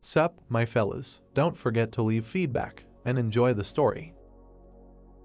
Sup, my fellas, don't forget to leave feedback and enjoy the story.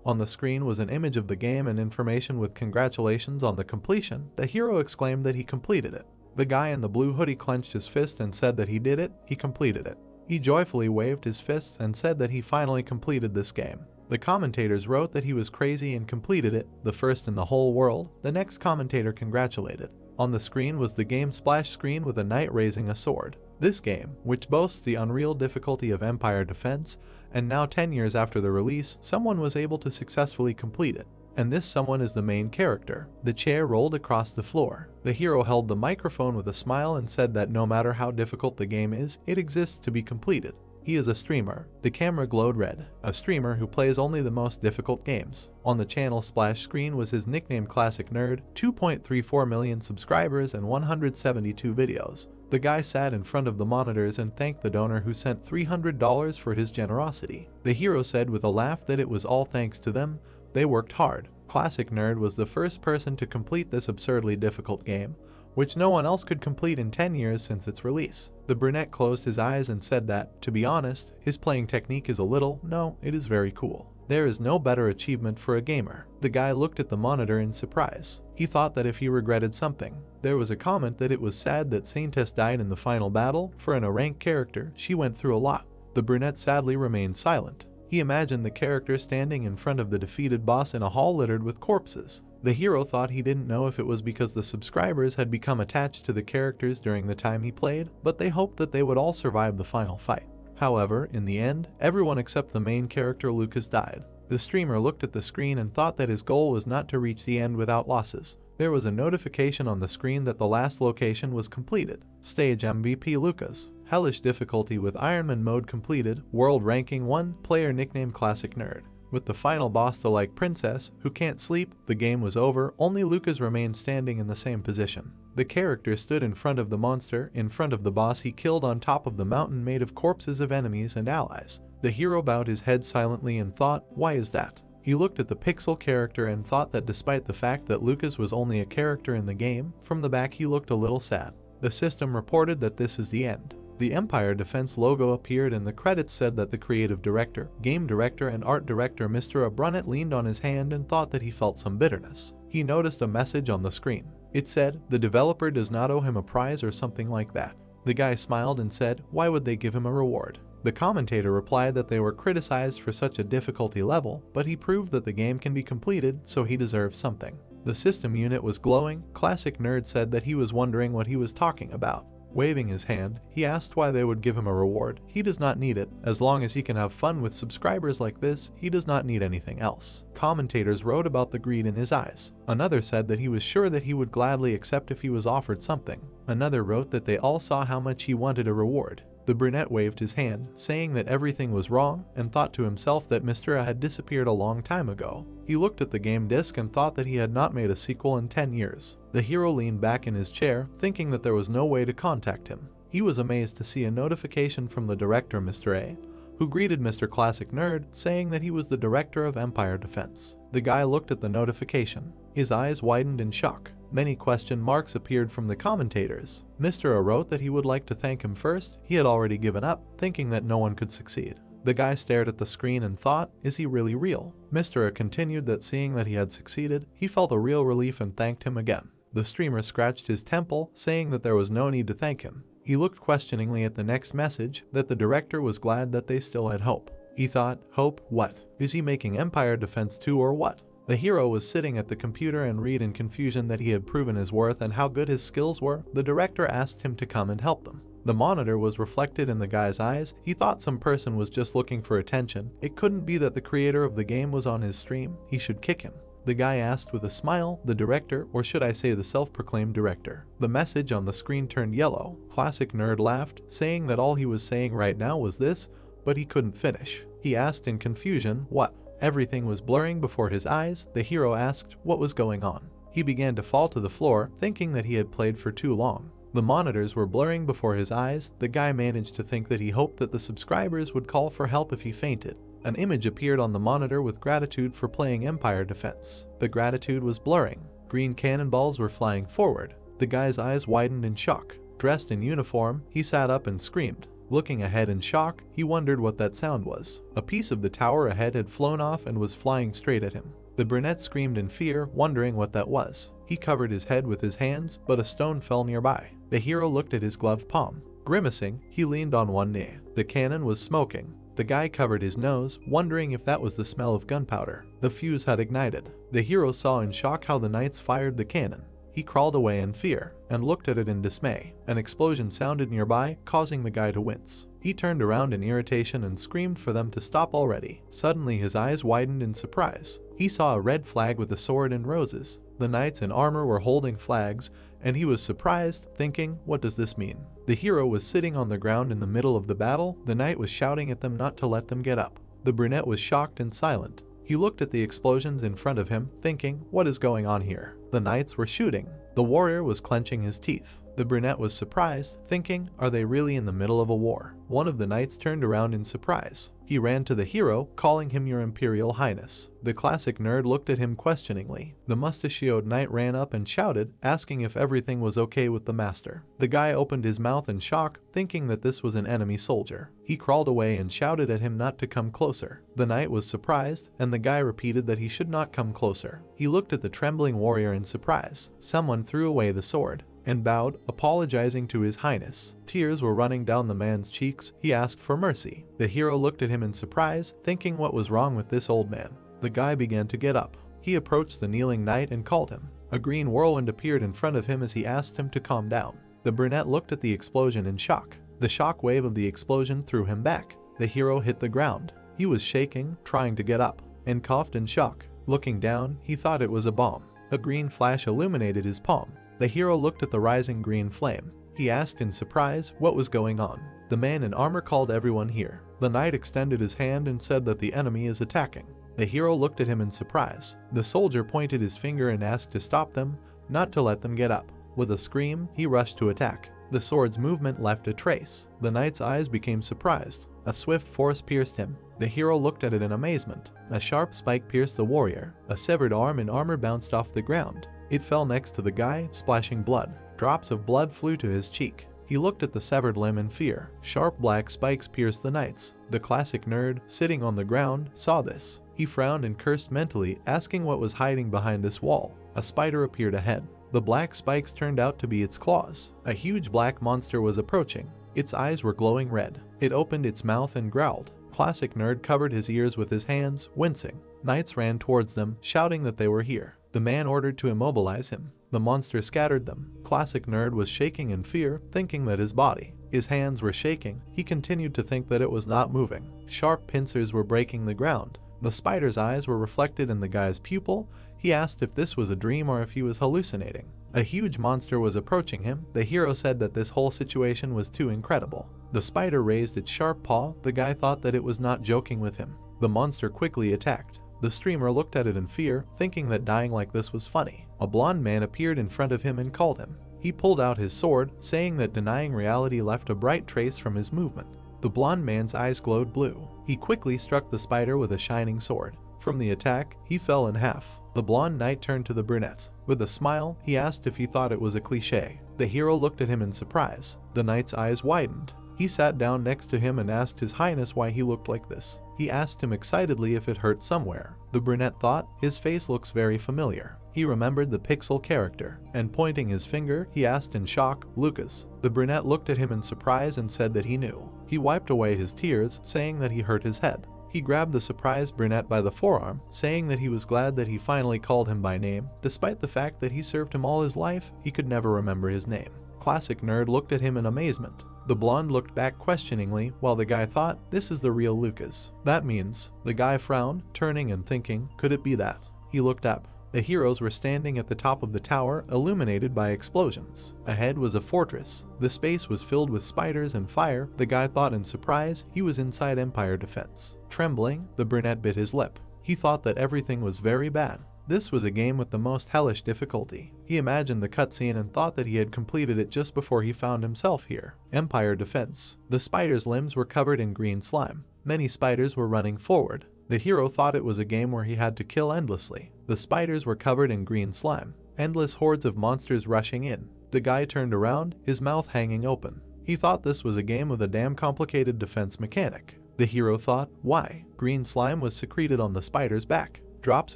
On the screen was an image of the game and information with congratulations on the completion. The hero exclaimed that he completed it. The guy in the blue hoodie clenched his fist and said that he did it, he completed it. He joyfully waved his fists and said that he finally completed this game. The commentators wrote that he was crazy and completed it, the first in the whole world. The next commentator congratulated. On the screen was the game splash screen with a knight raising a sword. This game, which boasts the unreal difficulty of Empire Defense, and now 10 years after the release, someone was able to successfully complete it. And this someone is the main character. The chair rolled across the floor. The hero held the microphone with a smile and said that no matter how difficult the game is, it exists to be completed. He is a streamer. The camera glowed red. A streamer who plays only the most difficult games. On the channel splash screen was his nickname Classic Nerd, 2.34 million subscribers and 172 videos. The guy sat in front of the monitors and thanked the donor who sent $300 for his generosity. The hero said with a laugh that it was all thanks to them. They worked hard. Classic Nerd was the first person to complete this absurdly difficult game, which no one else could complete in 10 years since its release. The brunette closed his eyes and said that, to be honest, his playing technique is it is very cool. There is no better achievement for a gamer. The guy looked at the monitor in surprise. He thought that if he regretted something. There was a comment that it was sad that Saintess died in the final battle. For an A-rank character, she went through a lot. The brunette sadly remained silent. He imagined the character standing in front of the defeated boss in a hall littered with corpses. The hero thought he didn't know if it was because the subscribers had become attached to the characters during the time he played, but they hoped that they would all survive the final fight. However, in the end, everyone except the main character Lucas died. The streamer looked at the screen and thought that his goal was not to reach the end without losses. There was a notification on the screen that the last location was completed. Stage MVP Lucas. Hellish difficulty with Ironman mode completed. World ranking 1. Player nickname Classic Nerd. With the final boss the like princess, who can't sleep, the game was over. Only Lucas remained standing in the same position. The character stood in front of the monster, in front of the boss he killed on top of the mountain made of corpses of enemies and allies. The hero bowed his head silently and thought, why is that? He looked at the pixel character and thought that despite the fact that Lucas was only a character in the game, from the back he looked a little sad. The system reported that this is the end. The Empire Defense logo appeared and the credits said that the creative director, game director and art director Mr. Brunet leaned on his hand and thought that he felt some bitterness. He noticed a message on the screen. It said, the developer does not owe him a prize or something like that. The guy smiled and said, why would they give him a reward? The commentator replied that they were criticized for such a difficulty level, but he proved that the game can be completed, so he deserves something. The system unit was glowing. Classic Nerd said that he was wondering what he was talking about. Waving his hand, he asked why they would give him a reward. He does not need it. As long as he can have fun with subscribers like this, he does not need anything else. Commentators wrote about the greed in his eyes. Another said that he was sure that he would gladly accept if he was offered something. Another wrote that they all saw how much he wanted a reward. The brunette waved his hand, saying that everything was wrong, and thought to himself that Mr. A had disappeared a long time ago. He looked at the game disc and thought that he had not made a sequel in 10 years. The hero leaned back in his chair, thinking that there was no way to contact him. He was amazed to see a notification from the director Mr. A, who greeted Mr. Classic Nerd, saying that he was the director of Empire Defense. The guy looked at the notification. His eyes widened in shock. Many question marks appeared from the commentators. Mr. A wrote that he would like to thank him first. He had already given up, thinking that no one could succeed. The guy stared at the screen and thought, is he really real? Mr. A continued that seeing that he had succeeded, he felt a real relief and thanked him again. The streamer scratched his temple, saying that there was no need to thank him. He looked questioningly at the next message, that the director was glad that they still had hope. He thought, hope? What? Is he making Empire Defense 2 or what? The hero was sitting at the computer and read in confusion that he had proven his worth and how good his skills were. The director asked him to come and help them. The monitor was reflected in the guy's eyes. He thought some person was just looking for attention. It couldn't be that the creator of the game was on his stream. He should kick him. The guy asked with a smile, the director, or should I say the self-proclaimed director. The message on the screen turned yellow. Classic Nerd laughed, saying that all he was saying right now was this, but he couldn't finish. He asked in confusion, what? Everything was blurring before his eyes. The hero asked what was going on. He began to fall to the floor, thinking that he had played for too long. The monitors were blurring before his eyes. The guy managed to think that he hoped that the subscribers would call for help if he fainted. An image appeared on the monitor with gratitude for playing Empire Defense. The gratitude was blurring. Green cannonballs were flying forward. The guy's eyes widened in shock. Dressed in uniform, he sat up and screamed. Looking ahead in shock, he wondered what that sound was. A piece of the tower ahead had flown off and was flying straight at him. The brunette screamed in fear, wondering what that was. He covered his head with his hands, but a stone fell nearby. The hero looked at his gloved palm. Grimacing, he leaned on one knee. The cannon was smoking. The guy covered his nose, wondering if that was the smell of gunpowder. The fuse had ignited. The hero saw in shock how the knights fired the cannon. He crawled away in fear and looked at it in dismay. An explosion sounded nearby, causing the guy to wince. He turned around in irritation and screamed for them to stop already. Suddenly his eyes widened in surprise. He saw a red flag with a sword and roses. The knights in armor were holding flags, and he was surprised, thinking, what does this mean? The hero was sitting on the ground in the middle of the battle. The knight was shouting at them not to let them get up. The brunette was shocked and silent. He looked at the explosions in front of him, thinking, what is going on here? The knights were shooting. The warrior was clenching his teeth. The brunette was surprised, thinking, are they really in the middle of a war? One of the knights turned around in surprise. He ran to the hero, calling him Your Imperial Highness. The classic nerd looked at him questioningly. The mustachioed knight ran up and shouted, asking if everything was okay with the master. The guy opened his mouth in shock, thinking that this was an enemy soldier. He crawled away and shouted at him not to come closer. The knight was surprised, and the guy repeated that he should not come closer. He looked at the trembling warrior in surprise. Someone threw away the sword and bowed, apologizing to his highness. Tears were running down the man's cheeks. He asked for mercy. The hero looked at him in surprise, thinking what was wrong with this old man. The guy began to get up. He approached the kneeling knight and called him. A green whirlwind appeared in front of him as he asked him to calm down. The brunette looked at the explosion in shock. The shock wave of the explosion threw him back. The hero hit the ground. He was shaking, trying to get up, and coughed in shock. Looking down, he thought it was a bomb. A green flash illuminated his palm. The hero looked at the rising green flame. He asked in surprise what was going on. The man in armor called everyone here. The knight extended his hand and said that the enemy is attacking. The hero looked at him in surprise. The soldier pointed his finger and asked to stop them, not to let them get up. With a scream, he rushed to attack. The sword's movement left a trace. The knight's eyes became surprised. A swift force pierced him. The hero looked at it in amazement. A sharp spike pierced the warrior. A severed arm in armor bounced off the ground. It fell next to the guy, splashing blood. Drops of blood flew to his cheek. He looked at the severed limb in fear. Sharp black spikes pierced the knights. The classic nerd, sitting on the ground, saw this. He frowned and cursed mentally, asking what was hiding behind this wall. A spider appeared ahead. The black spikes turned out to be its claws. A huge black monster was approaching. Its eyes were glowing red. It opened its mouth and growled. Classic nerd covered his ears with his hands, wincing. Knights ran towards them, shouting that they were here. The man ordered to immobilize him. The monster scattered them. Classic nerd was shaking in fear, thinking that his hands were shaking. He continued to think that it was not moving. Sharp pincers were breaking the ground. The spider's eyes were reflected in the guy's pupil. He asked if this was a dream or if he was hallucinating. A huge monster was approaching him. The hero said that this whole situation was too incredible. The spider raised its sharp paw. The guy thought that it was not joking with him. The monster quickly attacked. The streamer looked at it in fear, thinking that dying like this was funny. A blonde man appeared in front of him and called him. He pulled out his sword, saying that denying reality left a bright trace from his movement. The blonde man's eyes glowed blue. He quickly struck the spider with a shining sword. From the attack, he fell in half. The blonde knight turned to the brunette. With a smile, he asked if he thought it was a cliché. The hero looked at him in surprise. The knight's eyes widened. He sat down next to him and asked his highness why he looked like this. He asked him excitedly if it hurt somewhere. The brunette thought, his face looks very familiar. He remembered the Pixel character, and pointing his finger, he asked in shock, Lucas. The brunette looked at him in surprise and said that he knew. He wiped away his tears, saying that he hurt his head. He grabbed the surprised brunette by the forearm, saying that he was glad that he finally called him by name. Despite the fact that he served him all his life, he could never remember his name. Classic nerd looked at him in amazement. The blonde looked back questioningly, while the guy thought, this is the real Lucas. That means, the guy frowned, turning and thinking, could it be that? He looked up. The heroes were standing at the top of the tower, illuminated by explosions. Ahead was a fortress. The space was filled with spiders and fire. The guy thought in surprise he was inside Empire Defense. Trembling, the brunette bit his lip. He thought that everything was very bad. This was a game with the most hellish difficulty. He imagined the cutscene and thought that he had completed it just before he found himself here. Empire Defense. The spider's limbs were covered in green slime. Many spiders were running forward. The hero thought it was a game where he had to kill endlessly. The spiders were covered in green slime. Endless hordes of monsters rushing in. The guy turned around, his mouth hanging open. He thought this was a game with a damn complicated defense mechanic. The hero thought, why? Green slime was secreted on the spider's back. Drops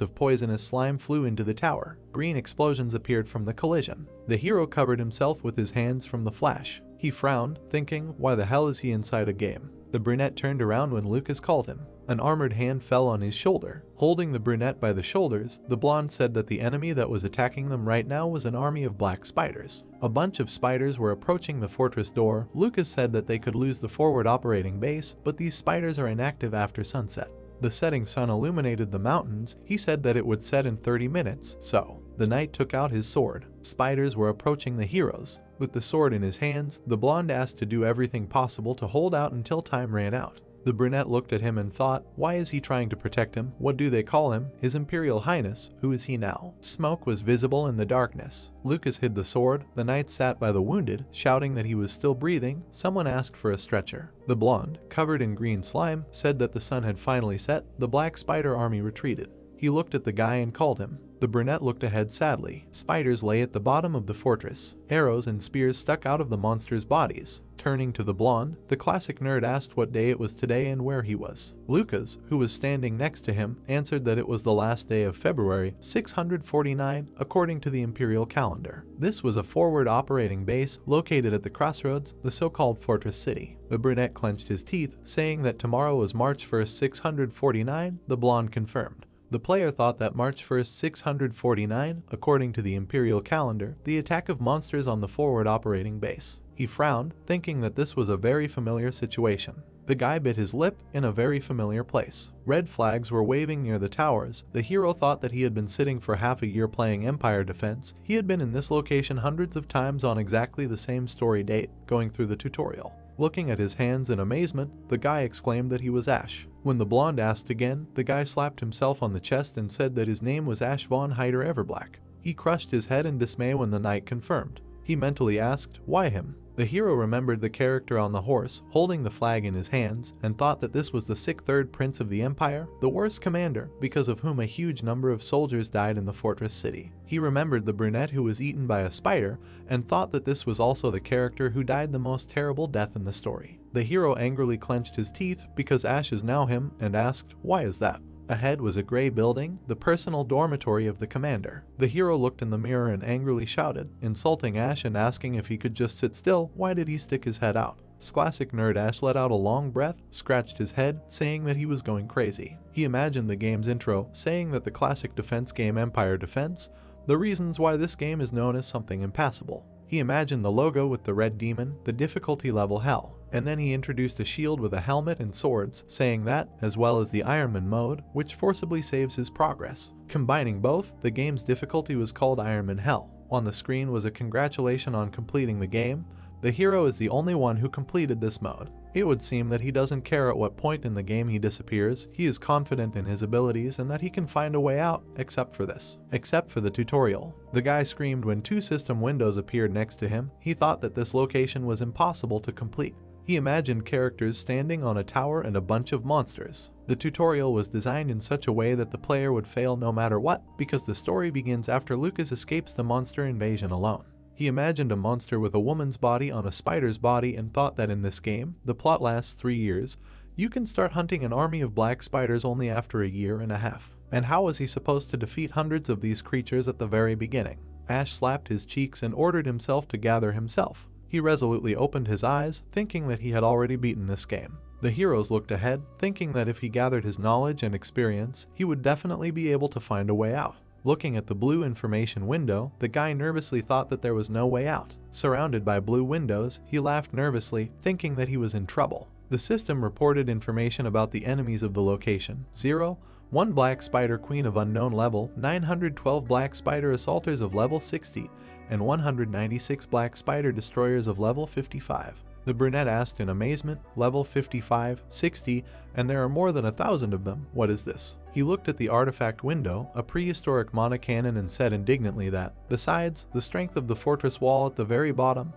of poisonous slime flew into the tower. Green explosions appeared from the collision. The hero covered himself with his hands from the flash. He frowned, thinking, why the hell is he inside a game? The brunette turned around when Lucas called him. An armored hand fell on his shoulder. Holding the brunette by the shoulders, the blonde said that the enemy that was attacking them right now was an army of black spiders. A bunch of spiders were approaching the fortress door. Lucas said that they could lose the forward operating base, but these spiders are inactive after sunset. The setting sun illuminated the mountains. He said that it would set in 30 minutes, so the knight took out his sword. Spiders were approaching the heroes. With the sword in his hands, the blonde asked to do everything possible to hold out until time ran out. The brunette looked at him and thought, why is he trying to protect him? What do they call him? His Imperial Highness. Who is he now? Smoke was visible in the darkness. Lucas hid the sword. The knight sat by the wounded, shouting that he was still breathing. Someone asked for a stretcher. The blonde, covered in green slime, said that the sun had finally set. The black spider army retreated. He looked at the guy and called him. The brunette looked ahead sadly. Spiders lay at the bottom of the fortress. Arrows and spears stuck out of the monsters' bodies. Turning to the blonde, the classic nerd asked what day it was today and where he was. Lucas, who was standing next to him, answered that it was the last day of February 649 according to the imperial calendar. This was a forward operating base located at the crossroads, the so-called Fortress City. The brunette clenched his teeth, saying that tomorrow was March 1st, 649. The blonde confirmed. The player thought that March 1st, 649, according to the imperial calendar, the attack of monsters on the forward operating base. He frowned, thinking that this was a very familiar situation. The guy bit his lip in a very familiar place. Red flags were waving near the towers. The hero thought that he had been sitting for half a year playing Empire Defense. He had been in this location hundreds of times on exactly the same story date, going through the tutorial. Looking at his hands in amazement, the guy exclaimed that he was Ash. When the blonde asked again, the guy slapped himself on the chest and said that his name was Ash von Hyder Everblack. He crushed his head in dismay when the knight confirmed. He mentally asked, why him? The hero remembered the character on the horse, holding the flag in his hands, and thought that this was the sick third prince of the empire, the worst commander, because of whom a huge number of soldiers died in the fortress city. He remembered the brunette who was eaten by a spider, and thought that this was also the character who died the most terrible death in the story. The hero angrily clenched his teeth because Ash is now him, and asked, why is that? Ahead was a gray building, the personal dormitory of the commander. The hero looked in the mirror and angrily shouted, insulting Ash and asking if he could just sit still. Why did he stick his head out? Classic nerd Ash let out a long breath, scratched his head, saying that he was going crazy. He imagined the game's intro, saying that the classic defense game Empire Defense, the reasons why this game is known as something impassable. He imagined the logo with the red demon, the difficulty level hell, and then he introduced a shield with a helmet and swords, saying that, as well as the Ironman mode, which forcibly saves his progress. Combining both, the game's difficulty was called Ironman Hell. On the screen was a congratulation on completing the game. The hero is the only one who completed this mode. It would seem that he doesn't care at what point in the game he disappears. He is confident in his abilities and that he can find a way out, except for the tutorial. The guy screamed when two system windows appeared next to him. He thought that this location was impossible to complete. He imagined characters standing on a tower and a bunch of monsters. The tutorial was designed in such a way that the player would fail no matter what, because the story begins after Lucas escapes the monster invasion alone. He imagined a monster with a woman's body on a spider's body and thought that in this game, the plot lasts 3 years, you can start hunting an army of black spiders only after a year and a half. And how was he supposed to defeat hundreds of these creatures at the very beginning? Ash slapped his cheeks and ordered himself to gather himself. He resolutely opened his eyes, thinking that he had already beaten this game. The heroes looked ahead, thinking that if he gathered his knowledge and experience, he would definitely be able to find a way out. Looking at the blue information window, the guy nervously thought that there was no way out. Surrounded by blue windows, he laughed nervously, thinking that he was in trouble. The system reported information about the enemies of the location. 0, 1 Black Spider Queen of unknown level, 912 Black Spider Assaulters of level 60, and 196 Black Spider Destroyers of level 55. The brunette asked in amazement, level 55, 60, and there are more than 1,000 of them. What is this? He looked at the artifact window, a prehistoric monocannon, and said indignantly that, besides the strength of the fortress wall at the very bottom,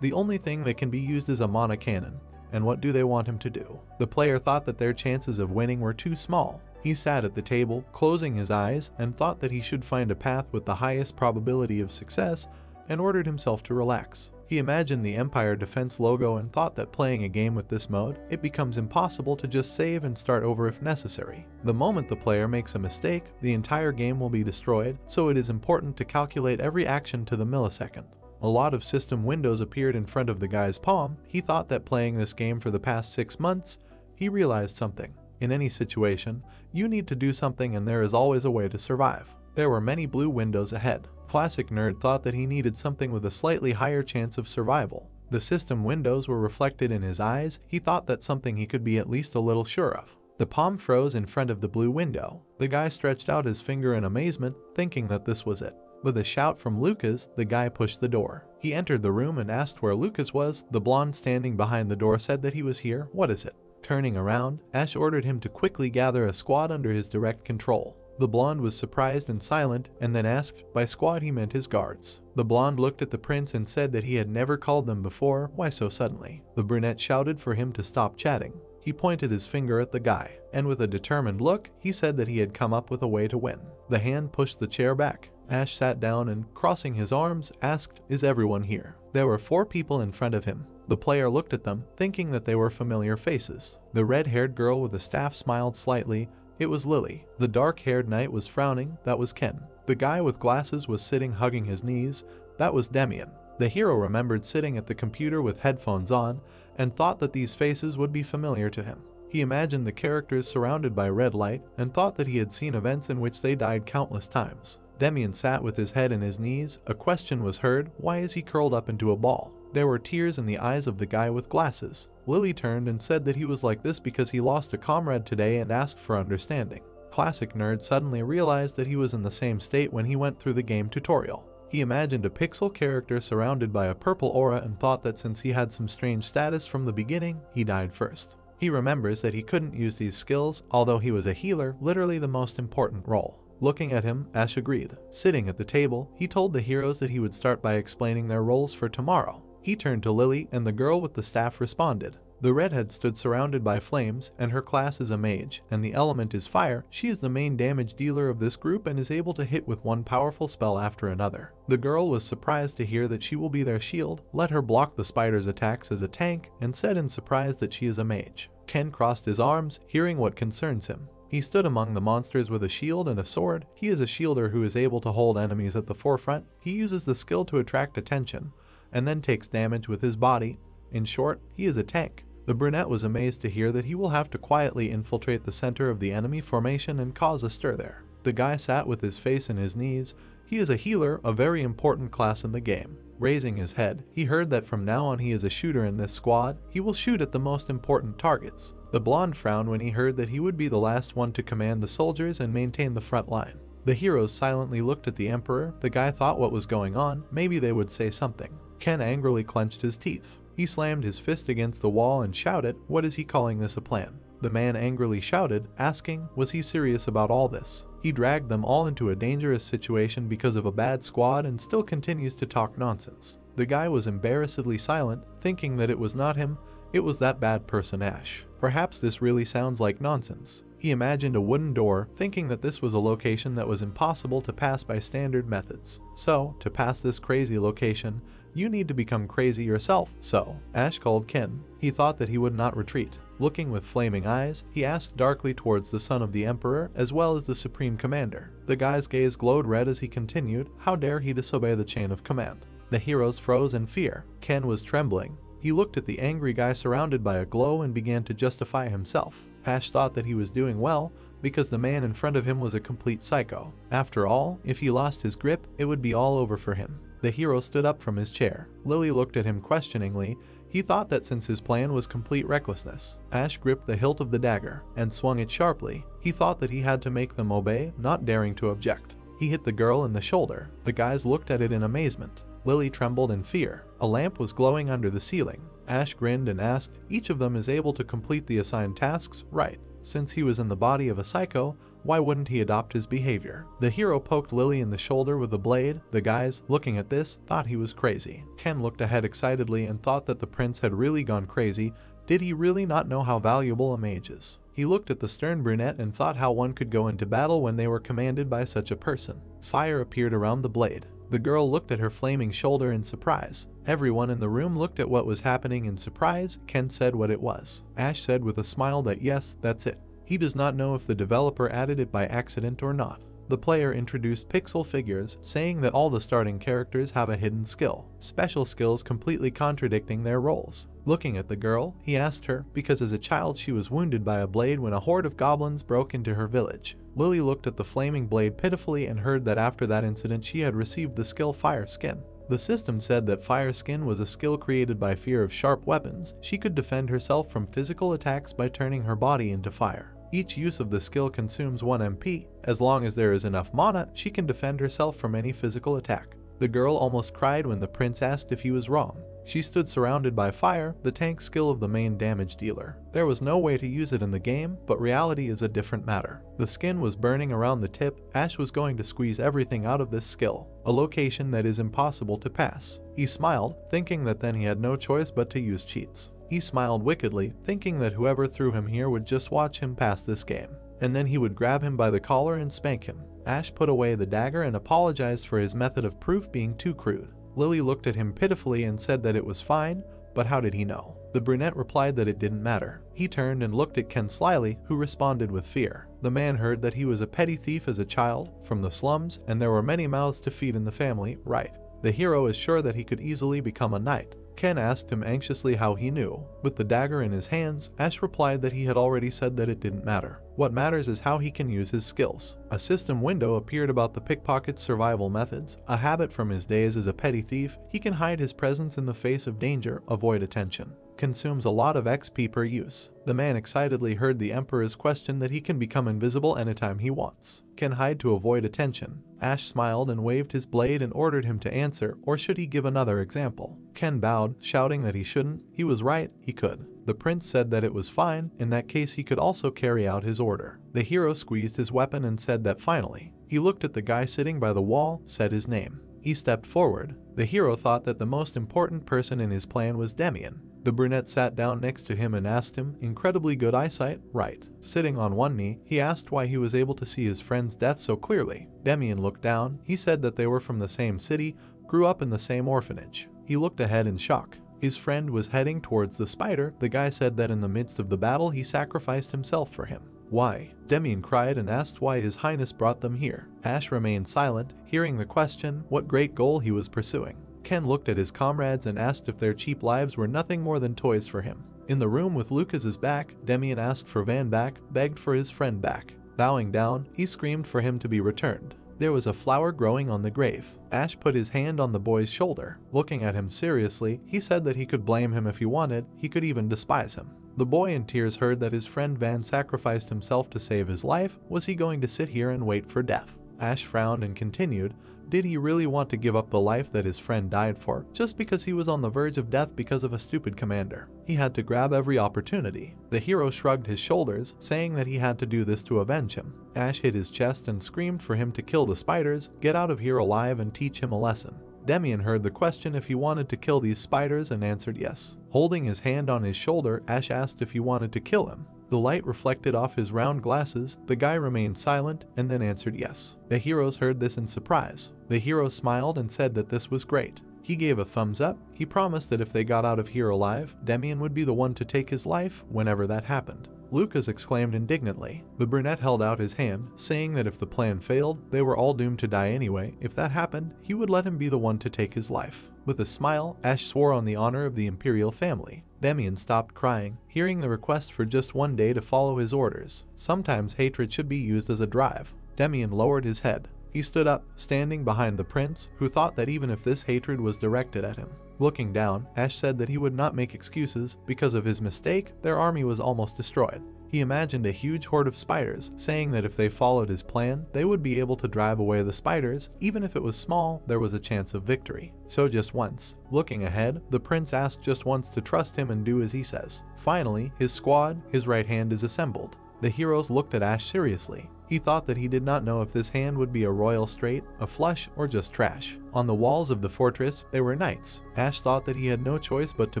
the only thing that can be used is a monocannon. And what do they want him to do? The player thought that their chances of winning were too small. He sat at the table, closing his eyes, and thought that he should find a path with the highest probability of success, and ordered himself to relax. He imagined the Empire Defense logo and thought that playing a game with this mode, it becomes impossible to just save and start over if necessary. The moment the player makes a mistake, the entire game will be destroyed, so it is important to calculate every action to the millisecond. A lot of system windows appeared in front of the guy's palm. He thought that playing this game for the past 6 months, he realized something. In any situation, you need to do something and there is always a way to survive. There were many blue windows ahead. Classic Nerd thought that he needed something with a slightly higher chance of survival. The system windows were reflected in his eyes. He thought that something he could be at least a little sure of. The palm froze in front of the blue window. The guy stretched out his finger in amazement, thinking that this was it. With a shout from Lucas, the guy pushed the door. He entered the room and asked where Lucas was. The blonde standing behind the door said that he was here. What is it? Turning around, Ash ordered him to quickly gather a squad under his direct control. The blonde was surprised and silent, and then asked, by squad he meant his guards. The blonde looked at the prince and said that he had never called them before. Why so suddenly? The brunette shouted for him to stop chatting. He pointed his finger at the guy, and with a determined look, he said that he had come up with a way to win. The hand pushed the chair back. Ash sat down and, crossing his arms, asked, is everyone here? There were 4 people in front of him. The player looked at them, thinking that they were familiar faces. The red-haired girl with the staff smiled slightly. It was Lily. The dark-haired knight was frowning. That was Ken. The guy with glasses was sitting hugging his knees. That was Demian. The hero remembered sitting at the computer with headphones on and thought that these faces would be familiar to him. He imagined the characters surrounded by red light and thought that he had seen events in which they died countless times. Demian sat with his head in his knees. A question was heard. Why is he curled up into a ball? There were tears in the eyes of the guy with glasses. Lily turned and said that he was like this because he lost a comrade today and asked for understanding. Classic Nerd suddenly realized that he was in the same state when he went through the game tutorial. He imagined a pixel character surrounded by a purple aura and thought that since he had some strange status from the beginning, he died first. He remembers that he couldn't use these skills, although he was a healer, literally the most important role. Looking at him, Ash agreed. Sitting at the table, he told the heroes that he would start by explaining their roles for tomorrow. He turned to Lily, and the girl with the staff responded. The redhead stood surrounded by flames, and her class is a mage, and the element is fire. She is the main damage dealer of this group and is able to hit with one powerful spell after another. The girl was surprised to hear that she will be their shield, let her block the spider's attacks as a tank, and said in surprise that she is a mage. Ken crossed his arms, hearing what concerns him. He stood among the monsters with a shield and a sword. He is a shielder who is able to hold enemies at the forefront. He uses the skill to attract attention, and then takes damage with his body. In short, he is a tank. The brunette was amazed to hear that he will have to quietly infiltrate the center of the enemy formation and cause a stir there. The guy sat with his face in his knees. He is a healer, a very important class in the game. Raising his head, he heard that from now on he is a shooter in this squad. He will shoot at the most important targets. The blonde frowned when he heard that he would be the last one to command the soldiers and maintain the front line. The heroes silently looked at the Emperor. The guy thought what was going on. Maybe they would say something. Ken angrily clenched his teeth. He slammed his fist against the wall and shouted, "What is he calling this a plan?" The man angrily shouted, asking, was he serious about all this? He dragged them all into a dangerous situation because of a bad squad and still continues to talk nonsense. The guy was embarrassedly silent, thinking that it was not him, it was that bad person Ash. Perhaps this really sounds like nonsense. He imagined a wooden door, thinking that this was a location that was impossible to pass by standard methods. So, to pass this crazy location, you need to become crazy yourself. So, Ash called Ken. He thought that he would not retreat. Looking with flaming eyes, he asked darkly towards the son of the Emperor as well as the Supreme Commander. The guy's gaze glowed red as he continued, how dare he disobey the chain of command. The heroes froze in fear. Ken was trembling. He looked at the angry guy surrounded by a glow and began to justify himself. Ash thought that he was doing well because the man in front of him was a complete psycho. After all, if he lost his grip, it would be all over for him. The hero stood up from his chair. Lily looked at him questioningly. He thought that since his plan was complete recklessness. Ash gripped the hilt of the dagger and swung it sharply. He thought that he had to make them obey, not daring to object. He hit the girl in the shoulder. The guys looked at it in amazement. Lily trembled in fear. A lamp was glowing under the ceiling. Ash grinned and asked, each of them is able to complete the assigned tasks, right? Since he was in the body of a psycho, why wouldn't he adopt his behavior? The hero poked Lily in the shoulder with a blade. The guys, looking at this, thought he was crazy. Ken looked ahead excitedly and thought that the prince had really gone crazy. Did he really not know how valuable a mage is? He looked at the stern brunette and thought how one could go into battle when they were commanded by such a person. Fire appeared around the blade. The girl looked at her flaming shoulder in surprise. Everyone in the room looked at what was happening in surprise. Ken said what it was. Ash said with a smile that yes, that's it. He does not know if the developer added it by accident or not. The player introduced pixel figures, saying that all the starting characters have a hidden skill, special skills completely contradicting their roles. Looking at the girl, he asked her, because as a child she was wounded by a blade when a horde of goblins broke into her village. Lily looked at the flaming blade pitifully and heard that after that incident she had received the skill Fire Skin. The system said that Fire Skin was a skill created by fear of sharp weapons. She could defend herself from physical attacks by turning her body into fire. Each use of the skill consumes 1 MP. As long as there is enough mana, she can defend herself from any physical attack. The girl almost cried when the prince asked if he was wrong. She stood surrounded by fire, the tank skill of the main damage dealer. There was no way to use it in the game, but reality is a different matter. The skin was burning around the tip. Ash was going to squeeze everything out of this skill, a location that is impossible to pass. He smiled, thinking that then he had no choice but to use cheats. He smiled wickedly, thinking that whoever threw him here would just watch him pass this game, and then he would grab him by the collar and spank him. Ash put away the dagger and apologized for his method of proof being too crude. Lily looked at him pitifully and said that it was fine, but how did he know? The brunette replied that it didn't matter. He turned and looked at Ken slyly, who responded with fear. The man heard that he was a petty thief as a child, from the slums, and there were many mouths to feed in the family, right? The hero is sure that he could easily become a knight. Ken asked him anxiously how he knew. With the dagger in his hands, Ash replied that he had already said that it didn't matter. What matters is how he can use his skills. A system window appeared about the pickpocket's survival methods, a habit from his days as a petty thief. He can hide his presence in the face of danger, avoid attention. Consumes a lot of XP per use. The man excitedly heard the Emperor's question that he can become invisible anytime he wants. Can hide to avoid attention. Ash smiled and waved his blade and ordered him to answer, or should he give another example? Ken bowed, shouting that he shouldn't. He was right, he could. The prince said that it was fine. In that case he could also carry out his order. The hero squeezed his weapon and said that finally. He looked at the guy sitting by the wall, said his name. He stepped forward. The hero thought that the most important person in his plan was Demian. The brunette sat down next to him and asked him, incredibly good eyesight, right? Sitting on one knee, he asked why he was able to see his friend's death so clearly. Demian looked down. He said that they were from the same city, grew up in the same orphanage. He looked ahead in shock. His friend was heading towards the spider. The guy said that in the midst of the battle he sacrificed himself for him. Why? Demian cried and asked why His Highness brought them here. Ash remained silent, hearing the question, what great goal he was pursuing. Ken looked at his comrades and asked if their cheap lives were nothing more than toys for him. In the room with Lucas's back, Demian asked for Van back, begged for his friend back. Bowing down, he screamed for him to be returned. There was a flower growing on the grave. Ash put his hand on the boy's shoulder. Looking at him seriously, he said that he could blame him if he wanted, he could even despise him. The boy in tears heard that his friend Van sacrificed himself to save his life. Was he going to sit here and wait for death? Ash frowned and continued, did he really want to give up the life that his friend died for, just because he was on the verge of death because of a stupid commander? He had to grab every opportunity. The hero shrugged his shoulders, saying that he had to do this to avenge him. Ash hit his chest and screamed for him to kill the spiders, get out of here alive and teach him a lesson. Demian heard the question if he wanted to kill these spiders and answered yes. Holding his hand on his shoulder, Ash asked if he wanted to kill him. The light reflected off his round glasses. The guy remained silent and then answered yes. The heroes heard this in surprise. The hero smiled and said that this was great. He gave a thumbs up. He promised that if they got out of here alive, Demian would be the one to take his life whenever that happened. Lucas exclaimed indignantly. The brunette held out his hand, saying that if the plan failed, they were all doomed to die anyway. If that happened, he would let him be the one to take his life. With a smile, Ash swore on the honor of the Imperial family. Demian stopped crying, hearing the request for just one day to follow his orders. Sometimes hatred should be used as a drive. Demian lowered his head. He stood up, standing behind the prince, who thought that even if this hatred was directed at him. Looking down, Ash said that he would not make excuses. Because of his mistake, their army was almost destroyed. He imagined a huge horde of spiders, saying that if they followed his plan, they would be able to drive away the spiders. Even if it was small, there was a chance of victory. So just once. Looking ahead, the prince asked just once to trust him and do as he says. Finally, his squad, his right hand is assembled. The heroes looked at Ash seriously. He thought that he did not know if this hand would be a royal straight, a flush, or just trash. On the walls of the fortress, they were knights. Ash thought that he had no choice but to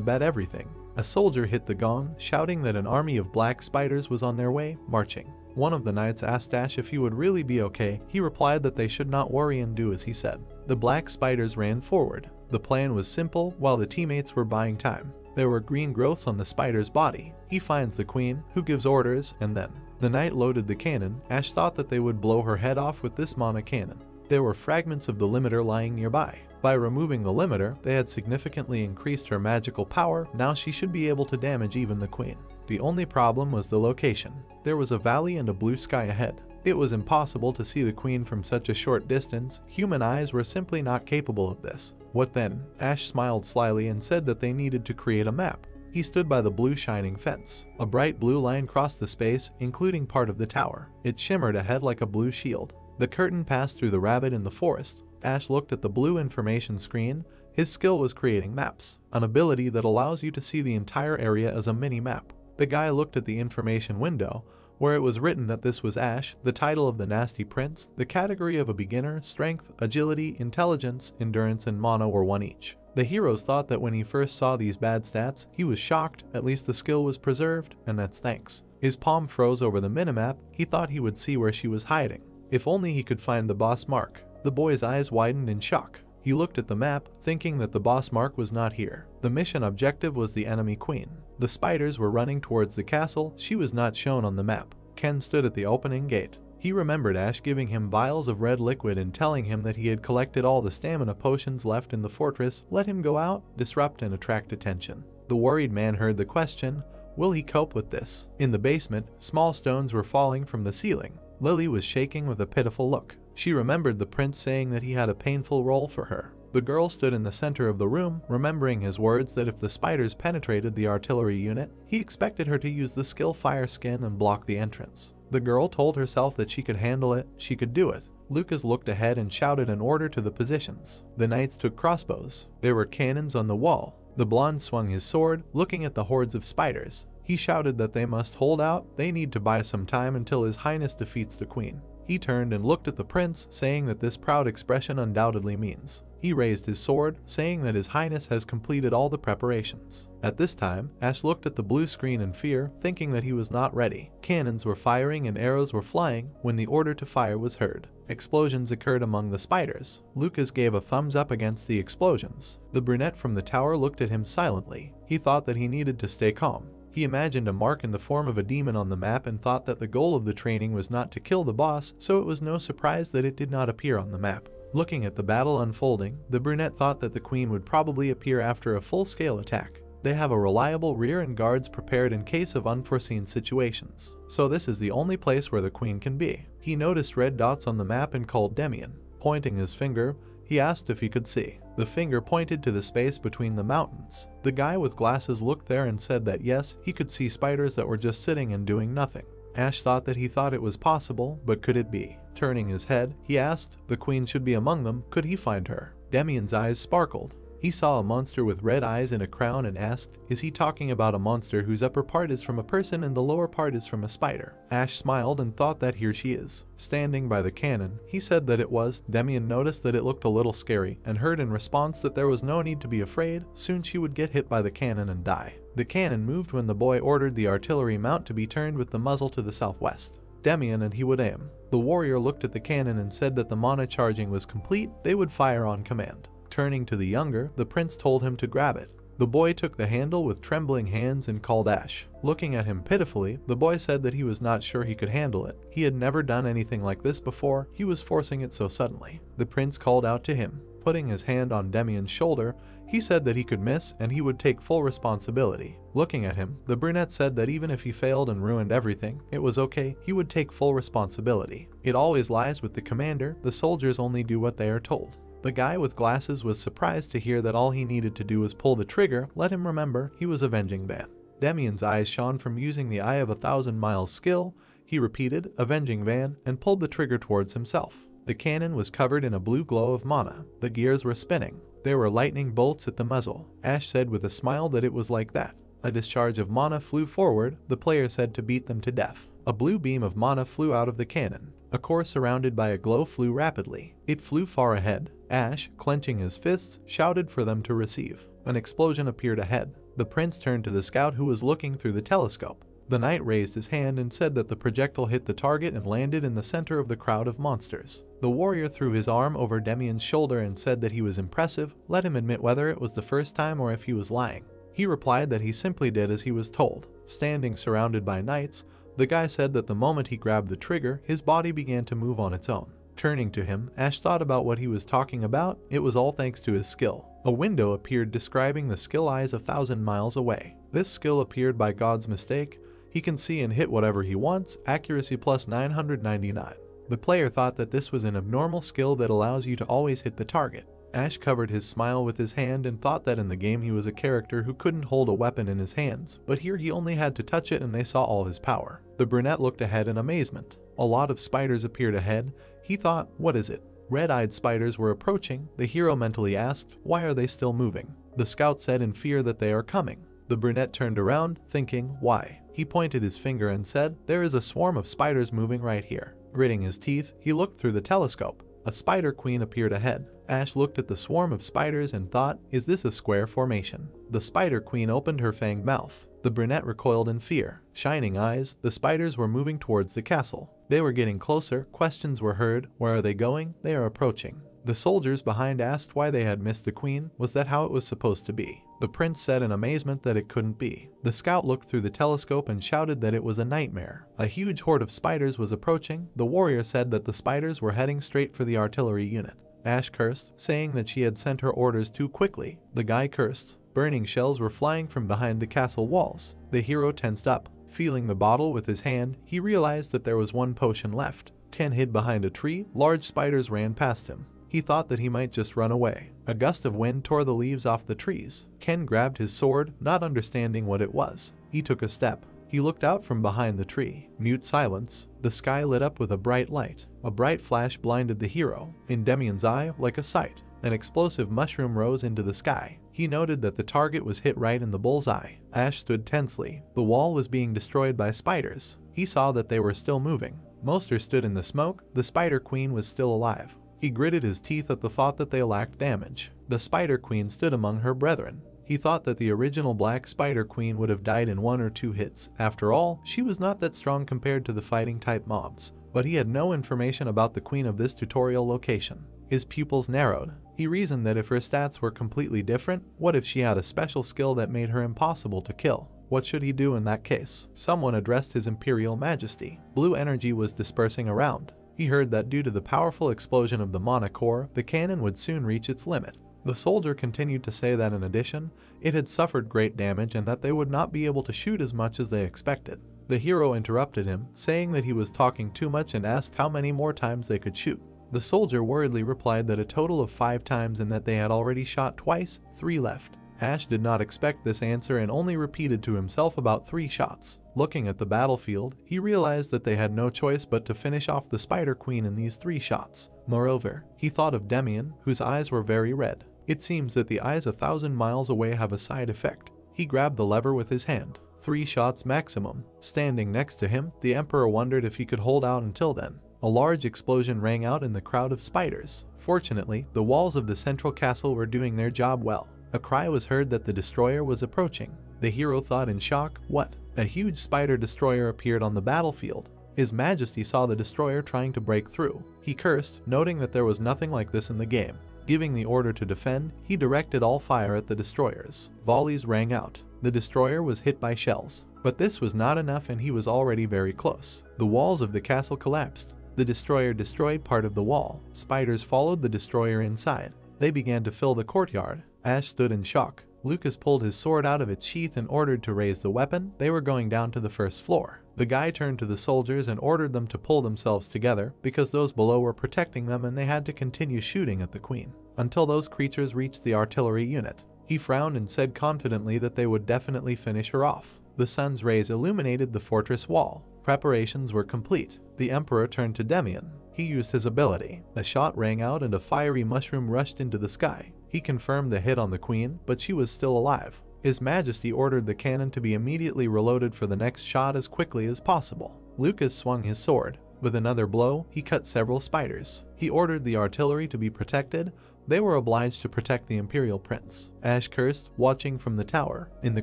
bet everything. A soldier hit the gong, shouting that an army of black spiders was on their way, marching. One of the knights asked Ash if he would really be okay. He replied that they should not worry and do as he said. The black spiders ran forward. The plan was simple while the teammates were buying time. There were green growths on the spider's body. He finds the queen, who gives orders, and then the knight loaded the cannon. Ash thought that they would blow her head off with this mana cannon. There were fragments of the limiter lying nearby. By removing the limiter, they had significantly increased her magical power. Now she should be able to damage even the queen. The only problem was the location. There was a valley and a blue sky ahead. It was impossible to see the queen from such a short distance. Human eyes were simply not capable of this. What then? Ash smiled slyly and said that they needed to create a map. He stood by the blue shining fence. A bright blue line crossed the space, including part of the tower. It shimmered ahead like a blue shield. The curtain passed through the rabbit in the forest. Ash looked at the blue information screen. His skill was creating maps, an ability that allows you to see the entire area as a mini-map. The guy looked at the information window, where it was written that this was Ash, the title of the nasty prince, the category of a beginner, strength, agility, intelligence, endurance, and mana were 1 each. The heroes thought that when he first saw these bad stats, he was shocked. At least the skill was preserved, and that's thanks. His palm froze over the minimap. He thought he would see where she was hiding. If only he could find the boss mark. The boy's eyes widened in shock. He looked at the map, thinking that the boss mark was not here. The mission objective was the enemy queen. The spiders were running towards the castle. She was not shown on the map. Ken stood at the opening gate. He remembered Ash giving him vials of red liquid and telling him that he had collected all the stamina potions left in the fortress. Let him go out, disrupt, and attract attention. The worried man heard the question, will he cope with this? In the basement, small stones were falling from the ceiling. Lily was shaking with a pitiful look. She remembered the prince saying that he had a painful role for her. The girl stood in the center of the room, remembering his words that if the spiders penetrated the artillery unit, he expected her to use the skill Fire Skin and block the entrance. The girl told herself that she could handle it, she could do it. Lucas looked ahead and shouted an order to the positions. The knights took crossbows. There were cannons on the wall. The blonde swung his sword, looking at the hordes of spiders. He shouted that they must hold out. They need to buy some time until His Highness defeats the queen. He turned and looked at the prince, saying that this proud expression undoubtedly means. He raised his sword, saying that His Highness has completed all the preparations. At this time, Ash looked at the blue screen in fear, thinking that he was not ready. Cannons were firing and arrows were flying when the order to fire was heard. Explosions occurred among the spiders. Lucas gave a thumbs up against the explosions. The brunette from the tower looked at him silently. He thought that he needed to stay calm. He imagined a mark in the form of a demon on the map and thought that the goal of the training was not to kill the boss, so it was no surprise that it did not appear on the map. Looking at the battle unfolding, the brunette thought that the queen would probably appear after a full-scale attack. They have a reliable rear and guards prepared in case of unforeseen situations. So this is the only place where the queen can be. He noticed red dots on the map and called Demian. Pointing his finger, he asked if he could see. The finger pointed to the space between the mountains. The guy with glasses looked there and said that yes, he could see spiders that were just sitting and doing nothing. Ash thought that he thought it was possible, but could it be? Turning his head, he asked, the queen should be among them, could he find her? Demian's eyes sparkled. He saw a monster with red eyes and a crown and asked, is he talking about a monster whose upper part is from a person and the lower part is from a spider? Ash smiled and thought that here she is. Standing by the cannon, he said that it was. Demian noticed that it looked a little scary and heard in response that there was no need to be afraid, soon she would get hit by the cannon and die. The cannon moved when the boy ordered the artillery mount to be turned with the muzzle to the southwest. Demian and he would aim. The warrior looked at the cannon and said that the mana charging was complete, they would fire on command. Turning to the younger, the prince told him to grab it. The boy took the handle with trembling hands and called Ash. Looking at him pitifully, the boy said that he was not sure he could handle it. He had never done anything like this before, he was forcing it so suddenly. The prince called out to him. Putting his hand on Demian's shoulder, he said that he could miss and he would take full responsibility. Looking at him, the brunette said that even if he failed and ruined everything, it was okay, he would take full responsibility. It always lies with the commander, the soldiers only do what they are told. The guy with glasses was surprised to hear that all he needed to do was pull the trigger. Let him remember, he was Avenging Van. Demian's eyes shone from using the Eye of 1,000 Miles skill. He repeated, Avenging Van, and pulled the trigger towards himself. The cannon was covered in a blue glow of mana. The gears were spinning. There were lightning bolts at the muzzle. Ash said with a smile that it was like that. A discharge of mana flew forward. The player said to beat them to death. A blue beam of mana flew out of the cannon. A core surrounded by a glow flew rapidly. It flew far ahead. Ash, clenching his fists, shouted for them to receive. An explosion appeared ahead. The prince turned to the scout who was looking through the telescope. The knight raised his hand and said that the projectile hit the target and landed in the center of the crowd of monsters. The warrior threw his arm over Demian's shoulder and said that he was impressive, let him admit whether it was the first time or if he was lying. He replied that he simply did as he was told. Standing surrounded by knights, the guy said that the moment he grabbed the trigger, his body began to move on its own. Turning to him, Ash thought about what he was talking about. It was all thanks to his skill. A window appeared describing the skill eyes 1,000 miles away. This skill appeared by God's mistake. He can see and hit whatever he wants, accuracy plus 999. The player thought that this was an abnormal skill that allows you to always hit the target. Ash covered his smile with his hand and thought that in the game he was a character who couldn't hold a weapon in his hands, but here he only had to touch it and they saw all his power. The brunette looked ahead in amazement. A lot of spiders appeared ahead. He thought, what is it? Red-eyed spiders were approaching. The hero mentally asked, why are they still moving? The scout said in fear that they are coming. The brunette turned around, thinking, why? He pointed his finger and said, there is a swarm of spiders moving right here. Gritting his teeth, he looked through the telescope. A spider queen appeared ahead. Ash looked at the swarm of spiders and thought, is this a square formation? The spider queen opened her fanged mouth. The brunette recoiled in fear. Shining eyes, the spiders were moving towards the castle. They were getting closer, questions were heard, where are they going? They are approaching. The soldiers behind asked why they had missed the queen, was that how it was supposed to be? The prince said in amazement that it couldn't be. The scout looked through the telescope and shouted that it was a nightmare. A huge horde of spiders was approaching. The warrior said that the spiders were heading straight for the artillery unit. Ash cursed, saying that she had sent her orders too quickly. The guy cursed. Burning shells were flying from behind the castle walls. The hero tensed up. Feeling the bottle with his hand, he realized that there was one potion left. Ken hid behind a tree. Large spiders ran past him. He thought that he might just run away. A gust of wind tore the leaves off the trees. Ken grabbed his sword, not understanding what it was. He took a step. He looked out from behind the tree. Mute silence. The sky lit up with a bright light. A bright flash blinded the hero. In Demian's eye, like a sight, an explosive mushroom rose into the sky. He noted that the target was hit right in the bull's eye. Ash stood tensely. The wall was being destroyed by spiders. He saw that they were still moving. Moster stood in the smoke. The spider queen was still alive. He gritted his teeth at the thought that they lacked damage. The spider queen stood among her brethren. He thought that the original black spider queen would have died in 1 or 2 hits. After all, she was not that strong compared to the fighting type mobs. But he had no information about the queen of this tutorial location. His pupils narrowed. He reasoned that if her stats were completely different, what if she had a special skill that made her impossible to kill? What should he do in that case? Someone addressed his Imperial Majesty. Blue energy was dispersing around. He heard that due to the powerful explosion of the mana core, the cannon would soon reach its limit. The soldier continued to say that in addition, it had suffered great damage and that they would not be able to shoot as much as they expected. The hero interrupted him, saying that he was talking too much and asked how many more times they could shoot. The soldier worriedly replied that a total of 5 times and that they had already shot twice, 3 left. Ash did not expect this answer and only repeated to himself about 3 shots. Looking at the battlefield, he realized that they had no choice but to finish off the Spider Queen in these 3 shots. Moreover, he thought of Demian, whose eyes were very red. It seems that the eyes 1,000 miles away have a side effect. He grabbed the lever with his hand. 3 shots maximum. Standing next to him, the Emperor wondered if he could hold out until then. A large explosion rang out in the crowd of spiders. Fortunately, the walls of the central castle were doing their job well. A cry was heard that the destroyer was approaching. The hero thought in shock, what? A huge spider destroyer appeared on the battlefield. His Majesty saw the destroyer trying to break through. He cursed, noting that there was nothing like this in the game. Giving the order to defend, he directed all fire at the destroyers. Volleys rang out. The destroyer was hit by shells. But this was not enough and he was already very close. The walls of the castle collapsed. The destroyer destroyed part of the wall. Spiders followed the destroyer inside. They began to fill the courtyard. Ash stood in shock. Lucas pulled his sword out of its sheath and ordered to raise the weapon. They were going down to the first floor. The guy turned to the soldiers and ordered them to pull themselves together because those below were protecting them and they had to continue shooting at the queen until those creatures reached the artillery unit. He frowned and said confidently that they would definitely finish her off. The sun's rays illuminated the fortress wall. Preparations were complete. The Emperor turned to Demian. He used his ability. A shot rang out and a fiery mushroom rushed into the sky. He confirmed the hit on the queen, but she was still alive. His Majesty ordered the cannon to be immediately reloaded for the next shot as quickly as possible. Lucas swung his sword. With another blow, he cut several spiders. He ordered the artillery to be protected. They were obliged to protect the Imperial Prince. Ash cursed, watching from the tower. In the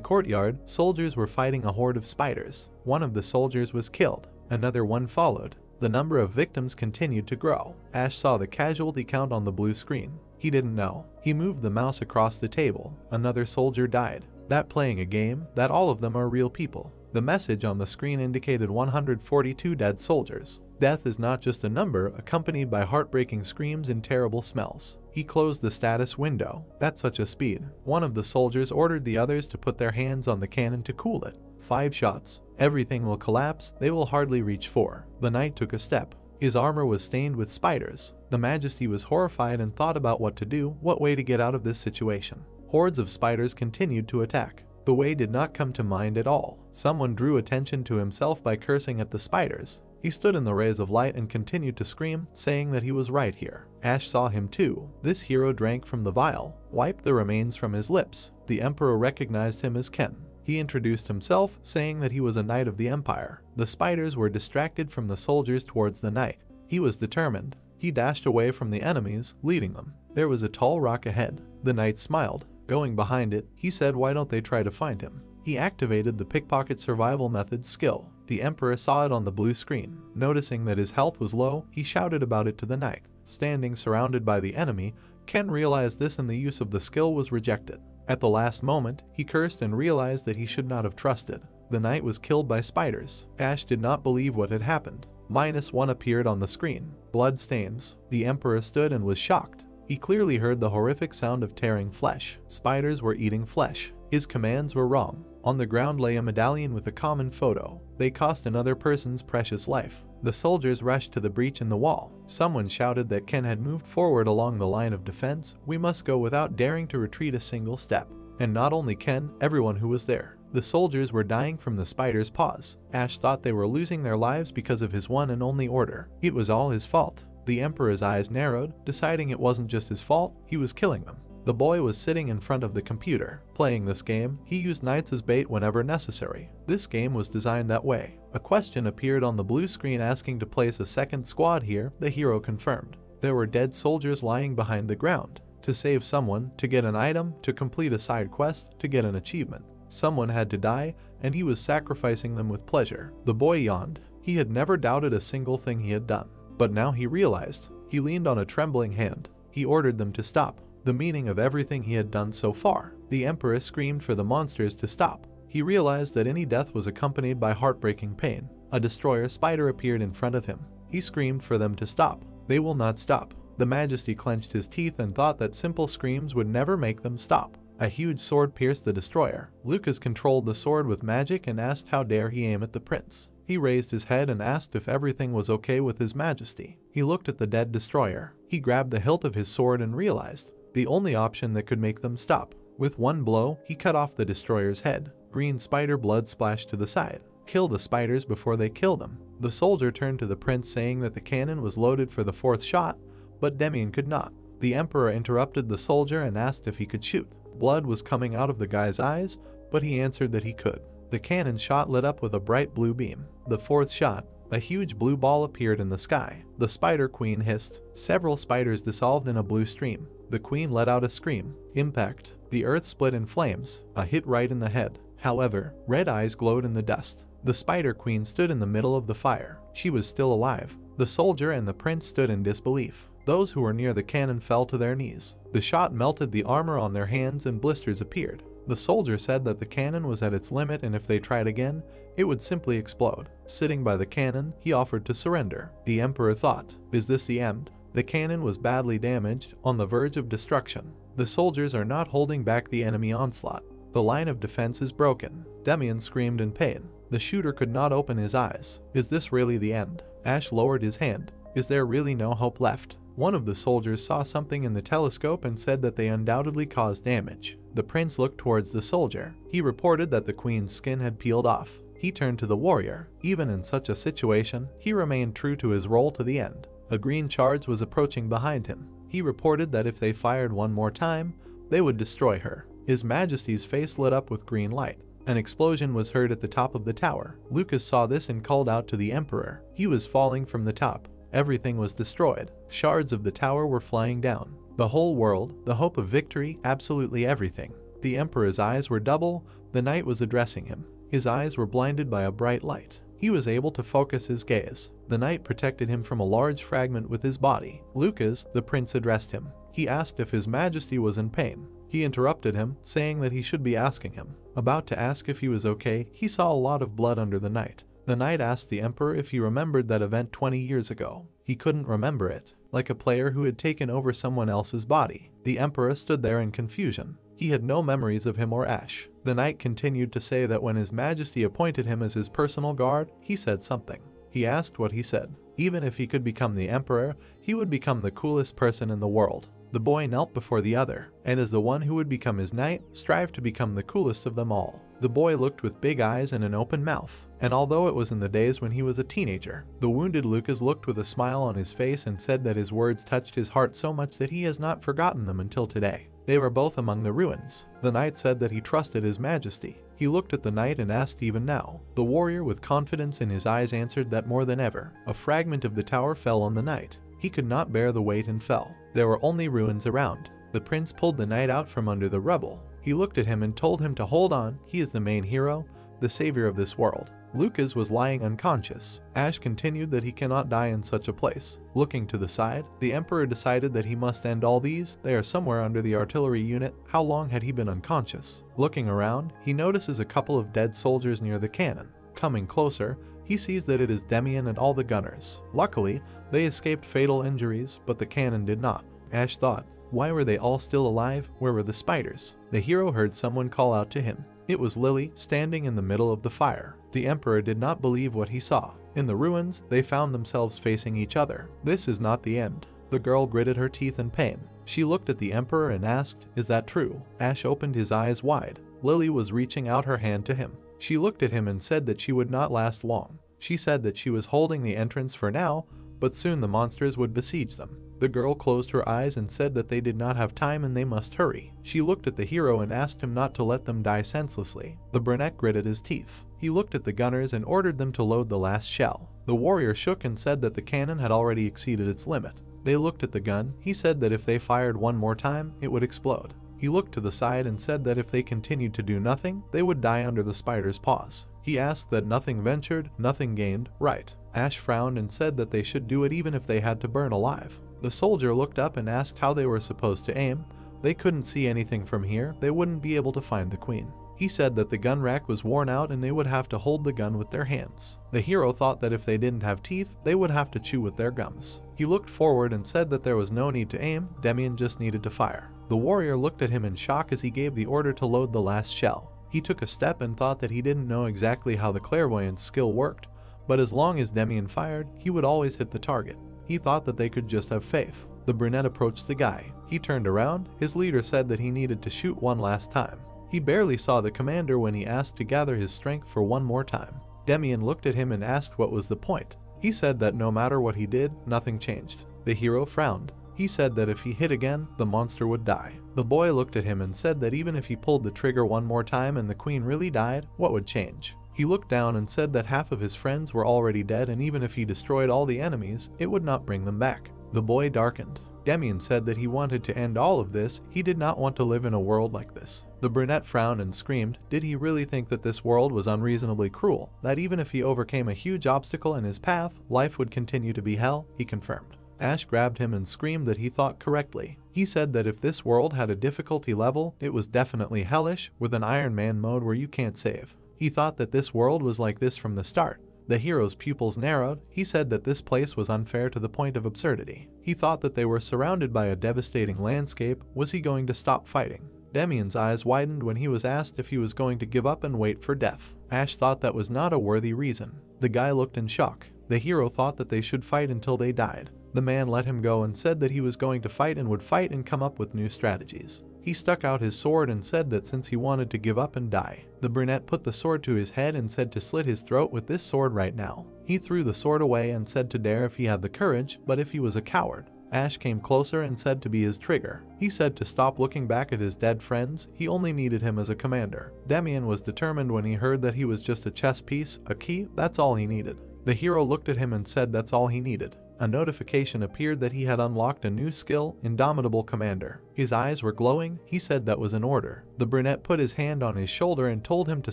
courtyard, soldiers were fighting a horde of spiders. One of the soldiers was killed. Another one followed. The number of victims continued to grow. Ash saw the casualty count on the blue screen. He didn't know. He moved the mouse across the table. Another soldier died. That playing a game, that all of them are real people. The message on the screen indicated 142 dead soldiers. Death is not just a number accompanied by heartbreaking screams and terrible smells. He closed the status window. At such a speed, one of the soldiers ordered the others to put their hands on the cannon to cool it. 5 shots. Everything will collapse. They will hardly reach 4. The knight took a step. His armor was stained with spiders. The Majesty was horrified and thought about what to do, what way to get out of this situation. Hordes of spiders continued to attack. The way did not come to mind at all. Someone drew attention to himself by cursing at the spiders. He stood in the rays of light and continued to scream, saying that he was right here. Ash saw him too. This hero drank from the vial, wiped the remains from his lips. The Emperor recognized him as Ken. He introduced himself, saying that he was a knight of the Empire. The spiders were distracted from the soldiers towards the knight. He was determined. He dashed away from the enemies, leading them. There was a tall rock ahead. The knight smiled. Going behind it, he said, "Why don't they try to find him?" He activated the pickpocket survival method skill. The Emperor saw it on the blue screen. Noticing that his health was low, he shouted about it to the knight. Standing surrounded by the enemy, Ken realized this and the use of the skill was rejected. At the last moment, he cursed and realized that he should not have trusted. The knight was killed by spiders. Ash did not believe what had happened. -1 appeared on the screen. Blood stains. The Emperor stood and was shocked. He clearly heard the horrific sound of tearing flesh. Spiders were eating flesh. His commands were wrong. On the ground lay a medallion with a common photo. They cost another person's precious life. The soldiers rushed to the breach in the wall. Someone shouted that Ken had moved forward along the line of defense. "We must go," without daring to retreat a single step. And not only Ken, everyone who was there. The soldiers were dying from the spiders' paws. Ash thought they were losing their lives because of his one and only order. It was all his fault. The Emperor's eyes narrowed, deciding it wasn't just his fault, he was killing them. The boy was sitting in front of the computer. Playing this game, he used knights as bait whenever necessary. This game was designed that way. A question appeared on the blue screen asking to place a second squad here. The hero confirmed. There were dead soldiers lying behind the ground. To save someone, to get an item, to complete a side quest, to get an achievement. Someone had to die, and he was sacrificing them with pleasure. The boy yawned. He had never doubted a single thing he had done. But now he realized. He leaned on a trembling hand. He ordered them to stop. The meaning of everything he had done so far. The Emperor screamed for the monsters to stop. He realized that any death was accompanied by heartbreaking pain. A destroyer spider appeared in front of him. He screamed for them to stop. They will not stop. The Majesty clenched his teeth and thought that simple screams would never make them stop. A huge sword pierced the destroyer. Lucas controlled the sword with magic and asked how dare he aim at the prince. He raised his head and asked if everything was okay with His Majesty. He looked at the dead destroyer. He grabbed the hilt of his sword and realized the only option that could make them stop. With one blow, he cut off the destroyer's head. Green spider blood splashed to the side. Kill the spiders before they kill them. The soldier turned to the prince saying that the cannon was loaded for the 4th shot, but Demian could not. The Emperor interrupted the soldier and asked if he could shoot. Blood was coming out of the guy's eyes, but he answered that he could. The cannon shot lit up with a bright blue beam. The 4th shot, a huge blue ball appeared in the sky. The Spider Queen hissed. Several spiders dissolved in a blue stream. The queen let out a scream. Impact. The earth split in flames. A hit right in the head. However, red eyes glowed in the dust. The Spider Queen stood in the middle of the fire. She was still alive. The soldier and the prince stood in disbelief. Those who were near the cannon fell to their knees. The shot melted the armor on their hands and blisters appeared. The soldier said that the cannon was at its limit and if they tried again, it would simply explode. Sitting by the cannon, he offered to surrender. The Emperor thought, is this the end? The cannon was badly damaged, on the verge of destruction. The soldiers are not holding back the enemy onslaught. The line of defense is broken. Demian screamed in pain. The shooter could not open his eyes. Is this really the end? Ash lowered his hand. Is there really no hope left? One of the soldiers saw something in the telescope and said that they undoubtedly caused damage. The prince looked towards the soldier. He reported that the queen's skin had peeled off. He turned to the warrior. Even in such a situation, he remained true to his role to the end. A green charge was approaching behind him. He reported that if they fired one more time, they would destroy her. His Majesty's face lit up with green light. An explosion was heard at the top of the tower. Lucas saw this and called out to the Emperor. He was falling from the top. Everything was destroyed. Shards of the tower were flying down. The whole world, the hope of victory, absolutely everything. The Emperor's eyes were double. The knight was addressing him. His eyes were blinded by a bright light. He was able to focus his gaze. The knight protected him from a large fragment with his body. Lucas, the prince addressed him. He asked if His Majesty was in pain. He interrupted him, saying that he should be asking him. About to ask if he was okay, he saw a lot of blood under the knight. The knight asked the emperor if he remembered that event 20 years ago. He couldn't remember it, like a player who had taken over someone else's body. The emperor stood there in confusion. He had no memories of him or Ash. The knight continued to say that when His Majesty appointed him as his personal guard, he said something. He asked what he said. Even if he could become the emperor, he would become the coolest person in the world. The boy knelt before the other, and as the one who would become his knight, strived to become the coolest of them all. The boy looked with big eyes and an open mouth, and although it was in the days when he was a teenager, the wounded Lucas looked with a smile on his face and said that his words touched his heart so much that he has not forgotten them until today. They were both among the ruins. The knight said that he trusted His Majesty. He looked at the knight and asked even now. The warrior with confidence in his eyes answered that more than ever. A fragment of the tower fell on the knight. He could not bear the weight and fell. There were only ruins around. The prince pulled the knight out from under the rubble. He looked at him and told him to hold on. He is the main hero, the savior of this world. Lucas was lying unconscious. Ash continued that he cannot die in such a place. Looking to the side, the emperor decided that he must end all these. They are somewhere under the artillery unit. How long had he been unconscious? Looking around, he notices a couple of dead soldiers near the cannon. Coming closer, he sees that it is Demian and all the gunners. Luckily, they escaped fatal injuries, but the cannon did not. Ash thought, why were they all still alive? Where were the spiders? The hero heard someone call out to him. It was Lily, standing in the middle of the fire. The emperor did not believe what he saw. In the ruins, they found themselves facing each other. This is not the end. The girl gritted her teeth in pain. She looked at the emperor and asked, is that true? Ash opened his eyes wide. Lily was reaching out her hand to him. She looked at him and said that she would not last long. She said that she was holding the entrance for now, but soon the monsters would besiege them. The girl closed her eyes and said that they did not have time and they must hurry. She looked at the hero and asked him not to let them die senselessly. The brunette gritted his teeth. He looked at the gunners and ordered them to load the last shell. The warrior shook and said that the cannon had already exceeded its limit. They looked at the gun. He said that if they fired one more time, it would explode. He looked to the side and said that if they continued to do nothing, they would die under the spider's paws. He asked that nothing ventured, nothing gained, right? Ash frowned and said that they should do it even if they had to burn alive. The soldier looked up and asked how they were supposed to aim. They couldn't see anything from here. They wouldn't be able to find the queen. He said that the gun rack was worn out and they would have to hold the gun with their hands. The hero thought that if they didn't have teeth, they would have to chew with their gums. He looked forward and said that there was no need to aim, Demian just needed to fire. The warrior looked at him in shock as he gave the order to load the last shell. He took a step and thought that he didn't know exactly how the clairvoyance skill worked, but as long as Demian fired, he would always hit the target. He thought that they could just have faith. The brunette approached the guy. He turned around. His leader said that he needed to shoot one last time. He barely saw the commander when he asked to gather his strength for one more time. Demian looked at him and asked what was the point. He said that no matter what he did, nothing changed. The hero frowned. He said that if he hit again, the monster would die. The boy looked at him and said that even if he pulled the trigger one more time and the queen really died, what would change? He looked down and said that half of his friends were already dead and even if he destroyed all the enemies, it would not bring them back. The boy darkened. Demian said that he wanted to end all of this. He did not want to live in a world like this. The brunette frowned and screamed. Did he really think that this world was unreasonably cruel? That even if he overcame a huge obstacle in his path, life would continue to be hell? He confirmed. Ash grabbed him and screamed that he thought correctly. He said that if this world had a difficulty level, it was definitely hellish, with an Iron Man mode where you can't save. He thought that this world was like this from the start. The hero's pupils narrowed. He said that this place was unfair to the point of absurdity. He thought that they were surrounded by a devastating landscape. Was he going to stop fighting? Demian's eyes widened when he was asked if he was going to give up and wait for death. Ash thought that was not a worthy reason. The guy looked in shock. The hero thought that they should fight until they died. The man let him go and said that he was going to fight and would fight and come up with new strategies. He stuck out his sword and said that since he wanted to give up and die. The brunette put the sword to his head and said to slit his throat with this sword right now. He threw the sword away and said to dare if he had the courage, but if he was a coward. Ash came closer and said to be his trigger. He said to stop looking back at his dead friends. He only needed him as a commander. Demian was determined when he heard that he was just a chess piece, a key, that's all he needed. The hero looked at him and said that's all he needed. A notification appeared that he had unlocked a new skill, Indomitable Commander. His eyes were glowing. He said that was an order. The brunette put his hand on his shoulder and told him to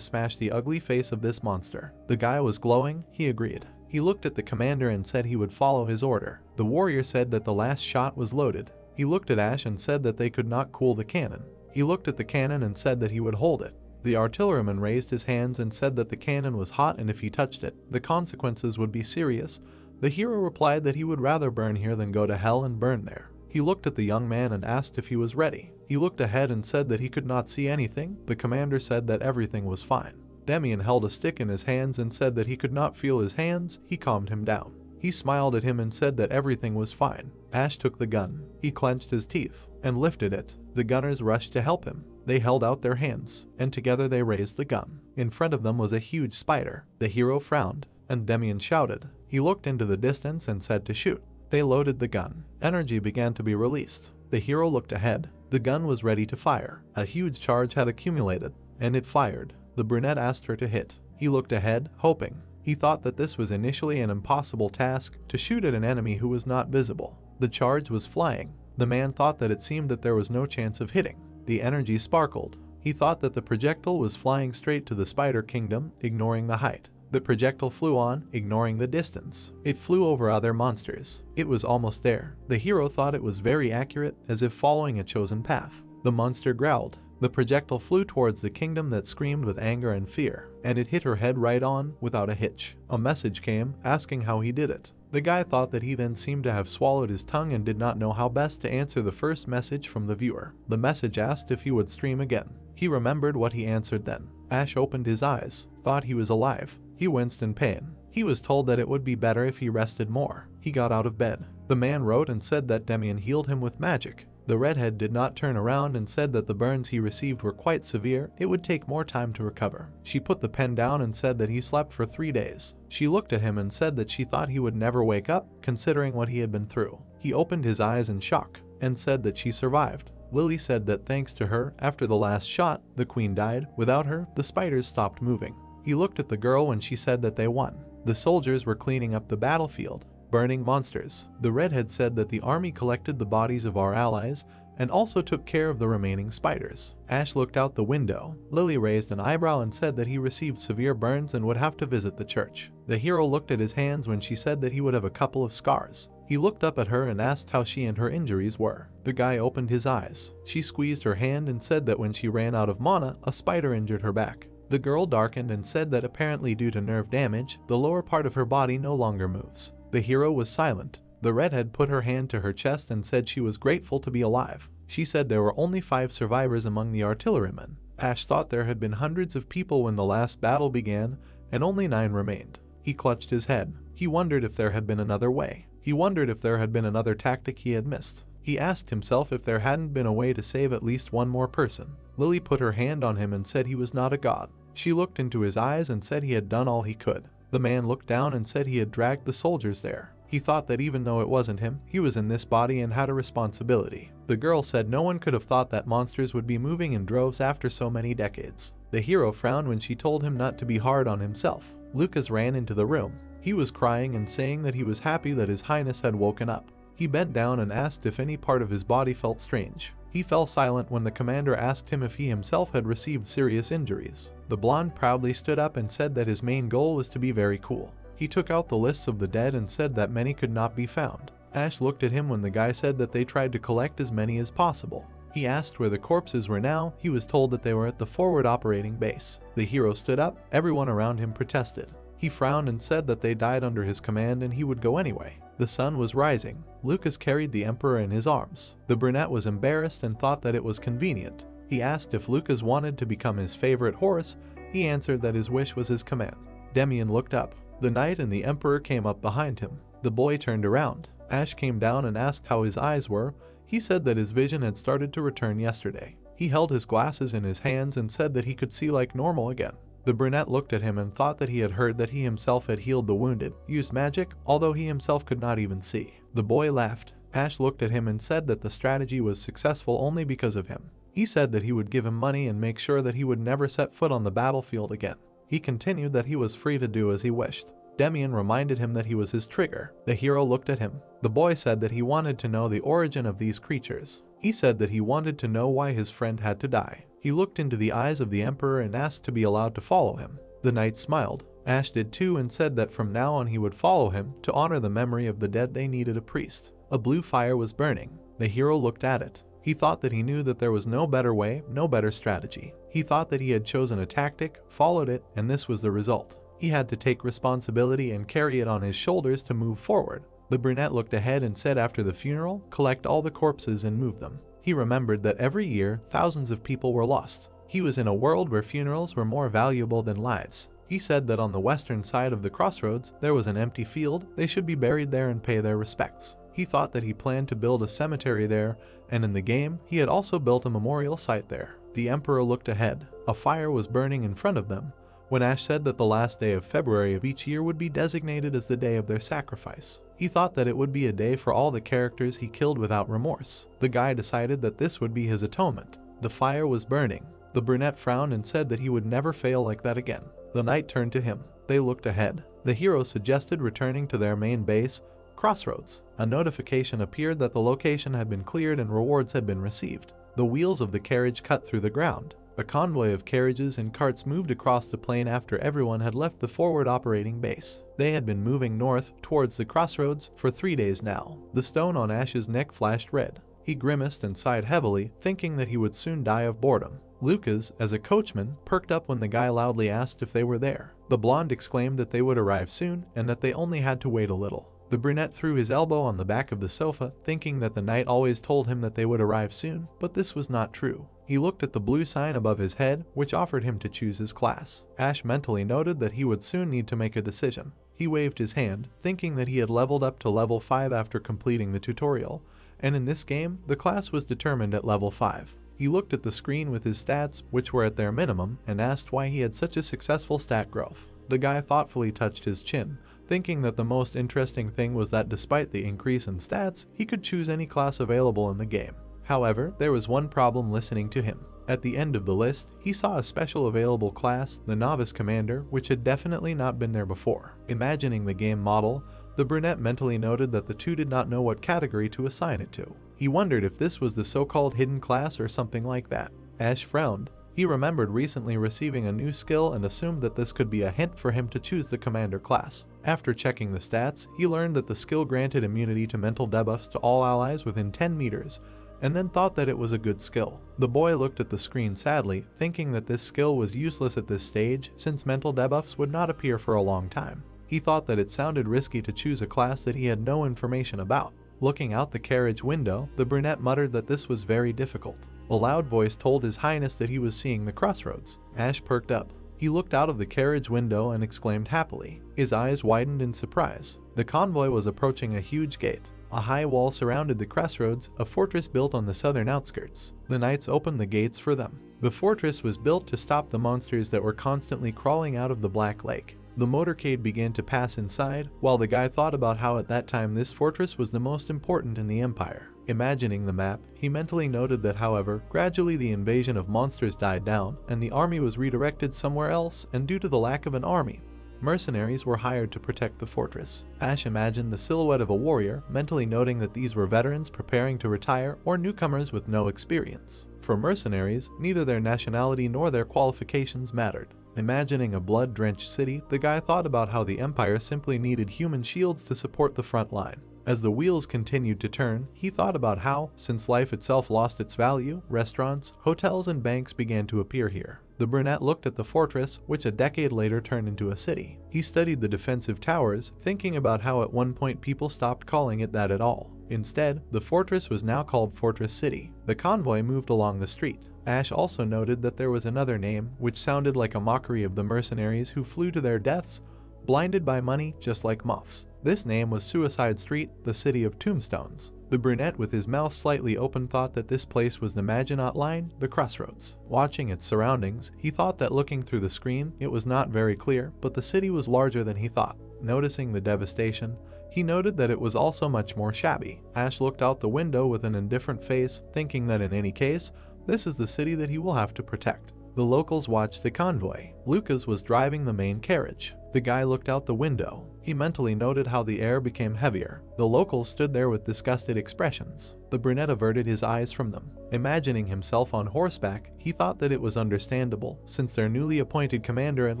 smash the ugly face of this monster. The guy was glowing. He agreed. He looked at the commander and said he would follow his order. The warrior said that the last shot was loaded. He looked at Ash and said that they could not cool the cannon. He looked at the cannon and said that he would hold it. The artilleryman raised his hands and said that the cannon was hot and if he touched it, the consequences would be serious. The hero replied that he would rather burn here than go to hell and burn there. He looked at the young man and asked if he was ready. He looked ahead and said that he could not see anything. The commander said that everything was fine. Demian held a stick in his hands and said that he could not feel his hands. He calmed him down. He smiled at him and said that everything was fine. Ash took the gun. He clenched his teeth and lifted it. The gunners rushed to help him. They held out their hands, and together they raised the gun. In front of them was a huge spider. The hero frowned, and Demian shouted. He looked into the distance and said to shoot. They loaded the gun. Energy began to be released. The hero looked ahead. The gun was ready to fire. A huge charge had accumulated, and it fired. The brunette asked her to hit. He looked ahead, hoping. He thought that this was initially an impossible task, to shoot at an enemy who was not visible. The charge was flying. The man thought that it seemed that there was no chance of hitting. The energy sparkled. He thought that the projectile was flying straight to the Spider Kingdom, ignoring the height. The projectile flew on, ignoring the distance. It flew over other monsters. It was almost there. The hero thought it was very accurate, as if following a chosen path. The monster growled. The projectile flew towards the kingdom that screamed with anger and fear, and it hit her head right on, without a hitch. A message came, asking how he did it. The guy thought that he then seemed to have swallowed his tongue and did not know how best to answer the first message from the viewer. The message asked if he would stream again. He remembered what he answered then. Ash opened his eyes, thought he was alive. He winced in pain. He was told that it would be better if he rested more. He got out of bed. The man wrote and said that Demian healed him with magic. The redhead did not turn around and said that the burns he received were quite severe. It would take more time to recover. She put the pen down and said that he slept for 3 days. She looked at him and said that she thought he would never wake up, considering what he had been through. He opened his eyes in shock and said that she survived. Lily said that thanks to her, after the last shot, the queen died. Without her, the spiders stopped moving. He looked at the girl when she said that they won. The soldiers were cleaning up the battlefield, burning monsters. The redhead said that the army collected the bodies of our allies and also took care of the remaining spiders. Ash looked out the window. Lily raised an eyebrow and said that he received severe burns and would have to visit the church. The hero looked at his hands when she said that he would have a couple of scars. He looked up at her and asked how she and her injuries were. The guy opened his eyes. She squeezed her hand and said that when she ran out of mana, a spider injured her back. The girl darkened and said that apparently due to nerve damage, the lower part of her body no longer moves. The hero was silent. The redhead put her hand to her chest and said she was grateful to be alive. She said there were only 5 survivors among the artillerymen. Ash thought there had been hundreds of people when the last battle began, and only 9 remained. He clutched his head. He wondered if there had been another way. He wondered if there had been another tactic he had missed. He asked himself if there hadn't been a way to save at least one more person. Lily put her hand on him and said he was not a god. She looked into his eyes and said he had done all he could. The man looked down and said he had dragged the soldiers there. He thought that even though it wasn't him, he was in this body and had a responsibility. The girl said no one could have thought that monsters would be moving in droves after so many decades. The hero frowned when she told him not to be hard on himself. Lucas ran into the room. He was crying and saying that he was happy that His Highness had woken up. He bent down and asked if any part of his body felt strange. He fell silent when the commander asked him if he himself had received serious injuries. The blonde proudly stood up and said that his main goal was to be very cool. He took out the lists of the dead and said that many could not be found. Ash looked at him when the guy said that they tried to collect as many as possible. He asked where the corpses were now. He was told that they were at the forward operating base. The hero stood up. Everyone around him protested. He frowned and said that they died under his command and he would go anyway. The sun was rising. Lucas carried the Emperor in his arms. The brunette was embarrassed and thought that it was convenient. He asked if Lucas wanted to become his favorite horse. He answered that his wish was his command. Demian looked up. The knight and the Emperor came up behind him. The boy turned around. Ash came down and asked how his eyes were. He said that his vision had started to return yesterday. He held his glasses in his hands and said that he could see like normal again. The brunette looked at him and thought that he had heard that he himself had healed the wounded, used magic, although he himself could not even see. The boy laughed. Ash looked at him and said that the strategy was successful only because of him. He said that he would give him money and make sure that he would never set foot on the battlefield again. He continued that he was free to do as he wished. Demian reminded him that he was his trigger. The hero looked at him. The boy said that he wanted to know the origin of these creatures. He said that he wanted to know why his friend had to die. He looked into the eyes of the Emperor and asked to be allowed to follow him. The knight smiled. Ash did too and said that from now on he would follow him to honor the memory of the dead. They needed a priest. A blue fire was burning. The hero looked at it. He thought that he knew that there was no better way, no better strategy. He thought that he had chosen a tactic, followed it, and this was the result. He had to take responsibility and carry it on his shoulders to move forward. The brunette looked ahead and said after the funeral, collect all the corpses and move them. He remembered that every year, thousands of people were lost. He was in a world where funerals were more valuable than lives. He said that on the western side of the crossroads, there was an empty field. They should be buried there and pay their respects. He thought that he planned to build a cemetery there, and in the game, he had also built a memorial site there. The Emperor looked ahead. A fire was burning in front of them, when Ash said that the last day of February of each year would be designated as the day of their sacrifice. He thought that it would be a day for all the characters he killed without remorse. The guy decided that this would be his atonement. The fire was burning. The brunette frowned and said that he would never fail like that again. The knight turned to him. They looked ahead. The hero suggested returning to their main base, Crossroads. A notification appeared that the location had been cleared and rewards had been received. The wheels of the carriage cut through the ground. A convoy of carriages and carts moved across the plain after everyone had left the forward operating base. They had been moving north towards the crossroads for 3 days now. The stone on Ash's neck flashed red. He grimaced and sighed heavily, thinking that he would soon die of boredom. Lucas, as a coachman, perked up when the guy loudly asked if they were there. The blonde exclaimed that they would arrive soon and that they only had to wait a little. The brunette threw his elbow on the back of the sofa, thinking that the knight always told him that they would arrive soon, but this was not true. He looked at the blue sign above his head, which offered him to choose his class. Ash mentally noted that he would soon need to make a decision. He waved his hand, thinking that he had leveled up to level 5 after completing the tutorial, and in this game, the class was determined at level 5. He looked at the screen with his stats, which were at their minimum, and asked why he had such a successful stat growth. The guy thoughtfully touched his chin, thinking that the most interesting thing was that despite the increase in stats, he could choose any class available in the game. However, there was one problem listening to him. At the end of the list, he saw a special available class, the Novice Commander, which had definitely not been there before. Imagining the game model, the brunette mentally noted that the two did not know what category to assign it to. He wondered if this was the so-called hidden class or something like that. Ash frowned. He remembered recently receiving a new skill and assumed that this could be a hint for him to choose the commander class. After checking the stats, he learned that the skill granted immunity to mental debuffs to all allies within 10 meters, and then thought that it was a good skill. The boy looked at the screen sadly, thinking that this skill was useless at this stage since mental debuffs would not appear for a long time. He thought that it sounded risky to choose a class that he had no information about. Looking out the carriage window, the brunette muttered that this was very difficult. A loud voice told His Highness that he was seeing the crossroads. Ash perked up. He looked out of the carriage window and exclaimed happily. His eyes widened in surprise. The convoy was approaching a huge gate. A high wall surrounded the crossroads, a fortress built on the southern outskirts. The knights opened the gates for them. The fortress was built to stop the monsters that were constantly crawling out of the Black Lake. The motorcade began to pass inside, while the guy thought about how at that time this fortress was the most important in the Empire. Imagining the map, he mentally noted that however, gradually the invasion of monsters died down, and the army was redirected somewhere else, and due to the lack of an army, mercenaries were hired to protect the fortress. Ash imagined the silhouette of a warrior, mentally noting that these were veterans preparing to retire or newcomers with no experience. For mercenaries, neither their nationality nor their qualifications mattered. Imagining a blood-drenched city, the guy thought about how the Empire simply needed human shields to support the front line. As the wheels continued to turn, he thought about how, since life itself lost its value, restaurants, hotels, and banks began to appear here. The brunette looked at the fortress, which a decade later turned into a city. He studied the defensive towers, thinking about how at one point people stopped calling it that at all. Instead, the fortress was now called Fortress City. The convoy moved along the street. Ash also noted that there was another name, which sounded like a mockery of the mercenaries who flew to their deaths, blinded by money just like moths. This name was Suicide Street, the city of tombstones. The brunette with his mouth slightly open thought that this place was the Maginot Line, the crossroads. Watching its surroundings, he thought that looking through the screen, it was not very clear, but the city was larger than he thought. Noticing the devastation, he noted that it was also much more shabby. Ash looked out the window with an indifferent face, thinking that in any case, this is the city that he will have to protect. The locals watched the convoy. Lucas was driving the main carriage. The guy looked out the window. He mentally noted how the air became heavier. The locals stood there with disgusted expressions. The brunette averted his eyes from them. Imagining himself on horseback, he thought that it was understandable, since their newly appointed commander and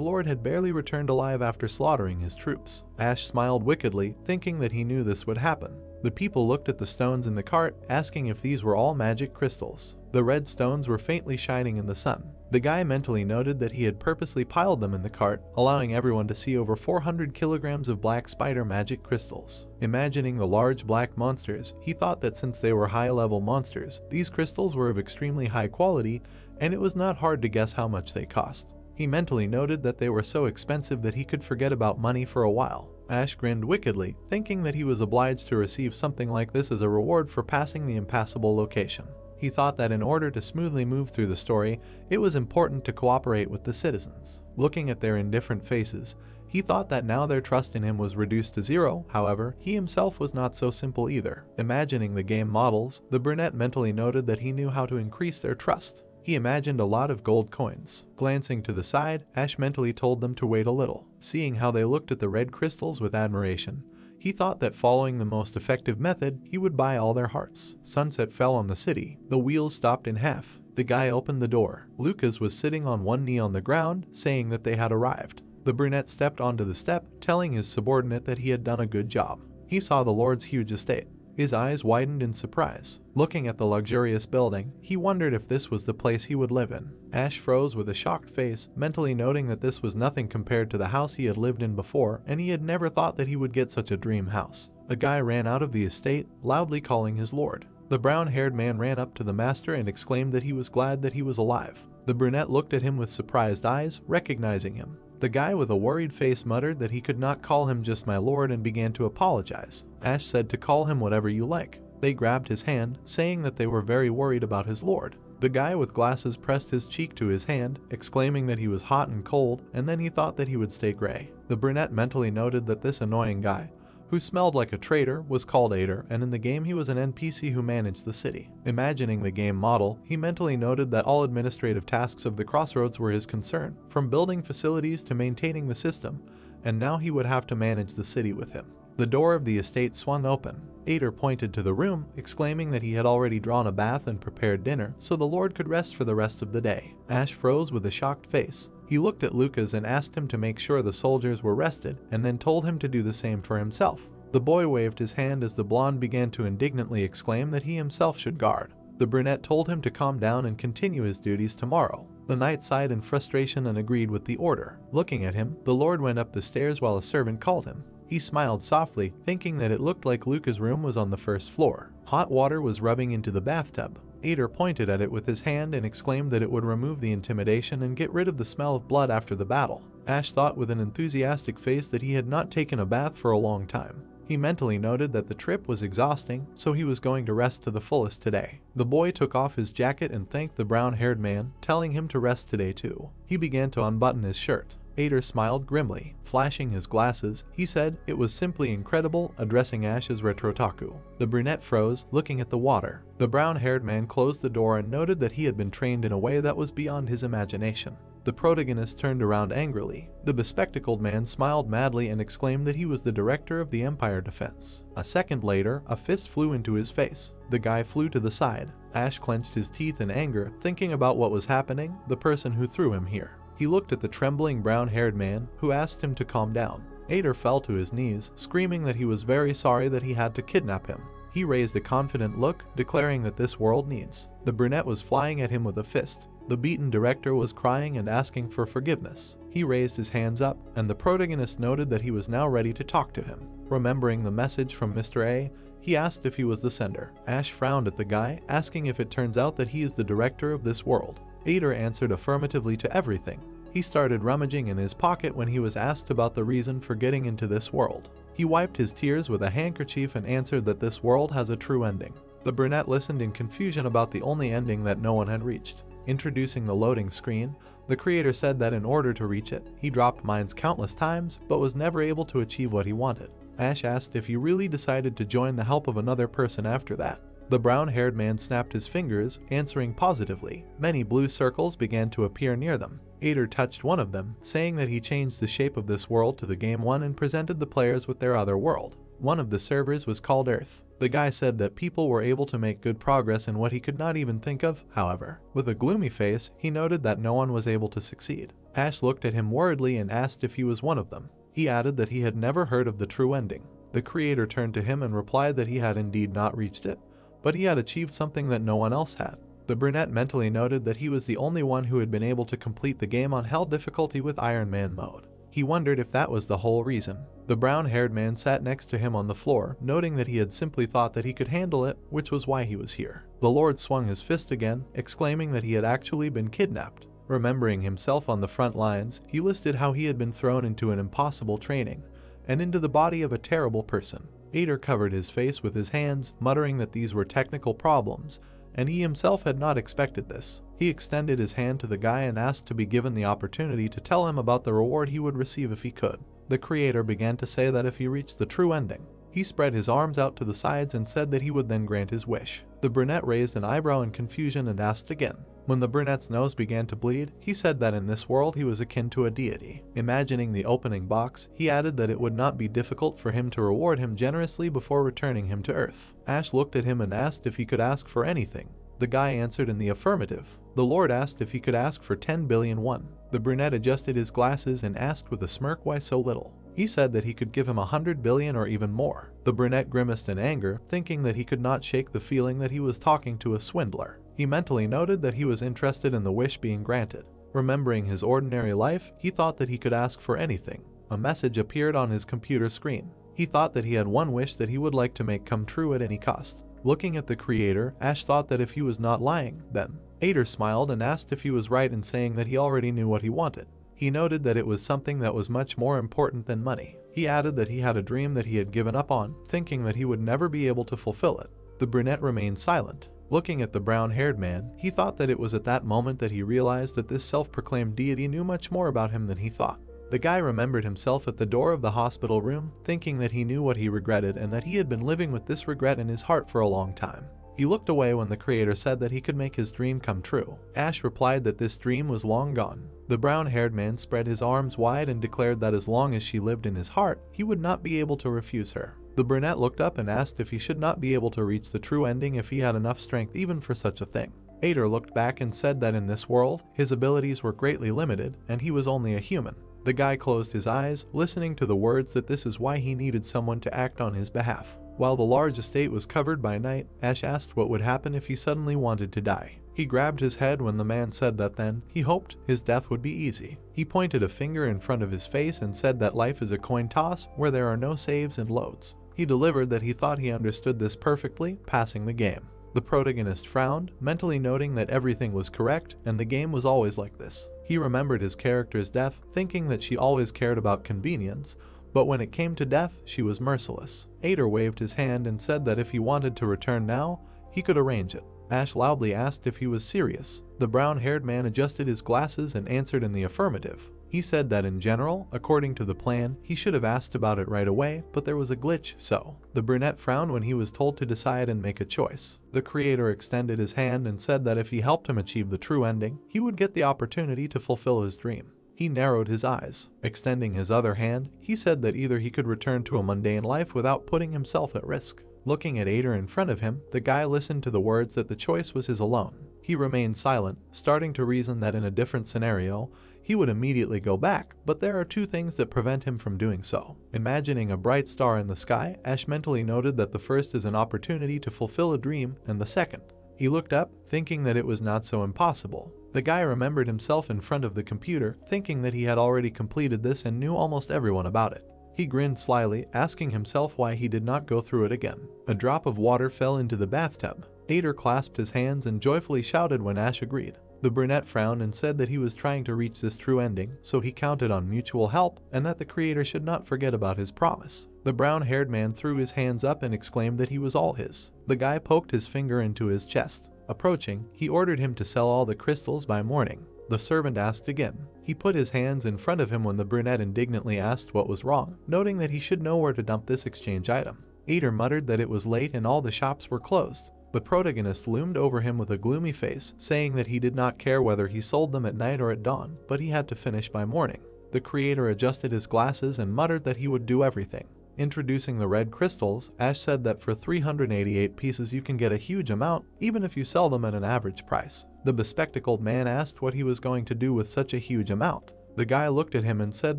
lord had barely returned alive after slaughtering his troops. Ash smiled wickedly, thinking that he knew this would happen. The people looked at the stones in the cart, asking if these were all magic crystals. The red stones were faintly shining in the sun. The guy mentally noted that he had purposely piled them in the cart, allowing everyone to see over 400 kilograms of black spider magic crystals. Imagining the large black monsters, he thought that since they were high-level monsters, these crystals were of extremely high quality, and it was not hard to guess how much they cost. He mentally noted that they were so expensive that he could forget about money for a while. Ash grinned wickedly, thinking that he was obliged to receive something like this as a reward for passing the impassable location. He thought that in order to smoothly move through the story, it was important to cooperate with the citizens. Looking at their indifferent faces, he thought that now their trust in him was reduced to zero. However, he himself was not so simple either. Imagining the game models, the brunette mentally noted that he knew how to increase their trust. He imagined a lot of gold coins. Glancing to the side, Ash mentally told them to wait a little. Seeing how they looked at the red crystals with admiration, he thought that following the most effective method, he would buy all their hearts. Sunset fell on the city. The wheels stopped in half. The guy opened the door. Lucas was sitting on one knee on the ground, saying that they had arrived. The brunette stepped onto the step, telling his subordinate that he had done a good job. He saw the lord's huge estate. His eyes widened in surprise. Looking at the luxurious building, he wondered if this was the place he would live in. Ash froze with a shocked face, mentally noting that this was nothing compared to the house he had lived in before, and he had never thought that he would get such a dream house. A guy ran out of the estate, loudly calling his lord. The brown-haired man ran up to the master and exclaimed that he was glad that he was alive. The brunette looked at him with surprised eyes, recognizing him. The guy with a worried face muttered that he could not call him just my lord and began to apologize. Ash said to call him whatever you like. They grabbed his hand, saying that they were very worried about his lord. The guy with glasses pressed his cheek to his hand, exclaiming that he was hot and cold, and then he thought that he would stay gray. The brunette mentally noted that this annoying guy, who smelled like a traitor, was called Ader, and in the game he was an NPC who managed the city. Imagining the game model, he mentally noted that all administrative tasks of the Crossroads were his concern, from building facilities to maintaining the system, and now he would have to manage the city with him. The door of the estate swung open. Ader pointed to the room, exclaiming that he had already drawn a bath and prepared dinner, so the lord could rest for the rest of the day. Ash froze with a shocked face. He looked at Lucas and asked him to make sure the soldiers were rested, and then told him to do the same for himself. The boy waved his hand as the blonde began to indignantly exclaim that he himself should guard. The brunette told him to calm down and continue his duties tomorrow. The knight sighed in frustration and agreed with the order. Looking at him, the lord went up the stairs while a servant called him. He smiled softly, thinking that it looked like Lucas' room was on the first floor. Hot water was rubbing into the bathtub. Ader pointed at it with his hand and exclaimed that it would remove the intimidation and get rid of the smell of blood after the battle. Ash thought with an enthusiastic face that he had not taken a bath for a long time. He mentally noted that the trip was exhausting, so he was going to rest to the fullest today. The boy took off his jacket and thanked the brown-haired man, telling him to rest today too. He began to unbutton his shirt. Ader smiled grimly. Flashing his glasses, he said it was simply incredible, addressing Ash as Retrotaku. The brunette froze, looking at the water. The brown-haired man closed the door and noted that he had been trained in a way that was beyond his imagination. The protagonist turned around angrily. The bespectacled man smiled madly and exclaimed that he was the director of the Empire Defense. A second later, a fist flew into his face. The guy flew to the side. Ash clenched his teeth in anger, thinking about what was happening, the person who threw him here. He looked at the trembling brown-haired man, who asked him to calm down. Ader fell to his knees, screaming that he was very sorry that he had to kidnap him. He raised a confident look, declaring that this world needs. The brunette was flying at him with a fist. The beaten director was crying and asking for forgiveness. He raised his hands up, and the protagonist noted that he was now ready to talk to him. Remembering the message from Mr. A, he asked if he was the sender. Ash frowned at the guy, asking if it turns out that he is the director of this world. Ader answered affirmatively to everything. He started rummaging in his pocket when he was asked about the reason for getting into this world. He wiped his tears with a handkerchief and answered that this world has a true ending. The brunette listened in confusion about the only ending that no one had reached. Introducing the loading screen, the creator said that in order to reach it, he dropped mines countless times but was never able to achieve what he wanted. Ash asked if he really decided to join the help of another person after that. The brown-haired man snapped his fingers, answering positively. Many blue circles began to appear near them. Ader touched one of them, saying that he changed the shape of this world to the game one and presented the players with their other world. One of the servers was called Earth. The guy said that people were able to make good progress in what he could not even think of, however. With a gloomy face, he noted that no one was able to succeed. Ash looked at him worriedly and asked if he was one of them. He added that he had never heard of the true ending. The creator turned to him and replied that he had indeed not reached it, but he had achieved something that no one else had. The brunette mentally noted that he was the only one who had been able to complete the game on Hell difficulty with Iron Man mode. He wondered if that was the whole reason. The brown-haired man sat next to him on the floor, noting that he had simply thought that he could handle it, which was why he was here. The Lord swung his fist again, exclaiming that he had actually been kidnapped. Remembering himself on the front lines, he listed how he had been thrown into an impossible training, and into the body of a terrible person. Ader covered his face with his hands, muttering that these were technical problems, and he himself had not expected this. He extended his hand to the guy and asked to be given the opportunity to tell him about the reward he would receive if he could. The creator began to say that if he reached the true ending, he spread his arms out to the sides and said that he would then grant his wish. The brunette raised an eyebrow in confusion and asked again. When the brunette's nose began to bleed, he said that in this world he was akin to a deity. Imagining the opening box, he added that it would not be difficult for him to reward him generously before returning him to Earth. Ash looked at him and asked if he could ask for anything. The guy answered in the affirmative. The Lord asked if he could ask for 10 billion won. The brunette adjusted his glasses and asked with a smirk why so little. He said that he could give him 100 billion or even more. The brunette grimaced in anger, thinking that he could not shake the feeling that he was talking to a swindler. He mentally noted that he was interested in the wish being granted. Remembering his ordinary life, he thought that he could ask for anything. A message appeared on his computer screen. He thought that he had one wish that he would like to make come true at any cost. Looking at the creator, Ash thought that if he was not lying, then. Ader smiled and asked if he was right in saying that he already knew what he wanted. He noted that it was something that was much more important than money. He added that he had a dream that he had given up on, thinking that he would never be able to fulfill it. The brunette remained silent. Looking at the brown-haired man, he thought that it was at that moment that he realized that this self-proclaimed deity knew much more about him than he thought. The guy remembered himself at the door of the hospital room, thinking that he knew what he regretted and that he had been living with this regret in his heart for a long time. He looked away when the creator said that he could make his dream come true. Ash replied that this dream was long gone. The brown-haired man spread his arms wide and declared that as long as she lived in his heart, he would not be able to refuse her. The brunette looked up and asked if he should not be able to reach the true ending if he had enough strength even for such a thing. Ader looked back and said that in this world, his abilities were greatly limited and he was only a human. The guy closed his eyes, listening to the words that this is why he needed someone to act on his behalf. While the large estate was covered by night, Ash asked what would happen if he suddenly wanted to die. He grabbed his head when the man said that then, he hoped, his death would be easy. He pointed a finger in front of his face and said that life is a coin toss where there are no saves and loads. He delivered that he thought he understood this perfectly, passing the game. The protagonist frowned, mentally noting that everything was correct and the game was always like this. He remembered his character's death, thinking that she always cared about convenience, but when it came to death, she was merciless. Ader waved his hand and said that if he wanted to return now, he could arrange it. Ash loudly asked if he was serious. The brown-haired man adjusted his glasses and answered in the affirmative. He said that in general, according to the plan, he should have asked about it right away, but there was a glitch, so. The brunette frowned when he was told to decide and make a choice. The creator extended his hand and said that if he helped him achieve the true ending, he would get the opportunity to fulfill his dream. He narrowed his eyes. Extending his other hand, he said that either he could return to a mundane life without putting himself at risk. Looking at Ader in front of him, the guy listened to the words that the choice was his alone. He remained silent, starting to reason that in a different scenario, he would immediately go back, but there are two things that prevent him from doing so. Imagining a bright star in the sky, Ash mentally noted that the first is an opportunity to fulfill a dream, and the second. He looked up, thinking that it was not so impossible. The guy remembered himself in front of the computer, thinking that he had already completed this and knew almost everyone about it. He grinned slyly, asking himself why he did not go through it again. A drop of water fell into the bathtub. Ader clasped his hands and joyfully shouted when Ash agreed. The brunette frowned and said that he was trying to reach this true ending, so he counted on mutual help and that the creator should not forget about his promise. The brown-haired man threw his hands up and exclaimed that he was all his. The guy poked his finger into his chest. Approaching, he ordered him to sell all the crystals by morning. The servant asked again. He put his hands in front of him when the brunette indignantly asked what was wrong, noting that he should know where to dump this exchange item. Ader muttered that it was late and all the shops were closed. The protagonist loomed over him with a gloomy face, saying that he did not care whether he sold them at night or at dawn, but he had to finish by morning. The creator adjusted his glasses and muttered that he would do everything. Introducing the red crystals, Ash said that for 388 pieces you can get a huge amount, even if you sell them at an average price. The bespectacled man asked what he was going to do with such a huge amount. The guy looked at him and said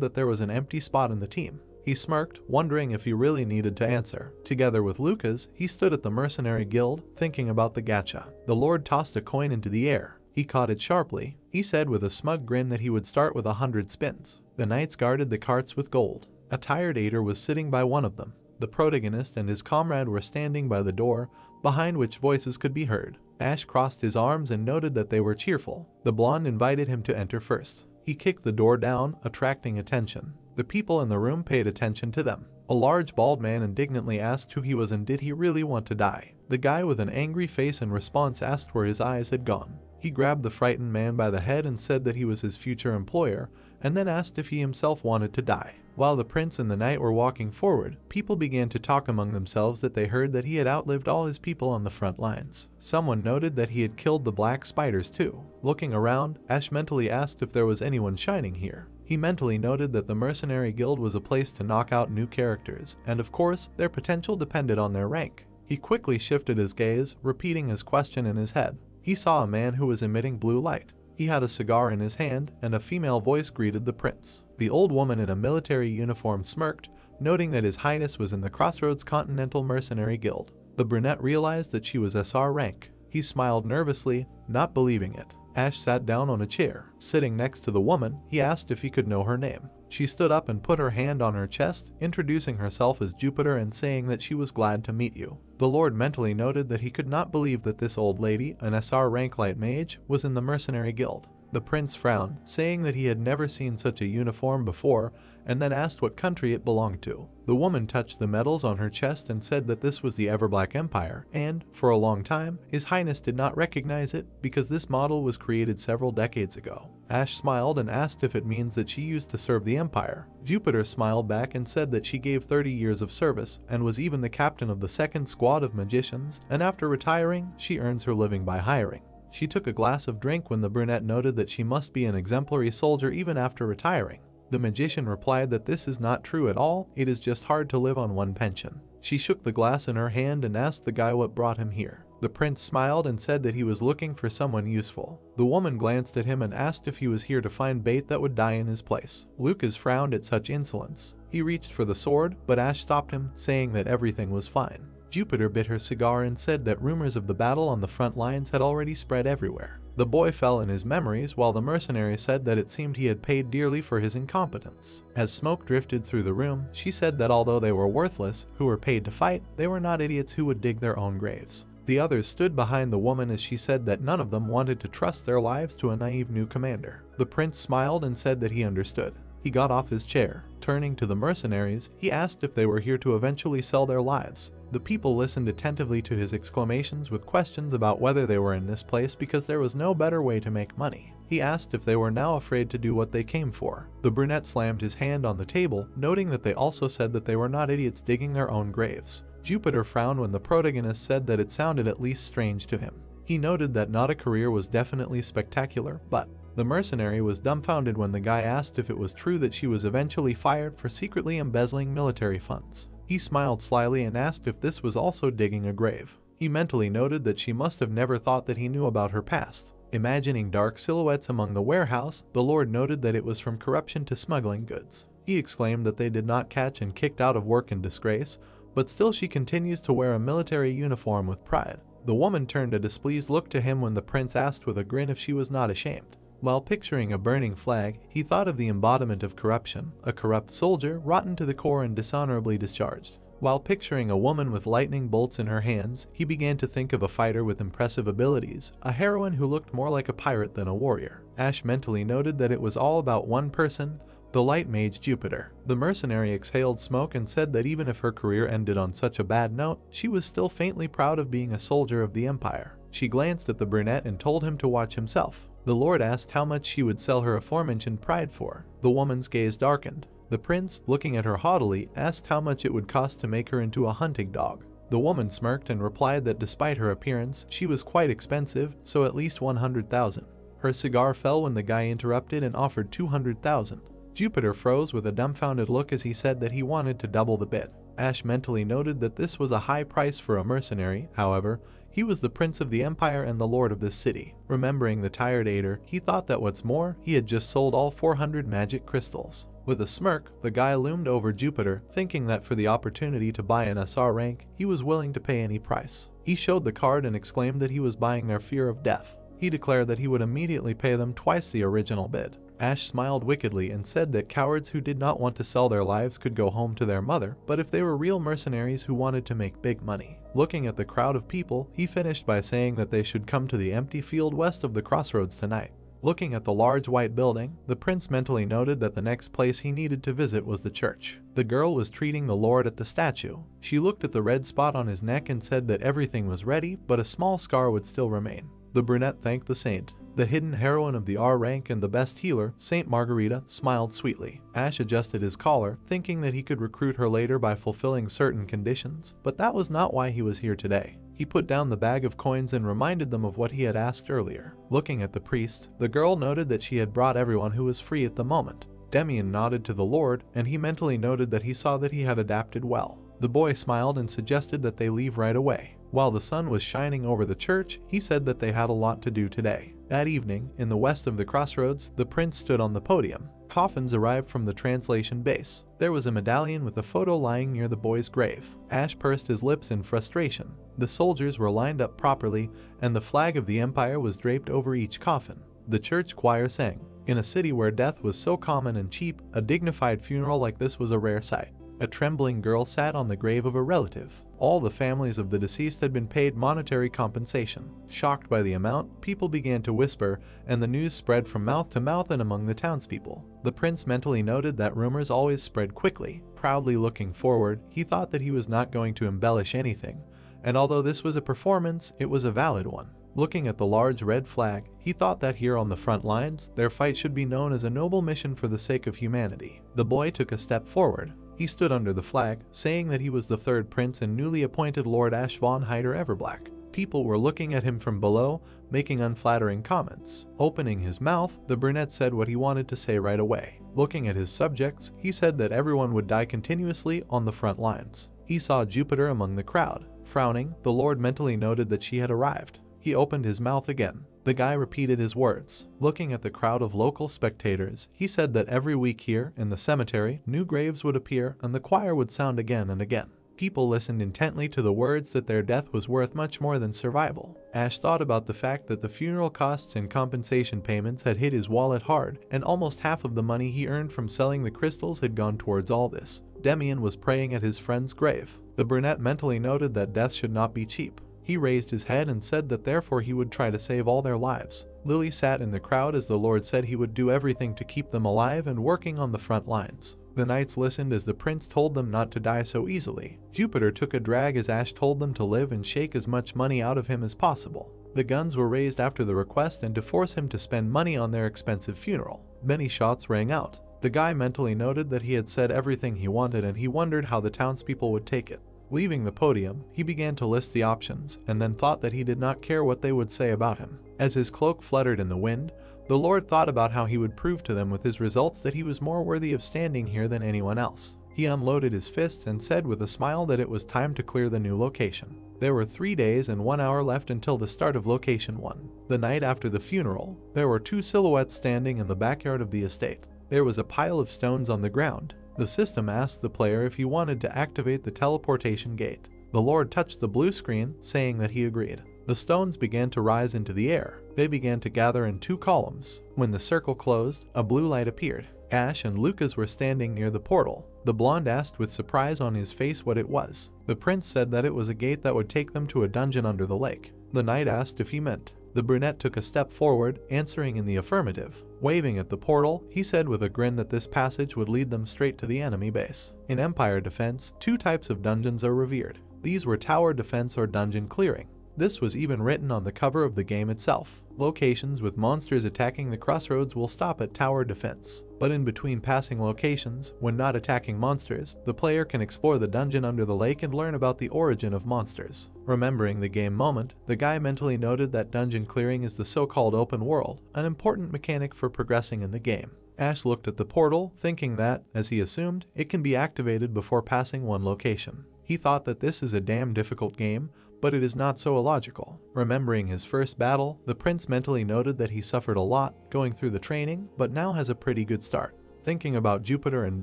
that there was an empty spot in the team. He smirked, wondering if he really needed to answer. Together with Lucas, he stood at the mercenary guild, thinking about the gacha. The Lord tossed a coin into the air. He caught it sharply. He said with a smug grin that he would start with 100 spins. The knights guarded the carts with gold. A tired Aider was sitting by one of them. The protagonist and his comrade were standing by the door, behind which voices could be heard. Ash crossed his arms and noted that they were cheerful. The blonde invited him to enter first. He kicked the door down, attracting attention. The people in the room paid attention to them. A large bald man indignantly asked who he was and did he really want to die. The guy with an angry face in response asked where his eyes had gone. He grabbed the frightened man by the head and said that he was his future employer, and then asked if he himself wanted to die. While the prince and the knight were walking forward, people began to talk among themselves that they heard that he had outlived all his people on the front lines. Someone noted that he had killed the black spiders too. Looking around, Ash mentally asked if there was anyone shining here. He mentally noted that the Mercenary Guild was a place to knock out new characters, and of course, their potential depended on their rank. He quickly shifted his gaze, repeating his question in his head. He saw a man who was emitting blue light. He had a cigar in his hand, and a female voice greeted the prince. The old woman in a military uniform smirked, noting that His Highness was in the Crossroads Continental Mercenary Guild. The brunette realized that she was SR rank. He smiled nervously, not believing it. Ash sat down on a chair. Sitting next to the woman, he asked if he could know her name. She stood up and put her hand on her chest, introducing herself as Jupiter and saying that she was glad to meet you. The Lord mentally noted that he could not believe that this old lady, an SR rank light mage, was in the Mercenary Guild. The prince frowned, saying that he had never seen such a uniform before, and then asked what country it belonged to. The woman touched the medals on her chest and said that this was the Everblack Empire, and, for a long time, His Highness did not recognize it because this model was created several decades ago. Ash smiled and asked if it means that she used to serve the Empire. Jupiter smiled back and said that she gave 30 years of service and was even the captain of the second squad of magicians, and after retiring, she earns her living by hiring. She took a glass of drink when the brunette noted that she must be an exemplary soldier even after retiring. The magician replied that this is not true at all, it is just hard to live on one pension. She shook the glass in her hand and asked the guy what brought him here. The prince smiled and said that he was looking for someone useful. The woman glanced at him and asked if he was here to find bait that would die in his place. Lucas frowned at such insolence. He reached for the sword, but Ash stopped him, saying that everything was fine. Jupiter bit her cigar and said that rumors of the battle on the front lines had already spread everywhere. The boy fell in his memories while the mercenary said that it seemed he had paid dearly for his incompetence. As smoke drifted through the room, she said that although they were worthless, who were paid to fight, they were not idiots who would dig their own graves. The others stood behind the woman as she said that none of them wanted to trust their lives to a naive new commander. The prince smiled and said that he understood. He got off his chair. Turning to the mercenaries, he asked if they were here to eventually sell their lives. The people listened attentively to his exclamations with questions about whether they were in this place because there was no better way to make money. He asked if they were now afraid to do what they came for. The brunette slammed his hand on the table, noting that they also said that they were not idiots digging their own graves. Jupiter frowned when the protagonist said that it sounded at least strange to him. He noted that not a career was definitely spectacular, but the mercenary was dumbfounded when the guy asked if it was true that she was eventually fired for secretly embezzling military funds. He smiled slyly and asked if this was also digging a grave. He mentally noted that she must have never thought that he knew about her past. Imagining dark silhouettes among the warehouse, the Lord noted that it was from corruption to smuggling goods. He exclaimed that they did not catch and kicked out of work in disgrace, but still she continues to wear a military uniform with pride. The woman turned a displeased look to him when the prince asked with a grin if she was not ashamed. While picturing a burning flag, he thought of the embodiment of corruption, a corrupt soldier rotten to the core and dishonorably discharged. While picturing a woman with lightning bolts in her hands, he began to think of a fighter with impressive abilities, a heroine who looked more like a pirate than a warrior. Ash mentally noted that it was all about one person, the light mage Jupiter. The mercenary exhaled smoke and said that even if her career ended on such a bad note, she was still faintly proud of being a soldier of the Empire. She glanced at the brunette and told him to watch himself. The Lord asked how much she would sell her aforementioned pride for. The woman's gaze darkened. The prince, looking at her haughtily, asked how much it would cost to make her into a hunting dog. The woman smirked and replied that despite her appearance, she was quite expensive, so at least 100,000. Her cigar fell when the guy interrupted and offered 200,000. Jupiter froze with a dumbfounded look as he said that he wanted to double the bid. Ash mentally noted that this was a high price for a mercenary. However, he was the prince of the empire and the lord of this city. Remembering the tired Ader, he thought that what's more, he had just sold all 400 magic crystals. With a smirk, the guy loomed over Jupiter, thinking that for the opportunity to buy an SR rank, he was willing to pay any price. He showed the card and exclaimed that he was buying their fear of death. He declared that he would immediately pay them twice the original bid. Ash smiled wickedly and said that cowards who did not want to sell their lives could go home to their mother, but if they were real mercenaries who wanted to make big money. Looking at the crowd of people, he finished by saying that they should come to the empty field west of the crossroads tonight. Looking at the large white building, the prince mentally noted that the next place he needed to visit was the church. The girl was treating the lord at the statue. She looked at the red spot on his neck and said that everything was ready, but a small scar would still remain. The brunette thanked the saint. The hidden heroine of the R rank and the best healer, Saint Margarita, smiled sweetly. Ash adjusted his collar, thinking that he could recruit her later by fulfilling certain conditions, but that was not why he was here today. He put down the bag of coins and reminded them of what he had asked earlier. Looking at the priest, the girl noted that she had brought everyone who was free at the moment. Demian nodded to the lord, and he mentally noted that he saw that he had adapted well. The boy smiled and suggested that they leave right away. While the sun was shining over the church, he said that they had a lot to do today. That evening, in the west of the crossroads, the prince stood on the podium. Coffins arrived from the translation base. There was a medallion with a photo lying near the boy's grave. Ash pursed his lips in frustration. The soldiers were lined up properly, and the flag of the empire was draped over each coffin. The church choir sang. In a city where death was so common and cheap, a dignified funeral like this was a rare sight. A trembling girl sat on the grave of a relative. All the families of the deceased had been paid monetary compensation. Shocked by the amount, people began to whisper, and the news spread from mouth to mouth and among the townspeople. The prince mentally noted that rumors always spread quickly. Proudly looking forward, he thought that he was not going to embellish anything, and although this was a performance, it was a valid one. Looking at the large red flag, he thought that here on the front lines, their fight should be known as a noble mission for the sake of humanity. The boy took a step forward. He stood under the flag, saying that he was the third prince and newly appointed Lord Ash von Hyder Everblack. People were looking at him from below, making unflattering comments. Opening his mouth, the brunette said what he wanted to say right away. Looking at his subjects, he said that everyone would die continuously on the front lines. He saw Jupiter among the crowd. Frowning, the lord mentally noted that she had arrived. He opened his mouth again. The guy repeated his words. Looking at the crowd of local spectators, he said that every week here, in the cemetery, new graves would appear and the choir would sound again and again. People listened intently to the words that their death was worth much more than survival. Ash thought about the fact that the funeral costs and compensation payments had hit his wallet hard, and almost half of the money he earned from selling the crystals had gone towards all this. Demian was praying at his friend's grave. The brunette mentally noted that death should not be cheap. He raised his head and said that therefore he would try to save all their lives. Lily sat in the crowd as the Lord said he would do everything to keep them alive and working on the front lines. The knights listened as the prince told them not to die so easily. Jupiter took a drag as Ash told them to live and shake as much money out of him as possible. The guns were raised after the request and to force him to spend money on their expensive funeral. Many shots rang out. The guy mentally noted that he had said everything he wanted and he wondered how the townspeople would take it. Leaving the podium, he began to list the options, and then thought that he did not care what they would say about him. As his cloak fluttered in the wind, the Lord thought about how he would prove to them with his results that he was more worthy of standing here than anyone else. He unloaded his fists and said with a smile that it was time to clear the new location. There were 3 days and 1 hour left until the start of Location 1. The night after the funeral, there were 2 silhouettes standing in the backyard of the estate. There was a pile of stones on the ground. The system asked the player if he wanted to activate the teleportation gate. The Lord touched the blue screen, saying that he agreed. The stones began to rise into the air. They began to gather in 2 columns. When the circle closed, a blue light appeared. Ash and Lucas were standing near the portal. The blonde asked with surprise on his face what it was. The prince said that it was a gate that would take them to a dungeon under the lake. The knight asked if he meant. The brunette took a step forward, answering in the affirmative. Waving at the portal, he said with a grin that this passage would lead them straight to the enemy base. In Empire Defense, 2 types of dungeons are revered. These were Tower Defense or Dungeon Clearing. This was even written on the cover of the game itself. Locations with monsters attacking the crossroads will stop at tower defense, but in between passing locations, when not attacking monsters, the player can explore the dungeon under the lake and learn about the origin of monsters. Remembering the game moment, the guy mentally noted that dungeon clearing is the so-called open world, an important mechanic for progressing in the game. Ash looked at the portal, thinking that, as he assumed, it can be activated before passing one location. He thought that this is a damn difficult game, but it is not so illogical. Remembering his first battle, the prince mentally noted that he suffered a lot going through the training, but now has a pretty good start. Thinking about Jupiter and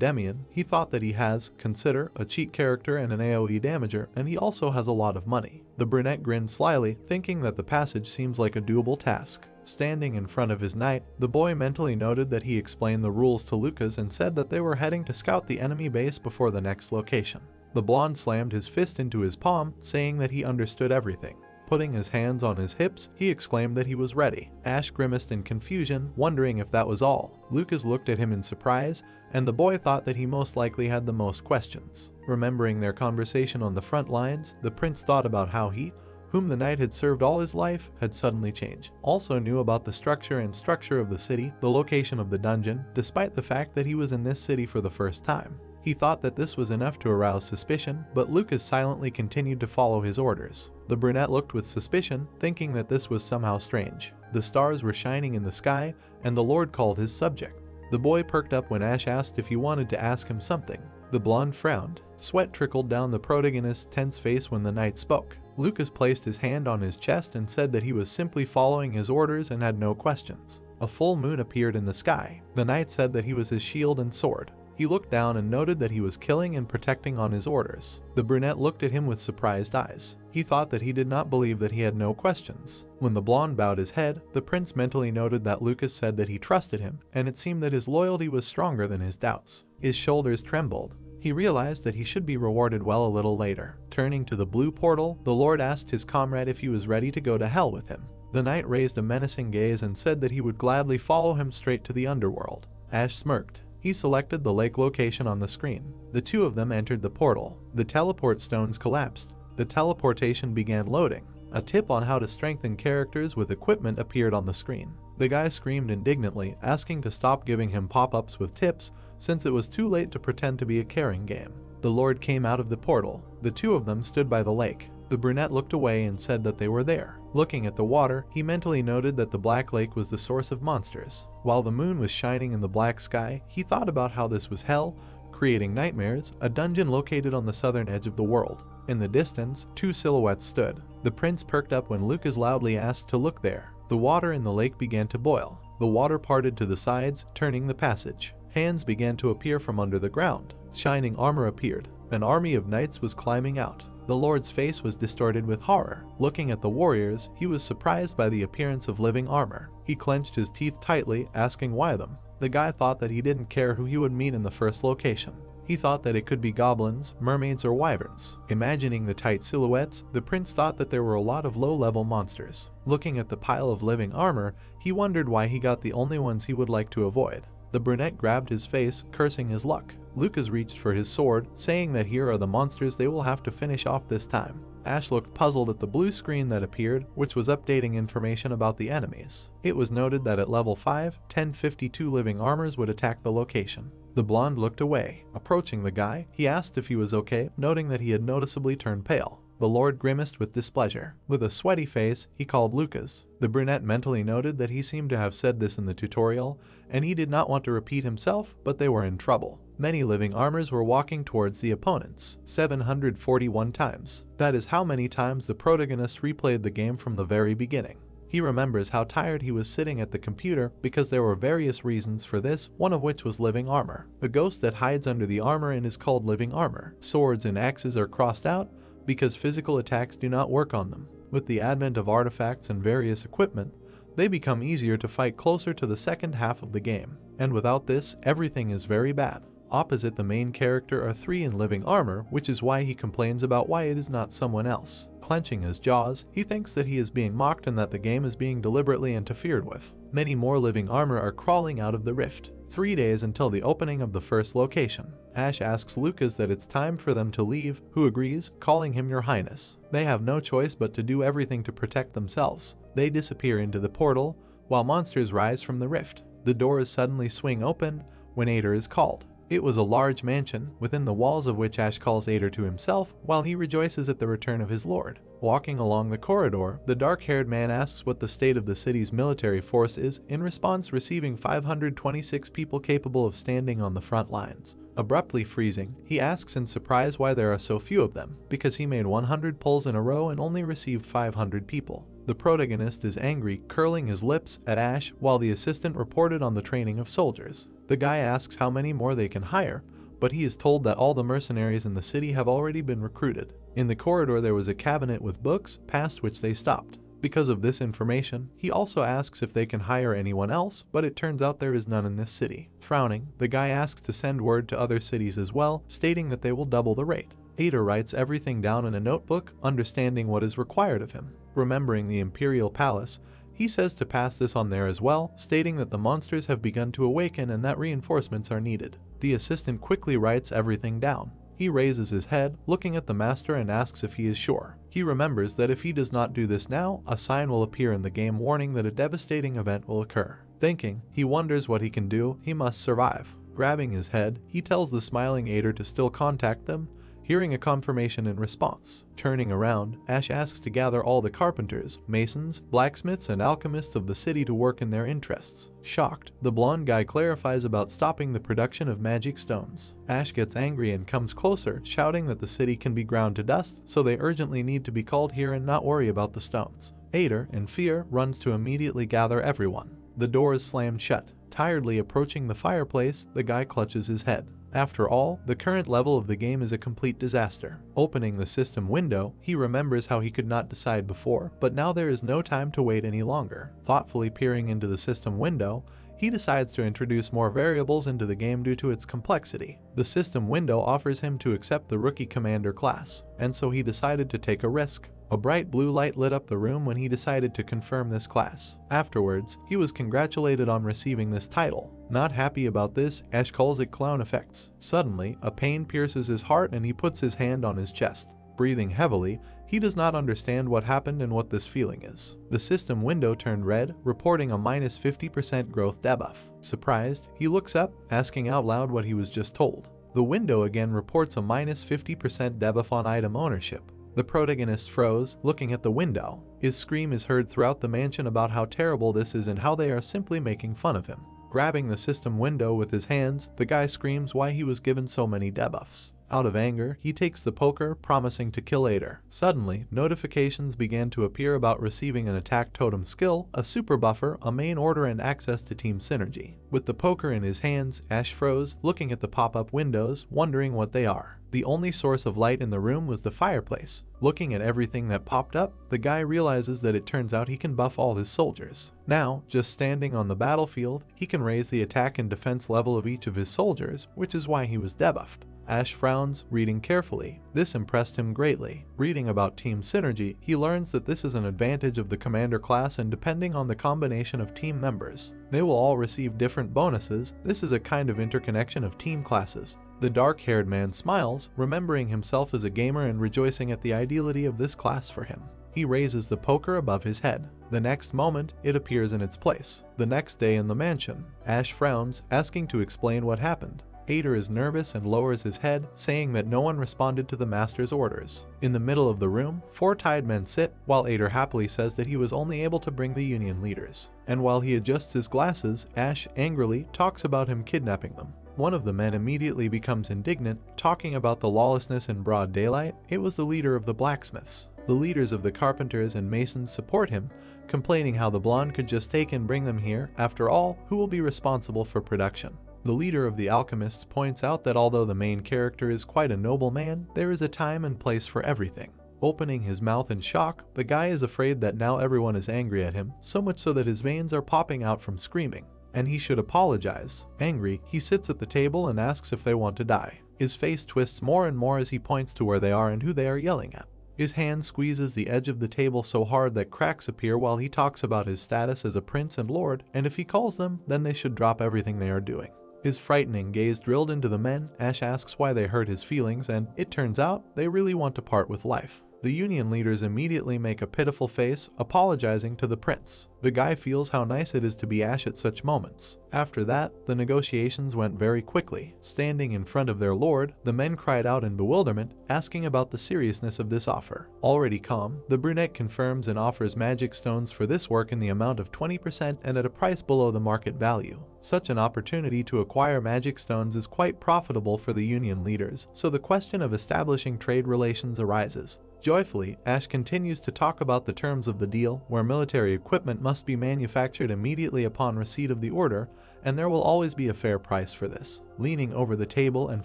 Demian, he thought that he has, consider, a cheat character and an AoE damager, and he also has a lot of money. The brunette grinned slyly, thinking that the passage seems like a doable task. Standing in front of his knight, the boy mentally noted that he explained the rules to Lucas and said that they were heading to scout the enemy base before the next location. The blonde slammed his fist into his palm, saying that he understood everything. Putting his hands on his hips, he exclaimed that he was ready. Ash grimaced in confusion, wondering if that was all. Lucas looked at him in surprise, and the boy thought that he most likely had the most questions. Remembering their conversation on the front lines, the prince thought about how he, whom the knight had served all his life, had suddenly changed. Also knew about the structure of the city, the location of the dungeon, despite the fact that he was in this city for the first time. He thought that this was enough to arouse suspicion, but Lucas silently continued to follow his orders. The brunette looked with suspicion, thinking that this was somehow strange. The stars were shining in the sky, and the Lord called his subject. The boy perked up when Ash asked if he wanted to ask him something. The blonde frowned. Sweat trickled down the protagonist's tense face when the knight spoke. Lucas placed his hand on his chest and said that he was simply following his orders and had no questions. A full moon appeared in the sky. The knight said that he was his shield and sword. He looked down and noted that he was killing and protecting on his orders. The brunette looked at him with surprised eyes. He thought that he did not believe that he had no questions. When the blonde bowed his head, the prince mentally noted that Lucas said that he trusted him, and it seemed that his loyalty was stronger than his doubts. His shoulders trembled. He realized that he should be rewarded well a little later. Turning to the blue portal, the Lord asked his comrade if he was ready to go to hell with him. The knight raised a menacing gaze and said that he would gladly follow him straight to the underworld. Ash smirked. He selected the lake location on the screen. The two of them entered the portal. The teleport stones collapsed. The teleportation began loading. A tip on how to strengthen characters with equipment appeared on the screen. The guy screamed indignantly, asking to stop giving him pop-ups with tips, since it was too late to pretend to be a caring game. The Lord came out of the portal. The two of them stood by the lake. The brunette looked away and said that they were there. Looking at the water, he mentally noted that the Black Lake was the source of monsters. While the moon was shining in the black sky, he thought about how this was hell, creating nightmares, a dungeon located on the southern edge of the world. In the distance, two silhouettes stood. The prince perked up when Lucas loudly asked to look there. The water in the lake began to boil. The water parted to the sides, turning the passage. Hands began to appear from under the ground. Shining armor appeared. An army of knights was climbing out. The Lord's face was distorted with horror. Looking at the warriors, he was surprised by the appearance of living armor. He clenched his teeth tightly, asking why them. The guy thought that he didn't care who he would meet in the first location. He thought that it could be goblins, mermaids, or wyverns. Imagining the tight silhouettes, the prince thought that there were a lot of low-level monsters. Looking at the pile of living armor, he wondered why he got the only ones he would like to avoid. The brunette grabbed his face, cursing his luck. Lucas reached for his sword, saying that here are the monsters they will have to finish off this time. Ash looked puzzled at the blue screen that appeared, which was updating information about the enemies. It was noted that at level 5, 1052 living armors would attack the location. The blonde looked away. Approaching the guy, he asked if he was okay, noting that he had noticeably turned pale. The Lord grimaced with displeasure. With a sweaty face, he called Lucas. The brunette mentally noted that he seemed to have said this in the tutorial, and he did not want to repeat himself, but they were in trouble. Many living armors were walking towards the opponents, 741 times. That is how many times the protagonist replayed the game from the very beginning. He remembers how tired he was sitting at the computer because there were various reasons for this, one of which was living armor. The ghost that hides under the armor and is called living armor. Swords and axes are crossed out because physical attacks do not work on them. With the advent of artifacts and various equipment, they become easier to fight closer to the second half of the game. And without this, everything is very bad. Opposite the main character are 3 in living armor, which is why he complains about why it is not someone else. Clenching his jaws, he thinks that he is being mocked and that the game is being deliberately interfered with. Many more living armor are crawling out of the rift. 3 days until the opening of the first location. Ash asks Lucas that it's time for them to leave, who agrees, calling him Your Highness. They have no choice but to do everything to protect themselves. They disappear into the portal, while monsters rise from the rift. The doors suddenly swing open when Ader is called. It was a large mansion, within the walls of which Ash calls Ader to himself while he rejoices at the return of his lord. Walking along the corridor, the dark-haired man asks what the state of the city's military force is, in response receiving 526 people capable of standing on the front lines. Abruptly freezing, he asks in surprise why there are so few of them, because he made 100 pulls in a row and only received 500 people. The protagonist is angry, curling his lips at Ash while the assistant reported on the training of soldiers. The guy asks how many more they can hire, but he is told that all the mercenaries in the city have already been recruited. In the corridor there was a cabinet with books, past which they stopped. Because of this information, he also asks if they can hire anyone else, but it turns out there is none in this city. Frowning, the guy asks to send word to other cities as well, stating that they will double the rate. Ader writes everything down in a notebook, understanding what is required of him. Remembering the Imperial Palace, he says to pass this on there as well, stating that the monsters have begun to awaken and that reinforcements are needed. The assistant quickly writes everything down. He raises his head, looking at the master, and asks if he is sure. He remembers that if he does not do this now, a sign will appear in the game warning that a devastating event will occur. Thinking, he wonders what he can do. He must survive. Grabbing his head, he tells the smiling Ader to still contact them, hearing a confirmation in response. Turning around, Ash asks to gather all the carpenters, masons, blacksmiths, and alchemists of the city to work in their interests. Shocked, the blonde guy clarifies about stopping the production of magic stones. Ash gets angry and comes closer, shouting that the city can be ground to dust, so they urgently need to be called here and not worry about the stones. Ader, in fear, runs to immediately gather everyone. The door is slammed shut. Tiredly approaching the fireplace, the guy clutches his head. After all, the current level of the game is a complete disaster. Opening the system window, he remembers how he could not decide before, but now there is no time to wait any longer. Thoughtfully peering into the system window, he decides to introduce more variables into the game due to its complexity. The system window offers him to accept the rookie commander class, and so he decided to take a risk. A bright blue light lit up the room when he decided to confirm this class. Afterwards, he was congratulated on receiving this title. Not happy about this, Ash calls it clown effects. Suddenly, a pain pierces his heart and he puts his hand on his chest. Breathing heavily, he does not understand what happened and what this feeling is. The system window turned red, reporting a minus 50% growth debuff. Surprised, he looks up, asking out loud what he was just told. The window again reports a minus 50% debuff on item ownership. The protagonist froze, looking at the window. His scream is heard throughout the mansion about how terrible this is and how they are simply making fun of him. Grabbing the system window with his hands, the guy screams why he was given so many debuffs. Out of anger, he takes the poker, promising to kill Ader. Suddenly, notifications began to appear about receiving an attack totem skill, a super buffer, a main order, and access to team synergy. With the poker in his hands, Ash froze, looking at the pop-up windows, wondering what they are. The only source of light in the room was the fireplace. Looking at everything that popped up, the guy realizes that it turns out he can buff all his soldiers. Now, just standing on the battlefield, he can raise the attack and defense level of each of his soldiers, which is why he was debuffed. Ash frowns, reading carefully. This impressed him greatly. Reading about team synergy, he learns that this is an advantage of the commander class, and depending on the combination of team members, they will all receive different bonuses. This is a kind of interconnection of team classes. The dark-haired man smiles, remembering himself as a gamer and rejoicing at the ideality of this class for him. He raises the poker above his head. The next moment, it appears in its place. The next day in the mansion, Ash frowns, asking to explain what happened. Ader is nervous and lowers his head, saying that no one responded to the master's orders. In the middle of the room, 4 tied men sit, while Ader happily says that he was only able to bring the Union leaders. And while he adjusts his glasses, Ash angrily talks about him kidnapping them. One of the men immediately becomes indignant, talking about the lawlessness in broad daylight. It was the leader of the blacksmiths. The leaders of the carpenters and masons support him, complaining how the blonde could just take and bring them here. After all, who will be responsible for production? The leader of the alchemists points out that although the main character is quite a noble man, there is a time and place for everything. Opening his mouth in shock, the guy is afraid that now everyone is angry at him, so much so that his veins are popping out from screaming. and he should apologize. Angry, he sits at the table and asks if they want to die. His face twists more and more as he points to where they are and who they are yelling at. His hand squeezes the edge of the table so hard that cracks appear while he talks about his status as a prince and lord, and if he calls them, then they should drop everything they are doing. His frightening gaze drilled into the men. Ash asks why they hurt his feelings, and it turns out they really want to part with life. The Union leaders immediately make a pitiful face, apologizing to the prince. The guy feels how nice it is to be Ash at such moments. After that, the negotiations went very quickly. Standing in front of their lord, the men cried out in bewilderment, asking about the seriousness of this offer. Already calm, the brunette confirms and offers magic stones for this work in the amount of 20% and at a price below the market value. Such an opportunity to acquire magic stones is quite profitable for the Union leaders, so the question of establishing trade relations arises. Joyfully, Ash continues to talk about the terms of the deal, where military equipment must be manufactured immediately upon receipt of the order, and there will always be a fair price for this. Leaning over the table and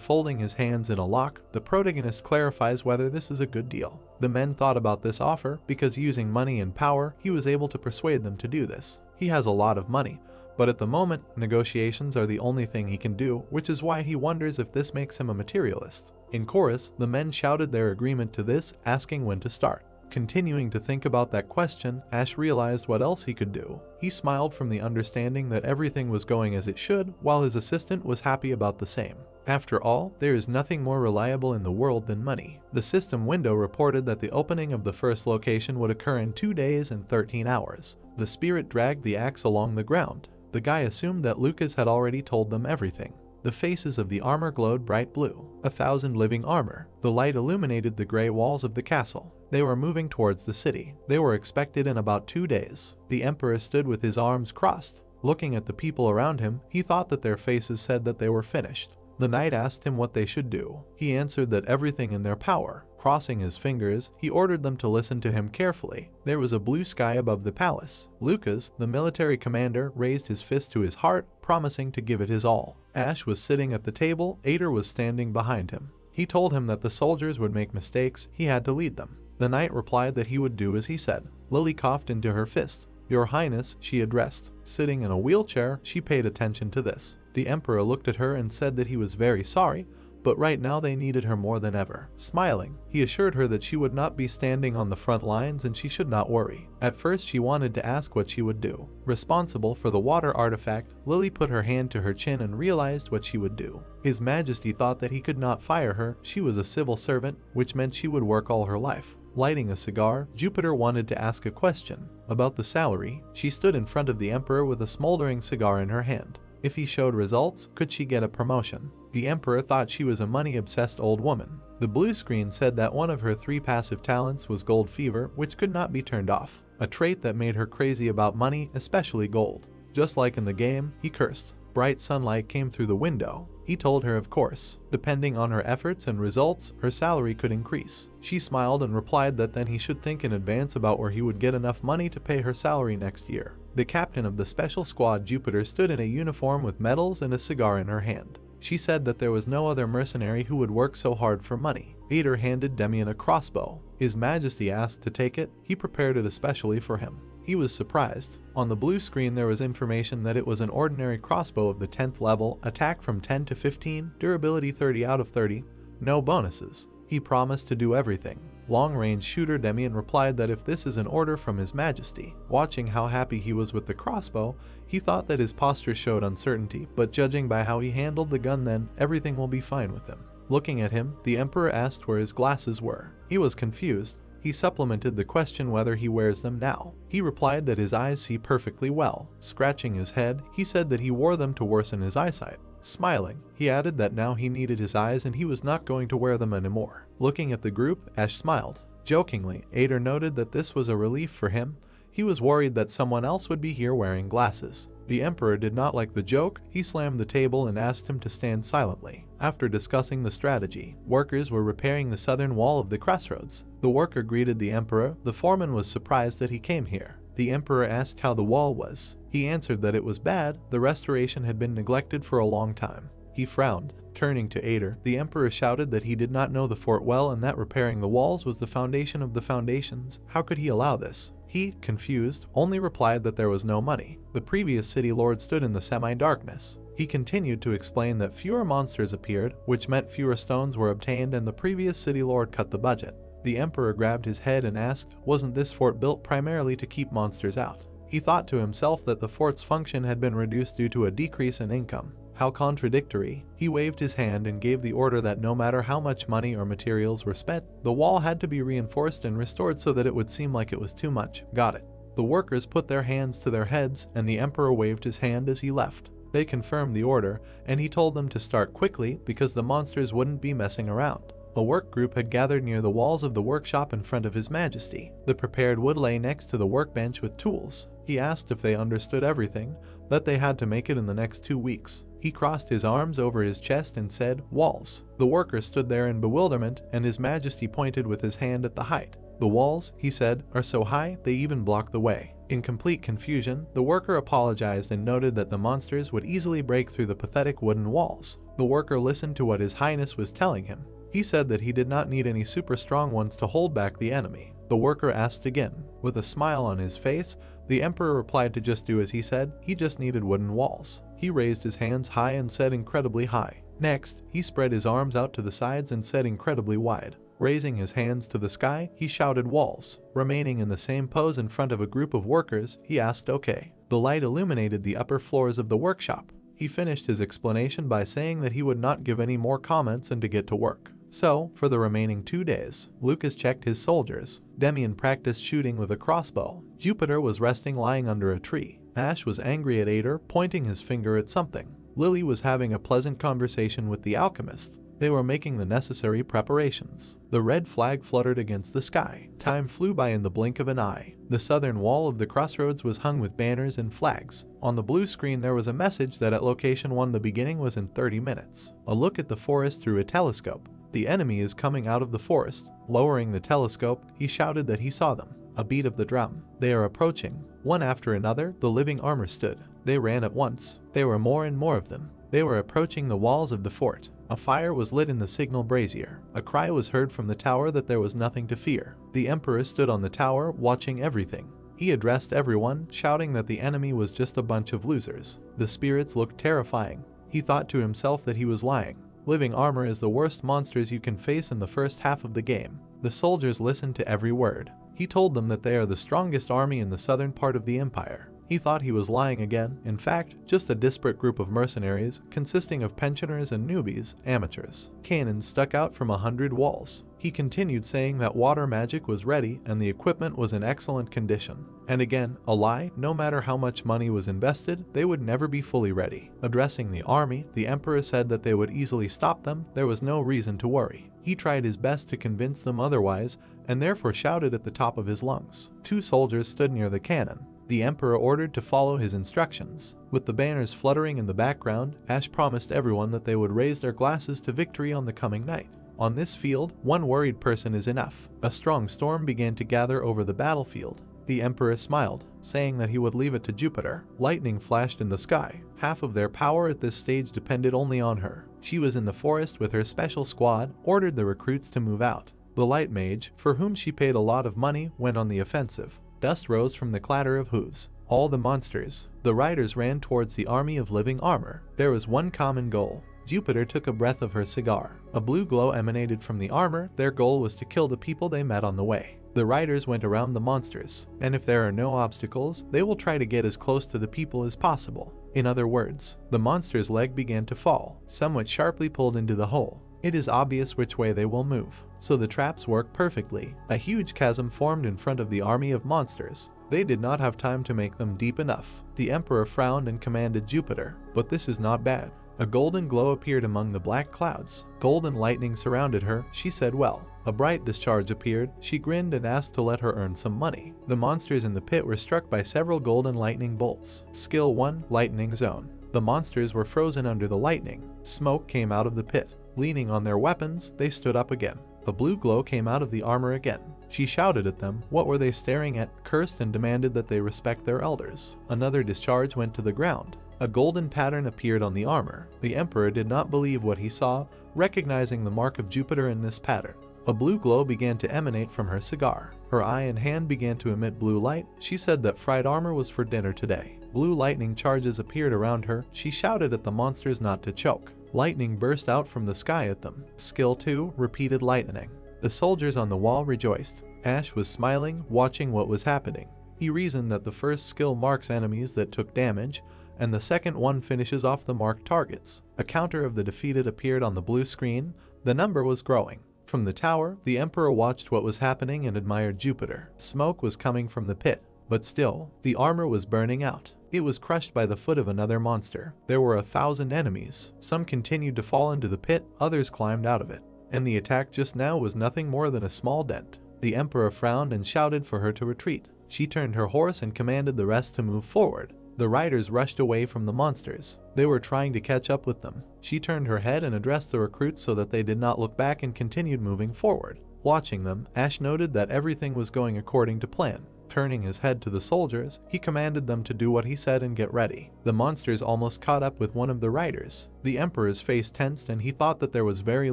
folding his hands in a lock, the protagonist clarifies whether this is a good deal. The men thought about this offer because using money and power, he was able to persuade them to do this. He has a lot of money, but at the moment, negotiations are the only thing he can do, which is why he wonders if this makes him a materialist. In chorus, the men shouted their agreement to this, asking when to start. Continuing to think about that question, Ash realized what else he could do. He smiled from the understanding that everything was going as it should, while his assistant was happy about the same. After all, there is nothing more reliable in the world than money. The system window reported that the opening of the first location would occur in 2 days and 13 hours. The spirit dragged the axe along the ground. The guy assumed that Lucas had already told them everything. The faces of the armor glowed bright blue. 1,000 living armor. The light illuminated the gray walls of the castle. They were moving towards the city. They were expected in about 2 days. The emperor stood with his arms crossed. Looking at the people around him, he thought that their faces said that they were finished. The knight asked him what they should do. He answered that everything in their power. Crossing his fingers, he ordered them to listen to him carefully. There was a blue sky above the palace. Lucas, the military commander, raised his fist to his heart, promising to give it his all. Ash was sitting at the table. Ader was standing behind him. He told him that the soldiers would make mistakes. He had to lead them. The knight replied that he would do as he said. Lily coughed into her fist. "Your Highness," she addressed. Sitting in a wheelchair, she paid attention to this. The emperor looked at her and said that he was very sorry, but right now they needed her more than ever. Smiling, he assured her that she would not be standing on the front lines and she should not worry. At first she wanted to ask what she would do. Responsible for the water artifact, Lily put her hand to her chin and realized what she would do. His Majesty thought that he could not fire her. She was a civil servant, which meant she would work all her life. Lighting a cigar, Jupiter wanted to ask a question. About the salary, she stood in front of the emperor with a smoldering cigar in her hand. If he showed results, could she get a promotion? The emperor thought she was a money-obsessed old woman. The blue screen said that one of her 3 passive talents was gold fever, which could not be turned off. A trait that made her crazy about money, especially gold. Just like in the game, he cursed. Bright sunlight came through the window. He told her of course, depending on her efforts and results, her salary could increase. She smiled and replied that then he should think in advance about where he would get enough money to pay her salary next year. The captain of the special squad, Jupiter, stood in a uniform with medals and a cigar in her hand. She said that there was no other mercenary who would work so hard for money. Ader handed Demian a crossbow. His Majesty asked to take it. He prepared it especially for him. He was surprised. On the blue screen there was information that it was an ordinary crossbow of the 10th level, attack from 10 to 15, durability 30 out of 30, no bonuses. He promised to do everything. Long-range shooter Demian replied that if this is an order from His Majesty. Watching how happy he was with the crossbow, he thought that his posture showed uncertainty, but judging by how he handled the gun then, everything will be fine with him. Looking at him, the emperor asked where his glasses were. He was confused. He supplemented the question whether he wears them now. He replied that his eyes see perfectly well. Scratching his head, he said that he wore them to worsen his eyesight. Smiling, he added that now he needed his eyes and he was not going to wear them anymore. Looking at the group, Ash smiled. Jokingly, Ader noted that this was a relief for him. He was worried that someone else would be here wearing glasses. The emperor did not like the joke. He slammed the table and asked him to stand silently. After discussing the strategy, workers were repairing the southern wall of the crossroads. The worker greeted the emperor. The foreman was surprised that he came here. The emperor asked how the wall was. He answered that it was bad. The restoration had been neglected for a long time. He frowned. Turning to Ader, the Emperor shouted that he did not know the fort well and that repairing the walls was the foundation of the foundations. How could he allow this? He, confused, only replied that there was no money. The previous city lord stood in the semi-darkness. He continued to explain that fewer monsters appeared, which meant fewer stones were obtained, and the previous city lord cut the budget. The Emperor grabbed his head and asked, wasn't this fort built primarily to keep monsters out? He thought to himself that the fort's function had been reduced due to a decrease in income. How contradictory. He waved his hand and gave the order that no matter how much money or materials were spent, the wall had to be reinforced and restored so that it would seem like it was too much. Got it. The workers put their hands to their heads, and the Emperor waved his hand as he left. They confirmed the order, and he told them to start quickly because the monsters wouldn't be messing around. A work group had gathered near the walls of the workshop in front of His Majesty. The prepared wood lay next to the workbench with tools. He asked if they understood everything, that they had to make it in the next 2 weeks. He crossed his arms over his chest and said, walls. The worker stood there in bewilderment, and His Majesty pointed with his hand at the height. The walls, he said, are so high they even block the way. In complete confusion, the worker apologized and noted that the monsters would easily break through the pathetic wooden walls. The worker listened to what His Highness was telling him. He said that he did not need any super strong ones to hold back the enemy. The worker asked again. With a smile on his face, the Emperor replied to just do as he said. He just needed wooden walls. He raised his hands high and said incredibly high. Next, he spread his arms out to the sides and said incredibly wide. Raising his hands to the sky, he shouted walls. Remaining in the same pose in front of a group of workers, he asked okay. The light illuminated the upper floors of the workshop. He finished his explanation by saying that he would not give any more comments and to get to work. So, for the remaining 2 days, Lucas checked his soldiers. Demian practiced shooting with a crossbow. Jupiter was resting lying under a tree. Ash was angry at Ader, pointing his finger at something. Lily was having a pleasant conversation with the alchemist. They were making the necessary preparations. The red flag fluttered against the sky. Time flew by in the blink of an eye. The southern wall of the crossroads was hung with banners and flags. On the blue screen there was a message that at location 1 the beginning was in 30 minutes. A look at the forest through a telescope. The enemy is coming out of the forest. Lowering the telescope, he shouted that he saw them. A beat of the drum. They are approaching. One after another, the living armor stood. They ran at once. There were more and more of them. They were approaching the walls of the fort. A fire was lit in the signal brazier. A cry was heard from the tower that there was nothing to fear. The Emperor stood on the tower, watching everything. He addressed everyone, shouting that the enemy was just a bunch of losers. The spirits looked terrifying. He thought to himself that he was lying. Living armor is the worst monsters you can face in the first half of the game. The soldiers listened to every word. He told them that they are the strongest army in the southern part of the empire. He thought he was lying again. In fact, just a disparate group of mercenaries consisting of pensioners and newbies, amateurs. Cannons stuck out from 100 walls. He continued saying that water magic was ready and the equipment was in excellent condition. And again, a lie. No matter how much money was invested, they would never be fully ready. Addressing the army, the Emperor said that they would easily stop them. There was no reason to worry. He tried his best to convince them otherwise, and therefore shouted at the top of his lungs. 2 soldiers stood near the cannon. The Emperor ordered to follow his instructions. With the banners fluttering in the background, Ash promised everyone that they would raise their glasses to victory on the coming night. On this field, 1 worried person is enough. A strong storm began to gather over the battlefield. The Emperor smiled, saying that he would leave it to Jupiter. Lightning flashed in the sky. Half of their power at this stage depended only on her. She was in the forest with her special squad, ordered the recruits to move out. The Light Mage, for whom she paid a lot of money, went on the offensive. Dust rose from the clatter of hooves. All the monsters. The riders ran towards the army of living armor. There was one common goal. Jupiter took a breath of her cigar. A blue glow emanated from the armor. Their goal was to kill the people they met on the way. The riders went around the monsters, and if there are no obstacles, they will try to get as close to the people as possible. In other words, the monster's leg began to fall, somewhat sharply pulled into the hole. It is obvious which way they will move, so the traps work perfectly. A huge chasm formed in front of the army of monsters. They did not have time to make them deep enough. The Emperor frowned and commanded Jupiter, but this is not bad. A golden glow appeared among the black clouds. Golden lightning surrounded her. She said well. A bright discharge appeared. She grinned and asked to let her earn some money. The monsters in the pit were struck by several golden lightning bolts. Skill 1, Lightning Zone. The monsters were frozen under the lightning. Smoke came out of the pit. Leaning on their weapons, they stood up again. A blue glow came out of the armor again. She shouted at them. What were they staring at? Cursed and demanded that they respect their elders. Another discharge went to the ground. A golden pattern appeared on the armor. The Emperor did not believe what he saw, recognizing the mark of Jupiter in this pattern. A blue glow began to emanate from her cigar. Her eye and hand began to emit blue light. She said that fried armor was for dinner today. Blue lightning charges appeared around her. She shouted at the monsters not to choke. Lightning burst out from the sky at them. Skill 2, repeated lightning. The soldiers on the wall rejoiced. Ash was smiling, watching what was happening. He reasoned that the first skill marks enemies that took damage, and the second one finishes off the marked targets. A counter of the defeated appeared on the blue screen. The number was growing. From the tower, the Emperor watched what was happening and admired Jupiter. Smoke was coming from the pit, but still, the armor was burning out. It was crushed by the foot of another monster. There were 1,000 enemies. Some continued to fall into the pit, others climbed out of it. And the attack just now was nothing more than a small dent. The Emperor frowned and shouted for her to retreat. She turned her horse and commanded the rest to move forward. The riders rushed away from the monsters. They were trying to catch up with them. She turned her head and addressed the recruits so that they did not look back and continued moving forward. Watching them, Ash noted that everything was going according to plan. Turning his head to the soldiers, he commanded them to do what he said and get ready. The monsters almost caught up with one of the riders. The Emperor's face tensed and he thought that there was very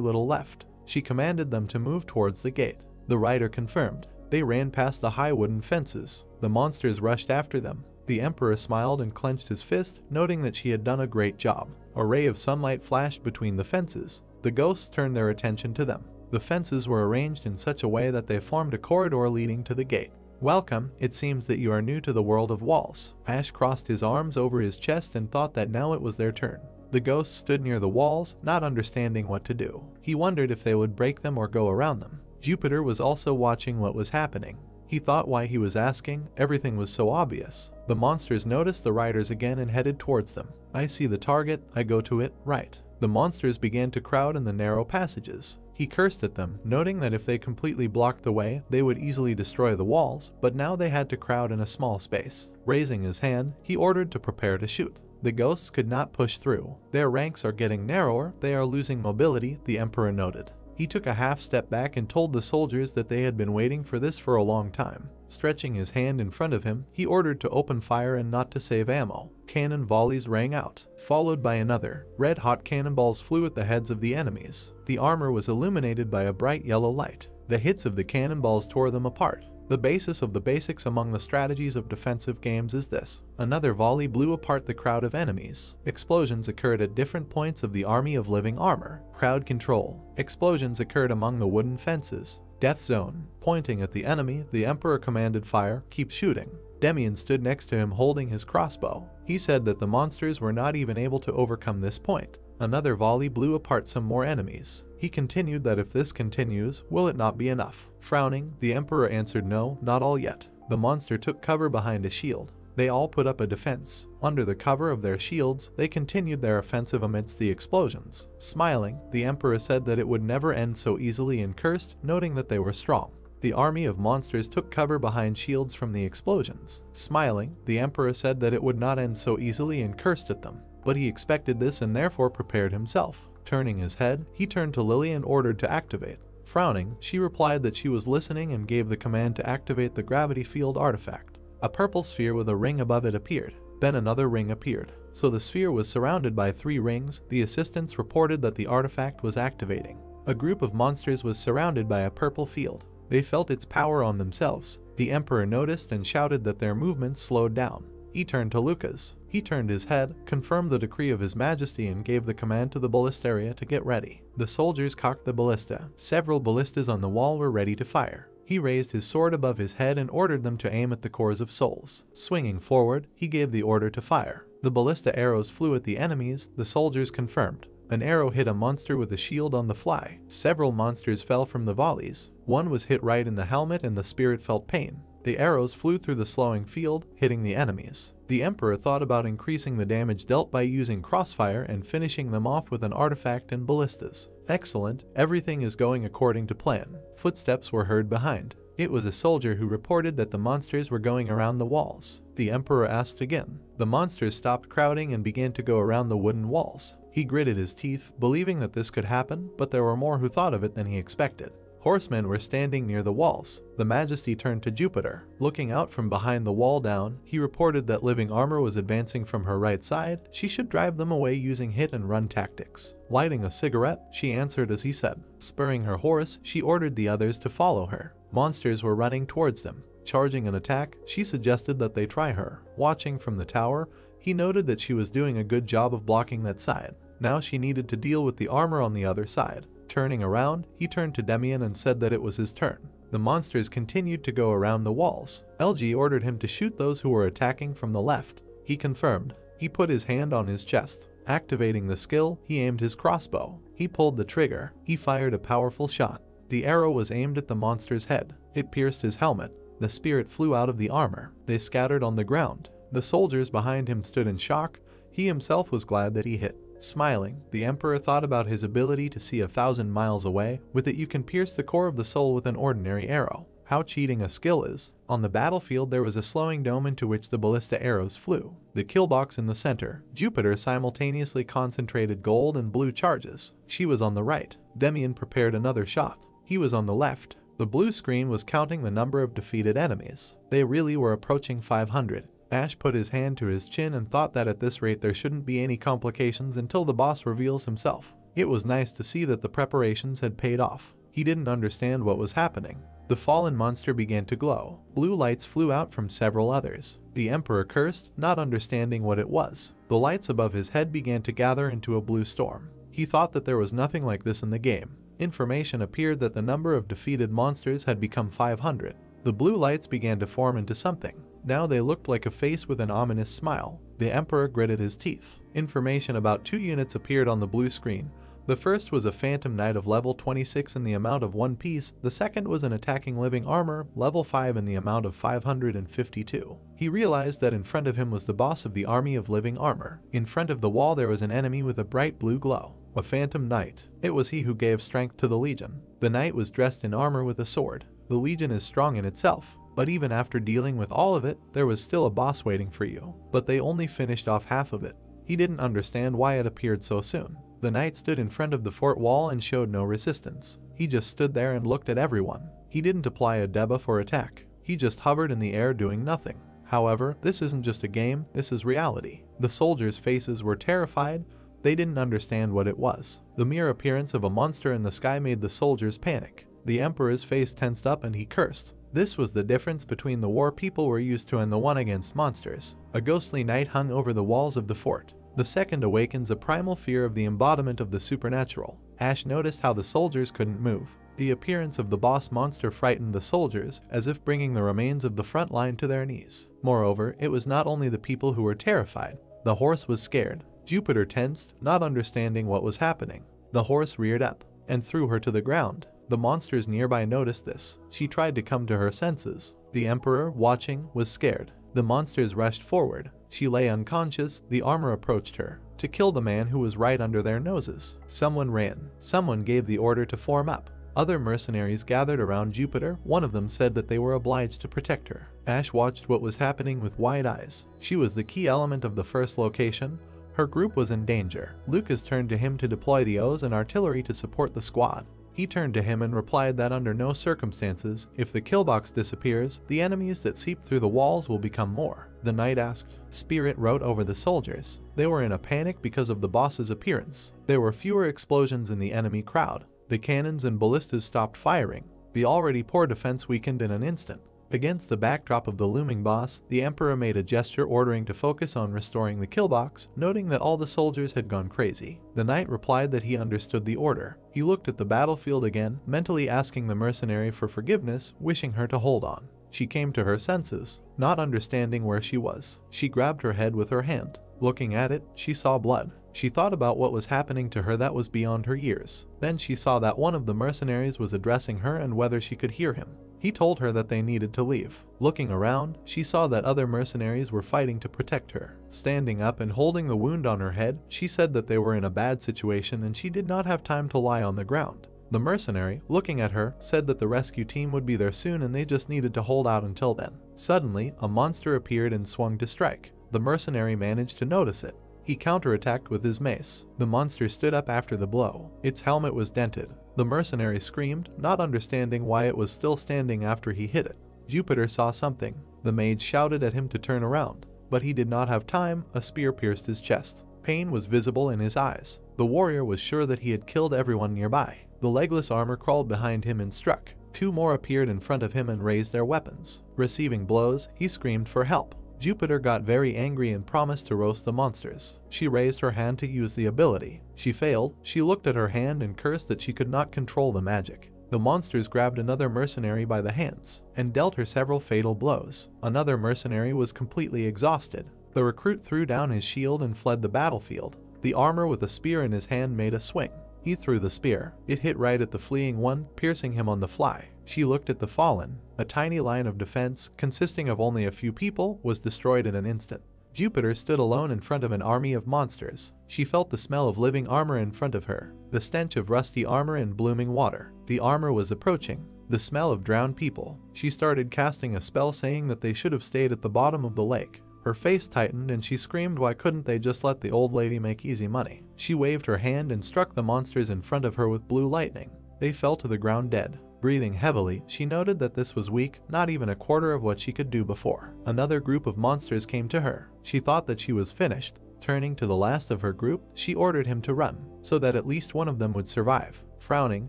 little left. She commanded them to move towards the gate. The rider confirmed. They ran past the high wooden fences. The monsters rushed after them. The Emperor smiled and clenched his fist, noting that she had done a great job. A ray of sunlight flashed between the fences. The ghosts turned their attention to them. The fences were arranged in such a way that they formed a corridor leading to the gate. Welcome, it seems that you are new to the world of walls. Ash crossed his arms over his chest and thought that now it was their turn. The ghosts stood near the walls, not understanding what to do. He wondered if they would break them or go around them. Jupiter was also watching what was happening. He thought why he was asking, everything was so obvious. The monsters noticed the riders again and headed towards them. I see the target, I go to it, right. The monsters began to crowd in the narrow passages. He cursed at them, noting that if they completely blocked the way, they would easily destroy the walls, but now they had to crowd in a small space. Raising his hand, he ordered to prepare to shoot. The ghosts could not push through. Their ranks are getting narrower, they are losing mobility, the Emperor noted. He took a half step back and told the soldiers that they had been waiting for this for a long time. Stretching his hand in front of him, he ordered to open fire and not to save ammo. Cannon volleys rang out, followed by another. Red-hot cannonballs flew at the heads of the enemies. The armor was illuminated by a bright yellow light. The hits of the cannonballs tore them apart. The basis of the basics among the strategies of defensive games is this. Another volley blew apart the crowd of enemies. Explosions occurred at different points of the army of living armor. Crowd control. Explosions occurred among the wooden fences. Death zone. Pointing at the enemy, the Emperor commanded fire, keep shooting. Demian stood next to him holding his crossbow. He said that the monsters were not even able to overcome this point. Another volley blew apart some more enemies. He continued that if this continues, will it not be enough? Frowning, the Emperor answered no, not all yet. The monster took cover behind a shield. They all put up a defense. Under the cover of their shields, they continued their offensive amidst the explosions. Smiling, the Emperor said that it would never end so easily and cursed, noting that they were strong. The army of monsters took cover behind shields from the explosions. Smiling, the Emperor said that it would not end so easily and cursed at them. But he expected this and therefore prepared himself. Turning his head, he turned to Lily and ordered to activate. Frowning, she replied that she was listening and gave the command to activate the gravity field artifact. A purple sphere with a ring above it appeared. Then another ring appeared. So the sphere was surrounded by 3 rings. The assistants reported that the artifact was activating. A group of monsters was surrounded by a purple field. They felt its power on themselves. The Emperor noticed and shouted that their movements slowed down. He turned to Lucas. He turned his head, confirmed the decree of His Majesty and gave the command to the ballistaria to get ready. The soldiers cocked the ballista. Several ballistas on the wall were ready to fire. He raised his sword above his head and ordered them to aim at the cores of souls. Swinging forward, he gave the order to fire. The ballista arrows flew at the enemies, the soldiers confirmed. An arrow hit a monster with a shield on the fly. Several monsters fell from the volleys. One was hit right in the helmet and the spirit felt pain. The arrows flew through the slowing field, hitting the enemies. The Emperor thought about increasing the damage dealt by using crossfire and finishing them off with an artifact and ballistas. Excellent, everything is going according to plan. Footsteps were heard behind. It was a soldier who reported that the monsters were going around the walls. The Emperor asked again. The monsters stopped crowding and began to go around the wooden walls. He gritted his teeth, believing that this could happen, but there were more who thought of it than he expected. Horsemen were standing near the walls. The Majesty turned to Jupiter. Looking out from behind the wall down, he reported that living armor was advancing from her right side. She should drive them away using hit and run tactics. Lighting a cigarette, she answered as he said. Spurring her horse, she ordered the others to follow her. Monsters were running towards them. Charging an attack, she suggested that they try her. Watching from the tower, he noted that she was doing a good job of blocking that side. Now she needed to deal with the armor on the other side. Turning around, he turned to Demian and said that it was his turn. The monsters continued to go around the walls. LG ordered him to shoot those who were attacking from the left. He confirmed. He put his hand on his chest. Activating the skill, he aimed his crossbow. He pulled the trigger. He fired a powerful shot. The arrow was aimed at the monster's head. It pierced his helmet. The spirit flew out of the armor. They scattered on the ground. The soldiers behind him stood in shock. He himself was glad that he hit. Smiling, the Emperor thought about his ability to see 1,000 miles away. With it you can pierce the core of the soul with an ordinary arrow. How cheating a skill is. On the battlefield there was a slowing dome into which the ballista arrows flew. The kill box in the center. Jupiter simultaneously concentrated gold and blue charges. She was on the right. Demian prepared another shot. He was on the left. The blue screen was counting the number of defeated enemies. They really were approaching 500. Ash put his hand to his chin and thought that at this rate there shouldn't be any complications until the boss reveals himself. It was nice to see that the preparations had paid off. He didn't understand what was happening. The fallen monster began to glow. Blue lights flew out from several others. The Emperor cursed, not understanding what it was. The lights above his head began to gather into a blue storm. He thought that there was nothing like this in the game. Information appeared that the number of defeated monsters had become 500. The blue lights began to form into something. Now they looked like a face with an ominous smile. The Emperor gritted his teeth. Information about 2 units appeared on the blue screen. The first was a Phantom Knight of level 26 in the amount of 1 piece. The second was an attacking living armor, level 5 in the amount of 552. He realized that in front of him was the boss of the army of living armor. In front of the wall there was an enemy with a bright blue glow. A Phantom Knight. It was he who gave strength to the Legion. The knight was dressed in armor with a sword. The Legion is strong in itself. But even after dealing with all of it, there was still a boss waiting for you. But they only finished off half of it. He didn't understand why it appeared so soon. The knight stood in front of the fort wall and showed no resistance. He just stood there and looked at everyone. He didn't apply a debuff or attack. He just hovered in the air doing nothing. However, this isn't just a game, this is reality. The soldiers' faces were terrified. They didn't understand what it was. The mere appearance of a monster in the sky made the soldiers panic. The Emperor's face tensed up and he cursed. This was the difference between the war people were used to and the one against monsters. A ghostly night hung over the walls of the fort. The second awakens a primal fear of the embodiment of the supernatural. Ash noticed how the soldiers couldn't move. The appearance of the boss monster frightened the soldiers, as if bringing the remains of the front line to their knees. Moreover, it was not only the people who were terrified. The horse was scared. Jupiter tensed, not understanding what was happening. The horse reared up and threw her to the ground. The monsters nearby noticed this. She tried to come to her senses. The Emperor, watching, was scared. The monsters rushed forward. She lay unconscious. The armor approached her to kill the man who was right under their noses. Someone ran. Someone gave the order to form up. Other mercenaries gathered around Jupiter. One of them said that they were obliged to protect her. Ash watched what was happening with wide eyes. She was the key element of the first location. Her group was in danger. Lucas turned to him to deploy the O's and artillery to support the squad. He turned to him and replied that under no circumstances, if the kill box disappears, the enemies that seep through the walls will become more. The knight asked. Spirit wrote over the soldiers. They were in a panic because of the boss's appearance. There were fewer explosions in the enemy crowd. The cannons and ballistas stopped firing. The already poor defense weakened in an instant. Against the backdrop of the looming boss, the Emperor made a gesture ordering to focus on restoring the kill box, noting that all the soldiers had gone crazy. The knight replied that he understood the order. He looked at the battlefield again, mentally asking the mercenary for forgiveness, wishing her to hold on. She came to her senses, not understanding where she was. She grabbed her head with her hand. Looking at it, she saw blood. She thought about what was happening to her that was beyond her years. Then she saw that one of the mercenaries was addressing her and whether she could hear him. He told her that they needed to leave. Looking around, she saw that other mercenaries were fighting to protect her. Standing up and holding the wound on her head, she said that they were in a bad situation and she did not have time to lie on the ground. The mercenary, looking at her, said that the rescue team would be there soon and they just needed to hold out until then. Suddenly, a monster appeared and swung to strike. The mercenary managed to notice it. He counterattacked with his mace. The monster stood up after the blow. Its helmet was dented. The mercenary screamed, not understanding why it was still standing after he hit it. Jupiter saw something. The mage shouted at him to turn around, but he did not have time. A spear pierced his chest. Pain was visible in his eyes. The warrior was sure that he had killed everyone nearby. The legless armor crawled behind him and struck. 2 more appeared in front of him and raised their weapons. Receiving blows, he screamed for help. Jupiter got very angry and promised to roast the monsters. She raised her hand to use the ability. She failed. She looked at her hand and cursed that she could not control the magic. The monsters grabbed another mercenary by the hands and dealt her several fatal blows. Another mercenary was completely exhausted. The recruit threw down his shield and fled the battlefield. The armor with a spear in his hand made a swing. He threw the spear. It hit right at the fleeing one, piercing him on the fly. She looked at the fallen. A tiny line of defense, consisting of only a few people, was destroyed in an instant. Jupiter stood alone in front of an army of monsters. She felt the smell of living armor in front of her, the stench of rusty armor and blooming water. The armor was approaching. The smell of drowned people. She started casting a spell saying that they should have stayed at the bottom of the lake. Her face tightened and she screamed, why couldn't they just let the old lady make easy money? She waved her hand and struck the monsters in front of her with blue lightning. They fell to the ground dead. Breathing heavily, she noted that this was weak, not even a quarter of what she could do before. Another group of monsters came to her. She thought that she was finished. Turning to the last of her group, she ordered him to run, so that at least one of them would survive. Frowning,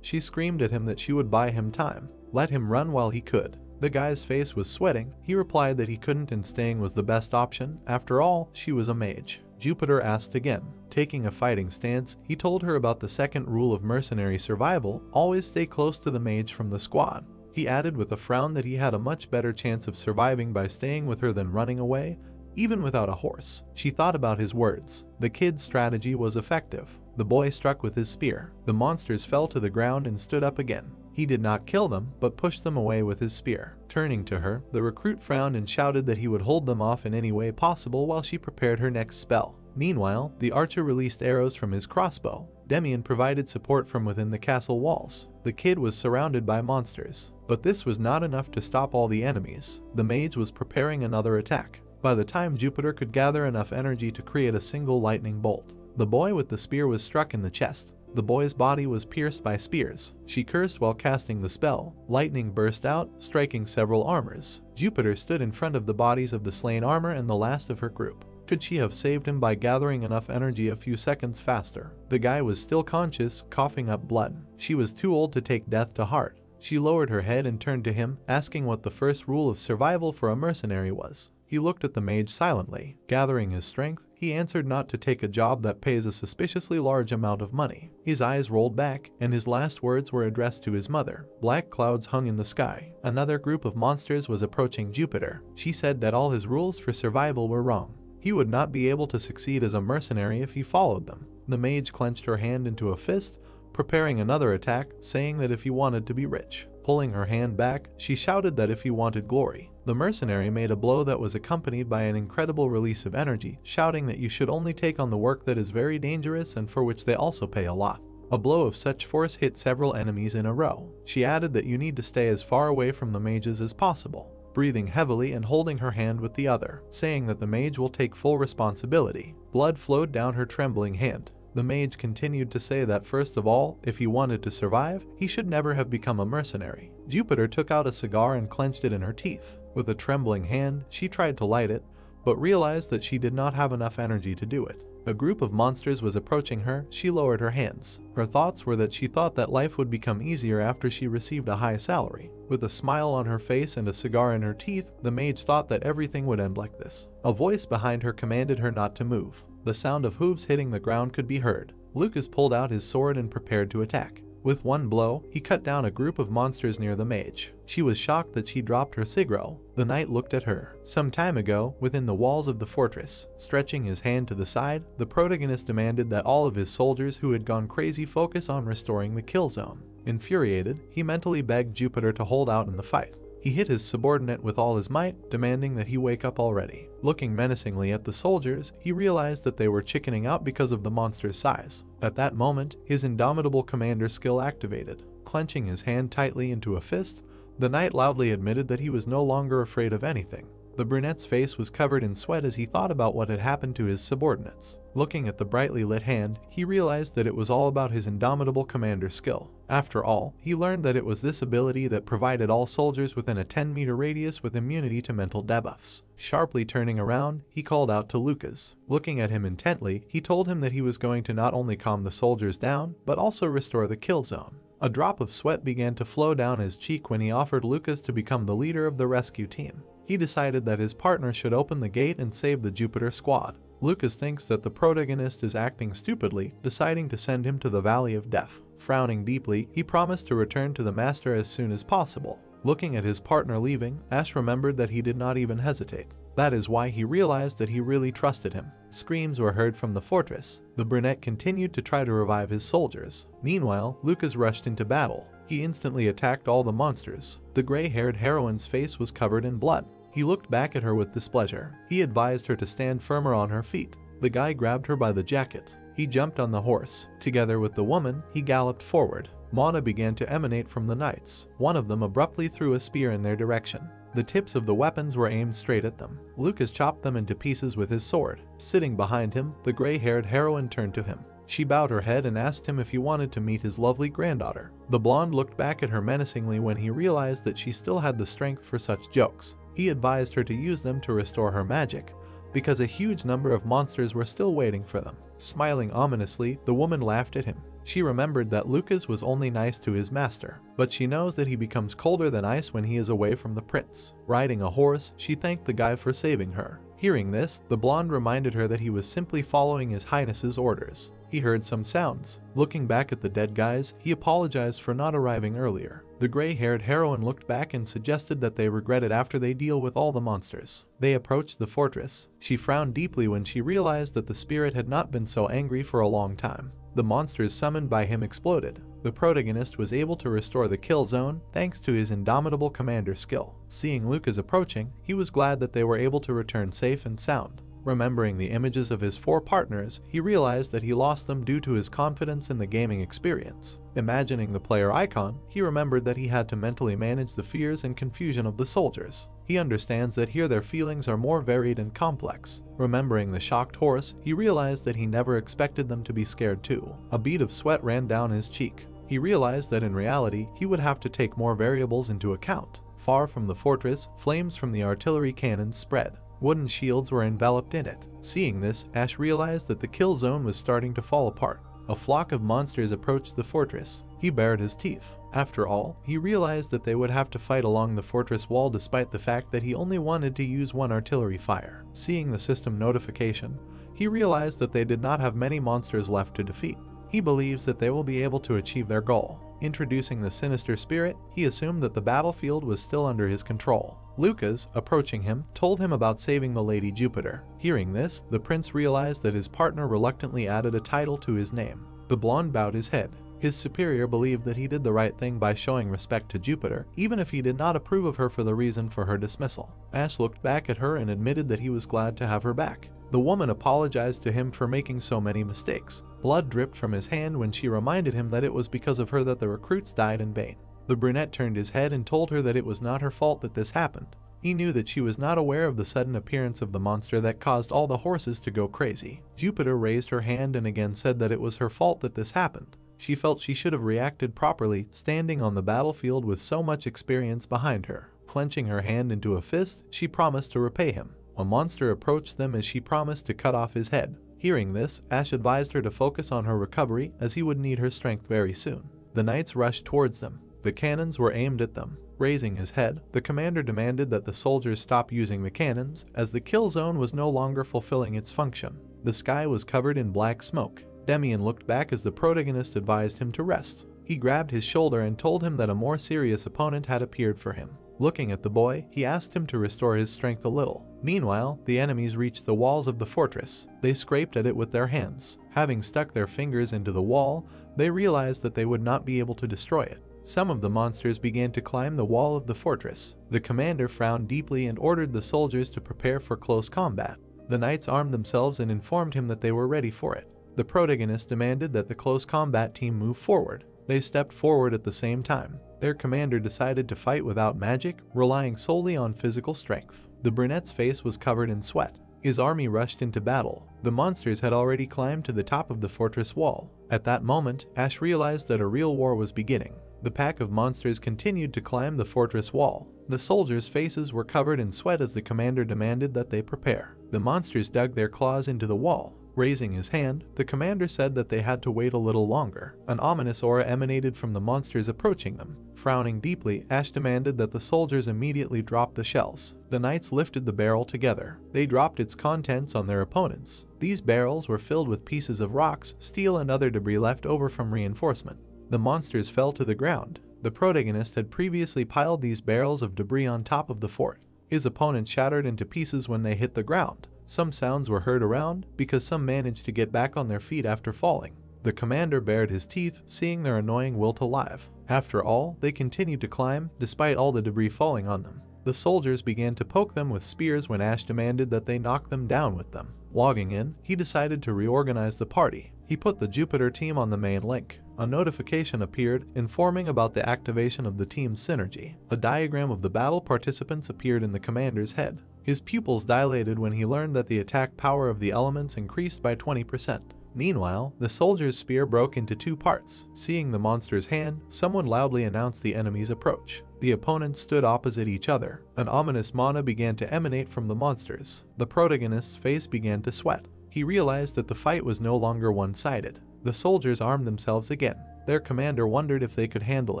she screamed at him that she would buy him time. Let him run while he could. The guy's face was sweating. He replied that he couldn't and staying was the best option. After all, she was a mage. Jupiter asked again. Taking a fighting stance, he told her about the second rule of mercenary survival: always stay close to the mage from the squad. He added with a frown that he had a much better chance of surviving by staying with her than running away, even without a horse. She thought about his words. The kid's strategy was effective. The boy struck with his spear. The monsters fell to the ground and stood up again. He did not kill them, but pushed them away with his spear. Turning to her, the recruit frowned and shouted that he would hold them off in any way possible while she prepared her next spell. Meanwhile, the archer released arrows from his crossbow. Demian provided support from within the castle walls. The kid was surrounded by monsters. But this was not enough to stop all the enemies. The mage was preparing another attack. By the time Jupiter could gather enough energy to create a single lightning bolt, the boy with the spear was struck in the chest. The boy's body was pierced by spears. She cursed while casting the spell. Lightning burst out, striking several armors. Jupiter stood in front of the bodies of the slain armor and the last of her group. Could she have saved him by gathering enough energy a few seconds faster? The guy was still conscious, coughing up blood. She was too old to take death to heart. She lowered her head and turned to him, asking what the first rule of survival for a mercenary was. He looked at the mage silently. Gathering his strength, he answered not to take a job that pays a suspiciously large amount of money. His eyes rolled back, and his last words were addressed to his mother. Black clouds hung in the sky. Another group of monsters was approaching Jupiter. She said that all his rules for survival were wrong. He would not be able to succeed as a mercenary if he followed them. The mage clenched her hand into a fist, preparing another attack, saying that if he wanted to be rich. Pulling her hand back, she shouted that if he wanted glory. The mercenary made a blow that was accompanied by an incredible release of energy, shouting that you should only take on the work that is very dangerous and for which they also pay a lot. A blow of such force hit several enemies in a row. She added that you need to stay as far away from the mages as possible, breathing heavily and holding her hand with the other, saying that the mage will take full responsibility. Blood flowed down her trembling hand. The mage continued to say that first of all, if he wanted to survive, he should never have become a mercenary. Jupiter took out a cigar and clenched it in her teeth. With a trembling hand, she tried to light it, but realized that she did not have enough energy to do it. A group of monsters was approaching her. She lowered her hands. Her thoughts were that she thought that life would become easier after she received a high salary. With a smile on her face and a cigar in her teeth, the mage thought that everything would end like this. A voice behind her commanded her not to move. The sound of hooves hitting the ground could be heard. Lucas pulled out his sword and prepared to attack. With one blow, he cut down a group of monsters near the mage. She was shocked that she dropped her sigro. The knight looked at her. Some time ago, within the walls of the fortress, stretching his hand to the side, the protagonist demanded that all of his soldiers who had gone crazy focus on restoring the kill zone. Infuriated, he mentally begged Jupiter to hold out in the fight. He hit his subordinate with all his might, demanding that he wake up already. Looking menacingly at the soldiers, he realized that they were chickening out because of the monster's size. At that moment, his indomitable commander skill activated. Clenching his hand tightly into a fist, the knight loudly admitted that he was no longer afraid of anything. The brunette's face was covered in sweat as he thought about what had happened to his subordinates. Looking at the brightly lit hand, he realized that it was all about his indomitable commander skill. After all, he learned that it was this ability that provided all soldiers within a 10-meter radius with immunity to mental debuffs. Sharply turning around, he called out to Lucas. Looking at him intently, he told him that he was going to not only calm the soldiers down, but also restore the kill zone. A drop of sweat began to flow down his cheek when he offered Lucas to become the leader of the rescue team. He decided that his partner should open the gate and save the Jupiter squad. Lucas thinks that the protagonist is acting stupidly, deciding to send him to the Valley of Death. Frowning deeply, he promised to return to the Master as soon as possible. Looking at his partner leaving, Ash remembered that he did not even hesitate. That is why he realized that he really trusted him. Screams were heard from the fortress. The brunette continued to try to revive his soldiers. Meanwhile, Lucas rushed into battle. He instantly attacked all the monsters. The gray-haired heroine's face was covered in blood. He looked back at her with displeasure. He advised her to stand firmer on her feet. The guy grabbed her by the jacket. He jumped on the horse. Together with the woman, he galloped forward. Mana began to emanate from the knights. One of them abruptly threw a spear in their direction. The tips of the weapons were aimed straight at them. Lucas chopped them into pieces with his sword. Sitting behind him, the gray-haired heroine turned to him. She bowed her head and asked him if he wanted to meet his lovely granddaughter. The blonde looked back at her menacingly when he realized that she still had the strength for such jokes. He advised her to use them to restore her magic, because a huge number of monsters were still waiting for them. Smiling ominously, the woman laughed at him. She remembered that Lucas was only nice to his master, but she knows that he becomes colder than ice when he is away from the prince. Riding a horse, she thanked the guy for saving her. Hearing this, the blonde reminded her that he was simply following his highness's orders. He heard some sounds. Looking back at the dead guys, he apologized for not arriving earlier. The gray-haired heroine looked back and suggested that they regret it after they deal with all the monsters. They approached the fortress. She frowned deeply when she realized that the spirit had not been so angry for a long time. The monsters summoned by him exploded. The protagonist was able to restore the kill zone thanks to his indomitable commander skill. Seeing Lucas approaching, he was glad that they were able to return safe and sound. Remembering the images of his 4 partners, he realized that he lost them due to his confidence in the gaming experience. Imagining the player icon, he remembered that he had to mentally manage the fears and confusion of the soldiers. He understands that here their feelings are more varied and complex. Remembering the shocked horse, he realized that he never expected them to be scared too. A bead of sweat ran down his cheek. He realized that in reality, he would have to take more variables into account. Far from the fortress, flames from the artillery cannons spread. Wooden shields were enveloped in it. Seeing this, Ash realized that the kill zone was starting to fall apart. A flock of monsters approached the fortress. He bared his teeth. After all, he realized that they would have to fight along the fortress wall despite the fact that he only wanted to use 1 artillery fire. Seeing the system notification, he realized that they did not have many monsters left to defeat. He believes that they will be able to achieve their goal. Introducing the sinister spirit, he assumed that the battlefield was still under his control. Lucas, approaching him, told him about saving the Lady Jupiter. Hearing this, the prince realized that his partner reluctantly added a title to his name. The blonde bowed his head. His superior believed that he did the right thing by showing respect to Jupiter, even if he did not approve of her for the reason for her dismissal. Ash looked back at her and admitted that he was glad to have her back. The woman apologized to him for making so many mistakes. Blood dripped from his hand when she reminded him that it was because of her that the recruits died in vain. The brunette turned his head and told her that it was not her fault that this happened. He knew that she was not aware of the sudden appearance of the monster that caused all the horses to go crazy. Jupiter raised her hand and again said that it was her fault that this happened. She felt she should have reacted properly, standing on the battlefield with so much experience behind her. Clenching her hand into a fist, she promised to repay him. A monster approached them as she promised to cut off his head. Hearing this, Ash advised her to focus on her recovery as he would need her strength very soon. The knights rushed towards them. The cannons were aimed at them. Raising his head, the commander demanded that the soldiers stop using the cannons, as the kill zone was no longer fulfilling its function. The sky was covered in black smoke. Demian looked back as the protagonist advised him to rest. He grabbed his shoulder and told him that a more serious opponent had appeared for him. Looking at the boy, he asked him to restore his strength a little. Meanwhile, the enemies reached the walls of the fortress. They scraped at it with their hands. Having stuck their fingers into the wall, they realized that they would not be able to destroy it. Some of the monsters began to climb the wall of the fortress. The commander frowned deeply and ordered the soldiers to prepare for close combat. The knights armed themselves and informed him that they were ready for it. The protagonist demanded that the close combat team move forward. They stepped forward at the same time. Their commander decided to fight without magic, relying solely on physical strength. The brunette's face was covered in sweat. His army rushed into battle. The monsters had already climbed to the top of the fortress wall. At that moment, Ash realized that a real war was beginning. The pack of monsters continued to climb the fortress wall. The soldiers' faces were covered in sweat as the commander demanded that they prepare. The monsters dug their claws into the wall. Raising his hand, the commander said that they had to wait a little longer. An ominous aura emanated from the monsters approaching them. Frowning deeply, Ash demanded that the soldiers immediately drop the shells. The knights lifted the barrel together. They dropped its contents on their opponents. These barrels were filled with pieces of rocks, steel, and other debris left over from reinforcement. The monsters fell to the ground. The protagonist had previously piled these barrels of debris on top of the fort. His opponent shattered into pieces when they hit the ground. Some sounds were heard around because some managed to get back on their feet after falling. The commander bared his teeth, seeing their annoying will to live. After all, they continued to climb, despite all the debris falling on them. The soldiers began to poke them with spears when Ash demanded that they knock them down with them. Logging in, he decided to reorganize the party. He put the Jupiter team on the main link. A notification appeared informing about the activation of the team's synergy. A diagram of the battle participants appeared in the commander's head. His pupils dilated when he learned that the attack power of the elements increased by 20%. Meanwhile, the soldier's spear broke into two parts. Seeing the monster's hand, someone loudly announced the enemy's approach. The opponents stood opposite each other. An ominous mana began to emanate from the monsters. The protagonist's face began to sweat. He realized that the fight was no longer one-sided. The soldiers armed themselves again. Their commander wondered if they could handle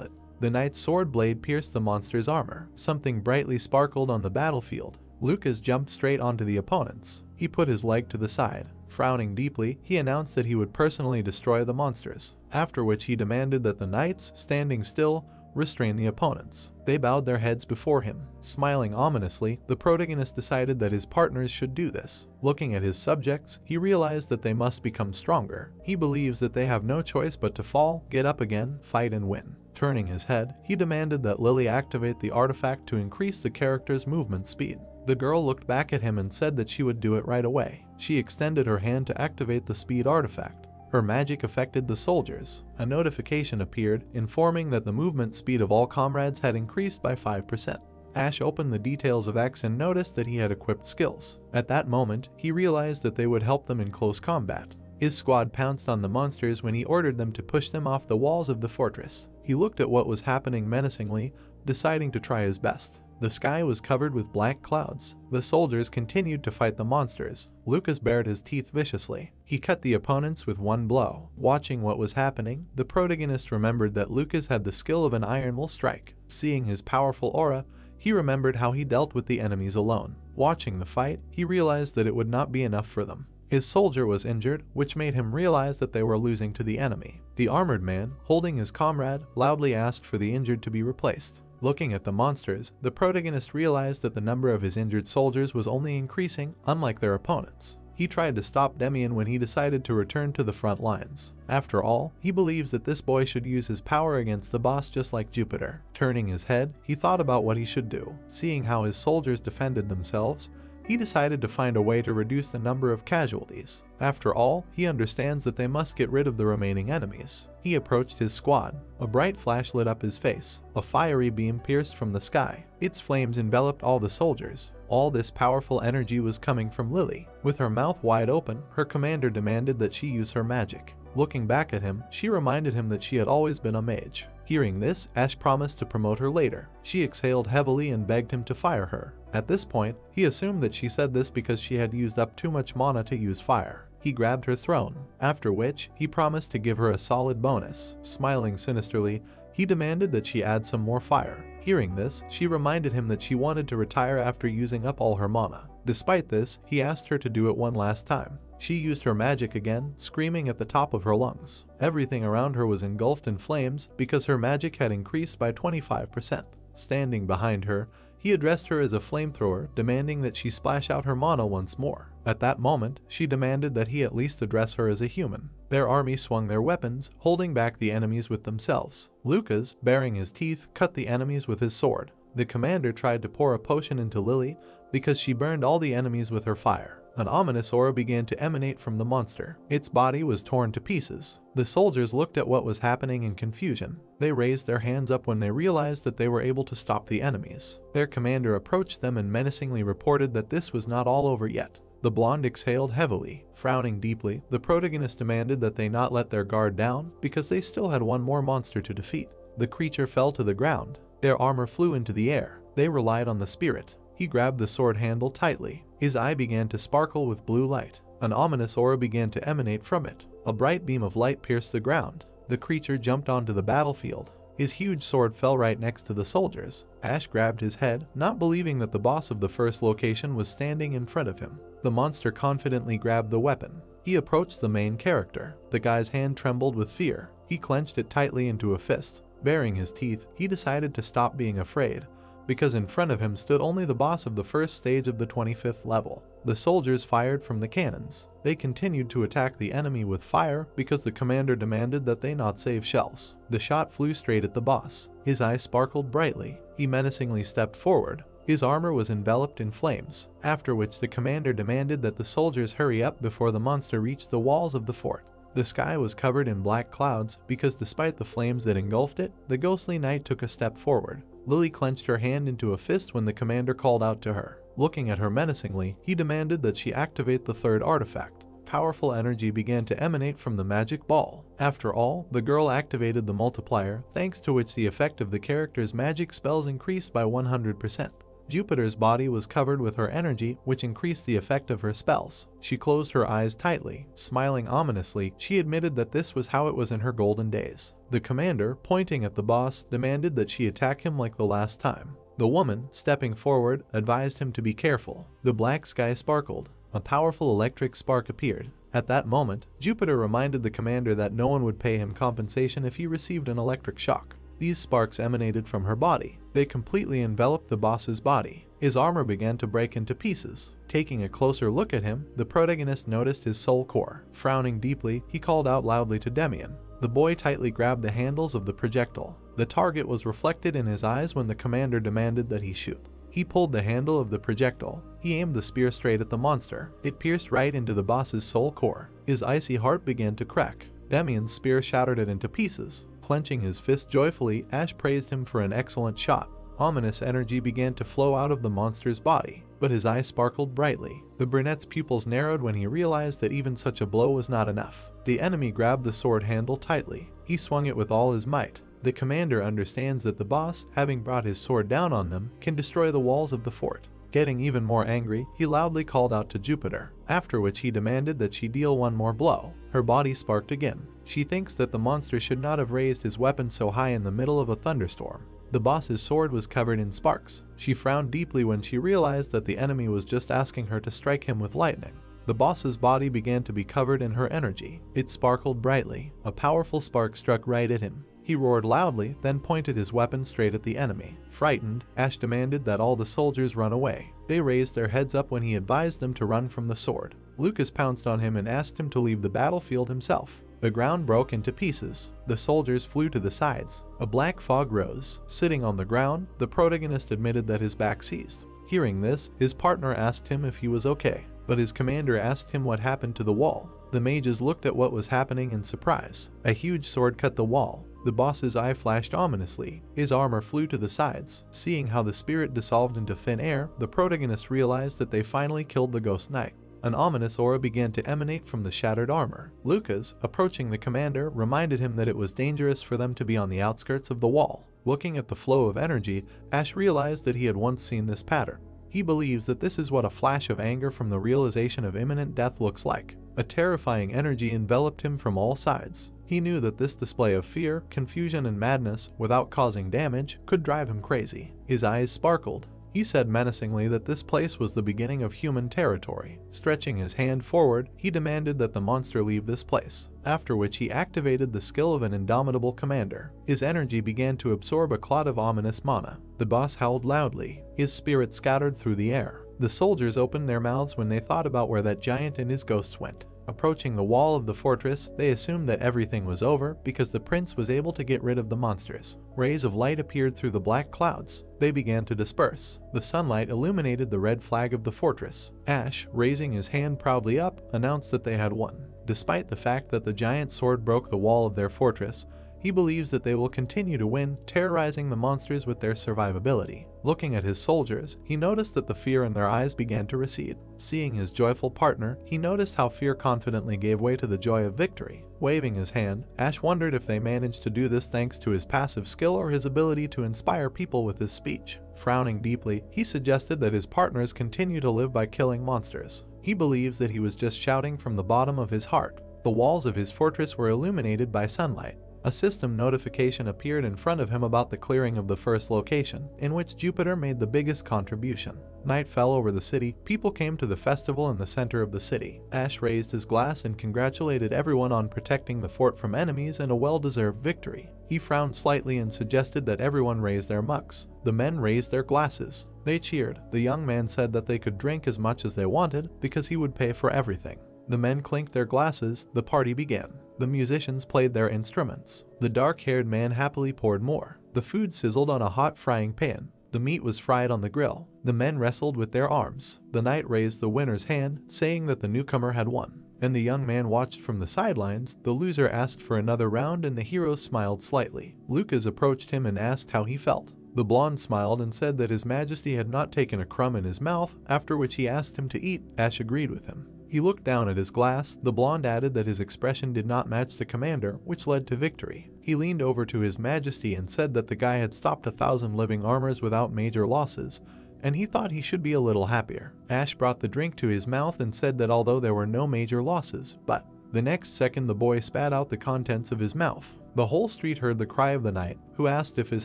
it. The knight's sword blade pierced the monster's armor. Something brightly sparkled on the battlefield. Lucas jumped straight onto the opponents. He put his leg to the side. Frowning deeply, he announced that he would personally destroy the monsters, after which he demanded that the knights, standing still, restrain the opponents. They bowed their heads before him. Smiling ominously, the protagonist decided that his partners should do this. Looking at his subjects, he realized that they must become stronger. He believes that they have no choice but to fall, get up again, fight, and win. Turning his head, he demanded that Lily activate the artifact to increase the character's movement speed. The girl looked back at him and said that she would do it right away. She extended her hand to activate the speed artifact. Her magic affected the soldiers. A notification appeared informing that the movement speed of all comrades had increased by 5%. Ash opened the details of X and noticed that he had equipped skills. At that moment, he realized that they would help them in close combat. His squad pounced on the monsters when he ordered them to push them off the walls of the fortress. He looked at what was happening menacingly, deciding to try his best. The sky was covered with black clouds. The soldiers continued to fight the monsters. Lucas bared his teeth viciously. He cut the opponents with one blow. Watching what was happening, the protagonist remembered that Lucas had the skill of an iron will strike. Seeing his powerful aura, he remembered how he dealt with the enemies alone. Watching the fight, he realized that it would not be enough for them. His soldier was injured, which made him realize that they were losing to the enemy. The armored man, holding his comrade, loudly asked for the injured to be replaced. Looking at the monsters, the protagonist realized that the number of his injured soldiers was only increasing, unlike their opponents. He tried to stop Demian when he decided to return to the front lines. After all, he believes that this boy should use his power against the boss just like Jupiter. Turning his head, he thought about what he should do. Seeing how his soldiers defended themselves, he decided to find a way to reduce the number of casualties. After all, he understands that they must get rid of the remaining enemies. He approached his squad. A bright flash lit up his face. A fiery beam pierced from the sky. Its flames enveloped all the soldiers. All this powerful energy was coming from Lily. With her mouth wide open, her commander demanded that she use her magic. Looking back at him, she reminded him that she had always been a mage. Hearing this, Ash promised to promote her later. She exhaled heavily and begged him to fire her. At this point, he assumed that she said this because she had used up too much mana to use fire. He grabbed her throne, after which he promised to give her a solid bonus. Smiling sinisterly, he demanded that she add some more fire. Hearing this, she reminded him that she wanted to retire after using up all her mana. Despite this, he asked her to do it one last time. She used her magic again, screaming at the top of her lungs. Everything around her was engulfed in flames because her magic had increased by 25%. Standing behind her, he addressed her as a flamethrower, demanding that she splash out her mana once more. At that moment, she demanded that he at least address her as a human. Their army swung their weapons, holding back the enemies with themselves. Lucas, baring his teeth, cut the enemies with his sword. The commander tried to pour a potion into Lily because she burned all the enemies with her fire. An ominous aura began to emanate from the monster. Its body was torn to pieces. The soldiers looked at what was happening in confusion. They raised their hands up when they realized that they were able to stop the enemies. Their commander approached them and menacingly reported that this was not all over yet. The blonde exhaled heavily. Frowning deeply, the protagonist demanded that they not let their guard down because they still had one more monster to defeat. The creature fell to the ground. Their armor flew into the air. They relied on the spirit. He grabbed the sword handle tightly. His eye began to sparkle with blue light. An ominous aura began to emanate from it. A bright beam of light pierced the ground. The creature jumped onto the battlefield. His huge sword fell right next to the soldiers. Ash grabbed his head, not believing that the boss of the first location was standing in front of him. The monster confidently grabbed the weapon. He approached the main character. The guy's hand trembled with fear. He clenched it tightly into a fist. Baring his teeth, he decided to stop being afraid, because in front of him stood only the boss of the first stage of the 25th level. The soldiers fired from the cannons. They continued to attack the enemy with fire because the commander demanded that they not save shells. The shot flew straight at the boss. His eyes sparkled brightly. He menacingly stepped forward. His armor was enveloped in flames, after which the commander demanded that the soldiers hurry up before the monster reached the walls of the fort. The sky was covered in black clouds because despite the flames that engulfed it, the ghostly knight took a step forward. Lily clenched her hand into a fist when the commander called out to her. Looking at her menacingly, he demanded that she activate the third artifact. Powerful energy began to emanate from the magic ball. After all, the girl activated the multiplier, thanks to which the effect of the character's magic spells increased by 100%. Jupiter's body was covered with her energy, which increased the effect of her spells. She closed her eyes tightly. Smiling ominously, she admitted that this was how it was in her golden days. The commander, pointing at the boss, demanded that she attack him like the last time. The woman, stepping forward, advised him to be careful. The black sky sparkled. A powerful electric spark appeared. At that moment, Jupiter reminded the commander that no one would pay him compensation if he received an electric shock. These sparks emanated from her body. They completely enveloped the boss's body. His armor began to break into pieces. Taking a closer look at him, the protagonist noticed his soul core. Frowning deeply, he called out loudly to Demian. The boy tightly grabbed the handles of the projectile. The target was reflected in his eyes when the commander demanded that he shoot. He pulled the handle of the projectile. He aimed the spear straight at the monster. It pierced right into the boss's soul core. His icy heart began to crack. Demian's spear shattered it into pieces. Clenching his fist joyfully, Ash praised him for an excellent shot. Ominous energy began to flow out of the monster's body, but his eyes sparkled brightly. The brunette's pupils narrowed when he realized that even such a blow was not enough. The enemy grabbed the sword handle tightly. He swung it with all his might. The commander understands that the boss, having brought his sword down on them, can destroy the walls of the fort. Getting even more angry, he loudly called out to Jupiter, after which he demanded that she deal one more blow. Her body sparked again. She thinks that the monster should not have raised his weapon so high in the middle of a thunderstorm. The boss's sword was covered in sparks. She frowned deeply when she realized that the enemy was just asking her to strike him with lightning. The boss's body began to be covered in her energy. It sparkled brightly. A powerful spark struck right at him. He roared loudly, then pointed his weapon straight at the enemy. Frightened, Ash demanded that all the soldiers run away. They raised their heads up when he advised them to run from the sword. Lucas pounced on him and asked him to leave the battlefield himself. The ground broke into pieces. The soldiers flew to the sides. A black fog rose. Sitting on the ground, the protagonist admitted that his back seized. Hearing this, his partner asked him if he was okay, but his commander asked him what happened to the wall. The mages looked at what was happening in surprise. A huge sword cut the wall. The boss's eye flashed ominously. His armor flew to the sides. Seeing how the spirit dissolved into thin air, the protagonist realized that they finally killed the ghost knight. An ominous aura began to emanate from the shattered armor. Lucas, approaching the commander, reminded him that it was dangerous for them to be on the outskirts of the wall. Looking at the flow of energy, Ash realized that he had once seen this pattern. He believes that this is what a flash of anger from the realization of imminent death looks like. A terrifying energy enveloped him from all sides. He knew that this display of fear, confusion, and madness, without causing damage, could drive him crazy. His eyes sparkled. He said menacingly that this place was the beginning of human territory. Stretching his hand forward, he demanded that the monster leave this place, after which he activated the skill of an indomitable commander. His energy began to absorb a clot of ominous mana. The boss howled loudly. His spirit scattered through the air. The soldiers opened their mouths when they thought about where that giant and his ghosts went. Approaching the wall of the fortress, they assumed that everything was over because the prince was able to get rid of the monsters. Rays of light appeared through the black clouds. They began to disperse. The sunlight illuminated the red flag of the fortress. Ash, raising his hand proudly up, announced that they had won. Despite the fact that the giant sword broke the wall of their fortress, he believes that they will continue to win, terrorizing the monsters with their survivability. Looking at his soldiers, he noticed that the fear in their eyes began to recede. Seeing his joyful partner, he noticed how fear confidently gave way to the joy of victory. Waving his hand, Ash wondered if they managed to do this thanks to his passive skill or his ability to inspire people with his speech. Frowning deeply, he suggested that his partners continue to live by killing monsters. He believes that he was just shouting from the bottom of his heart. The walls of his fortress were illuminated by sunlight. A system notification appeared in front of him about the clearing of the first location, in which Jupiter made the biggest contribution. Night fell over the city. People came to the festival in the center of the city. Ash raised his glass and congratulated everyone on protecting the fort from enemies and a well-deserved victory. He frowned slightly and suggested that everyone raise their mugs. The men raised their glasses. They cheered. The young man said that they could drink as much as they wanted because he would pay for everything. The men clinked their glasses. The party began. The musicians played their instruments. The dark-haired man happily poured more. The food sizzled on a hot frying pan. The meat was fried on the grill. The men wrestled with their arms. The knight raised the winner's hand, saying that the newcomer had won. And the young man watched from the sidelines. The loser asked for another round and the hero smiled slightly. Lucas approached him and asked how he felt. The blonde smiled and said that His Majesty had not taken a crumb in his mouth, after which he asked him to eat. Ash agreed with him. He looked down at his glass. The blonde added that his expression did not match the commander, which led to victory. He leaned over to His Majesty and said that the guy had stopped 1,000 living armors without major losses, and he thought he should be a little happier. Ash brought the drink to his mouth and said that although there were no major losses, but the next second the boy spat out the contents of his mouth. The whole street heard the cry of the knight, who asked if His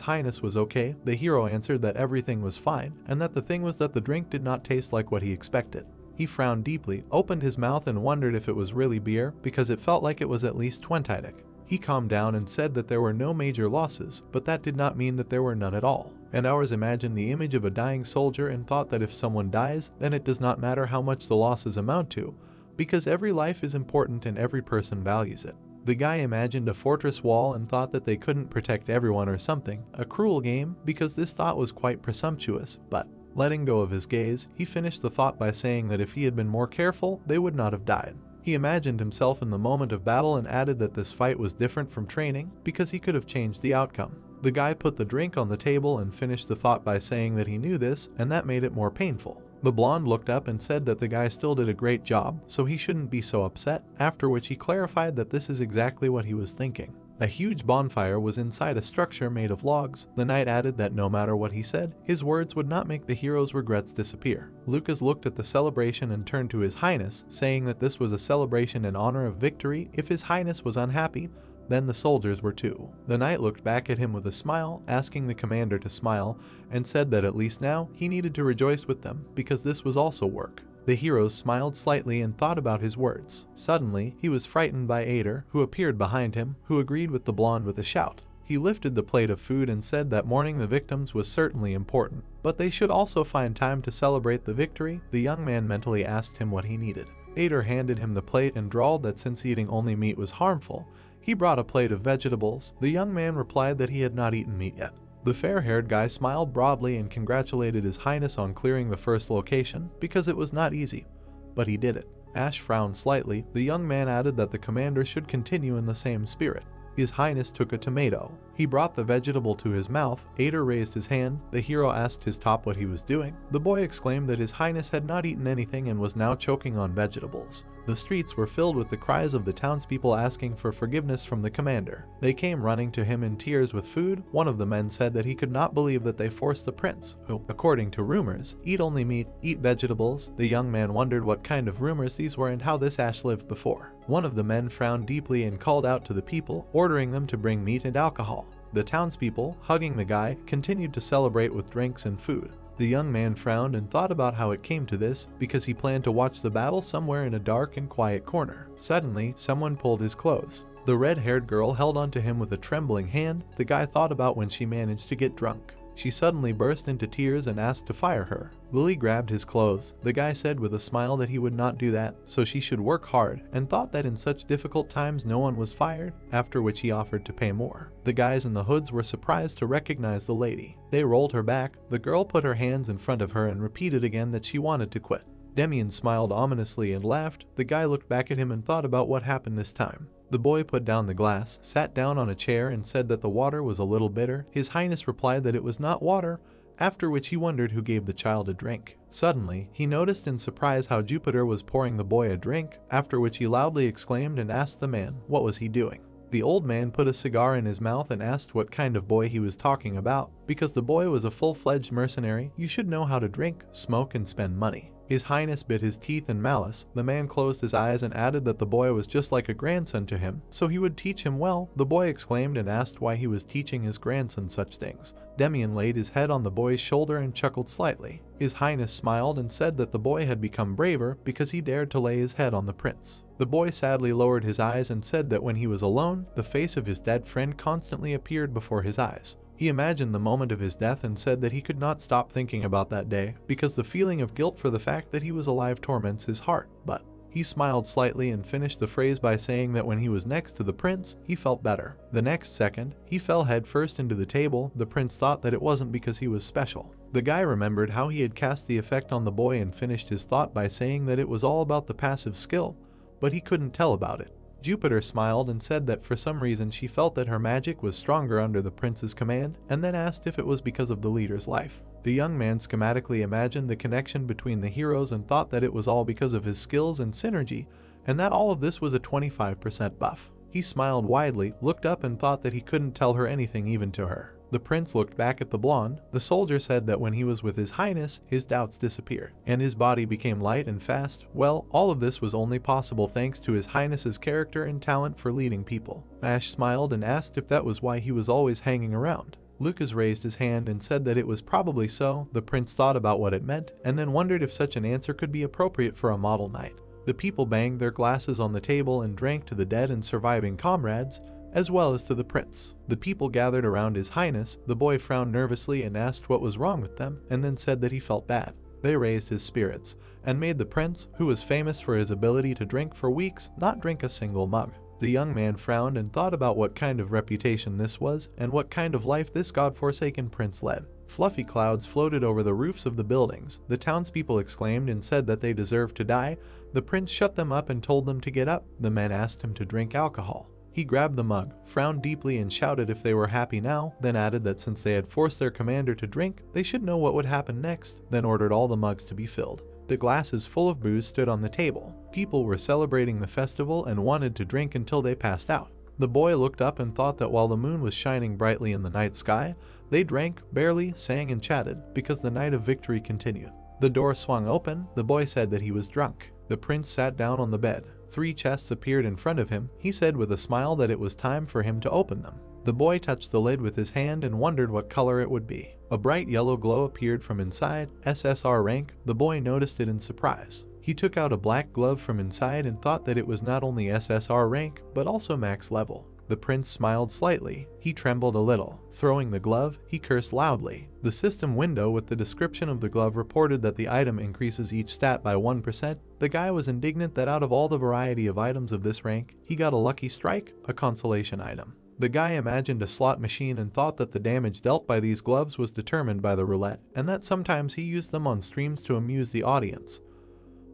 Highness was okay. The hero answered that everything was fine, and that the thing was that the drink did not taste like what he expected. He frowned deeply, opened his mouth and wondered if it was really beer, because it felt like it was at least Twentidic. He calmed down and said that there were no major losses, but that did not mean that there were none at all. And ours imagined the image of a dying soldier and thought that if someone dies, then it does not matter how much the losses amount to, because every life is important and every person values it. The guy imagined a fortress wall and thought that they couldn't protect everyone or something, a cruel game, because this thought was quite presumptuous, but letting go of his gaze, he finished the thought by saying that if he had been more careful, they would not have died. He imagined himself in the moment of battle and added that this fight was different from training because he could have changed the outcome. The guy put the drink on the table and finished the thought by saying that he knew this and that made it more painful. The blonde looked up and said that the guy still did a great job, so he shouldn't be so upset, after which he clarified that this is exactly what he was thinking. A huge bonfire was inside a structure made of logs. The knight added that no matter what he said, his words would not make the hero's regrets disappear. Lucas looked at the celebration and turned to His Highness, saying that this was a celebration in honor of victory. If His Highness was unhappy, then the soldiers were too. The knight looked back at him with a smile, asking the commander to smile, and said that at least now he needed to rejoice with them, because this was also work. The hero smiled slightly and thought about his words. Suddenly, he was frightened by Ader, who appeared behind him, who agreed with the blonde with a shout. He lifted the plate of food and said that mourning the victims was certainly important, but they should also find time to celebrate the victory. The young man mentally asked him what he needed. Ader handed him the plate and drawled that since eating only meat was harmful, he brought a plate of vegetables. The young man replied that he had not eaten meat yet. The fair-haired guy smiled broadly and congratulated His Highness on clearing the first location, because it was not easy, but he did it. Ash frowned slightly. The young man added that the commander should continue in the same spirit. His Highness took a tomato. He brought the vegetable to his mouth. Ader raised his hand. The hero asked his top what he was doing. The boy exclaimed that His Highness had not eaten anything and was now choking on vegetables. The streets were filled with the cries of the townspeople asking for forgiveness from the commander. They came running to him in tears with food. One of the men said that he could not believe that they forced the prince, who, according to rumors, eat only meat, eat vegetables. The young man wondered what kind of rumors these were and how this Ash lived before. One of the men frowned deeply and called out to the people, ordering them to bring meat and alcohol. The townspeople, hugging the guy, continued to celebrate with drinks and food. The young man frowned and thought about how it came to this, because he planned to watch the battle somewhere in a dark and quiet corner. Suddenly, someone pulled his clothes. The red-haired girl held onto him with a trembling hand. The guy thought about when she managed to get drunk. She suddenly burst into tears and asked to fire her. Lily grabbed his clothes. The guy said with a smile that he would not do that, so she should work hard, and thought that in such difficult times no one was fired, after which he offered to pay more. The guys in the hoods were surprised to recognize the lady. They rolled her back. The girl put her hands in front of her and repeated again that she wanted to quit. Demian smiled ominously and laughed. The guy looked back at him and thought about what happened this time. The boy put down the glass, sat down on a chair and said that the water was a little bitter. His Highness replied that it was not water, after which he wondered who gave the child a drink. Suddenly, he noticed in surprise how Jupiter was pouring the boy a drink, after which he loudly exclaimed and asked the man, what was he doing? The old man put a cigar in his mouth and asked what kind of boy he was talking about. Because the boy was a full-fledged mercenary, you should know how to drink, smoke, and spend money. His Highness bit his teeth in malice. The man closed his eyes and added that the boy was just like a grandson to him, so he would teach him well. The boy exclaimed and asked why he was teaching his grandson such things. Demian laid his head on the boy's shoulder and chuckled slightly. His Highness smiled and said that the boy had become braver because he dared to lay his head on the prince. The boy sadly lowered his eyes and said that when he was alone, the face of his dead friend constantly appeared before his eyes. He imagined the moment of his death and said that he could not stop thinking about that day because the feeling of guilt for the fact that he was alive torments his heart. But he smiled slightly and finished the phrase by saying that when he was next to the prince, he felt better. The next second, he fell headfirst into the table. The prince thought that it wasn't because he was special. The guy remembered how he had cast the effect on the boy and finished his thought by saying that it was all about the passive skill, but he couldn't tell about it. Jupiter smiled and said that for some reason she felt that her magic was stronger under the prince's command, and then asked if it was because of the leader's life. The young man schematically imagined the connection between the heroes and thought that it was all because of his skills and synergy, and that all of this was a 25% buff. He smiled widely, looked up and thought that he couldn't tell her anything even to her. The prince looked back at the blonde. The soldier said that when he was with his Highness, his doubts disappeared, and his body became light and fast. Well, all of this was only possible thanks to his Highness's character and talent for leading people. Ash smiled and asked if that was why he was always hanging around. Lucas raised his hand and said that it was probably so. The prince thought about what it meant, and then wondered if such an answer could be appropriate for a model knight. The people banged their glasses on the table and drank to the dead and surviving comrades, as well as to the prince. The people gathered around his Highness. The boy frowned nervously and asked what was wrong with them, and then said that he felt bad. They raised his spirits, and made the prince, who was famous for his ability to drink for weeks, not drink a single mug. The young man frowned and thought about what kind of reputation this was, and what kind of life this god-forsaken prince led. Fluffy clouds floated over the roofs of the buildings. The townspeople exclaimed and said that they deserved to die. The prince shut them up and told them to get up. The men asked him to drink alcohol. He grabbed the mug, frowned deeply and shouted if they were happy now, then added that since they had forced their commander to drink, they should know what would happen next, then ordered all the mugs to be filled. The glasses full of booze stood on the table. People were celebrating the festival and wanted to drink until they passed out. The boy looked up and thought that while the moon was shining brightly in the night sky, they drank, barely, sang and chatted, because the night of victory continued. The door swung open. The boy said that he was drunk. The prince sat down on the bed. 3 chests appeared in front of him. He said with a smile that it was time for him to open them. The boy touched the lid with his hand and wondered what color it would be. A bright yellow glow appeared from inside. SSR rank. The boy noticed it in surprise. He took out a black glove from inside and thought that it was not only SSR rank, but also max level. The prince smiled slightly. He trembled a little. Throwing the glove, he cursed loudly. The system window with the description of the glove reported that the item increases each stat by 1%. The guy was indignant that out of all the variety of items of this rank, he got a lucky strike, a consolation item. The guy imagined a slot machine and thought that the damage dealt by these gloves was determined by the roulette, and that sometimes he used them on streams to amuse the audience.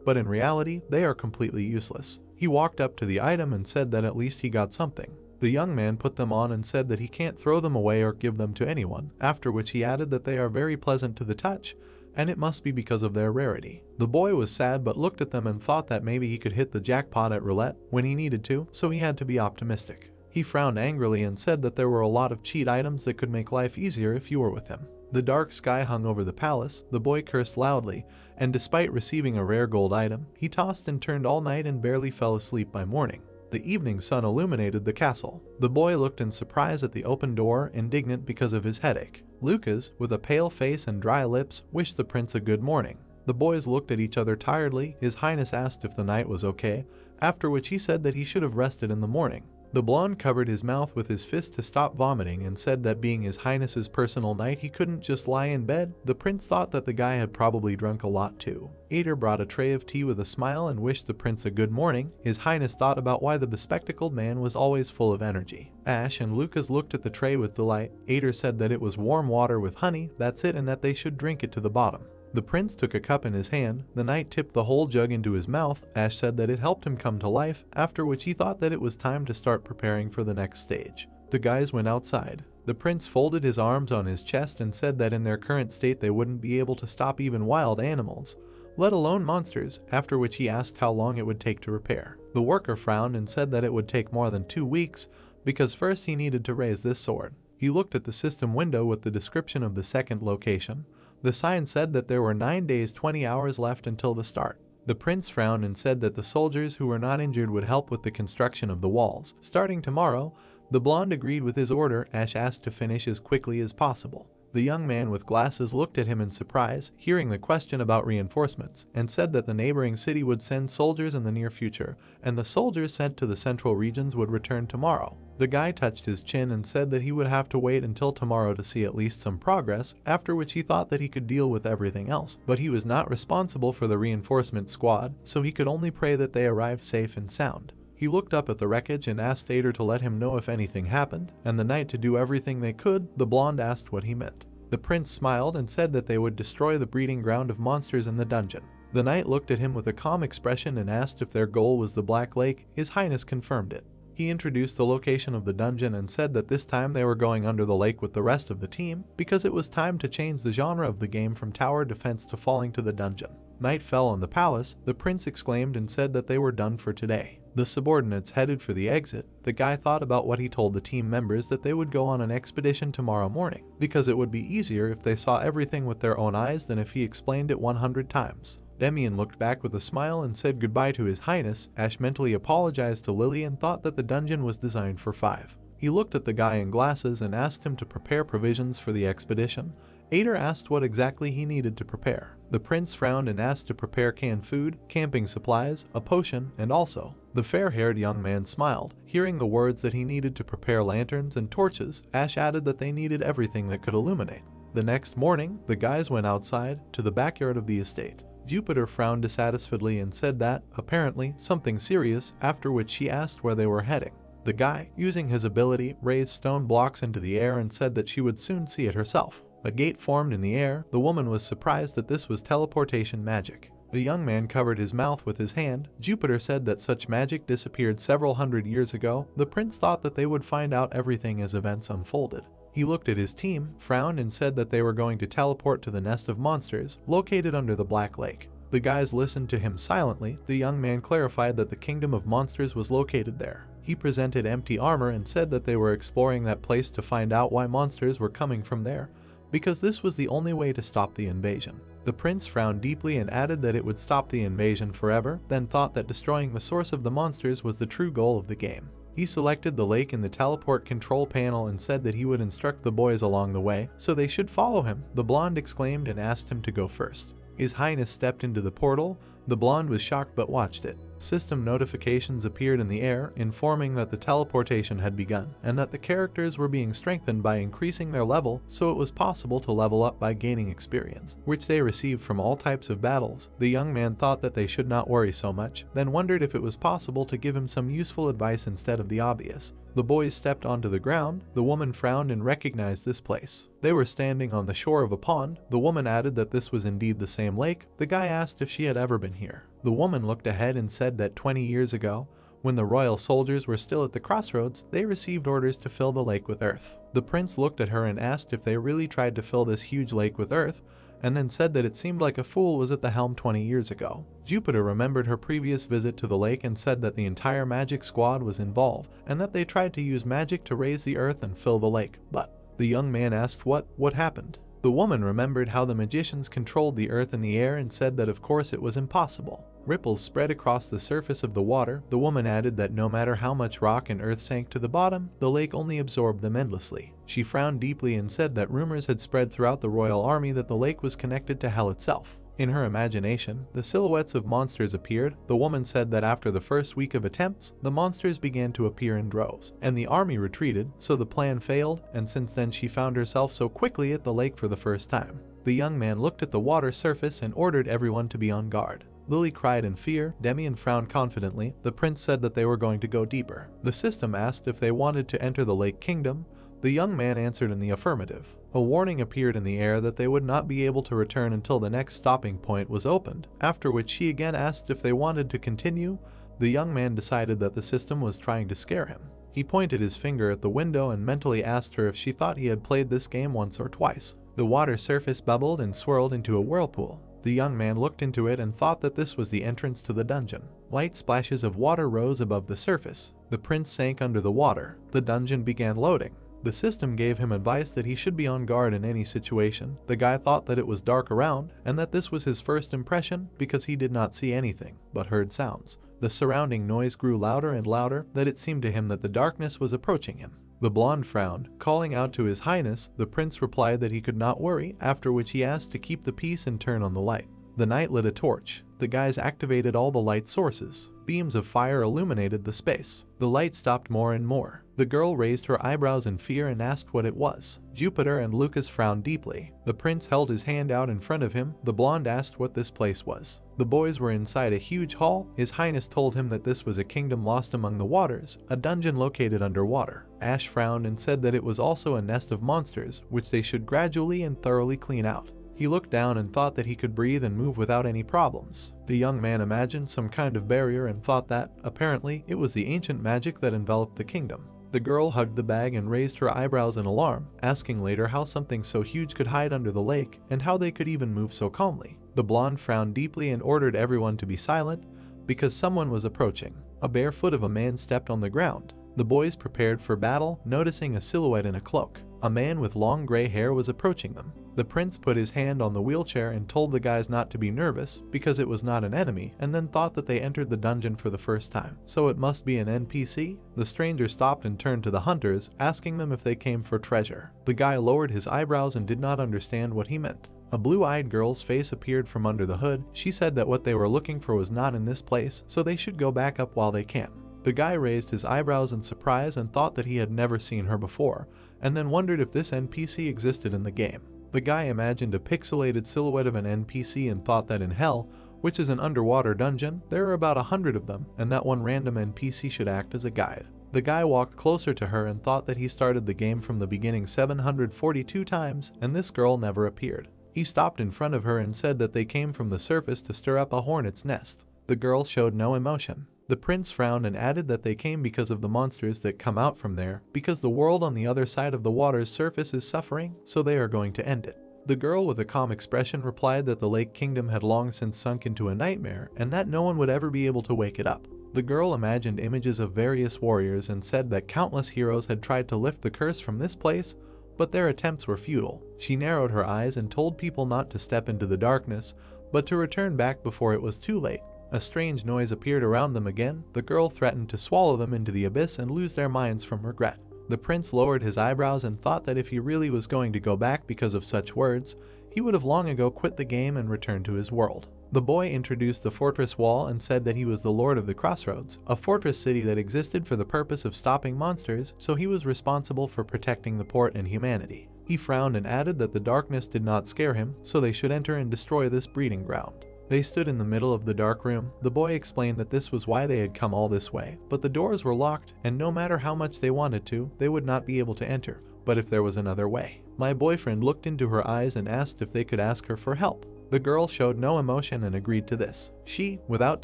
But in reality, they are completely useless. He walked up to the item and said that at least he got something. The young man put them on and said that he can't throw them away or give them to anyone, after which he added that they are very pleasant to the touch, and it must be because of their rarity. The boy was sad but looked at them and thought that maybe he could hit the jackpot at roulette when he needed to, so he had to be optimistic. He frowned angrily and said that there were a lot of cheat items that could make life easier if you were with him. The dark sky hung over the palace. The boy cursed loudly, and despite receiving a rare gold item, he tossed and turned all night and barely fell asleep by morning. The evening sun illuminated the castle. The boy looked in surprise at the open door, indignant because of his headache. Lucas, with a pale face and dry lips, wished the prince a good morning. The boys looked at each other tiredly. His Highness asked if the night was okay, after which he said that he should have rested in the morning. The blonde covered his mouth with his fist to stop vomiting and said that being His Highness's personal knight, he couldn't just lie in bed. The prince thought that the guy had probably drunk a lot too. Ader brought a tray of tea with a smile and wished the prince a good morning. His Highness thought about why the bespectacled man was always full of energy. Ash and Lucas looked at the tray with delight. Ader said that it was warm water with honey, that's it, and that they should drink it to the bottom. The prince took a cup in his hand. The knight tipped the whole jug into his mouth. Ash said that it helped him come to life, after which he thought that it was time to start preparing for the next stage. The guys went outside. The prince folded his arms on his chest and said that in their current state they wouldn't be able to stop even wild animals, let alone monsters, after which he asked how long it would take to repair. The worker frowned and said that it would take more than 2 weeks, because first he needed to raise this sword. He looked at the system window with the description of the second location. The sign said that there were 9 days 20 hours left until the start. The prince frowned and said that the soldiers who were not injured would help with the construction of the walls. Starting tomorrow, the blonde agreed with his order. Ash asked to finish as quickly as possible. The young man with glasses looked at him in surprise, hearing the question about reinforcements, and said that the neighboring city would send soldiers in the near future, and the soldiers sent to the central regions would return tomorrow. The guy touched his chin and said that he would have to wait until tomorrow to see at least some progress, after which he thought that he could deal with everything else. But he was not responsible for the reinforcement squad, so he could only pray that they arrived safe and sound. He looked up at the wreckage and asked Ader to let him know if anything happened, and the knight to do everything they could. The blonde asked what he meant. The prince smiled and said that they would destroy the breeding ground of monsters in the dungeon. The knight looked at him with a calm expression and asked if their goal was the Black Lake. His Highness confirmed it. He introduced the location of the dungeon and said that this time they were going under the lake with the rest of the team, because it was time to change the genre of the game from tower defense to falling to the dungeon. Night fell on the palace. The prince exclaimed and said that they were done for today. The subordinates headed for the exit. The guy thought about what he told the team members, that they would go on an expedition tomorrow morning, because it would be easier if they saw everything with their own eyes than if he explained it 100 times. Demian looked back with a smile and said goodbye to His Highness. Ash mentally apologized to Lily and thought that the dungeon was designed for 5. He looked at the guy in glasses and asked him to prepare provisions for the expedition. Ader asked what exactly he needed to prepare. The prince frowned and asked to prepare canned food, camping supplies, a potion, and also. The fair-haired young man smiled, hearing the words that he needed to prepare lanterns and torches. Ash added that they needed everything that could illuminate. The next morning, the guys went outside to the backyard of the estate. Jupiter frowned dissatisfiedly and said that, apparently, something serious, after which she asked where they were heading. The guy, using his ability, raised stone blocks into the air and said that she would soon see it herself. A gate formed in the air. The woman was surprised that this was teleportation magic. The young man covered his mouth with his hand. Jupiter said that such magic disappeared several hundred years ago. The prince thought that they would find out everything as events unfolded. He looked at his team, frowned, and said that they were going to teleport to the nest of monsters, located under the Black Lake. The guys listened to him silently. The young man clarified that the kingdom of monsters was located there. He presented empty armor and said that they were exploring that place to find out why monsters were coming from there, because this was the only way to stop the invasion. The prince frowned deeply and added that it would stop the invasion forever, then thought that destroying the source of the monsters was the true goal of the game. He selected the lake in the teleport control panel and said that he would instruct the boys along the way, so they should follow him. The blonde exclaimed and asked him to go first. His Highness stepped into the portal. The blonde was shocked but watched it. System notifications appeared in the air, informing that the teleportation had begun, and that the characters were being strengthened by increasing their level, so it was possible to level up by gaining experience, which they received from all types of battles. The young man thought that they should not worry so much, then wondered if it was possible to give him some useful advice instead of the obvious. The boys stepped onto the ground. The woman frowned and recognized this place. They were standing on the shore of a pond. The woman added that this was indeed the same lake. The guy asked if she had ever been here. The woman looked ahead and said that 20 years ago, when the royal soldiers were still at the crossroads, they received orders to fill the lake with earth. The prince looked at her and asked if they really tried to fill this huge lake with earth, and then said that it seemed like a fool was at the helm 20 years ago. Jupiter remembered her previous visit to the lake and said that the entire magic squad was involved, and that they tried to use magic to raise the earth and fill the lake. But the young man asked what happened. The woman remembered how the magicians controlled the earth and the air and said that of course it was impossible. Ripples spread across the surface of the water. The woman added that no matter how much rock and earth sank to the bottom, the lake only absorbed them endlessly. She frowned deeply and said that rumors had spread throughout the royal army that the lake was connected to hell itself. In her imagination, the silhouettes of monsters appeared. The woman said that after the first week of attempts, the monsters began to appear in droves, and the army retreated, so the plan failed, and since then she found herself so quickly at the lake for the first time. The young man looked at the water surface and ordered everyone to be on guard. Lily cried in fear, Demian frowned confidently. The prince said that they were going to go deeper. The system asked if they wanted to enter the Lake Kingdom. The young man answered in the affirmative. A warning appeared in the air that they would not be able to return until the next stopping point was opened, after which she again asked if they wanted to continue. The young man decided that the system was trying to scare him. He pointed his finger at the window and mentally asked her if she thought he had played this game once or twice. The water surface bubbled and swirled into a whirlpool. The young man looked into it and thought that this was the entrance to the dungeon. Light splashes of water rose above the surface. The prince sank under the water. The dungeon began loading. The system gave him advice that he should be on guard in any situation. The guy thought that it was dark around, and that this was his first impression because he did not see anything, but heard sounds. The surrounding noise grew louder and louder, that it seemed to him that the darkness was approaching him. The blonde frowned, calling out to his highness. The prince replied that he could not worry, after which he asked to keep the peace and turn on the light. The knight lit a torch. The guys activated all the light sources. Beams of fire illuminated the space. The light stopped more and more. The girl raised her eyebrows in fear and asked what it was. Jupiter and Lucas frowned deeply. The prince held his hand out in front of him. The blonde asked what this place was. The boys were inside a huge hall. His highness told him that this was a kingdom lost among the waters, a dungeon located underwater. Ash frowned and said that it was also a nest of monsters, which they should gradually and thoroughly clean out. He looked down and thought that he could breathe and move without any problems. The young man imagined some kind of barrier and thought that, apparently, it was the ancient magic that enveloped the kingdom. The girl hugged the bag and raised her eyebrows in alarm, asking later how something so huge could hide under the lake and how they could even move so calmly. The blonde frowned deeply and ordered everyone to be silent because someone was approaching. A bare foot of a man stepped on the ground. The boys prepared for battle, noticing a silhouette in a cloak. A man with long gray hair was approaching them. The prince put his hand on the wheelchair and told the guys not to be nervous because it was not an enemy, and then thought that they entered the dungeon for the first time. So it must be an NPC? The stranger stopped and turned to the hunters, asking them if they came for treasure. The guy lowered his eyebrows and did not understand what he meant. A blue-eyed girl's face appeared from under the hood. She said that what they were looking for was not in this place, so they should go back up while they can. The guy raised his eyebrows in surprise and thought that he had never seen her before, and then wondered if this NPC existed in the game. The guy imagined a pixelated silhouette of an NPC and thought that in Hell, which is an underwater dungeon, there are about 100 of them, and that one random NPC should act as a guide. The guy walked closer to her and thought that he started the game from the beginning 742 times, and this girl never appeared. He stopped in front of her and said that they came from the surface to stir up a hornet's nest. The girl showed no emotion. The prince frowned and added that they came because of the monsters that come out from there, because the world on the other side of the water's surface is suffering, so they are going to end it. The girl with a calm expression replied that the Lake Kingdom had long since sunk into a nightmare and that no one would ever be able to wake it up. The girl imagined images of various warriors and said that countless heroes had tried to lift the curse from this place, but their attempts were futile. She narrowed her eyes and told people not to step into the darkness, but to return back before it was too late. A strange noise appeared around them again. The girl threatened to swallow them into the abyss and lose their minds from regret. The prince lowered his eyebrows and thought that if he really was going to go back because of such words, he would have long ago quit the game and returned to his world. The boy introduced the fortress wall and said that he was the Lord of the Crossroads, a fortress city that existed for the purpose of stopping monsters, so he was responsible for protecting the port and humanity. He frowned and added that the darkness did not scare him, so they should enter and destroy this breeding ground. They stood in the middle of the dark room. The boy explained that this was why they had come all this way, but the doors were locked, and no matter how much they wanted to, they would not be able to enter. But if there was another way. My boyfriend looked into her eyes and asked if they could ask her for help. The girl showed no emotion and agreed to this. She, without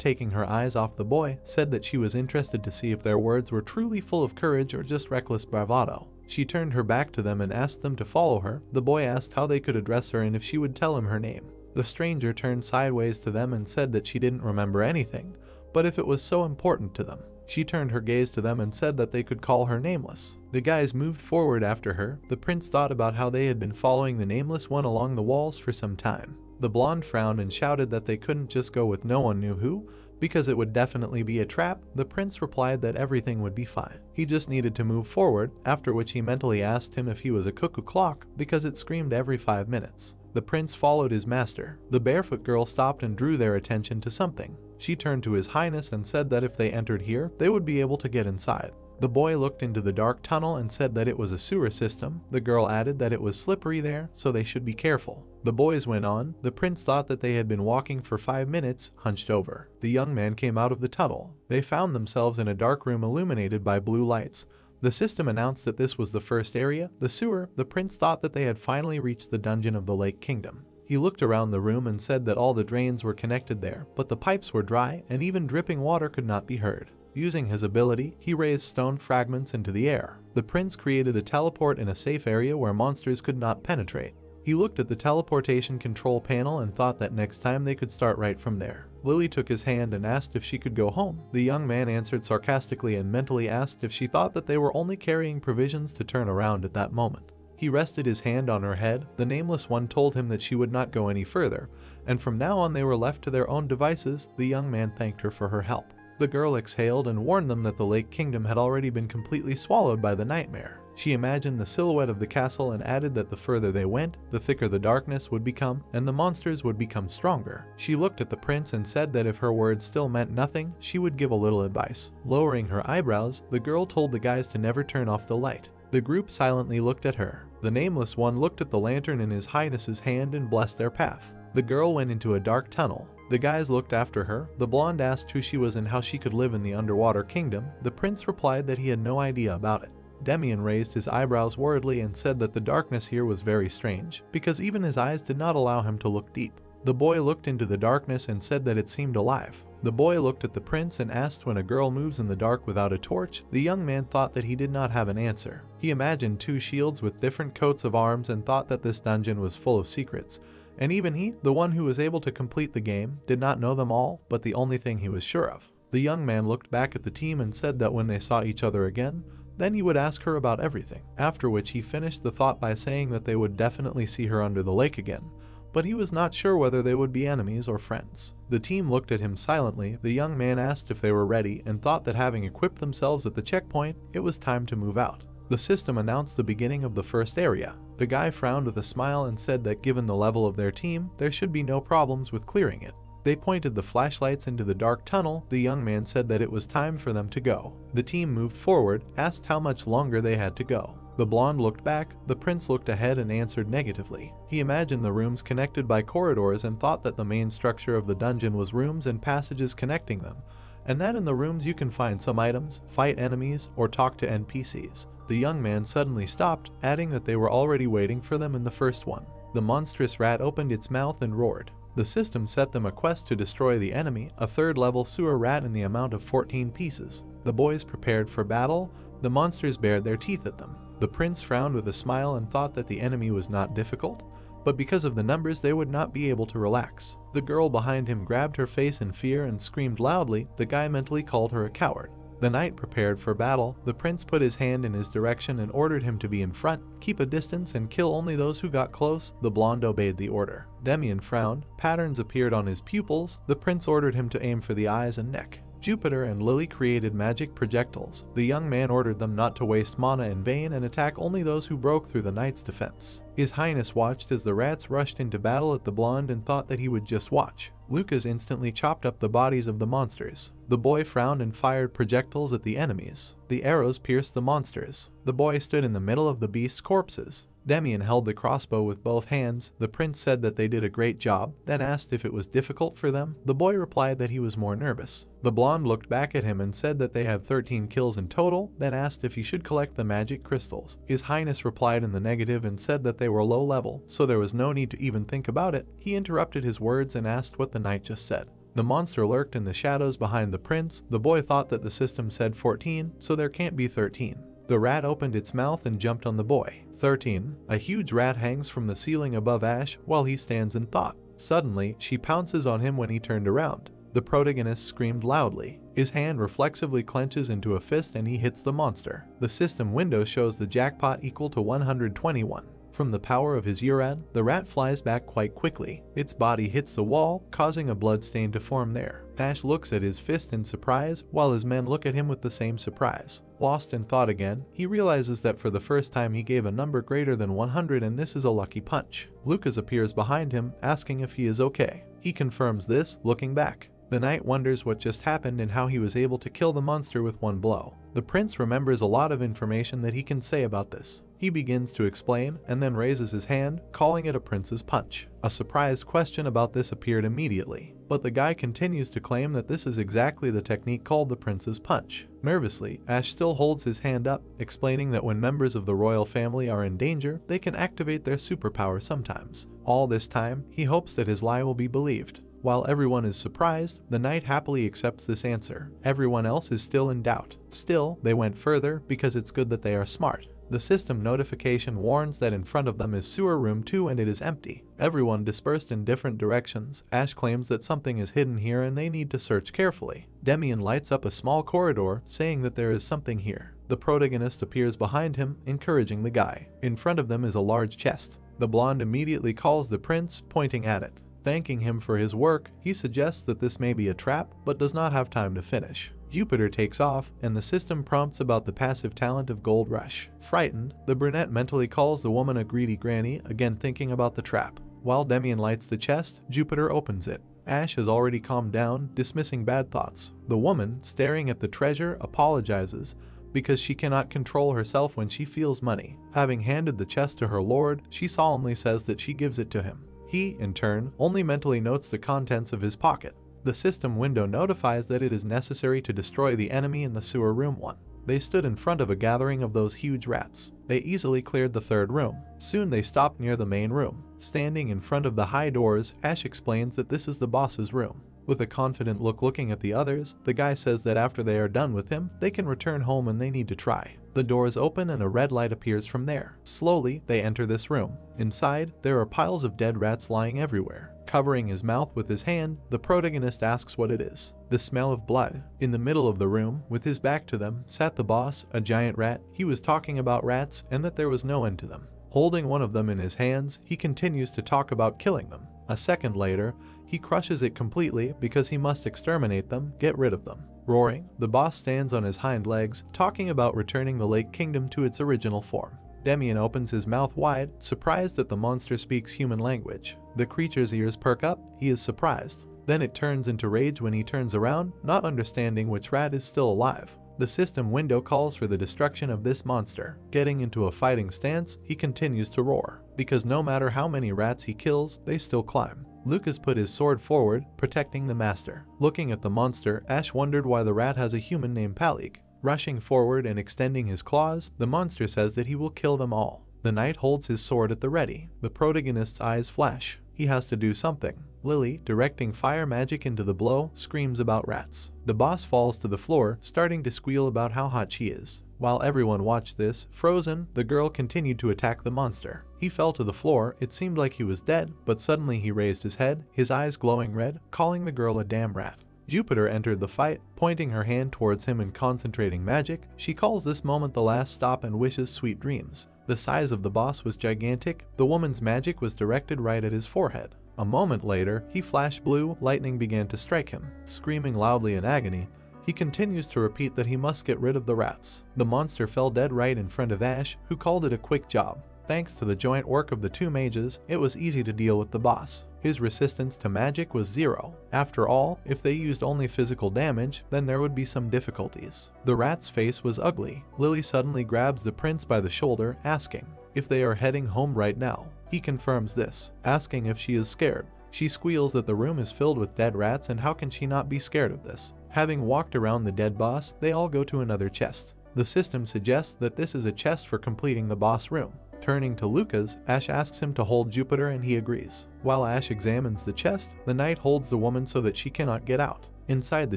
taking her eyes off the boy, said that she was interested to see if their words were truly full of courage or just reckless bravado. She turned her back to them and asked them to follow her. The boy asked how they could address her and if she would tell him her name. The stranger turned sideways to them and said that she didn't remember anything, but if it was so important to them. She turned her gaze to them and said that they could call her Nameless. The guys moved forward after her. The prince thought about how they had been following the Nameless one along the walls for some time. The blonde frowned and shouted that they couldn't just go with no one knew who, because it would definitely be a trap. The prince replied that everything would be fine. He just needed to move forward, after which he mentally asked him if he was a cuckoo clock, because it screamed every 5 minutes. The prince followed his master. The barefoot girl stopped and drew their attention to something. She turned to His Highness and said that if they entered here, they would be able to get inside. The boy looked into the dark tunnel and said that it was a sewer system. The girl added that it was slippery there, so they should be careful. The boys went on. The prince thought that they had been walking for 5 minutes, hunched over. The young man came out of the tunnel. They found themselves in a dark room illuminated by blue lights. The system announced that this was the first area, the sewer. The prince thought that they had finally reached the dungeon of the Lake Kingdom. He looked around the room and said that all the drains were connected there, but the pipes were dry and even dripping water could not be heard. Using his ability, he raised stone fragments into the air. The prince created a teleport in a safe area where monsters could not penetrate. He looked at the teleportation control panel and thought that next time they could start right from there. Lily took his hand and asked if she could go home. The young man answered sarcastically and mentally asked if she thought that they were only carrying provisions to turn around at that moment. He rested his hand on her head. The Nameless One told him that she would not go any further, and from now on they were left to their own devices. The young man thanked her for her help. The girl exhaled and warned them that the Lake Kingdom had already been completely swallowed by the nightmare. She imagined the silhouette of the castle and added that the further they went, the thicker the darkness would become, and the monsters would become stronger. She looked at the prince and said that if her words still meant nothing, she would give a little advice. Lowering her eyebrows, the girl told the guys to never turn off the light. The group silently looked at her. The Nameless One looked at the lantern in His Highness's hand and blessed their path. The girl went into a dark tunnel. The guys looked after her. The blonde asked who she was and how she could live in the underwater kingdom. The prince replied that he had no idea about it. Demian raised his eyebrows worriedly and said that the darkness here was very strange, because even his eyes did not allow him to look deep. The boy looked into the darkness and said that it seemed alive. The boy looked at the prince and asked when a girl moves in the dark without a torch. The young man thought that he did not have an answer. He imagined 2 shields with different coats of arms and thought that this dungeon was full of secrets. And even he, the one who was able to complete the game, did not know them all, but the only thing he was sure of. The young man looked back at the team and said that when they saw each other again, then he would ask her about everything, after which he finished the thought by saying that they would definitely see her under the lake again, but he was not sure whether they would be enemies or friends. The team looked at him silently. The young man asked if they were ready and thought that having equipped themselves at the checkpoint, it was time to move out. The system announced the beginning of the first area. The guy frowned with a smile and said that given the level of their team, there should be no problems with clearing it. They pointed the flashlights into the dark tunnel. The young man said that it was time for them to go. The team moved forward, asked how much longer they had to go. The blonde looked back. The prince looked ahead and answered negatively. He imagined the rooms connected by corridors and thought that the main structure of the dungeon was rooms and passages connecting them, and that in the rooms you can find some items, fight enemies, or talk to NPCs. The young man suddenly stopped, adding that they were already waiting for them in the first one. The monstrous rat opened its mouth and roared. The system set them a quest to destroy the enemy, a 3rd level sewer rat in the amount of 14 pieces. The boys prepared for battle. The monsters bared their teeth at them. The prince frowned with a smile and thought that the enemy was not difficult, but because of the numbers they would not be able to relax. The girl behind him grabbed her face in fear and screamed loudly. The guy mentally called her a coward. The knight prepared for battle. The prince put his hand in his direction and ordered him to be in front, keep a distance, and kill only those who got close. The blonde obeyed the order. Demian frowned. Patterns appeared on his pupils. The prince ordered him to aim for the eyes and neck. Jupiter and Lily created magic projectiles. The young man ordered them not to waste mana in vain and attack only those who broke through the knight's defense. His Highness watched as the rats rushed into battle at the blonde and thought that he would just watch. Lucas instantly chopped up the bodies of the monsters. The boy frowned and fired projectiles at the enemies. The arrows pierced the monsters. The boy stood in the middle of the beast's corpses. Demian held the crossbow with both hands. The prince said that they did a great job, then asked if it was difficult for them. The boy replied that he was more nervous. The blonde looked back at him and said that they had 13 kills in total, then asked if he should collect the magic crystals. His Highness replied in the negative and said that they were low level, so there was no need to even think about it. He interrupted his words and asked what the knight just said. The monster lurked in the shadows behind the prince. The boy thought that the system said 14, so there can't be 13. The rat opened its mouth and jumped on the boy. 13. A huge rat hangs from the ceiling above Ash while he stands in thought. Suddenly, she pounces on him when he turned around. The protagonist screamed loudly. His hand reflexively clenches into a fist and he hits the monster. The system window shows the jackpot equal to 121. From the power of his urad, the rat flies back quite quickly. Its body hits the wall, causing a blood stain to form there. Ash looks at his fist in surprise, while his men look at him with the same surprise. Lost in thought again, he realizes that for the first time he gave a number greater than 100 and this is a lucky punch. Lucas appears behind him, asking if he is okay. He confirms this, looking back. The knight wonders what just happened and how he was able to kill the monster with one blow. The prince remembers a lot of information that he can say about this. He begins to explain and then raises his hand, calling it a prince's punch. A surprised question about this appeared immediately, but the guy continues to claim that this is exactly the technique called the prince's punch. Nervously, Ash still holds his hand up, explaining that when members of the royal family are in danger, they can activate their superpower sometimes. All this time, he hopes that his lie will be believed. While everyone is surprised, the knight happily accepts this answer. Everyone else is still in doubt. Still, they went further because it's good that they are smart. The system notification warns that in front of them is sewer room 2 and it is empty. Everyone dispersed in different directions. Ash claims that something is hidden here and they need to search carefully. Demian lights up a small corridor, saying that there is something here. The protagonist appears behind him, encouraging the guy. In front of them is a large chest. The blonde immediately calls the prince, pointing at it. Thanking him for his work, he suggests that this may be a trap, but does not have time to finish. Jupiter takes off, and the system prompts about the passive talent of Gold Rush. Frightened, the brunette mentally calls the woman a greedy granny, again thinking about the trap. While Demian lights the chest, Jupiter opens it. Ash has already calmed down, dismissing bad thoughts. The woman, staring at the treasure, apologizes because she cannot control herself when she feels money. Having handed the chest to her lord, she solemnly says that she gives it to him. He, in turn, only mentally notes the contents of his pocket. The system window notifies that it is necessary to destroy the enemy in the sewer room 1. They stood in front of a gathering of those huge rats. They easily cleared the third room. Soon they stopped near the main room. Standing in front of the high doors, Ash explains that this is the boss's room. With a confident look looking at the others, the guy says that after they are done with him, they can return home and they need to try. The doors open and a red light appears from there. Slowly, they enter this room. Inside, there are piles of dead rats lying everywhere. Covering his mouth with his hand, the protagonist asks what it is. The smell of blood. In the middle of the room, with his back to them, sat the boss, a giant rat. He was talking about rats and that there was no end to them. Holding one of them in his hands, he continues to talk about killing them. A second later, he crushes it completely because he must exterminate them, get rid of them. Roaring, the boss stands on his hind legs, talking about returning the Lake Kingdom to its original form. Demian opens his mouth wide, surprised that the monster speaks human language. The creature's ears perk up, he is surprised. Then it turns into rage when he turns around, not understanding which rat is still alive. The system window calls for the destruction of this monster. Getting into a fighting stance, he continues to roar, because no matter how many rats he kills, they still climb. Lucas put his sword forward, protecting the master. Looking at the monster, Ash wondered why the rat has a human named Palik. Rushing forward and extending his claws, the monster says that he will kill them all. The knight holds his sword at the ready. The protagonist's eyes flash. He has to do something. Lily, directing fire magic into the blow, screams about rats. The boss falls to the floor, starting to squeal about how hot she is. While everyone watched this, frozen, the girl continued to attack the monster. He fell to the floor, it seemed like he was dead, but suddenly he raised his head, his eyes glowing red, calling the girl a damn rat. Jupiter entered the fight, pointing her hand towards him and concentrating magic. She calls this moment the last stop and wishes sweet dreams. The size of the boss was gigantic. The woman's magic was directed right at his forehead. A moment later, he flashed blue, lightning began to strike him. Screaming loudly in agony, he continues to repeat that he must get rid of the rats. The monster fell dead right in front of Ash, who called it a quick job. Thanks to the joint work of the two mages, it was easy to deal with the boss. His resistance to magic was 0. After all, if they used only physical damage, then there would be some difficulties. The rat's face was ugly. Lily suddenly grabs the prince by the shoulder, asking if they are heading home right now. He confirms this, asking if she is scared. She squeals that the room is filled with dead rats and how can she not be scared of this. Having walked around the dead boss, they all go to another chest. The system suggests that this is a chest for completing the boss room. Turning to Lucas, Ash asks him to hold Jupiter and he agrees. While Ash examines the chest, the knight holds the woman so that she cannot get out. Inside the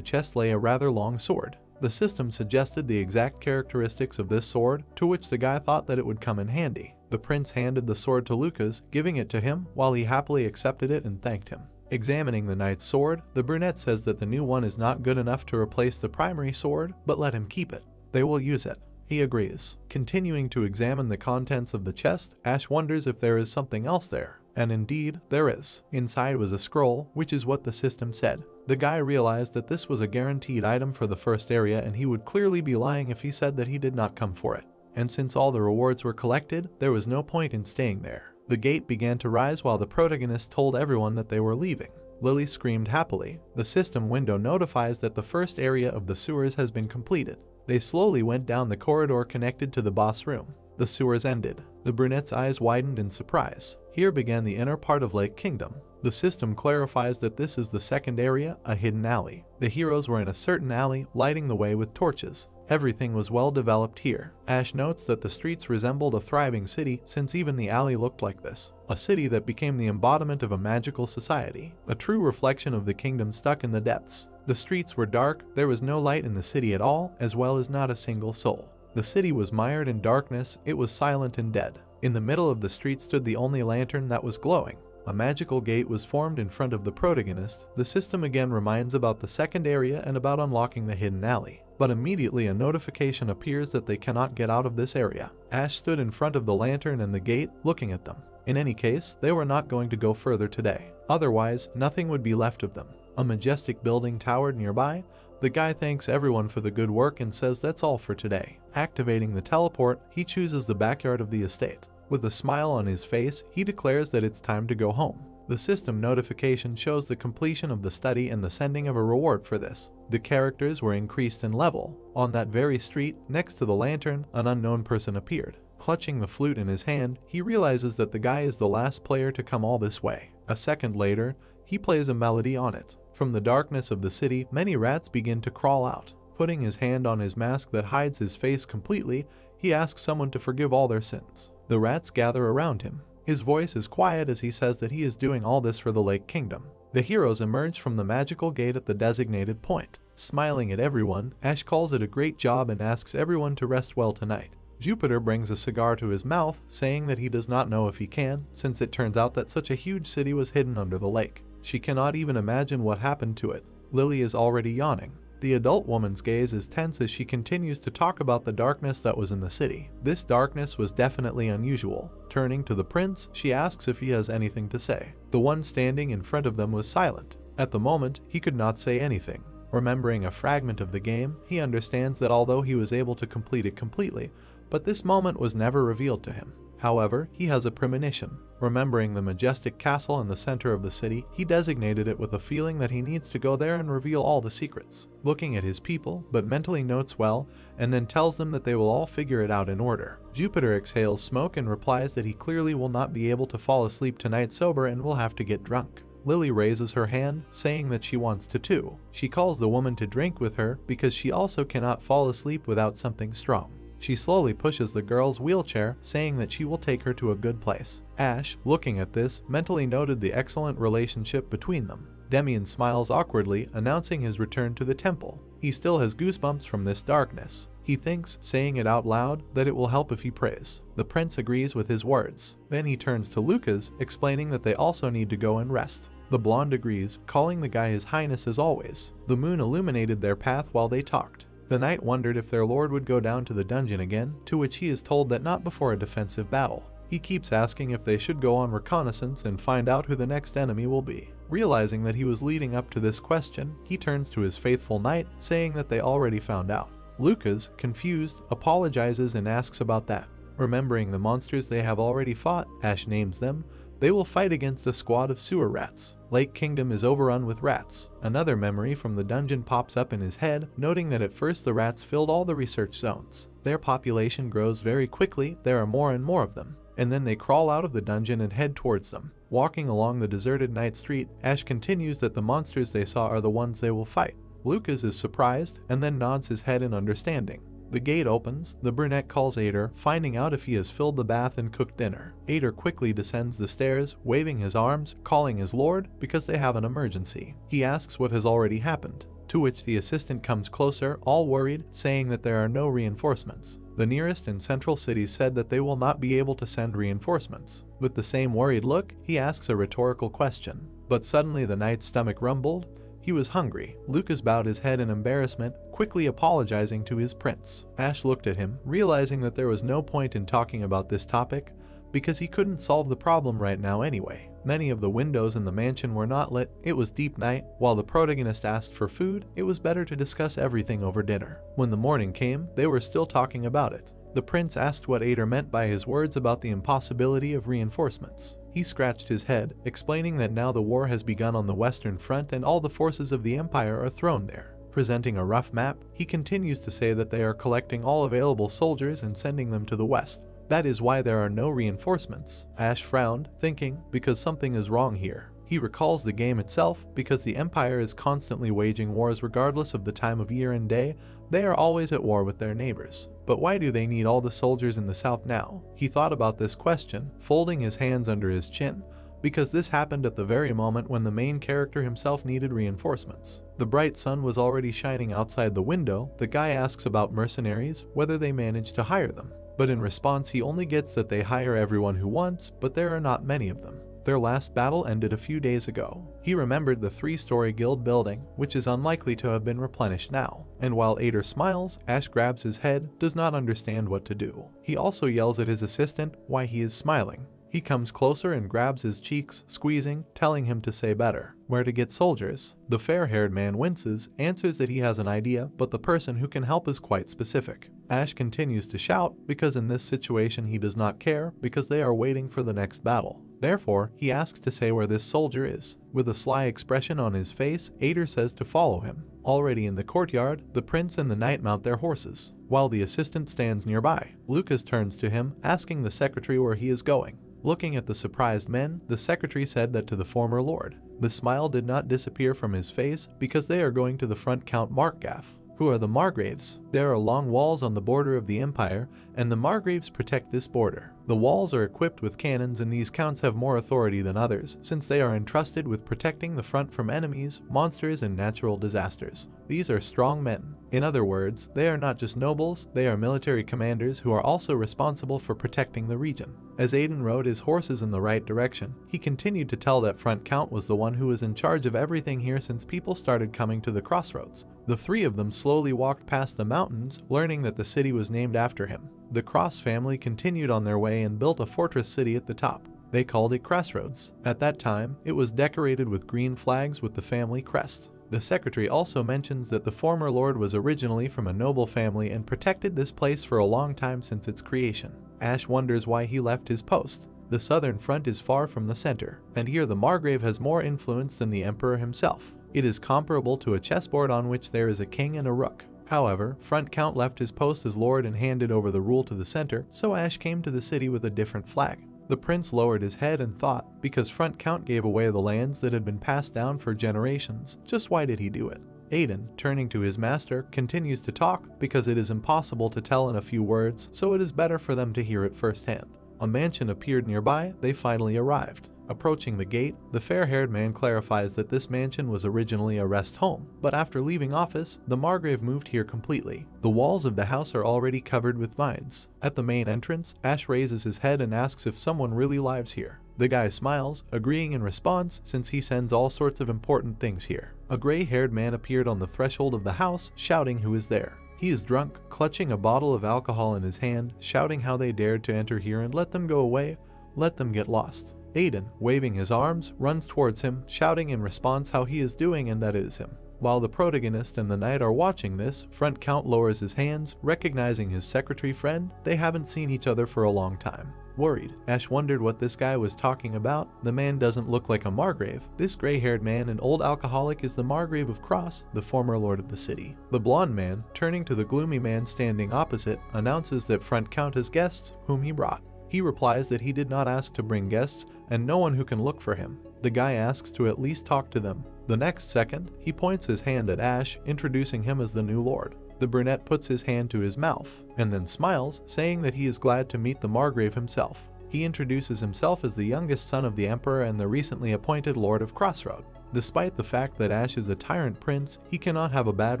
chest lay a rather long sword. The system suggested the exact characteristics of this sword, to which the guy thought that it would come in handy. The prince handed the sword to Lucas, giving it to him, while he happily accepted it and thanked him. Examining the knight's sword, the brunette says that the new one is not good enough to replace the primary sword, but let him keep it. They will use it. He agrees. Continuing to examine the contents of the chest, Ash wonders if there is something else there. And indeed, there is. Inside was a scroll, which is what the system said. The guy realized that this was a guaranteed item for the first area, and he would clearly be lying if he said that he did not come for it. And since all the rewards were collected, there was no point in staying there. The gate began to rise while the protagonist told everyone that they were leaving. Lily screamed happily. The system window notifies that the first area of the sewers has been completed. They slowly went down the corridor connected to the boss room. The sewers ended. The brunette's eyes widened in surprise. Here began the inner part of Lake Kingdom. The system clarifies that this is the second area, a hidden alley. The heroes were in a certain alley, lighting the way with torches. Everything was well developed here. Ash notes that the streets resembled a thriving city, since even the alley looked like this. A city that became the embodiment of a magical society, a true reflection of the kingdom stuck in the depths. The streets were dark, there was no light in the city at all, as well as not a single soul. The city was mired in darkness, it was silent and dead. In the middle of the street stood the only lantern that was glowing. A magical gate was formed in front of the protagonist. The system again reminds about the second area and about unlocking the hidden alley. But immediately a notification appears that they cannot get out of this area. Ash stood in front of the lantern and the gate, looking at them. In any case, they were not going to go further today. Otherwise, nothing would be left of them. A majestic building towered nearby. The guy thanks everyone for the good work and says that's all for today. Activating the teleport, he chooses the backyard of the estate. With a smile on his face, he declares that it's time to go home. The system notification shows the completion of the study and the sending of a reward for this. The characters were increased in level. On that very street, next to the lantern, an unknown person appeared. Clutching the flute in his hand, he realizes that the guy is the last player to come all this way. A second later, he plays a melody on it. From the darkness of the city, many rats begin to crawl out. Putting his hand on his mask that hides his face completely, he asks someone to forgive all their sins. The rats gather around him. His voice is quiet as he says that he is doing all this for the Lake Kingdom. The heroes emerge from the magical gate at the designated point. Smiling at everyone, Ash calls it a great job and asks everyone to rest well tonight. Jupiter brings a cigar to his mouth, saying that he does not know if he can, since it turns out that such a huge city was hidden under the lake. She cannot even imagine what happened to it. Lily is already yawning. The adult woman's gaze is tense as she continues to talk about the darkness that was in the city. This darkness was definitely unusual. Turning to the prince, she asks if he has anything to say. The one standing in front of them was silent. At the moment, he could not say anything. Remembering a fragment of the game, he understands that although he was able to complete it completely, but this moment was never revealed to him. However, he has a premonition. Remembering the majestic castle in the center of the city, he designated it with a feeling that he needs to go there and reveal all the secrets. Looking at his people, but mentally notes well, and then tells them that they will all figure it out in order. Jupiter exhales smoke and replies that he clearly will not be able to fall asleep tonight sober and will have to get drunk. Lily raises her hand, saying that she wants to too. She calls the woman to drink with her because she also cannot fall asleep without something strong. She slowly pushes the girl's wheelchair, saying that she will take her to a good place. Ash, looking at this, mentally noted the excellent relationship between them. Demian smiles awkwardly, announcing his return to the temple. He still has goosebumps from this darkness. He thinks, saying it out loud, that it will help if he prays. The prince agrees with his words. Then he turns to Lucas, explaining that they also need to go and rest. The blonde agrees, calling the guy his highness as always. The moon illuminated their path while they talked. The knight wondered if their lord would go down to the dungeon again, to which he is told that not before a defensive battle. He keeps asking if they should go on reconnaissance and find out who the next enemy will be. Realizing that he was leading up to this question, he turns to his faithful knight, saying that they already found out. Lucas, confused, apologizes and asks about that. Remembering the monsters they have already fought, Ash names them. They will fight against a squad of sewer rats. Lake Kingdom is overrun with rats. Another memory from the dungeon pops up in his head, noting that at first the rats filled all the research zones. Their population grows very quickly, there are more and more of them. And then they crawl out of the dungeon and head towards them. Walking along the deserted night street, Ash continues that the monsters they saw are the ones they will fight. Lucas is surprised, and then nods his head in understanding. The gate opens, the brunette calls Ader, finding out if he has filled the bath and cooked dinner. Ader quickly descends the stairs, waving his arms, calling his lord, because they have an emergency. He asks what has already happened, to which the assistant comes closer, all worried, saying that there are no reinforcements. The nearest and central cities said that they will not be able to send reinforcements. With the same worried look, he asks a rhetorical question. But suddenly the knight's stomach rumbled. He was hungry. Lucas bowed his head in embarrassment, quickly apologizing to his prince. Ash looked at him, realizing that there was no point in talking about this topic because he couldn't solve the problem right now anyway. Many of the windows in the mansion were not lit. It was deep night. While the protagonist asked for food, it was better to discuss everything over dinner. When the morning came, they were still talking about it. The prince asked what Ader meant by his words about the impossibility of reinforcements. He scratched his head, explaining that now the war has begun on the Western Front and all the forces of the Empire are thrown there. Presenting a rough map, he continues to say that they are collecting all available soldiers and sending them to the west. That is why there are no reinforcements. Ash frowned, thinking, because something is wrong here. He recalls the game itself, because the Empire is constantly waging wars regardless of the time of year and day. They are always at war with their neighbors. But why do they need all the soldiers in the south now? He thought about this question, folding his hands under his chin, because this happened at the very moment when the main character himself needed reinforcements. The bright sun was already shining outside the window. The guy asks about mercenaries, whether they manage to hire them. But in response he only gets that they hire everyone who wants, but there are not many of them. Their last battle ended a few days ago. He remembered the 3-story guild building, which is unlikely to have been replenished now. And while Ader smiles, Ash grabs his head, does not understand what to do. He also yells at his assistant why he is smiling. He comes closer and grabs his cheeks, squeezing, telling him to say better. Where to get soldiers? The fair-haired man winces, answers that he has an idea, but the person who can help is quite specific. Ash continues to shout, because in this situation he does not care, because they are waiting for the next battle. Therefore, he asks to say where this soldier is. With a sly expression on his face, Ader says to follow him. Already in the courtyard, the prince and the knight mount their horses, while the assistant stands nearby. Lucas turns to him, asking the secretary where he is going. Looking at the surprised men, the secretary said that to the former lord. The smile did not disappear from his face, because they are going to the front Count Markgraf. Who are the Margraves? There are long walls on the border of the Empire, and the Margraves protect this border. The walls are equipped with cannons, and these counts have more authority than others, since they are entrusted with protecting the front from enemies, monsters, and natural disasters. These are strong men. In other words, they are not just nobles, they are military commanders who are also responsible for protecting the region. As Aiden rode his horses in the right direction, he continued to tell that Front Count was the one who was in charge of everything here since people started coming to the crossroads. The three of them slowly walked past the mountains, learning that the city was named after him. The Cross family continued on their way and built a fortress city at the top. They called it Crossroads. At that time, it was decorated with green flags with the family crest. The secretary also mentions that the former lord was originally from a noble family and protected this place for a long time since its creation. Ash wonders why he left his post. The southern front is far from the center, and here the Margrave has more influence than the emperor himself. It is comparable to a chessboard on which there is a king and a rook. However, Front Count left his post as lord and handed over the rule to the center, so Ash came to the city with a different flag. The prince lowered his head and thought, because Front Count gave away the lands that had been passed down for generations, just why did he do it? Aiden, turning to his master, continues to talk, because it is impossible to tell in a few words, so it is better for them to hear it firsthand. A mansion appeared nearby. They finally arrived. Approaching the gate, the fair-haired man clarifies that this mansion was originally a rest home, but after leaving office, the Margrave moved here completely. The walls of the house are already covered with vines. At the main entrance, Ash raises his head and asks if someone really lives here. The guy smiles, agreeing in response since he sends all sorts of important things here. A gray-haired man appeared on the threshold of the house, shouting who is there. He is drunk, clutching a bottle of alcohol in his hand, shouting how they dared to enter here and let them go away, let them get lost. Aiden, waving his arms, runs towards him, shouting in response how he is doing and that it is him. While the protagonist and the knight are watching this, Front Count lowers his hands, recognizing his secretary friend. They haven't seen each other for a long time. Worried, Ash wondered what this guy was talking about. The man doesn't look like a Margrave. This gray-haired man and old alcoholic is the Margrave of Cross, the former lord of the city. The blonde man, turning to the gloomy man standing opposite, announces that Front Count has guests whom he brought. He replies that he did not ask to bring guests and no one who can look for him. The guy asks to at least talk to them. The next second, he points his hand at Ash, introducing him as the new lord. The brunette puts his hand to his mouth, and then smiles, saying that he is glad to meet the Margrave himself. He introduces himself as the youngest son of the Emperor and the recently appointed Lord of Crossroad. Despite the fact that Ash is a tyrant prince, he cannot have a bad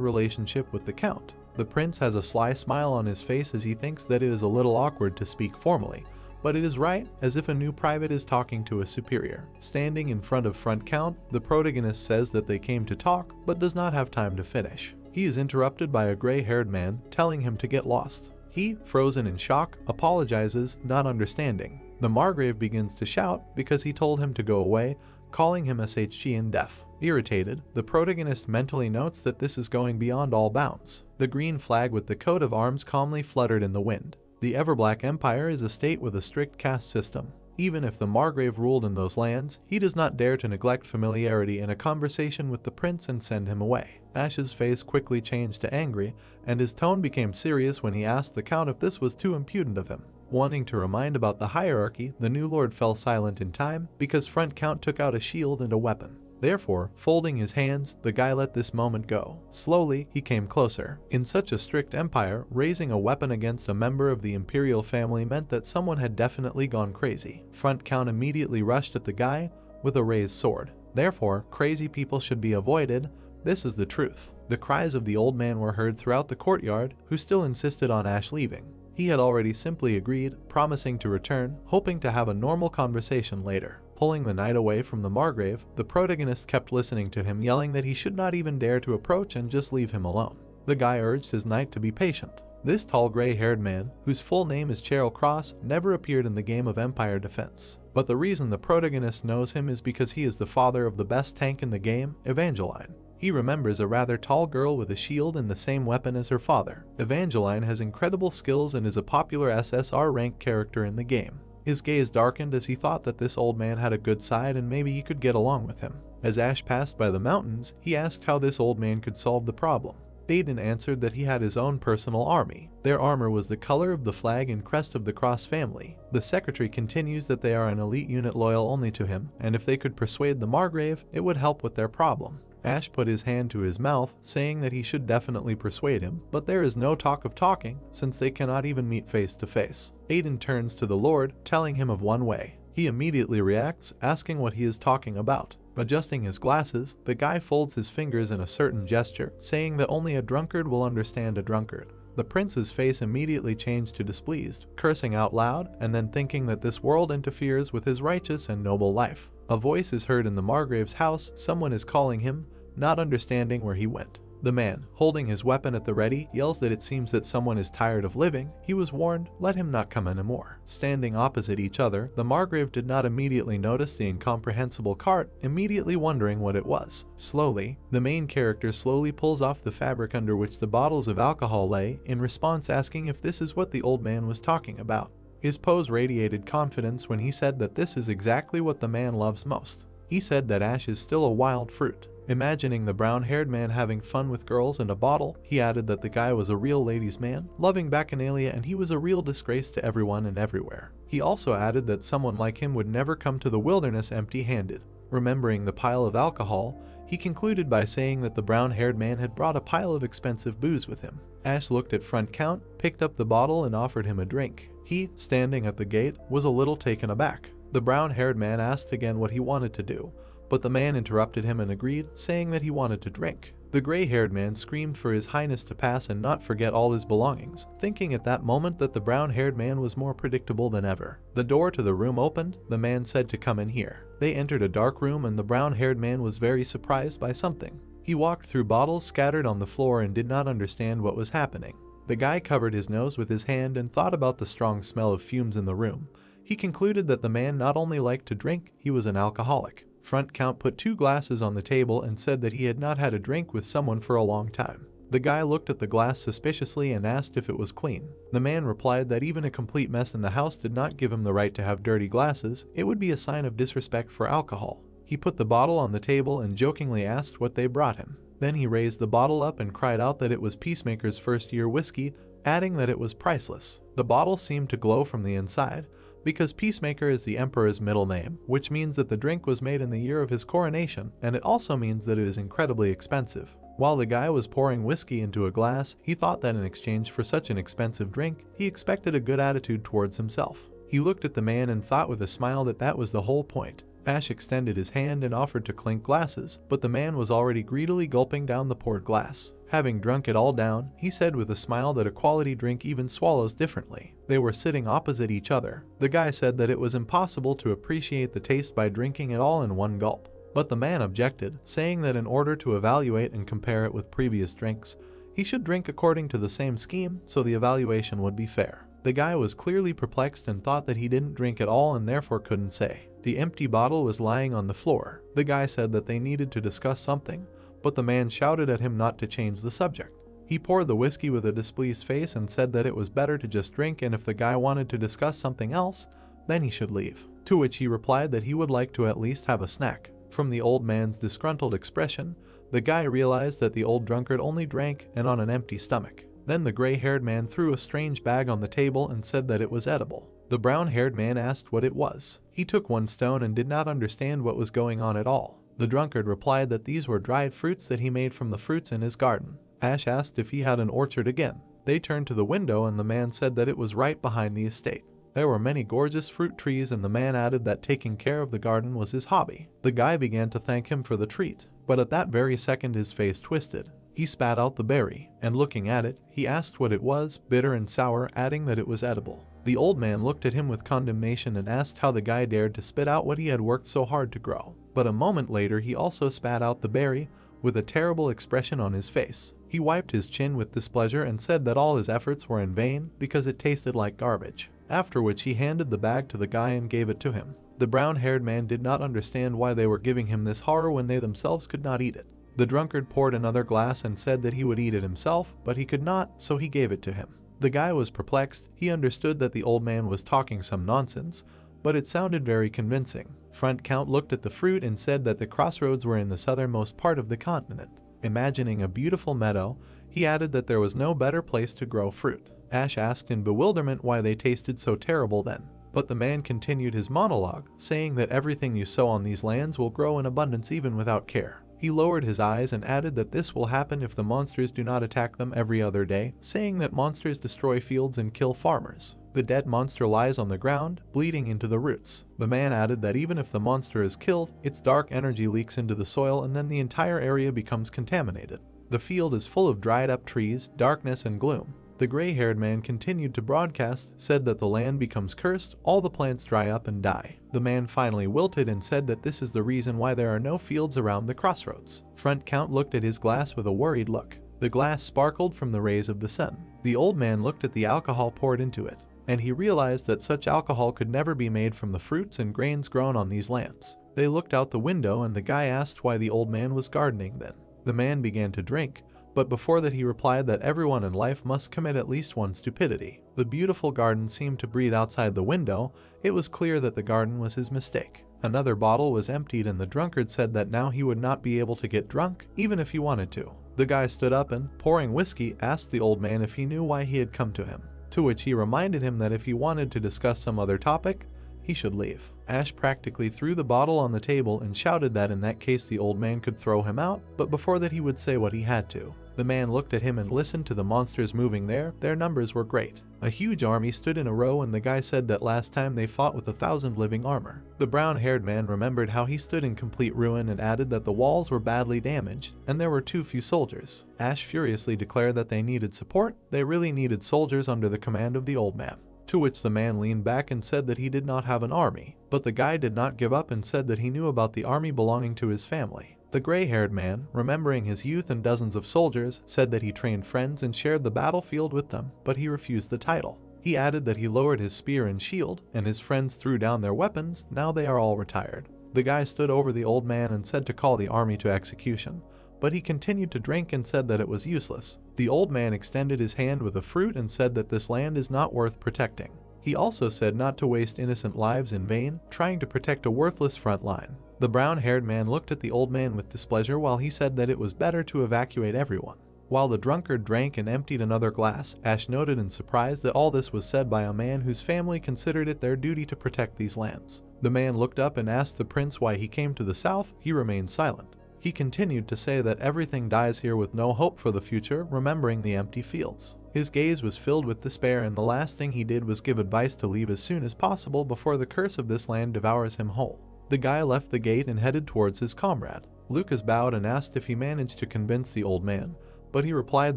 relationship with the Count. The prince has a sly smile on his face as he thinks that it is a little awkward to speak formally, but it is right, as if a new private is talking to a superior. Standing in front of Front Count, the protagonist says that they came to talk, but does not have time to finish. He is interrupted by a gray-haired man telling him to get lost. He, frozen in shock, apologizes, not understanding. The Margrave begins to shout because he told him to go away, calling him SHG and deaf. Irritated, the protagonist mentally notes that this is going beyond all bounds. The green flag with the coat of arms calmly fluttered in the wind. The Everblack Empire is a state with a strict caste system. Even if the Margrave ruled in those lands, he does not dare to neglect familiarity in a conversation with the prince and send him away. Ash's face quickly changed to angry, and his tone became serious when he asked the Count if this was too impudent of him. Wanting to remind about the hierarchy, the new lord fell silent in time because Front Count took out a shield and a weapon. Therefore, folding his hands, the guy let this moment go. Slowly, he came closer. In such a strict empire, raising a weapon against a member of the imperial family meant that someone had definitely gone crazy. Front Count immediately rushed at the guy with a raised sword. Therefore, crazy people should be avoided. This is the truth. The cries of the old man were heard throughout the courtyard, who still insisted on Ash leaving. He had already simply agreed, promising to return, hoping to have a normal conversation later. Pulling the knight away from the Margrave, the protagonist kept listening to him yelling that he should not even dare to approach and just leave him alone. The guy urged his knight to be patient. This tall gray-haired man, whose full name is Cheryl Cross, never appeared in the game of Empire Defense. But the reason the protagonist knows him is because he is the father of the best tank in the game, Evangeline. He remembers a rather tall girl with a shield and the same weapon as her father. Evangeline has incredible skills and is a popular SSR rank character in the game. His gaze darkened as he thought that this old man had a good side and maybe he could get along with him. As Ash passed by the mountains, he asked how this old man could solve the problem. Aiden answered that he had his own personal army. Their armor was the color of the flag and crest of the Cross family. The secretary continues that they are an elite unit loyal only to him, and if they could persuade the Margrave, it would help with their problem. Ash put his hand to his mouth, saying that he should definitely persuade him, but there is no talk of talking, since they cannot even meet face to face. Aiden turns to the Lord, telling him of one way. He immediately reacts, asking what he is talking about. Adjusting his glasses, the guy folds his fingers in a certain gesture, saying that only a drunkard will understand a drunkard. The prince's face immediately changed to displeased, cursing out loud, and then thinking that this world interferes with his righteous and noble life. A voice is heard in the Margrave's house, someone is calling him, not understanding where he went. The man, holding his weapon at the ready, yells that it seems that someone is tired of living. He was warned, let him not come anymore. Standing opposite each other, the Margrave did not immediately notice the incomprehensible cart, immediately wondering what it was. Slowly, the main character slowly pulls off the fabric under which the bottles of alcohol lay, in response asking if this is what the old man was talking about. His pose radiated confidence when he said that this is exactly what the man loves most. He said that Ash is still a wild fruit. Imagining the brown-haired man having fun with girls and a bottle, he added that the guy was a real ladies' man, loving Bacchanalia, and he was a real disgrace to everyone and everywhere. He also added that someone like him would never come to the wilderness empty-handed. Remembering the pile of alcohol, he concluded by saying that the brown-haired man had brought a pile of expensive booze with him. Ash looked at Front Count, picked up the bottle and offered him a drink. He, standing at the gate, was a little taken aback. The brown-haired man asked again what he wanted to do, but the man interrupted him and agreed, saying that he wanted to drink. The gray-haired man screamed for his highness to pass and not forget all his belongings, thinking at that moment that the brown-haired man was more predictable than ever. The door to the room opened, the man said to come in here. They entered a dark room and the brown-haired man was very surprised by something. He walked through bottles scattered on the floor and did not understand what was happening. The guy covered his nose with his hand and thought about the strong smell of fumes in the room. He concluded that the man not only liked to drink, he was an alcoholic. Front Count put 2 glasses on the table and said that he had not had a drink with someone for a long time. The guy looked at the glass suspiciously and asked if it was clean. The man replied that even a complete mess in the house did not give him the right to have dirty glasses, it would be a sign of disrespect for alcohol. He put the bottle on the table and jokingly asked what they brought him. Then he raised the bottle up and cried out that it was Peacemaker's first-year whiskey, adding that it was priceless. The bottle seemed to glow from the inside, because Peacemaker is the Emperor's middle name, which means that the drink was made in the year of his coronation, and it also means that it is incredibly expensive. While the guy was pouring whiskey into a glass, he thought that in exchange for such an expensive drink, he expected a good attitude towards himself. He looked at the man and thought with a smile that that was the whole point. Ash extended his hand and offered to clink glasses, but the man was already greedily gulping down the poured glass. Having drunk it all down, he said with a smile that a quality drink even swallows differently. They were sitting opposite each other. The guy said that it was impossible to appreciate the taste by drinking it all in one gulp. But the man objected, saying that in order to evaluate and compare it with previous drinks, he should drink according to the same scheme so the evaluation would be fair. The guy was clearly perplexed and thought that he didn't drink it all and therefore couldn't say. The empty bottle was lying on the floor. The guy said that they needed to discuss something, but the man shouted at him not to change the subject. He poured the whiskey with a displeased face and said that it was better to just drink, and if the guy wanted to discuss something else, then he should leave. To which he replied that he would like to at least have a snack. From the old man's disgruntled expression, the guy realized that the old drunkard only drank and on an empty stomach. Then the gray-haired man threw a strange bag on the table and said that it was edible. The brown-haired man asked what it was. He took one stone and did not understand what was going on at all. The drunkard replied that these were dried fruits that he made from the fruits in his garden. Ash asked if he had an orchard again. They turned to the window and the man said that it was right behind the estate. There were many gorgeous fruit trees and the man added that taking care of the garden was his hobby. The guy began to thank him for the treat, but at that very second his face twisted. He spat out the berry, and looking at it, he asked what it was, bitter and sour, adding that it was edible. The old man looked at him with condemnation and asked how the guy dared to spit out what he had worked so hard to grow. But a moment later he also spat out the berry, with a terrible expression on his face. He wiped his chin with displeasure and said that all his efforts were in vain because it tasted like garbage. After which he handed the bag to the guy and gave it to him. The brown-haired man did not understand why they were giving him this horror when they themselves could not eat it. The drunkard poured another glass and said that he would eat it himself, but he could not, so he gave it to him. The guy was perplexed. He understood that the old man was talking some nonsense, but it sounded very convincing. Front Count looked at the fruit and said that the crossroads were in the southernmost part of the continent. Imagining a beautiful meadow, he added that there was no better place to grow fruit. Ash asked in bewilderment why they tasted so terrible then. But the man continued his monologue, saying that everything you sow on these lands will grow in abundance even without care. He lowered his eyes and added that this will happen if the monsters do not attack them every other day, saying that monsters destroy fields and kill farmers. The dead monster lies on the ground, bleeding into the roots. The man added that even if the monster is killed, its dark energy leaks into the soil and then the entire area becomes contaminated. The field is full of dried up trees, darkness and gloom. The gray-haired man continued to broadcast, said that the land becomes cursed, all the plants dry up and die. The man finally wilted and said that this is the reason why there are no fields around the crossroads. Front Count looked at his glass with a worried look. The glass sparkled from the rays of the sun. The old man looked at the alcohol poured into it, and he realized that such alcohol could never be made from the fruits and grains grown on these lands. They looked out the window and the guy asked why the old man was gardening then. The man began to drink, but before that he replied that everyone in life must commit at least one stupidity. The beautiful garden seemed to breathe outside the window. It was clear that the garden was his mistake. Another bottle was emptied and the drunkard said that now he would not be able to get drunk, even if he wanted to. The guy stood up and, pouring whiskey, asked the old man if he knew why he had come to him, to which he reminded him that if he wanted to discuss some other topic, he should leave. Ash practically threw the bottle on the table and shouted that in that case the old man could throw him out, but before that he would say what he had to. The man looked at him and listened to the monsters moving there. Their numbers were great. A huge army stood in a row and the guy said that last time they fought with 1,000 living armor. The brown-haired man remembered how he stood in complete ruin and added that the walls were badly damaged and there were too few soldiers. Ash furiously declared that they needed support. They really needed soldiers under the command of the old man. To which the man leaned back and said that he did not have an army, but the guy did not give up and said that he knew about the army belonging to his family. The gray-haired man, remembering his youth and dozens of soldiers, said that he trained friends and shared the battlefield with them, but he refused the title. He added that he lowered his spear and shield, and his friends threw down their weapons. Now they are all retired. The guy stood over the old man and said to call the army to execution, but he continued to drink and said that it was useless. The old man extended his hand with a fruit and said that this land is not worth protecting. He also said not to waste innocent lives in vain, trying to protect a worthless front line. The brown-haired man looked at the old man with displeasure while he said that it was better to evacuate everyone. While the drunkard drank and emptied another glass, Ash noted in surprise that all this was said by a man whose family considered it their duty to protect these lands. The man looked up and asked the prince why he came to the south. He remained silent. He continued to say that everything dies here with no hope for the future, remembering the empty fields. His gaze was filled with despair and the last thing he did was give advice to leave as soon as possible before the curse of this land devours him whole. The guy left the gate and headed towards his comrade. Lucas bowed and asked if he managed to convince the old man, but he replied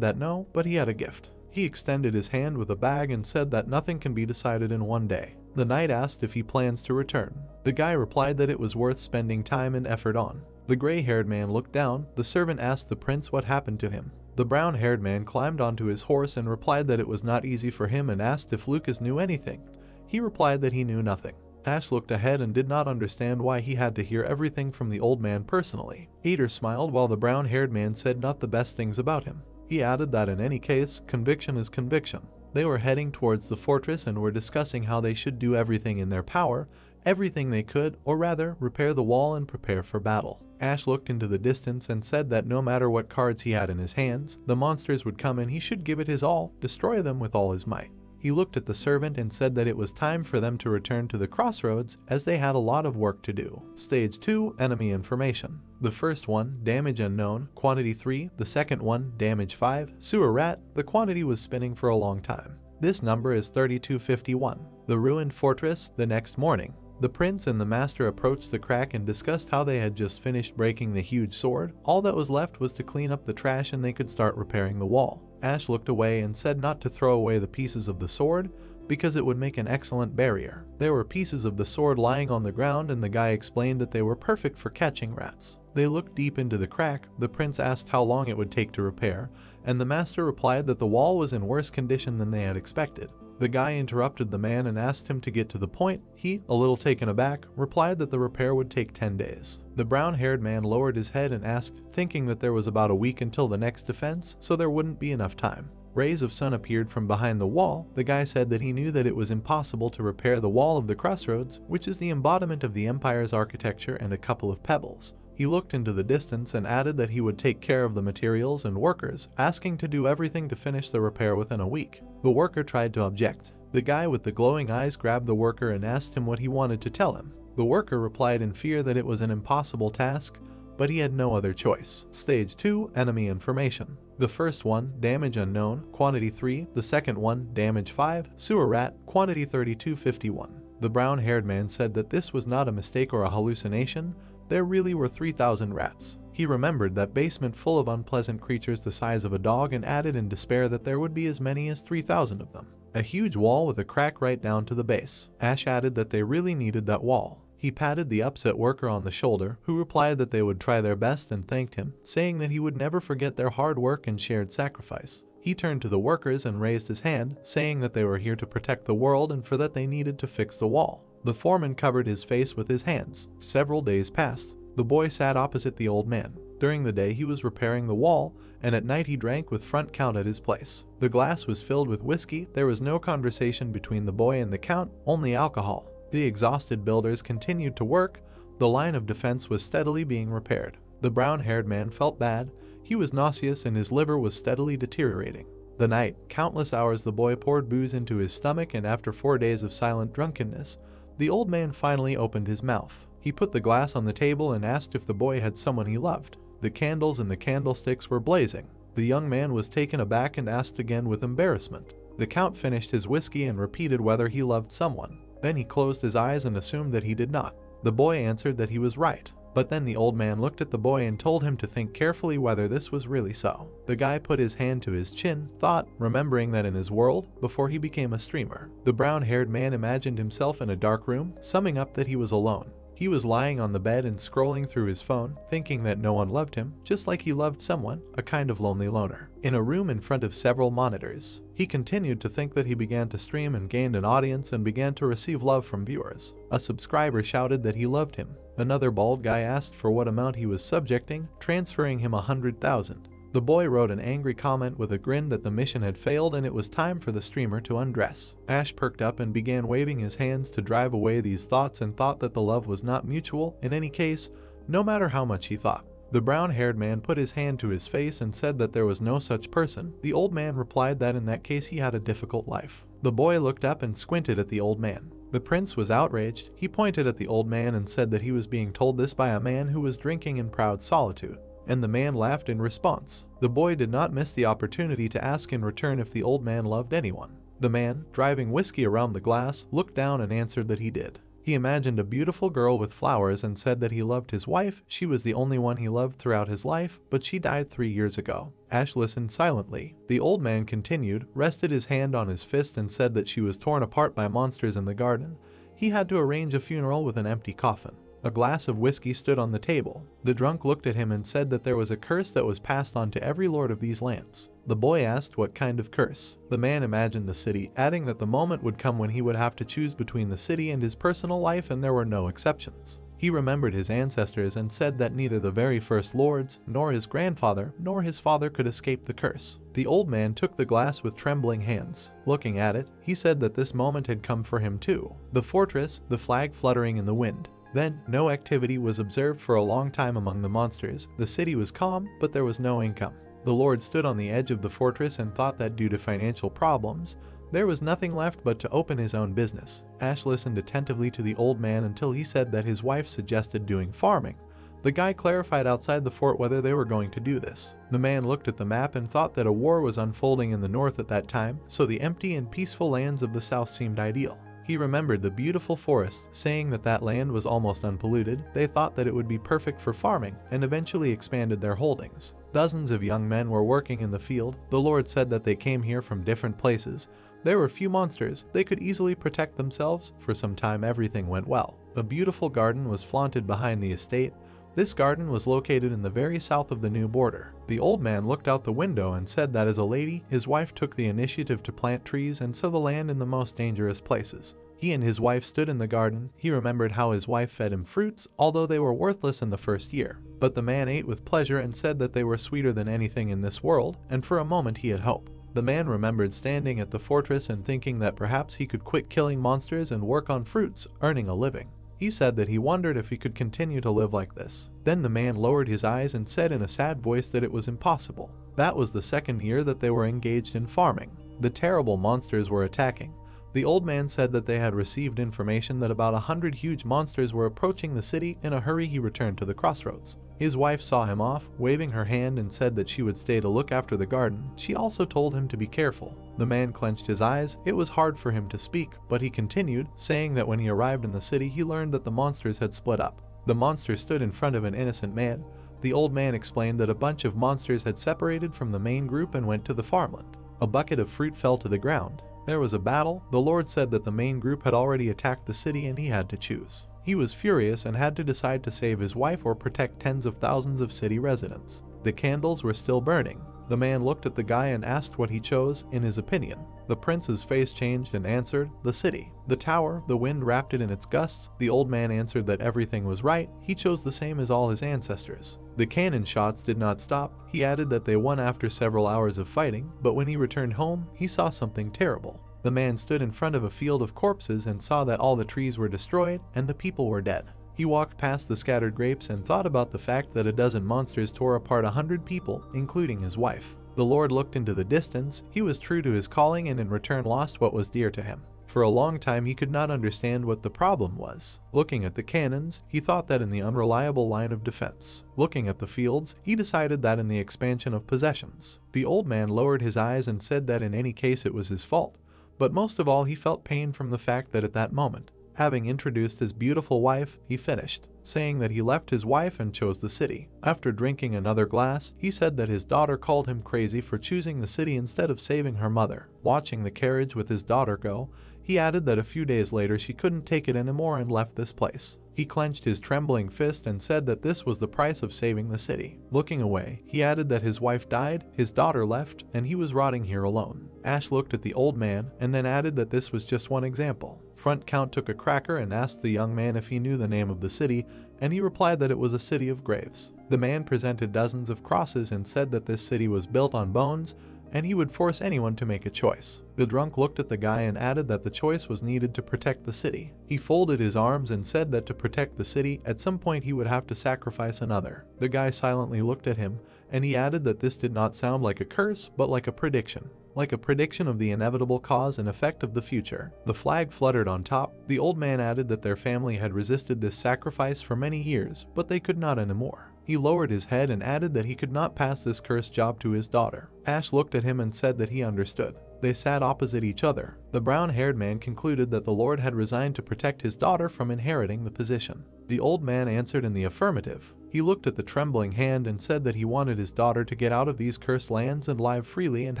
that no, but he had a gift. He extended his hand with a bag and said that nothing can be decided in one day. The knight asked if he plans to return. The guy replied that it was worth spending time and effort on. The gray-haired man looked down. The servant asked the prince what happened to him. The brown-haired man climbed onto his horse and replied that it was not easy for him and asked if Lucas knew anything. He replied that he knew nothing. Ash looked ahead and did not understand why he had to hear everything from the old man personally. Ader smiled while the brown-haired man said not the best things about him. He added that in any case, conviction is conviction. They were heading towards the fortress and were discussing how they should do everything in their power, everything they could, or rather, repair the wall and prepare for battle. Ash looked into the distance and said that no matter what cards he had in his hands, the monsters would come and he should give it his all, destroy them with all his might. He looked at the servant and said that it was time for them to return to the crossroads as they had a lot of work to do. Stage 2, Enemy Information. The first one, Damage Unknown, Quantity 3. The second one, Damage 5, Sewer Rat. The quantity was spinning for a long time. This number is 3251. The Ruined Fortress. The next morning, the prince and the master approached the crack and discussed how they had just finished breaking the huge sword. All that was left was to clean up the trash and they could start repairing the wall. Ash looked away and said not to throw away the pieces of the sword because it would make an excellent barrier. There were pieces of the sword lying on the ground and the guy explained that they were perfect for catching rats. They looked deep into the crack. The prince asked how long it would take to repair, and the master replied that the wall was in worse condition than they had expected. The guy interrupted the man and asked him to get to the point. He, a little taken aback, replied that the repair would take 10 days. The brown-haired man lowered his head and asked, thinking that there was about a week until the next defense, so there wouldn't be enough time. Rays of sun appeared from behind the wall. The guy said that he knew that it was impossible to repair the wall of the crossroads, which is the embodiment of the Empire's architecture, and a couple of pebbles. He looked into the distance and added that he would take care of the materials and workers, asking to do everything to finish the repair within a week. The worker tried to object. The guy with the glowing eyes grabbed the worker and asked him what he wanted to tell him. The worker replied in fear that it was an impossible task, but he had no other choice. Stage 2, Enemy Information. The first one, Damage Unknown, Quantity 3. The second one, Damage 5, Sewer Rat, Quantity 3251. The brown-haired man said that this was not a mistake or a hallucination. There really were 3,000 rats. He remembered that basement full of unpleasant creatures the size of a dog and added in despair that there would be as many as 3,000 of them. A huge wall with a crack right down to the base. Ash added that they really needed that wall. He patted the upset worker on the shoulder, who replied that they would try their best and thanked him, saying that he would never forget their hard work and shared sacrifice. He turned to the workers and raised his hand, saying that they were here to protect the world and for that they needed to fix the wall. The foreman covered his face with his hands. Several days passed. The boy sat opposite the old man. During the day he was repairing the wall, and at night he drank with front count at his place. The glass was filled with whiskey. There was no conversation between the boy and the count, only alcohol. The exhausted builders continued to work. The line of defense was steadily being repaired. The brown-haired man felt bad. He was nauseous and his liver was steadily deteriorating. The night, countless hours the boy poured booze into his stomach, and after 4 days of silent drunkenness, the old man finally opened his mouth. He put the glass on the table and asked if the boy had someone he loved. The candles and the candlesticks were blazing. The young man was taken aback and asked again with embarrassment. The count finished his whiskey and repeated whether he loved someone. Then he closed his eyes and assumed that he did not. The boy answered that he was right. But then the old man looked at the boy and told him to think carefully whether this was really so. The guy put his hand to his chin, thought, remembering that in his world, before he became a streamer, the brown-haired man imagined himself in a dark room, summing up that he was alone. He was lying on the bed and scrolling through his phone, thinking that no one loved him, just like he loved someone, a kind of lonely loner. In a room in front of several monitors, he continued to think that he began to stream and gained an audience and began to receive love from viewers. A subscriber shouted that he loved him. Another bald guy asked for what amount he was subjecting, transferring him 100,000. The boy wrote an angry comment with a grin that the mission had failed and it was time for the streamer to undress. Ash perked up and began waving his hands to drive away these thoughts and thought that the love was not mutual in any case, no matter how much he thought. The brown-haired man put his hand to his face and said that there was no such person. The old man replied that in that case he had a difficult life. The boy looked up and squinted at the old man. The prince was outraged. He pointed at the old man and said that he was being told this by a man who was drinking in proud solitude. And the man laughed in response. The boy did not miss the opportunity to ask in return if the old man loved anyone. The man, driving whiskey around the glass, looked down and answered that he did. He imagined a beautiful girl with flowers and said that he loved his wife. She was the only one he loved throughout his life, but she died 3 years ago. Ash listened silently. The old man continued, rested his hand on his fist and said that she was torn apart by monsters in the garden. He had to arrange a funeral with an empty coffin. A glass of whiskey stood on the table. The drunk looked at him and said that there was a curse that was passed on to every lord of these lands. The boy asked what kind of curse. The man imagined the city, adding that the moment would come when he would have to choose between the city and his personal life, and there were no exceptions. He remembered his ancestors and said that neither the very first lords, nor his grandfather, nor his father could escape the curse. The old man took the glass with trembling hands. Looking at it, he said that this moment had come for him too. The fortress, the flag fluttering in the wind. Then, no activity was observed for a long time among the monsters. The city was calm, but there was no income. The lord stood on the edge of the fortress and thought that due to financial problems, there was nothing left but to open his own business. Ash listened attentively to the old man until he said that his wife suggested doing farming. The guy clarified outside the fort whether they were going to do this. The man looked at the map and thought that a war was unfolding in the north at that time, so the empty and peaceful lands of the south seemed ideal. He remembered the beautiful forest, saying that that land was almost unpolluted. They thought that it would be perfect for farming, and eventually expanded their holdings. Dozens of young men were working in the field. The Lord said that they came here from different places. There were few monsters. They could easily protect themselves. For some time everything went well. A beautiful garden was flaunted behind the estate. This garden was located in the very south of the new border. The old man looked out the window and said that as a lady, his wife took the initiative to plant trees and sow the land in the most dangerous places. He and his wife stood in the garden. He remembered how his wife fed him fruits, although they were worthless in the first year. But the man ate with pleasure and said that they were sweeter than anything in this world, and for a moment he had hope. The man remembered standing at the fortress and thinking that perhaps he could quit killing monsters and work on fruits, earning a living. He said that he wondered if he could continue to live like this. Then the man lowered his eyes and said in a sad voice that it was impossible. That was the second year that they were engaged in farming. The terrible monsters were attacking. The old man said that they had received information that about 100 huge monsters were approaching the city. In a hurry, he returned to the crossroads. His wife saw him off, waving her hand, and said that she would stay to look after the garden. She also told him to be careful. The man clenched his eyes. It was hard for him to speak, but he continued, saying that when he arrived in the city, he learned that the monsters had split up. The monster stood in front of an innocent man. The old man explained that a bunch of monsters had separated from the main group and went to the farmland. A bucket of fruit fell to the ground. There was a battle. The Lord said that the main group had already attacked the city and he had to choose. He was furious and had to decide to save his wife or protect tens of thousands of city residents. The candles were still burning. The man looked at the guy and asked what he chose, in his opinion. The prince's face changed and answered, "The city." The tower, the wind wrapped it in its gusts. The old man answered that everything was right. He chose the same as all his ancestors. The cannon shots did not stop. He added that they won after several hours of fighting, but when he returned home, he saw something terrible. The man stood in front of a field of corpses and saw that all the trees were destroyed and the people were dead. He walked past the scattered grapes and thought about the fact that a dozen monsters tore apart 100 people, including his wife. The Lord looked into the distance. He was true to his calling and in return lost what was dear to him. For a long time he could not understand what the problem was. Looking at the cannons, he thought that in the unreliable line of defense. Looking at the fields, he decided that in the expansion of possessions. The old man lowered his eyes and said that in any case it was his fault. But most of all, he felt pain from the fact that at that moment, having introduced his beautiful wife, he finished, saying that he left his wife and chose the city. After drinking another glass, he said that his daughter called him crazy for choosing the city instead of saving her mother. Watching the carriage with his daughter go, he added that a few days later she couldn't take it anymore and left this place. He clenched his trembling fist and said that this was the price of saving the city. Looking away, he added that his wife died, his daughter left, and he was rotting here alone. Ash looked at the old man and then added that this was just one example. Front Count took a cracker and asked the young man if he knew the name of the city, and he replied that it was a city of graves. The man presented dozens of crosses and said that this city was built on bones, and he would force anyone to make a choice. The drunk looked at the guy and added that the choice was needed to protect the city. He folded his arms and said that to protect the city, at some point he would have to sacrifice another. The guy silently looked at him, and he added that this did not sound like a curse, but like a prediction. Like a prediction of the inevitable cause and effect of the future. The flag fluttered on top. The old man added that their family had resisted this sacrifice for many years, but they could not anymore. He lowered his head and added that he could not pass this cursed job to his daughter. Ash looked at him and said that he understood. They sat opposite each other. The brown-haired man concluded that the Lord had resigned to protect his daughter from inheriting the position. The old man answered in the affirmative. He looked at the trembling hand and said that he wanted his daughter to get out of these cursed lands and live freely and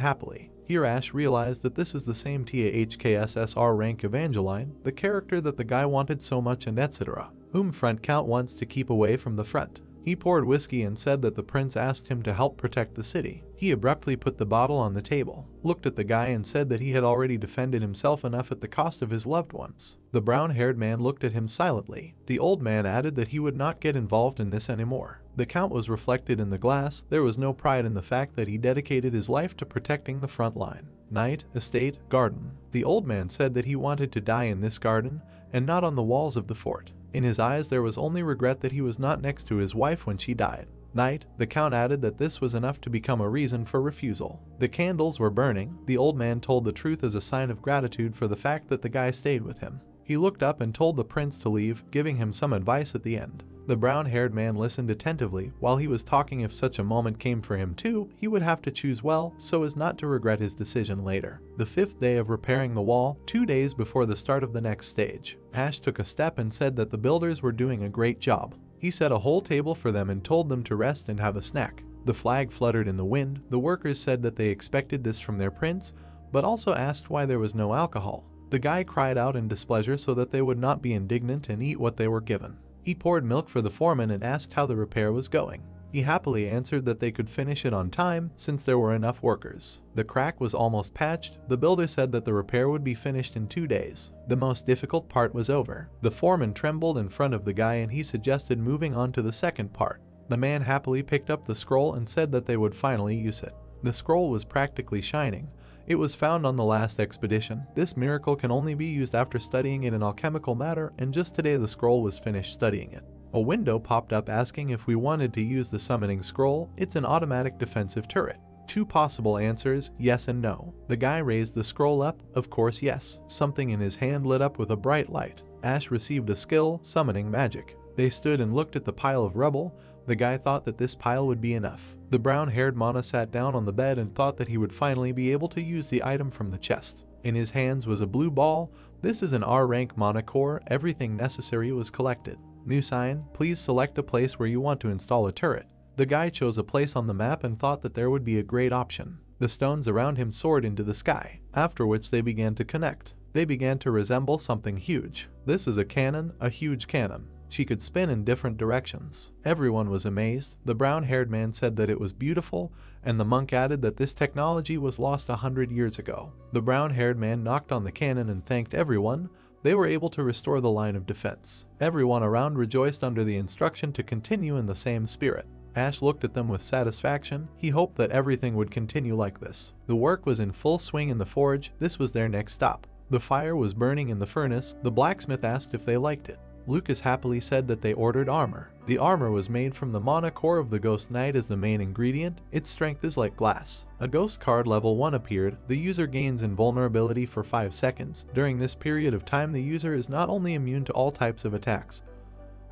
happily. Here Ash realized that this is the same TAHKSSR rank Evangeline, the character that the guy wanted so much and etc., whom Front Count wants to keep away from the front. He poured whiskey and said that the prince asked him to help protect the city. He abruptly put the bottle on the table, looked at the guy and said that he had already defended himself enough at the cost of his loved ones. The brown-haired man looked at him silently. The old man added that he would not get involved in this anymore. The count was reflected in the glass. There was no pride in the fact that he dedicated his life to protecting the front line. Night, estate, garden. The old man said that he wanted to die in this garden and not on the walls of the fort. In his eyes there was only regret that he was not next to his wife when she died. Night, the count added that this was enough to become a reason for refusal. The candles were burning. The old man told the truth as a sign of gratitude for the fact that the guy stayed with him. He looked up and told the prince to leave, giving him some advice at the end. The brown-haired man listened attentively while he was talking. If such a moment came for him too, he would have to choose well so as not to regret his decision later. The 5th day of repairing the wall, 2 days before the start of the next stage. Ash took a step and said that the builders were doing a great job. He set a whole table for them and told them to rest and have a snack. The flag fluttered in the wind. The workers said that they expected this from their prince, but also asked why there was no alcohol. The guy cried out in displeasure so that they would not be indignant and eat what they were given. He poured milk for the foreman and asked how the repair was going. He happily answered that they could finish it on time since there were enough workers. The crack was almost patched. The builder said that the repair would be finished in 2 days. The most difficult part was over. The foreman trembled in front of the guy and he suggested moving on to the second part. The man happily picked up the scroll and said that they would finally use it. The scroll was practically shining. It was found on the last expedition. This miracle can only be used after studying it in alchemical matter, and just today the scroll was finished studying it. A window popped up asking if we wanted to use the summoning scroll. It's an automatic defensive turret. 2 possible answers, yes and no. The guy raised the scroll up, of course yes. Something in his hand lit up with a bright light. Ash received a skill, summoning magic. They stood and looked at the pile of rubble. The guy thought that this pile would be enough. The brown-haired mana sat down on the bed and thought that he would finally be able to use the item from the chest. In his hands was a blue ball. This is an R-rank mana core. Everything necessary was collected. New sign, please select a place where you want to install a turret. The guy chose a place on the map and thought that there would be a great option. The stones around him soared into the sky, after which they began to connect. They began to resemble something huge. This is a cannon, a huge cannon. She could spin in different directions. Everyone was amazed. The brown-haired man said that it was beautiful, and the monk added that this technology was lost 100 years ago. The brown-haired man knocked on the cannon and thanked everyone. They were able to restore the line of defense. Everyone around rejoiced under the instruction to continue in the same spirit. Ash looked at them with satisfaction. He hoped that everything would continue like this. The work was in full swing in the forge. This was their next stop. The fire was burning in the furnace. The blacksmith asked if they liked it. Lucas happily said that they ordered armor. The armor was made from the mana core of the Ghost Knight as the main ingredient. Its strength is like glass. A ghost card level 1 appeared. The user gains invulnerability for 5 seconds. During this period of time, the user is not only immune to all types of attacks,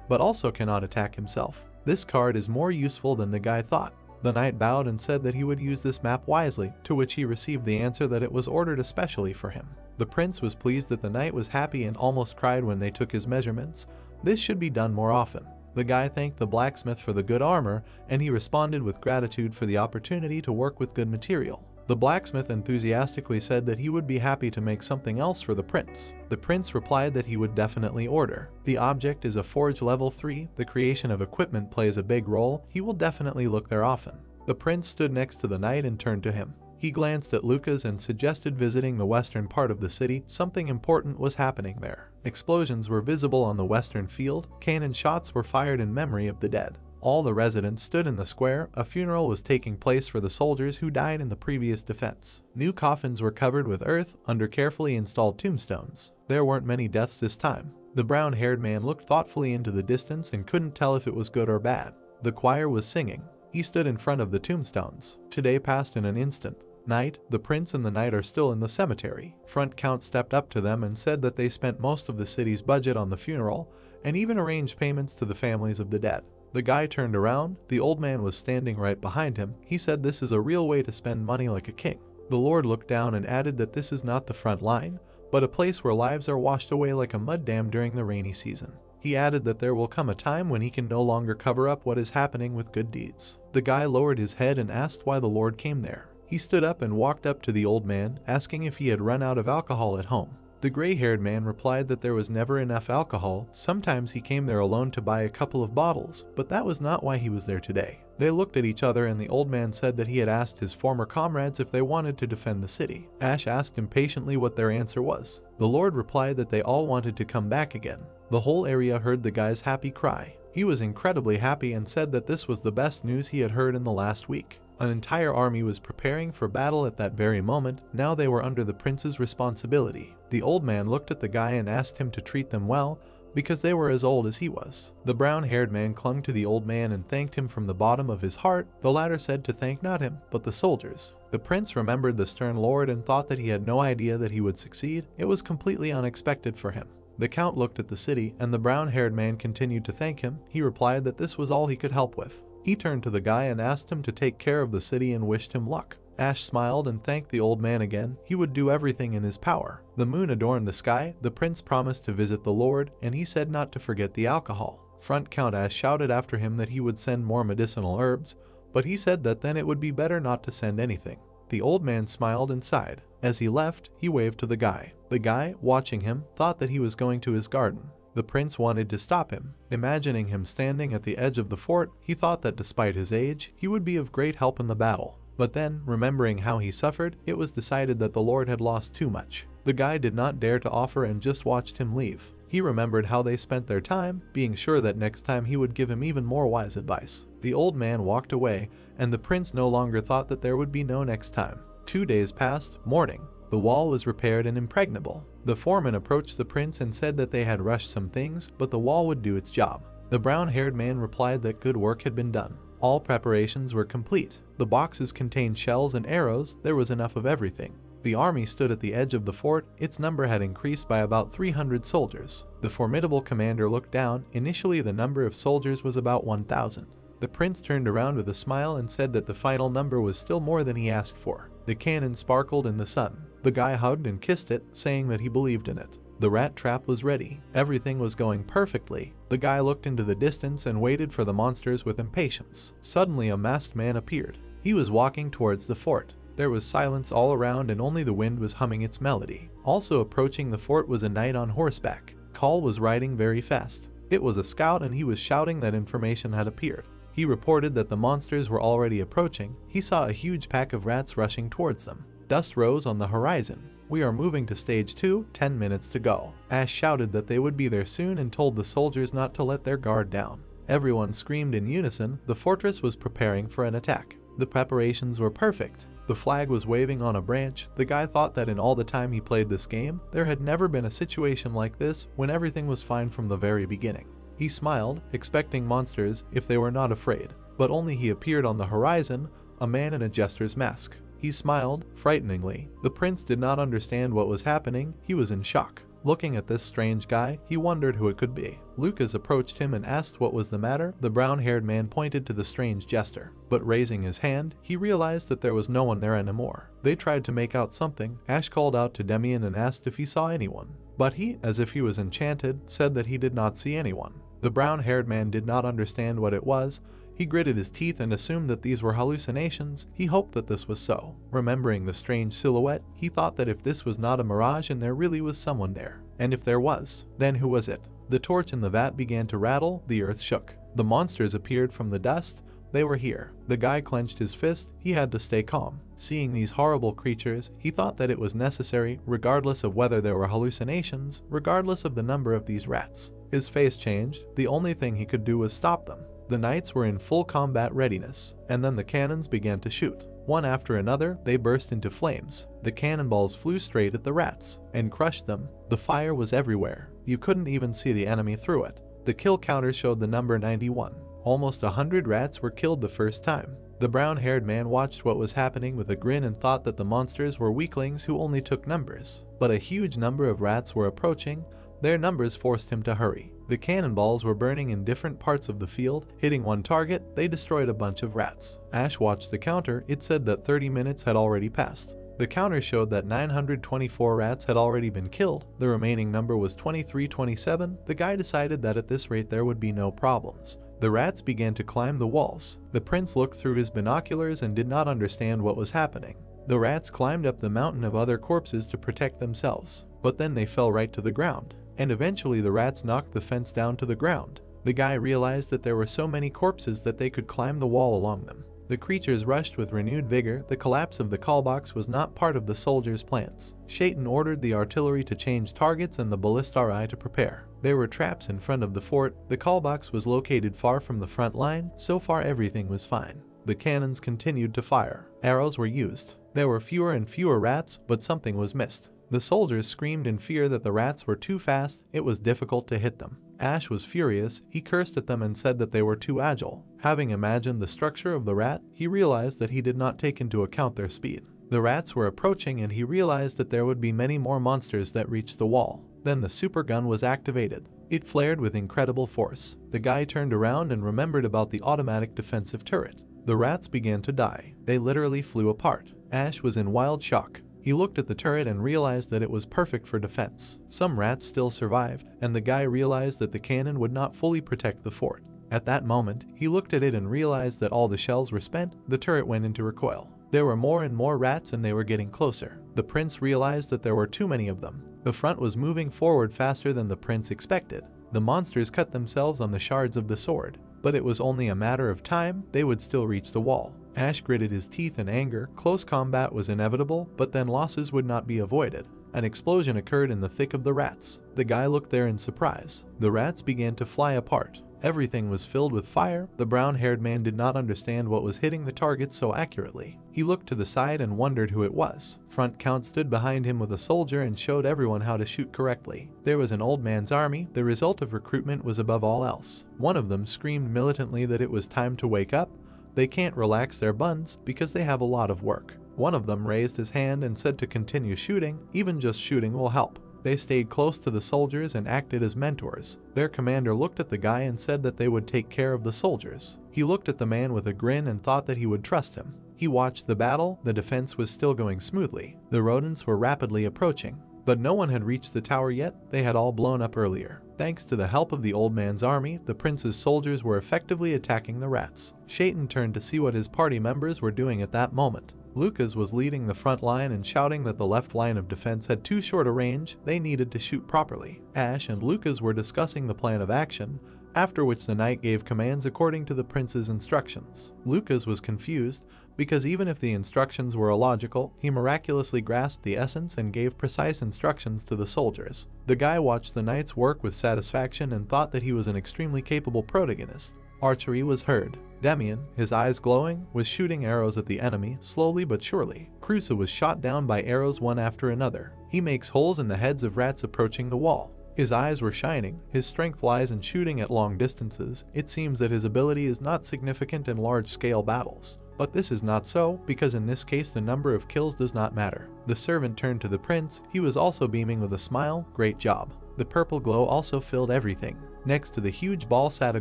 but also cannot attack himself. This card is more useful than the guy thought. The knight bowed and said that he would use this map wisely, to which he received the answer that it was ordered especially for him. The prince was pleased that the knight was happy and almost cried when they took his measurements. This should be done more often. The guy thanked the blacksmith for the good armor, and he responded with gratitude for the opportunity to work with good material. The blacksmith enthusiastically said that he would be happy to make something else for the prince. The prince replied that he would definitely order. The object is a forge level 3. The creation of equipment plays a big role. He will definitely look there often. The prince stood next to the knight and turned to him. He glanced at Lucas and suggested visiting the western part of the city. Something important was happening there. Explosions were visible on the western field. Cannon shots were fired in memory of the dead. All the residents stood in the square. A funeral was taking place for the soldiers who died in the previous defense. New coffins were covered with earth under carefully installed tombstones. There weren't many deaths this time. The brown-haired man looked thoughtfully into the distance and couldn't tell if it was good or bad. The choir was singing. He stood in front of the tombstones. Today passed in an instant. Night, the prince and the knight are still in the cemetery. Front Count stepped up to them and said that they spent most of the city's budget on the funeral and even arranged payments to the families of the dead. The guy turned around. The old man was standing right behind him. He said this is a real way to spend money like a king. The Lord looked down and added that this is not the front line, but a place where lives are washed away like a mud dam during the rainy season. He added that there will come a time when he can no longer cover up what is happening with good deeds. The guy lowered his head and asked why the Lord came there. He stood up and walked up to the old man, asking if he had run out of alcohol at home. The gray-haired man replied that there was never enough alcohol. Sometimes he came there alone to buy a couple of bottles, but that was not why he was there today. They looked at each other and the old man said that he had asked his former comrades if they wanted to defend the city. Ash asked impatiently what their answer was. The Lord replied that they all wanted to come back again. The whole area heard the guy's happy cry. He was incredibly happy and said that this was the best news he had heard in the last week. An entire army was preparing for battle at that very moment. Now they were under the prince's responsibility. The old man looked at the guy and asked him to treat them well, because they were as old as he was. The brown-haired man clung to the old man and thanked him from the bottom of his heart. The latter said to thank not him, but the soldiers. The prince remembered the stern lord and thought that he had no idea that he would succeed. It was completely unexpected for him. The count looked at the city, and the brown-haired man continued to thank him. He replied that this was all he could help with. He turned to the guy and asked him to take care of the city and wished him luck. Ash smiled and thanked the old man again. He would do everything in his power. The moon adorned the sky. The prince promised to visit the Lord, and he said not to forget the alcohol. Front Count Ash shouted after him that he would send more medicinal herbs, but he said that then it would be better not to send anything. The old man smiled and sighed. As he left, he waved to the guy. The guy, watching him, thought that he was going to his garden. The prince wanted to stop him. Imagining him standing at the edge of the fort, he thought that despite his age, he would be of great help in the battle. But then, remembering how he suffered, it was decided that the Lord had lost too much. The guy did not dare to offer and just watched him leave. He remembered how they spent their time, being sure that next time he would give him even more wise advice. The old man walked away, and the prince no longer thought that there would be no next time. 2 days passed. Morning. The wall was repaired and impregnable. The foreman approached the prince and said that they had rushed some things, but the wall would do its job. The brown-haired man replied that good work had been done. All preparations were complete. The boxes contained shells and arrows. There was enough of everything. The army stood at the edge of the fort. Its number had increased by about 300 soldiers. The formidable commander looked down. Initially, the number of soldiers was about 1,000. The prince turned around with a smile and said that the final number was still more than he asked for. The cannon sparkled in the sun. The guy hugged and kissed it, saying that he believed in it. The rat trap was ready. Everything was going perfectly. The guy looked into the distance and waited for the monsters with impatience. Suddenly, a masked man appeared. He was walking towards the fort. There was silence all around and only the wind was humming its melody. Also approaching the fort was a knight on horseback. Call was riding very fast. It was a scout and he was shouting that information had appeared. He reported that the monsters were already approaching. He saw a huge pack of rats rushing towards them. Dust rose on the horizon. We are moving to stage 2, 10 minutes to go. Ash shouted that they would be there soon and told the soldiers not to let their guard down. Everyone screamed in unison. The fortress was preparing for an attack. The preparations were perfect. The flag was waving on a branch. The guy thought that in all the time he played this game, there had never been a situation like this when everything was fine from the very beginning. He smiled, expecting monsters if they were not afraid, but only he appeared on the horizon, a man in a jester's mask. He smiled, frighteningly. The prince did not understand what was happening. He was in shock. Looking at this strange guy, he wondered who it could be. Lucas approached him and asked what was the matter. The brown-haired man pointed to the strange jester, but raising his hand, he realized that there was no one there anymore. They tried to make out something. Ash called out to Demian and asked if he saw anyone, but he, as if he was enchanted, said that he did not see anyone. The brown-haired man did not understand what it was. He gritted his teeth and assumed that these were hallucinations. He hoped that this was so. Remembering the strange silhouette, he thought that if this was not a mirage and there really was someone there. And if there was, then who was it? The torch in the vat began to rattle. The earth shook. The monsters appeared from the dust. They were here. The guy clenched his fist. He had to stay calm. Seeing these horrible creatures, he thought that it was necessary, regardless of whether there were hallucinations, regardless of the number of these rats. His face changed. The only thing he could do was stop them. The knights were in full combat readiness, and then the cannons began to shoot. One after another, they burst into flames. The cannonballs flew straight at the rats and crushed them. The fire was everywhere. You couldn't even see the enemy through it. The kill counter showed the number 91. Almost 100 rats were killed the first time. The brown-haired man watched what was happening with a grin and thought that the monsters were weaklings who only took numbers. But a huge number of rats were approaching. Their numbers forced him to hurry. The cannonballs were burning in different parts of the field. Hitting one target, they destroyed a bunch of rats. Ash watched the counter. It said that 30 minutes had already passed. The counter showed that 924 rats had already been killed. The remaining number was 2327. The guy decided that at this rate there would be no problems. The rats began to climb the walls. The prince looked through his binoculars and did not understand what was happening. The rats climbed up the mountain of other corpses to protect themselves, but then they fell right to the ground, and eventually the rats knocked the fence down to the ground. The guy realized that there were so many corpses that they could climb the wall along them. The creatures rushed with renewed vigor. The collapse of the call box was not part of the soldiers' plans. Shaitan ordered the artillery to change targets and the ballistari to prepare. There were traps in front of the fort. The call box was located far from the front line. So far everything was fine. The cannons continued to fire. Arrows were used. There were fewer and fewer rats, but something was missed. The soldiers screamed in fear that the rats were too fast. It was difficult to hit them. Ash was furious. He cursed at them and said that they were too agile. Having imagined the structure of the rat, he realized that he did not take into account their speed. The rats were approaching and he realized that there would be many more monsters that reached the wall. Then the super gun was activated. It flared with incredible force. The guy turned around and remembered about the automatic defensive turret. The rats began to die. They literally flew apart. Ash was in wild shock. He looked at the turret and realized that it was perfect for defense. Some rats still survived, and the guy realized that the cannon would not fully protect the fort. At that moment, he looked at it and realized that all the shells were spent. The turret went into recoil. There were more and more rats and they were getting closer. The prince realized that there were too many of them. The front was moving forward faster than the prince expected. The monsters cut themselves on the shards of the sword, but it was only a matter of time. They would still reach the wall. Ash gritted his teeth in anger. Close combat was inevitable, but then losses would not be avoided. An explosion occurred in the thick of the rats. The guy looked there in surprise. The rats began to fly apart. Everything was filled with fire. The brown-haired man did not understand what was hitting the target so accurately. He looked to the side and wondered who it was. Front Count stood behind him with a soldier and showed everyone how to shoot correctly. There was an old man's army. The result of recruitment was above all else. One of them screamed militantly that it was time to wake up. They can't relax their buns because they have a lot of work. One of them raised his hand and said to continue shooting. Even just shooting will help. They stayed close to the soldiers and acted as mentors. Their commander looked at the guy and said that they would take care of the soldiers. He looked at the man with a grin and thought that he would trust him. He watched the battle. The defense was still going smoothly. The rodents were rapidly approaching, but no one had reached the tower yet. They had all blown up earlier. Thanks to the help of the old man's army, the prince's soldiers were effectively attacking the rats. Shaitan turned to see what his party members were doing at that moment. Lucas was leading the front line and shouting that the left line of defense had too short a range. They needed to shoot properly. Ash and Lucas were discussing the plan of action, after which the knight gave commands according to the prince's instructions. Lucas was confused, because even if the instructions were illogical, he miraculously grasped the essence and gave precise instructions to the soldiers. The guy watched the knights work with satisfaction and thought that he was an extremely capable protagonist. Archery was heard. Demian, his eyes glowing, was shooting arrows at the enemy, slowly but surely. Crusoe was shot down by arrows one after another. He makes holes in the heads of rats approaching the wall. His eyes were shining. His strength lies in shooting at long distances. It seems that his ability is not significant in large-scale battles. But this is not so, because in this case the number of kills does not matter. The servant turned to the prince. He was also beaming with a smile. Great job. The purple glow also filled everything. Next to the huge ball sat a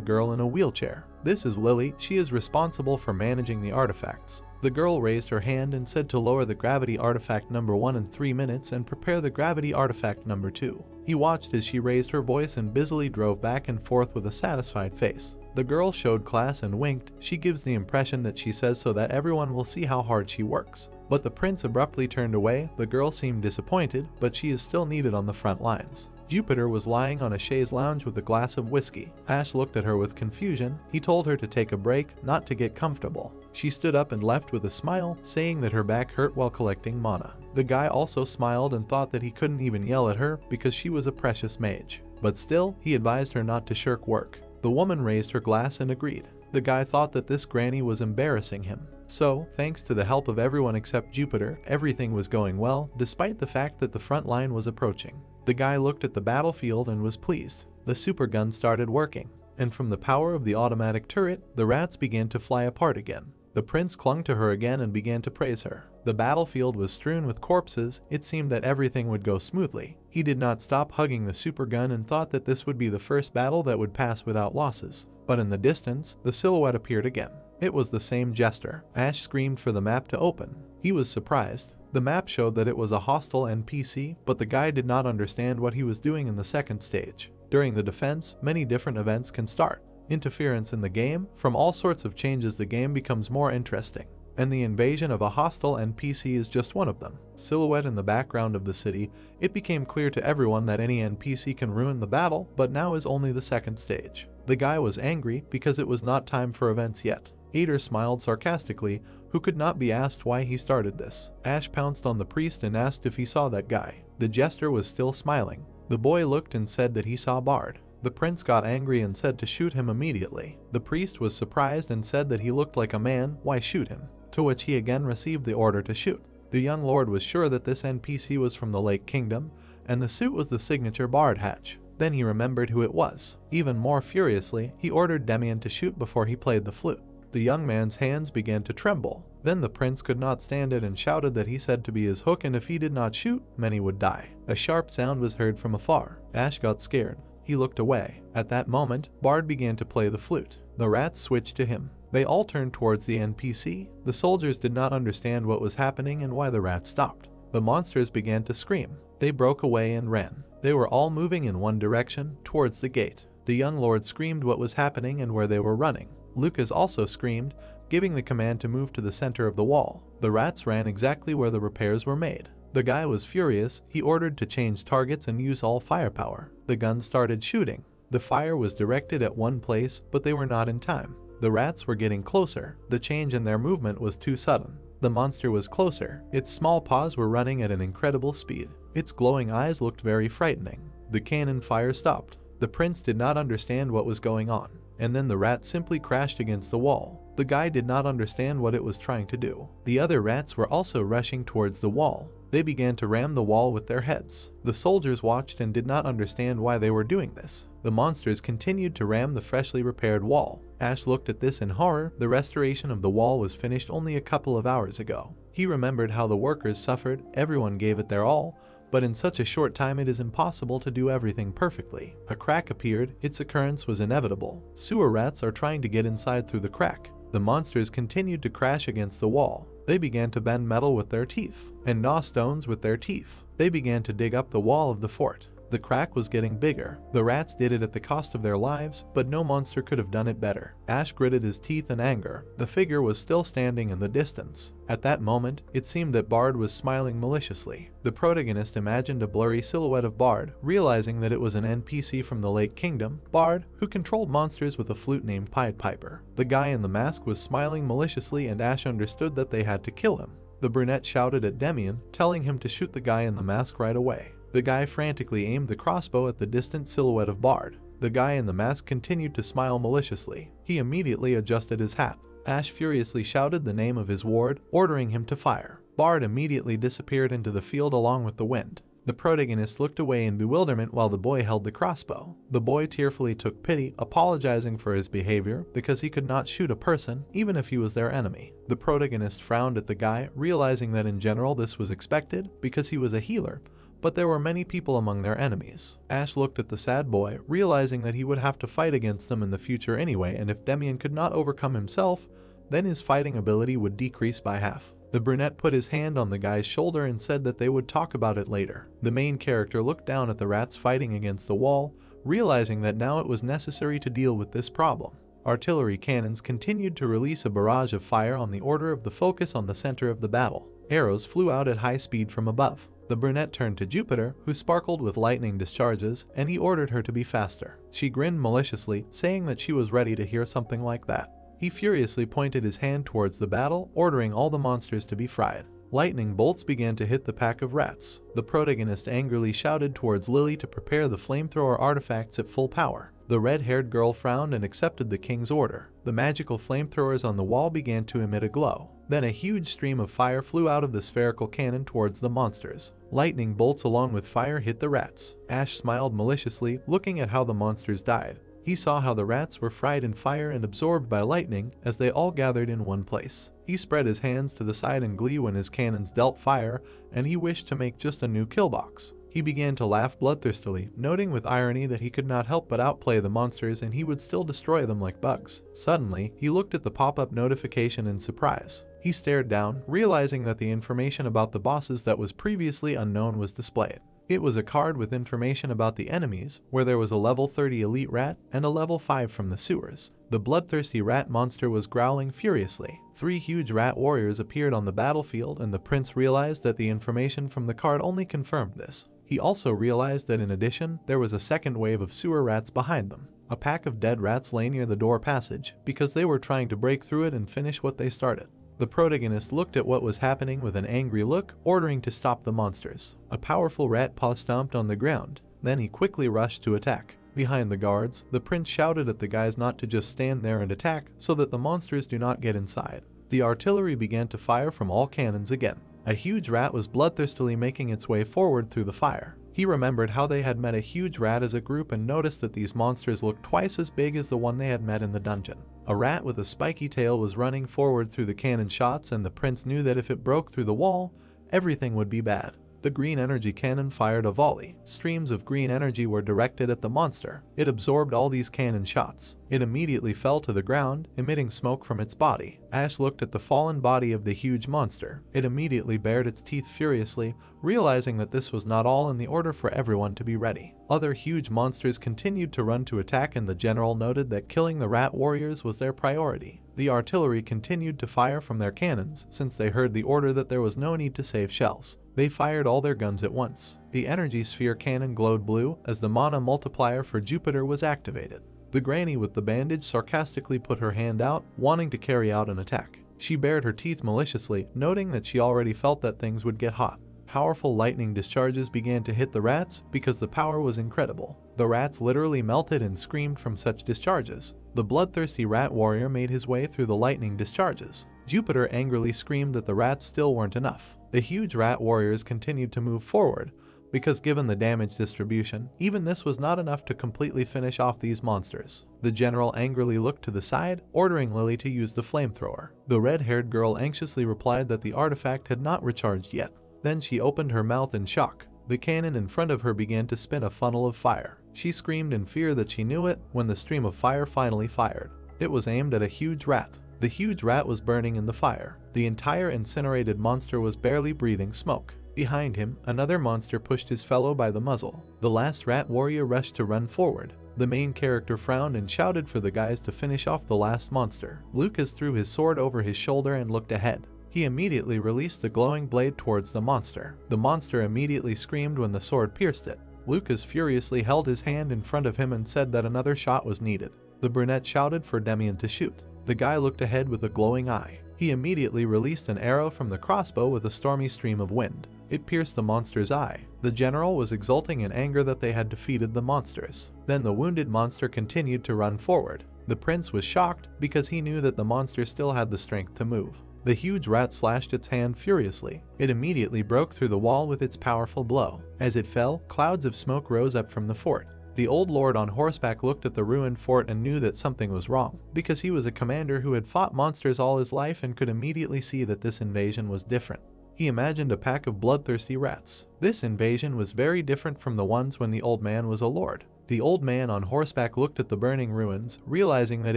girl in a wheelchair. This is Lily. She is responsible for managing the artifacts. The girl raised her hand and said to lower the gravity artifact number 1 in 3 minutes and prepare the gravity artifact number 2. He watched as she raised her voice and busily drove back and forth with a satisfied face. The girl showed class and winked. She gives the impression that she says so that everyone will see how hard she works. But the prince abruptly turned away. The girl seemed disappointed, but she is still needed on the front lines. Jupiter was lying on a chaise lounge with a glass of whiskey. Ash looked at her with confusion. He told her to take a break, not to get comfortable. She stood up and left with a smile, saying that her back hurt while collecting mana. The guy also smiled and thought that he couldn't even yell at her because she was a precious mage. But still, he advised her not to shirk work. The woman raised her glass and agreed. The guy thought that this granny was embarrassing him. So, thanks to the help of everyone except Jupiter, everything was going well, despite the fact that the front line was approaching. The guy looked at the battlefield and was pleased. The super gun started working, and from the power of the automatic turret, the rats began to fly apart again. The prince clung to her again and began to praise her. The battlefield was strewn with corpses. It seemed that everything would go smoothly. He did not stop hugging the supergun and thought that this would be the first battle that would pass without losses. But in the distance, the silhouette appeared again. It was the same jester. Ash screamed for the map to open. He was surprised. The map showed that it was a hostile NPC, but the guy did not understand what he was doing in the second stage. During the defense, many different events can start. Interference in the game, from all sorts of changes the game becomes more interesting. And the invasion of a hostile NPC is just one of them. Silhouette in the background of the city, it became clear to everyone that any NPC can ruin the battle, but now is only the second stage. The guy was angry because it was not time for events yet. Ader smiled sarcastically, who could not be asked why he started this. Ash pounced on the priest and asked if he saw that guy. The jester was still smiling. The boy looked and said that he saw Bard. The prince got angry and said to shoot him immediately. The priest was surprised and said that he looked like a man, why shoot him? To which he again received the order to shoot. The young lord was sure that this NPC was from the Lake Kingdom, and the suit was the signature Bard hatch. Then he remembered who it was. Even more furiously, he ordered Demian to shoot before he played the flute. The young man's hands began to tremble. Then the prince could not stand it and shouted that he said to be his hook, and if he did not shoot, many would die. A sharp sound was heard from afar. Ash got scared. He looked away. At that moment, Bard began to play the flute. The rats switched to him. They all turned towards the NPC. The soldiers did not understand what was happening and why the rats stopped. The monsters began to scream. They broke away and ran. They were all moving in one direction, towards the gate. The young lord screamed what was happening and where they were running. Lucas also screamed, giving the command to move to the center of the wall. The rats ran exactly where the repairs were made. The guy was furious. He ordered to change targets and use all firepower. The guns started shooting. The fire was directed at one place, but they were not in time. The rats were getting closer. The change in their movement was too sudden. The monster was closer. Its small paws were running at an incredible speed. Its glowing eyes looked very frightening. The cannon fire stopped. The prince did not understand what was going on. And then the rat simply crashed against the wall. The guy did not understand what it was trying to do. The other rats were also rushing towards the wall. They began to ram the wall with their heads. The soldiers watched and did not understand why they were doing this. The monsters continued to ram the freshly repaired wall. Ash looked at this in horror. The restoration of the wall was finished only a couple of hours ago. He remembered how the workers suffered. Everyone gave it their all, but in such a short time it is impossible to do everything perfectly. A crack appeared. Its occurrence was inevitable. Sewer rats are trying to get inside through the crack. The monsters continued to crash against the wall. They began to bend metal with their teeth and gnaw stones with their teeth. They began to dig up the wall of the fort. The crack was getting bigger. The rats did it at the cost of their lives, but no monster could have done it better. Ash gritted his teeth in anger. The figure was still standing in the distance. At that moment, it seemed that Bard was smiling maliciously. The protagonist imagined a blurry silhouette of Bard, realizing that it was an NPC from the Lake Kingdom, Bard, who controlled monsters with a flute named Pied Piper. The guy in the mask was smiling maliciously, and Ash understood that they had to kill him. The brunette shouted at Demian, telling him to shoot the guy in the mask right away. The guy frantically aimed the crossbow at the distant silhouette of Bard. The guy in the mask continued to smile maliciously. He immediately adjusted his hat. Ash furiously shouted the name of his ward, ordering him to fire. Bard immediately disappeared into the field along with the wind. The protagonist looked away in bewilderment while the boy held the crossbow. The boy tearfully took pity, apologizing for his behavior because he could not shoot a person, even if he was their enemy. The protagonist frowned at the guy, realizing that in general this was expected because he was a healer, but there were many people among their enemies. Ash looked at the sad boy, realizing that he would have to fight against them in the future anyway, and if Demian could not overcome himself, then his fighting ability would decrease by half. The brunette put his hand on the guy's shoulder and said that they would talk about it later. The main character looked down at the rats fighting against the wall, realizing that now it was necessary to deal with this problem. Artillery cannons continued to release a barrage of fire on the order of the focus on the center of the battle. Arrows flew out at high speed from above. The brunette turned to Jupiter, who sparkled with lightning discharges, and he ordered her to be faster. She grinned maliciously, saying that she was ready to hear something like that. He furiously pointed his hand towards the battle, ordering all the monsters to be fried. Lightning bolts began to hit the pack of rats. The protagonist angrily shouted towards Lily to prepare the flamethrower artifacts at full power. The red-haired girl frowned and accepted the king's order. The magical flamethrowers on the wall began to emit a glow. Then a huge stream of fire flew out of the spherical cannon towards the monsters. Lightning bolts along with fire hit the rats. Ash smiled maliciously, looking at how the monsters died. He saw how the rats were fried in fire and absorbed by lightning as they all gathered in one place. He spread his hands to the side in glee when his cannons dealt fire, and he wished to make just a new kill box. He began to laugh bloodthirstily, noting with irony that he could not help but outplay the monsters and he would still destroy them like bugs. Suddenly, he looked at the pop-up notification in surprise. He stared down, realizing that the information about the bosses that was previously unknown was displayed. It was a card with information about the enemies, where there was a level 30 elite rat and a level 5 from the sewers. The bloodthirsty rat monster was growling furiously. 3 huge rat warriors appeared on the battlefield, and the prince realized that the information from the card only confirmed this. He also realized that in addition, there was a second wave of sewer rats behind them. A pack of dead rats lay near the door passage, because they were trying to break through it and finish what they started. The protagonist looked at what was happening with an angry look, ordering to stop the monsters. A powerful rat paw stomped on the ground. Then he quickly rushed to attack. Behind the guards, the prince shouted at the guys not to just stand there and attack so that the monsters do not get inside. The artillery began to fire from all cannons again. A huge rat was bloodthirstily making its way forward through the fire. He remembered how they had met a huge rat as a group and noticed that these monsters looked twice as big as the one they had met in the dungeon. A rat with a spiky tail was running forward through the cannon shots, and the prince knew that if it broke through the wall, everything would be bad. The green energy cannon fired a volley. Streams of green energy were directed at the monster. It absorbed all these cannon shots. It immediately fell to the ground, emitting smoke from its body. Ash looked at the fallen body of the huge monster. It immediately bared its teeth furiously, realizing that this was not all in the order for everyone to be ready. Other huge monsters continued to run to attack, and the general noted that killing the rat warriors was their priority. The artillery continued to fire from their cannons, since they heard the order that there was no need to save shells. They fired all their guns at once. The energy sphere cannon glowed blue as the mana multiplier for Jupiter was activated. The granny with the bandage sarcastically put her hand out, wanting to carry out an attack. She bared her teeth maliciously, noting that she already felt that things would get hot. Powerful lightning discharges began to hit the rats because the power was incredible. The rats literally melted and screamed from such discharges. The bloodthirsty rat warrior made his way through the lightning discharges. Jupiter angrily screamed that the rats still weren't enough. The huge rat warriors continued to move forward, because given the damage distribution, even this was not enough to completely finish off these monsters. The general angrily looked to the side, ordering Lily to use the flamethrower. The red-haired girl anxiously replied that the artifact had not recharged yet. Then she opened her mouth in shock. The cannon in front of her began to spin a funnel of fire. She screamed in fear that she knew it when the stream of fire finally fired. It was aimed at a huge rat. The huge rat was burning in the fire. The entire incinerated monster was barely breathing smoke. Behind him, another monster pushed his fellow by the muzzle. The last rat warrior rushed to run forward. The main character frowned and shouted for the guys to finish off the last monster. Lucas threw his sword over his shoulder and looked ahead. He immediately released the glowing blade towards the monster. The monster immediately screamed when the sword pierced it. Lucas furiously held his hand in front of him and said that another shot was needed. The brunette shouted for Demian to shoot. The guy looked ahead with a glowing eye. He immediately released an arrow from the crossbow with a stormy stream of wind. It pierced the monster's eye. The general was exulting in anger that they had defeated the monsters. Then the wounded monster continued to run forward. The prince was shocked because he knew that the monster still had the strength to move. The huge rat slashed its hand furiously. It immediately broke through the wall with its powerful blow. As it fell, clouds of smoke rose up from the fort. The old lord on horseback looked at the ruined fort and knew that something was wrong, because he was a commander who had fought monsters all his life and could immediately see that this invasion was different. He imagined a pack of bloodthirsty rats. This invasion was very different from the ones when the old man was a lord. The old man on horseback looked at the burning ruins, realizing that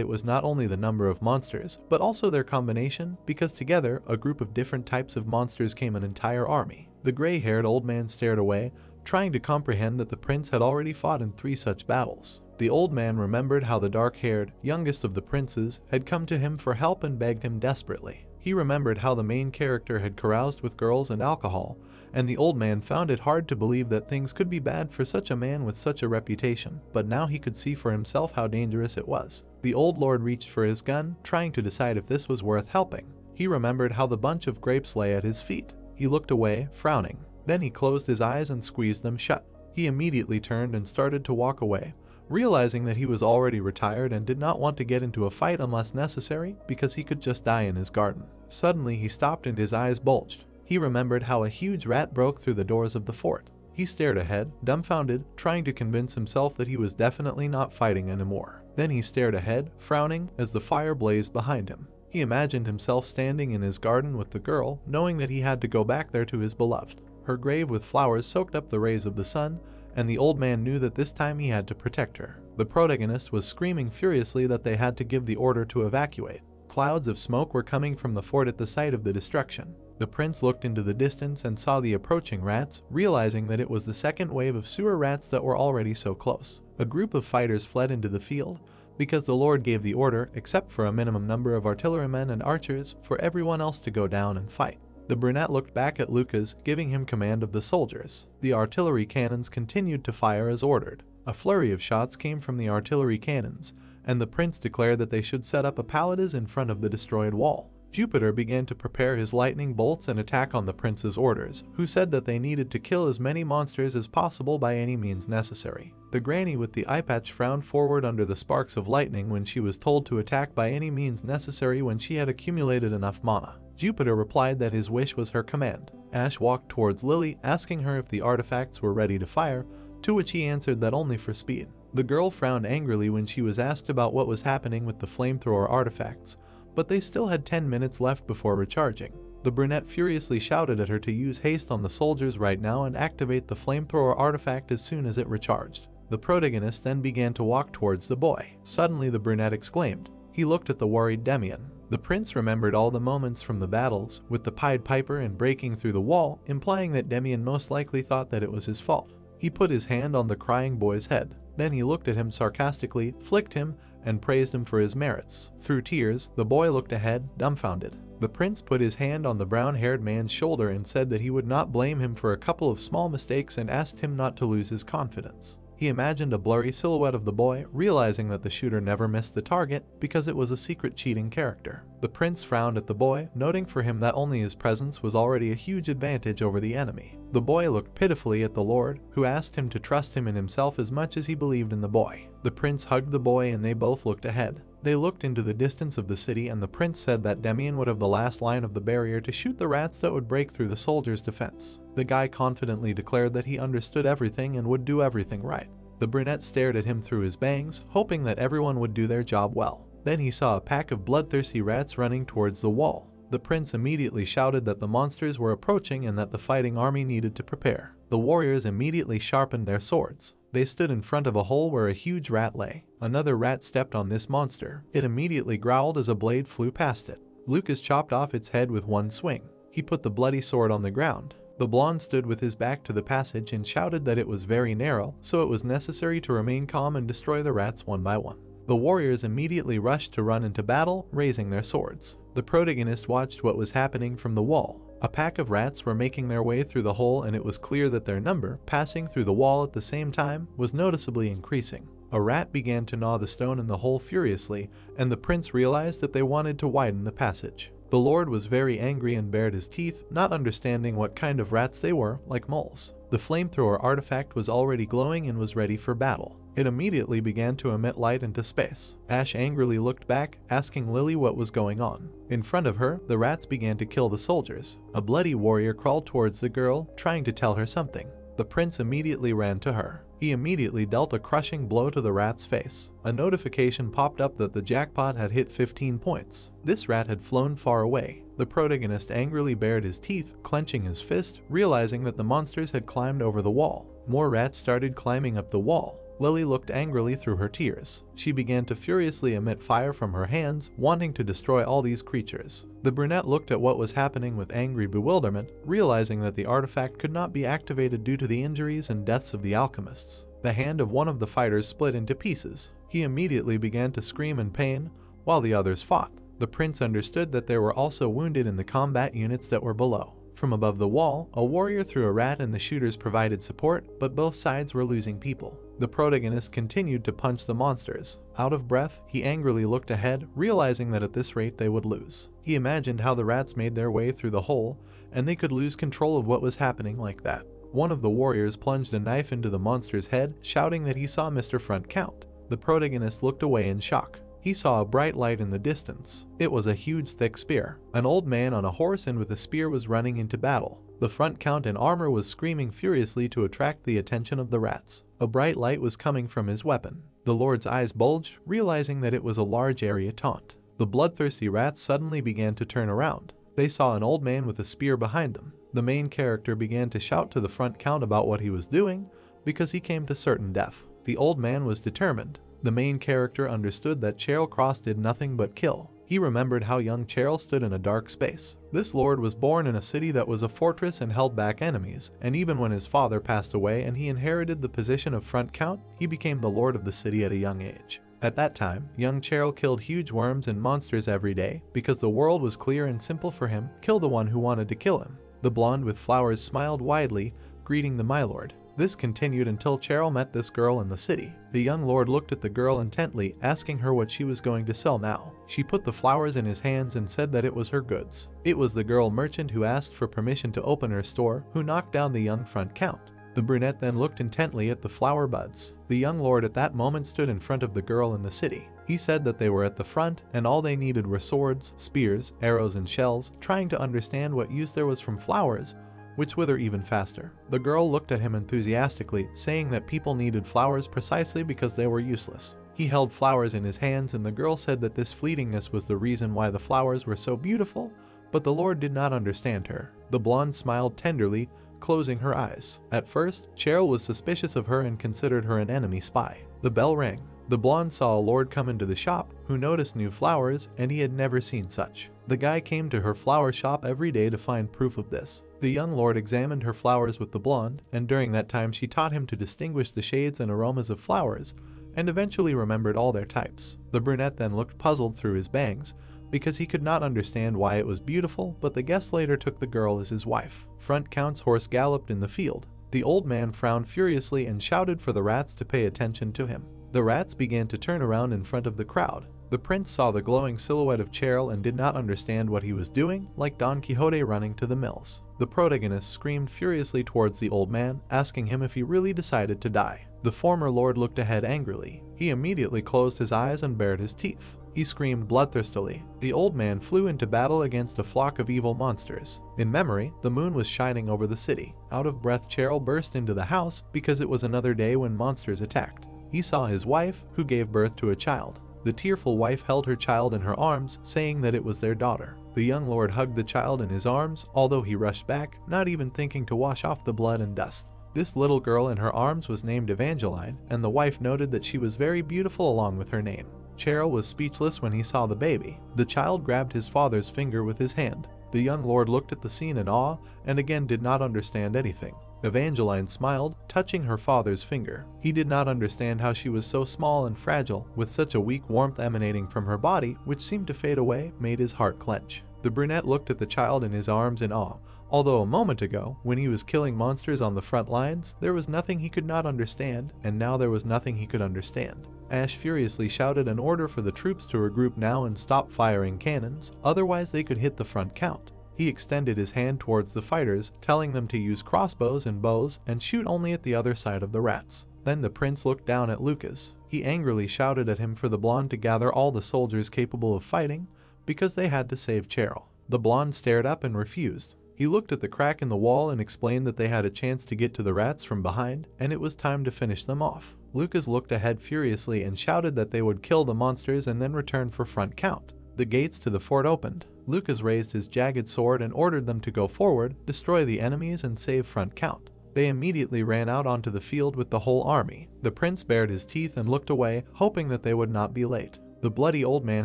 it was not only the number of monsters, but also their combination, because together, a group of different types of monsters came an entire army. The gray-haired old man stared away, trying to comprehend that the prince had already fought in 3 such battles. The old man remembered how the dark-haired, youngest of the princes, had come to him for help and begged him desperately. He remembered how the main character had caroused with girls and alcohol, and the old man found it hard to believe that things could be bad for such a man with such a reputation, but now he could see for himself how dangerous it was. The old lord reached for his gun, trying to decide if this was worth helping. He remembered how the bunch of grapes lay at his feet. He looked away, frowning. Then he closed his eyes and squeezed them shut. He immediately turned and started to walk away, realizing that he was already retired and did not want to get into a fight unless necessary because he could just die in his garden. Suddenly he stopped and his eyes bulged. He remembered how a huge rat broke through the doors of the fort. He stared ahead, dumbfounded, trying to convince himself that he was definitely not fighting anymore. Then he stared ahead, frowning, as the fire blazed behind him. He imagined himself standing in his garden with the girl, knowing that he had to go back there to his beloved. Her grave with flowers soaked up the rays of the sun, and the old man knew that this time he had to protect her. The protagonist was screaming furiously that they had to give the order to evacuate. Clouds of smoke were coming from the fort at the site of the destruction. The prince looked into the distance and saw the approaching rats, realizing that it was the second wave of sewer rats that were already so close. A group of fighters fled into the field, because the Lord gave the order, except for a minimum number of artillerymen and archers, for everyone else to go down and fight. The brunette looked back at Lucas, giving him command of the soldiers. The artillery cannons continued to fire as ordered. A flurry of shots came from the artillery cannons, and the prince declared that they should set up a palisade in front of the destroyed wall. Jupiter began to prepare his lightning bolts and attack on the prince's orders, who said that they needed to kill as many monsters as possible by any means necessary. The granny with the eye patch frowned forward under the sparks of lightning when she was told to attack by any means necessary when she had accumulated enough mana. Jupiter replied that his wish was her command. Ash walked towards Lily, asking her if the artifacts were ready to fire, to which he answered that only for speed. The girl frowned angrily when she was asked about what was happening with the flamethrower artifacts, but they still had 10 minutes left before recharging. The brunette furiously shouted at her to use haste on the soldiers right now and activate the flamethrower artifact as soon as it recharged. The protagonist then began to walk towards the boy. Suddenly the brunette exclaimed. He looked at the worried Demian. The prince remembered all the moments from the battles, with the Pied Piper and breaking through the wall, implying that Demian most likely thought that it was his fault. He put his hand on the crying boy's head. Then he looked at him sarcastically, flicked him, and praised him for his merits. Through tears, the boy looked ahead, dumbfounded. The prince put his hand on the brown-haired man's shoulder and said that he would not blame him for a couple of small mistakes and asked him not to lose his confidence. He imagined a blurry silhouette of the boy, realizing that the shooter never missed the target because it was a secret cheating character. The prince frowned at the boy, noting for him that only his presence was already a huge advantage over the enemy. The boy looked pitifully at the Lord, who asked him to trust him in himself as much as he believed in the boy. The prince hugged the boy and they both looked ahead. They looked into the distance of the city and the prince said that Demian would have the last line of the barrier to shoot the rats that would break through the soldiers' defense. The guy confidently declared that he understood everything and would do everything right. The brunette stared at him through his bangs, hoping that everyone would do their job well. Then he saw a pack of bloodthirsty rats running towards the wall. The prince immediately shouted that the monsters were approaching and that the fighting army needed to prepare. The warriors immediately sharpened their swords. They stood in front of a hole where a huge rat lay. Another rat stepped on this monster. It immediately growled as a blade flew past it. Lucas chopped off its head with one swing. He put the bloody sword on the ground. The blonde stood with his back to the passage and shouted that it was very narrow, so it was necessary to remain calm and destroy the rats one by one. The warriors immediately rushed to run into battle, raising their swords. The protagonist watched what was happening from the wall. A pack of rats were making their way through the hole and it was clear that their number, passing through the wall at the same time, was noticeably increasing. A rat began to gnaw the stone in the hole furiously, and the prince realized that they wanted to widen the passage. The Lord was very angry and bared his teeth, not understanding what kind of rats they were, like moles. The flamethrower artifact was already glowing and was ready for battle. It immediately began to emit light into space. Ash angrily looked back, asking Lily what was going on. In front of her, the rats began to kill the soldiers. A bloody warrior crawled towards the girl, trying to tell her something. The prince immediately ran to her. He immediately dealt a crushing blow to the rat's face. A notification popped up that the jackpot had hit 15 points. This rat had flown far away. The protagonist angrily bared his teeth, clenching his fist, realizing that the monsters had climbed over the wall. More rats started climbing up the wall. Lily looked angrily through her tears. She began to furiously emit fire from her hands, wanting to destroy all these creatures. The brunette looked at what was happening with angry bewilderment, realizing that the artifact could not be activated due to the injuries and deaths of the alchemists. The hand of one of the fighters split into pieces. He immediately began to scream in pain, while the others fought. The prince understood that there were also wounded in the combat units that were below. From above the wall, a warrior threw a rat and the shooters provided support, but both sides were losing people. The protagonist continued to punch the monsters. Out of breath, he angrily looked ahead, realizing that at this rate they would lose. He imagined how the rats made their way through the hole, and they could lose control of what was happening like that. One of the warriors plunged a knife into the monster's head, shouting that he saw Mr. Front Count. The protagonist looked away in shock. He saw a bright light in the distance. It was a huge thick spear. An old man on a horse and with a spear was running into battle. The Front Count in armor was screaming furiously to attract the attention of the rats. A bright light was coming from his weapon. The Lord's eyes bulged, realizing that it was a large area taunt. The bloodthirsty rats suddenly began to turn around. They saw an old man with a spear behind them. The main character began to shout to the front count about what he was doing because he came to certain death. The old man was determined. The main character understood that Charal Cross did nothing but kill. He remembered how young Charal stood in a dark space. This lord was born in a city that was a fortress and held back enemies, and even when his father passed away and he inherited the position of front count, he became the lord of the city at a young age. At that time, young Charal killed huge worms and monsters every day because the world was clear and simple for him: kill the one who wanted to kill him. The blonde with flowers smiled widely, greeting the my lord. This continued until Charal met this girl in the city. The young lord looked at the girl intently, asking her what she was going to sell now. She put the flowers in his hands and said that it was her goods. It was the girl merchant who asked for permission to open her store, who knocked down the young front count. The brunette then looked intently at the flower buds. The young lord at that moment stood in front of the girl in the city. He said that they were at the front and all they needed were swords, spears, arrows and shells, trying to understand what use there was from flowers, which wither even faster. The girl looked at him enthusiastically, saying that people needed flowers precisely because they were useless. He held flowers in his hands and the girl said that this fleetingness was the reason why the flowers were so beautiful, but the lord did not understand her. The blonde smiled tenderly, closing her eyes. At first, Charal was suspicious of her and considered her an enemy spy. The bell rang. The blonde saw a lord come into the shop, who noticed new flowers, and he had never seen such. The guy came to her flower shop every day to find proof of this. The young lord examined her flowers with the blonde, and during that time she taught him to distinguish the shades and aromas of flowers, and eventually remembered all their types. The brunette then looked puzzled through his bangs, because he could not understand why it was beautiful, but the guest later took the girl as his wife. Front count's horse galloped in the field. The old man frowned furiously and shouted for the rats to pay attention to him. The rats began to turn around in front of the crowd. The prince saw the glowing silhouette of Charal and did not understand what he was doing, like Don Quixote running to the mills. The protagonist screamed furiously towards the old man, asking him if he really decided to die. The former lord looked ahead angrily. He immediately closed his eyes and bared his teeth. He screamed bloodthirstily. The old man flew into battle against a flock of evil monsters. In memory, the moon was shining over the city. Out of breath, Charal burst into the house because it was another day when monsters attacked. He saw his wife, who gave birth to a child. The tearful wife held her child in her arms, saying that it was their daughter. The young lord hugged the child in his arms, although he rushed back, not even thinking to wash off the blood and dust. This little girl in her arms was named Evangeline, and the wife noted that she was very beautiful along with her name. Charal was speechless when he saw the baby. The child grabbed his father's finger with his hand. The young lord looked at the scene in awe, and again did not understand anything. Evangeline smiled, touching her father's finger. He did not understand how she was so small and fragile, with such a weak warmth emanating from her body, which seemed to fade away, made his heart clench. The brunette looked at the child in his arms in awe. Although a moment ago, when he was killing monsters on the front lines, there was nothing he could not understand, and now there was nothing he could understand. Ash furiously shouted an order for the troops to regroup now and stop firing cannons, otherwise they could hit the front count. He extended his hand towards the fighters, telling them to use crossbows and bows and shoot only at the other side of the rats. Then the prince looked down at Lucas. He angrily shouted at him for the blonde to gather all the soldiers capable of fighting, because they had to save Charal. The blonde stared up and refused. He looked at the crack in the wall and explained that they had a chance to get to the rats from behind, and it was time to finish them off. Lucas looked ahead furiously and shouted that they would kill the monsters and then return for front count. The gates to the fort opened. Lucas raised his jagged sword and ordered them to go forward, destroy the enemies and save front count. They immediately ran out onto the field with the whole army. The prince bared his teeth and looked away, hoping that they would not be late. The bloody old man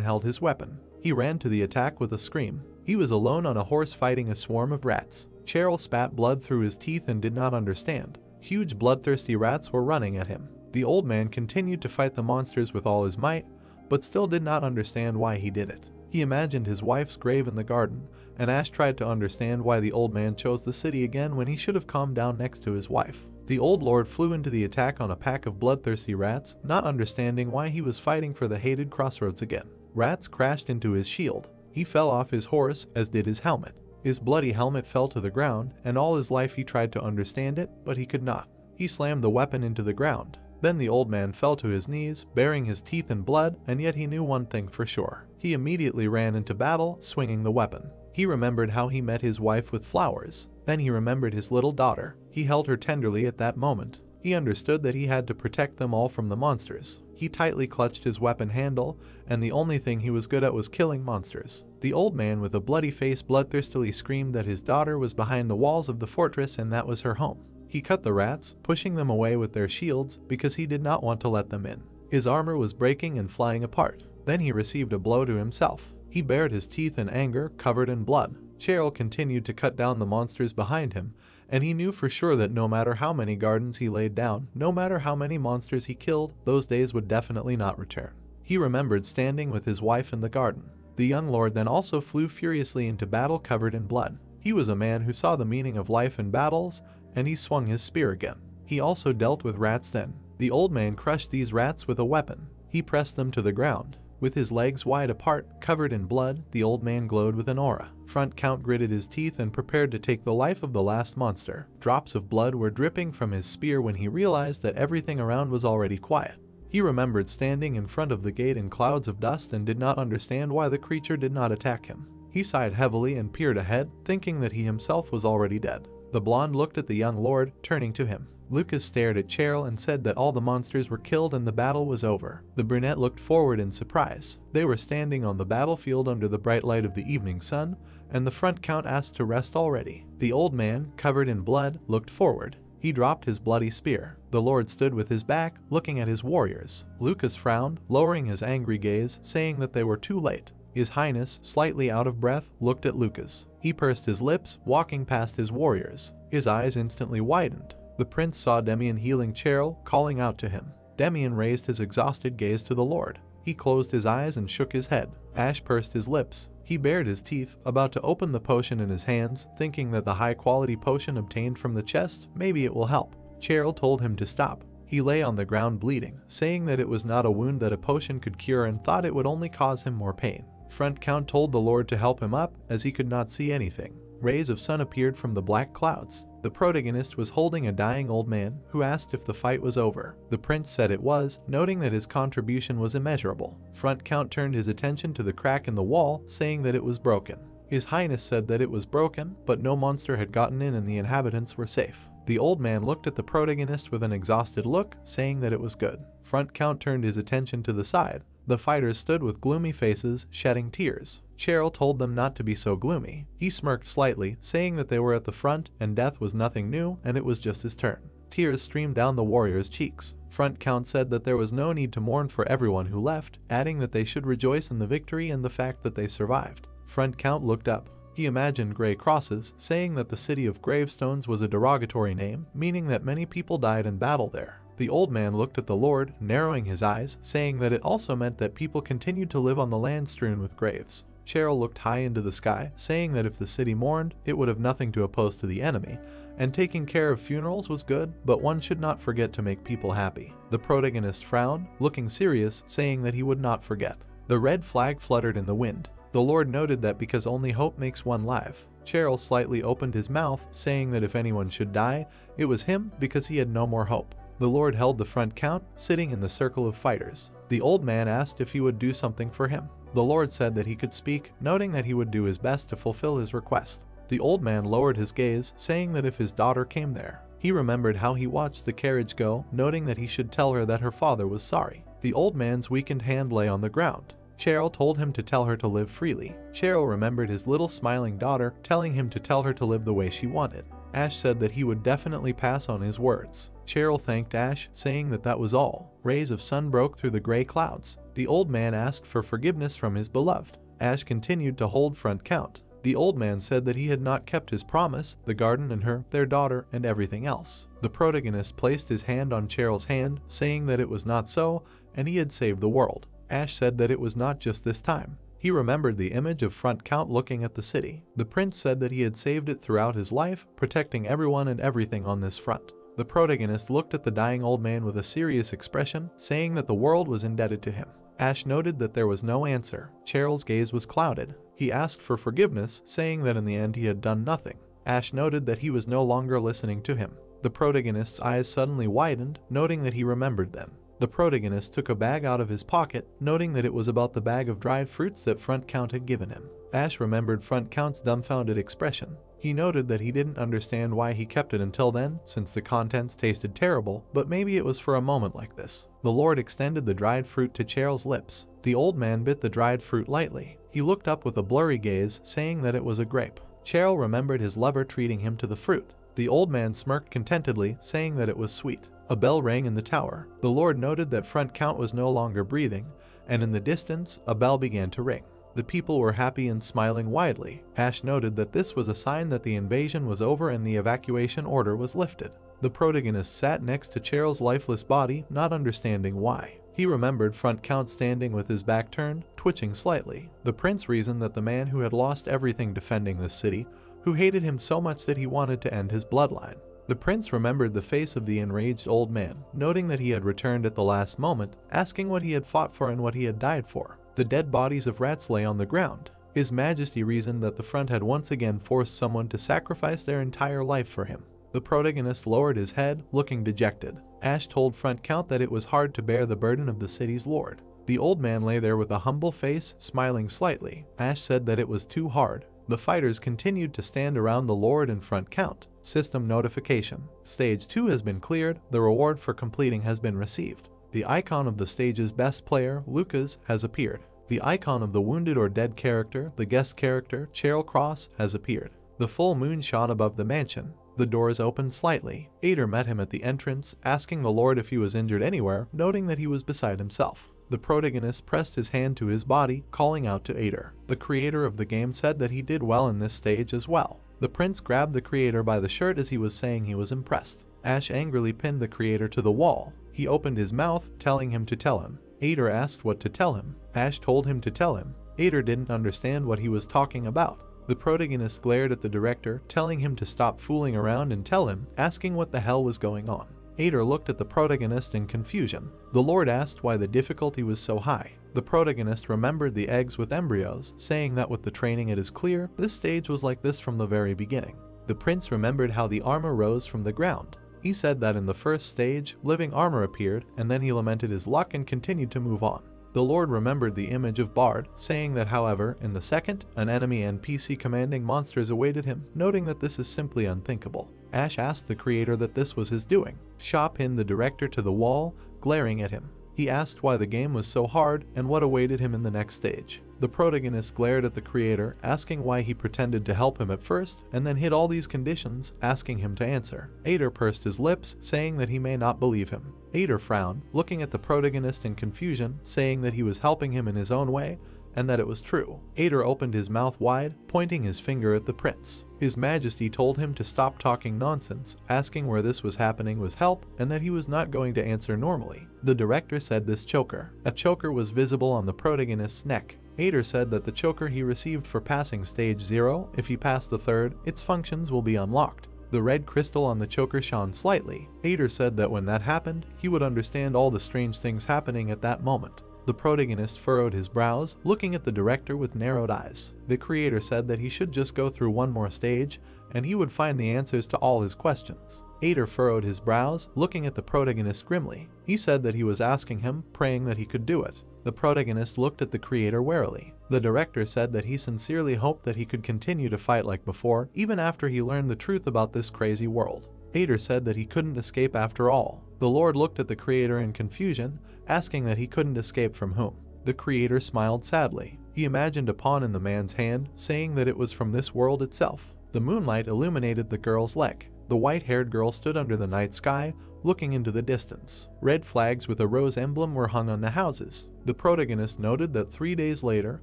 held his weapon. He ran to the attack with a scream. He was alone on a horse fighting a swarm of rats. Charal spat blood through his teeth and did not understand. Huge bloodthirsty rats were running at him. The old man continued to fight the monsters with all his might, but still did not understand why he did it. He imagined his wife's grave in the garden, and Ash tried to understand why the old man chose the city again when he should have calmed down next to his wife. The old lord flew into the attack on a pack of bloodthirsty rats, not understanding why he was fighting for the hated crossroads again. Rats crashed into his shield. He fell off his horse, as did his helmet. His bloody helmet fell to the ground, and all his life he tried to understand it, but he could not. He slammed the weapon into the ground. Then the old man fell to his knees, baring his teeth in blood, and yet he knew one thing for sure. He immediately ran into battle, swinging the weapon. He remembered how he met his wife with flowers. Then he remembered his little daughter. He held her tenderly at that moment. He understood that he had to protect them all from the monsters. He tightly clutched his weapon handle, and the only thing he was good at was killing monsters. The old man with a bloody face bloodthirstily screamed that his daughter was behind the walls of the fortress and that was her home. He cut the rats, pushing them away with their shields because he did not want to let them in. His armor was breaking and flying apart. Then he received a blow to himself. He bared his teeth in anger, covered in blood. Cheryl continued to cut down the monsters behind him, and he knew for sure that no matter how many gardens he laid down, no matter how many monsters he killed, those days would definitely not return. He remembered standing with his wife in the garden. The young lord then also flew furiously into battle covered in blood. He was a man who saw the meaning of life in battles, and he swung his spear again. He also dealt with rats then. The old man crushed these rats with a weapon. He pressed them to the ground. With his legs wide apart, covered in blood, the old man glowed with an aura. Front Count gritted his teeth and prepared to take the life of the last monster. Drops of blood were dripping from his spear when he realized that everything around was already quiet. He remembered standing in front of the gate in clouds of dust and did not understand why the creature did not attack him. He sighed heavily and peered ahead, thinking that he himself was already dead. The blonde looked at the young lord, turning to him. Lucas stared at Cheryl and said that all the monsters were killed and the battle was over. The brunette looked forward in surprise. They were standing on the battlefield under the bright light of the evening sun, and the Front Count asked to rest already. The old man, covered in blood, looked forward. He dropped his bloody spear. The lord stood with his back, looking at his warriors. Lucas frowned, lowering his angry gaze, saying that they were too late. His Highness, slightly out of breath, looked at Lucas. He pursed his lips, walking past his warriors. His eyes instantly widened. The prince saw Demian healing Cheryl, calling out to him. Demian raised his exhausted gaze to the lord. He closed his eyes and shook his head. Ash pursed his lips. He bared his teeth, about to open the potion in his hands, thinking that the high-quality potion obtained from the chest, maybe it will help. Cheryl told him to stop. He lay on the ground bleeding, saying that it was not a wound that a potion could cure and thought it would only cause him more pain. Front Count told the lord to help him up, as he could not see anything. Rays of sun appeared from the black clouds. The protagonist was holding a dying old man, who asked if the fight was over. The prince said it was, noting that his contribution was immeasurable. Front Count turned his attention to the crack in the wall, saying that it was broken. His Highness said that it was broken, but no monster had gotten in and the inhabitants were safe. The old man looked at the protagonist with an exhausted look, saying that it was good. Front Count turned his attention to the side. The fighters stood with gloomy faces, shedding tears. Cheryl told them not to be so gloomy. He smirked slightly, saying that they were at the front and death was nothing new and it was just his turn. Tears streamed down the warriors' cheeks. Front Count said that there was no need to mourn for everyone who left, adding that they should rejoice in the victory and the fact that they survived. Front Count looked up. He imagined gray crosses, saying that the city of gravestones was a derogatory name, meaning that many people died in battle there. The old man looked at the lord, narrowing his eyes, saying that it also meant that people continued to live on the land strewn with graves. Cheryl looked high into the sky, saying that if the city mourned, it would have nothing to oppose to the enemy, and taking care of funerals was good, but one should not forget to make people happy. The protagonist frowned, looking serious, saying that he would not forget. The red flag fluttered in the wind. The lord noted that because only hope makes one live. Cheryl slightly opened his mouth, saying that if anyone should die, it was him because he had no more hope. The lord held the Front Count, sitting in the circle of fighters. The old man asked if he would do something for him. The lord said that he could speak, noting that he would do his best to fulfill his request. The old man lowered his gaze, saying that if his daughter came there. He remembered how he watched the carriage go, noting that he should tell her that her father was sorry. The old man's weakened hand lay on the ground. Cheryl told him to tell her to live freely. Cheryl remembered his little smiling daughter telling him to tell her to live the way she wanted. Ash said that he would definitely pass on his words. Cheryl thanked Ash, saying that that was all. Rays of sun broke through the gray clouds. The old man asked for forgiveness from his beloved. Ash continued to hold Front Count. The old man said that he had not kept his promise, the garden and her, their daughter, and everything else. The protagonist placed his hand on Cheryl's hand, saying that it was not so, and he had saved the world. Ash said that it was not just this time. He remembered the image of Front Count looking at the city. The prince said that he had saved it throughout his life, protecting everyone and everything on this front. The protagonist looked at the dying old man with a serious expression, saying that the world was indebted to him. Ash noted that there was no answer. Cheryl's gaze was clouded. He asked for forgiveness, saying that in the end he had done nothing. Ash noted that he was no longer listening to him. The protagonist's eyes suddenly widened, noting that he remembered them. The protagonist took a bag out of his pocket, noting that it was about the bag of dried fruits that Front Count had given him. Ash remembered Front Count's dumbfounded expression. He noted that he didn't understand why he kept it until then, since the contents tasted terrible, but maybe it was for a moment like this. The Lord extended the dried fruit to Cheryl's lips. The old man bit the dried fruit lightly. He looked up with a blurry gaze, saying that it was a grape. Cheryl remembered his lover treating him to the fruit. The old man smirked contentedly, saying that it was sweet. A bell rang in the tower. The Lord noted that Front Count was no longer breathing, and in the distance, a bell began to ring. The people were happy and smiling widely. Ash noted that this was a sign that the invasion was over and the evacuation order was lifted. The protagonist sat next to Cheryl's lifeless body, not understanding why. He remembered Front Count standing with his back turned, twitching slightly. The prince reasoned that the man who had lost everything defending this city, who hated him so much that he wanted to end his bloodline. The prince remembered the face of the enraged old man, noting that he had returned at the last moment, asking what he had fought for and what he had died for. The dead bodies of rats lay on the ground. His Majesty reasoned that the front had once again forced someone to sacrifice their entire life for him. The protagonist lowered his head, looking dejected. Ash told Front Count that it was hard to bear the burden of the city's lord. The old man lay there with a humble face, smiling slightly. Ash said that it was too hard. The fighters continued to stand around the Lord and Front Count. System notification. Stage 2 has been cleared. The reward for completing has been received. The icon of the stage's best player, Lucas, has appeared. The icon of the wounded or dead character, the guest character, Cheryl Cross, has appeared. The full moon shone above the mansion. The doors opened slightly. Ader met him at the entrance, asking the Lord if he was injured anywhere, noting that he was beside himself. The protagonist pressed his hand to his body, calling out to Ader. The creator of the game said that he did well in this stage as well. The prince grabbed the creator by the shirt as he was saying he was impressed. Ash angrily pinned the creator to the wall. He opened his mouth, telling him to tell him. Ader asked what to tell him. Ash told him to tell him. Ader didn't understand what he was talking about. The protagonist glared at the director, telling him to stop fooling around and tell him, asking what the hell was going on. Ader looked at the protagonist in confusion. The Lord asked why the difficulty was so high. The protagonist remembered the eggs with embryos, saying that with the training it is clear, this stage was like this from the very beginning. The prince remembered how the armor rose from the ground. He said that in the first stage, living armor appeared, and then he lamented his luck and continued to move on. The Lord remembered the image of Bard, saying that however, in the second, an enemy NPC commanding monsters awaited him, noting that this is simply unthinkable. Ash asked the creator that this was his doing. Shaw pinned the director to the wall, glaring at him. He asked why the game was so hard and what awaited him in the next stage. The protagonist glared at the creator, asking why he pretended to help him at first, and then hid all these conditions, asking him to answer. Ader pursed his lips, saying that he may not believe him. Ader frowned, looking at the protagonist in confusion, saying that he was helping him in his own way, and that it was true. Ader opened his mouth wide, pointing his finger at the prince. His Majesty told him to stop talking nonsense, asking where this was happening was help, and that he was not going to answer normally. The director said this choker. A choker was visible on the protagonist's neck. Ader said that the choker he received for passing stage 0, if he passed the third, its functions will be unlocked. The red crystal on the choker shone slightly. Ader said that when that happened, he would understand all the strange things happening at that moment. The protagonist furrowed his brows, looking at the director with narrowed eyes. The creator said that he should just go through one more stage, and he would find the answers to all his questions. Ader furrowed his brows, looking at the protagonist grimly. He said that he was asking him, praying that he could do it. The protagonist looked at the creator warily. The director said that he sincerely hoped that he could continue to fight like before, even after he learned the truth about this crazy world. Ader said that he couldn't escape after all. The Lord looked at the creator in confusion, asking that he couldn't escape from whom. The creator smiled sadly. He imagined a pawn in the man's hand, saying that it was from this world itself. The moonlight illuminated the girl's leg. The white-haired girl stood under the night sky, looking into the distance. Red flags with a rose emblem were hung on the houses. The protagonist noted that 3 days later,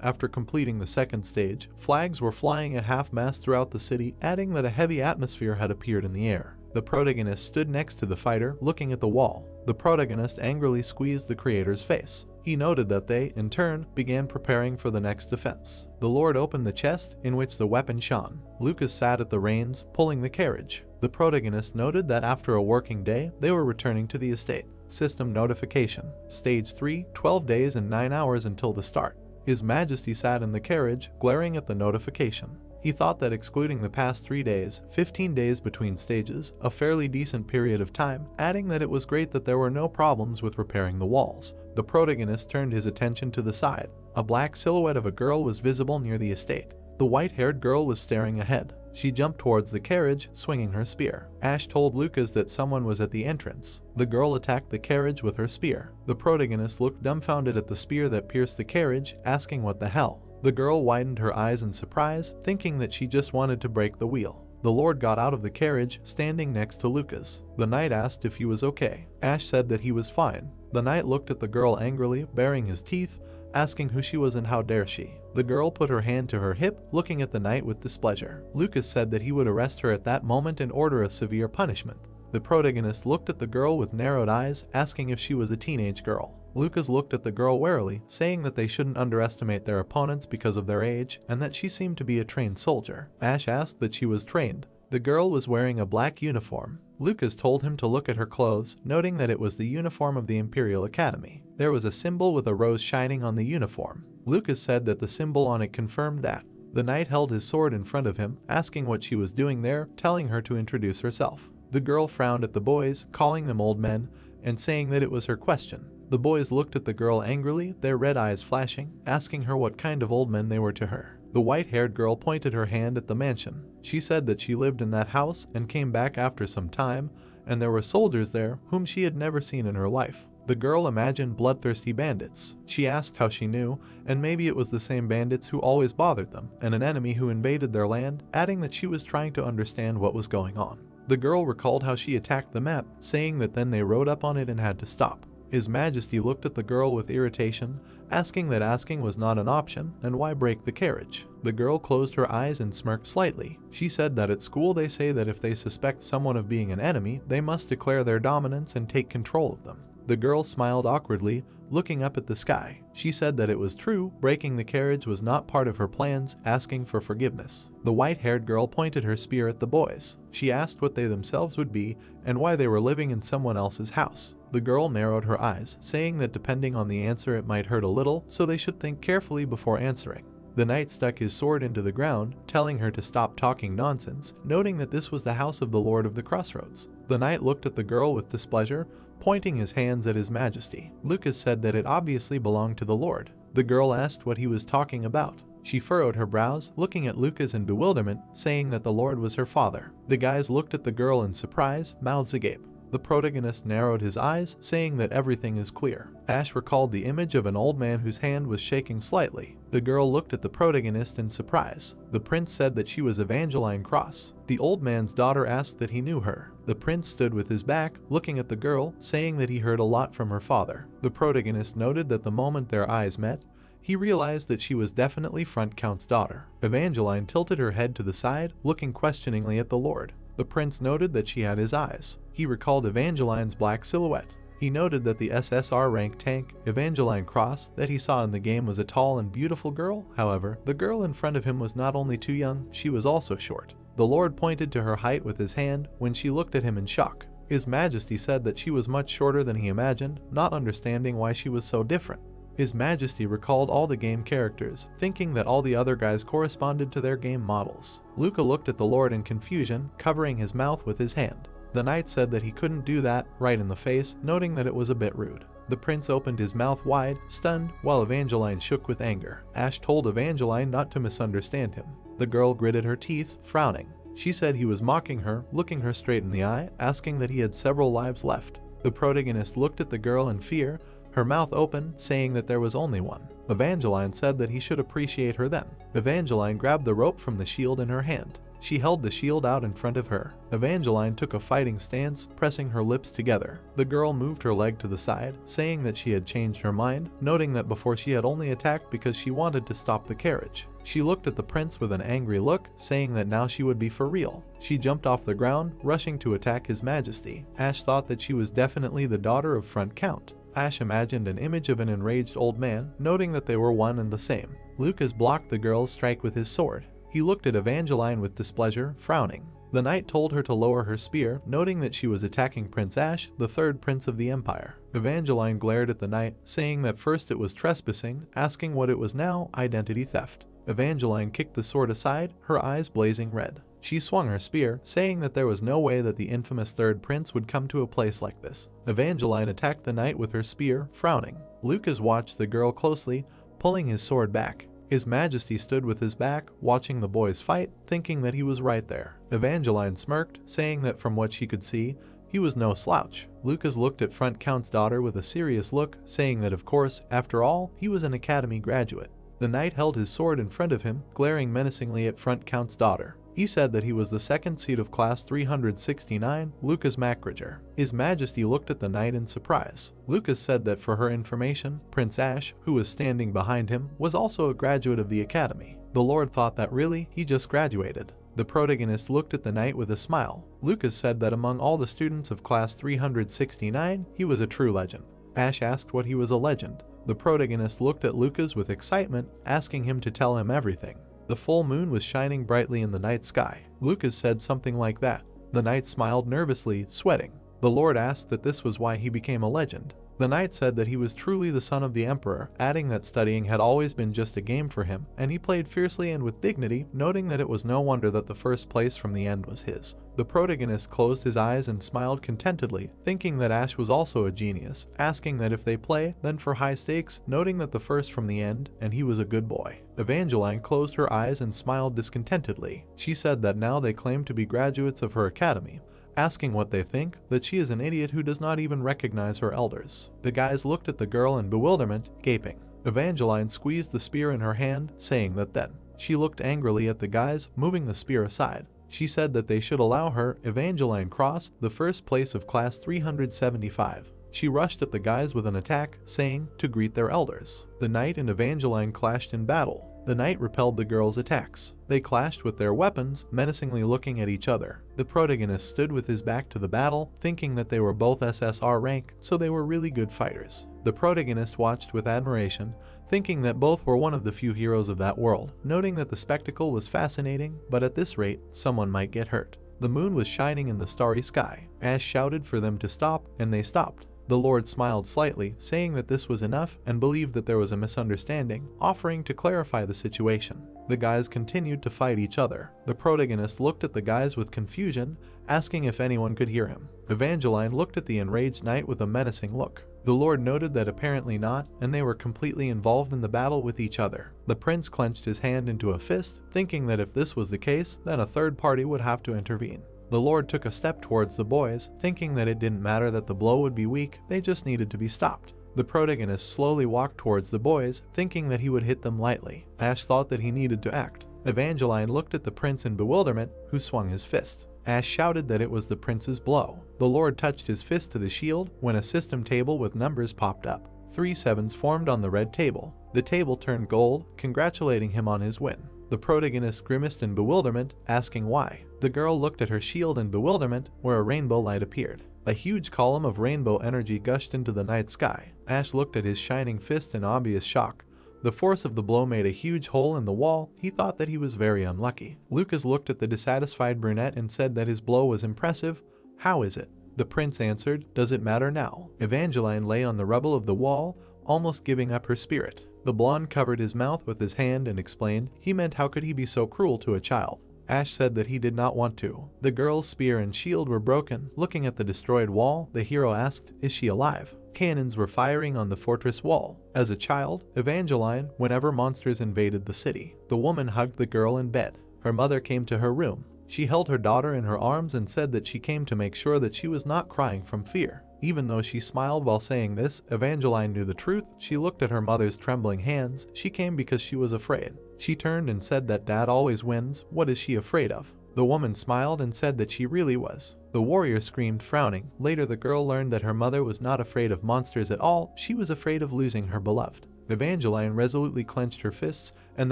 after completing the second stage, flags were flying at half-mast throughout the city, adding that a heavy atmosphere had appeared in the air. The protagonist stood next to the fighter, looking at the wall. The protagonist angrily squeezed the creator's face. He noted that they, in turn, began preparing for the next defense. The Lord opened the chest, in which the weapon shone. Lucas sat at the reins, pulling the carriage. The protagonist noted that after a working day, they were returning to the estate. System notification. Stage 3, 12 days and 9 hours until the start. His Majesty sat in the carriage, glaring at the notification. He thought that excluding the past 3 days, 15 days between stages, a fairly decent period of time, adding that it was great that there were no problems with repairing the walls. The protagonist turned his attention to the side. A black silhouette of a girl was visible near the estate. The white-haired girl was staring ahead. She jumped towards the carriage, swinging her spear. Ash told Lucas that someone was at the entrance. The girl attacked the carriage with her spear. The protagonist looked dumbfounded at the spear that pierced the carriage, asking what the hell. The girl widened her eyes in surprise, thinking that she just wanted to break the wheel. The Lord got out of the carriage, standing next to Lucas. The knight asked if he was okay. Ash said that he was fine. The knight looked at the girl angrily, baring his teeth, asking who she was and how dare she. The girl put her hand to her hip, looking at the knight with displeasure. Lucas said that he would arrest her at that moment and order a severe punishment. The protagonist looked at the girl with narrowed eyes, asking if she was a teenage girl. Lucas looked at the girl warily, saying that they shouldn't underestimate their opponents because of their age, and that she seemed to be a trained soldier. Ash asked that she was trained. The girl was wearing a black uniform. Lucas told him to look at her clothes, noting that it was the uniform of the Imperial Academy. There was a symbol with a rose shining on the uniform. Lucas said that the symbol on it confirmed that. The knight held his sword in front of him, asking what she was doing there, telling her to introduce herself. The girl frowned at the boys, calling them old men, and saying that it was her question. The boys looked at the girl angrily, their red eyes flashing, asking her what kind of old men they were to her. The white-haired girl pointed her hand at the mansion. She said that she lived in that house and came back after some time, and there were soldiers there whom she had never seen in her life. The girl imagined bloodthirsty bandits. She asked how she knew, and maybe it was the same bandits who always bothered them, and an enemy who invaded their land, adding that she was trying to understand what was going on. The girl recalled how she attacked the map, saying that then they rode up on it and had to stop. His Majesty looked at the girl with irritation, asking that asking was not an option, and why break the carriage. The girl closed her eyes and smirked slightly. She said that at school they say that if they suspect someone of being an enemy, they must declare their dominance and take control of them. The girl smiled awkwardly, looking up at the sky. She said that it was true, breaking the carriage was not part of her plans, asking for forgiveness. The white-haired girl pointed her spear at the boys. She asked what they themselves would be, and why they were living in someone else's house. The girl narrowed her eyes, saying that depending on the answer it might hurt a little, so they should think carefully before answering. The knight stuck his sword into the ground, telling her to stop talking nonsense, noting that this was the house of the Lord of the Crossroads. The knight looked at the girl with displeasure, pointing his hands at his Majesty. Lucas said that it obviously belonged to the Lord. The girl asked what he was talking about. She furrowed her brows, looking at Lucas in bewilderment, saying that the Lord was her father. The guys looked at the girl in surprise, mouths agape. The protagonist narrowed his eyes, saying that everything is clear. Ash recalled the image of an old man whose hand was shaking slightly. The girl looked at the protagonist in surprise. The prince said that she was Evangeline Cross. The old man's daughter asked that he knew her. The prince stood with his back, looking at the girl, saying that he heard a lot from her father. The protagonist noted that the moment their eyes met, he realized that she was definitely Front Count's daughter. Evangeline tilted her head to the side, looking questioningly at the Lord. The prince noted that she had his eyes. He recalled Evangeline's black silhouette. He noted that the SSR rank tank, Evangeline Cross, that he saw in the game was a tall and beautiful girl. However, the girl in front of him was not only too young, she was also short. The Lord pointed to her height with his hand when she looked at him in shock. His Majesty said that she was much shorter than he imagined, not understanding why she was so different. His Majesty recalled all the game characters, thinking that all the other guys corresponded to their game models. Luca looked at the Lord in confusion, covering his mouth with his hand. The knight said that he couldn't do that, right in the face, noting that it was a bit rude. The prince opened his mouth wide, stunned, while Evangeline shook with anger. Ash told Evangeline not to misunderstand him. The girl gritted her teeth, frowning. She said he was mocking her, looking her straight in the eye, asking that he had several lives left. The protagonist looked at the girl in fear, her mouth open, saying that there was only one. Evangeline said that he should appreciate her then. Evangeline grabbed the rope from the shield in her hand. She held the shield out in front of her. Evangeline took a fighting stance, pressing her lips together. The girl moved her leg to the side, saying that she had changed her mind, noting that before she had only attacked because she wanted to stop the carriage. She looked at the prince with an angry look, saying that now she would be for real. She jumped off the ground, rushing to attack His Majesty. Ash thought that she was definitely the daughter of Front Count. Ash imagined an image of an enraged old man, noting that they were one and the same. Lucas blocked the girl's strike with his sword. He looked at Evangeline with displeasure, frowning. The knight told her to lower her spear, noting that she was attacking Prince Ash, the third prince of the Empire. Evangeline glared at the knight, saying that first it was trespassing, asking what it was now, identity theft. Evangeline kicked the sword aside, her eyes blazing red. She swung her spear, saying that there was no way that the infamous third prince would come to a place like this. Evangeline attacked the knight with her spear, frowning. Lucas watched the girl closely, pulling his sword back. His Majesty stood with his back, watching the boys fight, thinking that he was right there. Evangeline smirked, saying that from what she could see, he was no slouch. Lucas looked at Front Count's daughter with a serious look, saying that of course, after all, he was an academy graduate. The knight held his sword in front of him, glaring menacingly at Front Count's daughter. He said that he was the second seat of class 369, Lucas Macridger. His Majesty looked at the knight in surprise. Lucas said that for her information, Prince Ash, who was standing behind him, was also a graduate of the academy. The Lord thought that really, he just graduated. The protagonist looked at the knight with a smile. Lucas said that among all the students of class 369, he was a true legend. Ash asked what he was a legend. The protagonist looked at Lucas with excitement, asking him to tell him everything. The full moon was shining brightly in the night sky. Lucas said something like that. The knight smiled nervously, sweating. The Lord asked that this was why he became a legend. The knight said that he was truly the son of the emperor, adding that studying had always been just a game for him, and he played fiercely and with dignity, noting that it was no wonder that the first place from the end was his. The protagonist closed his eyes and smiled contentedly, thinking that Ash was also a genius, asking that if they play, then for high stakes, noting that the first from the end, and he was a good boy. Evangeline closed her eyes and smiled discontentedly. She said that now they claim to be graduates of her academy, asking what they think, that she is an idiot who does not even recognize her elders. The guys looked at the girl in bewilderment, gaping. Evangeline squeezed the spear in her hand, saying that then. She looked angrily at the guys, moving the spear aside. She said that they should allow her, Evangeline Cross, the first place of class 375. She rushed at the guys with an attack, saying, to greet their elders. The knight and Evangeline clashed in battle. The knight repelled the girls' attacks. They clashed with their weapons, menacingly looking at each other. The protagonist stood with his back to the battle, thinking that they were both SSR rank, so they were really good fighters. The protagonist watched with admiration, thinking that both were one of the few heroes of that world, noting that the spectacle was fascinating, but at this rate, someone might get hurt. The moon was shining in the starry sky. Ash shouted for them to stop, and they stopped. The Lord smiled slightly, saying that this was enough and believed that there was a misunderstanding, offering to clarify the situation. The guys continued to fight each other. The protagonist looked at the guys with confusion, asking if anyone could hear him. Evangeline looked at the enraged knight with a menacing look. The Lord noted that apparently not, and they were completely involved in the battle with each other. The prince clenched his hand into a fist, thinking that if this was the case, then a third party would have to intervene. The Lord took a step towards the boys, thinking that it didn't matter that the blow would be weak, they just needed to be stopped. The protagonist slowly walked towards the boys, thinking that he would hit them lightly. Ash thought that he needed to act. Evangeline looked at the prince in bewilderment, who swung his fist. Ash shouted that it was the prince's blow. The Lord touched his fist to the shield when a system table with numbers popped up. 3 sevens formed on the red table. The table turned gold, congratulating him on his win. The protagonist grimaced in bewilderment, asking why. The girl looked at her shield in bewilderment, where a rainbow light appeared. A huge column of rainbow energy gushed into the night sky. Ash looked at his shining fist in obvious shock. The force of the blow made a huge hole in the wall. He thought that he was very unlucky. Lucas looked at the dissatisfied brunette and said that his blow was impressive. How is it? The prince answered, does it matter now? Evangeline lay on the rubble of the wall, almost giving up her spirit. The blonde covered his mouth with his hand and explained, he meant how could he be so cruel to a child? Ash said that he did not want to. The girl's spear and shield were broken. Looking at the destroyed wall, the hero asked, is she alive? Cannons were firing on the fortress wall. As a child, Evangeline, whenever monsters invaded the city, the woman hugged the girl in bed. Her mother came to her room. She held her daughter in her arms and said that she came to make sure that she was not crying from fear. Even though she smiled while saying this, Evangeline knew the truth. She looked at her mother's trembling hands. She came because she was afraid. She turned and said that dad always wins. What is she afraid of? The woman smiled and said that she really was. The warrior screamed, frowning. Later the girl learned that her mother was not afraid of monsters at all. She was afraid of losing her beloved. Evangeline resolutely clenched her fists, and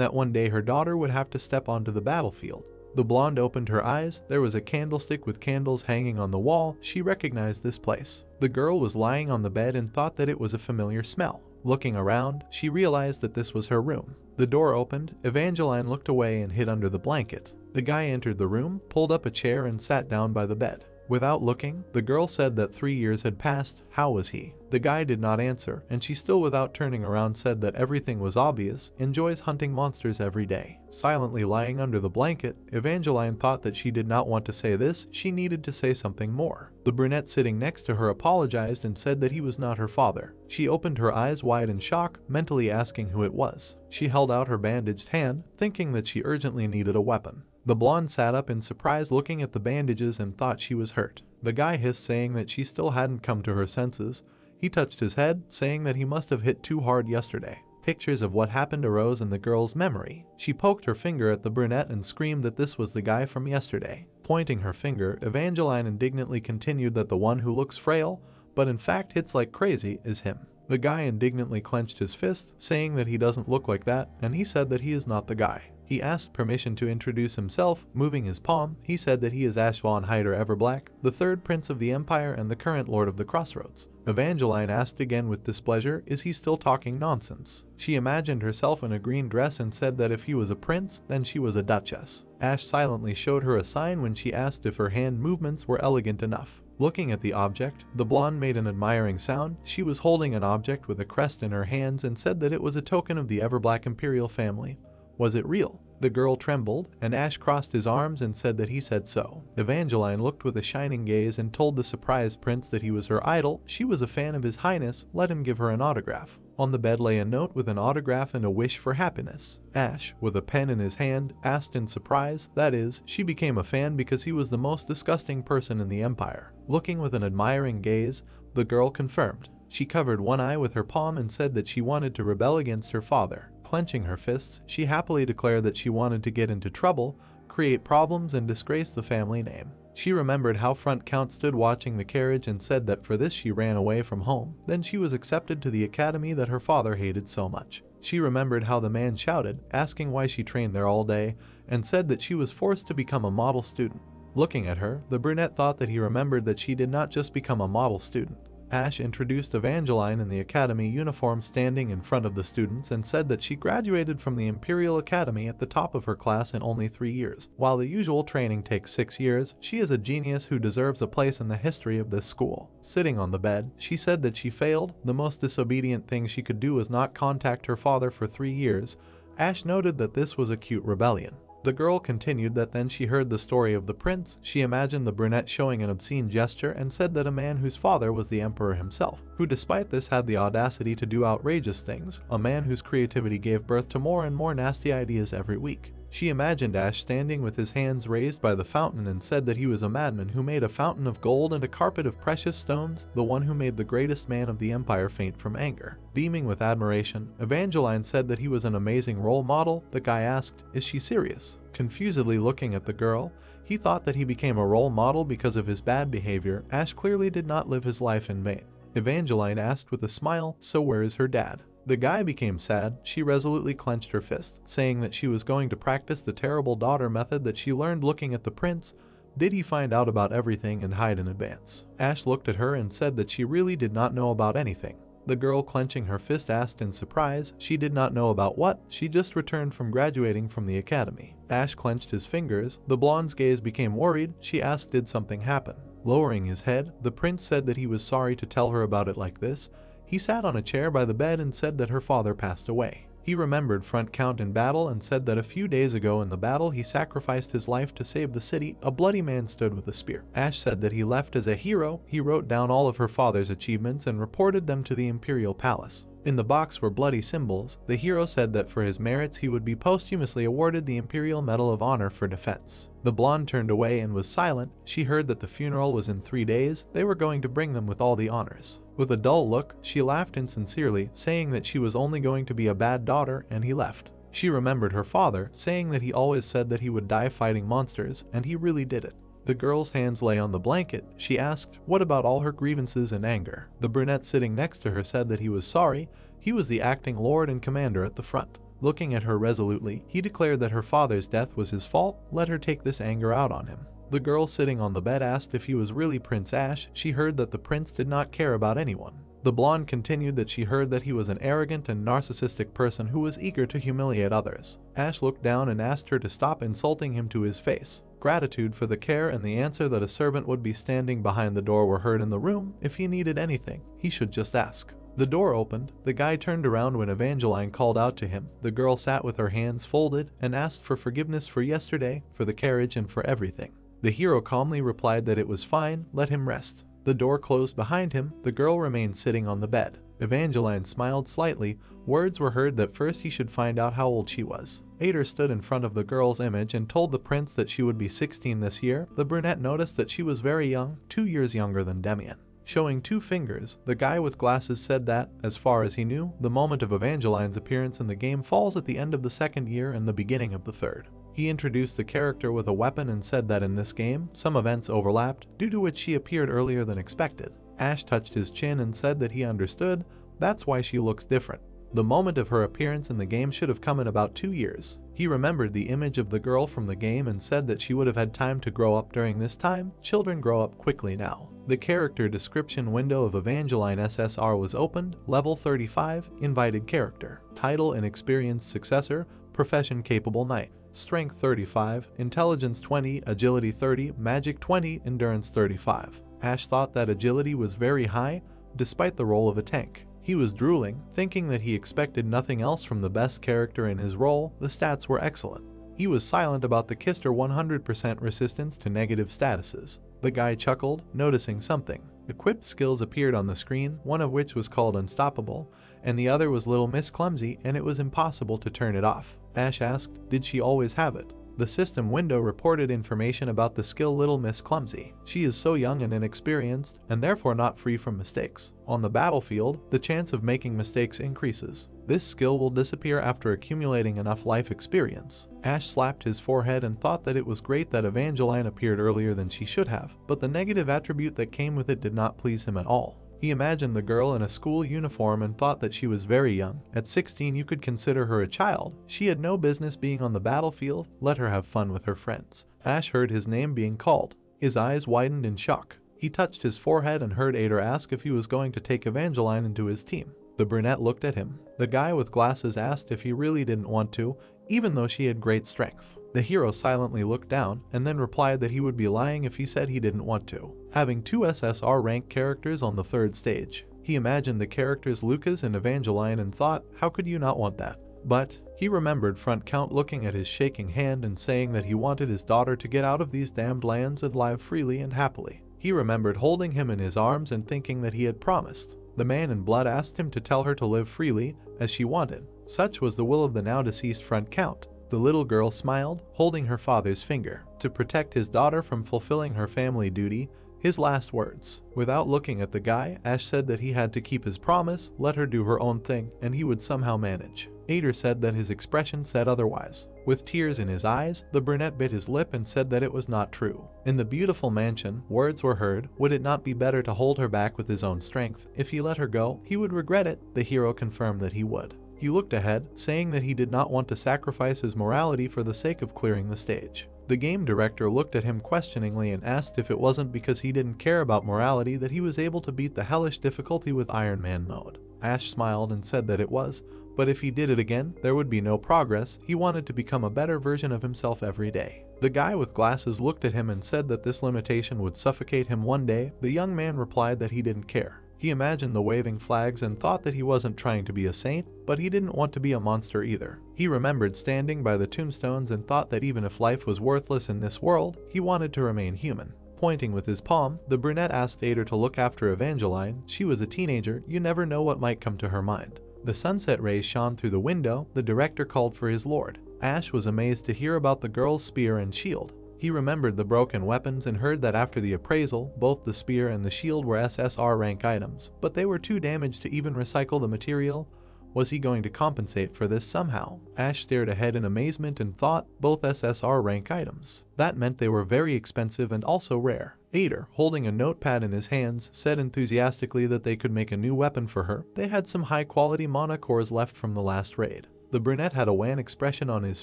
that one day her daughter would have to step onto the battlefield. The blonde opened her eyes. There was a candlestick with candles hanging on the wall. She recognized this place. The girl was lying on the bed and thought that it was a familiar smell. Looking around, she realized that this was her room. The door opened. Evangeline looked away and hid under the blanket. The guy entered the room, pulled up a chair and sat down by the bed. Without looking, the girl said that 3 years had passed. How was he? The guy did not answer, and she still without turning around said that everything was obvious, enjoys hunting monsters every day. Silently lying under the blanket, Evangeline thought that she did not want to say this, she needed to say something more. The brunette sitting next to her apologized and said that he was not her father. She opened her eyes wide in shock, mentally asking who it was. She held out her bandaged hand, thinking that she urgently needed a weapon. The blonde sat up in surprise looking at the bandages and thought she was hurt. The guy hissed, saying that she still hadn't come to her senses. He touched his head, saying that he must have hit too hard yesterday. Pictures of what happened arose in the girl's memory. She poked her finger at the brunette and screamed that this was the guy from yesterday. Pointing her finger, Evangeline indignantly continued that the one who looks frail, but in fact hits like crazy, is him. The guy indignantly clenched his fist, saying that he doesn't look like that, and he said that he is not the guy. He asked permission to introduce himself, moving his palm. He said that he is Ash von Hyder Everblack, the third prince of the Empire and the current lord of the Crossroads. Evangeline asked again with displeasure, is he still talking nonsense? She imagined herself in a green dress and said that if he was a prince, then she was a duchess. Ash silently showed her a sign when she asked if her hand movements were elegant enough. Looking at the object, the blonde made an admiring sound. She was holding an object with a crest in her hands and said that it was a token of the Everblack imperial family. Was it real? The girl trembled, and Ash crossed his arms and said that he said so. Evangeline looked with a shining gaze and told the surprised prince that he was her idol. She was a fan of his highness, let him give her an autograph. On the bed lay a note with an autograph and a wish for happiness. Ash, with a pen in his hand, asked in surprise, that is, she became a fan because he was the most disgusting person in the Empire. Looking with an admiring gaze, the girl confirmed. She covered one eye with her palm and said that she wanted to rebel against her father. Clenching her fists, she happily declared that she wanted to get into trouble, create problems, and disgrace the family name. She remembered how Front Count stood watching the carriage and said that for this she ran away from home. Then she was accepted to the academy that her father hated so much. She remembered how the man shouted, asking why she trained there all day, and said that she was forced to become a model student. Looking at her, the brunette thought that he remembered that she did not just become a model student. Ash introduced Evangeline in the academy uniform standing in front of the students and said that she graduated from the Imperial Academy at the top of her class in only 3 years. While the usual training takes 6 years, she is a genius who deserves a place in the history of this school. Sitting on the bed, she said that she failed. The most disobedient thing she could do was not contact her father for 3 years. Ash noted that this was a cute rebellion. The girl continued that then she heard the story of the prince. She imagined the brunette showing an obscene gesture and said that a man whose father was the emperor himself, who despite this had the audacity to do outrageous things, a man whose creativity gave birth to more and more nasty ideas every week. She imagined Ash standing with his hands raised by the fountain and said that he was a madman who made a fountain of gold and a carpet of precious stones, the one who made the greatest man of the empire faint from anger. Beaming with admiration, Evangeline said that he was an amazing role model. The guy asked, is she serious? Confusedly looking at the girl, he thought that he became a role model because of his bad behavior. Ash clearly did not live his life in vain. Evangeline asked with a smile, so where is her dad? The guy became sad. She resolutely clenched her fist, saying that she was going to practice the terrible daughter method that she learned looking at the prince. Did he find out about everything and hide in advance? Ash looked at her and said that she really did not know about anything. The girl clenching her fist asked in surprise, she did not know about what? She just returned from graduating from the academy. Ash clenched his fingers. The blonde's gaze became worried. She asked, did something happen? Lowering his head, the prince said that he was sorry to tell her about it like this. He sat on a chair by the bed and said that her father passed away. He remembered Front Count in battle and said that a few days ago in the battle he sacrificed his life to save the city. A bloody man stood with a spear. Ash said that he left as a hero. He wrote down all of her father's achievements and reported them to the Imperial Palace. In the box were bloody symbols. The hero said that for his merits he would be posthumously awarded the Imperial Medal of Honor for defense. The blonde turned away and was silent. She heard that the funeral was in 3 days. They were going to bring them with all the honors. With a dull look, she laughed insincerely, saying that she was only going to be a bad daughter, and he left. She remembered her father, saying that he always said that he would die fighting monsters, and he really did it. The girl's hands lay on the blanket. She asked, what about all her grievances and anger? The brunette sitting next to her said that he was sorry. He was the acting lord and commander at the front. Looking at her resolutely, he declared that her father's death was his fault. Let her take this anger out on him. The girl sitting on the bed asked if he was really Prince Ash. She heard that the prince did not care about anyone. The blonde continued that she heard that he was an arrogant and narcissistic person who was eager to humiliate others. Ash looked down and asked her to stop insulting him to his face. gratitude for the care, and the answer that a servant would be standing behind the door were heard in the room. If he needed anything, he should just ask. The door opened. The guy turned around when Evangeline called out to him. The girl sat with her hands folded and asked for forgiveness for yesterday, for the carriage, and for everything. The hero calmly replied that it was fine, let him rest. The door closed behind him. The girl remained sitting on the bed. Evangeline smiled slightly. Words were heard that first he should find out how old she was. Ader stood in front of the girl's image and told the prince that she would be 16 this year. The brunette noticed that she was very young, 2 years younger than Demian. Showing 2 fingers, the guy with glasses said that, as far as he knew, the moment of Evangeline's appearance in the game falls at the end of the 2nd year and the beginning of the 3rd. He introduced the character with a weapon and said that in this game, some events overlapped, due to which she appeared earlier than expected. Ash touched his chin and said that he understood, that's why she looks different. The moment of her appearance in the game should have come in about 2 years. He remembered the image of the girl from the game and said that she would have had time to grow up during this time. Children grow up quickly now. The character description window of Evangeline SSR was opened. Level 35, invited character. Title and experience successor, profession capable knight. Strength 35, intelligence 20, agility 30, magic 20, endurance 35. Ash thought that agility was very high, despite the role of a tank. He was drooling, thinking that he expected nothing else from the best character in his role. The stats were excellent. He was silent about the Kister 100% resistance to negative statuses. The guy chuckled, noticing something. Equipped skills appeared on the screen, one of which was called Unstoppable, and the other was Little Miss Clumsy, and it was impossible to turn it off. Ash asked, did she always have it? The system window reported information about the skill Little Miss Clumsy. She is so young and inexperienced, and therefore not free from mistakes. On the battlefield, the chance of making mistakes increases. This skill will disappear after accumulating enough life experience. Ash slapped his forehead and thought that it was great that Evangeline appeared earlier than she should have, but the negative attribute that came with it did not please him at all. He imagined the girl in a school uniform and thought that she was very young. At 16 you could consider her a child. She had no business being on the battlefield. Let her have fun with her friends. Ash heard his name being called. His eyes widened in shock. He touched his forehead and heard Ader ask if he was going to take Evangeline into his team. The brunette looked at him. The guy with glasses asked if he really didn't want to, even though she had great strength. The hero silently looked down and then replied that he would be lying if he said he didn't want to. Having 2 SSR rank characters on the 3rd stage, he imagined the characters Lucas and Evangeline and thought, how could you not want that? But he remembered Front Count looking at his shaking hand and saying that he wanted his daughter to get out of these damned lands and live freely and happily. He remembered holding him in his arms and thinking that he had promised. The man in blood asked him to tell her to live freely, as she wanted. Such was the will of the now deceased Front Count. The little girl smiled, holding her father's finger. To protect his daughter from fulfilling her family duty, his last words. Without looking at the guy, Ash said that he had to keep his promise, let her do her own thing, and he would somehow manage. Ader said that his expression said otherwise. With tears in his eyes, the brunette bit his lip and said that it was not true. In the beautiful mansion, words were heard. Would it not be better to hold her back with his own strength? If he let her go, he would regret it. The hero confirmed that he would. He looked ahead, saying that he did not want to sacrifice his morality for the sake of clearing the stage. The game director looked at him questioningly and asked if it wasn't because he didn't care about morality that he was able to beat the hellish difficulty with Iron Man mode. Ash smiled and said that it was, but if he did it again, there would be no progress. He wanted to become a better version of himself every day. The guy with glasses looked at him and said that this limitation would suffocate him one day. The young man replied that he didn't care. He imagined the waving flags and thought that he wasn't trying to be a saint, but he didn't want to be a monster either. He remembered standing by the tombstones and thought that even if life was worthless in this world, he wanted to remain human. Pointing with his palm, the brunette asked Ader to look after Evangeline. She was a teenager, you never know what might come to her mind. The sunset rays shone through the window. The director called for his lord. Ash was amazed to hear about the girl's spear and shield. He remembered the broken weapons and heard that after the appraisal, both the spear and the shield were SSR rank items, but they were too damaged to even recycle the material. Was he going to compensate for this somehow? Ash stared ahead in amazement and thought, both SSR rank items. That meant they were very expensive and also rare. Ader, holding a notepad in his hands, said enthusiastically that they could make a new weapon for her. They had some high-quality mana cores left from the last raid. The brunette had a wan expression on his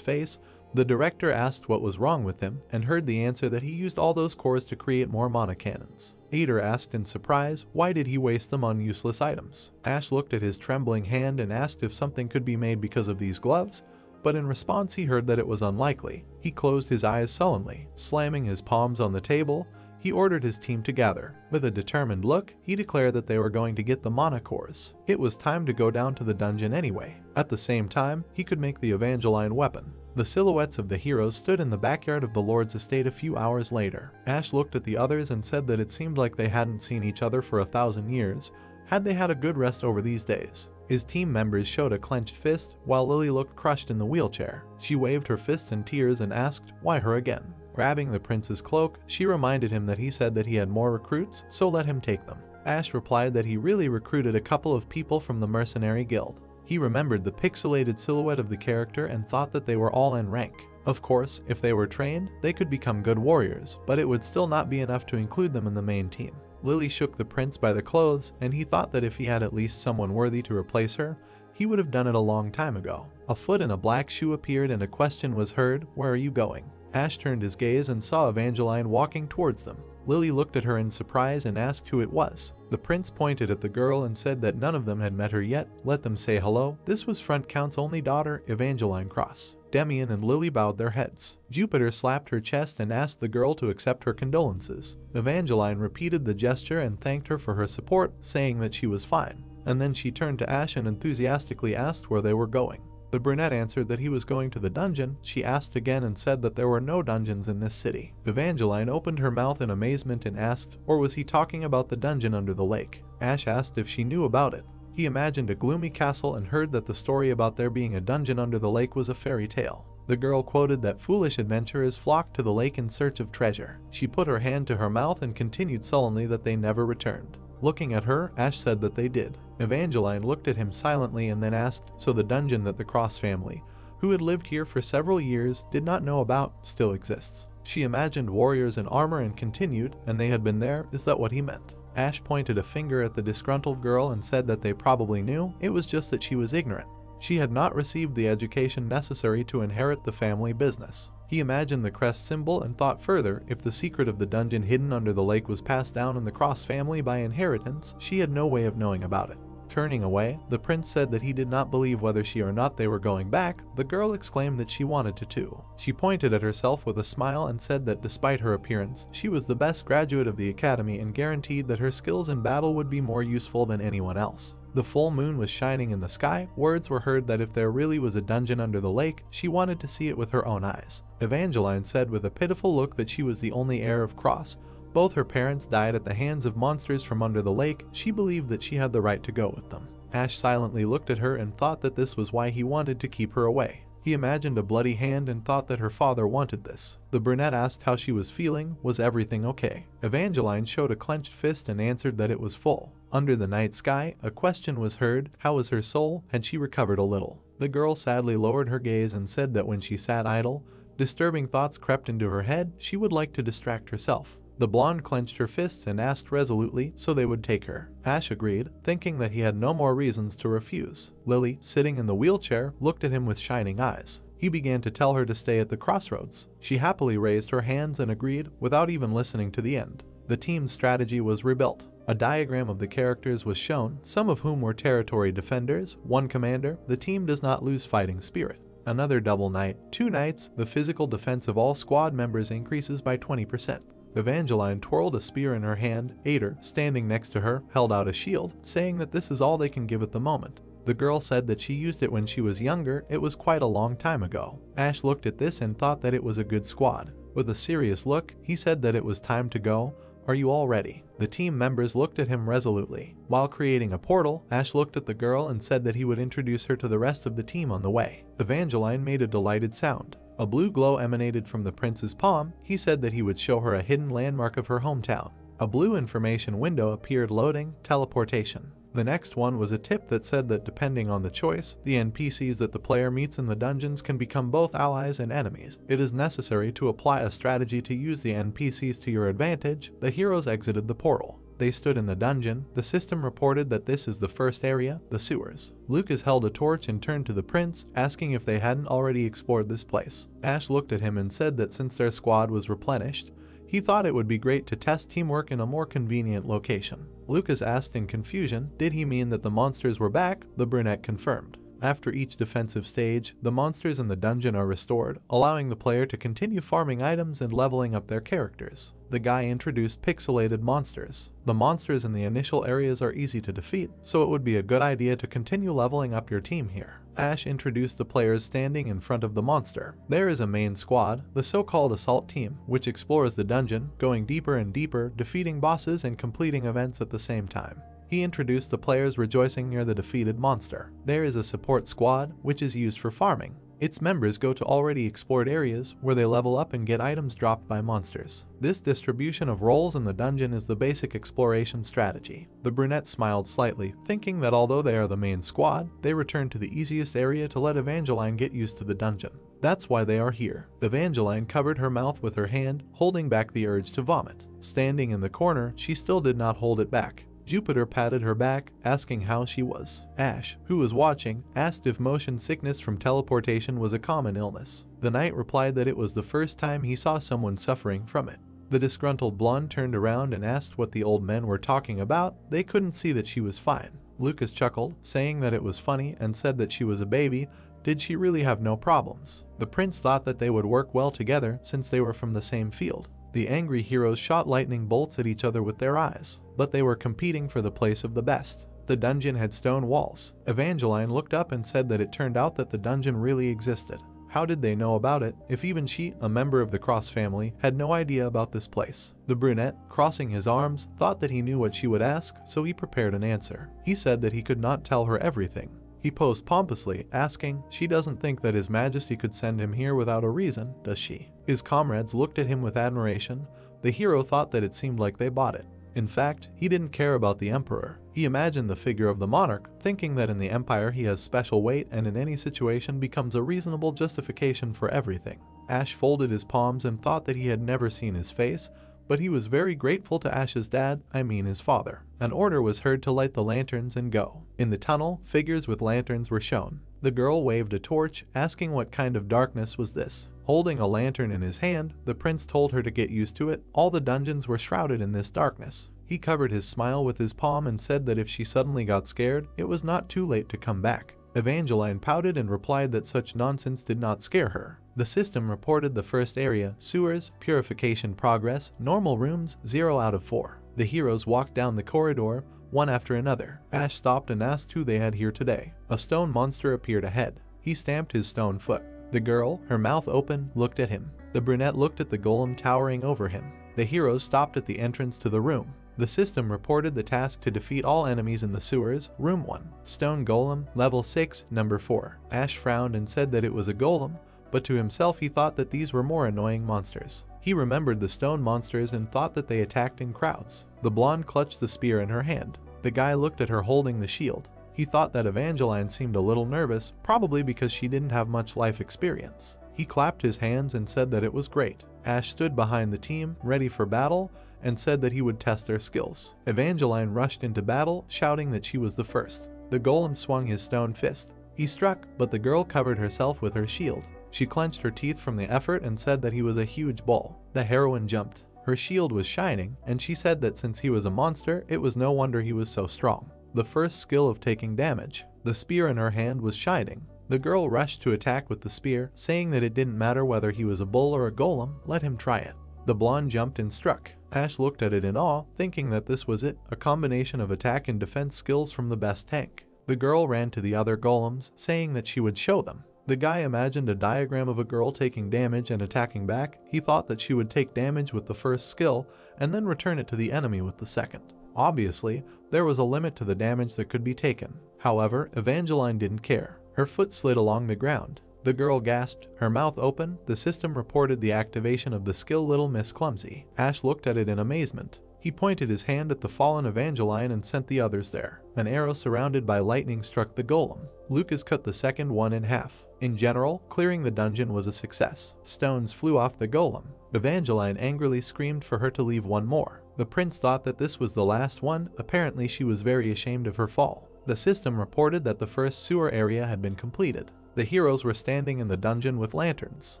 face. The director asked what was wrong with him, and heard the answer that he used all those cores to create more mana cannons. Ader asked in surprise, why did he waste them on useless items? Ash looked at his trembling hand and asked if something could be made because of these gloves. but in response he heard that it was unlikely. He closed his eyes sullenly, slamming his palms on the table. He ordered his team to gather. With a determined look, he declared that they were going to get the mana cores. It was time to go down to the dungeon anyway. At the same time, he could make the Evangeline weapon. The silhouettes of the heroes stood in the backyard of the Lord's estate a few hours later. Ash looked at the others and said that it seemed like they hadn't seen each other for 1,000 years. Had they had a good rest over these days? His team members showed a clenched fist, while Lily looked crushed in the wheelchair. She waved her fists in tears and asked, "Why her again?" Grabbing the prince's cloak, she reminded him that he said that he had more recruits, so let him take them. Ash replied that he really recruited a couple of people from the mercenary guild. He remembered the pixelated silhouette of the character and thought that they were all in rank. Of course, if they were trained, they could become good warriors, but it would still not be enough to include them in the main team. Lily shook the prince by the clothes, and he thought that if he had at least someone worthy to replace her, he would have done it a long time ago. A foot in a black shoe appeared and a question was heard, "Where are you going?" Ash turned his gaze and saw Evangeline walking towards them. Lily looked at her in surprise and asked who it was. The prince pointed at the girl and said that none of them had met her yet. Let them say hello. This was Front Count's only daughter, Evangeline Cross. Demian and Lily bowed their heads. Jupiter slapped her chest and asked the girl to accept her condolences. Evangeline repeated the gesture and thanked her for her support, saying that she was fine. And then she turned to Ash and enthusiastically asked where they were going. The brunette answered that he was going to the dungeon. She asked again and said that there were no dungeons in this city. Evangeline opened her mouth in amazement and asked, or was he talking about the dungeon under the lake? Ash asked if she knew about it. He imagined a gloomy castle and heard that the story about there being a dungeon under the lake was a fairy tale. The girl quoted that foolish adventurers flocked to the lake in search of treasure. She put her hand to her mouth and continued sullenly that they never returned. Looking at her, Ash said that they did. Evangeline looked at him silently and then asked, so the dungeon that the Cross family, who had lived here for several years, did not know about, still exists. She imagined warriors in armor and continued, and they had been there, is that what he meant? Ash pointed a finger at the disgruntled girl and said that they probably knew, it was just that she was ignorant. She had not received the education necessary to inherit the family business. He imagined the crest symbol and thought further, if the secret of the dungeon hidden under the lake was passed down in the Cross family by inheritance, she had no way of knowing about it. Turning away, the prince said that he did not believe whether she or not they were going back. The girl exclaimed that she wanted to too. She pointed at herself with a smile and said that despite her appearance, she was the best graduate of the academy and guaranteed that her skills in battle would be more useful than anyone else. The full moon was shining in the sky. Words were heard that if there really was a dungeon under the lake, she wanted to see it with her own eyes. Evangeline said with a pitiful look that she was the only heir of Cross. Both her parents died at the hands of monsters from under the lake. She believed that she had the right to go with them. Ash silently looked at her and thought that this was why he wanted to keep her away. He imagined a bloody hand and thought that her father wanted this. The brunette asked how she was feeling. Was everything okay? Evangeline showed a clenched fist and answered that it was full. Under the night sky, a question was heard. How was her soul? Had she recovered a little? The girl sadly lowered her gaze and said that when she sat idle, disturbing thoughts crept into her head. She would like to distract herself. The blonde clenched her fists and asked resolutely, so they would take her. Ash agreed, thinking that he had no more reasons to refuse. Lily, sitting in the wheelchair, looked at him with shining eyes. He began to tell her to stay at the crossroads. She happily raised her hands and agreed, without even listening to the end. The team's strategy was rebuilt. A diagram of the characters was shown, some of whom were territory defenders, one commander. The team does not lose fighting spirit. Another double knight, 2 knights. The physical defense of all squad members increases by 20%. Evangeline twirled a spear in her hand. Ader, standing next to her, held out a shield, saying that this is all they can give at the moment. The girl said that she used it when she was younger. It was quite a long time ago. Ash looked at this and thought that it was a good squad. With a serious look, he said that it was time to go. Are you all ready? The team members looked at him resolutely. While creating a portal, Ash looked at the girl and said that he would introduce her to the rest of the team on the way. Evangeline made a delighted sound. A blue glow emanated from the prince's palm. He said that he would show her a hidden landmark of her hometown. A blue information window appeared loading, teleportation. The next one was a tip that said that depending on the choice, the NPCs that the player meets in the dungeons can become both allies and enemies. It is necessary to apply a strategy to use the NPCs to your advantage. The heroes exited the portal. They stood in the dungeon. The system reported that this is the first area, the sewers. Lucas held a torch and turned to the prince, asking if they hadn't already explored this place. Ash looked at him and said that since their squad was replenished, he thought it would be great to test teamwork in a more convenient location. Lucas asked in confusion, did he mean that the monsters were back? The brunette confirmed. After each defensive stage, the monsters in the dungeon are restored, allowing the player to continue farming items and leveling up their characters. The guy introduced pixelated monsters. The monsters in the initial areas are easy to defeat, so it would be a good idea to continue leveling up your team here. Ash introduced the players standing in front of the monster. There is a main squad, the so-called assault team, which explores the dungeon, going deeper and deeper, defeating bosses and completing events at the same time. He introduced the players rejoicing near the defeated monster. There is a support squad, which is used for farming. Its members go to already explored areas where they level up and get items dropped by monsters. This distribution of roles in the dungeon is the basic exploration strategy. The brunette smiled slightly, thinking that although they are the main squad, they return to the easiest area to let Evangeline get used to the dungeon. That's why they are here. Evangeline covered her mouth with her hand, holding back the urge to vomit. Standing in the corner, she still did not hold it back. Jupiter patted her back, asking how she was. Ash, who was watching, asked if motion sickness from teleportation was a common illness. The knight replied that it was the first time he saw someone suffering from it. The disgruntled blonde turned around and asked what the old men were talking about. They couldn't see that she was fine. Lucas chuckled, saying that it was funny, and said that she was a baby. Did she really have no problems? The prince thought that they would work well together since they were from the same field. The angry heroes shot lightning bolts at each other with their eyes, but they were competing for the place of the best. The dungeon had stone walls. Evangeline looked up and said that it turned out that the dungeon really existed. How did they know about it, if even she, a member of the Cross family, had no idea about this place? The brunette, crossing his arms, thought that he knew what she would ask, so he prepared an answer. He said that he could not tell her everything. He posed pompously, asking, "She doesn't think that His Majesty could send him here without a reason, does she?" His comrades looked at him with admiration. The hero thought that it seemed like they bought it. In fact, he didn't care about the emperor. He imagined the figure of the monarch, thinking that in the empire he has special weight and in any situation becomes a reasonable justification for everything. Ash folded his palms and thought that he had never seen his face, but he was very grateful to Ash's dad, I mean his father. An order was heard to light the lanterns and go. In the tunnel, figures with lanterns were shown. The girl waved a torch, asking what kind of darkness was this. Holding a lantern in his hand, the prince told her to get used to it. All the dungeons were shrouded in this darkness. He covered his smile with his palm and said that if she suddenly got scared, it was not too late to come back. Evangeline pouted and replied that such nonsense did not scare her. The system reported the first area, sewers, purification progress, normal rooms, 0 out of 4. The heroes walked down the corridor, one after another. Ash stopped and asked who they had here today. A stone monster appeared ahead. He stamped his stone foot. The girl, her mouth open, looked at him. The brunette looked at the golem towering over him. The heroes stopped at the entrance to the room. The system reported the task to defeat all enemies in the sewers, room 1. Stone golem, level 6, number 4. Ash frowned and said that it was a golem, but to himself he thought that these were more annoying monsters. He remembered the stone monsters and thought that they attacked in crowds. The blonde clutched the spear in her hand. The guy looked at her holding the shield. He thought that Evangeline seemed a little nervous, probably because she didn't have much life experience. He clapped his hands and said that it was great. Ash stood behind the team, ready for battle, and said that he would test their skills. Evangeline rushed into battle, shouting that she was the first. The golem swung his stone fist. He struck, but the girl covered herself with her shield. She clenched her teeth from the effort and said that he was a huge bull. The heroine jumped. Her shield was shining, and she said that since he was a monster, it was no wonder he was so strong. The first skill of taking damage. The spear in her hand was shining. The girl rushed to attack with the spear, saying that it didn't matter whether he was a bull or a golem, let him try it. The blonde jumped and struck. Ash looked at it in awe, thinking that this was it, a combination of attack and defense skills from the best tank. The girl ran to the other golems, saying that she would show them. The guy imagined a diagram of a girl taking damage and attacking back. He thought that she would take damage with the first skill, and then return it to the enemy with the second. Obviously, there was a limit to the damage that could be taken. However, Evangeline didn't care. Her foot slid along the ground. The girl gasped, her mouth open. The system reported the activation of the skill Little Miss Clumsy. Ash looked at it in amazement. He pointed his hand at the fallen Evangeline and sent the others there. An arrow surrounded by lightning struck the golem. Lucas cut the second one in half. In general, clearing the dungeon was a success. Stones flew off the golem. Evangeline angrily screamed for her to leave one more. The prince thought that this was the last one. Apparently she was very ashamed of her fall. The system reported that the first sewer area had been completed. The heroes were standing in the dungeon with lanterns.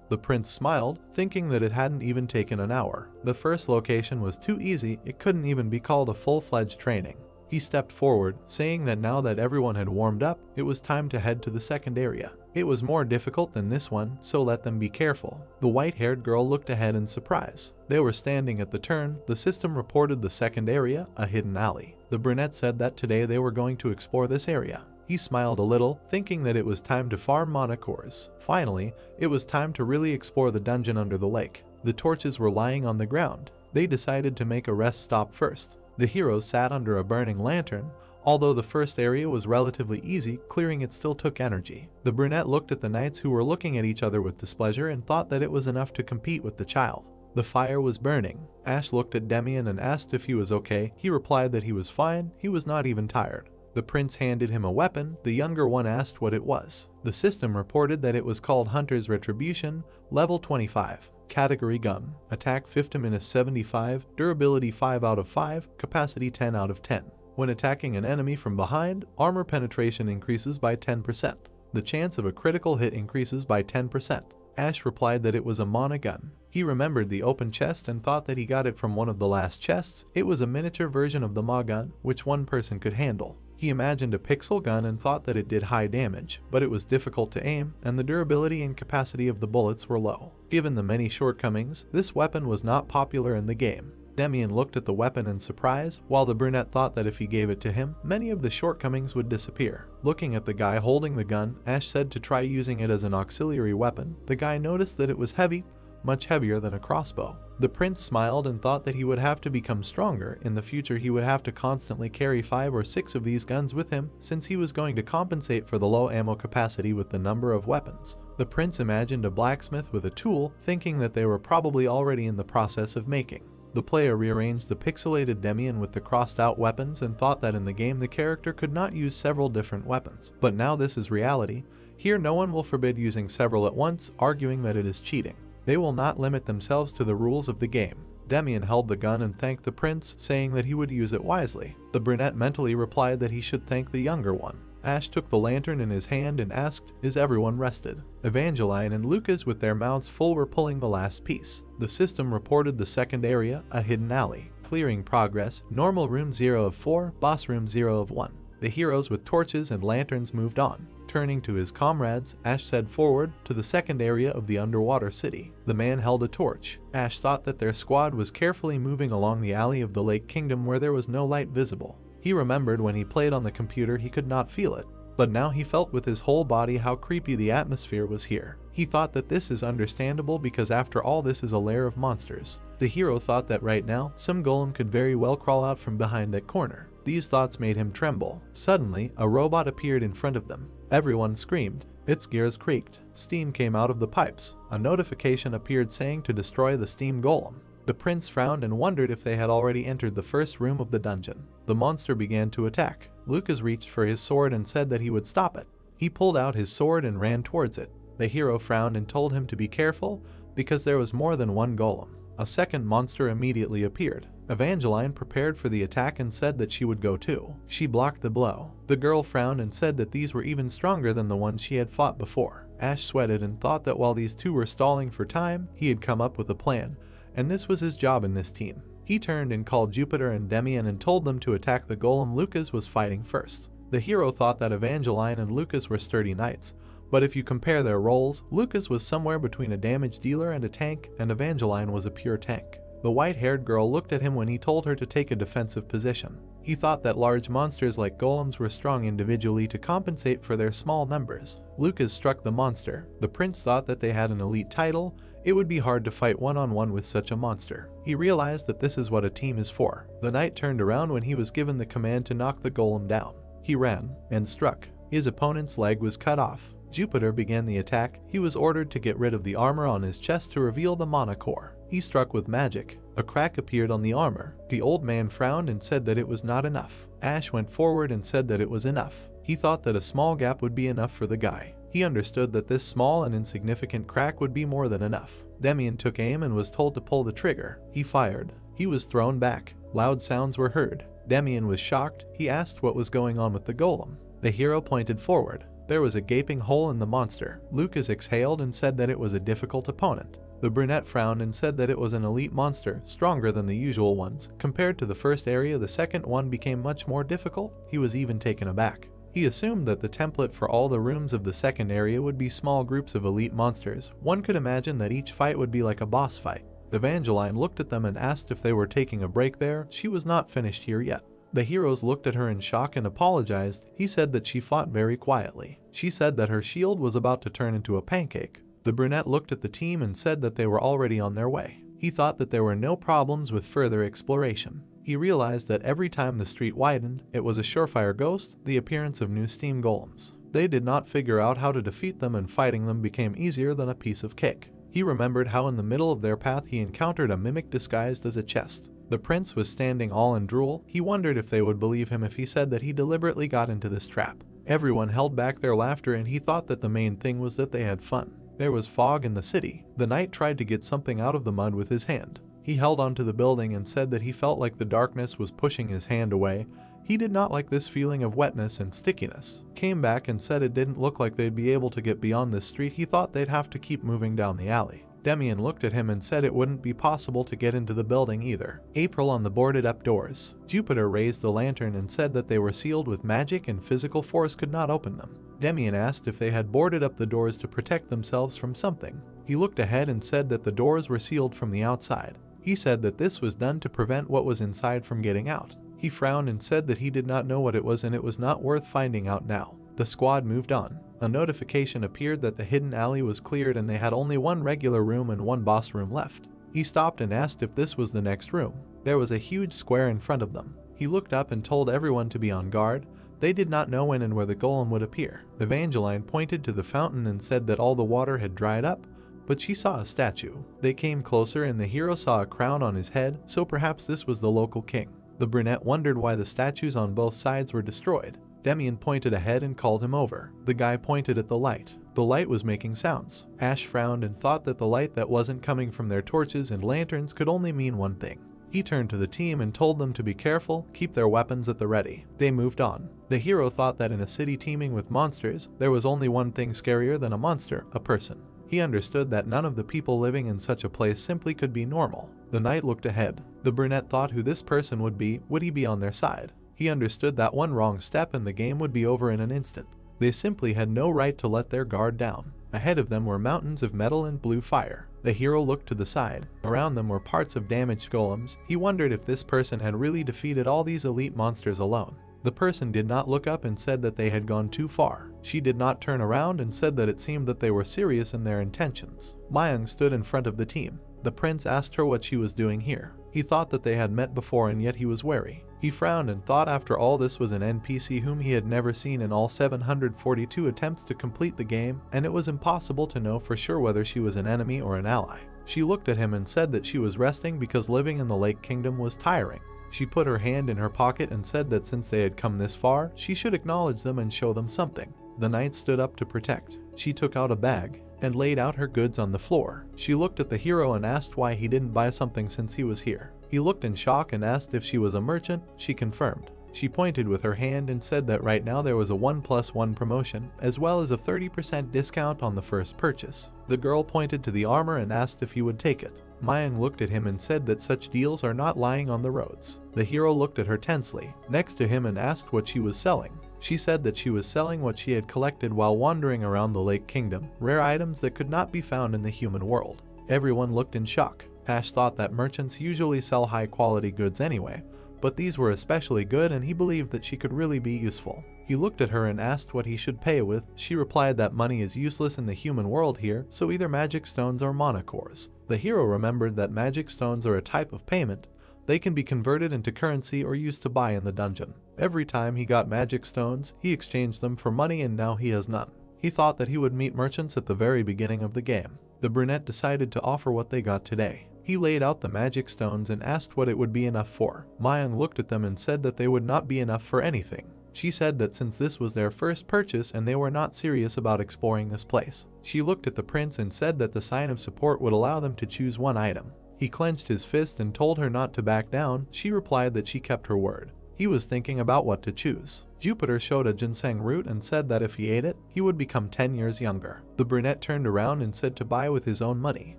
The prince smiled, thinking that it hadn't even taken an hour. The first location was too easy, it couldn't even be called a full-fledged training. He stepped forward, saying that now that everyone had warmed up, it was time to head to the second area. It was more difficult than this one, so let them be careful. The white-haired girl looked ahead in surprise. They were standing at the turn. The system reported the second area, a hidden alley. The brunette said that today they were going to explore this area. He smiled a little, thinking that it was time to farm mana cores. Finally, it was time to really explore the dungeon under the lake. The torches were lying on the ground. They decided to make a rest stop first. The heroes sat under a burning lantern. Although the first area was relatively easy, clearing it still took energy. The brunette looked at the knights who were looking at each other with displeasure and thought that it was enough to compete with the child. The fire was burning. Ash looked at Demian and asked if he was okay. He replied that he was fine, he was not even tired. The prince handed him a weapon. The younger one asked what it was. The system reported that it was called Hunter's Retribution, level 25. Category gun. Attack 50-75, durability 5 out of 5, capacity 10 out of 10. When attacking an enemy from behind, armor penetration increases by 10%. The chance of a critical hit increases by 10%. Ash replied that it was a mana gun. He remembered the open chest and thought that he got it from one of the last chests. It was a miniature version of the Ma gun, which one person could handle. He imagined a pixel gun and thought that it did high damage, but it was difficult to aim, and the durability and capacity of the bullets were low. Given the many shortcomings, this weapon was not popular in the game. Demian looked at the weapon in surprise, while the brunette thought that if he gave it to him, many of the shortcomings would disappear. Looking at the guy holding the gun, Ash said to try using it as an auxiliary weapon. The guy noticed that it was heavy, much heavier than a crossbow. The prince smiled and thought that he would have to become stronger. In the future he would have to constantly carry 5 or 6 of these guns with him, since he was going to compensate for the low ammo capacity with the number of weapons. The prince imagined a blacksmith with a tool, thinking that they were probably already in the process of making. The player rearranged the pixelated Demian with the crossed out weapons and thought that in the game the character could not use several different weapons. But now this is reality. Here no one will forbid using several at once, arguing that it is cheating. They will not limit themselves to the rules of the game. Demian held the gun and thanked the prince, saying that he would use it wisely. The brunette mentally replied that he should thank the younger one. Ash took the lantern in his hand and asked, "Is everyone rested?" Evangeline and Lucas with their mouths full were pulling the last piece. The system reported the second area, a hidden alley. Clearing progress, normal room 0 of 4, boss room 0 of 1. The heroes with torches and lanterns moved on. Turning to his comrades, Ash said forward to the second area of the underwater city. The man held a torch. Ash thought that their squad was carefully moving along the alley of the Lake Kingdom where there was no light visible. He remembered when he played on the computer he could not feel it, but now he felt with his whole body how creepy the atmosphere was here. He thought that this is understandable because after all this is a lair of monsters. The hero thought that right now, some golem could very well crawl out from behind that corner. These thoughts made him tremble. Suddenly, a robot appeared in front of them. Everyone screamed. Its gears creaked. Steam came out of the pipes. A notification appeared saying to destroy the steam golem. The prince frowned and wondered if they had already entered the first room of the dungeon. The monster began to attack. Lucas reached for his sword and said that he would stop it. He pulled out his sword and ran towards it. The hero frowned and told him to be careful because there was more than one golem. A second monster immediately appeared. Evangeline prepared for the attack and said that she would go too. She blocked the blow. The girl frowned and said that these were even stronger than the ones she had fought before. Ash sweated and thought that while these two were stalling for time, he had come up with a plan, and this was his job in this team. He turned and called Jupiter and Demian and told them to attack the golem Lucas was fighting first. The hero thought that Evangeline and Lucas were sturdy knights, but if you compare their roles, Lucas was somewhere between a damage dealer and a tank, and Evangeline was a pure tank. The white-haired girl looked at him when he told her to take a defensive position. He thought that large monsters like golems were strong individually to compensate for their small numbers. Lucas struck the monster. The prince thought that they had an elite title. It would be hard to fight one-on-one with such a monster. He realized that this is what a team is for. The knight turned around when he was given the command to knock the golem down. He ran and struck. His opponent's leg was cut off. Jupiter began the attack. He was ordered to get rid of the armor on his chest to reveal the mana core. He struck with magic. A crack appeared on the armor. The old man frowned and said that it was not enough. Ash went forward and said that it was enough. He thought that a small gap would be enough for the guy. He understood that this small and insignificant crack would be more than enough. Demian took aim and was told to pull the trigger. He fired. He was thrown back. Loud sounds were heard. Demian was shocked. He asked what was going on with the golem. The hero pointed forward. There was a gaping hole in the monster. Lucas exhaled and said that it was a difficult opponent. The brunette frowned and said that it was an elite monster, stronger than the usual ones. Compared to the first area, the second one became much more difficult. He was even taken aback. He assumed that the template for all the rooms of the second area would be small groups of elite monsters. One could imagine that each fight would be like a boss fight. Evangeline looked at them and asked if they were taking a break there. She was not finished here yet. The heroes looked at her in shock and apologized. He said that she fought very quietly. She said that her shield was about to turn into a pancake. The brunette looked at the team and said that they were already on their way. He thought that there were no problems with further exploration. He realized that every time the street widened, it was a surefire ghost, the appearance of new steam golems. They did not figure out how to defeat them, and fighting them became easier than a piece of cake. He remembered how in the middle of their path he encountered a mimic disguised as a chest. The prince was standing all in drool. He wondered if they would believe him if he said that he deliberately got into this trap. Everyone held back their laughter, and he thought that the main thing was that they had fun. There was fog in the city. The knight tried to get something out of the mud with his hand. He held onto the building and said that he felt like the darkness was pushing his hand away. He did not like this feeling of wetness and stickiness. Came back and said it didn't look like they'd be able to get beyond this street. He thought they'd have to keep moving down the alley. Demian looked at him and said it wouldn't be possible to get into the building either. April on the boarded up doors. Jupiter raised the lantern and said that they were sealed with magic and physical force could not open them. Demian asked if they had boarded up the doors to protect themselves from something. He looked ahead and said that the doors were sealed from the outside. He said that this was done to prevent what was inside from getting out. He frowned and said that he did not know what it was and it was not worth finding out now. The squad moved on. A notification appeared that the hidden alley was cleared and they had only one regular room and one boss room left. He stopped and asked if this was the next room. There was a huge square in front of them. He looked up and told everyone to be on guard. They did not know when and where the golem would appear. Evangeline pointed to the fountain and said that all the water had dried up, but she saw a statue. They came closer and the hero saw a crown on his head, so perhaps this was the local king. The brunette wondered why the statues on both sides were destroyed. Demian pointed ahead and called him over. The guy pointed at the light. The light was making sounds. Ash frowned and thought that the light that wasn't coming from their torches and lanterns could only mean one thing. He turned to the team and told them to be careful, keep their weapons at the ready. They moved on. The hero thought that in a city teeming with monsters, there was only one thing scarier than a monster, a person. He understood that none of the people living in such a place simply could be normal. The knight looked ahead. The brunette thought who this person would be. Would he be on their side? He understood that one wrong step and the game would be over in an instant. They simply had no right to let their guard down. Ahead of them were mountains of metal and blue fire. The hero looked to the side. Around them were parts of damaged golems. He wondered if this person had really defeated all these elite monsters alone. The person did not look up and said that they had gone too far. She did not turn around and said that it seemed that they were serious in their intentions. Mayang stood in front of the team. The prince asked her what she was doing here. He thought that they had met before and yet he was wary. He frowned and thought after all this was an NPC whom he had never seen in all 742 attempts to complete the game, and it was impossible to know for sure whether she was an enemy or an ally. She looked at him and said that she was resting because living in the Lake Kingdom was tiring. She put her hand in her pocket and said that since they had come this far, she should acknowledge them and show them something. The knight stood up to protect. She took out a bag and laid out her goods on the floor. She looked at the hero and asked why he didn't buy something since he was here. He looked in shock and asked if she was a merchant. She confirmed. She pointed with her hand and said that right now there was a 1+1 promotion, as well as a 30% discount on the first purchase. The girl pointed to the armor and asked if he would take it. Mayang looked at him and said that such deals are not lying on the roads. The hero looked at her tensely, next to him, and asked what she was selling. She said that she was selling what she had collected while wandering around the Lake Kingdom, rare items that could not be found in the human world. Everyone looked in shock. Ash thought that merchants usually sell high-quality goods anyway, but these were especially good and he believed that she could really be useful. He looked at her and asked what he should pay with. She replied that money is useless in the human world here, so either magic stones or monocores. The hero remembered that magic stones are a type of payment. They can be converted into currency or used to buy in the dungeon. Every time he got magic stones, he exchanged them for money and now he has none. He thought that he would meet merchants at the very beginning of the game. The brunette decided to offer what they got today. He laid out the magic stones and asked what it would be enough for. Mayang looked at them and said that they would not be enough for anything. She said that since this was their first purchase and they were not serious about exploring this place. She looked at the prince and said that the sign of support would allow them to choose one item. He clenched his fist and told her not to back down. She replied that she kept her word. He was thinking about what to choose. Jupiter showed a ginseng root and said that if he ate it, he would become 10 years younger. The brunette turned around and said to buy with his own money.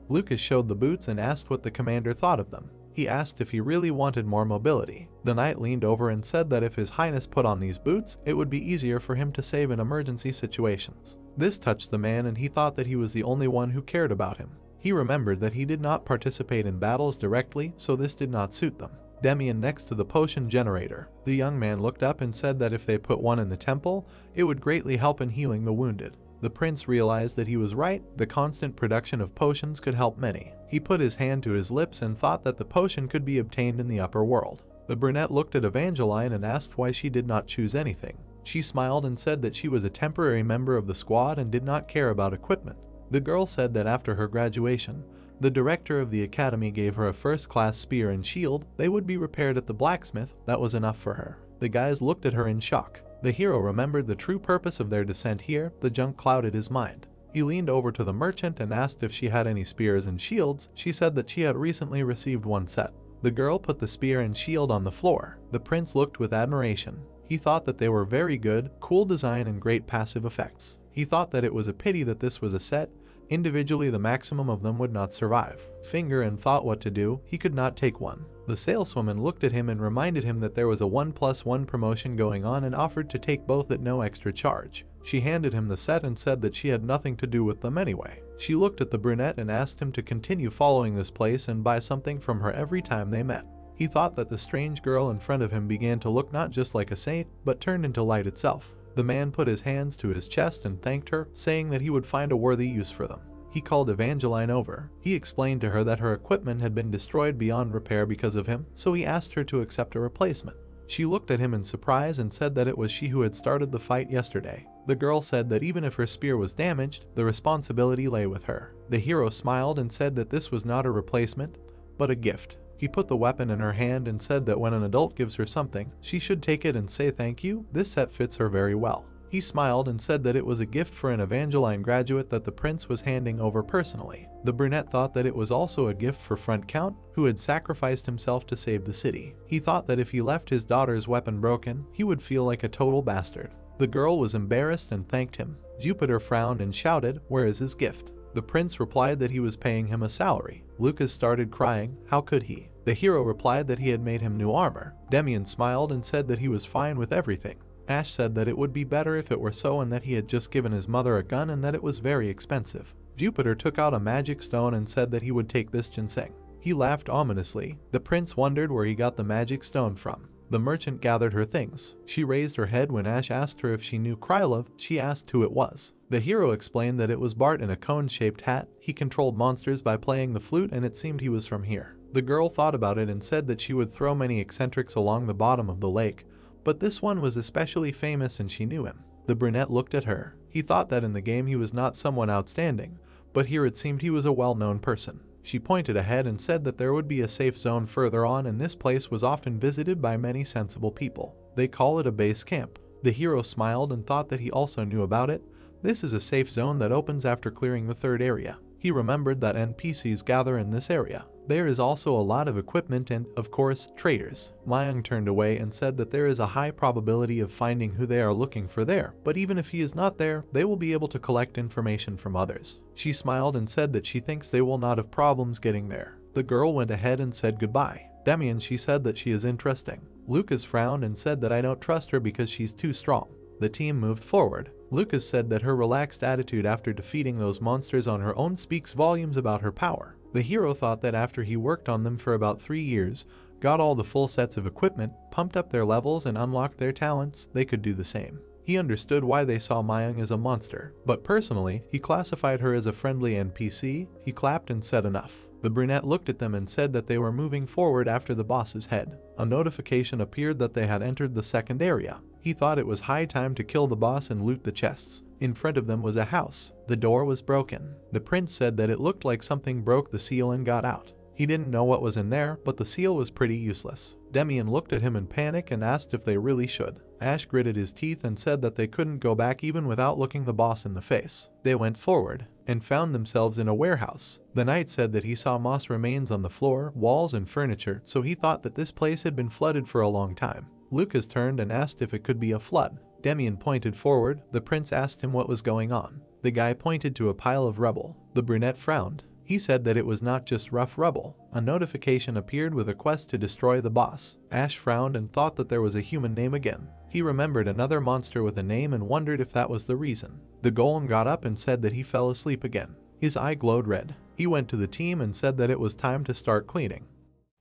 Lucas showed the boots and asked what the commander thought of them. He asked if he really wanted more mobility. The knight leaned over and said that if His Highness put on these boots, it would be easier for him to save in emergency situations. This touched the man and he thought that he was the only one who cared about him. He remembered that he did not participate in battles directly, so this did not suit them. Demian next to the potion generator. The young man looked up and said that if they put one in the temple, it would greatly help in healing the wounded. The prince realized that he was right, the constant production of potions could help many. He put his hand to his lips and thought that the potion could be obtained in the upper world. The brunette looked at Evangeline and asked why she did not choose anything. She smiled and said that she was a temporary member of the squad and did not care about equipment. The girl said that after her graduation, the director of the academy gave her a first-class spear and shield. They would be repaired at the blacksmith. That was enough for her. The guys looked at her in shock. The hero remembered the true purpose of their descent here. The junk clouded his mind. He leaned over to the merchant and asked if she had any spears and shields. She said that she had recently received one set. The girl put the spear and shield on the floor. The prince looked with admiration. He thought that they were very good, cool design and great passive effects. He thought that it was a pity that this was a set. Individually the maximum of them would not survive. Finger and thought what to do. He could not take one. The saleswoman looked at him and reminded him that there was a 1+1 promotion going on and offered to take both at no extra charge. She handed him the set and said that she had nothing to do with them anyway. She looked at the brunette and asked him to continue following this place and buy something from her every time they met. He thought that the strange girl in front of him began to look not just like a saint, but turned into light itself. The man put his hands to his chest and thanked her, saying that he would find a worthy use for them. He called Evangeline over. He explained to her that her equipment had been destroyed beyond repair because of him, so he asked her to accept a replacement. She looked at him in surprise and said that it was she who had started the fight yesterday. The girl said that even if her spear was damaged, the responsibility lay with her. The hero smiled and said that this was not a replacement, but a gift. He put the weapon in her hand and said that when an adult gives her something, she should take it and say thank you. This set fits her very well. He smiled and said that it was a gift for an Evangeline graduate that the prince was handing over personally. The brunette thought that it was also a gift for Front Count, who had sacrificed himself to save the city. He thought that if he left his daughter's weapon broken, he would feel like a total bastard. The girl was embarrassed and thanked him. Jupiter frowned and shouted, "Where is his gift?" The prince replied that he was paying him a salary. Lucas started crying. How could he? The hero replied that he had made him new armor. Demian smiled and said that he was fine with everything. Ash said that it would be better if it were so and that he had just given his mother a gun and that it was very expensive. Jupiter took out a magic stone and said that he would take this ginseng. He laughed ominously. The prince wondered where he got the magic stone from. The merchant gathered her things. She raised her head when Ash asked her if she knew Krylov. She asked who it was. The hero explained that it was Bart in a cone-shaped hat. He controlled monsters by playing the flute and it seemed he was from here. The girl thought about it and said that she would throw many eccentrics along the bottom of the lake, but this one was especially famous and she knew him. The brunette looked at her. He thought that in the game he was not someone outstanding, but here it seemed he was a well-known person. She pointed ahead and said that there would be a safe zone further on and this place was often visited by many sensible people. They call it a base camp. The hero smiled and thought that he also knew about it. This is a safe zone that opens after clearing the third area. He remembered that NPCs gather in this area. There is also a lot of equipment and, of course, traders. Mayang turned away and said that there is a high probability of finding who they are looking for there, but even if he is not there, they will be able to collect information from others. She smiled and said that she thinks they will not have problems getting there. The girl went ahead and said goodbye. Demian, she said that she is interesting. Lucas frowned and said that I don't trust her because she's too strong. The team moved forward. Lucas said that her relaxed attitude after defeating those monsters on her own speaks volumes about her power. The hero thought that after he worked on them for about 3 years, got all the full sets of equipment, pumped up their levels and unlocked their talents, they could do the same. He understood why they saw Mayang as a monster, but personally, he classified her as a friendly NPC. He clapped and said enough. The brunette looked at them and said that they were moving forward after the boss's head. A notification appeared that they had entered the second area. He thought it was high time to kill the boss and loot the chests. In front of them was a house. The door was broken. The prince said that it looked like something broke the seal and got out. He didn't know what was in there, but the seal was pretty useless. Demian looked at him in panic and asked if they really should. Ash gritted his teeth and said that they couldn't go back even without looking the boss in the face. They went forward and found themselves in a warehouse. The knight said that he saw moss remains on the floor, walls and furniture, so he thought that this place had been flooded for a long time. Lucas turned and asked if it could be a flood. Demian pointed forward. The prince asked him what was going on. The guy pointed to a pile of rubble. The brunette frowned. He said that it was not just rough rubble. A notification appeared with a quest to destroy the boss. Ash frowned and thought that there was a human name again. He remembered another monster with a name and wondered if that was the reason. The golem got up and said that he fell asleep again. His eye glowed red. He went to the team and said that it was time to start cleaning.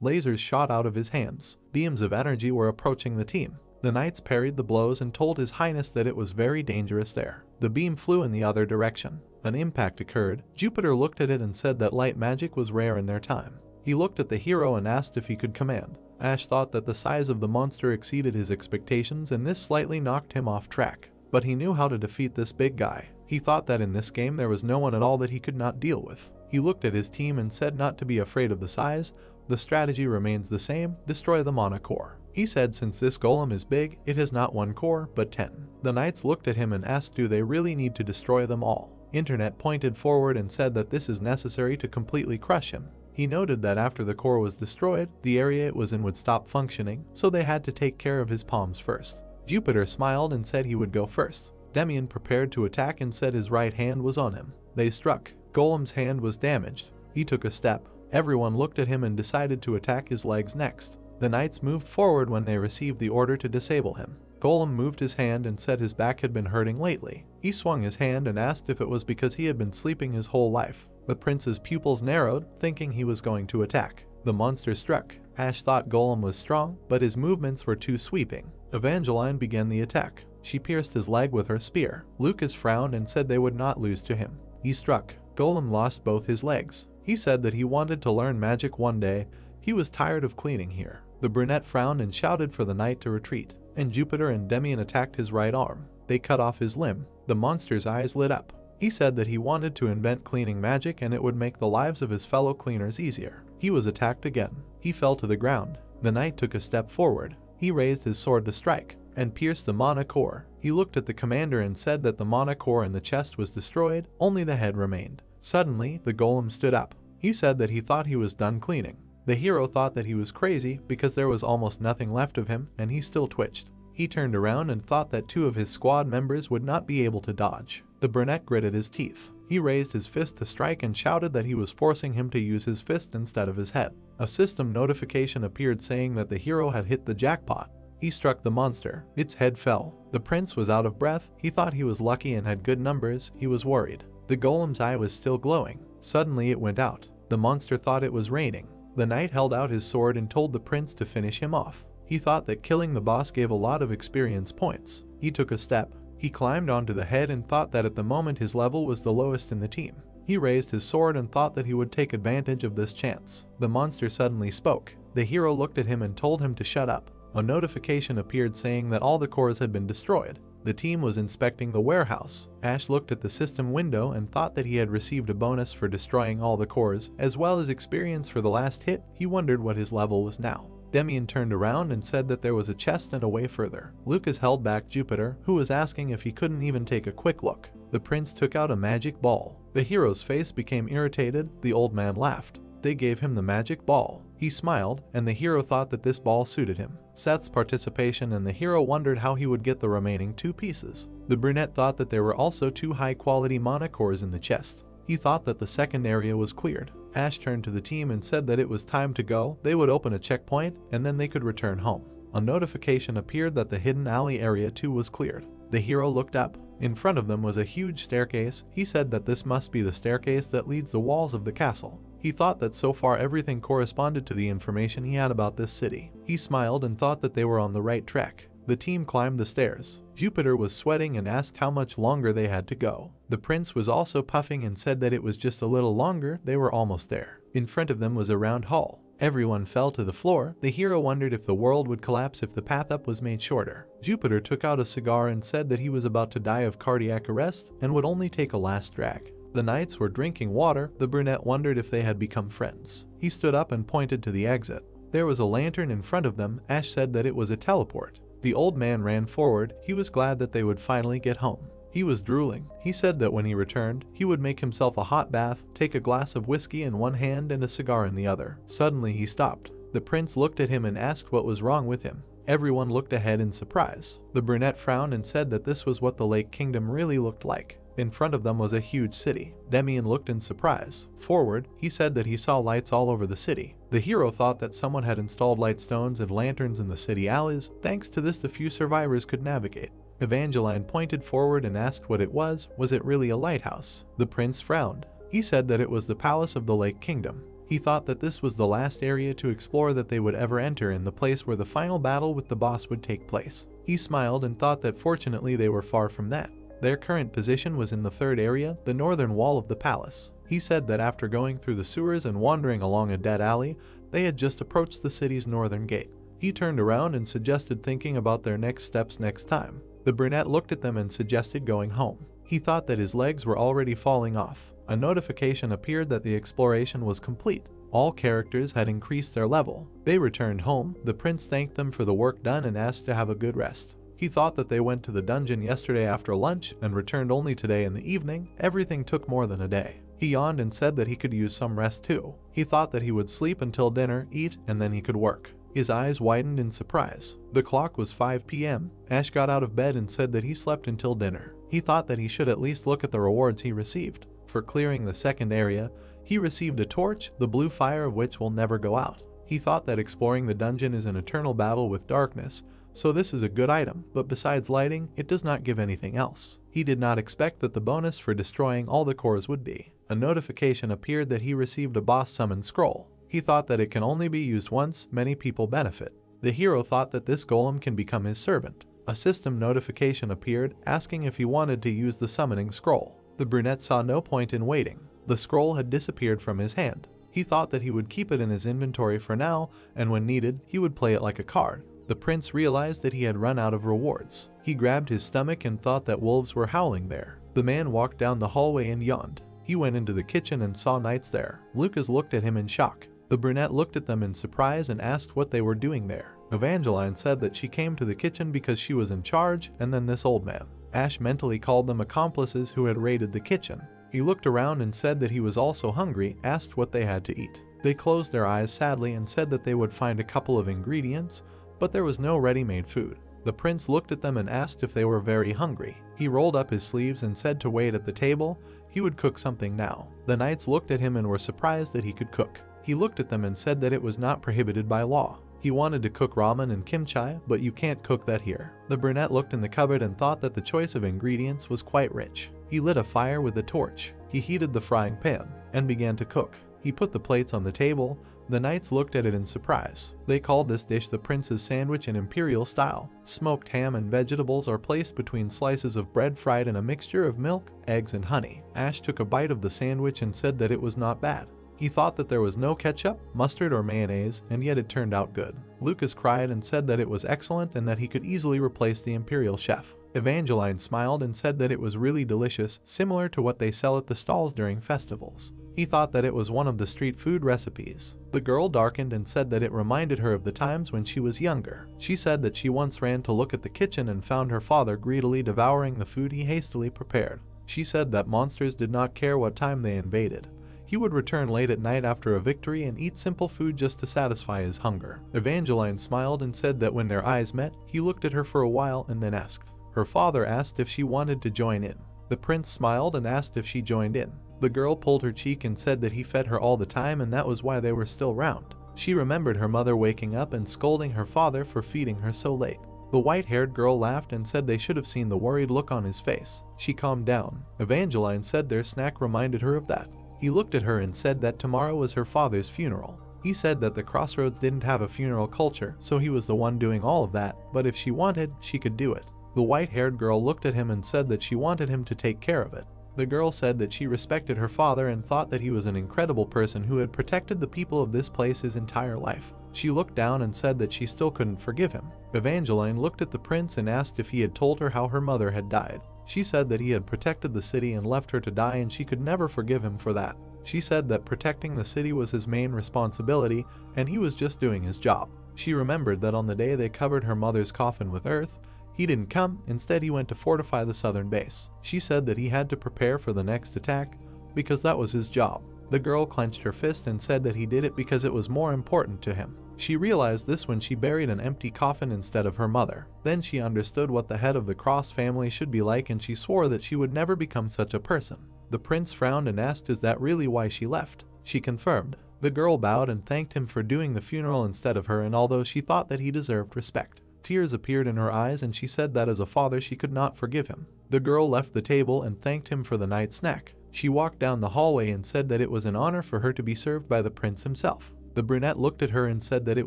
Lasers shot out of his hands. Beams of energy were approaching the team. The knights parried the blows and told His Highness that it was very dangerous there. The beam flew in the other direction. An impact occurred. Jupiter looked at it and said that light magic was rare in their time. He looked at the hero and asked if he could command. Ash thought that the size of the monster exceeded his expectations and this slightly knocked him off track. But he knew how to defeat this big guy. He thought that in this game there was no one at all that he could not deal with. He looked at his team and said not to be afraid of the size. The strategy remains the same, destroy the mana core. He said since this golem is big, it has not 1 core, but 10. The knights looked at him and asked do they really need to destroy them all. Internet pointed forward and said that this is necessary to completely crush him. He noted that after the core was destroyed, the area it was in would stop functioning, so they had to take care of his palms first. Jupiter smiled and said he would go first. Demian prepared to attack and said his right hand was on him. They struck. Golem's hand was damaged. He took a step. Everyone looked at him and decided to attack his legs next. The knights moved forward when they received the order to disable him. Golem moved his hand and said his back had been hurting lately. He swung his hand and asked if it was because he had been sleeping his whole life. The prince's pupils narrowed, thinking he was going to attack. The monster struck. Ash thought Golem was strong, but his movements were too sweeping. Evangeline began the attack. She pierced his leg with her spear. Lucas frowned and said they would not lose to him. He struck. Golem lost both his legs. He said that he wanted to learn magic one day. He was tired of cleaning here. The brunette frowned and shouted for the knight to retreat, and Jupiter and Demian attacked his right arm. They cut off his limb. The monster's eyes lit up. He said that he wanted to invent cleaning magic and it would make the lives of his fellow cleaners easier. He was attacked again. He fell to the ground. The knight took a step forward. He raised his sword to strike, and pierced the mana core. He looked at the commander and said that the mana core in the chest was destroyed, only the head remained. Suddenly, the golem stood up. He said that he thought he was done cleaning. The hero thought that he was crazy because there was almost nothing left of him and he still twitched. He turned around and thought that 2 of his squad members would not be able to dodge. The brunette gritted his teeth. He raised his fist to strike and shouted that he was forcing him to use his fist instead of his head. A system notification appeared saying that the hero had hit the jackpot. He struck the monster. Its head fell. The prince was out of breath. He thought he was lucky and had good numbers. He was worried. The golem's eye was still glowing. Suddenly it went out. The monster thought it was raining. The knight held out his sword and told the prince to finish him off. He thought that killing the boss gave a lot of experience points. He took a step. He climbed onto the head and thought that at the moment his level was the lowest in the team. He raised his sword and thought that he would take advantage of this chance. The monster suddenly spoke. The hero looked at him and told him to shut up. A notification appeared saying that all the cores had been destroyed. The team was inspecting the warehouse. Ash looked at the system window and thought that he had received a bonus for destroying all the cores, as well as experience for the last hit. He wondered what his level was now. Demian turned around and said that there was a chest and a way further. Lucas held back Jupiter, who was asking if he couldn't even take a quick look. The prince took out a magic ball. The hero's face became irritated. The old man laughed. They gave him the magic ball. He smiled, and the hero thought that this ball suited him. Seth's participation, and the hero wondered how he would get the remaining 2 pieces. The brunette thought that there were also 2 high-quality mana cores in the chest. He thought that the second area was cleared. Ash turned to the team and said that it was time to go. They would open a checkpoint, and then they could return home. A notification appeared that the hidden alley area 2 was cleared. The hero looked up. In front of them was a huge staircase. He said that this must be the staircase that leads the walls of the castle. He thought that so far everything corresponded to the information he had about this city. He smiled and thought that they were on the right track. The team climbed the stairs. Jupiter was sweating and asked how much longer they had to go. The prince was also puffing and said that it was just a little longer. They were almost there. In front of them was a round hall. Everyone fell to the floor. The hero wondered if the world would collapse if the path up was made shorter. Jupiter took out a cigar and said that he was about to die of cardiac arrest and would only take a last drag. The knights were drinking water. The brunette wondered if they had become friends. He stood up and pointed to the exit. There was a lantern in front of them. Ash said that it was a teleport. The old man ran forward. He was glad that they would finally get home. He was drooling. He said that when he returned, he would make himself a hot bath, take a glass of whiskey in one hand and a cigar in the other. Suddenly he stopped. The prince looked at him and asked what was wrong with him. Everyone looked ahead in surprise. The brunette frowned and said that this was what the Lake Kingdom really looked like. In front of them was a huge city. Demian looked in surprise. Forward, he said that he saw lights all over the city. The hero thought that someone had installed light stones and lanterns in the city alleys. Thanks to this, the few survivors could navigate. Evangeline pointed forward and asked what it was. Was it really a lighthouse? The prince frowned. He said that it was the palace of the Lake Kingdom. He thought that this was the last area to explore that they would ever enter, in the place where the final battle with the boss would take place. He smiled and thought that fortunately they were far from that. Their current position was in the third area, the northern wall of the palace. He said that after going through the sewers and wandering along a dead alley, they had just approached the city's northern gate. He turned around and suggested thinking about their next steps next time. The brunette looked at them and suggested going home. He thought that his legs were already falling off. A notification appeared that the exploration was complete. All characters had increased their level. They returned home. The prince thanked them for the work done and asked to have a good rest. He thought that they went to the dungeon yesterday after lunch and returned only today in the evening. Everything took more than a day. He yawned and said that he could use some rest too. He thought that he would sleep until dinner, eat, and then he could work. His eyes widened in surprise. The clock was 5 p.m. Ash got out of bed and said that he slept until dinner. He thought that he should at least look at the rewards he received. For clearing the second area, he received a torch, the blue fire of which will never go out. He thought that exploring the dungeon is an eternal battle with darkness, so this is a good item, but besides lighting, it does not give anything else. He did not expect that the bonus for destroying all the cores would be. A notification appeared that he received a boss summon scroll. He thought that it can only be used once. Many people benefit. The hero thought that this golem can become his servant. A system notification appeared, asking if he wanted to use the summoning scroll. The brunette saw no point in waiting. The scroll had disappeared from his hand. He thought that he would keep it in his inventory for now, and when needed, he would play it like a card. The prince realized that he had run out of rewards. He grabbed his stomach and thought that wolves were howling there. The man walked down the hallway and yawned. He went into the kitchen and saw knights there. Lucas looked at him in shock. The brunette looked at them in surprise and asked what they were doing there. Evangeline said that she came to the kitchen because she was in charge, and then this old man. Ash mentally called them accomplices who had raided the kitchen. He looked around and said that he was also hungry, asked what they had to eat. They closed their eyes sadly and said that they would find a couple of ingredients, but there was no ready-made food. The prince looked at them and asked if they were very hungry. He rolled up his sleeves and said to wait at the table. He would cook something now. The knights looked at him and were surprised that he could cook. He looked at them and said that it was not prohibited by law. He wanted to cook ramen and kimchi, but you can't cook that here. The brunette looked in the cupboard and thought that the choice of ingredients was quite rich. He lit a fire with a torch. He heated the frying pan and began to cook. He put the plates on the table. The knights looked at it in surprise. They called this dish the prince's sandwich in imperial style. Smoked ham and vegetables are placed between slices of bread fried in a mixture of milk, eggs, and honey. Ash took a bite of the sandwich and said that it was not bad. He thought that there was no ketchup, mustard, or mayonnaise, and yet it turned out good. Lucas cried and said that it was excellent and that he could easily replace the imperial chef. Evangeline smiled and said that it was really delicious, similar to what they sell at the stalls during festivals. He thought that it was one of the street food recipes. The girl darkened and said that it reminded her of the times when she was younger. She said that she once ran to look at the kitchen and found her father greedily devouring the food he hastily prepared. She said that monsters did not care what time they invaded. He would return late at night after a victory and eat simple food just to satisfy his hunger. Evangeline smiled and said that when their eyes met, he looked at her for a while and then asked. Her father asked if she wanted to join in. The prince smiled and asked if she joined in. The girl pulled her cheek and said that he fed her all the time and that was why they were still round. She remembered her mother waking up and scolding her father for feeding her so late. The white-haired girl laughed and said they should have seen the worried look on his face. She calmed down. Evangeline said their snack reminded her of that. He looked at her and said that tomorrow was her father's funeral. He said that the Crossroads didn't have a funeral culture, so he was the one doing all of that, but if she wanted, she could do it. The white-haired girl looked at him and said that she wanted him to take care of it. The girl said that she respected her father and thought that he was an incredible person who had protected the people of this place his entire life. She looked down and said that she still couldn't forgive him. Evangeline looked at the prince and asked if he had told her how her mother had died. She said that he had protected the city and left her to die and she could never forgive him for that. She said that protecting the city was his main responsibility and he was just doing his job. She remembered that on the day they covered her mother's coffin with earth, he didn't come, instead he went to fortify the southern base. She said that he had to prepare for the next attack because that was his job. The girl clenched her fist and said that he did it because it was more important to him. She realized this when she buried an empty coffin instead of her mother. Then she understood what the head of the Cross family should be like, and she swore that she would never become such a person. The prince frowned and asked, "Is that really why she left?" She confirmed. The girl bowed and thanked him for doing the funeral instead of her, and although she thought that he deserved respect, tears appeared in her eyes and she said that as a father she could not forgive him. The girl left the table and thanked him for the night snack. She walked down the hallway and said that it was an honor for her to be served by the prince himself. The brunette looked at her and said that it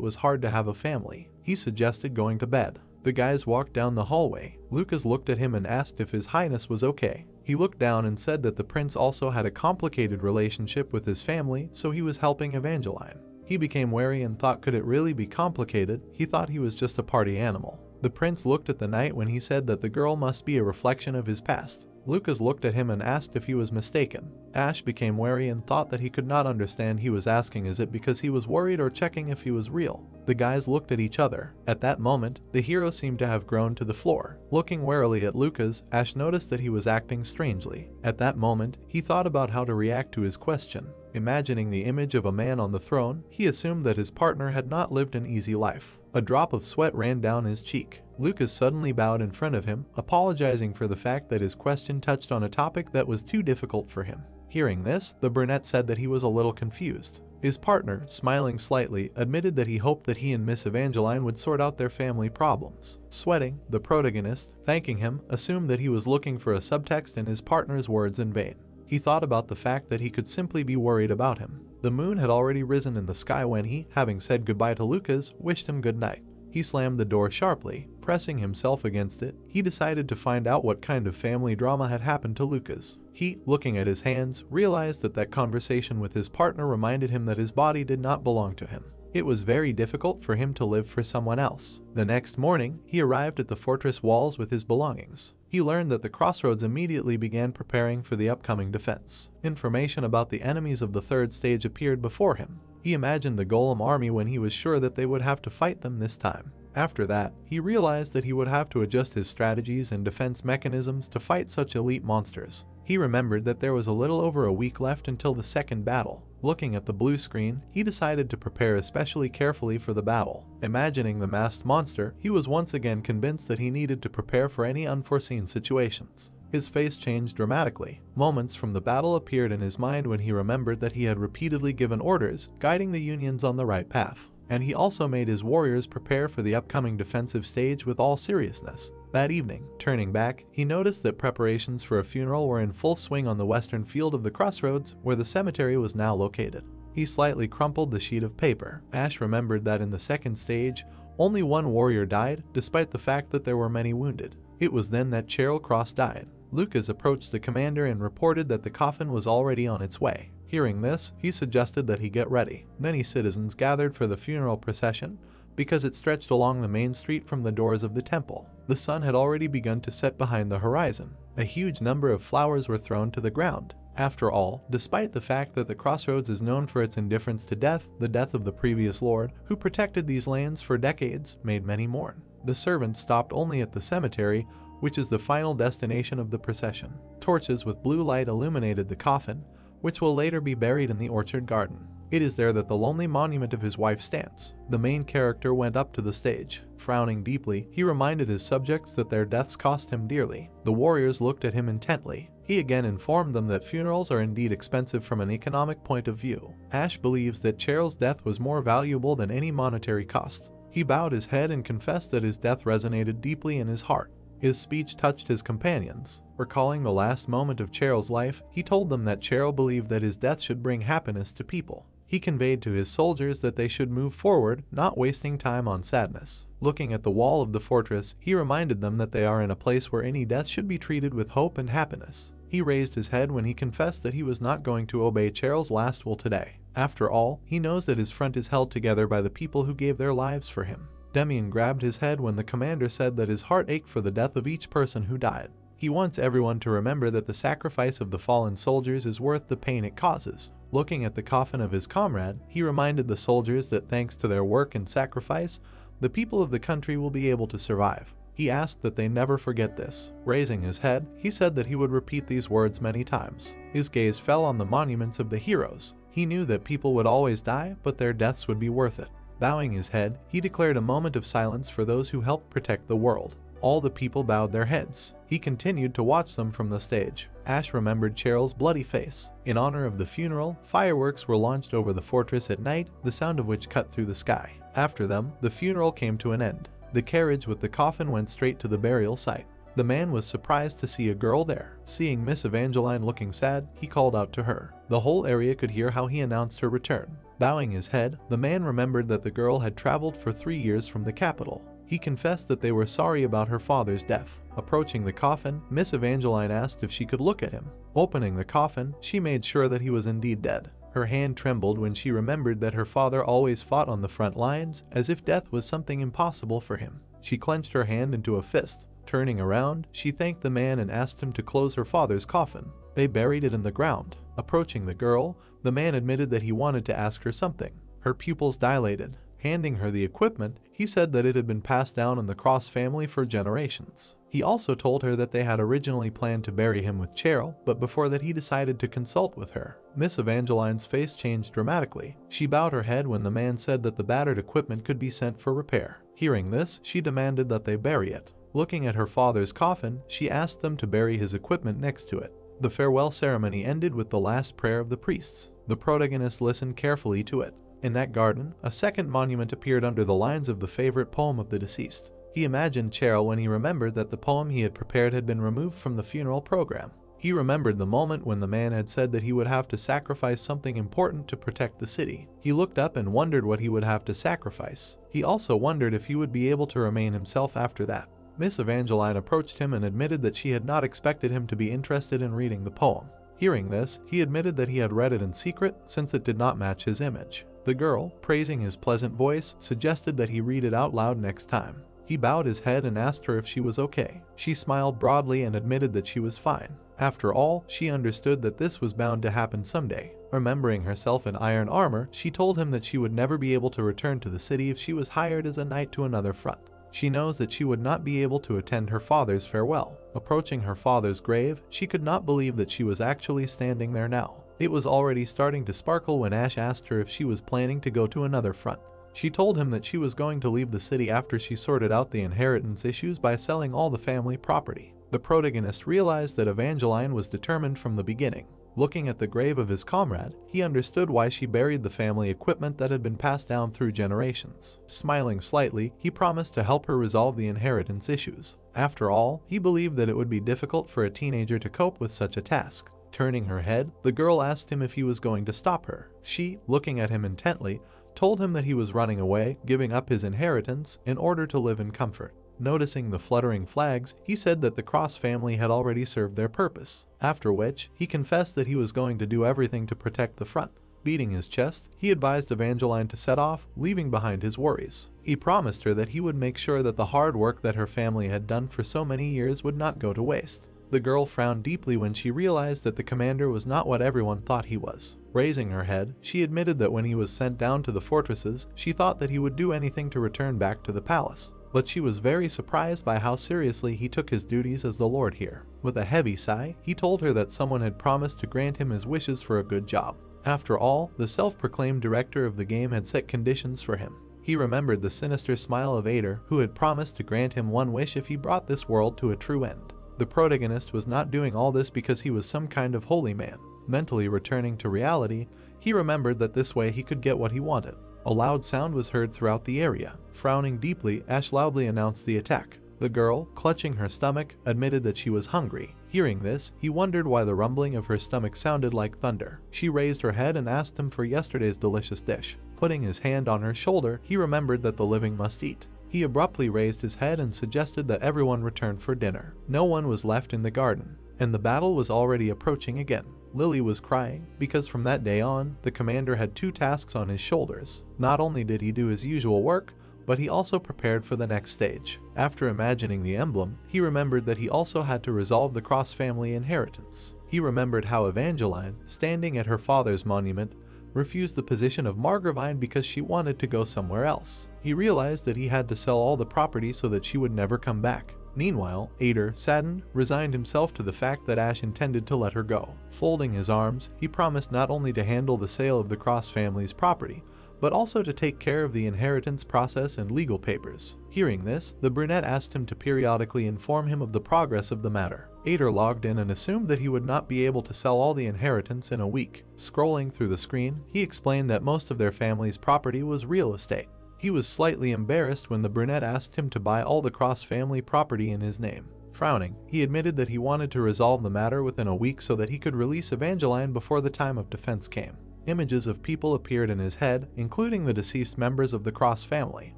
was hard to have a family. He suggested going to bed. The guys walked down the hallway. Lucas looked at him and asked if His Highness was okay. He looked down and said that the prince also had a complicated relationship with his family, so he was helping Evangeline. He became wary and thought, could it really be complicated? He thought he was just a party animal. The prince looked at the night when he said that the girl must be a reflection of his past. Lucas looked at him and asked if he was mistaken. Ash became wary and thought that he could not understand. He was asking, is it because he was worried or checking if he was real? The guys looked at each other. At that moment, the hero seemed to have grown to the floor. Looking warily at Lucas, Ash noticed that he was acting strangely. At that moment, he thought about how to react to his question. Imagining the image of a man on the throne, he assumed that his partner had not lived an easy life. A drop of sweat ran down his cheek. Lucas suddenly bowed in front of him, apologizing for the fact that his question touched on a topic that was too difficult for him. Hearing this, the brunette said that he was a little confused. His partner, smiling slightly, admitted that he hoped that he and Miss Evangeline would sort out their family problems. Sweating, the protagonist, thanking him, assumed that he was looking for a subtext in his partner's words in vain. He thought about the fact that he could simply be worried about him. The moon had already risen in the sky when he, having said goodbye to Lucas, wished him good night. He slammed the door sharply, pressing himself against it. He decided to find out what kind of family drama had happened to Lucas. He, looking at his hands, realized that conversation with his partner reminded him that his body did not belong to him. It was very difficult for him to live for someone else. The next morning, he arrived at the fortress walls with his belongings. He learned that the Crossroads immediately began preparing for the upcoming defense. Information about the enemies of the third stage appeared before him. He imagined the Golem army when he was sure that they would have to fight them this time. After that, he realized that he would have to adjust his strategies and defense mechanisms to fight such elite monsters. He remembered that there was a little over a week left until the second battle. Looking at the blue screen, he decided to prepare especially carefully for the battle. Imagining the masked monster, he was once again convinced that he needed to prepare for any unforeseen situations. His face changed dramatically. Moments from the battle appeared in his mind when he remembered that he had repeatedly given orders, guiding the Unions on the right path. And he also made his warriors prepare for the upcoming defensive stage with all seriousness. That evening, turning back, he noticed that preparations for a funeral were in full swing on the western field of the Crossroads, where the cemetery was now located. He slightly crumpled the sheet of paper. Ash remembered that in the second stage, only one warrior died, despite the fact that there were many wounded. It was then that Cheryl Cross died. Lucas approached the commander and reported that the coffin was already on its way. Hearing this, he suggested that he get ready. Many citizens gathered for the funeral procession because it stretched along the main street from the doors of the temple. The sun had already begun to set behind the horizon. A huge number of flowers were thrown to the ground. After all, despite the fact that the Crossroads is known for its indifference to death, the death of the previous lord, who protected these lands for decades, made many mourn. The servants stopped only at the cemetery, which is the final destination of the procession. Torches with blue light illuminated the coffin, which will later be buried in the orchard garden. It is there that the lonely monument of his wife stands. The main character went up to the stage. Frowning deeply, he reminded his subjects that their deaths cost him dearly. The warriors looked at him intently. He again informed them that funerals are indeed expensive from an economic point of view. Ash believes that Cheryl's death was more valuable than any monetary cost. He bowed his head and confessed that his death resonated deeply in his heart. His speech touched his companions. Recalling the last moment of Cheryl's life, he told them that Cheryl believed that his death should bring happiness to people. He conveyed to his soldiers that they should move forward, not wasting time on sadness. Looking at the wall of the fortress, he reminded them that they are in a place where any death should be treated with hope and happiness. He raised his head when he confessed that he was not going to obey Cheryl's last will today. After all, he knows that his front is held together by the people who gave their lives for him. Demian grabbed his head when the commander said that his heart ached for the death of each person who died. He wants everyone to remember that the sacrifice of the fallen soldiers is worth the pain it causes. Looking at the coffin of his comrade, he reminded the soldiers that thanks to their work and sacrifice, the people of the country will be able to survive. He asked that they never forget this. Raising his head, he said that he would repeat these words many times. His gaze fell on the monuments of the heroes. He knew that people would always die, but their deaths would be worth it. Bowing his head, he declared a moment of silence for those who helped protect the world. All the people bowed their heads. He continued to watch them from the stage. Ash remembered Cheryl's bloody face. In honor of the funeral, fireworks were launched over the fortress at night, the sound of which cut through the sky. After them, the funeral came to an end. The carriage with the coffin went straight to the burial site. The man was surprised to see a girl there. Seeing Miss Evangeline looking sad, he called out to her. The whole area could hear how he announced her return. Bowing his head, the man remembered that the girl had traveled for 3 years from the capital. He confessed that they were sorry about her father's death. Approaching the coffin, Miss Evangeline asked if she could look at him. Opening the coffin, she made sure that he was indeed dead. Her hand trembled when she remembered that her father always fought on the front lines, as if death was something impossible for him. She clenched her hand into a fist. Turning around, she thanked the man and asked him to close her father's coffin. They buried it in the ground. Approaching the girl, the man admitted that he wanted to ask her something. Her pupils dilated. Handing her the equipment, he said that it had been passed down in the Cross family for generations. He also told her that they had originally planned to bury him with Cheryl, but before that he decided to consult with her. Miss Evangeline's face changed dramatically. She bowed her head when the man said that the battered equipment could be sent for repair. Hearing this, she demanded that they bury it. Looking at her father's coffin, she asked them to bury his equipment next to it. The farewell ceremony ended with the last prayer of the priests. The protagonist listened carefully to it. In that garden, a second monument appeared under the lines of the favorite poem of the deceased. He imagined Cheryl when he remembered that the poem he had prepared had been removed from the funeral program. He remembered the moment when the man had said that he would have to sacrifice something important to protect the city. He looked up and wondered what he would have to sacrifice. He also wondered if he would be able to remain himself after that. Miss Evangeline approached him and admitted that she had not expected him to be interested in reading the poem. Hearing this, he admitted that he had read it in secret since it did not match his image. The girl, praising his pleasant voice, suggested that he read it out loud next time. He bowed his head and asked her if she was okay. She smiled broadly and admitted that she was fine. After all, she understood that this was bound to happen someday. Remembering herself in iron armor, she told him that she would never be able to return to the city if she was hired as a knight to another front. She knows that she would not be able to attend her father's farewell. Approaching her father's grave, she could not believe that she was actually standing there now. It was already starting to sparkle when Ash asked her if she was planning to go to another front. She told him that she was going to leave the city after she sorted out the inheritance issues by selling all the family property. The protagonist realized that Evangeline was determined from the beginning. Looking at the grave of his comrade, he understood why she buried the family equipment that had been passed down through generations. Smiling slightly, he promised to help her resolve the inheritance issues. After all, he believed that it would be difficult for a teenager to cope with such a task. Turning her head, the girl asked him if he was going to stop her. She, looking at him intently, told him that he was running away, giving up his inheritance in order to live in comfort. Noticing the fluttering flags, he said that the Cross family had already served their purpose, after which he confessed that he was going to do everything to protect the front. Beating his chest, he advised Evangeline to set off, leaving behind his worries. He promised her that he would make sure that the hard work that her family had done for so many years would not go to waste. The girl frowned deeply when she realized that the commander was not what everyone thought he was. Raising her head, she admitted that when he was sent down to the fortresses, she thought that he would do anything to return back to the palace. But she was very surprised by how seriously he took his duties as the Lord here. With a heavy sigh, he told her that someone had promised to grant him his wishes for a good job. After all, the self-proclaimed director of the game had set conditions for him. He remembered the sinister smile of Ader, who had promised to grant him one wish if he brought this world to a true end. The protagonist was not doing all this because he was some kind of holy man. Mentally returning to reality, he remembered that this way he could get what he wanted. A loud sound was heard throughout the area. Frowning deeply, Ash loudly announced the attack. The girl, clutching her stomach, admitted that she was hungry. Hearing this, he wondered why the rumbling of her stomach sounded like thunder. She raised her head and asked him for yesterday's delicious dish. Putting his hand on her shoulder, he remembered that the living must eat. He abruptly raised his head and suggested that everyone return for dinner. No one was left in the garden, and the battle was already approaching again. Lily was crying because from that day on, the commander had 2 tasks on his shoulders. Not only did he do his usual work, but he also prepared for the next stage. After imagining the emblem, he remembered that he also had to resolve the Cross family inheritance. He remembered how Evangeline, standing at her father's monument, refused the position of Margravine because she wanted to go somewhere else. He realized that he had to sell all the property so that she would never come back. Meanwhile, Ader, saddened, resigned himself to the fact that Ash intended to let her go. Folding his arms, he promised not only to handle the sale of the Cross family's property, but also to take care of the inheritance process and legal papers. Hearing this, the brunette asked him to periodically inform him of the progress of the matter. Ader logged in and assumed that he would not be able to sell all the inheritance in a week. Scrolling through the screen, he explained that most of their family's property was real estate. He was slightly embarrassed when the brunette asked him to buy all the Cross family property in his name. Frowning, he admitted that he wanted to resolve the matter within a week so that he could release Evangeline before the time of defense came. Images of people appeared in his head, including the deceased members of the Cross family.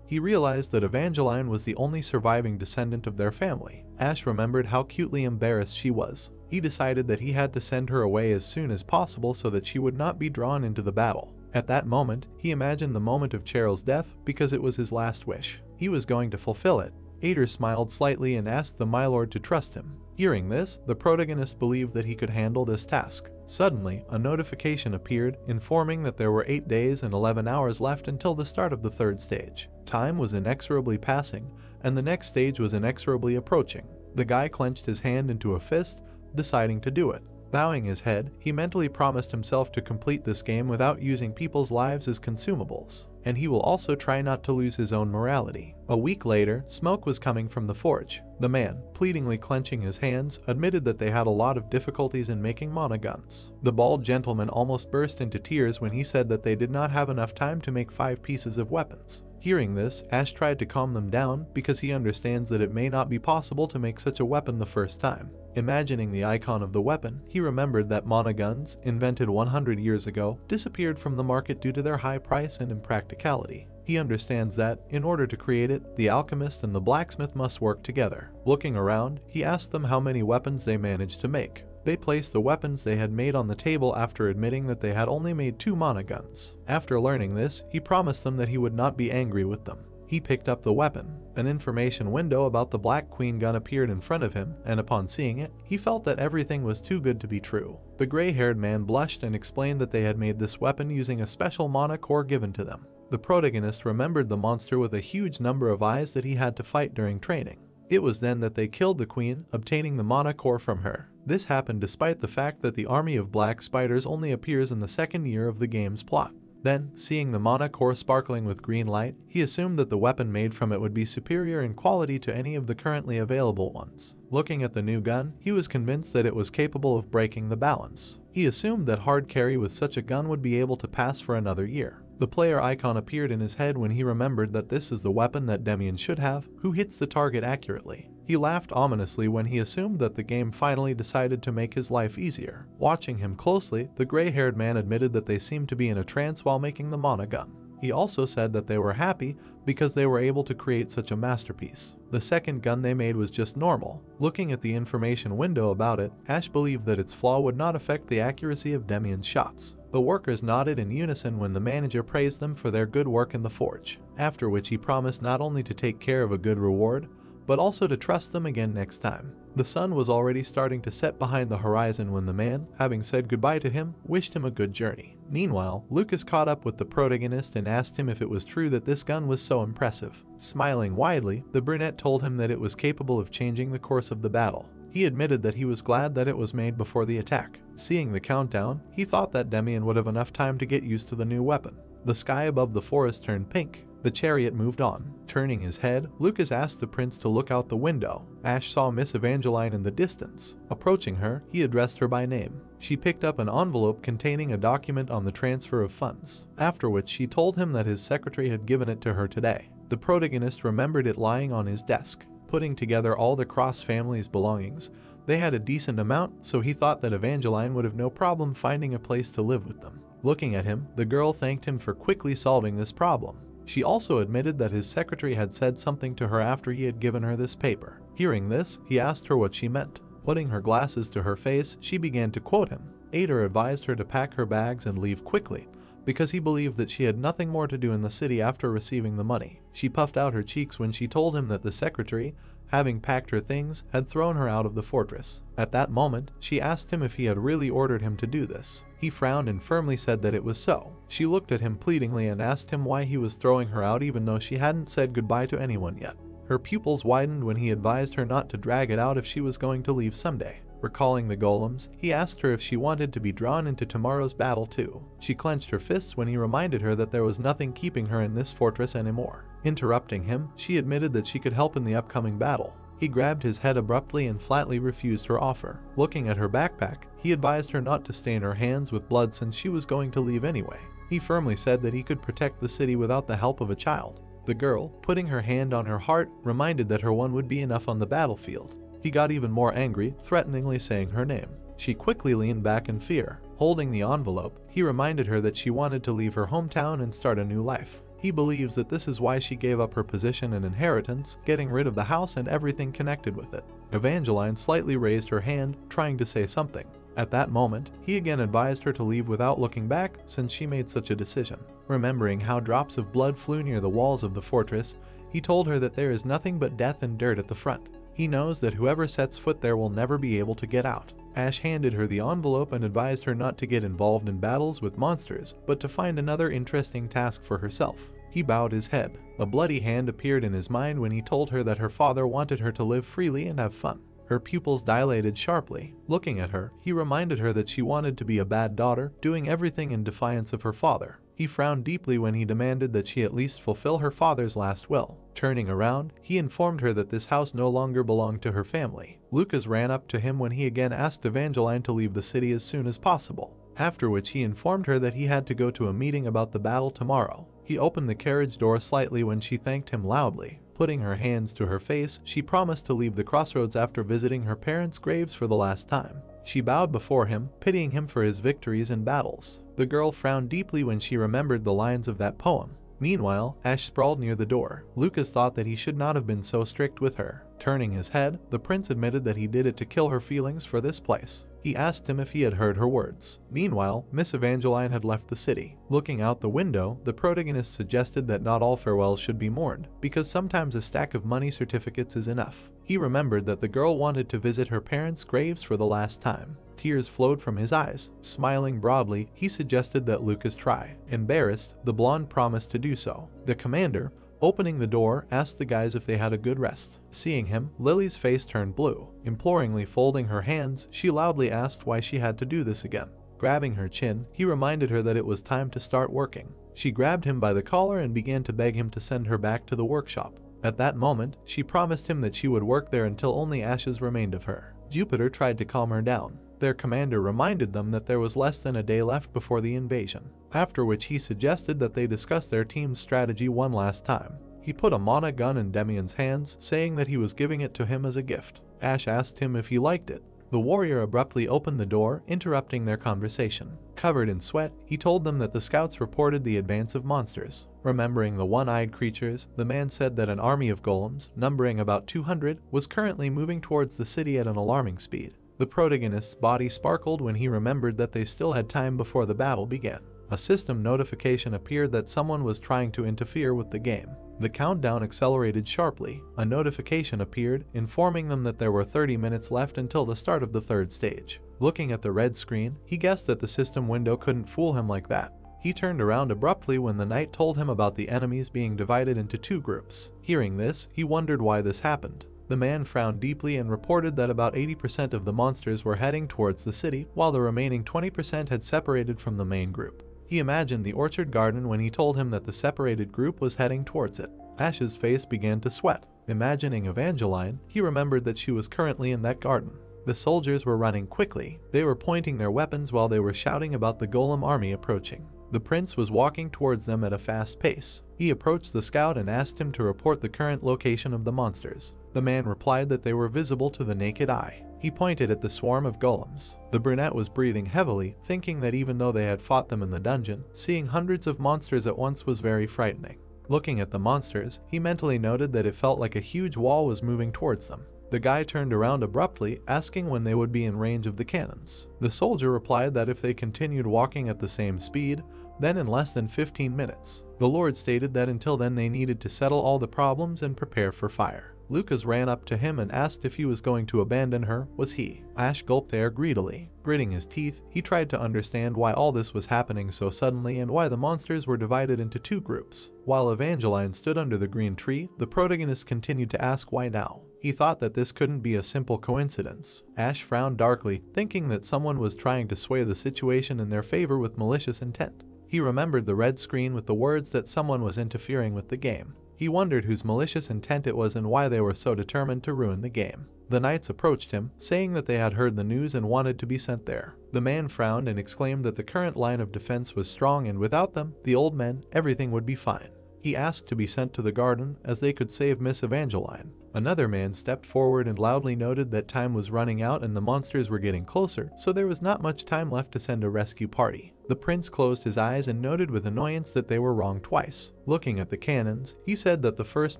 He realized that Evangeline was the only surviving descendant of their family. Ash remembered how cutely embarrassed she was. He decided that he had to send her away as soon as possible so that she would not be drawn into the battle. At that moment, he imagined the moment of Cheryl's death because it was his last wish. He was going to fulfill it. Ader smiled slightly and asked the Mylord to trust him. Hearing this, the protagonist believed that he could handle this task. Suddenly, a notification appeared informing that there were 8 days and 11 hours left until the start of the third stage. Time was inexorably passing, and the next stage was inexorably approaching. The guy clenched his hand into a fist, deciding to do it. Bowing his head, he mentally promised himself to complete this game without using people's lives as consumables, and he will also try not to lose his own morality. A week later, smoke was coming from the forge. The man, pleadingly clenching his hands, admitted that they had a lot of difficulties in making monoguns. The bald gentleman almost burst into tears when he said that they did not have enough time to make 5 pieces of weapons. Hearing this, Ash tried to calm them down because he understands that it may not be possible to make such a weapon the first time. Imagining the icon of the weapon, he remembered that monoguns, invented 100 years ago, disappeared from the market due to their high price and impracticality. He understands that, in order to create it, the alchemist and the blacksmith must work together. Looking around, he asked them how many weapons they managed to make. They placed the weapons they had made on the table after admitting that they had only made 2 monoguns. After learning this, he promised them that he would not be angry with them. He picked up the weapon. An information window about the Black Queen gun appeared in front of him, and upon seeing it, he felt that everything was too good to be true. The gray-haired man blushed and explained that they had made this weapon using a special mana core given to them. The protagonist remembered the monster with a huge number of eyes that he had to fight during training. It was then that they killed the queen, obtaining the mana core from her. This happened despite the fact that the army of black spiders only appears in the second year of the game's plot. Then, seeing the mana core sparkling with green light, he assumed that the weapon made from it would be superior in quality to any of the currently available ones. Looking at the new gun, he was convinced that it was capable of breaking the balance. He assumed that hard carry with such a gun would be able to pass for another year. The player icon appeared in his head when he remembered that this is the weapon that Demian should have, who hits the target accurately. He laughed ominously when he assumed that the game finally decided to make his life easier. Watching him closely, the gray-haired man admitted that they seemed to be in a trance while making the mana gun. He also said that they were happy because they were able to create such a masterpiece. The second gun they made was just normal. Looking at the information window about it, Ash believed that its flaw would not affect the accuracy of Demian's shots. The workers nodded in unison when the manager praised them for their good work in the forge, after which he promised not only to take care of a good reward, but also to trust them again next time. The sun was already starting to set behind the horizon when the man, having said goodbye to him, wished him a good journey. Meanwhile, Lucas caught up with the protagonist and asked him if it was true that this gun was so impressive. Smiling widely, the brunette told him that it was capable of changing the course of the battle. He admitted that he was glad that it was made before the attack. Seeing the countdown, he thought that Demian would have enough time to get used to the new weapon. The sky above the forest turned pink. The chariot moved on. Turning his head, Lucas asked the prince to look out the window. Ash saw Miss Evangeline in the distance. Approaching her, he addressed her by name. She picked up an envelope containing a document on the transfer of funds, after which she told him that his secretary had given it to her today. The protagonist remembered it lying on his desk. Putting together all the Cross family's belongings, they had a decent amount, so he thought that Evangeline would have no problem finding a place to live with them. Looking at him, the girl thanked him for quickly solving this problem. She also admitted that his secretary had said something to her after he had given her this paper. Hearing this, he asked her what she meant. Putting her glasses to her face, she began to quote him. Ader advised her to pack her bags and leave quickly, because he believed that she had nothing more to do in the city after receiving the money. She puffed out her cheeks when she told him that the secretary, having packed her things, had thrown her out of the fortress. At that moment, she asked him if he had really ordered him to do this. He frowned and firmly said that it was so. She looked at him pleadingly and asked him why he was throwing her out even though she hadn't said goodbye to anyone yet. Her pupils widened when he advised her not to drag it out if she was going to leave someday. Recalling the golems, he asked her if she wanted to be drawn into tomorrow's battle too. She clenched her fists when he reminded her that there was nothing keeping her in this fortress anymore. Interrupting him, she admitted that she could help in the upcoming battle. He grabbed his head abruptly and flatly refused her offer. Looking at her backpack, he advised her not to stain her hands with blood since she was going to leave anyway. He firmly said that he could protect the city without the help of a child. The girl, putting her hand on her heart, reminded that her one would be enough on the battlefield. He got even more angry, threateningly saying her name. She quickly leaned back in fear. Holding the envelope, he reminded her that she wanted to leave her hometown and start a new life. He believes that this is why she gave up her position and inheritance, getting rid of the house and everything connected with it. Evangeline slightly raised her hand, trying to say something. At that moment, he again advised her to leave without looking back since she made such a decision. Remembering how drops of blood flew near the walls of the fortress, he told her that there is nothing but death and dirt at the front. He knows that whoever sets foot there will never be able to get out. Ash handed her the envelope and advised her not to get involved in battles with monsters, but to find another interesting task for herself. He bowed his head. A bloody hand appeared in his mind when he told her that her father wanted her to live freely and have fun. Her pupils dilated sharply. Looking at her, he reminded her that she wanted to be a bad daughter, doing everything in defiance of her father. He frowned deeply when he demanded that she at least fulfill her father's last will. Turning around, he informed her that this house no longer belonged to her family. Lucas ran up to him when he again asked Evangeline to leave the city as soon as possible, after which he informed her that he had to go to a meeting about the battle tomorrow. He opened the carriage door slightly when she thanked him loudly. Putting her hands to her face, she promised to leave the crossroads after visiting her parents' graves for the last time. She bowed before him, pitying him for his victories in battles. The girl frowned deeply when she remembered the lines of that poem. Meanwhile, Ash sprawled near the door. Lucas thought that he should not have been so strict with her. Turning his head, the prince admitted that he did it to kill her feelings for this place. He asked him if he had heard her words. Meanwhile, Miss Evangeline had left the city. Looking out the window, the protagonist suggested that not all farewells should be mourned, because sometimes a stack of money certificates is enough. He remembered that the girl wanted to visit her parents' graves for the last time. Tears flowed from his eyes. Smiling broadly, he suggested that Lucas try. Embarrassed, the blonde promised to do so. The commander, opening the door, asked the guys if they had a good rest. Seeing him, Lily's face turned blue. Imploringly folding her hands, she loudly asked why she had to do this again. Grabbing her chin, he reminded her that it was time to start working. She grabbed him by the collar and began to beg him to send her back to the workshop. At that moment, she promised him that she would work there until only ashes remained of her. Jupiter tried to calm her down. Their commander reminded them that there was less than a day left before the invasion, after which he suggested that they discuss their team's strategy one last time. He put a mana gun in Demian's hands, saying that he was giving it to him as a gift. Ash asked him if he liked it. The warrior abruptly opened the door, interrupting their conversation. Covered in sweat, he told them that the scouts reported the advance of monsters. Remembering the one-eyed creatures, the man said that an army of golems, numbering about 200, was currently moving towards the city at an alarming speed. The protagonist's body sparkled when he remembered that they still had time before the battle began. A system notification appeared that someone was trying to interfere with the game. The countdown accelerated sharply. A notification appeared, informing them that there were 30 minutes left until the start of the third stage. Looking at the red screen, he guessed that the system window couldn't fool him like that. He turned around abruptly when the knight told him about the enemies being divided into two groups. Hearing this, he wondered why this happened. The man frowned deeply and reported that about 80% of the monsters were heading towards the city, while the remaining 20% had separated from the main group. He imagined the orchard garden when he told him that the separated group was heading towards it. Ash's face began to sweat. Imagining Evangeline, he remembered that she was currently in that garden. The soldiers were running quickly. They were pointing their weapons while they were shouting about the golem army approaching. The prince was walking towards them at a fast pace. He approached the scout and asked him to report the current location of the monsters. The man replied that they were visible to the naked eye. He pointed at the swarm of golems. The brunette was breathing heavily, thinking that even though they had fought them in the dungeon, seeing hundreds of monsters at once was very frightening. Looking at the monsters, he mentally noted that it felt like a huge wall was moving towards them. The guy turned around abruptly, asking when they would be in range of the cannons. The soldier replied that if they continued walking at the same speed, then in less than 15 minutes. The Lord stated that until then they needed to settle all the problems and prepare for fire. Lucas ran up to him and asked if he was going to abandon her. Was he? Ash gulped air greedily. Gritting his teeth, he tried to understand why all this was happening so suddenly and why the monsters were divided into two groups. While Evangeline stood under the green tree, the protagonist continued to ask why now. He thought that this couldn't be a simple coincidence. Ash frowned darkly, thinking that someone was trying to sway the situation in their favor with malicious intent. He remembered the red screen with the words that someone was interfering with the game. He wondered whose malicious intent it was and why they were so determined to ruin the game. The knights approached him, saying that they had heard the news and wanted to be sent there. The man frowned and exclaimed that the current line of defense was strong and without them, the old men, everything would be fine. He asked to be sent to the garden as they could save Miss Evangeline. Another man stepped forward and loudly noted that time was running out and the monsters were getting closer, so there was not much time left to send a rescue party. The prince closed his eyes and noted with annoyance that they were wrong twice. Looking at the cannons, he said that the first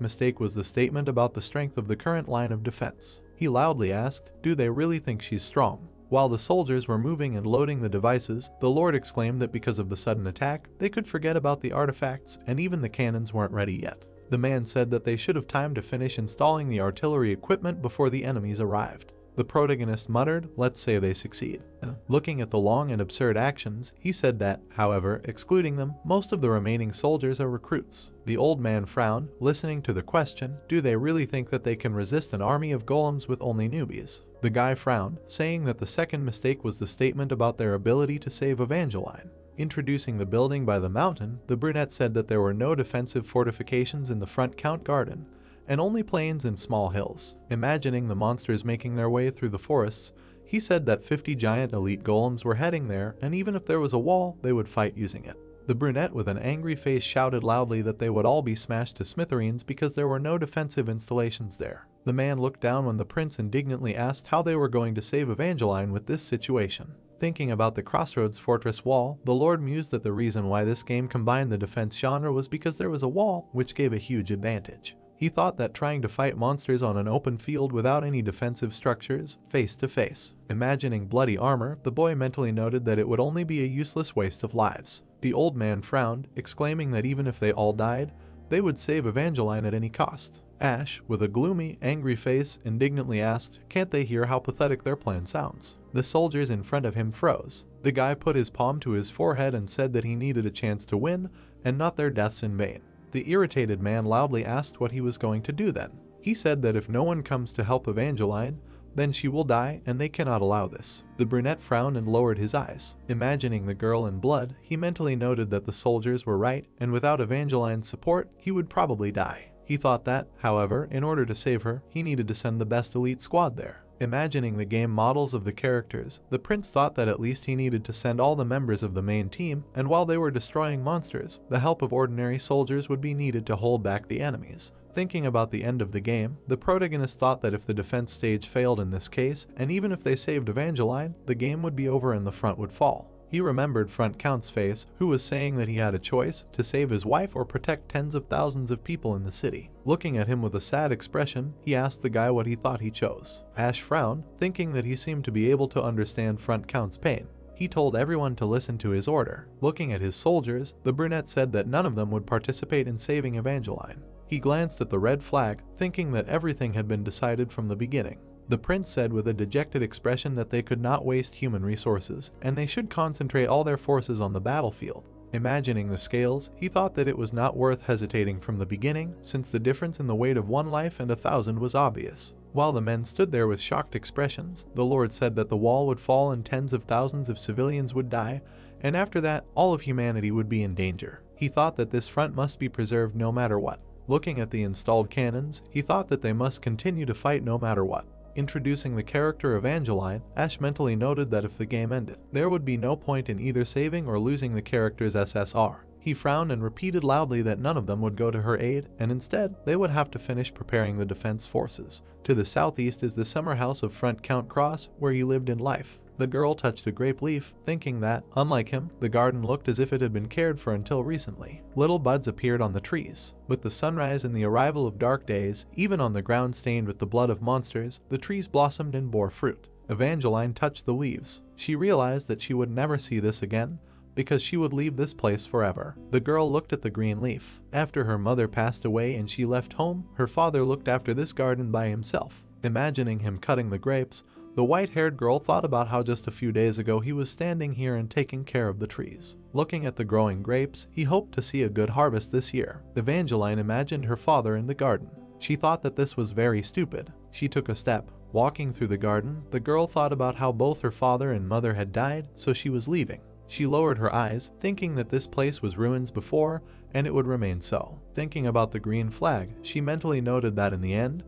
mistake was the statement about the strength of the current line of defense. He loudly asked, "Do they really think she's strong?" While the soldiers were moving and loading the devices, the Lord exclaimed that because of the sudden attack, they could forget about the artifacts and even the cannons weren't ready yet. The man said that they should have time to finish installing the artillery equipment before the enemies arrived. The protagonist muttered, "Let's say they succeed." Looking at the long and absurd actions, he said that, however, excluding them, most of the remaining soldiers are recruits. The old man frowned, listening to the question, "Do they really think that they can resist an army of golems with only newbies?" The guy frowned, saying that the second mistake was the statement about their ability to save Evangeline. Introducing the building by the mountain, the brunette said that there were no defensive fortifications in the front Count Garden, and only plains and small hills. Imagining the monsters making their way through the forests, he said that 50 giant elite golems were heading there, and even if there was a wall, they would fight using it. The brunette with an angry face shouted loudly that they would all be smashed to smithereens because there were no defensive installations there. The man looked down when the prince indignantly asked how they were going to save Evangeline with this situation. Thinking about the Crossroads Fortress wall, the Lord mused that the reason why this game combined the defense genre was because there was a wall, which gave a huge advantage. He thought that trying to fight monsters on an open field without any defensive structures, face to face. Imagining bloody armor, the boy mentally noted that it would only be a useless waste of lives. The old man frowned, exclaiming that even if they all died, they would save Evangeline at any cost. Ash, with a gloomy, angry face, indignantly asked, "Can't they hear how pathetic their plan sounds?" The soldiers in front of him froze. The guy put his palm to his forehead and said that he needed a chance to win, and not their deaths in vain. The irritated man loudly asked what he was going to do then. He said that if no one comes to help Evangeline, then she will die and they cannot allow this. The brunette frowned and lowered his eyes. Imagining the girl in blood, he mentally noted that the soldiers were right, and without Evangeline's support, he would probably die. He thought that, however, in order to save her, he needed to send the best elite squad there. Imagining the game models of the characters, the prince thought that at least he needed to send all the members of the main team, and while they were destroying monsters, the help of ordinary soldiers would be needed to hold back the enemies. Thinking about the end of the game, the protagonist thought that if the defense stage failed in this case, and even if they saved Evangeline, the game would be over and the front would fall. He remembered Front Count's face, who was saying that he had a choice to save his wife or protect tens of thousands of people in the city. Looking at him with a sad expression, he asked the guy what he thought he chose. Ash frowned, thinking that he seemed to be able to understand Front Count's pain. He told everyone to listen to his order. Looking at his soldiers, the brunette said that none of them would participate in saving Evangeline. He glanced at the red flag, thinking that everything had been decided from the beginning. The prince said with a dejected expression that they could not waste human resources, and they should concentrate all their forces on the battlefield. Imagining the scales, he thought that it was not worth hesitating from the beginning, since the difference in the weight of one life and 1,000 was obvious. While the men stood there with shocked expressions, the Lord said that the wall would fall and tens of thousands of civilians would die, and after that, all of humanity would be in danger. He thought that this front must be preserved no matter what. Looking at the installed cannons, he thought that they must continue to fight no matter what. Introducing the character Evangeline, Ash mentally noted that if the game ended, there would be no point in either saving or losing the character's SSR. He frowned and repeated loudly that none of them would go to her aid, and instead, they would have to finish preparing the defense forces. To the southeast is the summer house of Front Count Cross, where he lived in life. The girl touched a grape leaf, thinking that, unlike him, the garden looked as if it had been cared for until recently. Little buds appeared on the trees. With the sunrise and the arrival of dark days, even on the ground stained with the blood of monsters, the trees blossomed and bore fruit. Evangeline touched the leaves. She realized that she would never see this again, because she would leave this place forever. The girl looked at the green leaf. After her mother passed away and she left home, her father looked after this garden by himself. Imagining him cutting the grapes, the white-haired girl thought about how just a few days ago he was standing here and taking care of the trees. Looking at the growing grapes, he hoped to see a good harvest this year. Evangeline imagined her father in the garden. She thought that this was very stupid. She took a step. Walking through the garden, the girl thought about how both her father and mother had died, so she was leaving. She lowered her eyes, thinking that this place was ruins before, and it would remain so. Thinking about the green flag, she mentally noted that in the end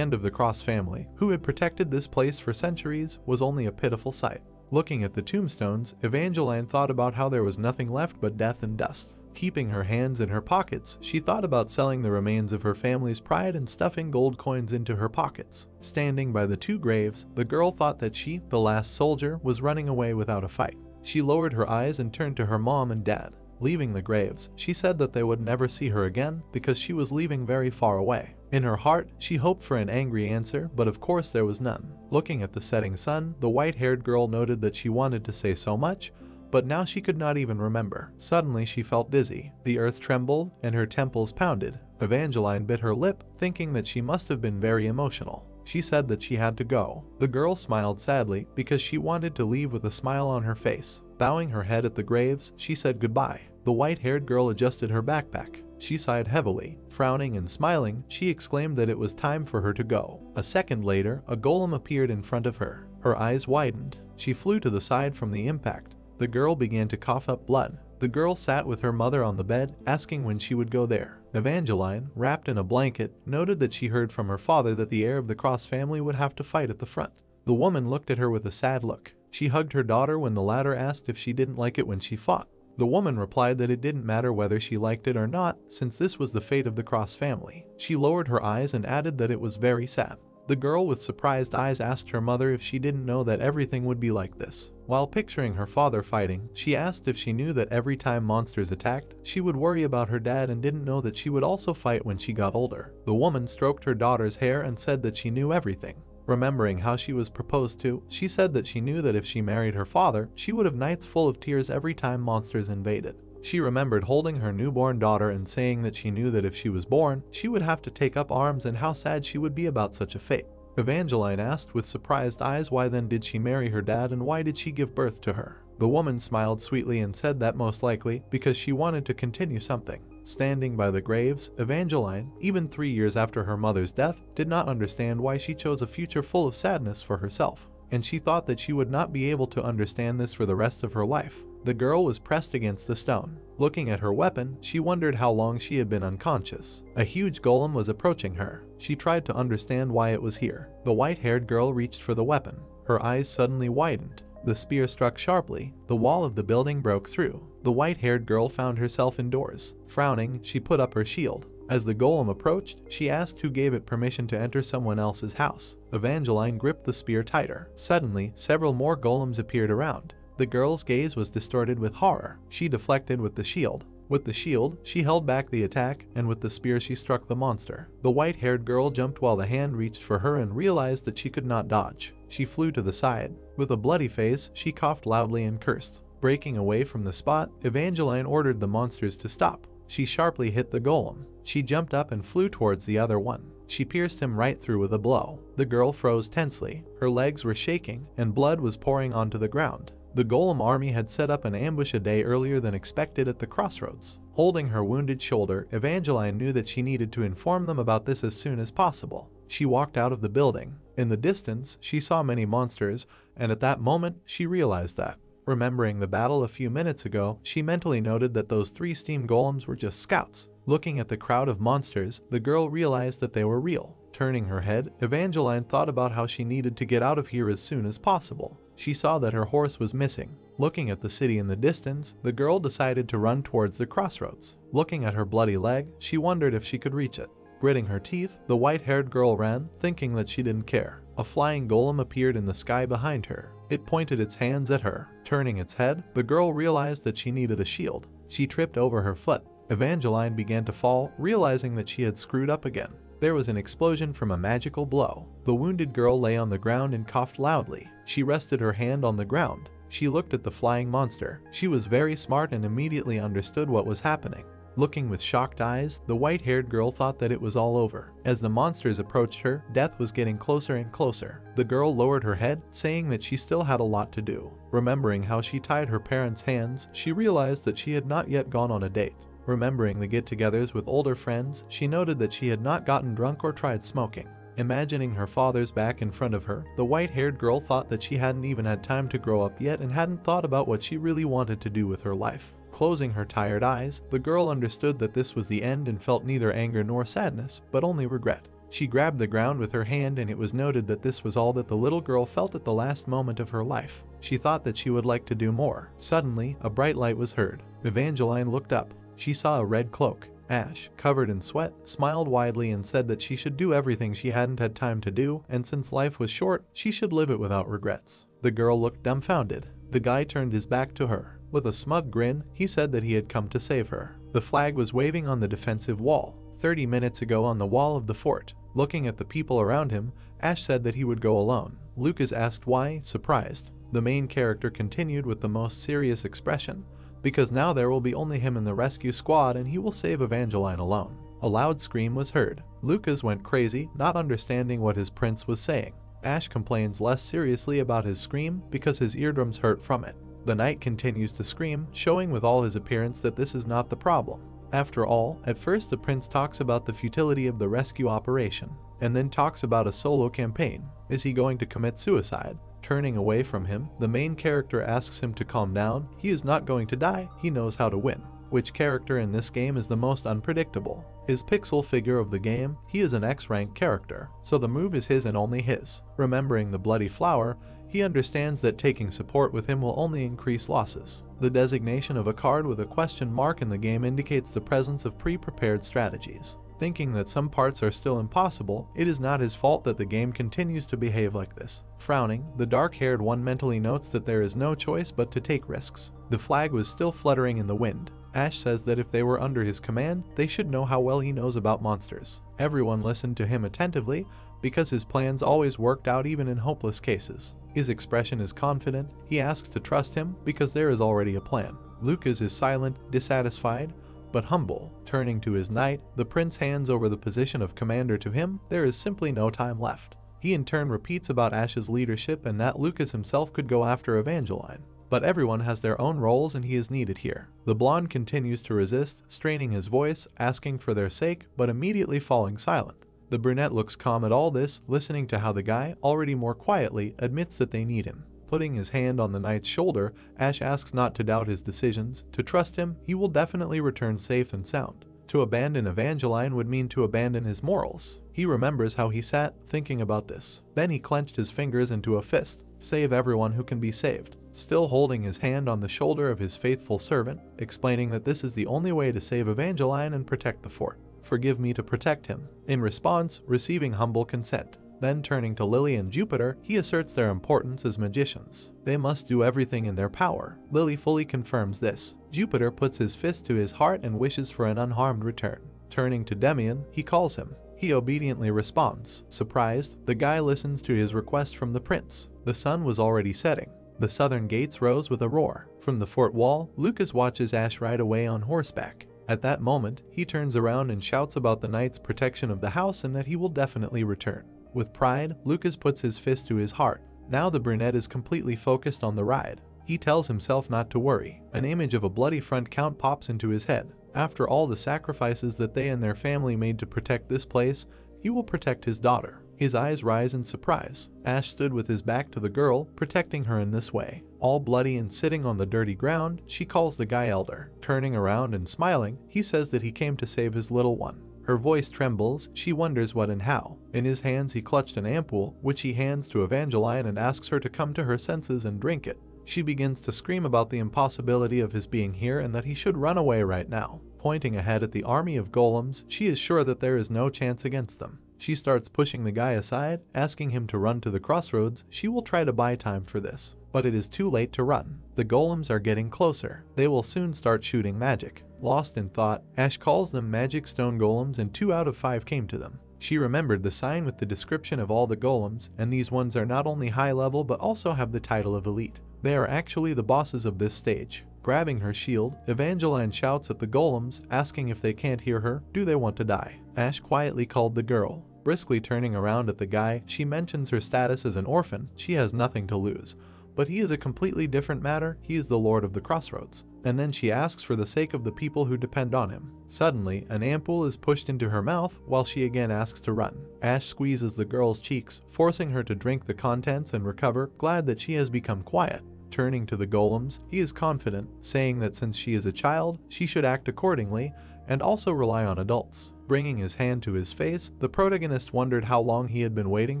of the Cross family, who had protected this place for centuries, was only a pitiful sight. Looking at the tombstones, Evangeline thought about how there was nothing left but death and dust. Keeping her hands in her pockets, she thought about selling the remains of her family's pride and stuffing gold coins into her pockets. Standing by the two graves, the girl thought that she, the last soldier, was running away without a fight. She lowered her eyes and turned to her mom and dad. Leaving the graves, she said that they would never see her again because she was leaving very far away. In her heart, she hoped for an angry answer, but of course there was none. Looking at the setting sun, the white-haired girl noted that she wanted to say so much, but now she could not even remember. Suddenly she felt dizzy. The earth trembled and her temples pounded. Evangeline bit her lip, thinking that she must have been very emotional. She said that she had to go. The girl smiled sadly because she wanted to leave with a smile on her face. Bowing her head at the graves, she said goodbye. The white-haired girl adjusted her backpack. She sighed heavily. Frowning and smiling, she exclaimed that it was time for her to go. A second later, a golem appeared in front of her. Her eyes widened. She flew to the side from the impact. The girl began to cough up blood. The girl sat with her mother on the bed, asking when she would go there. Evangeline, wrapped in a blanket, noted that she heard from her father that the heir of the Cross family would have to fight at the front. The woman looked at her with a sad look. She hugged her daughter when the latter asked if she didn't like it when she fought. The woman replied that it didn't matter whether she liked it or not, since this was the fate of the Cross family. She lowered her eyes and added that it was very sad. The girl with surprised eyes asked her mother if she didn't know that everything would be like this. While picturing her father fighting, she asked if she knew that every time monsters attacked, she would worry about her dad and didn't know that she would also fight when she got older. The woman stroked her daughter's hair and said that she knew everything. Remembering how she was proposed to, she said that she knew that if she married her father, she would have nights full of tears every time monsters invaded. She remembered holding her newborn daughter and saying that she knew that if she was born, she would have to take up arms and how sad she would be about such a fate. Evangeline asked with surprised eyes why then did she marry her dad and why did she give birth to her. The woman smiled sweetly and said that most likely because she wanted to continue something. Standing by the graves, Evangeline, even 3 years after her mother's death, did not understand why she chose a future full of sadness for herself, and she thought that she would not be able to understand this for the rest of her life. The girl was pressed against the stone. Looking at her weapon, she wondered how long she had been unconscious. A huge golem was approaching her. She tried to understand why it was here. The white-haired girl reached for the weapon. Her eyes suddenly widened. The spear struck sharply. The wall of the building broke through. The white-haired girl found herself indoors. Frowning, she put up her shield. As the golem approached, she asked who gave it permission to enter someone else's house. Evangeline gripped the spear tighter. Suddenly, several more golems appeared around. The girl's gaze was distorted with horror. She deflected with the shield. With the shield, she held back the attack, and with the spear she struck the monster. The white-haired girl jumped while the hand reached for her and realized that she could not dodge. She flew to the side. With a bloody face, she coughed loudly and cursed. Breaking away from the spot, Evangeline ordered the monsters to stop. She sharply hit the golem. She jumped up and flew towards the other one. She pierced him right through with a blow. The girl froze tensely. Her legs were shaking, and blood was pouring onto the ground. The golem army had set up an ambush a day earlier than expected at the crossroads. Holding her wounded shoulder, Evangeline knew that she needed to inform them about this as soon as possible. She walked out of the building. In the distance, she saw many monsters, and at that moment, she realized that. Remembering the battle a few minutes ago, she mentally noted that those 3 steam golems were just scouts. Looking at the crowd of monsters, the girl realized that they were real. Turning her head, Evangeline thought about how she needed to get out of here as soon as possible. She saw that her horse was missing. Looking at the city in the distance, the girl decided to run towards the crossroads. Looking at her bloody leg, she wondered if she could reach it. Gritting her teeth, the white-haired girl ran, thinking that she didn't care. A flying golem appeared in the sky behind her. It pointed its hands at her. Turning its head, the girl realized that she needed a shield. She tripped over her foot. Evangeline began to fall, realizing that she had screwed up again. There was an explosion from a magical blow. The wounded girl lay on the ground and coughed loudly. She rested her hand on the ground. She looked at the flying monster. She was very smart and immediately understood what was happening. Looking with shocked eyes, the white-haired girl thought that it was all over. As the monsters approached her, death was getting closer and closer. The girl lowered her head, saying that she still had a lot to do. Remembering how she tied her parents' hands, she realized that she had not yet gone on a date. Remembering the get-togethers with older friends, she noted that she had not gotten drunk or tried smoking. Imagining her father's back in front of her, the white-haired girl thought that she hadn't even had time to grow up yet and hadn't thought about what she really wanted to do with her life. Closing her tired eyes, the girl understood that this was the end and felt neither anger nor sadness, but only regret. She grabbed the ground with her hand, and it was noted that this was all that the little girl felt at the last moment of her life. She thought that she would like to do more. Suddenly, a bright light was heard. Evangeline looked up. She saw a red cloak. Ash, covered in sweat, smiled widely and said that she should do everything she hadn't had time to do, and since life was short, she should live it without regrets. The girl looked dumbfounded. The guy turned his back to her. With a smug grin, he said that he had come to save her. The flag was waving on the defensive wall. 30 minutes ago on the wall of the fort. Looking at the people around him, Ash said that he would go alone. Lucas asked why, surprised. The main character continued with the most serious expression, because now there will be only him and the rescue squad and he will save Evangeline alone. A loud scream was heard. Lucas went crazy, not understanding what his prince was saying. Ash complains less seriously about his scream because his eardrums hurt from it. The knight continues to scream, showing with all his appearance that this is not the problem. After all, at first the prince talks about the futility of the rescue operation, and then talks about a solo campaign. Is he going to commit suicide? Turning away from him, the main character asks him to calm down. He is not going to die, he knows how to win. Which character in this game is the most unpredictable? His pixel figure of the game, he is an X-rank character, so the move is his and only his. Remembering the bloody flower, he understands that taking support with him will only increase losses. The designation of a card with a question mark in the game indicates the presence of pre-prepared strategies. Thinking that some parts are still impossible, it is not his fault that the game continues to behave like this. Frowning, the dark-haired one mentally notes that there is no choice but to take risks. The flag was still fluttering in the wind. Ash says that if they were under his command, they should know how well he knows about monsters. Everyone listened to him attentively, because his plans always worked out even in hopeless cases. His expression is confident. He asks to trust him because there is already a plan. Lucas is silent, dissatisfied, but humble. Turning to his knight, the prince hands over the position of commander to him. There is simply no time left. He in turn repeats about Ash's leadership and that Lucas himself could go after Evangeline. But everyone has their own roles and he is needed here. The blonde continues to resist, straining his voice, asking for their sake, but immediately falling silent. The brunette looks calm at all this, listening to how the guy, already more quietly, admits that they need him. Putting his hand on the knight's shoulder, Ash asks not to doubt his decisions, to trust him. He will definitely return safe and sound. To abandon Evangeline would mean to abandon his morals. He remembers how he sat, thinking about this. Then he clenched his fingers into a fist. Save everyone who can be saved. Still holding his hand on the shoulder of his faithful servant, explaining that this is the only way to save Evangeline and protect the fort. Forgive me to protect him. In response, receiving humble consent. Then turning to Lily and Jupiter, he asserts their importance as magicians. They must do everything in their power. Lily fully confirms this. Jupiter puts his fist to his heart and wishes for an unharmed return. Turning to Demian, he calls him. He obediently responds. Surprised, the guy listens to his request from the prince. The sun was already setting. The southern gates rose with a roar. From the fort wall, Lucas watches Ash ride away on horseback. At that moment, he turns around and shouts about the knight's protection of the house and that he will definitely return. With pride, Lucas puts his fist to his heart. Now the brunette is completely focused on the ride. He tells himself not to worry. An image of a bloody front count pops into his head. After all the sacrifices that they and their family made to protect this place, he will protect his daughter. His eyes rise in surprise. Ash stood with his back to the girl, protecting her in this way. All bloody and sitting on the dirty ground, she calls the guy elder. Turning around and smiling, he says that he came to save his little one. Her voice trembles, she wonders what and how. In his hands he clutched an ampoule, which he hands to Evangeline and asks her to come to her senses and drink it. She begins to scream about the impossibility of his being here and that he should run away right now. Pointing ahead at the army of golems, she is sure that there is no chance against them. She starts pushing the guy aside, asking him to run to the crossroads. She will try to buy time for this. But it is too late to run. The golems are getting closer. They will soon start shooting magic. Lost in thought, Ash calls them magic stone golems and 2 out of 5 came to them. She remembered the sign with the description of all the golems, and these ones are not only high level but also have the title of elite. They are actually the bosses of this stage. Grabbing her shield, Evangeline shouts at the golems, asking if they can't hear her, do they want to die? Ash quietly called the girl. Briskly turning around at the guy, she mentions her status as an orphan. She has nothing to lose, but he is a completely different matter. He is the Lord of the Crossroads. And then she asks for the sake of the people who depend on him. Suddenly, an ampoule is pushed into her mouth while she again asks to run. Ash squeezes the girl's cheeks, forcing her to drink the contents and recover, glad that she has become quiet. Turning to the golems, he is confident, saying that since she is a child, she should act accordingly and also rely on adults. Bringing his hand to his face, the protagonist wondered how long he had been waiting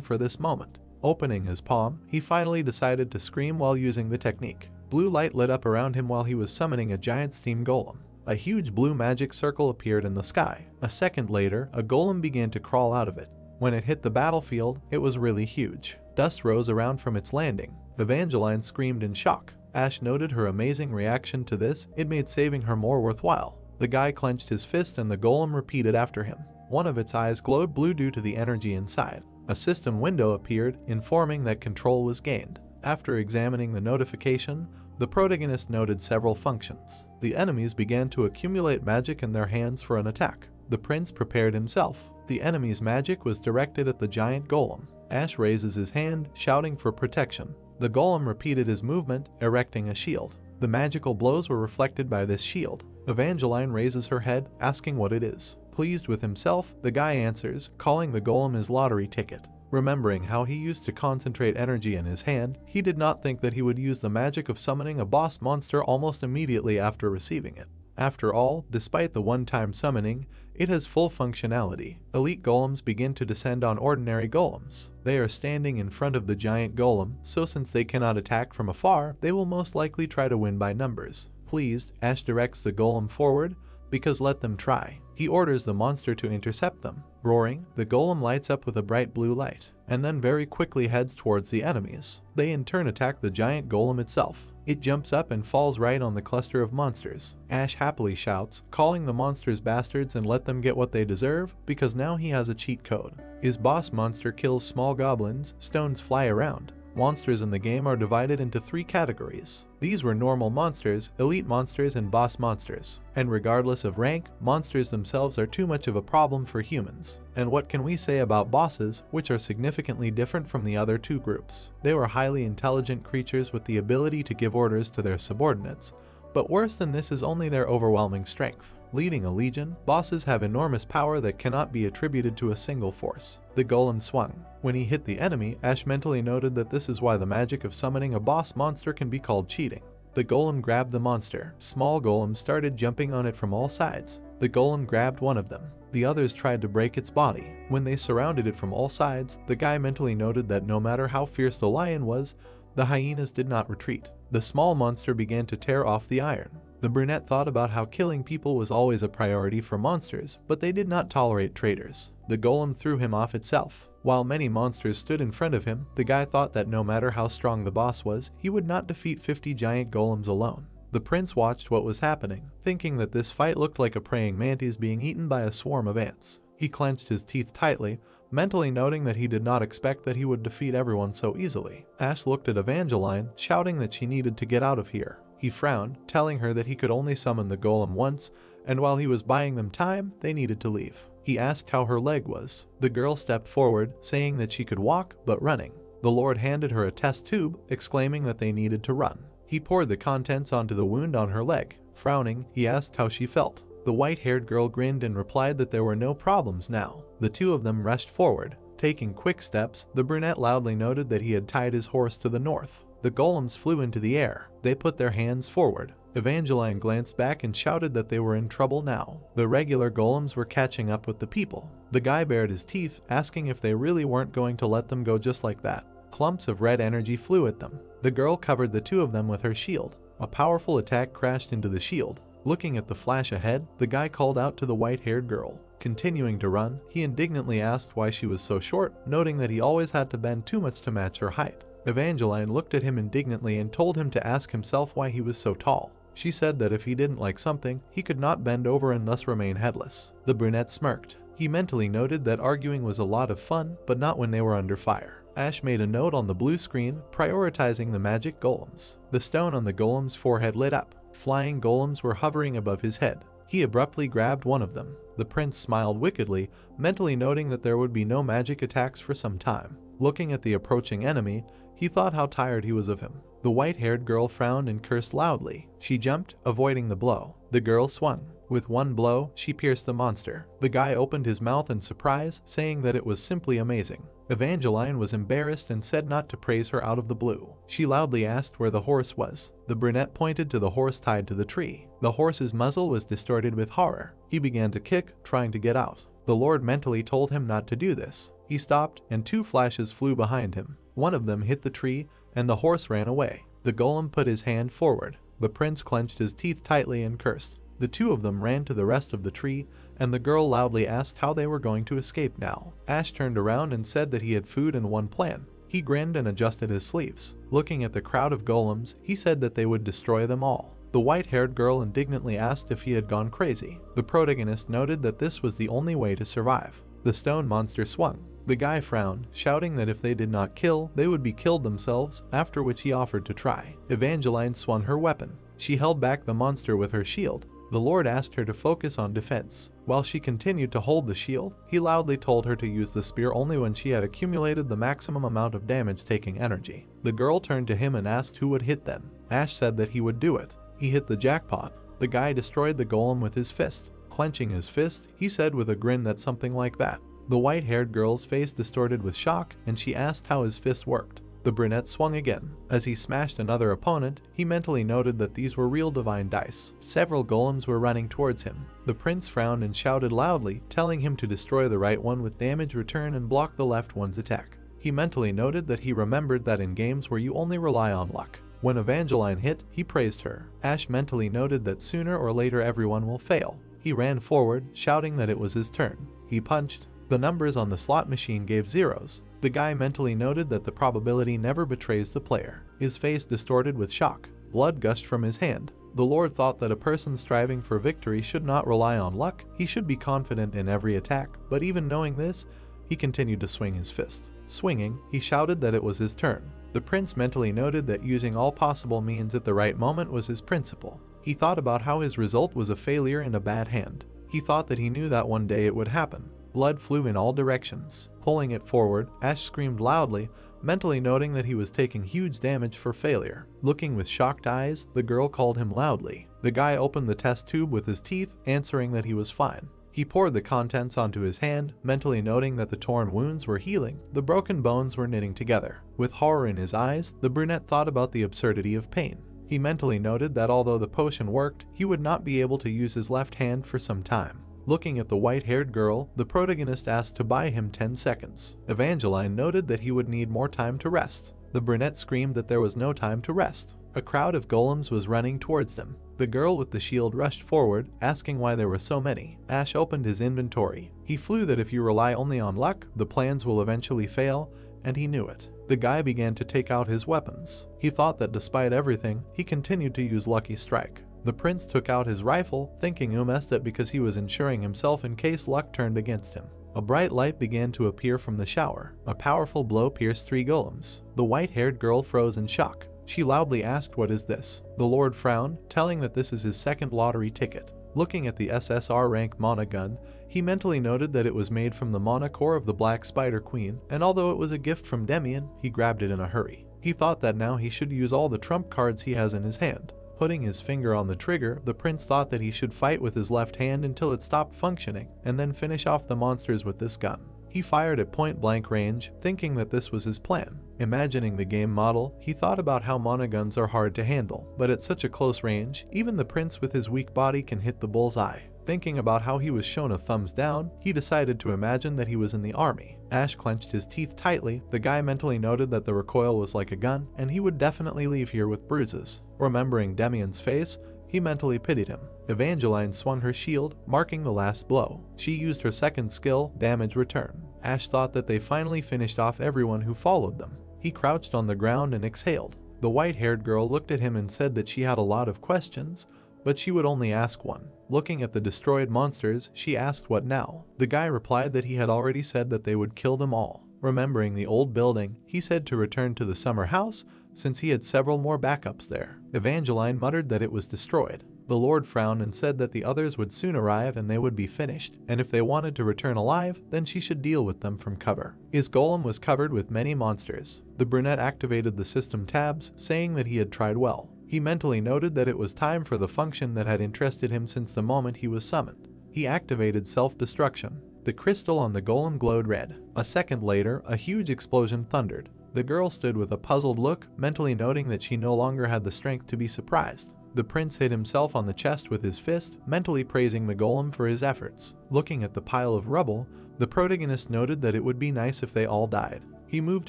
for this moment. Opening his palm, he finally decided to scream while using the technique. Blue light lit up around him while he was summoning a giant steam golem. A huge blue magic circle appeared in the sky. A second later, a golem began to crawl out of it. When it hit the battlefield, it was really huge. Dust rose around from its landing. Evangeline screamed in shock. Ash noted her amazing reaction to this. It made saving her more worthwhile. The guy clenched his fist and the golem repeated after him. One of its eyes glowed blue due to the energy inside. A system window appeared, informing that control was gained. After examining the notification, the protagonist noted several functions. The enemies began to accumulate magic in their hands for an attack. The prince prepared himself. The enemy's magic was directed at the giant golem. Ash raises his hand, shouting for protection. The golem repeated his movement, erecting a shield. The magical blows were reflected by this shield. Evangeline raises her head, asking what it is. Pleased with himself, the guy answers, calling the golem his lottery ticket. Remembering how he used to concentrate energy in his hand, he did not think that he would use the magic of summoning a boss monster almost immediately after receiving it. After all, despite the one-time summoning, it has full functionality. Elite golems begin to descend on ordinary golems. They are standing in front of the giant golem, so since they cannot attack from afar, they will most likely try to win by numbers. Pleased, Ash directs the golem forward, because let them try. He orders the monster to intercept them. Roaring, the golem lights up with a bright blue light, and then very quickly heads towards the enemies. They in turn attack the giant golem itself. It jumps up and falls right on the cluster of monsters. Ash happily shouts, calling the monsters bastards and let them get what they deserve, because now he has a cheat code. His boss monster kills small goblins, stones fly around. Monsters in the game are divided into 3 categories. These were normal monsters, elite monsters, and boss monsters. And regardless of rank, monsters themselves are too much of a problem for humans. And what can we say about bosses, which are significantly different from the other 2 groups? They were highly intelligent creatures with the ability to give orders to their subordinates, but worse than this is only their overwhelming strength. Leading a legion, bosses have enormous power that cannot be attributed to a single force. The golem swung. When he hit the enemy, Ash mentally noted that this is why the magic of summoning a boss monster can be called cheating. The golem grabbed the monster. Small golems started jumping on it from all sides. The golem grabbed one of them. The others tried to break its body. When they surrounded it from all sides, the guy mentally noted that no matter how fierce the lion was, the hyenas did not retreat. The small monster began to tear off the iron. The brunette thought about how killing people was always a priority for monsters, but they did not tolerate traitors. The golem threw him off itself. While many monsters stood in front of him, the guy thought that no matter how strong the boss was, he would not defeat 50 giant golems alone. The prince watched what was happening, thinking that this fight looked like a praying mantis being eaten by a swarm of ants. He clenched his teeth tightly, mentally noting that he did not expect that he would defeat everyone so easily. Ash looked at Evangeline, shouting that she needed to get out of here. He frowned, telling her that he could only summon the golem once, and while he was buying them time, they needed to leave. He asked how her leg was. The girl stepped forward, saying that she could walk, but running. The Lord handed her a test tube, exclaiming that they needed to run. He poured the contents onto the wound on her leg. Frowning, he asked how she felt. The white-haired girl grinned and replied that there were no problems now. The 2 of them rushed forward. Taking quick steps, the brunette loudly noted that he had tied his horse to the north. The golems flew into the air. They put their hands forward. Evangeline glanced back and shouted that they were in trouble now. The regular golems were catching up with the people. The guy bared his teeth, asking if they really weren't going to let them go just like that. Clumps of red energy flew at them. The girl covered the 2 of them with her shield. A powerful attack crashed into the shield. Looking at the flash ahead, the guy called out to the white-haired girl. Continuing to run, he indignantly asked why she was so short, noting that he always had to bend too much to match her height. Evangeline looked at him indignantly and told him to ask himself why he was so tall. She said that if he didn't like something, he could not bend over and thus remain headless. The brunette smirked. He mentally noted that arguing was a lot of fun, but not when they were under fire. Ash made a note on the blue screen, prioritizing the magic golems. The stone on the golem's forehead lit up. Flying golems were hovering above his head. He abruptly grabbed one of them. The prince smiled wickedly, mentally noting that there would be no magic attacks for some time. Looking at the approaching enemy, He thought how tired he was of him. The white-haired girl frowned and cursed loudly. She jumped, avoiding the blow. The girl swung. With one blow, she pierced the monster. The guy opened his mouth in surprise, saying that it was simply amazing. Evangeline was embarrassed and said not to praise her out of the blue. She loudly asked where the horse was. The brunette pointed to the horse tied to the tree. The horse's muzzle was distorted with horror. He began to kick, trying to get out. The Lord mentally told him not to do this. He stopped, and 2 flashes flew behind him. One of them hit the tree, and the horse ran away. The golem put his hand forward. The prince clenched his teeth tightly and cursed. The 2 of them ran to the rest of the tree, and the girl loudly asked how they were going to escape now. Ash turned around and said that he had food and one plan. He grinned and adjusted his sleeves. Looking at the crowd of golems, he said that they would destroy them all. The white-haired girl indignantly asked if he had gone crazy. The protagonist noted that this was the only way to survive. The stone monster swung. The guy frowned, shouting that if they did not kill, they would be killed themselves, after which he offered to try. Evangeline swung her weapon. She held back the monster with her shield. The Lord asked her to focus on defense. While she continued to hold the shield, he loudly told her to use the spear only when she had accumulated the maximum amount of damage taking energy. The girl turned to him and asked who would hit them. Ash said that he would do it. He hit the jackpot. The guy destroyed the golem with his fist. Clenching his fist, he said with a grin that something like that. The white-haired girl's face distorted with shock, and she asked how his fist worked. The brunette swung again. As he smashed another opponent, he mentally noted that these were real divine dice. Several golems were running towards him. The prince frowned and shouted loudly, telling him to destroy the right one with damage return and block the left one's attack. He mentally noted that he remembered that in games where you only rely on luck. When Evangeline hit, he praised her. Ash mentally noted that sooner or later everyone will fail. He ran forward, shouting that it was his turn. He punched. The numbers on the slot machine gave zeros. The guy mentally noted that the probability never betrays the player. His face distorted with shock. Blood gushed from his hand. The Lord thought that a person striving for victory should not rely on luck. He should be confident in every attack, but even knowing this, he continued to swing his fist. Swinging, he shouted that it was his turn. The prince mentally noted that using all possible means at the right moment was his principle. He thought about how his result was a failure in a bad hand. He thought that he knew that one day it would happen. Blood flew in all directions. Pulling it forward, Ash screamed loudly, mentally noting that he was taking huge damage for failure. Looking with shocked eyes, the girl called him loudly. The guy opened the test tube with his teeth, answering that he was fine. He poured the contents onto his hand, mentally noting that the torn wounds were healing, the broken bones were knitting together. With horror in his eyes, the brunette thought about the absurdity of pain. He mentally noted that although the potion worked, he would not be able to use his left hand for some time. Looking at the white-haired girl, the protagonist asked to buy him 10 seconds. Evangeline noted that he would need more time to rest. The brunette screamed that there was no time to rest. A crowd of golems was running towards them. The girl with the shield rushed forward, asking why there were so many. Ash opened his inventory. He flew that if you rely only on luck, the plans will eventually fail, and he knew it. The guy began to take out his weapons. He thought that despite everything, he continued to use Lucky Strike. The prince took out his rifle, thinking messed it because he was insuring himself in case luck turned against him. A bright light began to appear from the shower. A powerful blow pierced 3 golems. The white-haired girl froze in shock. She loudly asked, "What is this?" The Lord frowned, telling that this is his second lottery ticket. Looking at the SSR rank mana gun, he mentally noted that it was made from the mana core of the Black Spider Queen, and although it was a gift from Demian, he grabbed it in a hurry. He thought that now he should use all the trump cards he has in his hand. Putting his finger on the trigger, the prince thought that he should fight with his left hand until it stopped functioning, and then finish off the monsters with this gun. He fired at point-blank range, thinking that this was his plan. Imagining the game model, he thought about how mana guns are hard to handle, but at such a close range, even the prince with his weak body can hit the bullseye. Thinking about how he was shown a thumbs down, he decided to imagine that he was in the army. Ash clenched his teeth tightly. The guy mentally noted that the recoil was like a gun, and he would definitely leave here with bruises. Remembering Demian's face, he mentally pitied him. Evangeline swung her shield, marking the last blow. She used her second skill, Damage Return. Ash thought that they finally finished off everyone who followed them. He crouched on the ground and exhaled. The white-haired girl looked at him and said that she had a lot of questions, but she would only ask one. Looking at the destroyed monsters, she asked what now. The guy replied that he had already said that they would kill them all. Remembering the old building, he said to return to the summer house since he had several more backups there. Evangeline muttered that it was destroyed. The Lord frowned and said that the others would soon arrive and they would be finished, and if they wanted to return alive, then she should deal with them from cover. His golem was covered with many monsters. The brunette activated the system tabs, saying that he had tried well. He mentally noted that it was time for the function that had interested him since the moment he was summoned. He activated self-destruction. The crystal on the golem glowed red. A second later, a huge explosion thundered. The girl stood with a puzzled look, mentally noting that she no longer had the strength to be surprised. The prince hit himself on the chest with his fist, mentally praising the golem for his efforts. Looking at the pile of rubble, the protagonist noted that it would be nice if they all died. He moved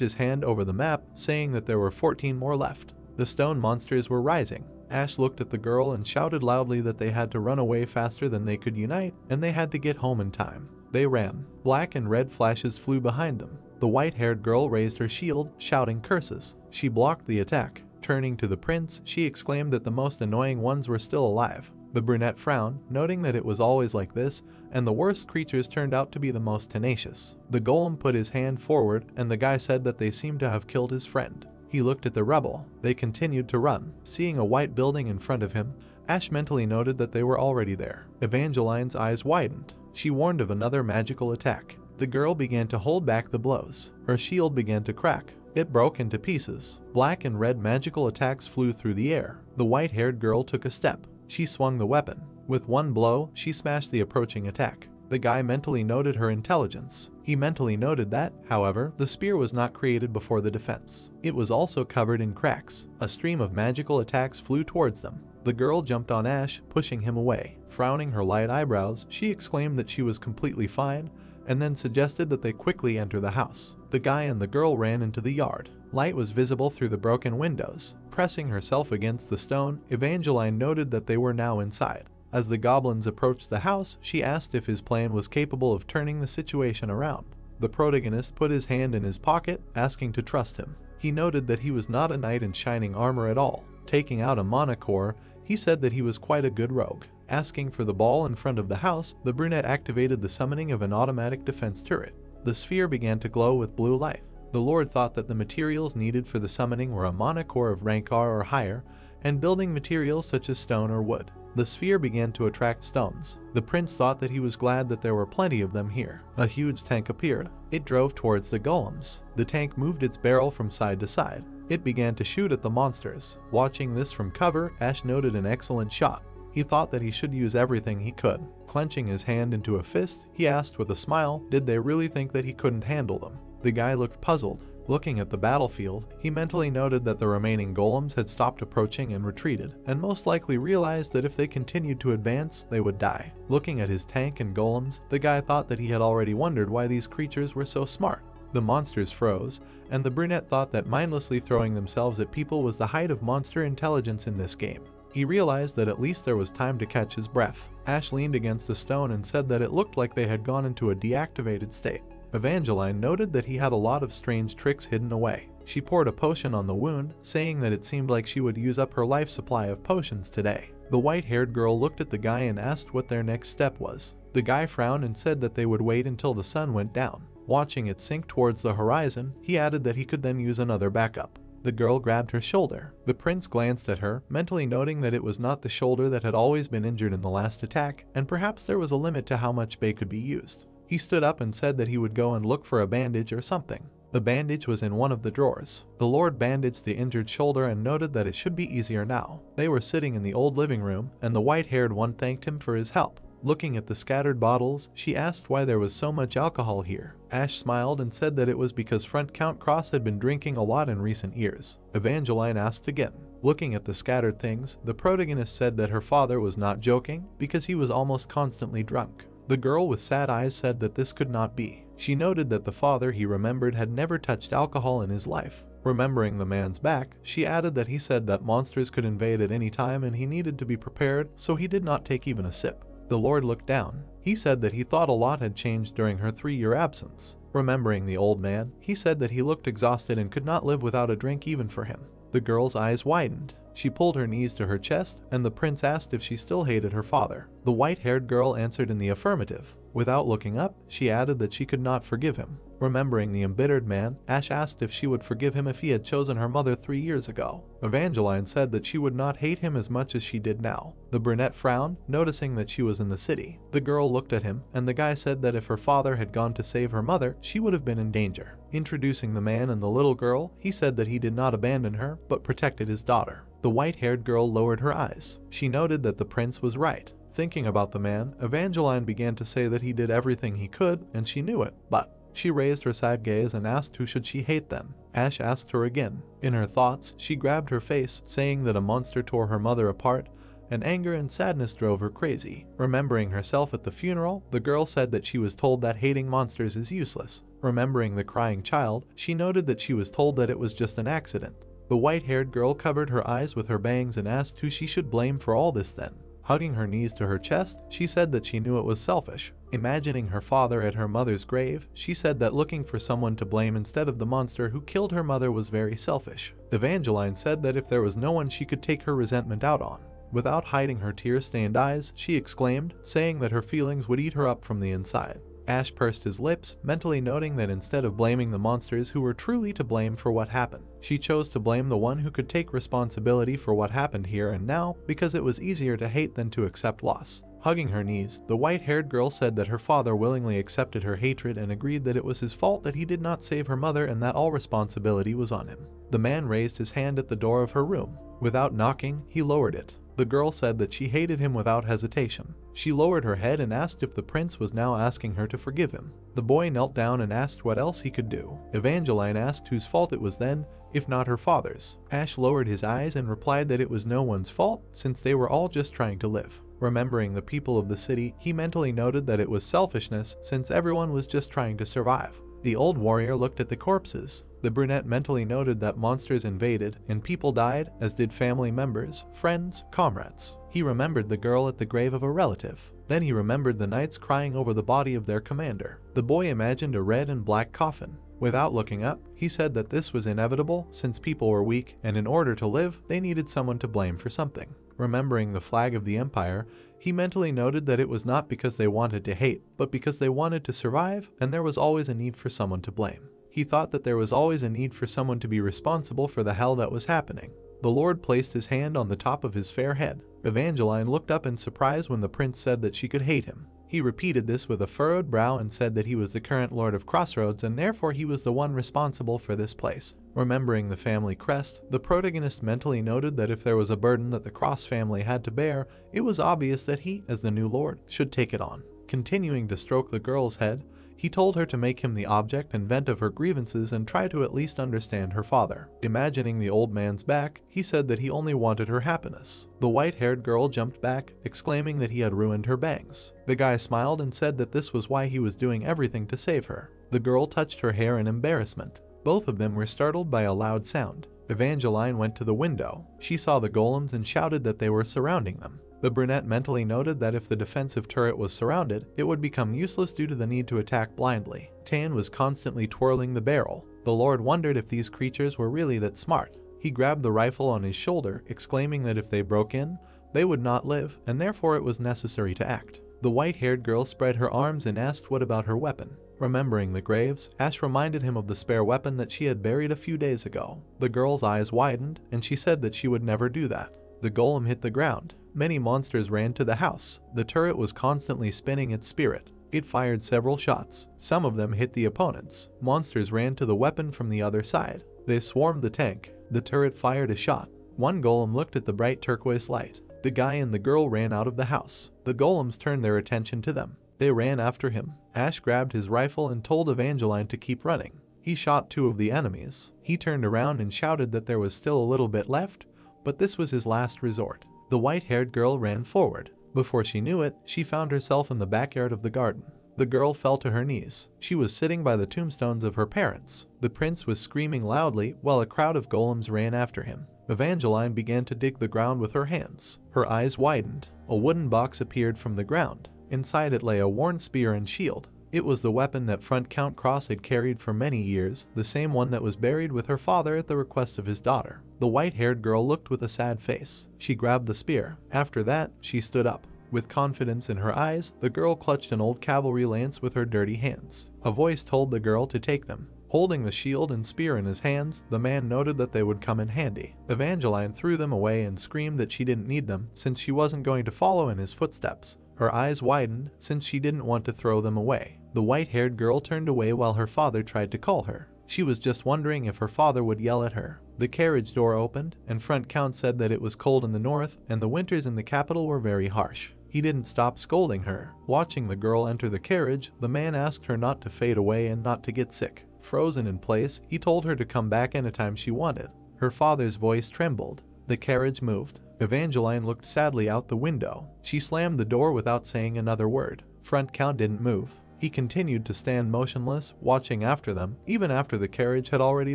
his hand over the map, saying that there were 14 more left. The stone monsters were rising. Ash looked at the girl and shouted loudly that they had to run away faster than they could unite, and they had to get home in time. They ran. Black and red flashes flew behind them. The white-haired girl raised her shield, shouting curses. She blocked the attack. Turning to the prince, she exclaimed that the most annoying ones were still alive. The brunette frowned, noting that it was always like this, and the worst creatures turned out to be the most tenacious. The golem put his hand forward, and the guy said that they seemed to have killed his friend. He looked at the rubble. They continued to run. Seeing a white building in front of him, Ash mentally noted that they were already there. Evangeline's eyes widened. She warned of another magical attack. The girl began to hold back the blows. Her shield began to crack. It broke into pieces. Black and red magical attacks flew through the air. The white-haired girl took a step. She swung the weapon. With one blow, she smashed the approaching attack. The guy mentally noted her intelligence. He mentally noted that, however, the spear was not created before the defense. It was also covered in cracks. A stream of magical attacks flew towards them. The girl jumped on Ash, pushing him away. Frowning her light eyebrows, she exclaimed that she was completely fine, and then suggested that they quickly enter the house. The guy and the girl ran into the yard. Light was visible through the broken windows. Pressing herself against the stone, Evangeline noted that they were now inside. As the goblins approached the house, she asked if his plan was capable of turning the situation around. The protagonist put his hand in his pocket, asking to trust him. He noted that he was not a knight in shining armor at all. Taking out a monocore, he said that he was quite a good rogue. Asking for the ball in front of the house, the brunette activated the summoning of an automatic defense turret. The sphere began to glow with blue light. The Lord thought that the materials needed for the summoning were a monocore of rank R or higher, and building materials such as stone or wood. The sphere began to attract stones. The prince thought that he was glad that there were plenty of them here. A huge tank appeared. It drove towards the golems. The tank moved its barrel from side to side. It began to shoot at the monsters. Watching this from cover, Ash noted an excellent shot. He thought that he should use everything he could. Clenching his hand into a fist, he asked with a smile, did they really think that he couldn't handle them? The guy looked puzzled. Looking at the battlefield, he mentally noted that the remaining golems had stopped approaching and retreated, and most likely realized that if they continued to advance, they would die. Looking at his tank and golems, the guy thought that he had already wondered why these creatures were so smart. The monsters froze, and the brunette thought that mindlessly throwing themselves at people was the height of monster intelligence in this game. He realized that at least there was time to catch his breath. Ash leaned against a stone and said that it looked like they had gone into a deactivated state. Evangeline noted that he had a lot of strange tricks hidden away. She poured a potion on the wound, saying that it seemed like she would use up her life supply of potions today. The white-haired girl looked at the guy and asked what their next step was. The guy frowned and said that they would wait until the sun went down. Watching it sink towards the horizon, he added that he could then use another backup. The girl grabbed her shoulder. The prince glanced at her, mentally noting that it was not the shoulder that had always been injured in the last attack, and perhaps there was a limit to how much bay could be used. He stood up and said that he would go and look for a bandage or something. The bandage was in one of the drawers. The Lord bandaged the injured shoulder and noted that it should be easier now. They were sitting in the old living room, and the white-haired one thanked him for his help. Looking at the scattered bottles, she asked why there was so much alcohol here. Ash smiled and said that it was because Front Count Cross had been drinking a lot in recent years. Evangeline asked again. Looking at the scattered things, the protagonist said that her father was not joking because he was almost constantly drunk. The girl with sad eyes said that this could not be. She noted that the father he remembered had never touched alcohol in his life. Remembering the man's back, she added that he said that monsters could invade at any time and he needed to be prepared, so he did not take even a sip. The Lord looked down. He said that he thought a lot had changed during her 3-year absence. Remembering the old man, he said that he looked exhausted and could not live without a drink even for him. The girl's eyes widened. She pulled her knees to her chest, and the prince asked if she still hated her father. The white-haired girl answered in the affirmative. Without looking up, she added that she could not forgive him. Remembering the embittered man, Ash asked if she would forgive him if he had chosen her mother 3 years ago. Evangeline said that she would not hate him as much as she did now. The brunette frowned, noticing that she was in the city. The girl looked at him, and the guy said that if her father had gone to save her mother, she would have been in danger. Introducing the man and the little girl, he said that he did not abandon her, but protected his daughter. The white-haired girl lowered her eyes. She noted that the prince was right. Thinking about the man, Evangeline began to say that he did everything he could, and she knew it, but she raised her sad gaze and asked who should she hate then. Ash asked her again. In her thoughts, she grabbed her face, saying that a monster tore her mother apart, and anger and sadness drove her crazy. Remembering herself at the funeral, the girl said that she was told that hating monsters is useless. Remembering the crying child, she noted that she was told that it was just an accident. The white-haired girl covered her eyes with her bangs and asked who she should blame for all this then. Hugging her knees to her chest, she said that she knew it was selfish. Imagining her father at her mother's grave, she said that looking for someone to blame instead of the monster who killed her mother was very selfish. Evangeline said that if there was no one she could take her resentment out on. Without hiding her tear-stained eyes, she exclaimed, saying that her feelings would eat her up from the inside. Ash pursed his lips, mentally noting that instead of blaming the monsters who were truly to blame for what happened, she chose to blame the one who could take responsibility for what happened here and now because it was easier to hate than to accept loss. Hugging her knees, the white-haired girl said that her father willingly accepted her hatred and agreed that it was his fault that he did not save her mother and that all responsibility was on him. The man raised his hand at the door of her room. Without knocking, he lowered it. The girl said that she hated him without hesitation. She lowered her head and asked if the prince was now asking her to forgive him. The boy knelt down and asked what else he could do. Evangeline asked whose fault it was then, if not her father's. Ash lowered his eyes and replied that it was no one's fault, since they were all just trying to live. Remembering the people of the city, he mentally noted that it was selfishness, since everyone was just trying to survive. The old warrior looked at the corpses. The brunette mentally noted that monsters invaded and people died, as did family members, friends, comrades. He remembered the girl at the grave of a relative. Then he remembered the knights crying over the body of their commander. The boy imagined a red and black coffin. Without looking up, he said that this was inevitable since people were weak and in order to live, they needed someone to blame for something. Remembering the flag of the empire, he mentally noted that it was not because they wanted to hate, but because they wanted to survive, and there was always a need for someone to blame. He thought that there was always a need for someone to be responsible for the hell that was happening. The Lord placed his hand on the top of his fair head. Evangeline looked up in surprise when the prince said that she could hate him. He repeated this with a furrowed brow and said that he was the current Lord of Crossroads and therefore he was the one responsible for this place. Remembering the family crest, the protagonist mentally noted that if there was a burden that the Cross family had to bear, it was obvious that he, as the new lord, should take it on. Continuing to stroke the girl's head, he told her to make him the object and vent of her grievances and try to at least understand her father. Imagining the old man's back, he said that he only wanted her happiness. The white-haired girl jumped back, exclaiming that he had ruined her bangs. The guy smiled and said that this was why he was doing everything to save her. The girl touched her hair in embarrassment. Both of them were startled by a loud sound. Evangeline went to the window. She saw the golems and shouted that they were surrounding them. The brunette mentally noted that if the defensive turret was surrounded, it would become useless due to the need to attack blindly. Tan was constantly twirling the barrel. The Lord wondered if these creatures were really that smart. He grabbed the rifle on his shoulder, exclaiming that if they broke in, they would not live, and therefore it was necessary to act. The white-haired girl spread her arms and asked what about her weapon. Remembering the graves, Ash reminded him of the spare weapon that she had buried a few days ago. The girl's eyes widened, and she said that she would never do that. The golem hit the ground. Many monsters ran to the house. The turret was constantly spinning its spirit. It fired several shots. Some of them hit the opponents. Monsters ran to the weapon from the other side. They swarmed the tank. The turret fired a shot. One golem looked at the bright turquoise light. The guy and the girl ran out of the house. The golems turned their attention to them. They ran after him. Ash grabbed his rifle and told Evangeline to keep running. He shot 2 of the enemies. He turned around and shouted that there was still a little bit left, but this was his last resort. The white-haired girl ran forward. Before she knew it, she found herself in the backyard of the garden. The girl fell to her knees. She was sitting by the tombstones of her parents. The prince was screaming loudly while a crowd of golems ran after him. Evangeline began to dig the ground with her hands. Her eyes widened. A wooden box appeared from the ground. Inside it lay a worn spear and shield. It was the weapon that Front Count Cross had carried for many years, the same one that was buried with her father at the request of his daughter. The white-haired girl looked with a sad face. She grabbed the spear. After that, she stood up. With confidence in her eyes, the girl clutched an old cavalry lance with her dirty hands. A voice told the girl to take them. Holding the shield and spear in his hands, the man noted that they would come in handy. Evangeline threw them away and screamed that she didn't need them since she wasn't going to follow in his footsteps. Her eyes widened since she didn't want to throw them away. The white-haired girl turned away while her father tried to call her. She was just wondering if her father would yell at her. The carriage door opened, and Front Count said that it was cold in the north and the winters in the capital were very harsh. He didn't stop scolding her. Watching the girl enter the carriage, the man asked her not to fade away and not to get sick. Frozen in place, he told her to come back anytime she wanted. Her father's voice trembled. The carriage moved. Evangeline looked sadly out the window. She slammed the door without saying another word. Front Count didn't move. He continued to stand motionless, watching after them, even after the carriage had already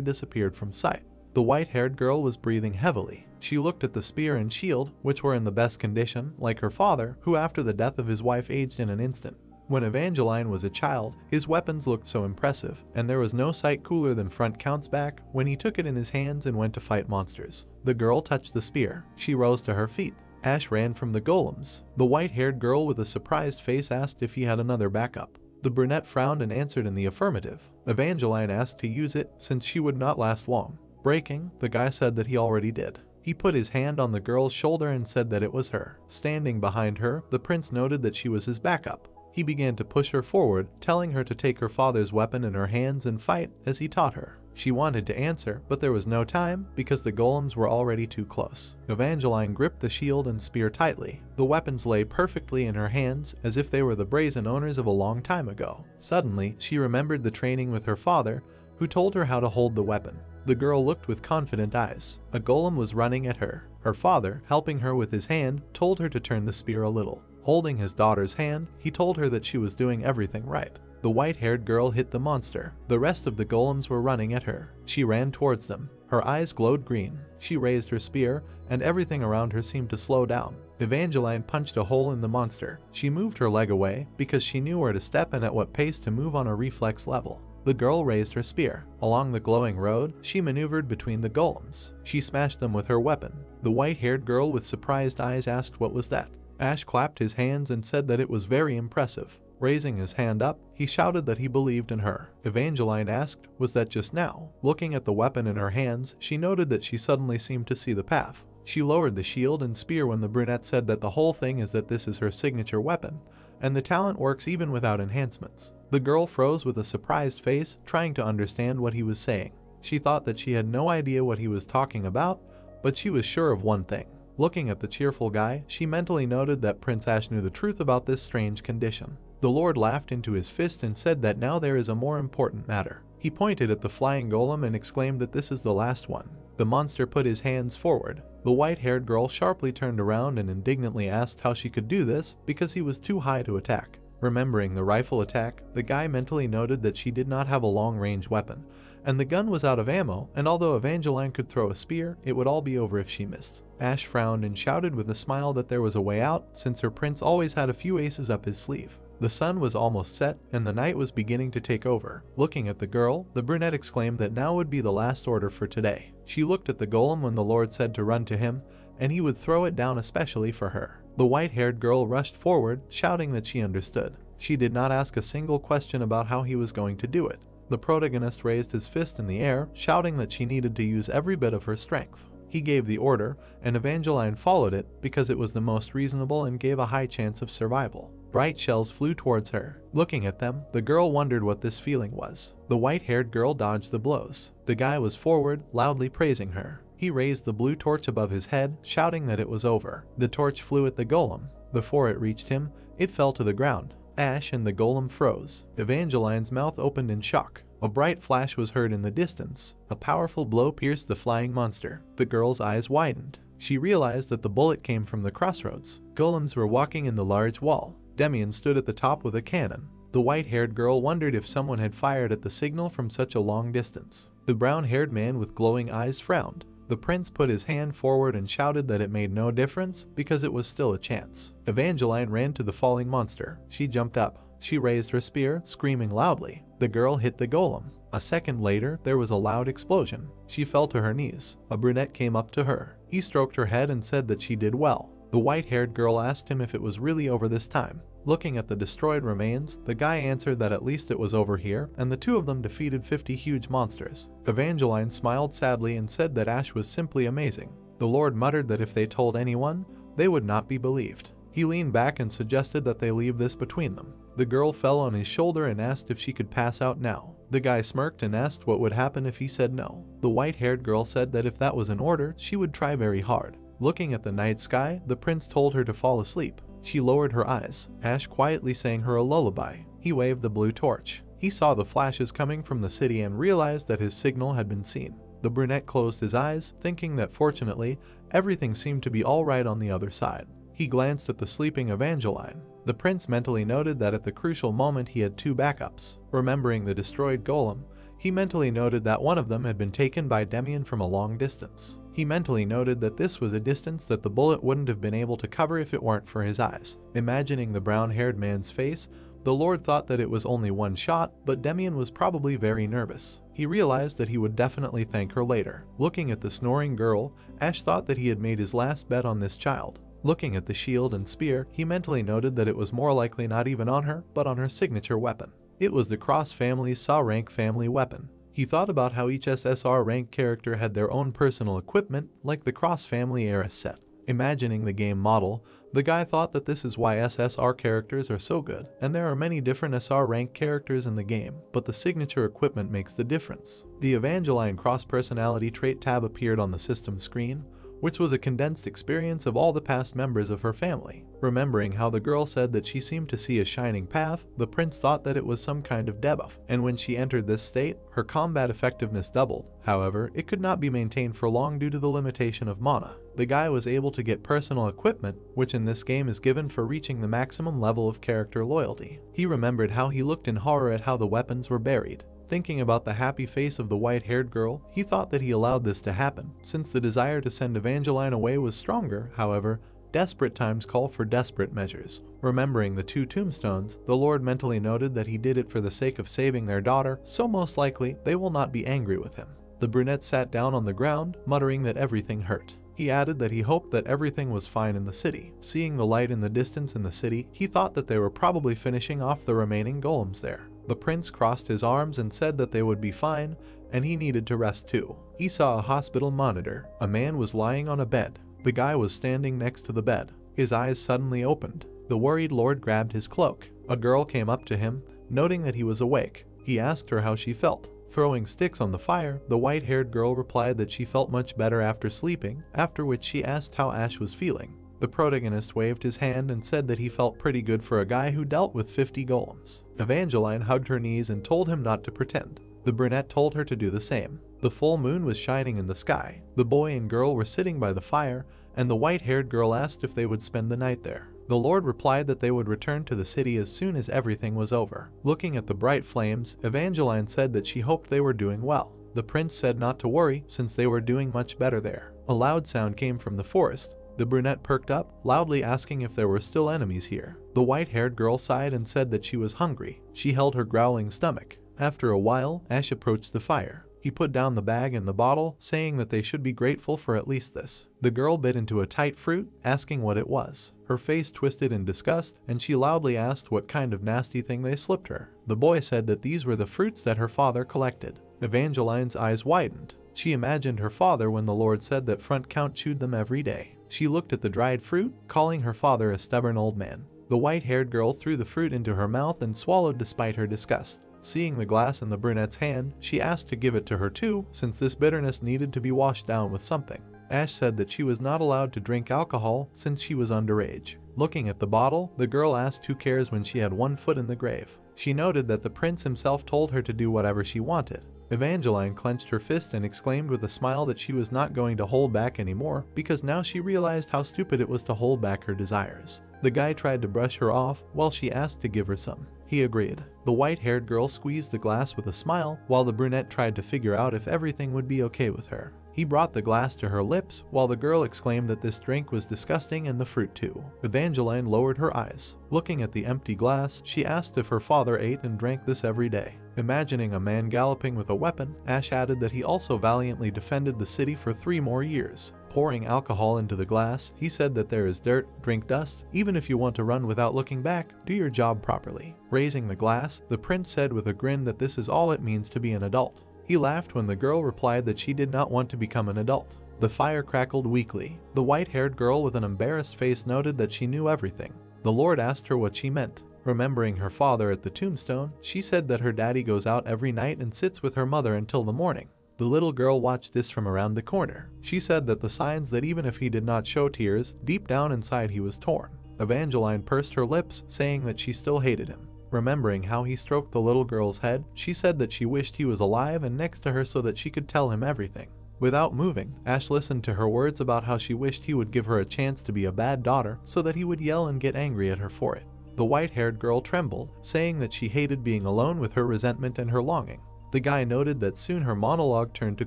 disappeared from sight. The white-haired girl was breathing heavily. She looked at the spear and shield, which were in the best condition, like her father, who after the death of his wife aged in an instant. When Evangeline was a child, his weapons looked so impressive, and there was no sight cooler than Front Count's back when he took it in his hands and went to fight monsters. The girl touched the spear. She rose to her feet. Ash ran from the golems. The white-haired girl with a surprised face asked if he had another backup. The brunette frowned and answered in the affirmative. Evangeline asked to use it since she would not last long. Breaking, the guy said that he already did. He put his hand on the girl's shoulder and said that it was her. Standing behind her, the prince noted that she was his backup. He began to push her forward, telling her to take her father's weapon in her hands and fight as he taught her. She wanted to answer, but there was no time because the golems were already too close. Evangeline gripped the shield and spear tightly. The weapons lay perfectly in her hands as if they were the brazen owners of a long time ago. Suddenly, she remembered the training with her father, who told her how to hold the weapon. The girl looked with confident eyes. A golem was running at her. Her father, helping her with his hand, told her to turn the spear a little. Holding his daughter's hand, he told her that she was doing everything right. The white-haired girl hit the monster. The rest of the golems were running at her. She ran towards them. Her eyes glowed green. She raised her spear, and everything around her seemed to slow down. Evangeline punched a hole in the monster. She moved her leg away because she knew where to step and at what pace to move on a reflex level. The girl raised her spear. Along the glowing road, she maneuvered between the golems. She smashed them with her weapon. The white-haired girl with surprised eyes asked what was that. Ash clapped his hands and said that it was very impressive. Raising his hand up, he shouted that he believed in her. Evangeline asked, "Was that just now?" Looking at the weapon in her hands, she noted that she suddenly seemed to see the path. She lowered the shield and spear when the brunette said that the whole thing is that this is her signature weapon, and the talent works even without enhancements. The girl froze with a surprised face, trying to understand what he was saying. She thought that she had no idea what he was talking about, but she was sure of one thing. Looking at the cheerful guy, she mentally noted that Prince Ash knew the truth about this strange condition. The Lord laughed into his fist and said that now there is a more important matter. He pointed at the flying golem and exclaimed that this is the last one. The monster put his hands forward. The white-haired girl sharply turned around and indignantly asked how she could do this because he was too high to attack. Remembering the rifle attack, the guy mentally noted that she did not have a long-range weapon, and the gun was out of ammo, and although Evangeline could throw a spear, it would all be over if she missed. Ash frowned and shouted with a smile that there was a way out since her prince always had a few aces up his sleeve. The sun was almost set, and the night was beginning to take over. Looking at the girl, the brunette exclaimed that now would be the last order for today. She looked at the golem when the Lord said to run to him, and he would throw it down especially for her. The white-haired girl rushed forward, shouting that she understood. She did not ask a single question about how he was going to do it. The protagonist raised his fist in the air, shouting that she needed to use every bit of her strength. He gave the order, and Evangeline followed it because it was the most reasonable and gave a high chance of survival. Bright shells flew towards her. Looking at them, the girl wondered what this feeling was. The white-haired girl dodged the blows. The guy was forward, loudly praising her. He raised the blue torch above his head, shouting that it was over. The torch flew at the golem. Before it reached him, it fell to the ground. Ash and the golem froze. Evangeline's mouth opened in shock. A bright flash was heard in the distance. A powerful blow pierced the flying monster. The girl's eyes widened. She realized that the bullet came from the crossroads. Golems were walking in the large wall. Demian stood at the top with a cannon. The white-haired girl wondered if someone had fired at the signal from such a long distance. The brown-haired man with glowing eyes frowned. The prince put his hand forward and shouted that it made no difference because it was still a chance. Evangeline ran to the falling monster. She jumped up. She raised her spear, screaming loudly. The girl hit the golem. A second later, there was a loud explosion. She fell to her knees. A brunette came up to her. He stroked her head and said that she did well. The white-haired girl asked him if it was really over this time. Looking at the destroyed remains, the guy answered that at least it was over here, and the two of them defeated 50 huge monsters. Evangeline smiled sadly and said that Ash was simply amazing. The Lord muttered that if they told anyone, they would not be believed. He leaned back and suggested that they leave this between them. The girl fell on his shoulder and asked if she could pass out now. The guy smirked and asked what would happen if he said no. The white-haired girl said that if that was an order, she would try very hard. Looking at the night sky, the prince told her to fall asleep. She lowered her eyes. Ash quietly sang her a lullaby. He waved the blue torch. He saw the flashes coming from the city and realized that his signal had been seen. The brunette closed his eyes, thinking that fortunately, everything seemed to be all right on the other side. He glanced at the sleeping Evangeline. The prince mentally noted that at the crucial moment he had two backups. Remembering the destroyed golem, he mentally noted that one of them had been taken by Demian from a long distance. He mentally noted that this was a distance that the bullet wouldn't have been able to cover if it weren't for his eyes. Imagining the brown-haired man's face, the Lord thought that it was only one shot, but Demian was probably very nervous. He realized that he would definitely thank her later. Looking at the snoring girl, Ash thought that he had made his last bet on this child. Looking at the shield and spear, he mentally noted that it was more likely not even on her, but on her signature weapon. It was the Cross family's SA rank family weapon. He thought about how each SSR rank character had their own personal equipment, like the Cross family era set. Imagining the game model, the guy thought that this is why SSR characters are so good, and there are many different SR rank characters in the game, but the signature equipment makes the difference. The Evangeline Cross personality trait tab appeared on the system screen, which was a condensed experience of all the past members of her family. Remembering how the girl said that she seemed to see a shining path, the prince thought that it was some kind of debuff, and when she entered this state, her combat effectiveness doubled. However, it could not be maintained for long due to the limitation of mana. The guy was able to get personal equipment, which in this game is given for reaching the maximum level of character loyalty. He remembered how he looked in horror at how the weapons were buried. Thinking about the happy face of the white-haired girl, he thought that he allowed this to happen, since the desire to send Evangeline away was stronger. However, desperate times call for desperate measures. Remembering the two tombstones, the Lord mentally noted that he did it for the sake of saving their daughter, so most likely they will not be angry with him. The brunette sat down on the ground, muttering that everything hurt. He added that he hoped that everything was fine in the city. Seeing the light in the distance in the city, he thought that they were probably finishing off the remaining golems there. The prince crossed his arms and said that they would be fine, and he needed to rest too. He saw a hospital monitor. A man was lying on a bed. The guy was standing next to the bed. His eyes suddenly opened. The worried Lord grabbed his cloak. A girl came up to him, noting that he was awake. He asked her how she felt. Throwing sticks on the fire, the white-haired girl replied that she felt much better after sleeping, after which she asked how Ash was feeling. The protagonist waved his hand and said that he felt pretty good for a guy who dealt with 50 golems. Evangeline hugged her knees and told him not to pretend. The brunette told her to do the same. The full moon was shining in the sky. The boy and girl were sitting by the fire, and the white-haired girl asked if they would spend the night there. The Lord replied that they would return to the city as soon as everything was over. Looking at the bright flames, Evangeline said that she hoped they were doing well. The prince said not to worry, since they were doing much better there. A loud sound came from the forest. The brunette perked up, loudly asking if there were still enemies here. The white-haired girl sighed and said that she was hungry. She held her growling stomach. After a while, Ash approached the fire. He put down the bag and the bottle, saying that they should be grateful for at least this. The girl bit into a tight fruit, asking what it was. Her face twisted in disgust, and she loudly asked what kind of nasty thing they slipped her. The boy said that these were the fruits that her father collected. Evangeline's eyes widened. She imagined her father when the Lord said that Front Count chewed them every day. She looked at the dried fruit, calling her father a stubborn old man. The white-haired girl threw the fruit into her mouth and swallowed despite her disgust. Seeing the glass in the brunette's hand, she asked to give it to her too, since this bitterness needed to be washed down with something. Ash said that she was not allowed to drink alcohol since she was underage. Looking at the bottle, the girl asked who cares when she had one foot in the grave. She noted that the prince himself told her to do whatever she wanted. Evangeline clenched her fist and exclaimed with a smile that she was not going to hold back anymore, because now she realized how stupid it was to hold back her desires. The guy tried to brush her off while she asked to give her some. He agreed. The white-haired girl squeezed the glass with a smile while the brunette tried to figure out if everything would be okay with her. He brought the glass to her lips, while the girl exclaimed that this drink was disgusting and the fruit too. Evangeline lowered her eyes. Looking at the empty glass, she asked if her father ate and drank this every day. Imagining a man galloping with a weapon, Ash added that he also valiantly defended the city for 3 more years. Pouring alcohol into the glass, he said that there is dirt, drink dust, even if you want to run without looking back, do your job properly. Raising the glass, the prince said with a grin that this is all it means to be an adult. He laughed when the girl replied that she did not want to become an adult. The fire crackled weakly. The white-haired girl with an embarrassed face noted that she knew everything. The Lord asked her what she meant. Remembering her father at the tombstone, she said that her daddy goes out every night and sits with her mother until the morning. The little girl watched this from around the corner. She said that the signs that even if he did not show tears, deep down inside he was torn. Evangeline pursed her lips, saying that she still hated him. Remembering how he stroked the little girl's head, she said that she wished he was alive and next to her so that she could tell him everything. Without moving, Ash listened to her words about how she wished he would give her a chance to be a bad daughter so that he would yell and get angry at her for it. The white-haired girl trembled, saying that she hated being alone with her resentment and her longing. The guy noted that soon her monologue turned to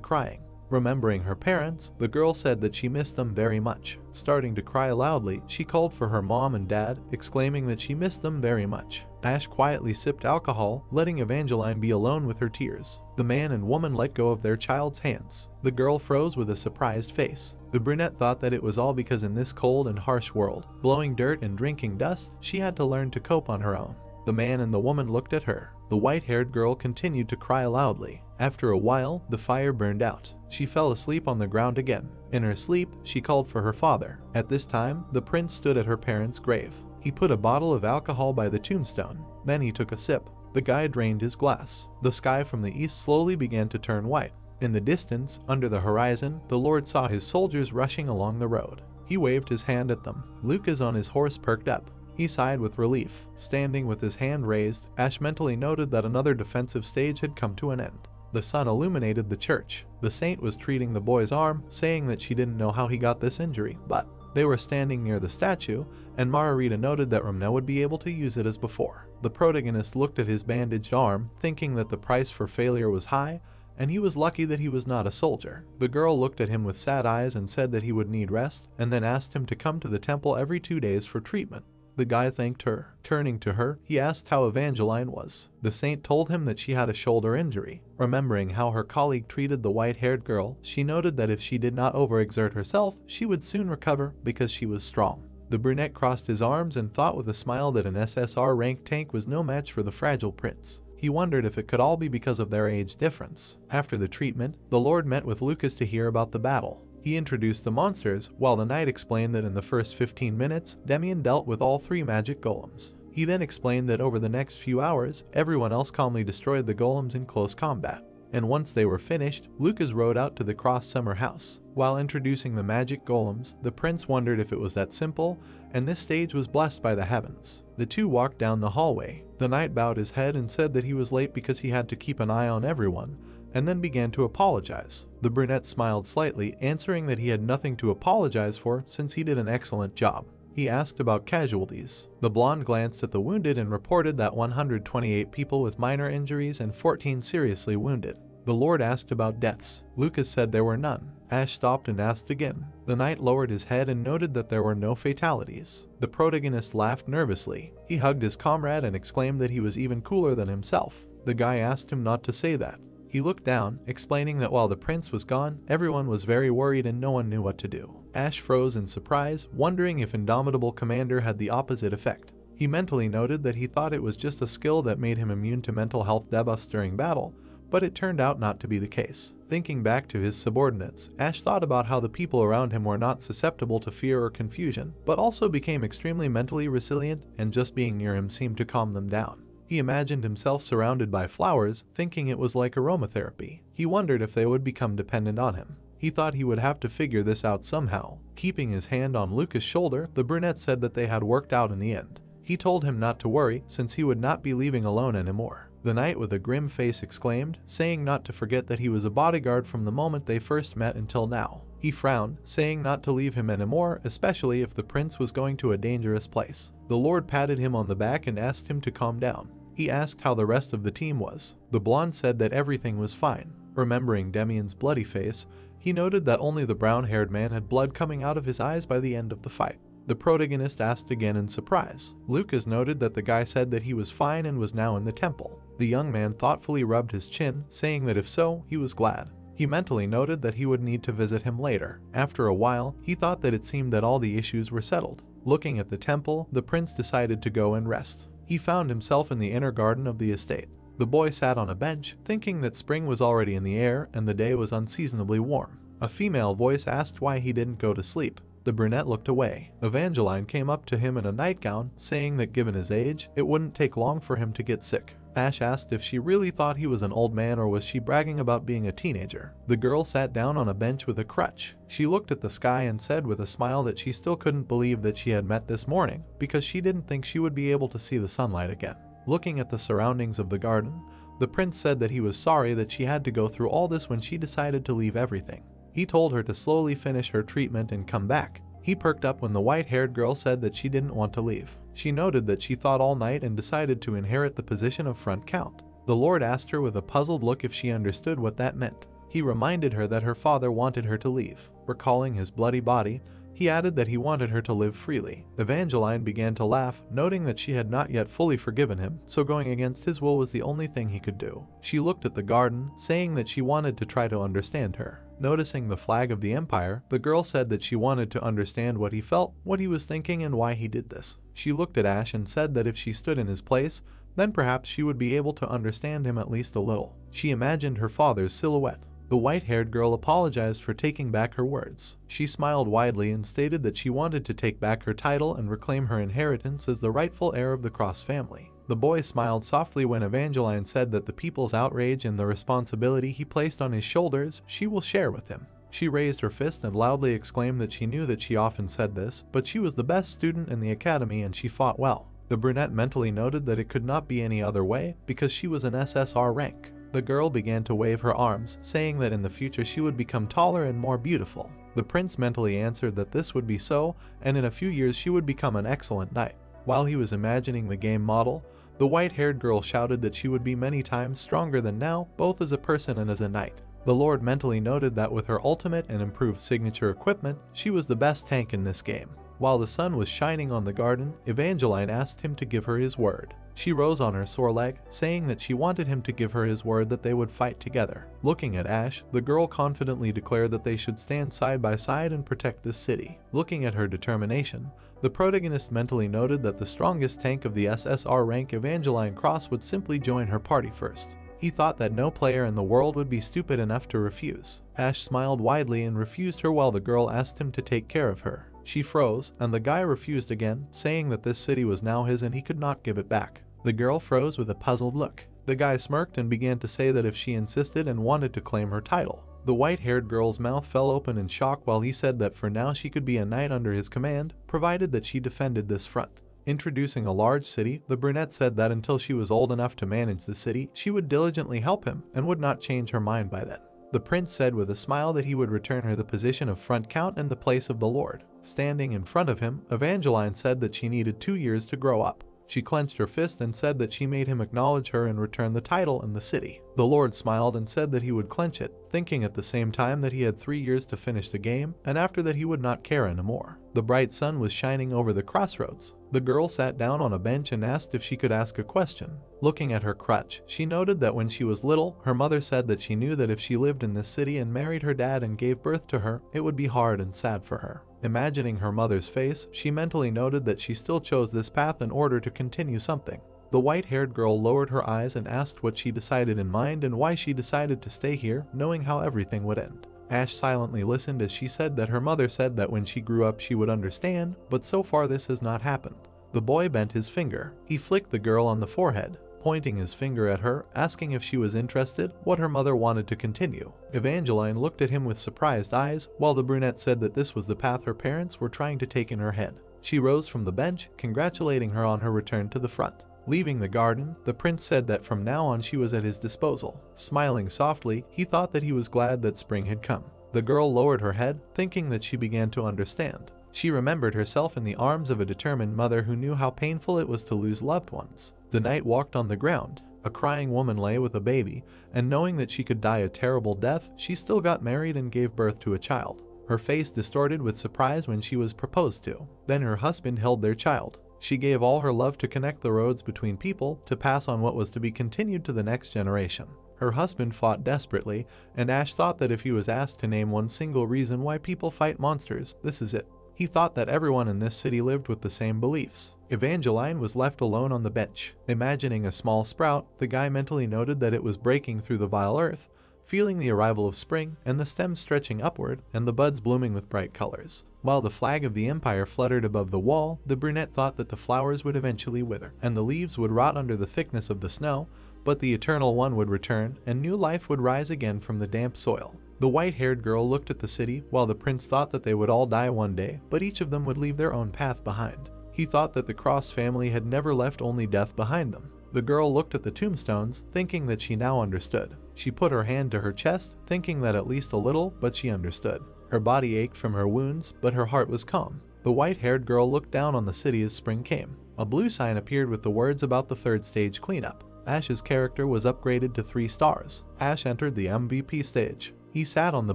crying. Remembering her parents, the girl said that she missed them very much. Starting to cry loudly, she called for her mom and dad, exclaiming that she missed them very much. Ash quietly sipped alcohol, letting Evangeline be alone with her tears. The man and woman let go of their child's hands. The girl froze with a surprised face. The brunette thought that it was all because in this cold and harsh world, blowing dirt and drinking dust, she had to learn to cope on her own. The man and the woman looked at her. The white-haired girl continued to cry loudly. After a while, the fire burned out. She fell asleep on the ground again. In her sleep, she called for her father. At this time, the prince stood at her parents' grave. He put a bottle of alcohol by the tombstone. Then he took a sip. The guy drained his glass. The sky from the east slowly began to turn white. In the distance, under the horizon, the Lord saw his soldiers rushing along the road. He waved his hand at them. Lucas on his horse perked up. He sighed with relief. Standing with his hand raised, Ash mentally noted that another defensive stage had come to an end. The sun illuminated the church. The saint was treating the boy's arm, saying that she didn't know how he got this injury, but they were standing near the statue, and Margarita noted that Romnell would be able to use it as before. The protagonist looked at his bandaged arm, thinking that the price for failure was high, and he was lucky that he was not a soldier. The girl looked at him with sad eyes and said that he would need rest, and then asked him to come to the temple every 2 days for treatment. The guy thanked her. Turning to her, he asked how Evangeline was. The saint told him that she had a shoulder injury. Remembering how her colleague treated the white-haired girl, she noted that if she did not overexert herself, she would soon recover because she was strong. The brunette crossed his arms and thought with a smile that an SSR-ranked tank was no match for the fragile prince. He wondered if it could all be because of their age difference. After the treatment, the Lord met with Lucas to hear about the battle. He introduced the monsters, while the knight explained that in the first 15 minutes, Demian dealt with all 3 magic golems. He then explained that over the next few hours, everyone else calmly destroyed the golems in close combat. And once they were finished, Lucas rode out to the Cross Summer House. While introducing the magic golems, the prince wondered if it was that simple, and this stage was blessed by the heavens. The two walked down the hallway. The knight bowed his head and said that he was late because he had to keep an eye on everyone, and then began to apologize. The brunette smiled slightly, answering that he had nothing to apologize for since he did an excellent job. He asked about casualties. The blonde glanced at the wounded and reported that 128 people with minor injuries and 14 seriously wounded. The Lord asked about deaths. Lucas said there were none. Ash stopped and asked again. The knight lowered his head and noted that there were no fatalities. The protagonist laughed nervously. He hugged his comrade and exclaimed that he was even cooler than himself. The guy asked him not to say that. He looked down, explaining that while the prince was gone, everyone was very worried and no one knew what to do. Ash froze in surprise, wondering if Indomitable Commander had the opposite effect. He mentally noted that he thought it was just a skill that made him immune to mental health debuffs during battle, but it turned out not to be the case. Thinking back to his subordinates, Ash thought about how the people around him were not susceptible to fear or confusion, but also became extremely mentally resilient, and just being near him seemed to calm them down. He imagined himself surrounded by flowers, thinking it was like aromatherapy. He wondered if they would become dependent on him. He thought he would have to figure this out somehow. Keeping his hand on Lucas' shoulder, the brunette said that they had worked out in the end. He told him not to worry, since he would not be leaving alone anymore. The knight with a grim face exclaimed, saying not to forget that he was a bodyguard from the moment they first met until now. He frowned, saying not to leave him anymore, especially if the prince was going to a dangerous place. The Lord patted him on the back and asked him to calm down. He asked how the rest of the team was. The blonde said that everything was fine. Remembering Demian's bloody face, He noted that only the brown-haired man had blood coming out of his eyes by the end of the fight. The protagonist asked again in surprise. Lucas noted that the guy said that he was fine and was now in the temple. The young man thoughtfully rubbed his chin, saying that if so, he was glad. He mentally noted that he would need to visit him later. After a while, he thought that it seemed that all the issues were settled. Looking at the temple, the prince decided to go and rest. He found himself in the inner garden of the estate. The boy sat on a bench, thinking that spring was already in the air and the day was unseasonably warm. A female voice asked why he didn't go to sleep. The brunette looked away. Evangeline came up to him in a nightgown, saying that given his age, it wouldn't take long for him to get sick. Ash asked if she really thought he was an old man or was she bragging about being a teenager. The girl sat down on a bench with a crutch. She looked at the sky and said with a smile that she still couldn't believe that she had met this morning, because she didn't think she would be able to see the sunlight again. Looking at the surroundings of the garden, the prince said that he was sorry that she had to go through all this when she decided to leave everything. He told her to slowly finish her treatment and come back. He perked up when the white-haired girl said that she didn't want to leave. She noted that she thought all night and decided to inherit the position of front count. The Lord asked her with a puzzled look if she understood what that meant. He reminded her that her father wanted her to leave. Recalling his bloody body, he added that he wanted her to live freely. Evangeline began to laugh, noting that she had not yet fully forgiven him, so going against his will was the only thing he could do. She looked at the garden, saying that she wanted to try to understand her. Noticing the flag of the empire, the girl said that she wanted to understand what he felt, what he was thinking, and why he did this. She looked at Ash and said that if she stood in his place, then perhaps she would be able to understand him at least a little. She imagined her father's silhouette. The white-haired girl apologized for taking back her words. She smiled widely and stated that she wanted to take back her title and reclaim her inheritance as the rightful heir of the Cross family. The boy smiled softly when Evangeline said that the people's outrage and the responsibility he placed on his shoulders, she will share with him. She raised her fist and loudly exclaimed that she knew that she often said this, but she was the best student in the academy and she fought well. The brunette mentally noted that it could not be any other way because she was an SSR rank. The girl began to wave her arms, saying that in the future she would become taller and more beautiful. The prince mentally answered that this would be so, and in a few years she would become an excellent knight. While he was imagining the game model, the white-haired girl shouted that she would be many times stronger than now, both as a person and as a knight. The Lord mentally noted that with her ultimate and improved signature equipment, she was the best tank in this game. While the sun was shining on the garden, Evangeline asked him to give her his word. She rose on her sore leg, saying that she wanted him to give her his word that they would fight together. Looking at Ash, the girl confidently declared that they should stand side by side and protect this city. Looking at her determination, the protagonist mentally noted that the strongest tank of the SSR rank, Evangeline Cross, would simply join her party first. He thought that no player in the world would be stupid enough to refuse. Ash smiled widely and refused her while the girl asked him to take care of her. She froze, and the guy refused again, saying that this city was now his and he could not give it back. The girl froze with a puzzled look. The guy smirked and began to say that if she insisted and wanted to claim her title. The white-haired girl's mouth fell open in shock while he said that for now she could be a knight under his command, provided that she defended this front. Introducing a large city, the brunette said that until she was old enough to manage the city, she would diligently help him and would not change her mind by then. The prince said with a smile that he would return her the position of front count and the place of the Lord. Standing in front of him, Evangeline said that she needed 2 years to grow up. She clenched her fist and said that she made him acknowledge her and return the title and the city. The Lord smiled and said that he would clench it, thinking at the same time that he had 3 years to finish the game, and after that he would not care anymore. The bright sun was shining over the crossroads. The girl sat down on a bench and asked if she could ask a question. Looking at her crutch, she noted that when she was little, her mother said that she knew that if she lived in this city and married her dad and gave birth to her, it would be hard and sad for her. Imagining her mother's face, she mentally noted that she still chose this path in order to continue something. The white-haired girl lowered her eyes and asked what she decided in mind and why she decided to stay here, knowing how everything would end. Ash silently listened as she said that her mother said that when she grew up she would understand, but so far this has not happened. The boy bent his finger. He flicked the girl on the forehead, pointing his finger at her, asking if she was interested, what her mother wanted to continue. Evangeline looked at him with surprised eyes, while the brunette said that this was the path her parents were trying to take in her head. She rose from the bench, congratulating her on her return to the front. Leaving the garden, the prince said that from now on she was at his disposal. Smiling softly, he thought that he was glad that spring had come. The girl lowered her head, thinking that she began to understand. She remembered herself in the arms of a determined mother who knew how painful it was to lose loved ones. The knight walked on the ground. A crying woman lay with a baby, and knowing that she could die a terrible death, she still got married and gave birth to a child. Her face distorted with surprise when she was proposed to. Then her husband held their child. She gave all her love to connect the roads between people, to pass on what was to be continued to the next generation. Her husband fought desperately, and Ash thought that if he was asked to name one single reason why people fight monsters, this is it. He thought that everyone in this city lived with the same beliefs. Evangeline was left alone on the bench. Imagining a small sprout, the guy mentally noted that it was breaking through the vile earth, feeling the arrival of spring and the stems stretching upward and the buds blooming with bright colors. While the flag of the empire fluttered above the wall, the brunette thought that the flowers would eventually wither and the leaves would rot under the thickness of the snow, but the Eternal One would return and new life would rise again from the damp soil. The white-haired girl looked at the city while the prince thought that they would all die one day, but each of them would leave their own path behind. He thought that the Cross family had never left only death behind them. The girl looked at the tombstones, thinking that she now understood. She put her hand to her chest, thinking that at least a little, but she understood. Her body ached from her wounds, but her heart was calm. The white-haired girl looked down on the city as spring came. A blue sign appeared with the words about the third stage cleanup. Ash's character was upgraded to 3 stars. Ash entered the MVP stage. He sat on the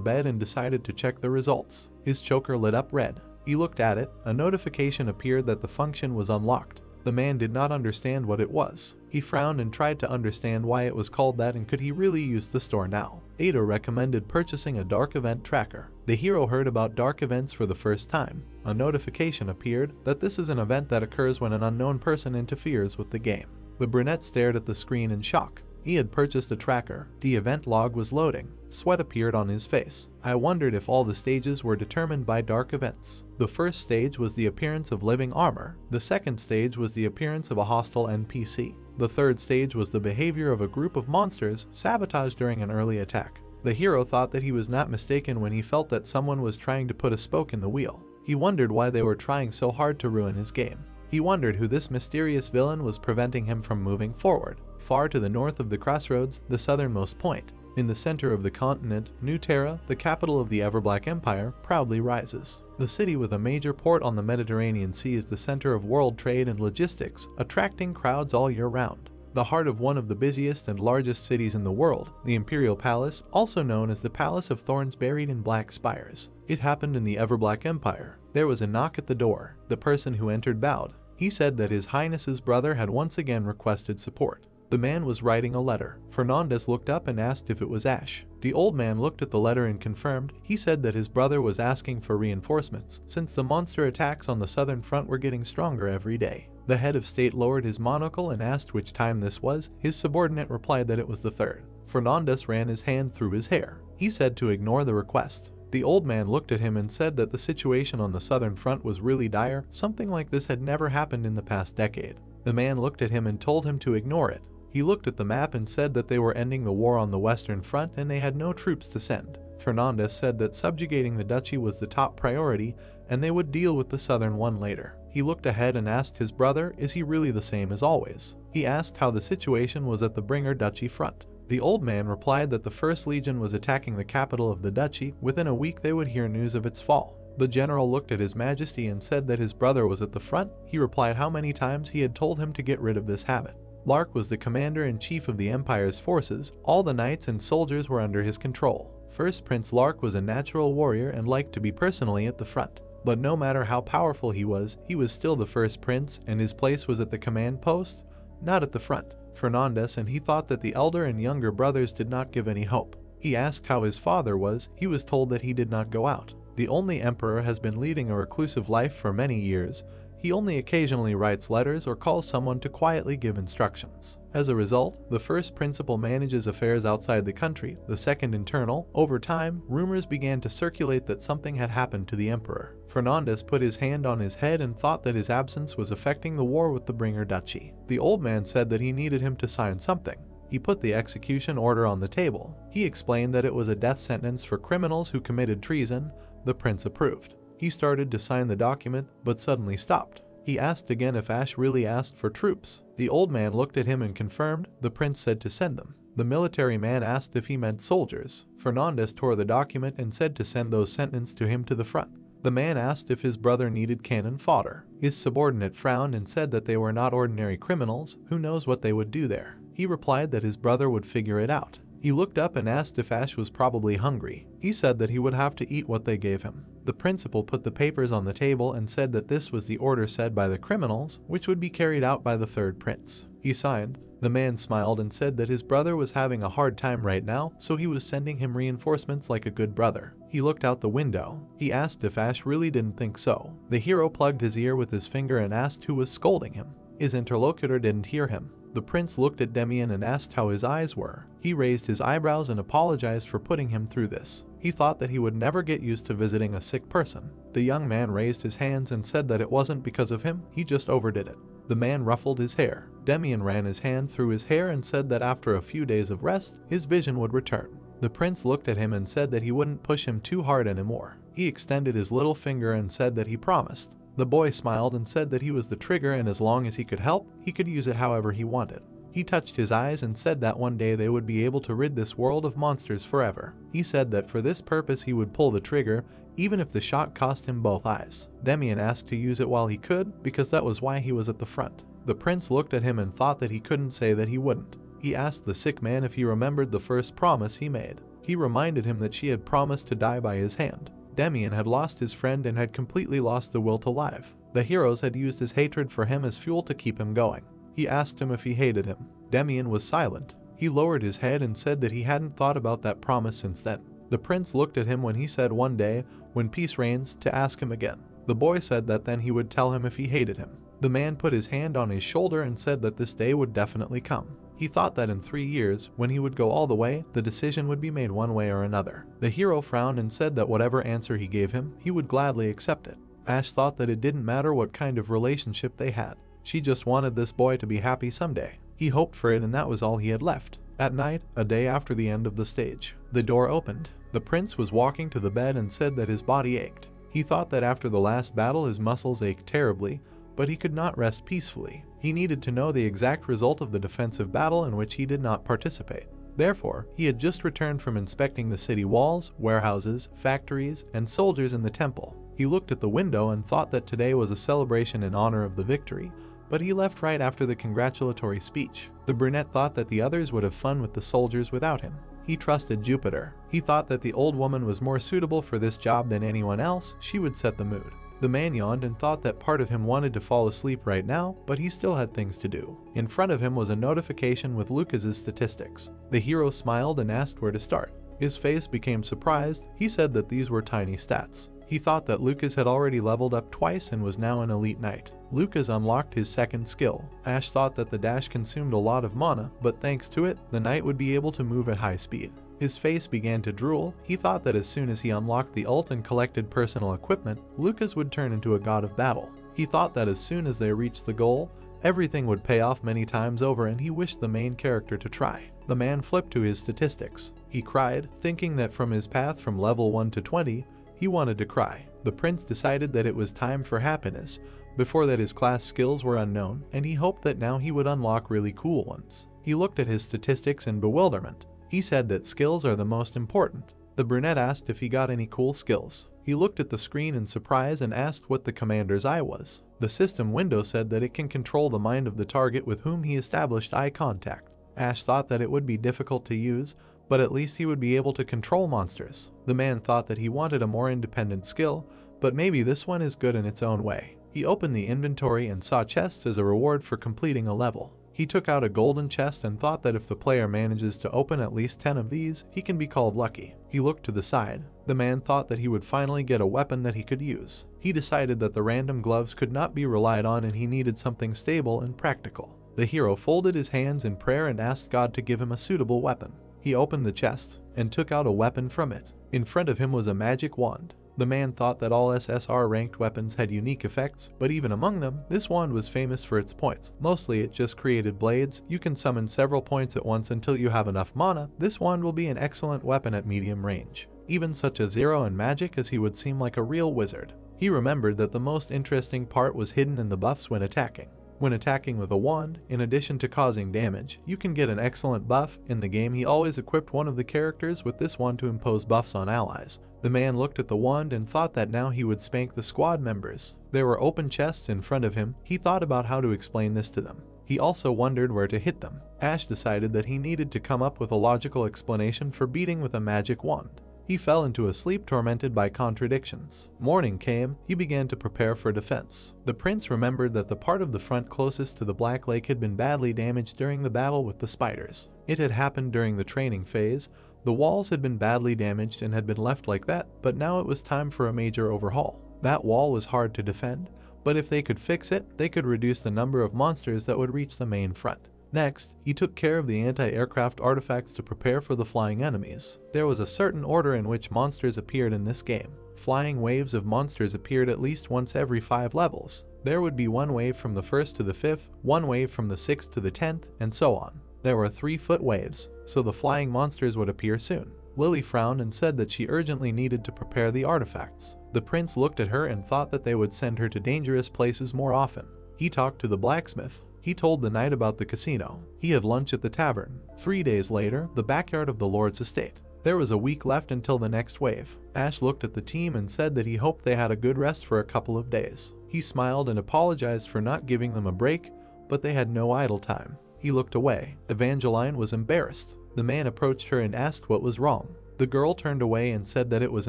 bed and decided to check the results. His choker lit up red. He looked at it. A notification appeared that the function was unlocked. The man did not understand what it was. He frowned and tried to understand why it was called that and could he really use the store now. Ada recommended purchasing a dark event tracker. The hero heard about dark events for the first time. A notification appeared that this is an event that occurs when an unknown person interferes with the game. The brunette stared at the screen in shock. He had purchased a tracker. The event log was loading. Sweat appeared on his face. I wondered if all the stages were determined by dark events. The first stage was the appearance of living armor. The second stage was the appearance of a hostile NPC. The third stage was the behavior of a group of monsters sabotaged during an early attack. The hero thought that he was not mistaken when he felt that someone was trying to put a spoke in the wheel. He wondered why they were trying so hard to ruin his game. He wondered who this mysterious villain was preventing him from moving forward. Far to the north of the crossroads, the southernmost point, in the center of the continent, New Terra, the capital of the Everblack Empire, proudly rises. The city with a major port on the Mediterranean Sea is the center of world trade and logistics, attracting crowds all year round. The heart of one of the busiest and largest cities in the world, the Imperial Palace, also known as the Palace of Thorns buried in black spires. It happened in the Everblack Empire. There was a knock at the door. The person who entered bowed. He said that His Highness's brother had once again requested support. The man was writing a letter. Fernandez looked up and asked if it was Ash. The old man looked at the letter and confirmed. He said that his brother was asking for reinforcements, since the monster attacks on the southern front were getting stronger every day. The head of state lowered his monocle and asked which time this was. His subordinate replied that it was the third. Fernandez ran his hand through his hair. He said to ignore the request. The old man looked at him and said that the situation on the southern front was really dire. Something like this had never happened in the past decade. The man looked at him and told him to ignore it. He looked at the map and said that they were ending the war on the western front and they had no troops to send. Fernandez said that subjugating the duchy was the top priority and they would deal with the southern one later. He looked ahead and asked his brother, is he really the same as always? He asked how the situation was at the Bringer Duchy front. The old man replied that the First Legion was attacking the capital of the duchy. Within a week they would hear news of its fall. The general looked at His Majesty and said that his brother was at the front. He replied how many times he had told him to get rid of this habit. Lark was the commander-in-chief of the Empire's forces. All the knights and soldiers were under his control. First Prince Lark was a natural warrior and liked to be personally at the front. But no matter how powerful he was still the first prince and his place was at the command post, not at the front. Fernandez and he thought that the elder and younger brothers did not give any hope. He asked how his father was. He was told that he did not go out. The only emperor has been leading a reclusive life for many years. He only occasionally writes letters or calls someone to quietly give instructions. As a result, the first principal manages affairs outside the country, the second internal. Over time, rumors began to circulate that something had happened to the emperor. Fernandez put his hand on his head and thought that his absence was affecting the war with the Bringer Duchy. The old man said that he needed him to sign something. He put the execution order on the table. He explained that it was a death sentence for criminals who committed treason. The prince approved. He started to sign the document, but suddenly stopped. He asked again if Ash really asked for troops. The old man looked at him and confirmed. The prince said to send them. The military man asked if he meant soldiers. Fernandez tore the document and said to send those sentenced to him to the front. The man asked if his brother needed cannon fodder. His subordinate frowned and said that they were not ordinary criminals. Who knows what they would do there? He replied that his brother would figure it out. He looked up and asked if Ash was probably hungry. He said that he would have to eat what they gave him. The principal put the papers on the table and said that this was the order said by the criminals, which would be carried out by the third prince. He signed. The man smiled and said that his brother was having a hard time right now, so he was sending him reinforcements like a good brother. He looked out the window. He asked if Ash really didn't think so. The hero plugged his ear with his finger and asked who was scolding him. His interlocutor didn't hear him. The prince looked at Demian and asked how his eyes were. He raised his eyebrows and apologized for putting him through this. He thought that he would never get used to visiting a sick person. The young man raised his hands and said that it wasn't because of him, he just overdid it. The man ruffled his hair. Demian ran his hand through his hair and said that after a few days of rest, his vision would return. The prince looked at him and said that he wouldn't push him too hard anymore. He extended his little finger and said that he promised. The boy smiled and said that he was the trigger and as long as he could help, he could use it however he wanted. He touched his eyes and said that one day they would be able to rid this world of monsters forever. He said that for this purpose he would pull the trigger, even if the shot cost him both eyes. Demian asked to use it while he could, because that was why he was at the front. The prince looked at him and thought that he couldn't say that he wouldn't. He asked the sick man if he remembered the first promise he made. He reminded him that she had promised to die by his hand. Demian had lost his friend and had completely lost the will to live. The heroes had used his hatred for him as fuel to keep him going. He asked him if he hated him. Demian was silent. He lowered his head and said that he hadn't thought about that promise since then. The prince looked at him when he said one day, when peace reigns, to ask him again. The boy said that then he would tell him if he hated him. The man put his hand on his shoulder and said that this day would definitely come. He thought that in 3 years, when he would go all the way, the decision would be made one way or another. The hero frowned and said that whatever answer he gave him, he would gladly accept it. Ash thought that it didn't matter what kind of relationship they had. She just wanted this boy to be happy someday. He hoped for it and that was all he had left. At night, a day after the end of the stage, the door opened. The prince was walking to the bed and said that his body ached. He thought that after the last battle his muscles ached terribly, but he could not rest peacefully. He needed to know the exact result of the defensive battle in which he did not participate. Therefore, he had just returned from inspecting the city walls, warehouses, factories, and soldiers in the temple. He looked at the window and thought that today was a celebration in honor of the victory, but he left right after the congratulatory speech. The brunette thought that the others would have fun with the soldiers without him. He trusted Jupiter. He thought that the old woman was more suitable for this job than anyone else. She would set the mood. The man yawned and thought that part of him wanted to fall asleep right now, but he still had things to do. In front of him was a notification with Lucas's statistics. The hero smiled and asked where to start. His face became surprised. He said that these were tiny stats. He thought that Lucas had already leveled up twice and was now an elite knight. Lucas unlocked his second skill. Ash thought that the dash consumed a lot of mana, but thanks to it, the knight would be able to move at high speed. His face began to drool. He thought that as soon as he unlocked the ult and collected personal equipment, Lucas would turn into a god of battle. He thought that as soon as they reached the goal, everything would pay off many times over and he wished the main character to try. The man flipped to his statistics. He cried, thinking that from his path from level 1 to 20, he wanted to cry. The prince decided that it was time for happiness. Before that his class skills were unknown, and he hoped that now he would unlock really cool ones. He looked at his statistics in bewilderment. He said that skills are the most important. The brunette asked if he got any cool skills. He looked at the screen in surprise and asked what the commander's eye was. The system window said that it can control the mind of the target with whom he established eye contact. Ash thought that it would be difficult to use, but at least he would be able to control monsters. The man thought that he wanted a more independent skill, but maybe this one is good in its own way. He opened the inventory and saw chests as a reward for completing a level. He took out a golden chest and thought that if the player manages to open at least 10 of these, he can be called lucky. He looked to the side. The man thought that he would finally get a weapon that he could use. He decided that the random gloves could not be relied on and he needed something stable and practical. The hero folded his hands in prayer and asked God to give him a suitable weapon. He opened the chest and took out a weapon from it. In front of him was a magic wand. The man thought that all SSR ranked weapons had unique effects, but even among them, this wand was famous for its points. Mostly it just created blades. You can summon several points at once until you have enough mana. This wand will be an excellent weapon at medium range. Even such a zero in magic as he would seem like a real wizard. He remembered that the most interesting part was hidden in the buffs when attacking. When attacking with a wand, in addition to causing damage, you can get an excellent buff. In the game he always equipped one of the characters with this wand to impose buffs on allies. The man looked at the wand and thought that now he would spank the squad members. There were open chests in front of him. He thought about how to explain this to them. He also wondered where to hit them. Ash decided that he needed to come up with a logical explanation for beating with a magic wand. He fell into a sleep tormented by contradictions. Morning came, he began to prepare for defense. The prince remembered that the part of the front closest to the Black Lake had been badly damaged during the battle with the spiders. It had happened during the training phase. The walls had been badly damaged and had been left like that, but now it was time for a major overhaul. That wall was hard to defend, but if they could fix it, they could reduce the number of monsters that would reach the main front. Next, he took care of the anti-aircraft artifacts to prepare for the flying enemies. There was a certain order in which monsters appeared in this game. Flying waves of monsters appeared at least once every 5 levels. There would be one wave from the 1st to the 5th, one wave from the 6th to the 10th, and so on. There were 3-foot waves, so the flying monsters would appear soon. Lily frowned and said that she urgently needed to prepare the artifacts. The prince looked at her and thought that they would send her to dangerous places more often. He talked to the blacksmith. He told the knight about the casino. He had lunch at the tavern. 3 days later, the backyard of the lord's estate. There was a week left until the next wave. Ash looked at the team and said that he hoped they had a good rest for a couple of days. He smiled and apologized for not giving them a break, but they had no idle time. He looked away. Evangeline was embarrassed. The man approached her and asked what was wrong. The girl turned away and said that it was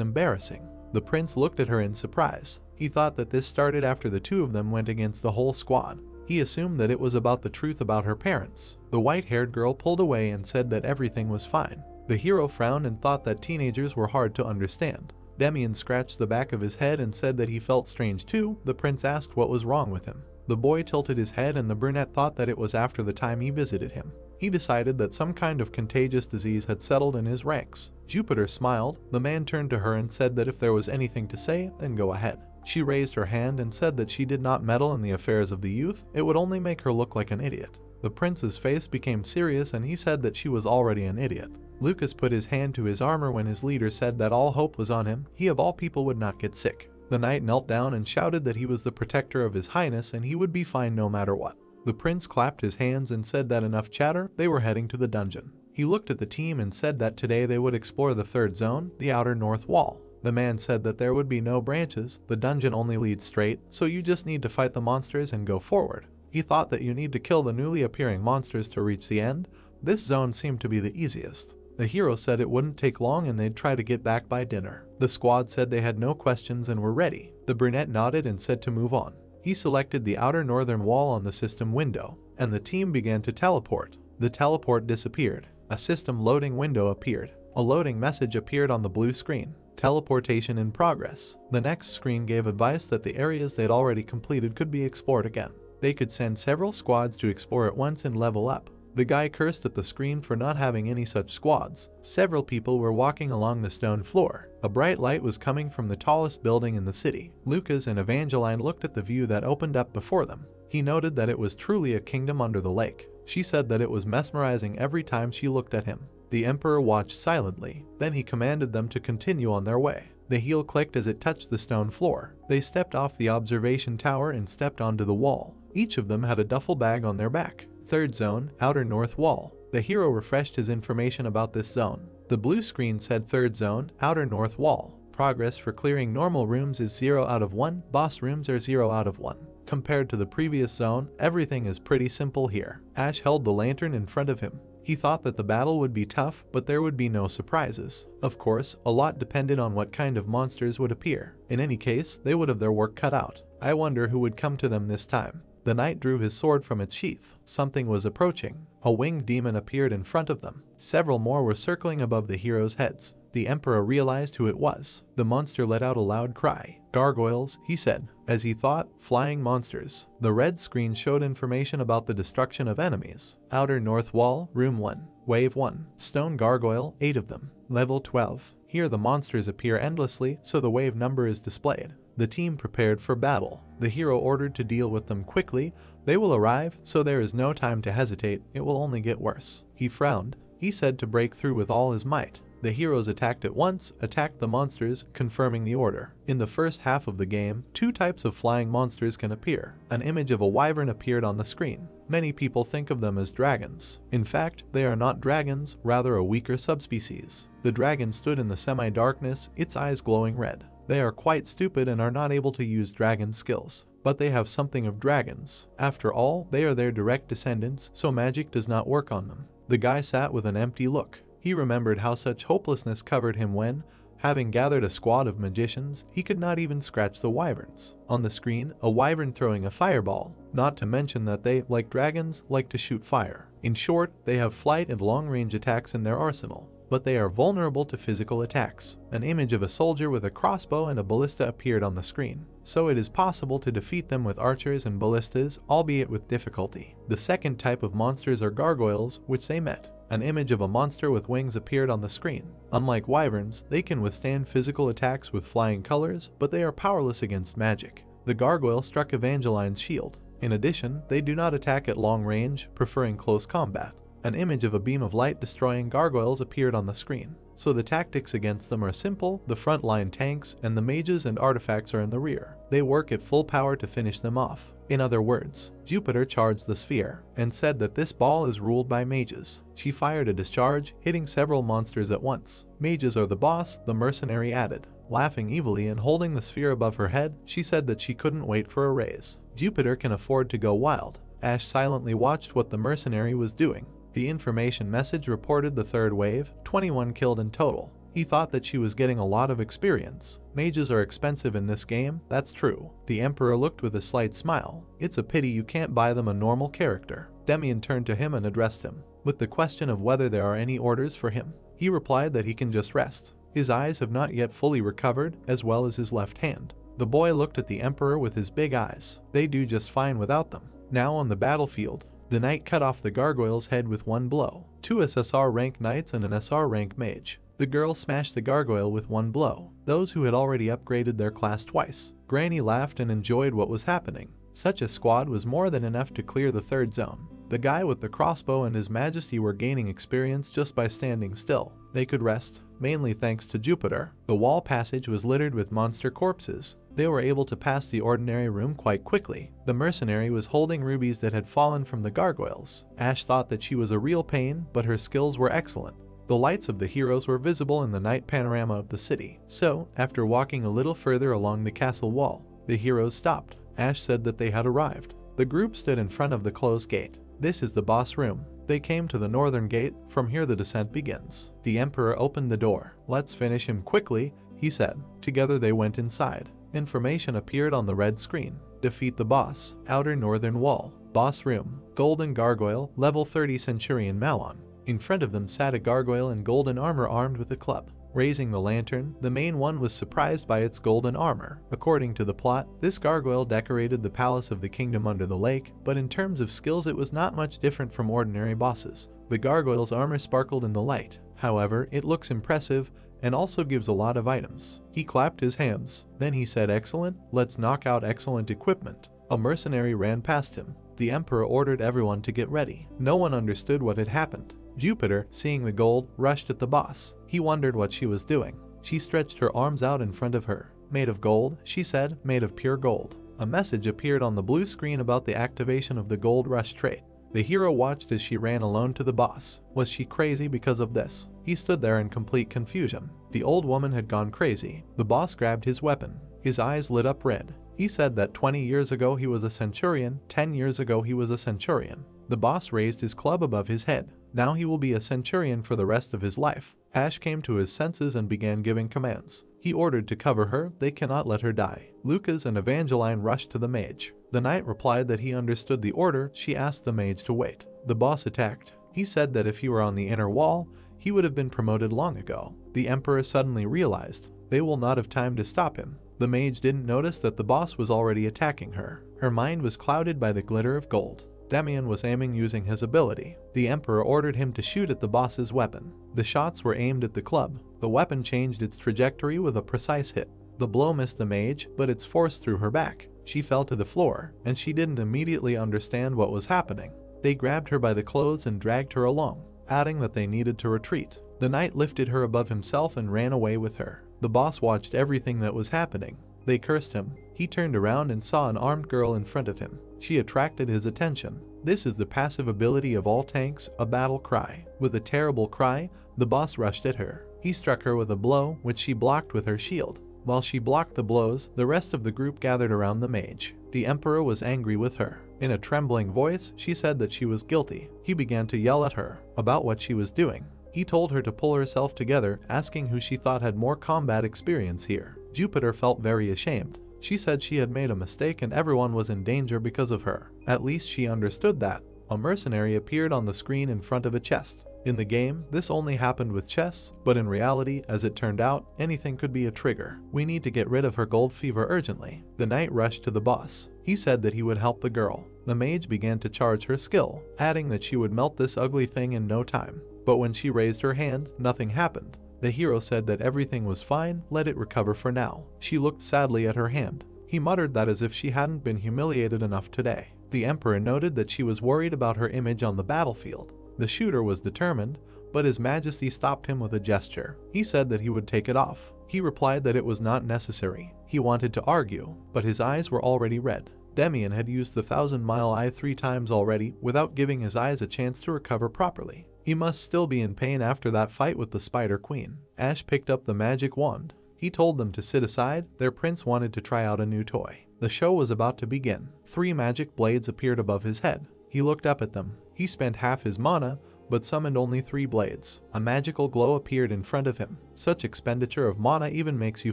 embarrassing. The prince looked at her in surprise. He thought that this started after the two of them went against the whole squad. He assumed that it was about the truth about her parents. The white-haired girl pulled away and said that everything was fine. The hero frowned and thought that teenagers were hard to understand. Demian scratched the back of his head and said that he felt strange too. The prince asked what was wrong with him. The boy tilted his head and the brunette thought that it was after the time he visited him. He decided that some kind of contagious disease had settled in his ranks. Jupiter smiled. The man turned to her and said that if there was anything to say, then go ahead. She raised her hand and said that she did not meddle in the affairs of the youth. It would only make her look like an idiot. The prince's face became serious and he said that she was already an idiot. Lucas put his hand to his armor when his leader said that all hope was on him. He of all people would not get sick. The knight knelt down and shouted that he was the protector of his highness and he would be fine no matter what. The prince clapped his hands and said that enough chatter, they were heading to the dungeon. He looked at the team and said that today they would explore the third zone, the outer north wall. The man said that there would be no branches, the dungeon only leads straight, so you just need to fight the monsters and go forward. He thought that you need to kill the newly appearing monsters to reach the end. This zone seemed to be the easiest. The hero said it wouldn't take long and they'd try to get back by dinner. The squad said they had no questions and were ready. The brunette nodded and said to move on. He selected the outer northern wall on the system window, and the team began to teleport. The teleport disappeared. A system loading window appeared. A loading message appeared on the blue screen. Teleportation in progress. The next screen gave advice that the areas they'd already completed could be explored again. They could send several squads to explore at once and level up. The guy cursed at the screen for not having any such squads. Several people were walking along the stone floor. A bright light was coming from the tallest building in the city. Lucas and Evangeline looked at the view that opened up before them. He noted that it was truly a kingdom under the lake. She said that it was mesmerizing every time she looked at him. The emperor watched silently. Then he commanded them to continue on their way. The heel clicked as it touched the stone floor. They stepped off the observation tower and stepped onto the wall. Each of them had a duffel bag on their back. Third zone, outer north wall. The hero refreshed his information about this zone. The blue screen said third zone, outer north wall. Progress for clearing normal rooms is 0 out of 1, boss rooms are 0 out of 1. Compared to the previous zone, everything is pretty simple here. Ash held the lantern in front of him. He thought that the battle would be tough, but there would be no surprises. Of course, a lot depended on what kind of monsters would appear. In any case, they would have their work cut out. I wonder who would come to them this time. The knight drew his sword from its sheath. Something was approaching. A winged demon appeared in front of them. Several more were circling above the heroes' heads. The emperor realized who it was. The monster let out a loud cry. Gargoyles, he said. As he thought, flying monsters. The red screen showed information about the destruction of enemies. Outer north wall, room 1. Wave 1. Stone gargoyle, 8 of them. Level 12. Here the monsters appear endlessly, so the wave number is displayed. The team prepared for battle. The hero ordered to deal with them quickly. They will arrive, so there is no time to hesitate. It will only get worse. He frowned. He said to break through with all his might. The heroes attacked at once, attacked the monsters, confirming the order. In the first half of the game, 2 types of flying monsters can appear. An image of a wyvern appeared on the screen. Many people think of them as dragons. In fact, they are not dragons, rather a weaker subspecies. The dragon stood in the semi-darkness, its eyes glowing red. They are quite stupid and are not able to use dragon skills, but they have something of dragons. After all, they are their direct descendants, so magic does not work on them. The guy sat with an empty look. He remembered how such hopelessness covered him when, having gathered a squad of magicians, he could not even scratch the wyverns. On the screen, a wyvern throwing a fireball, not to mention that they, like dragons, like to shoot fire. In short, they have flight and long-range attacks in their arsenal, but they are vulnerable to physical attacks. An image of a soldier with a crossbow and a ballista appeared on the screen, so it is possible to defeat them with archers and ballistas, albeit with difficulty. The second type of monsters are gargoyles, which they met. An image of a monster with wings appeared on the screen. Unlike wyverns, they can withstand physical attacks with flying colors, but they are powerless against magic. The gargoyle struck Evangeline's shield. In addition, they do not attack at long range, preferring close combat. An image of a beam of light destroying gargoyles appeared on the screen, so the tactics against them are simple. The front line tanks and the mages and artifacts are in the rear. They work at full power to finish them off. In other words, Jupiter charged the sphere and said that this ball is ruled by mages. She fired a discharge, hitting several monsters at once. Mages are the boss, the mercenary added. Laughing evilly and holding the sphere above her head, she said that she couldn't wait for a raise. Jupiter can afford to go wild. Ash silently watched what the mercenary was doing. The information message reported the third wave, 21 killed in total. He thought that she was getting a lot of experience. Mages are expensive in this game, that's true. The Emperor looked with a slight smile. It's a pity you can't buy them a normal character. Demian turned to him and addressed him, with the question of whether there are any orders for him. He replied that he can just rest. His eyes have not yet fully recovered, as well as his left hand. The boy looked at the Emperor with his big eyes. They do just fine without them. Now on the battlefield, the knight cut off the gargoyle's head with one blow. 2 SSR rank knights and an SR rank mage. The girl smashed the gargoyle with one blow. Those who had already upgraded their class twice. Granny laughed and enjoyed what was happening. Such a squad was more than enough to clear the third zone. The guy with the crossbow and his majesty were gaining experience just by standing still. They could rest, mainly thanks to Jupiter. The wall passage was littered with monster corpses. They were able to pass the ordinary room quite quickly. The mercenary was holding rubies that had fallen from the gargoyles. Ash thought that she was a real pain, but her skills were excellent. The lights of the heroes were visible in the night panorama of the city. So, after walking a little further along the castle wall, the heroes stopped. Ash said that they had arrived. The group stood in front of the closed gate. This is the boss room. They came to the northern gate. From here the descent begins. The Emperor opened the door. Let's finish him quickly, he said. Together they went inside. Information appeared on the red screen. Defeat the boss. Outer northern wall. Boss room. Golden gargoyle, level 30 Centurion Malon. In front of them sat a gargoyle in golden armor armed with a club. Raising the lantern, the main one was surprised by its golden armor. According to the plot, this gargoyle decorated the palace of the kingdom under the lake, but in terms of skills it was not much different from ordinary bosses. The gargoyle's armor sparkled in the light. However, it looks impressive and also gives a lot of items. He clapped his hands. Then he said, "Excellent, let's knock out excellent equipment." A mercenary ran past him. The Emperor ordered everyone to get ready. No one understood what had happened. Jupiter, seeing the gold, rushed at the boss. He wondered what she was doing. She stretched her arms out in front of her. "Made of gold," she said, "made of pure gold." A message appeared on the blue screen about the activation of the gold rush trait. The hero watched as she ran alone to the boss. Was she crazy because of this? He stood there in complete confusion. The old woman had gone crazy. The boss grabbed his weapon. His eyes lit up red. He said that 20 years ago he was a centurion, 10 years ago he was a centurion. The boss raised his club above his head. Now he will be a centurion for the rest of his life. Ash came to his senses and began giving commands. He ordered to cover her. They cannot let her die. Lucas and Evangeline rushed to the mage. The knight replied that he understood the order. She asked the mage to wait. The boss attacked. He said that if he were on the inner wall, he would have been promoted long ago. The Emperor suddenly realized they will not have time to stop him. The mage didn't notice that the boss was already attacking her. Her mind was clouded by the glitter of gold. Demian was aiming using his ability. The Emperor ordered him to shoot at the boss's weapon. The shots were aimed at the club. The weapon changed its trajectory with a precise hit. The blow missed the mage, but its force threw her back. She fell to the floor, and she didn't immediately understand what was happening. They grabbed her by the clothes and dragged her along, adding that they needed to retreat. The knight lifted her above himself and ran away with her. The boss watched everything that was happening. They cursed him. He turned around and saw an armed girl in front of him. She attracted his attention. This is the passive ability of all tanks, a battle cry. With a terrible cry, the boss rushed at her. He struck her with a blow, which she blocked with her shield. While she blocked the blows, the rest of the group gathered around the mage. The Emperor was angry with her. In a trembling voice, she said that she was guilty. He began to yell at her about what she was doing. He told her to pull herself together, asking who she thought had more combat experience here. Jupiter felt very ashamed. She said she had made a mistake and everyone was in danger because of her. At least she understood that. A mercenary appeared on the screen in front of a chest. In the game, this only happened with chests, but in reality, as it turned out, anything could be a trigger. We need to get rid of her gold fever urgently. The knight rushed to the boss. He said that he would help the girl. The mage began to charge her skill, adding that she would melt this ugly thing in no time. But when she raised her hand, nothing happened. The hero said that everything was fine, let it recover for now. She looked sadly at her hand. He muttered that as if she hadn't been humiliated enough today. The Emperor noted that she was worried about her image on the battlefield. The shooter was determined, but His Majesty stopped him with a gesture. He said that he would take it off. He replied that it was not necessary. He wanted to argue, but his eyes were already red. Demian had used the 1,000-mile eye 3 times already without giving his eyes a chance to recover properly. He must still be in pain after that fight with the Spider Queen. Ash picked up the magic wand. He told them to sit aside. Their prince wanted to try out a new toy. The show was about to begin. 3 magic blades appeared above his head. He looked up at them. He spent half his mana, but summoned only 3 blades. A magical glow appeared in front of him. Such expenditure of mana even makes you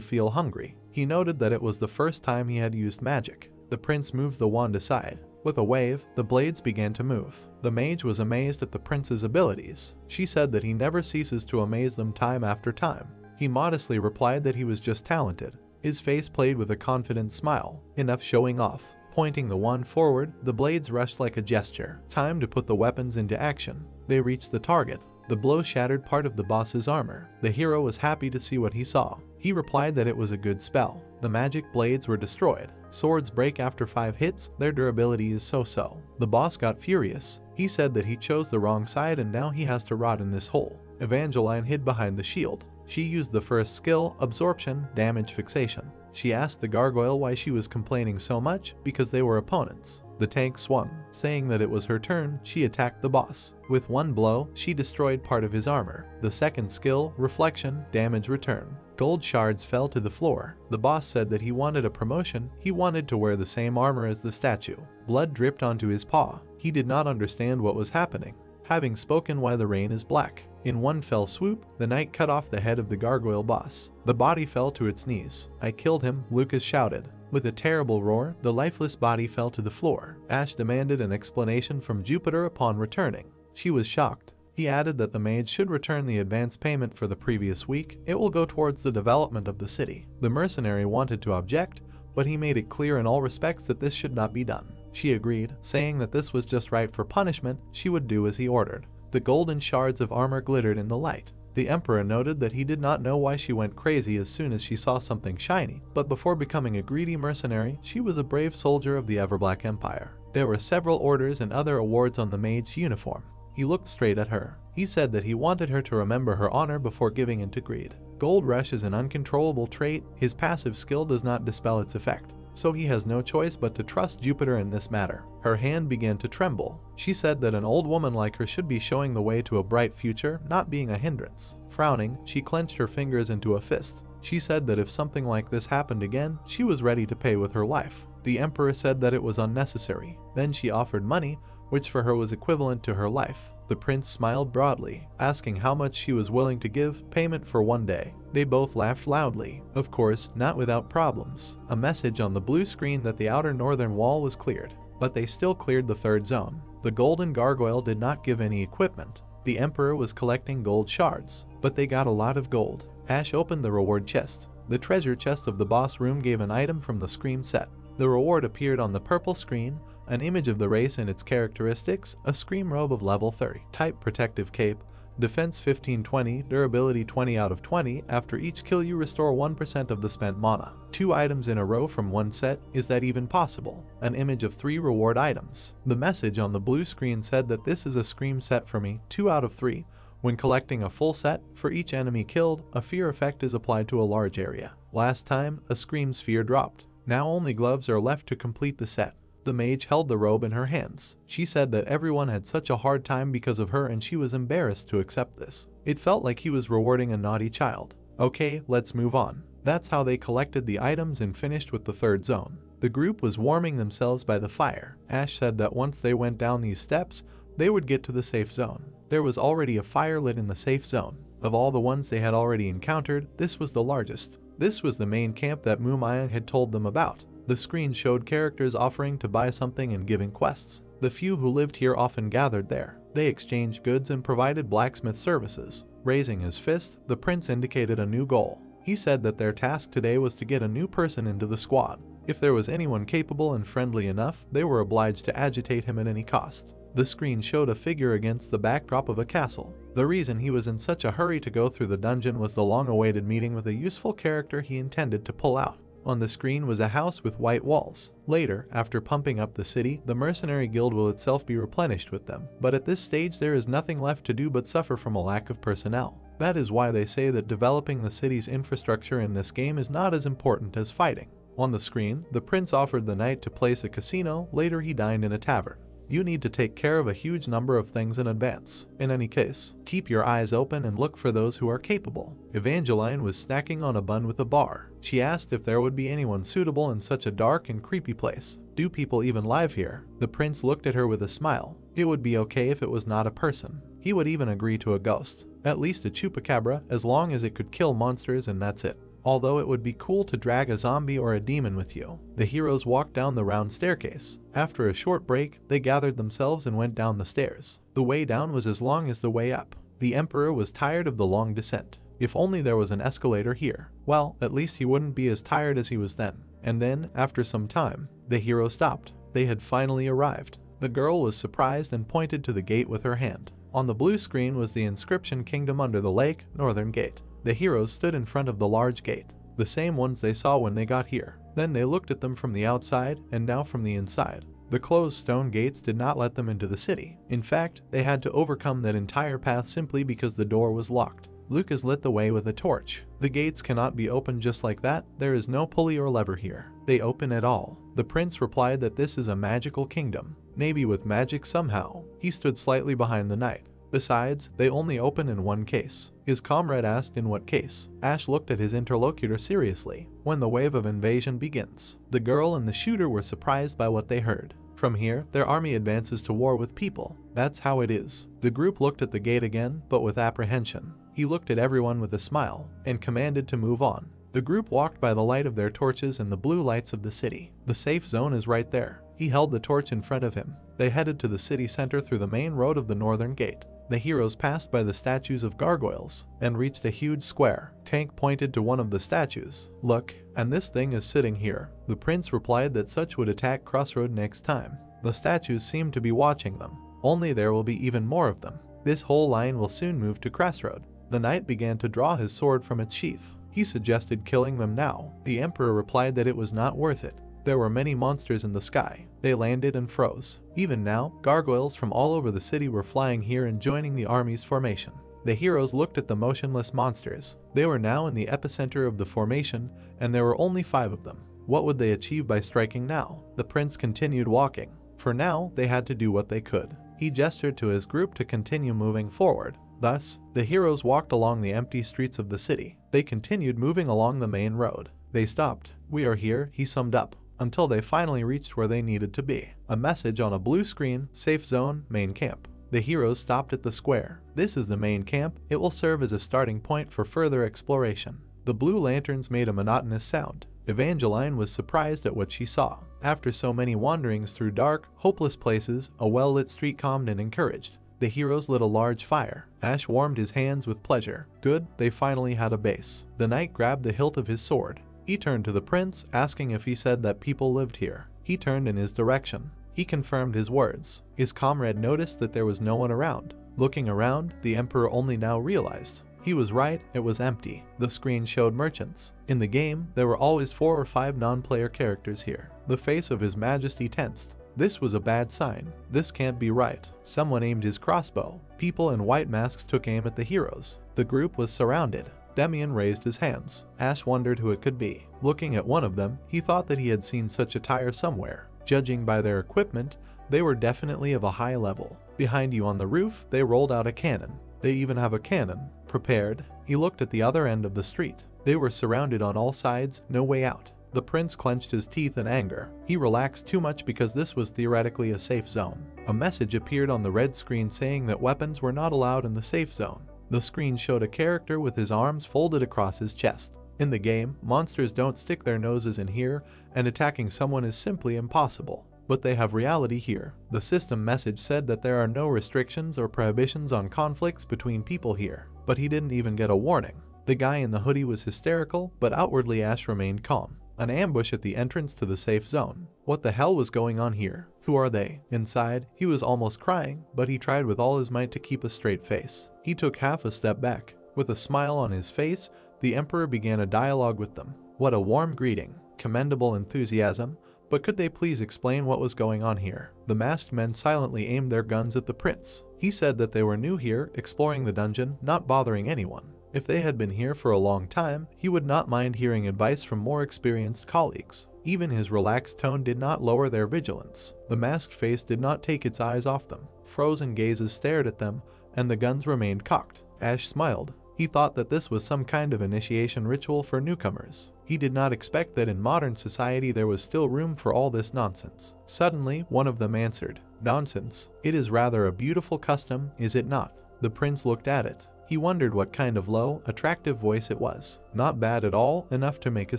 feel hungry. He noted that it was the first time he had used magic. The prince moved the wand aside. With a wave, the blades began to move. The mage was amazed at the prince's abilities. She said that he never ceases to amaze them time after time. He modestly replied that he was just talented. His face played with a confident smile, enough showing off. Pointing the wand forward, the blades rushed like a gesture. Time to put the weapons into action. They reached the target. The blow shattered part of the boss's armor. The hero was happy to see what he saw. He replied that it was a good spell. The magic blades were destroyed. Swords break after 5 hits, their durability is so-so. The boss got furious. He said that he chose the wrong side and now he has to rot in this hole. Evangeline hid behind the shield. She used the first skill, Absorption, Damage Fixation. She asked the gargoyle why she was complaining so much, because they were opponents. The tank swung. Saying that it was her turn, she attacked the boss. With one blow, she destroyed part of his armor. The second skill, Reflection, Damage Return. Gold shards fell to the floor. The boss said that he wanted a promotion. He wanted to wear the same armor as the statue. Blood dripped onto his paw. He did not understand what was happening. Having spoken why the rain is black. In one fell swoop, the knight cut off the head of the gargoyle boss. The body fell to its knees. "I killed him," Lucas shouted. With a terrible roar, the lifeless body fell to the floor. Ash demanded an explanation from Jupiter upon returning. She was shocked. He added that the mage should return the advance payment for the previous week. It will go towards the development of the city. The mercenary wanted to object, but he made it clear in all respects that this should not be done. She agreed, saying that this was just right for punishment. She would do as he ordered. The golden shards of armor glittered in the light. The Emperor noted that he did not know why she went crazy as soon as she saw something shiny, but before becoming a greedy mercenary, she was a brave soldier of the Everblack Empire. There were several orders and other awards on the mage's uniform. He looked straight at her. He said that he wanted her to remember her honor before giving in to greed. Gold Rush is an uncontrollable trait. His passive skill does not dispel its effect, so he has no choice but to trust Jupiter in this matter. Her hand began to tremble. She said that an old woman like her should be showing the way to a bright future, not being a hindrance. Frowning, she clenched her fingers into a fist. She said that if something like this happened again, she was ready to pay with her life. The Emperor said that it was unnecessary. Then she offered money, which for her was equivalent to her life. The prince smiled broadly, asking how much she was willing to give payment for 1 day. They both laughed loudly, of course, not without problems. A message on the blue screen that the outer northern wall was cleared, but they still cleared the 3rd zone. The golden gargoyle did not give any equipment. The Emperor was collecting gold shards, but they got a lot of gold. Ash opened the reward chest. The treasure chest of the boss room gave an item from the Scream set. The reward appeared on the purple screen, an image of the race and its characteristics, a Scream robe of level 30, type protective cape, defense 15-20, durability 20 out of 20, after each kill you restore 1% of the spent mana. 2 items in a row from one set, is that even possible? An image of 3 reward items. The message on the blue screen said that this is a Scream set for me, 2 out of 3. When collecting a full set, for each enemy killed, a fear effect is applied to a large area. Last time, a Scream sphere dropped. Now only gloves are left to complete the set. The mage held the robe in her hands. She said that everyone had such a hard time because of her and she was embarrassed to accept this. It felt like he was rewarding a naughty child. Okay, let's move on. That's how they collected the items and finished with the third zone. The group was warming themselves by the fire. Ash said that once they went down these steps, they would get to the safe zone. There was already a fire lit in the safe zone. Of all the ones they had already encountered, this was the largest. This was the main camp that Mumaya had told them about. The screen showed characters offering to buy something and giving quests. The few who lived here often gathered there. They exchanged goods and provided blacksmith services. Raising his fist, the prince indicated a new goal. He said that their task today was to get a new person into the squad. If there was anyone capable and friendly enough, they were obliged to agitate him at any cost. The screen showed a figure against the backdrop of a castle. The reason he was in such a hurry to go through the dungeon was the long-awaited meeting with a useful character he intended to pull out. On the screen was a house with white walls. Later, after pumping up the city, the mercenary guild will itself be replenished with them, but at this stage there is nothing left to do but suffer from a lack of personnel. That is why they say that developing the city's infrastructure in this game is not as important as fighting. On the screen, the prince offered the knight to place a casino. Later he dined in a tavern. You need to take care of a huge number of things in advance. In any case, keep your eyes open and look for those who are capable. Evangeline was snacking on a bun with a bar. She asked if there would be anyone suitable in such a dark and creepy place. Do people even live here? The prince looked at her with a smile. It would be okay if it was not a person. He would even agree to a ghost. At least a chupacabra, as long as it could kill monsters, and that's it. Although it would be cool to drag a zombie or a demon with you. The heroes walked down the round staircase. After a short break, they gathered themselves and went down the stairs. The way down was as long as the way up. The emperor was tired of the long descent. If only there was an escalator here. Well, at least he wouldn't be as tired as he was then. And then, after some time, the hero stopped. They had finally arrived. The girl was surprised and pointed to the gate with her hand. On the blue screen was the inscription Kingdom Under the Lake, Northern Gate. The heroes stood in front of the large gate, the same ones they saw when they got here. Then they looked at them from the outside and now from the inside. The closed stone gates did not let them into the city. In fact, they had to overcome that entire path simply because the door was locked. Lucas lit the way with a torch. The gates cannot be opened just like that. There is no pulley or lever here. They open at all. The prince replied that this is a magical kingdom. Maybe with magic somehow. He stood slightly behind the knight. Besides, they only open in one case. His comrade asked in what case. Ash looked at his interlocutor seriously. When the wave of invasion begins. The girl and the shooter were surprised by what they heard. From here, their army advances to war with people. That's how it is. The group looked at the gate again, but with apprehension. He looked at everyone with a smile, and commanded to move on. The group walked by the light of their torches and the blue lights of the city. The safe zone is right there. He held the torch in front of him. They headed to the city center through the main road of the northern gate. The heroes passed by the statues of gargoyles and reached a huge square. Tank pointed to one of the statues. Look, and this thing is sitting here. The prince replied that such would attack Crossroad next time. The statues seemed to be watching them. Only there will be even more of them. This whole line will soon move to Crossroad. The knight began to draw his sword from its sheath. He suggested killing them now. The emperor replied that it was not worth it. There were many monsters in the sky. They landed and froze. Even now, gargoyles from all over the city were flying here and joining the army's formation. The heroes looked at the motionless monsters. They were now in the epicenter of the formation, and there were only 5 of them. What would they achieve by striking now? The prince continued walking. For now, they had to do what they could. He gestured to his group to continue moving forward. Thus, the heroes walked along the empty streets of the city. They continued moving along the main road. They stopped. "We are here," he summed up, until they finally reached where they needed to be. A message on a blue screen: safe zone, main camp. The heroes stopped at the square. This is the main camp. It will serve as a starting point for further exploration. The blue lanterns made a monotonous sound. Evangeline was surprised at what she saw. After so many wanderings through dark, hopeless places, a well-lit street calmed and encouraged. The heroes lit a large fire. Ash warmed his hands with pleasure. Good, they finally had a base. The knight grabbed the hilt of his sword. He turned to the prince, asking if he said that people lived here. He turned in his direction. He confirmed his words. His comrade noticed that there was no one around. Looking around, the emperor only now realized. He was right, it was empty. The screen showed merchants. In the game, there were always 4 or 5 non-player characters here. The face of His Majesty tensed. This was a bad sign. This can't be right. Someone aimed his crossbow. People in white masks took aim at the heroes. The group was surrounded. Demian raised his hands. Ash wondered who it could be. Looking at one of them, he thought that he had seen such attire somewhere. Judging by their equipment, they were definitely of a high level. Behind you on the roof, they rolled out a cannon. They even have a cannon. Prepared. He looked at the other end of the street. They were surrounded on all sides, no way out. The prince clenched his teeth in anger. He relaxed too much because this was theoretically a safe zone. A message appeared on the red screen saying that weapons were not allowed in the safe zone. The screen showed a character with his arms folded across his chest. In the game, monsters don't stick their noses in here, and attacking someone is simply impossible. But they have reality here. The system message said that there are no restrictions or prohibitions on conflicts between people here. But he didn't even get a warning. The guy in the hoodie was hysterical, but outwardly Ash remained calm. An ambush at the entrance to the safe zone. What the hell was going on here? Who are they? Inside, he was almost crying, but he tried with all his might to keep a straight face. He took half a step back. With a smile on his face, the Emperor began a dialogue with them. What a warm greeting. Commendable enthusiasm. But could they please explain what was going on here? The masked men silently aimed their guns at the prince. He said that they were new here, exploring the dungeon, not bothering anyone. If they had been here for a long time, he would not mind hearing advice from more experienced colleagues. Even his relaxed tone did not lower their vigilance. The masked face did not take its eyes off them. Frozen gazes stared at them, and the guns remained cocked. Ash smiled. He thought that this was some kind of initiation ritual for newcomers. He did not expect that in modern society there was still room for all this nonsense. Suddenly, one of them answered, "Nonsense. It is rather a beautiful custom, is it not?" The prince looked at it. He wondered what kind of low, attractive voice it was. Not bad at all, enough to make a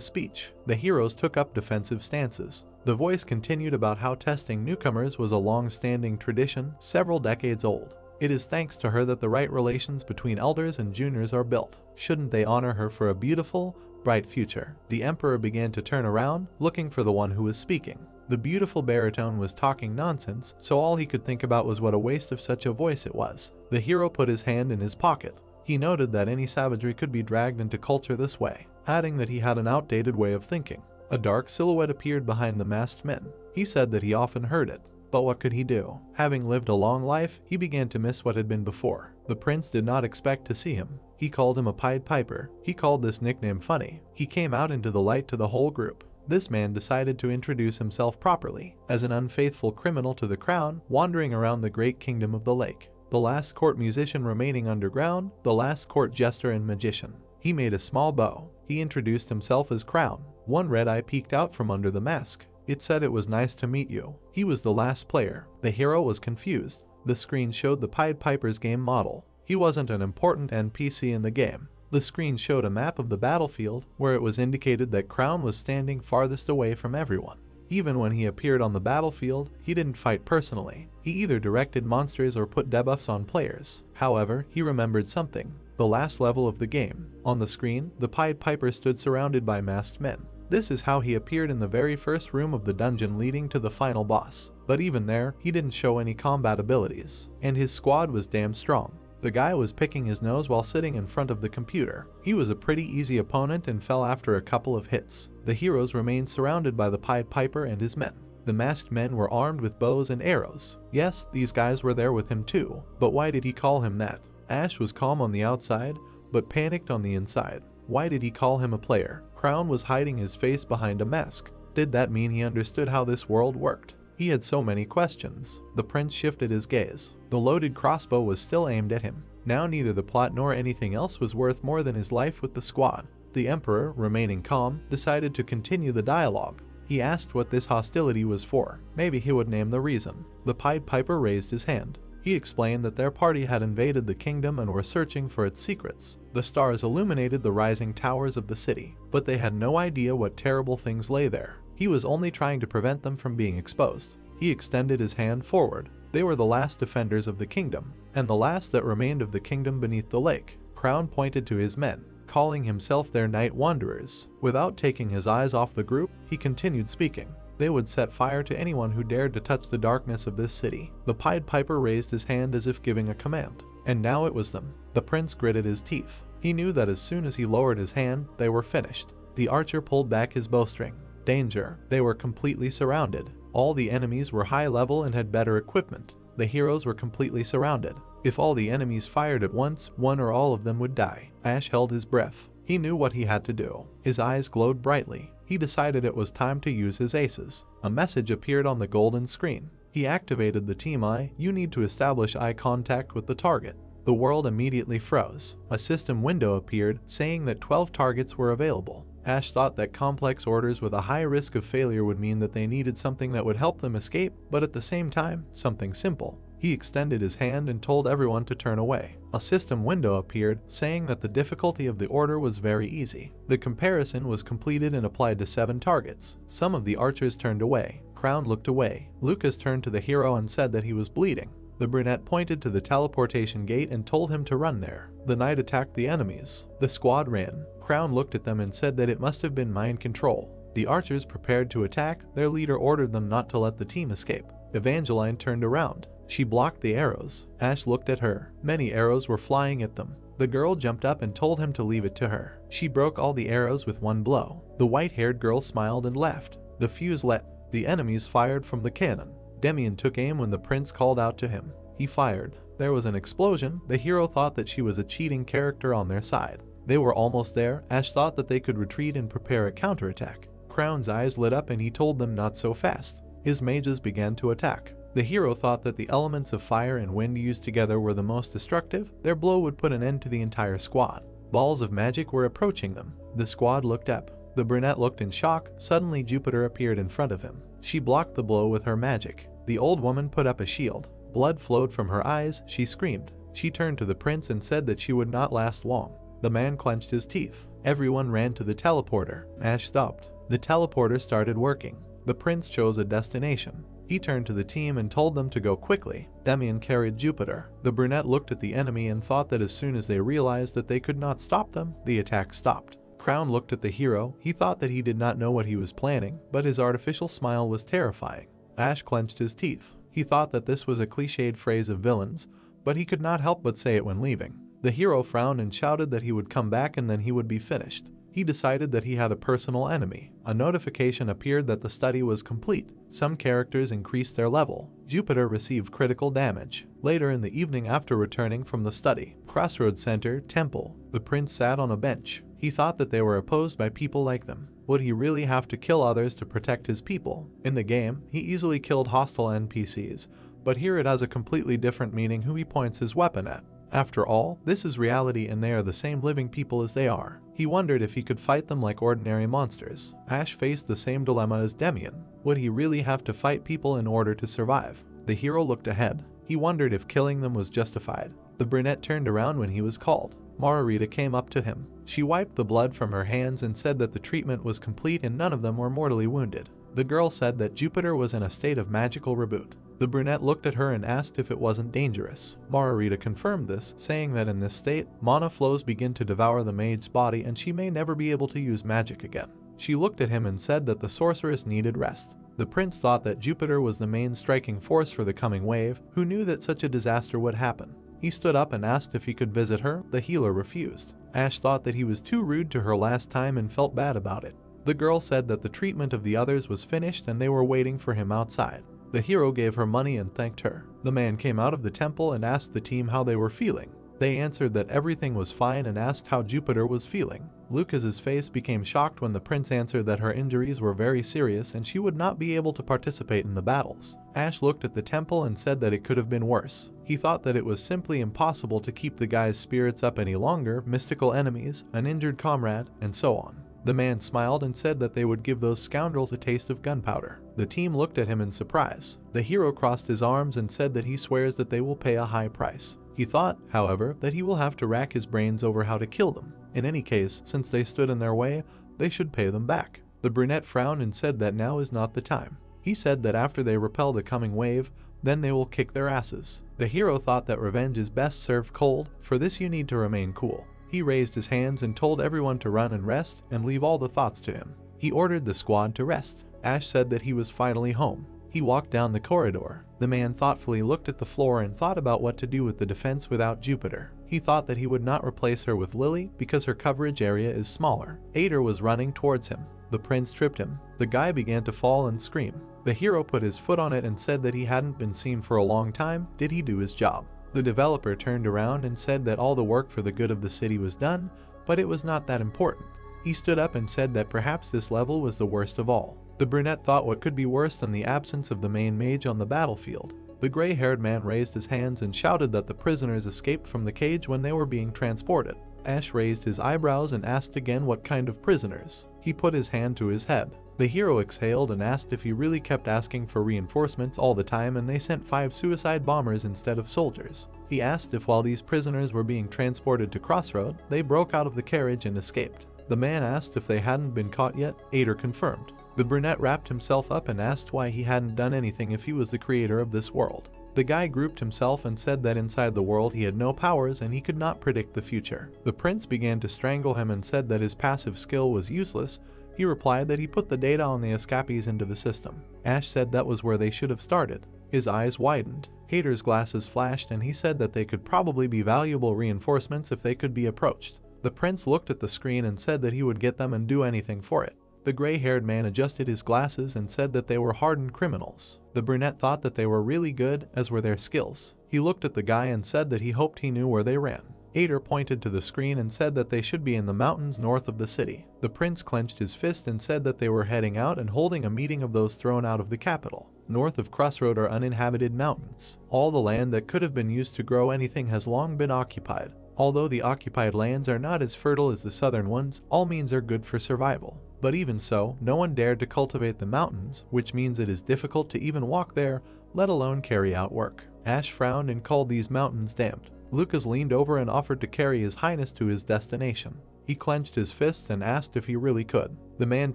speech. The heroes took up defensive stances. The voice continued about how testing newcomers was a long-standing tradition, several decades old. It is thanks to her that the right relations between elders and juniors are built. Shouldn't they honor her for a beautiful, bright future? The Emperor began to turn around, looking for the one who was speaking. The beautiful baritone was talking nonsense, so all he could think about was what a waste of such a voice it was. The hero put his hand in his pocket. He noted that any savagery could be dragged into culture this way, adding that he had an outdated way of thinking. A dark silhouette appeared behind the masked men. He said that he often heard it. But what could he do? Having lived a long life, he began to miss what had been before. The prince did not expect to see him. He called him a Pied Piper. He called this nickname funny. He came out into the light to the whole group. This man decided to introduce himself properly, as an unfaithful criminal to the crown, wandering around the great kingdom of the lake. The last court musician remaining underground, the last court jester and magician. He made a small bow. He introduced himself as Crown. One red eye peeked out from under the mask. It said it was nice to meet you. He was the last player. The hero was confused. The screen showed the Pied Piper's game model. He wasn't an important NPC in the game. The screen showed a map of the battlefield where it was indicated that Crown was standing farthest away from everyone. Even when he appeared on the battlefield, he didn't fight personally. He either directed monsters or put debuffs on players. However, he remembered something. The last level of the game. On the screen, the Pied Piper stood surrounded by masked men. This is how he appeared in the very first room of the dungeon leading to the final boss. But even there, he didn't show any combat abilities. And his squad was damn strong. The guy was picking his nose while sitting in front of the computer. He was a pretty easy opponent and fell after a couple of hits. The heroes remained surrounded by the Pied Piper and his men. The masked men were armed with bows and arrows. Yes, these guys were there with him too. But why did he call him that? Ash was calm on the outside, but panicked on the inside. Why did he call him a player? Crown was hiding his face behind a mask. Did that mean he understood how this world worked? He had so many questions. The prince shifted his gaze. The loaded crossbow was still aimed at him. Now neither the plot nor anything else was worth more than his life with the squad. The Emperor, remaining calm, decided to continue the dialogue. He asked what this hostility was for. Maybe he would name the reason. The Pied Piper raised his hand. He explained that their party had invaded the kingdom and were searching for its secrets. The stars illuminated the rising towers of the city, but they had no idea what terrible things lay there. He was only trying to prevent them from being exposed. He extended his hand forward. They were the last defenders of the kingdom, and the last that remained of the kingdom beneath the lake. Crown pointed to his men, calling himself their night wanderers. Without taking his eyes off the group, he continued speaking. They would set fire to anyone who dared to touch the darkness of this city. The Pied Piper raised his hand as if giving a command. And now it was them. The prince gritted his teeth. He knew that as soon as he lowered his hand, they were finished. The archer pulled back his bowstring. Danger. They were completely surrounded. All the enemies were high level and had better equipment. The heroes were completely surrounded. If all the enemies fired at once, one or all of them would die. Ash held his breath. He knew what he had to do. His eyes glowed brightly. He decided it was time to use his aces. A message appeared on the golden screen. He activated the team eye. You need to establish eye contact with the target. The world immediately froze. A system window appeared saying that 12 targets were available. Ash thought that complex orders with a high risk of failure would mean that they needed something that would help them escape, but at the same time, something simple. He extended his hand and told everyone to turn away. A system window appeared saying that the difficulty of the order was very easy. The comparison was completed and applied to 7 targets. Some of the archers turned away. Crown looked away. Lucas turned to the hero and said that he was bleeding. The brunette pointed to the teleportation gate and told him to run there. The knight attacked the enemies. The squad ran. Crown looked at them and said that it must have been mind control. The archers prepared to attack. Their leader ordered them not to let the team escape. Evangeline turned around. She blocked the arrows. Ash looked at her. Many arrows were flying at them. The girl jumped up and told him to leave it to her. She broke all the arrows with one blow. The white-haired girl smiled and left. The fuse lit. The enemies fired from the cannon. Demian took aim when the prince called out to him. He fired. There was an explosion. The hero thought that she was a cheating character on their side. They were almost there. Ash thought that they could retreat and prepare a counterattack. Crown's eyes lit up and he told them not so fast. His mages began to attack. The hero thought that the elements of fire and wind used together were the most destructive. Their blow would put an end to the entire squad. Balls of magic were approaching them. The squad looked up. The brunette looked in shock. Suddenly Jupiter appeared in front of him. She blocked the blow with her magic. The old woman put up a shield. Blood flowed from her eyes. She screamed. She turned to the prince and said that she would not last long. The man clenched his teeth. Everyone ran to the teleporter. Ash stopped. The teleporter started working. The prince chose a destination. He turned to the team and told them to go quickly. Demian carried Jupiter. The brunette looked at the enemy and thought that as soon as they realized that they could not stop them, the attack stopped. Crown looked at the hero. He thought that he did not know what he was planning, but his artificial smile was terrifying. Ash clenched his teeth. He thought that this was a cliched phrase of villains, but he could not help but say it when leaving. The hero frowned and shouted that he would come back and then he would be finished. He decided that he had a personal enemy. A notification appeared that the study was complete. Some characters increased their level. Jupiter received critical damage. Later in the evening after returning from the study, Crossroads Center, Temple, the prince sat on a bench. He thought that they were opposed by people like them. Would he really have to kill others to protect his people? In the game, he easily killed hostile NPCs, but here it has a completely different meaning who he points his weapon at. After all, this is reality and they are the same living people as they are. He wondered if he could fight them like ordinary monsters. Ash faced the same dilemma as Demian. Would he really have to fight people in order to survive? The hero looked ahead. He wondered if killing them was justified. The brunette turned around when he was called. Margarita came up to him. She wiped the blood from her hands and said that the treatment was complete and none of them were mortally wounded. The girl said that Jupiter was in a state of magical reboot. The brunette looked at her and asked if it wasn't dangerous. Margarita confirmed this, saying that in this state, mana flows begin to devour the mage's body and she may never be able to use magic again. She looked at him and said that the sorceress needed rest. The prince thought that Jupiter was the main striking force for the coming wave, who knew that such a disaster would happen. He stood up and asked if he could visit her. The healer refused. Ash thought that he was too rude to her last time and felt bad about it. The girl said that the treatment of the others was finished and they were waiting for him outside. The hero gave her money and thanked her. The man came out of the temple and asked the team how they were feeling. They answered that everything was fine and asked how Jupiter was feeling. Lucas's face became shocked when the prince answered that her injuries were very serious and she would not be able to participate in the battles. Ash looked at the temple and said that it could have been worse. He thought that it was simply impossible to keep the guy's spirits up any longer, mystical enemies, an injured comrade, and so on. The man smiled and said that they would give those scoundrels a taste of gunpowder. The team looked at him in surprise. The hero crossed his arms and said that he swears that they will pay a high price. He thought, however, that he will have to rack his brains over how to kill them. In any case, since they stood in their way, they should pay them back. The brunette frowned and said that now is not the time. He said that after they repel the coming wave, then they will kick their asses. The hero thought that revenge is best served cold. For this you need to remain cool. He raised his hands and told everyone to run and rest and leave all the thoughts to him. He ordered the squad to rest. Ash said that he was finally home. He walked down the corridor. The man thoughtfully looked at the floor and thought about what to do with the defense without Jupiter. He thought that he would not replace her with Lily because her coverage area is smaller. Ader was running towards him. The prince tripped him. The guy began to fall and scream. The hero put his foot on it and said that he hadn't been seen for a long time. Did he do his job? The developer turned around and said that all the work for the good of the city was done, but it was not that important. He stood up and said that perhaps this level was the worst of all. The brunette thought what could be worse than the absence of the main mage on the battlefield. The gray-haired man raised his hands and shouted that the prisoners escaped from the cage when they were being transported. Ash raised his eyebrows and asked again what kind of prisoners. He put his hand to his head. The hero exhaled and asked if he really kept asking for reinforcements all the time and they sent 5 suicide bombers instead of soldiers. He asked if while these prisoners were being transported to Crossroad, they broke out of the carriage and escaped. The man asked if they hadn't been caught yet. Ader confirmed. The brunette wrapped himself up and asked why he hadn't done anything if he was the creator of this world. The guy grouped himself and said that inside the world he had no powers and he could not predict the future. The prince began to strangle him and said that his passive skill was useless. He replied that he put the data on the escapees into the system. Ash said that was where they should have started. His eyes widened. Ader's glasses flashed and he said that they could probably be valuable reinforcements if they could be approached. The prince looked at the screen and said that he would get them and do anything for it. The gray-haired man adjusted his glasses and said that they were hardened criminals. The brunette thought that they were really good, as were their skills. He looked at the guy and said that he hoped he knew where they ran. Ader pointed to the screen and said that they should be in the mountains north of the city. The prince clenched his fist and said that they were heading out and holding a meeting of those thrown out of the capital. North of Crossroad are uninhabited mountains. All the land that could have been used to grow anything has long been occupied. Although the occupied lands are not as fertile as the southern ones, all means are good for survival. But even so, no one dared to cultivate the mountains, which means it is difficult to even walk there, let alone carry out work. Ash frowned and called these mountains damned. Lucas leaned over and offered to carry his highness to his destination. He clenched his fists and asked if he really could. The man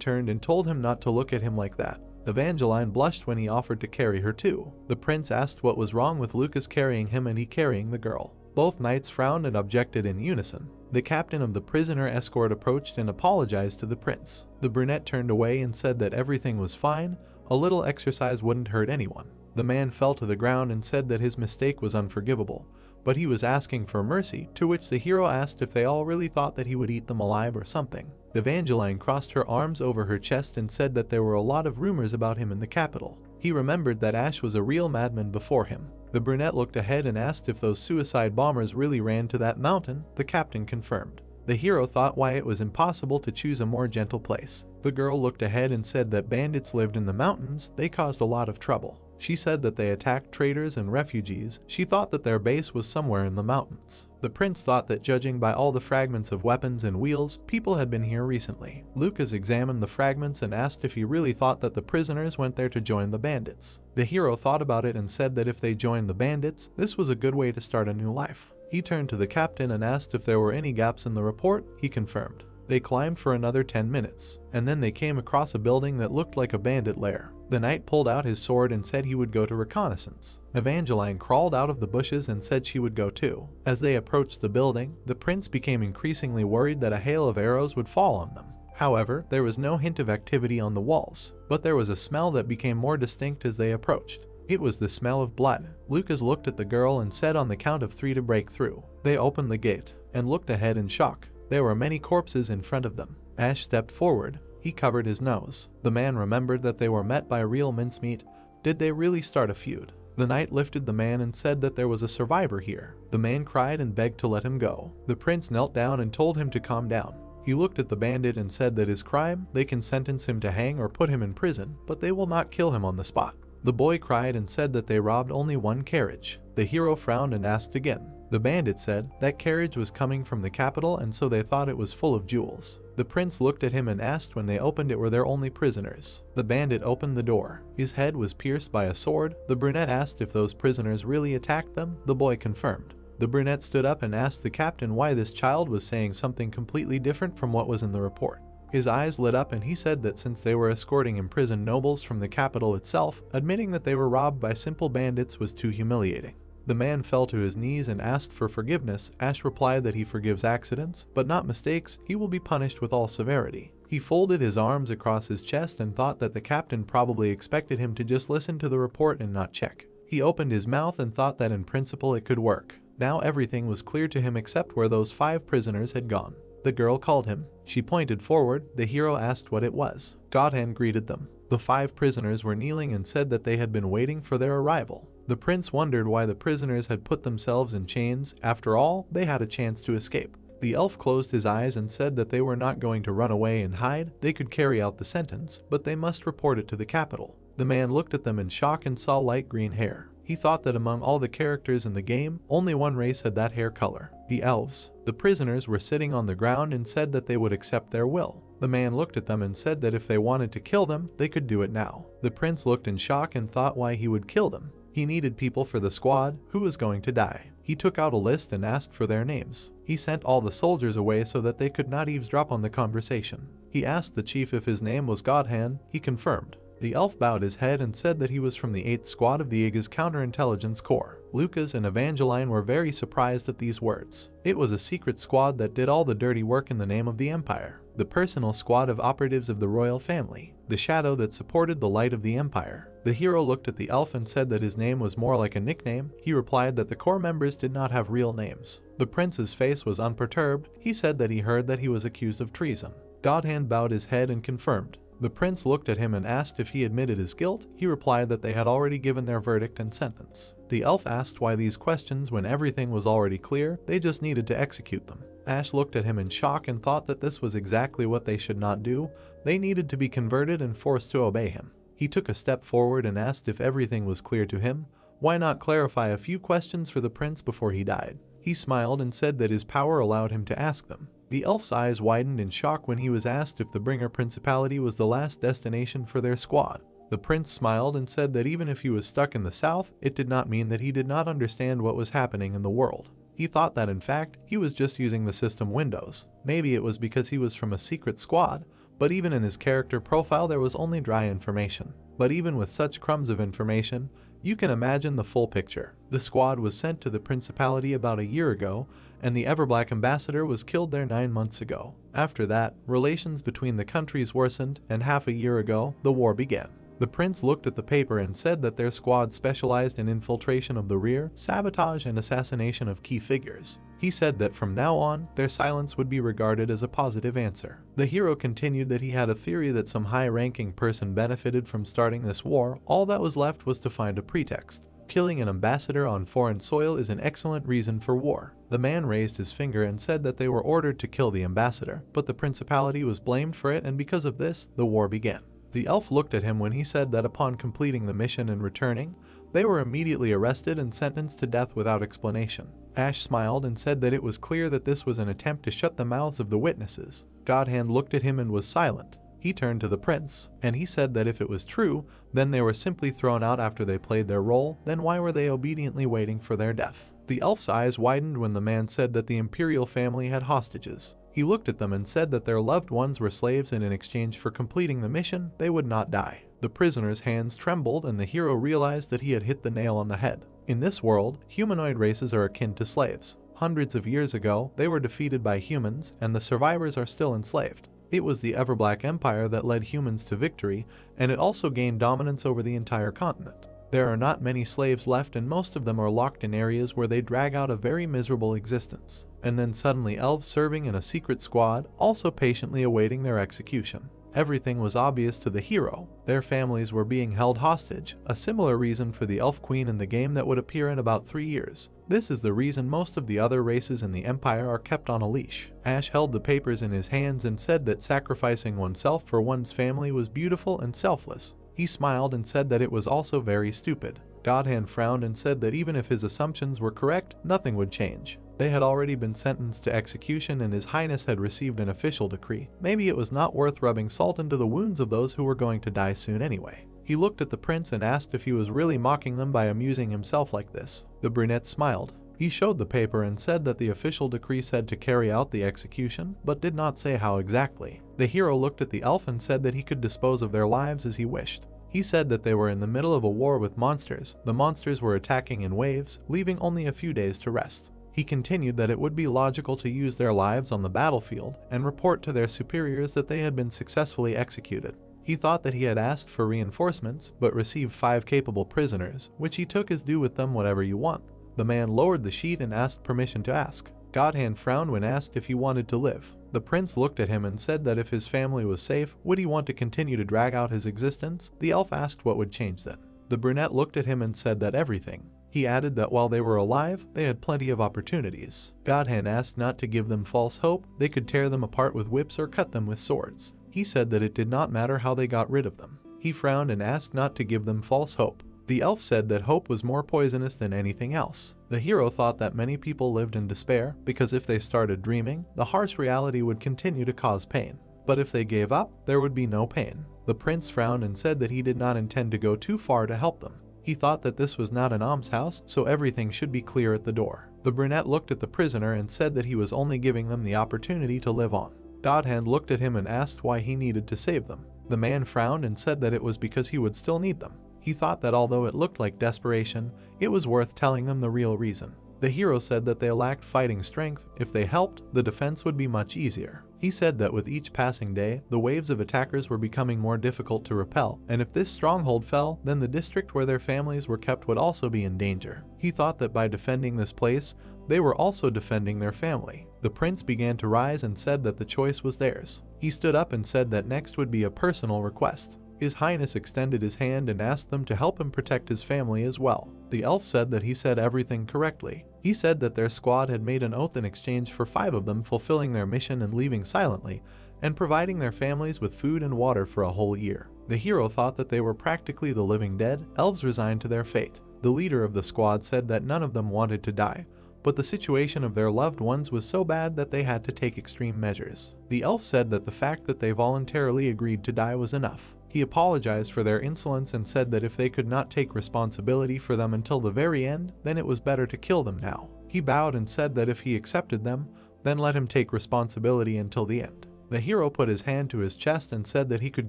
turned and told him not to look at him like that. Evangeline blushed when he offered to carry her too. The prince asked what was wrong with Lucas carrying him and he carrying the girl. Both knights frowned and objected in unison. The captain of the prisoner escort approached and apologized to the prince. The brunette turned away and said that everything was fine, a little exercise wouldn't hurt anyone. The man fell to the ground and said that his mistake was unforgivable, but he was asking for mercy, to which the hero asked if they all really thought that he would eat them alive or something. Evangeline crossed her arms over her chest and said that there were a lot of rumors about him in the capital. He remembered that Ash was a real madman before him. The brunette looked ahead and asked if those suicide bombers really ran to that mountain. The captain confirmed. The hero thought why it was impossible to choose a more gentle place. The girl looked ahead and said that bandits lived in the mountains, they caused a lot of trouble. She said that they attacked traders and refugees. She thought that their base was somewhere in the mountains. The prince thought that judging by all the fragments of weapons and wheels, people had been here recently. Lucas examined the fragments and asked if he really thought that the prisoners went there to join the bandits. The hero thought about it and said that if they joined the bandits, this was a good way to start a new life. He turned to the captain and asked if there were any gaps in the report. He confirmed. They climbed for another 10 minutes, and then they came across a building that looked like a bandit lair. The knight pulled out his sword and said he would go to reconnaissance. Evangeline crawled out of the bushes and said she would go too. As they approached the building, the prince became increasingly worried that a hail of arrows would fall on them. However, there was no hint of activity on the walls, but there was a smell that became more distinct as they approached. It was the smell of blood. Lucas looked at the girl and said on the count of 3 to break through. They opened the gate and looked ahead in shock. There were many corpses in front of them. Ash stepped forward. He covered his nose. The man remembered that they were met by real mincemeat. Did they really start a feud? The knight lifted the man and said that there was a survivor here. The man cried and begged to let him go. The prince knelt down and told him to calm down. He looked at the bandit and said that his crime, they can sentence him to hang or put him in prison, but they will not kill him on the spot. The boy cried and said that they robbed only one carriage. The hero frowned and asked again. The bandit said that carriage was coming from the capital and so they thought it was full of jewels. The prince looked at him and asked when they opened it were there only prisoners. The bandit opened the door. His head was pierced by a sword. The brunette asked if those prisoners really attacked them. The boy confirmed. The brunette stood up and asked the captain why this child was saying something completely different from what was in the report. His eyes lit up and he said that since they were escorting imprisoned nobles from the capital itself, admitting that they were robbed by simple bandits was too humiliating. The man fell to his knees and asked for forgiveness. Ash replied that he forgives accidents, but not mistakes. He will be punished with all severity. He folded his arms across his chest and thought that the captain probably expected him to just listen to the report and not check. He opened his mouth and thought that in principle it could work. Now everything was clear to him except where those 5 prisoners had gone. The girl called him. She pointed forward. The hero asked what it was. Godhand greeted them. The 5 prisoners were kneeling and said that they had been waiting for their arrival. The prince wondered why the prisoners had put themselves in chains. After all, they had a chance to escape. The elf closed his eyes and said that they were not going to run away and hide. They could carry out the sentence, but they must report it to the capital. The man looked at them in shock and saw light green hair. He thought that among all the characters in the game, only one race had that hair color: the elves. The prisoners were sitting on the ground and said that they would accept their will. The man looked at them and said that if they wanted to kill them, they could do it now. The prince looked in shock and thought why he would kill them. He needed people for the squad. Who was going to die? He took out a list and asked for their names. He sent all the soldiers away so that they could not eavesdrop on the conversation. He asked the chief if his name was Godhand. He confirmed. The elf bowed his head and said that he was from the 8th Squad of the Aegis Counterintelligence Corps. Lucas and Evangeline were very surprised at these words. It was a secret squad that did all the dirty work in the name of the Empire. The personal squad of operatives of the royal family. The shadow that supported the light of the Empire. The hero looked at the elf and said that his name was more like a nickname. He replied that the corps members did not have real names. The prince's face was unperturbed. He said that he heard that he was accused of treason. Godhand bowed his head and confirmed. The prince looked at him and asked if he admitted his guilt. He replied that they had already given their verdict and sentence. The elf asked why these questions when everything was already clear. They just needed to execute them. Ash looked at him in shock and thought that this was exactly what they should not do. They needed to be converted and forced to obey him. He took a step forward and asked if everything was clear to him. Why not clarify a few questions for the prince before he died? He smiled and said that his power allowed him to ask them. The elf's eyes widened in shock when he was asked if the Bringer Principality was the last destination for their squad. The prince smiled and said that even if he was stuck in the south, it did not mean that he did not understand what was happening in the world. He thought that in fact, he was just using the system Windows. Maybe it was because he was from a secret squad, but even in his character profile there was only dry information. But even with such crumbs of information, you can imagine the full picture. The squad was sent to the Principality about a year ago, and the Everblack ambassador was killed there 9 months ago. After that, relations between the countries worsened, and half a year ago, the war began. The prince looked at the paper and said that their squad specialized in infiltration of the rear, sabotage and assassination of key figures. He said that from now on, their silence would be regarded as a positive answer. The hero continued that he had a theory that some high-ranking person benefited from starting this war. All that was left was to find a pretext. Killing an ambassador on foreign soil is an excellent reason for war. The man raised his finger and said that they were ordered to kill the ambassador, but the principality was blamed for it, and because of this, the war began. The elf looked at him when he said that upon completing the mission and returning, they were immediately arrested and sentenced to death without explanation. Ash smiled and said that it was clear that this was an attempt to shut the mouths of the witnesses. Godhand looked at him and was silent. He turned to the prince, and he said that if it was true, then they were simply thrown out after they played their role. Then why were they obediently waiting for their death? The elf's eyes widened when the man said that the imperial family had hostages. He looked at them and said that their loved ones were slaves, and in exchange for completing the mission, they would not die. The prisoner's hands trembled, and the hero realized that he had hit the nail on the head. In this world, humanoid races are akin to slaves. Hundreds of years ago, they were defeated by humans, and the survivors are still enslaved. It was the Everblack Empire that led humans to victory, and it also gained dominance over the entire continent. There are not many slaves left, and most of them are locked in areas where they drag out a very miserable existence. And then suddenly elves serving in a secret squad, also patiently awaiting their execution. Everything was obvious to the hero. Their families were being held hostage, a similar reason for the elf queen in the game that would appear in about 3 years. This is the reason most of the other races in the Empire are kept on a leash. Ash held the papers in his hands and said that sacrificing oneself for one's family was beautiful and selfless. He smiled and said that it was also very stupid. Godhand frowned and said that even if his assumptions were correct, nothing would change. They had already been sentenced to execution, and His Highness had received an official decree. Maybe it was not worth rubbing salt into the wounds of those who were going to die soon anyway. He looked at the prince and asked if he was really mocking them by amusing himself like this. The brunette smiled. He showed the paper and said that the official decree said to carry out the execution, but did not say how exactly. The hero looked at the elf and said that he could dispose of their lives as he wished. He said that they were in the middle of a war with monsters. The monsters were attacking in waves, leaving only a few days to rest. He continued that it would be logical to use their lives on the battlefield and report to their superiors that they had been successfully executed. He thought that he had asked for reinforcements, but received 5 capable prisoners, which he took as do with them whatever you want. The man lowered the sheet and asked permission to ask. Godhand frowned when asked if he wanted to live. The prince looked at him and said that if his family was safe, would he want to continue to drag out his existence? The elf asked what would change then. The brunette looked at him and said that everything. He added that while they were alive, they had plenty of opportunities. Godhand asked not to give them false hope. They could tear them apart with whips or cut them with swords. He said that it did not matter how they got rid of them. He frowned and asked not to give them false hope. The elf said that hope was more poisonous than anything else. The hero thought that many people lived in despair because if they started dreaming, the harsh reality would continue to cause pain. But if they gave up, there would be no pain. The prince frowned and said that he did not intend to go too far to help them. He thought that this was not an almshouse, so everything should be clear at the door. The brunette looked at the prisoner and said that he was only giving them the opportunity to live on. Godhand looked at him and asked why he needed to save them. The man frowned and said that it was because he would still need them. He thought that although it looked like desperation, it was worth telling them the real reason. The hero said that they lacked fighting strength. If they helped, the defense would be much easier. He said that with each passing day, the waves of attackers were becoming more difficult to repel, and if this stronghold fell, then the district where their families were kept would also be in danger. He thought that by defending this place, they were also defending their family. The prince began to rise and said that the choice was theirs. He stood up and said that next would be a personal request. His Highness extended his hand and asked them to help him protect his family as well. The elf said that he said everything correctly. He said that their squad had made an oath in exchange for 5 of them fulfilling their mission and leaving silently, and providing their families with food and water for a whole year. The hero thought that they were practically the living dead, elves resigned to their fate. The leader of the squad said that none of them wanted to die, but the situation of their loved ones was so bad that they had to take extreme measures. The elf said that the fact that they voluntarily agreed to die was enough. He apologized for their insolence and said that if they could not take responsibility for them until the very end, then it was better to kill them now. He bowed and said that if he accepted them, then let him take responsibility until the end. The hero put his hand to his chest and said that he could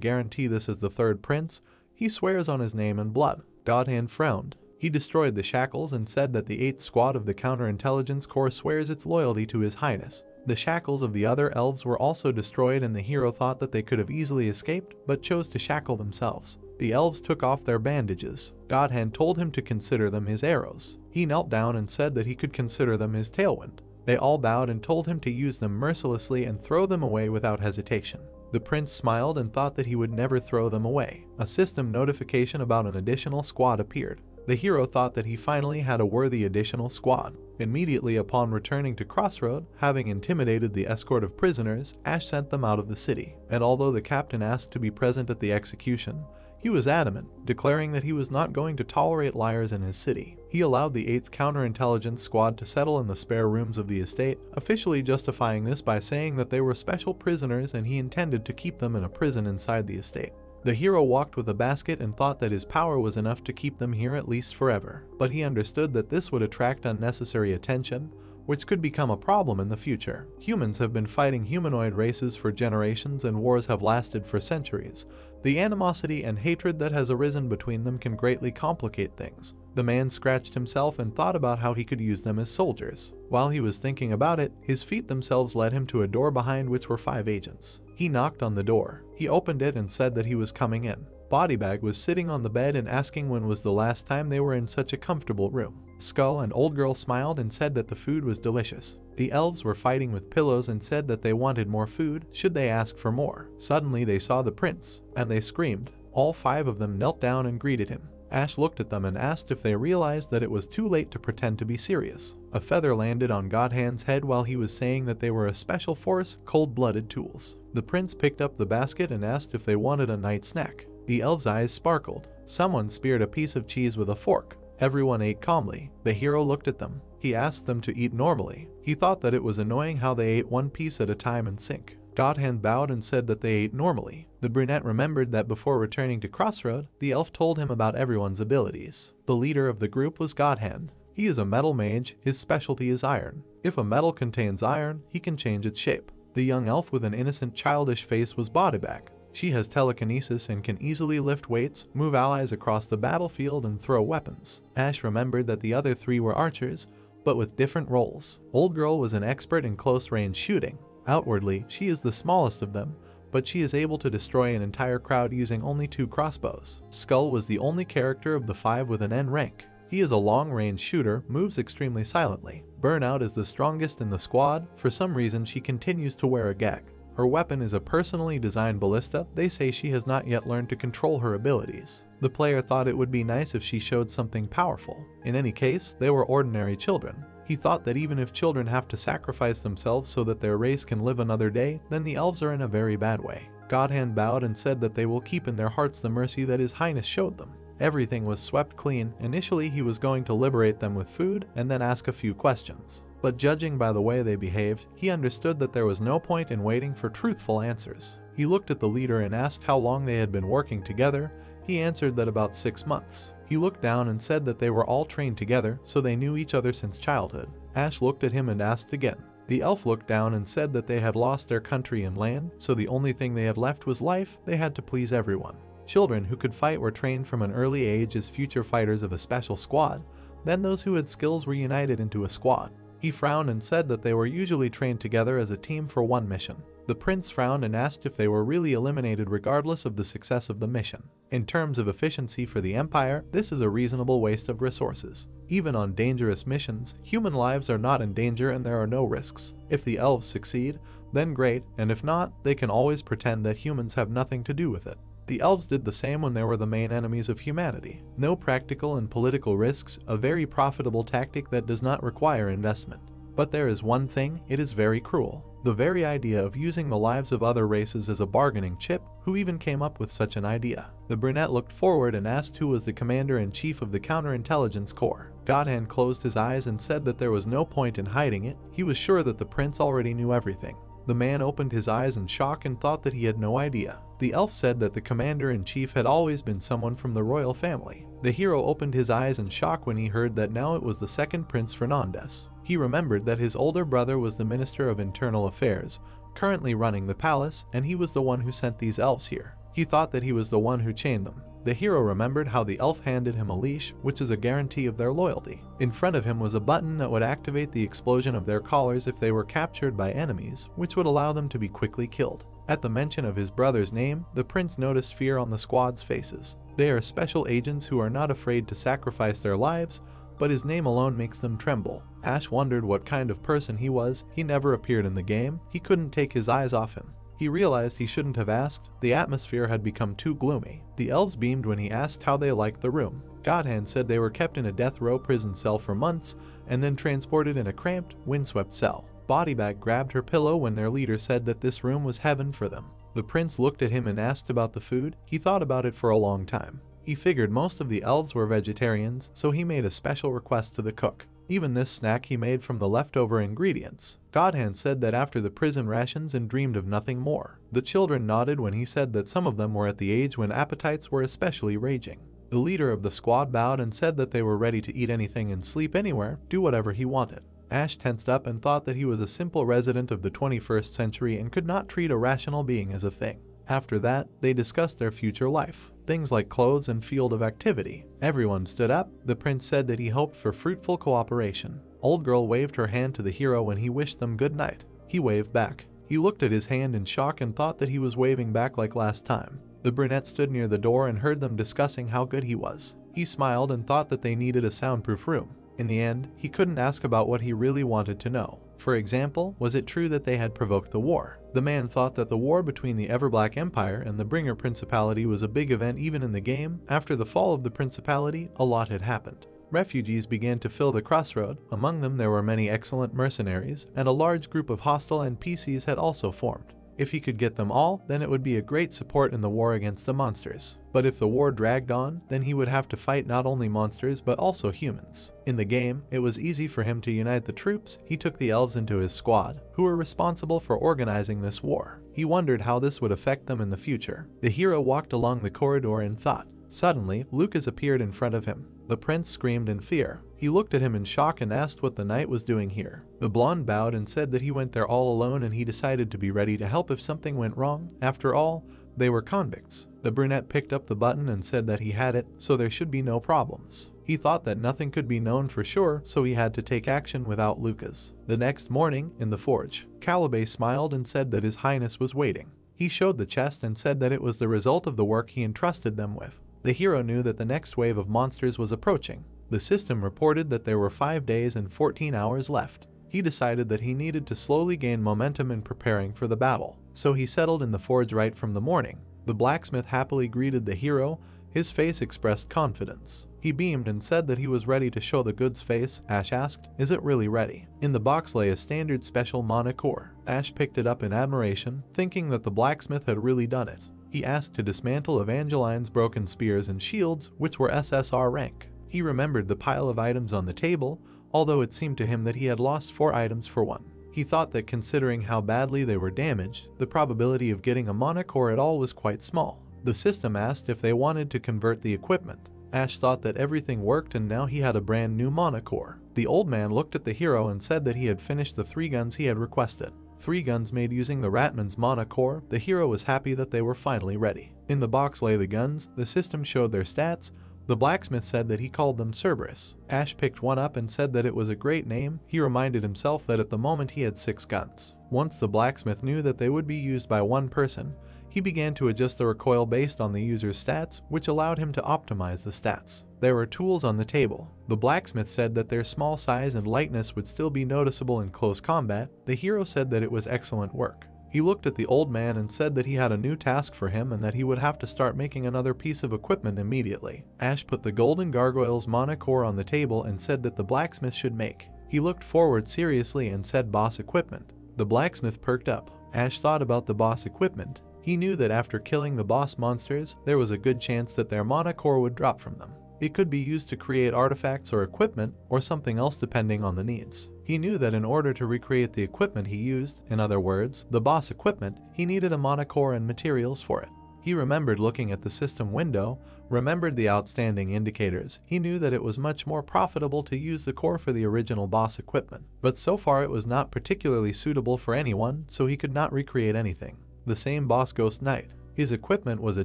guarantee this as the third prince. He swears on his name and blood. Godhand frowned. He destroyed the shackles and said that the 8th squad of the Counterintelligence Corps swears its loyalty to his highness. The shackles of the other elves were also destroyed, and the hero thought that they could have easily escaped, but chose to shackle themselves. The elves took off their bandages. Godhand told him to consider them his arrows. He knelt down and said that he could consider them his tailwind. They all bowed and told him to use them mercilessly and throw them away without hesitation. The prince smiled and thought that he would never throw them away. A system notification about an additional squad appeared. The hero thought that he finally had a worthy additional squad. Immediately upon returning to Crossroad, having intimidated the escort of prisoners, Ash sent them out of the city, and although the captain asked to be present at the execution, he was adamant, declaring that he was not going to tolerate liars in his city. He allowed the 8th Counterintelligence Squad to settle in the spare rooms of the estate, officially justifying this by saying that they were special prisoners and he intended to keep them in a prison inside the estate. The hero walked with a basket and thought that his power was enough to keep them here at least forever, but he understood that this would attract unnecessary attention, which could become a problem in the future. Humans have been fighting humanoid races for generations and wars have lasted for centuries. The animosity and hatred that has arisen between them can greatly complicate things. The man scratched himself and thought about how he could use them as soldiers. While he was thinking about it, his feet themselves led him to a door behind which were 5 agents. He knocked on the door. He opened it and said that he was coming in. Bodybag was sitting on the bed and asking when was the last time they were in such a comfortable room. Skull and Old Girl smiled and said that the food was delicious. The elves were fighting with pillows and said that they wanted more food should they ask for more. Suddenly they saw the prince, and they screamed. All 5 of them knelt down and greeted him. Ash looked at them and asked if they realized that it was too late to pretend to be serious. A feather landed on Godhand's head while he was saying that they were a special force, cold-blooded tools. The prince picked up the basket and asked if they wanted a night snack. The elves' eyes sparkled. Someone speared a piece of cheese with a fork. Everyone ate calmly. The hero looked at them. He asked them to eat normally. He thought that it was annoying how they ate one piece at a time in sync. Godhand bowed and said that they ate normally. The brunette remembered that before returning to Crossroad, the elf told him about everyone's abilities. The leader of the group was Godhand. He is a metal mage. His specialty is iron. If a metal contains iron, he can change its shape. The young elf with an innocent childish face was Bodybag. She has telekinesis and can easily lift weights, move allies across the battlefield, and throw weapons. Ash remembered that the other 3 were archers, but with different roles. Old Girl was an expert in close-range shooting. Outwardly, she is the smallest of them, but she is able to destroy an entire crowd using only 2 crossbows. Skull was the only character of the 5 with an N rank. He is a long-range shooter, moves extremely silently. Burnout is the strongest in the squad. For some reason, she continues to wear a gag. Her weapon is a personally designed ballista. They say she has not yet learned to control her abilities. The player thought it would be nice if she showed something powerful. In any case, they were ordinary children. He thought that even if children have to sacrifice themselves so that their race can live another day, then the elves are in a very bad way. Godhand bowed and said that they will keep in their hearts the mercy that his highness showed them. Everything was swept clean. Initially, he was going to liberate them with food and then ask a few questions. But judging by the way they behaved, he understood that there was no point in waiting for truthful answers. He looked at the leader and asked how long they had been working together. He answered that about 6 months. He looked down and said that they were all trained together, so they knew each other since childhood. Ash looked at him and asked again. The elf looked down and said that they had lost their country and land, so the only thing they had left was life. They had to please everyone. Children who could fight were trained from an early age as future fighters of a special squad. Then those who had skills were united into a squad. He frowned and said that they were usually trained together as a team for one mission. The prince frowned and asked if they were really eliminated regardless of the success of the mission. In terms of efficiency for the Empire, this is a reasonable waste of resources. Even on dangerous missions, human lives are not in danger and there are no risks. If the elves succeed, then great, and if not, they can always pretend that humans have nothing to do with it. The elves did the same when they were the main enemies of humanity. No practical and political risks, a very profitable tactic that does not require investment. But there is one thing, it is very cruel. The very idea of using the lives of other races as a bargaining chip, who even came up with such an idea? The brunette looked forward and asked who was the commander-in-chief of the counterintelligence corps. Godhand closed his eyes and said that there was no point in hiding it. He was sure that the prince already knew everything. The man opened his eyes in shock and thought that he had no idea. The elf said that the commander-in-chief had always been someone from the royal family. The hero opened his eyes in shock when he heard that now it was the second Prince Fernandez. He remembered that his older brother was the Minister of Internal Affairs, currently running the palace, and he was the one who sent these elves here. He thought that he was the one who chained them. The hero remembered how the elf handed him a leash, which is a guarantee of their loyalty. In front of him was a button that would activate the explosion of their collars if they were captured by enemies, which would allow them to be quickly killed. At the mention of his brother's name, the prince noticed fear on the squad's faces. They are special agents who are not afraid to sacrifice their lives, but his name alone makes them tremble. Ash wondered what kind of person he was. He never appeared in the game. He couldn't take his eyes off him. He realized he shouldn't have asked. The atmosphere had become too gloomy. The elves beamed when he asked how they liked the room. Godhand said they were kept in a death row prison cell for months and then transported in a cramped, windswept cell. Bodybag grabbed her pillow when their leader said that this room was heaven for them. The prince looked at him and asked about the food. He thought about it for a long time. He figured most of the elves were vegetarians, so he made a special request to the cook. Even this snack he made from the leftover ingredients. Godhand said that after the prison rations and dreamed of nothing more. The children nodded when he said that some of them were at the age when appetites were especially raging. The leader of the squad bowed and said that they were ready to eat anything and sleep anywhere, do whatever he wanted. Ash tensed up and thought that he was a simple resident of the 21st century and could not treat a rational being as a thing. After that, they discussed their future life, things like clothes and field of activity. Everyone stood up. The prince said that he hoped for fruitful cooperation. Old girl waved her hand to the hero when he wished them good night. He waved back. He looked at his hand in shock and thought that he was waving back like last time. The brunette stood near the door and heard them discussing how good he was. He smiled and thought that they needed a soundproof room. In the end, he couldn't ask about what he really wanted to know. For example, was it true that they had provoked the war? The man thought that the war between the Everblack Empire and the Bringer Principality was a big event even in the game. After the fall of the Principality, a lot had happened. Refugees began to fill the crossroad. Among them there were many excellent mercenaries, and a large group of hostile NPCs had also formed. If he could get them all, then it would be a great support in the war against the monsters. But if the war dragged on, then he would have to fight not only monsters but also humans. In the game, it was easy for him to unite the troops. He took the elves into his squad, who were responsible for organizing this war. He wondered how this would affect them in the future. The hero walked along the corridor and thought. Suddenly, Lucas appeared in front of him. The prince screamed in fear. He looked at him in shock and asked what the knight was doing here. The blonde bowed and said that he went there all alone and he decided to be ready to help if something went wrong. After all, they were convicts. The brunette picked up the button and said that he had it, so there should be no problems. He thought that nothing could be known for sure, so he had to take action without Lucas. The next morning, in the forge, Caliban smiled and said that His Highness was waiting. He showed the chest and said that it was the result of the work he entrusted them with. The hero knew that the next wave of monsters was approaching. The system reported that there were 5 days and 14 hours left. He decided that he needed to slowly gain momentum in preparing for the battle, so he settled in the forge right from the morning. The blacksmith happily greeted the hero. His face expressed confidence. He beamed and said that he was ready to show the goods face. Ash asked, "Is it really ready?" In the box lay a standard special mana core. Ash picked it up in admiration, thinking that the blacksmith had really done it. He asked to dismantle Evangeline's broken spears and shields, which were SSR rank. He remembered the pile of items on the table, although it seemed to him that he had lost 4 items for 1. He thought that considering how badly they were damaged, the probability of getting a mana core at all was quite small. The system asked if they wanted to convert the equipment. Ash thought that everything worked and now he had a brand new mana core. The old man looked at the hero and said that he had finished the 3 guns he had requested. 3 guns made using the Ratman's mana core. The hero was happy that they were finally ready. In the box lay the guns. The system showed their stats. The blacksmith said that he called them Cerberus. Ash picked one up and said that it was a great name. He reminded himself that at the moment he had 6 guns. Once the blacksmith knew that they would be used by 1 person, he began to adjust the recoil based on the user's stats, which allowed him to optimize the stats. There were tools on the table. The blacksmith said that their small size and lightness would still be noticeable in close combat. The hero said that it was excellent work. He looked at the old man and said that he had a new task for him and that he would have to start making another piece of equipment immediately. Ash put the Golden Gargoyle's mana core on the table and said that the blacksmith should make. He looked forward seriously and said boss equipment. The blacksmith perked up. Ash thought about the boss equipment. He knew that after killing the boss monsters, there was a good chance that their mana core would drop from them. It could be used to create artifacts or equipment, or something else depending on the needs. He knew that in order to recreate the equipment he used, in other words, the boss equipment, he needed a mana core and materials for it. He remembered looking at the system window, remembered the outstanding indicators. He knew that it was much more profitable to use the core for the original boss equipment. But so far it was not particularly suitable for anyone, so he could not recreate anything. The same boss Ghost Knight. His equipment was a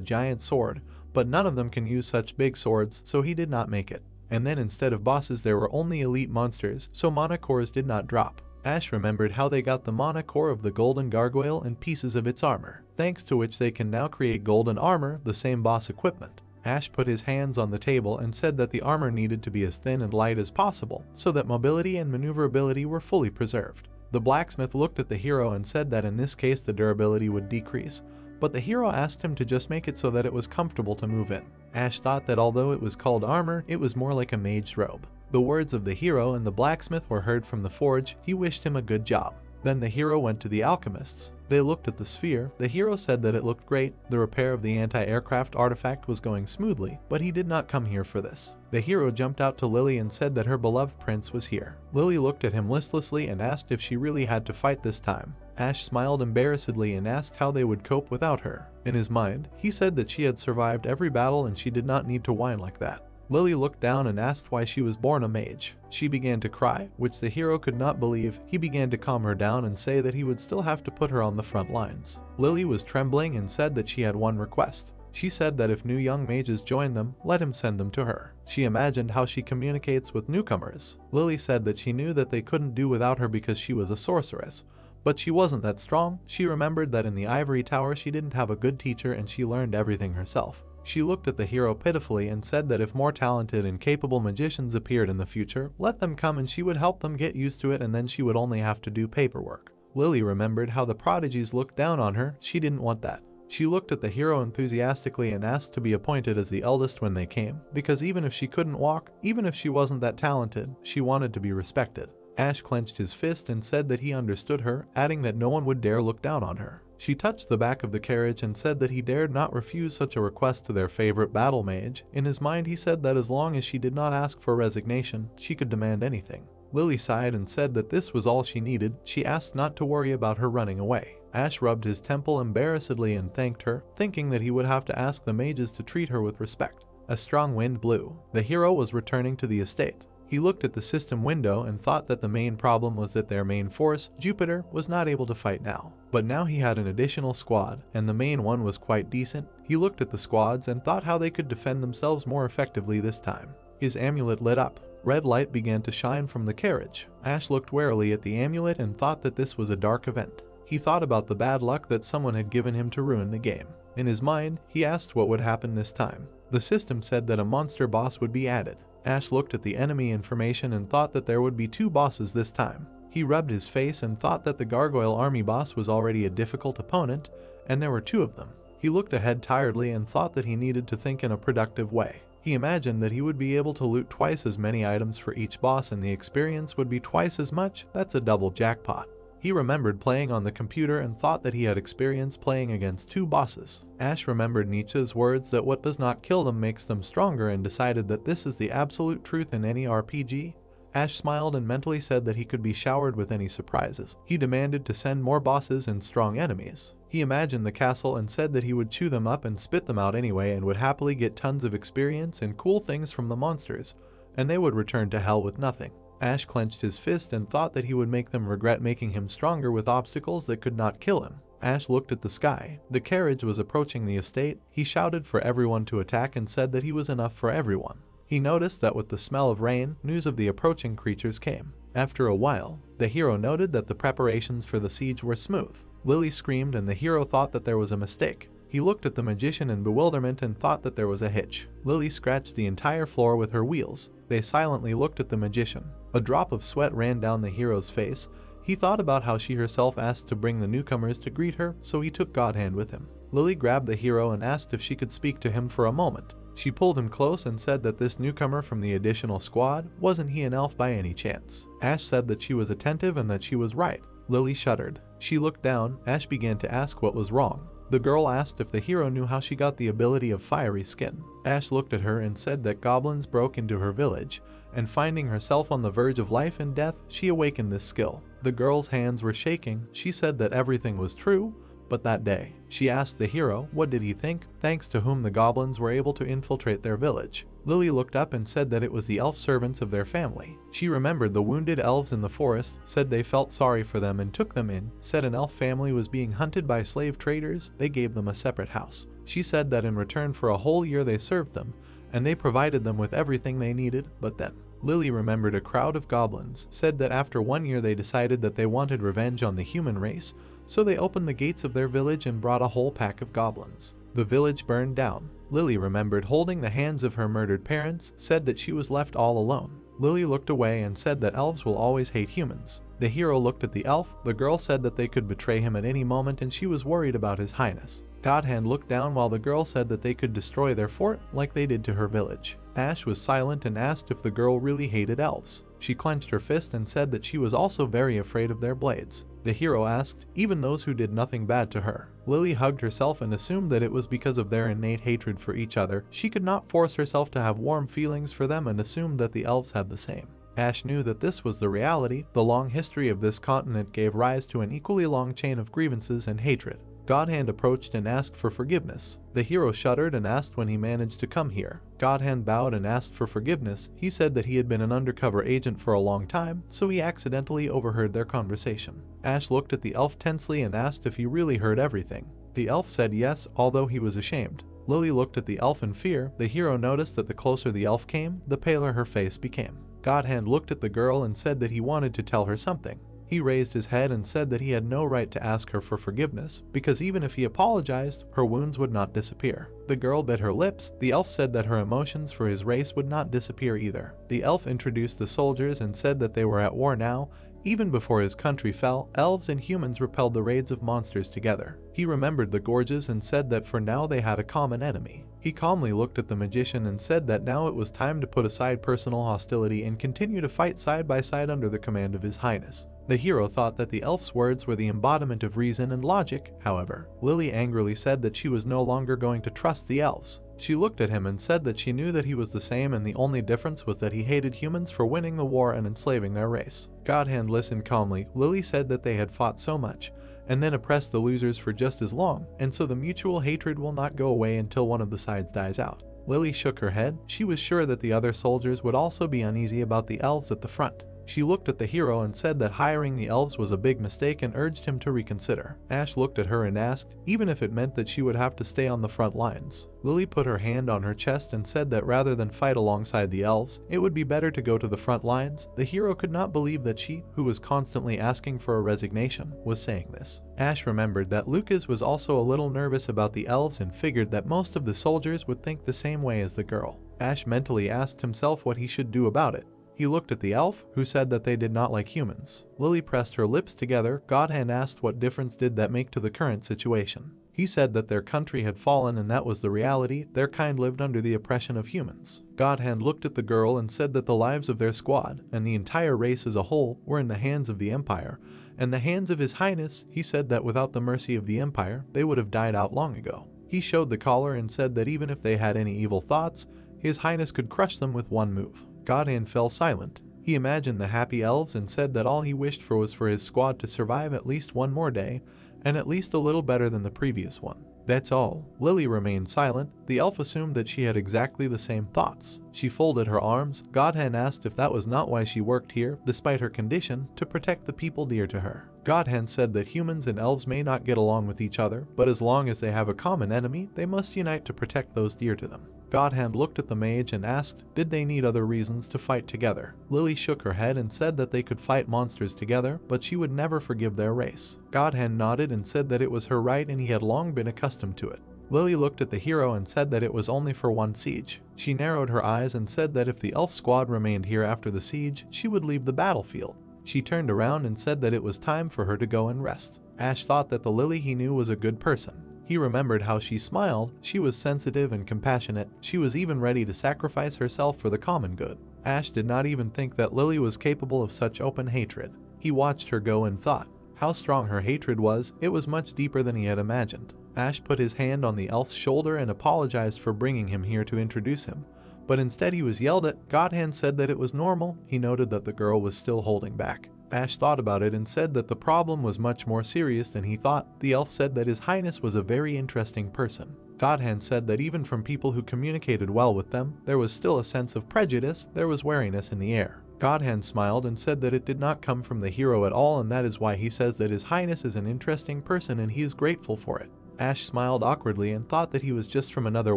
giant sword, but none of them can use such big swords, so he did not make it. And then instead of bosses there were only elite monsters, so mana cores did not drop. Ash remembered how they got the mana core of the Golden Gargoyle and pieces of its armor, thanks to which they can now create golden armor, the same boss equipment. Ash put his hands on the table and said that the armor needed to be as thin and light as possible, so that mobility and maneuverability were fully preserved. The blacksmith looked at the hero and said that in this case the durability would decrease, but the hero asked him to just make it so that it was comfortable to move in. Ash thought that although it was called armor, it was more like a mage's robe. The words of the hero and the blacksmith were heard from the forge. He wished him a good job. Then the hero went to the alchemists. They looked at the sphere. The hero said that it looked great. The repair of the anti-aircraft artifact was going smoothly, but he did not come here for this. The hero jumped out to Lily and said that her beloved prince was here. Lily looked at him listlessly and asked if she really had to fight this time. Ash smiled embarrassedly and asked how they would cope without her. In his mind, he said that she had survived every battle and she did not need to whine like that. Lily looked down and asked why she was born a mage. She began to cry, which the hero could not believe. He began to calm her down and say that he would still have to put her on the front lines. Lily was trembling and said that she had one request. She said that if new young mages joined them, let him send them to her. She imagined how she communicates with newcomers. Lily said that she knew that they couldn't do without her because she was a sorceress. But she wasn't that strong. She remembered that in the ivory tower she didn't have a good teacher and she learned everything herself. She looked at the hero pitifully and said that if more talented and capable magicians appeared in the future, let them come and she would help them get used to it and then she would only have to do paperwork. Lily remembered how the prodigies looked down on her. She didn't want that. She looked at the hero enthusiastically and asked to be appointed as the eldest when they came, because even if she couldn't walk, even if she wasn't that talented, she wanted to be respected. Ash clenched his fist and said that he understood her, adding that no one would dare look down on her. She touched the back of the carriage and said that he dared not refuse such a request to their favorite battle mage. In his mind he said that as long as she did not ask for resignation, she could demand anything. Lily sighed and said that this was all she needed. She asked not to worry about her running away. Ash rubbed his temple embarrassedly and thanked her, thinking that he would have to ask the mages to treat her with respect. A strong wind blew. The hero was returning to the estate. He looked at the system window and thought that the main problem was that their main force, Jupiter, was not able to fight now. But now he had an additional squad, and the main one was quite decent. He looked at the squads and thought how they could defend themselves more effectively this time. His amulet lit up. Red light began to shine from the carriage. Ash looked warily at the amulet and thought that this was a dark event. He thought about the bad luck that someone had given him to ruin the game. In his mind, he asked what would happen this time. The system said that a monster boss would be added. Ash looked at the enemy information and thought that there would be 2 bosses this time. He rubbed his face and thought that the Gargoyle Army boss was already a difficult opponent, and there were 2 of them. He looked ahead tiredly and thought that he needed to think in a productive way. He imagined that he would be able to loot twice as many items for each boss and the experience would be twice as much. That's a double jackpot. He remembered playing on the computer and thought that he had experience playing against 2 bosses. Ash remembered Nietzsche's words that what does not kill them makes them stronger and decided that this is the absolute truth in any RPG. Ash smiled and mentally said that he could be showered with any surprises. He demanded to send more bosses and strong enemies. He imagined the castle and said that he would chew them up and spit them out anyway and would happily get tons of experience and cool things from the monsters, and they would return to hell with nothing. Ash clenched his fist and thought that he would make them regret making him stronger with obstacles that could not kill him. Ash looked at the sky. The carriage was approaching the estate. He shouted for everyone to attack and said that he was enough for everyone. He noticed that with the smell of rain, news of the approaching creatures came. After a while, the hero noted that the preparations for the siege were smooth. Lily screamed and the hero thought that there was a mistake. He looked at the magician in bewilderment and thought that there was a hitch. Lily scratched the entire floor with her wheels. They silently looked at the magician. A drop of sweat ran down the hero's face. He thought about how she herself asked to bring the newcomers to greet her, so he took Godhand with him. Lily grabbed the hero and asked if she could speak to him for a moment. She pulled him close and said that this newcomer from the additional squad, wasn't he an elf by any chance? Ash said that she was attentive and that she was right. Lily shuddered. She looked down. Ash began to ask what was wrong. The girl asked if the hero knew how she got the ability of fiery skin. Ash looked at her and said that goblins broke into her village, and finding herself on the verge of life and death, she awakened this skill. The girl's hands were shaking. She said that everything was true, but that day, she asked the hero what did he think, thanks to whom the goblins were able to infiltrate their village. Lily looked up and said that it was the elf servants of their family. She remembered the wounded elves in the forest, said they felt sorry for them and took them in, said an elf family was being hunted by slave traders, they gave them a separate house. She said that in return for a whole year they served them, and they provided them with everything they needed, but then Lily remembered a crowd of goblins, said that after 1 year they decided that they wanted revenge on the human race, so they opened the gates of their village and brought a whole pack of goblins. The village burned down. Lily remembered holding the hands of her murdered parents, said that she was left all alone. Lily looked away and said that elves will always hate humans. The hero looked at the elf. The girl said that they could betray him at any moment and she was worried about his highness. Godhand looked down while the girl said that they could destroy their fort like they did to her village. Ash was silent and asked if the girl really hated elves. She clenched her fist and said that she was also very afraid of their blades. The hero asked, even those who did nothing bad to her. Lily hugged herself and assumed that it was because of their innate hatred for each other. She could not force herself to have warm feelings for them and assumed that the elves had the same. Ash knew that this was the reality. The long history of this continent gave rise to an equally long chain of grievances and hatred. Godhand approached and asked for forgiveness. The hero shuddered and asked when he managed to come here. Godhand bowed and asked for forgiveness. He said that he had been an undercover agent for a long time, so he accidentally overheard their conversation. Ash looked at the elf tensely and asked if he really heard everything. The elf said yes, although he was ashamed. Lily looked at the elf in fear. The hero noticed that the closer the elf came, the paler her face became. Godhand looked at the girl and said that he wanted to tell her something. He raised his head and said that he had no right to ask her for forgiveness, because even if he apologized, her wounds would not disappear. The girl bit her lips. The elf said that her emotions for his race would not disappear either. The elf introduced the soldiers and said that they were at war now. Even before his country fell, elves and humans repelled the raids of monsters together. He remembered the gorges and said that for now they had a common enemy. He calmly looked at the magician and said that now it was time to put aside personal hostility and continue to fight side by side under the command of his highness. The hero thought that the elf's words were the embodiment of reason and logic. However, Lily angrily said that she was no longer going to trust the elves. She looked at him and said that she knew that he was the same and the only difference was that he hated humans for winning the war and enslaving their race. Godhand listened calmly. Lily said that they had fought so much and then oppressed the losers for just as long, and so the mutual hatred will not go away until one of the sides dies out. Lily shook her head. She was sure that the other soldiers would also be uneasy about the elves at the front. She looked at the hero and said that hiring the elves was a big mistake and urged him to reconsider. Ash looked at her and asked, even if it meant that she would have to stay on the front lines. Lily put her hand on her chest and said that rather than fight alongside the elves, it would be better to go to the front lines. The hero could not believe that she, who was constantly asking for a resignation, was saying this. Ash remembered that Lucas was also a little nervous about the elves and figured that most of the soldiers would think the same way as the girl. Ash mentally asked himself what he should do about it. He looked at the elf, who said that they did not like humans. Lily pressed her lips together. Godhand asked what difference did that make to the current situation. He said that their country had fallen and that was the reality. Their kind lived under the oppression of humans. Godhand looked at the girl and said that the lives of their squad, and the entire race as a whole, were in the hands of the Empire, and the hands of His Highness. He said that without the mercy of the Empire, they would have died out long ago. He showed the collar and said that even if they had any evil thoughts, His Highness could crush them with one move. Godhand fell silent. He imagined the happy elves and said that all he wished for was for his squad to survive at least one more day, and at least a little better than the previous one. That's all. Lily remained silent. The elf assumed that she had exactly the same thoughts. She folded her arms. Godhand asked if that was not why she worked here, despite her condition, to protect the people dear to her. Godhand said that humans and elves may not get along with each other, but as long as they have a common enemy, they must unite to protect those dear to them. Godhand looked at the mage and asked, did they need other reasons to fight together? Lily shook her head and said that they could fight monsters together, but she would never forgive their race. Godhand nodded and said that it was her right and he had long been accustomed to it. Lily looked at the hero and said that it was only for one siege. She narrowed her eyes and said that if the elf squad remained here after the siege, she would leave the battlefield. She turned around and said that it was time for her to go and rest. Ash thought that the Lily he knew was a good person. He remembered how she smiled. She was sensitive and compassionate. She was even ready to sacrifice herself for the common good. Ash did not even think that Lily was capable of such open hatred. He watched her go and thought how strong her hatred was. It was much deeper than he had imagined. Ash put his hand on the elf's shoulder and apologized for bringing him here to introduce him. But instead he was yelled at. Godhand said that it was normal. He noted that the girl was still holding back. Ash thought about it and said that the problem was much more serious than he thought. The elf said that His Highness was a very interesting person. Godhand said that even from people who communicated well with them, there was still a sense of prejudice. There was wariness in the air. Godhand smiled and said that it did not come from the hero at all, and that is why he says that His Highness is an interesting person and he is grateful for it. Ash smiled awkwardly and thought that he was just from another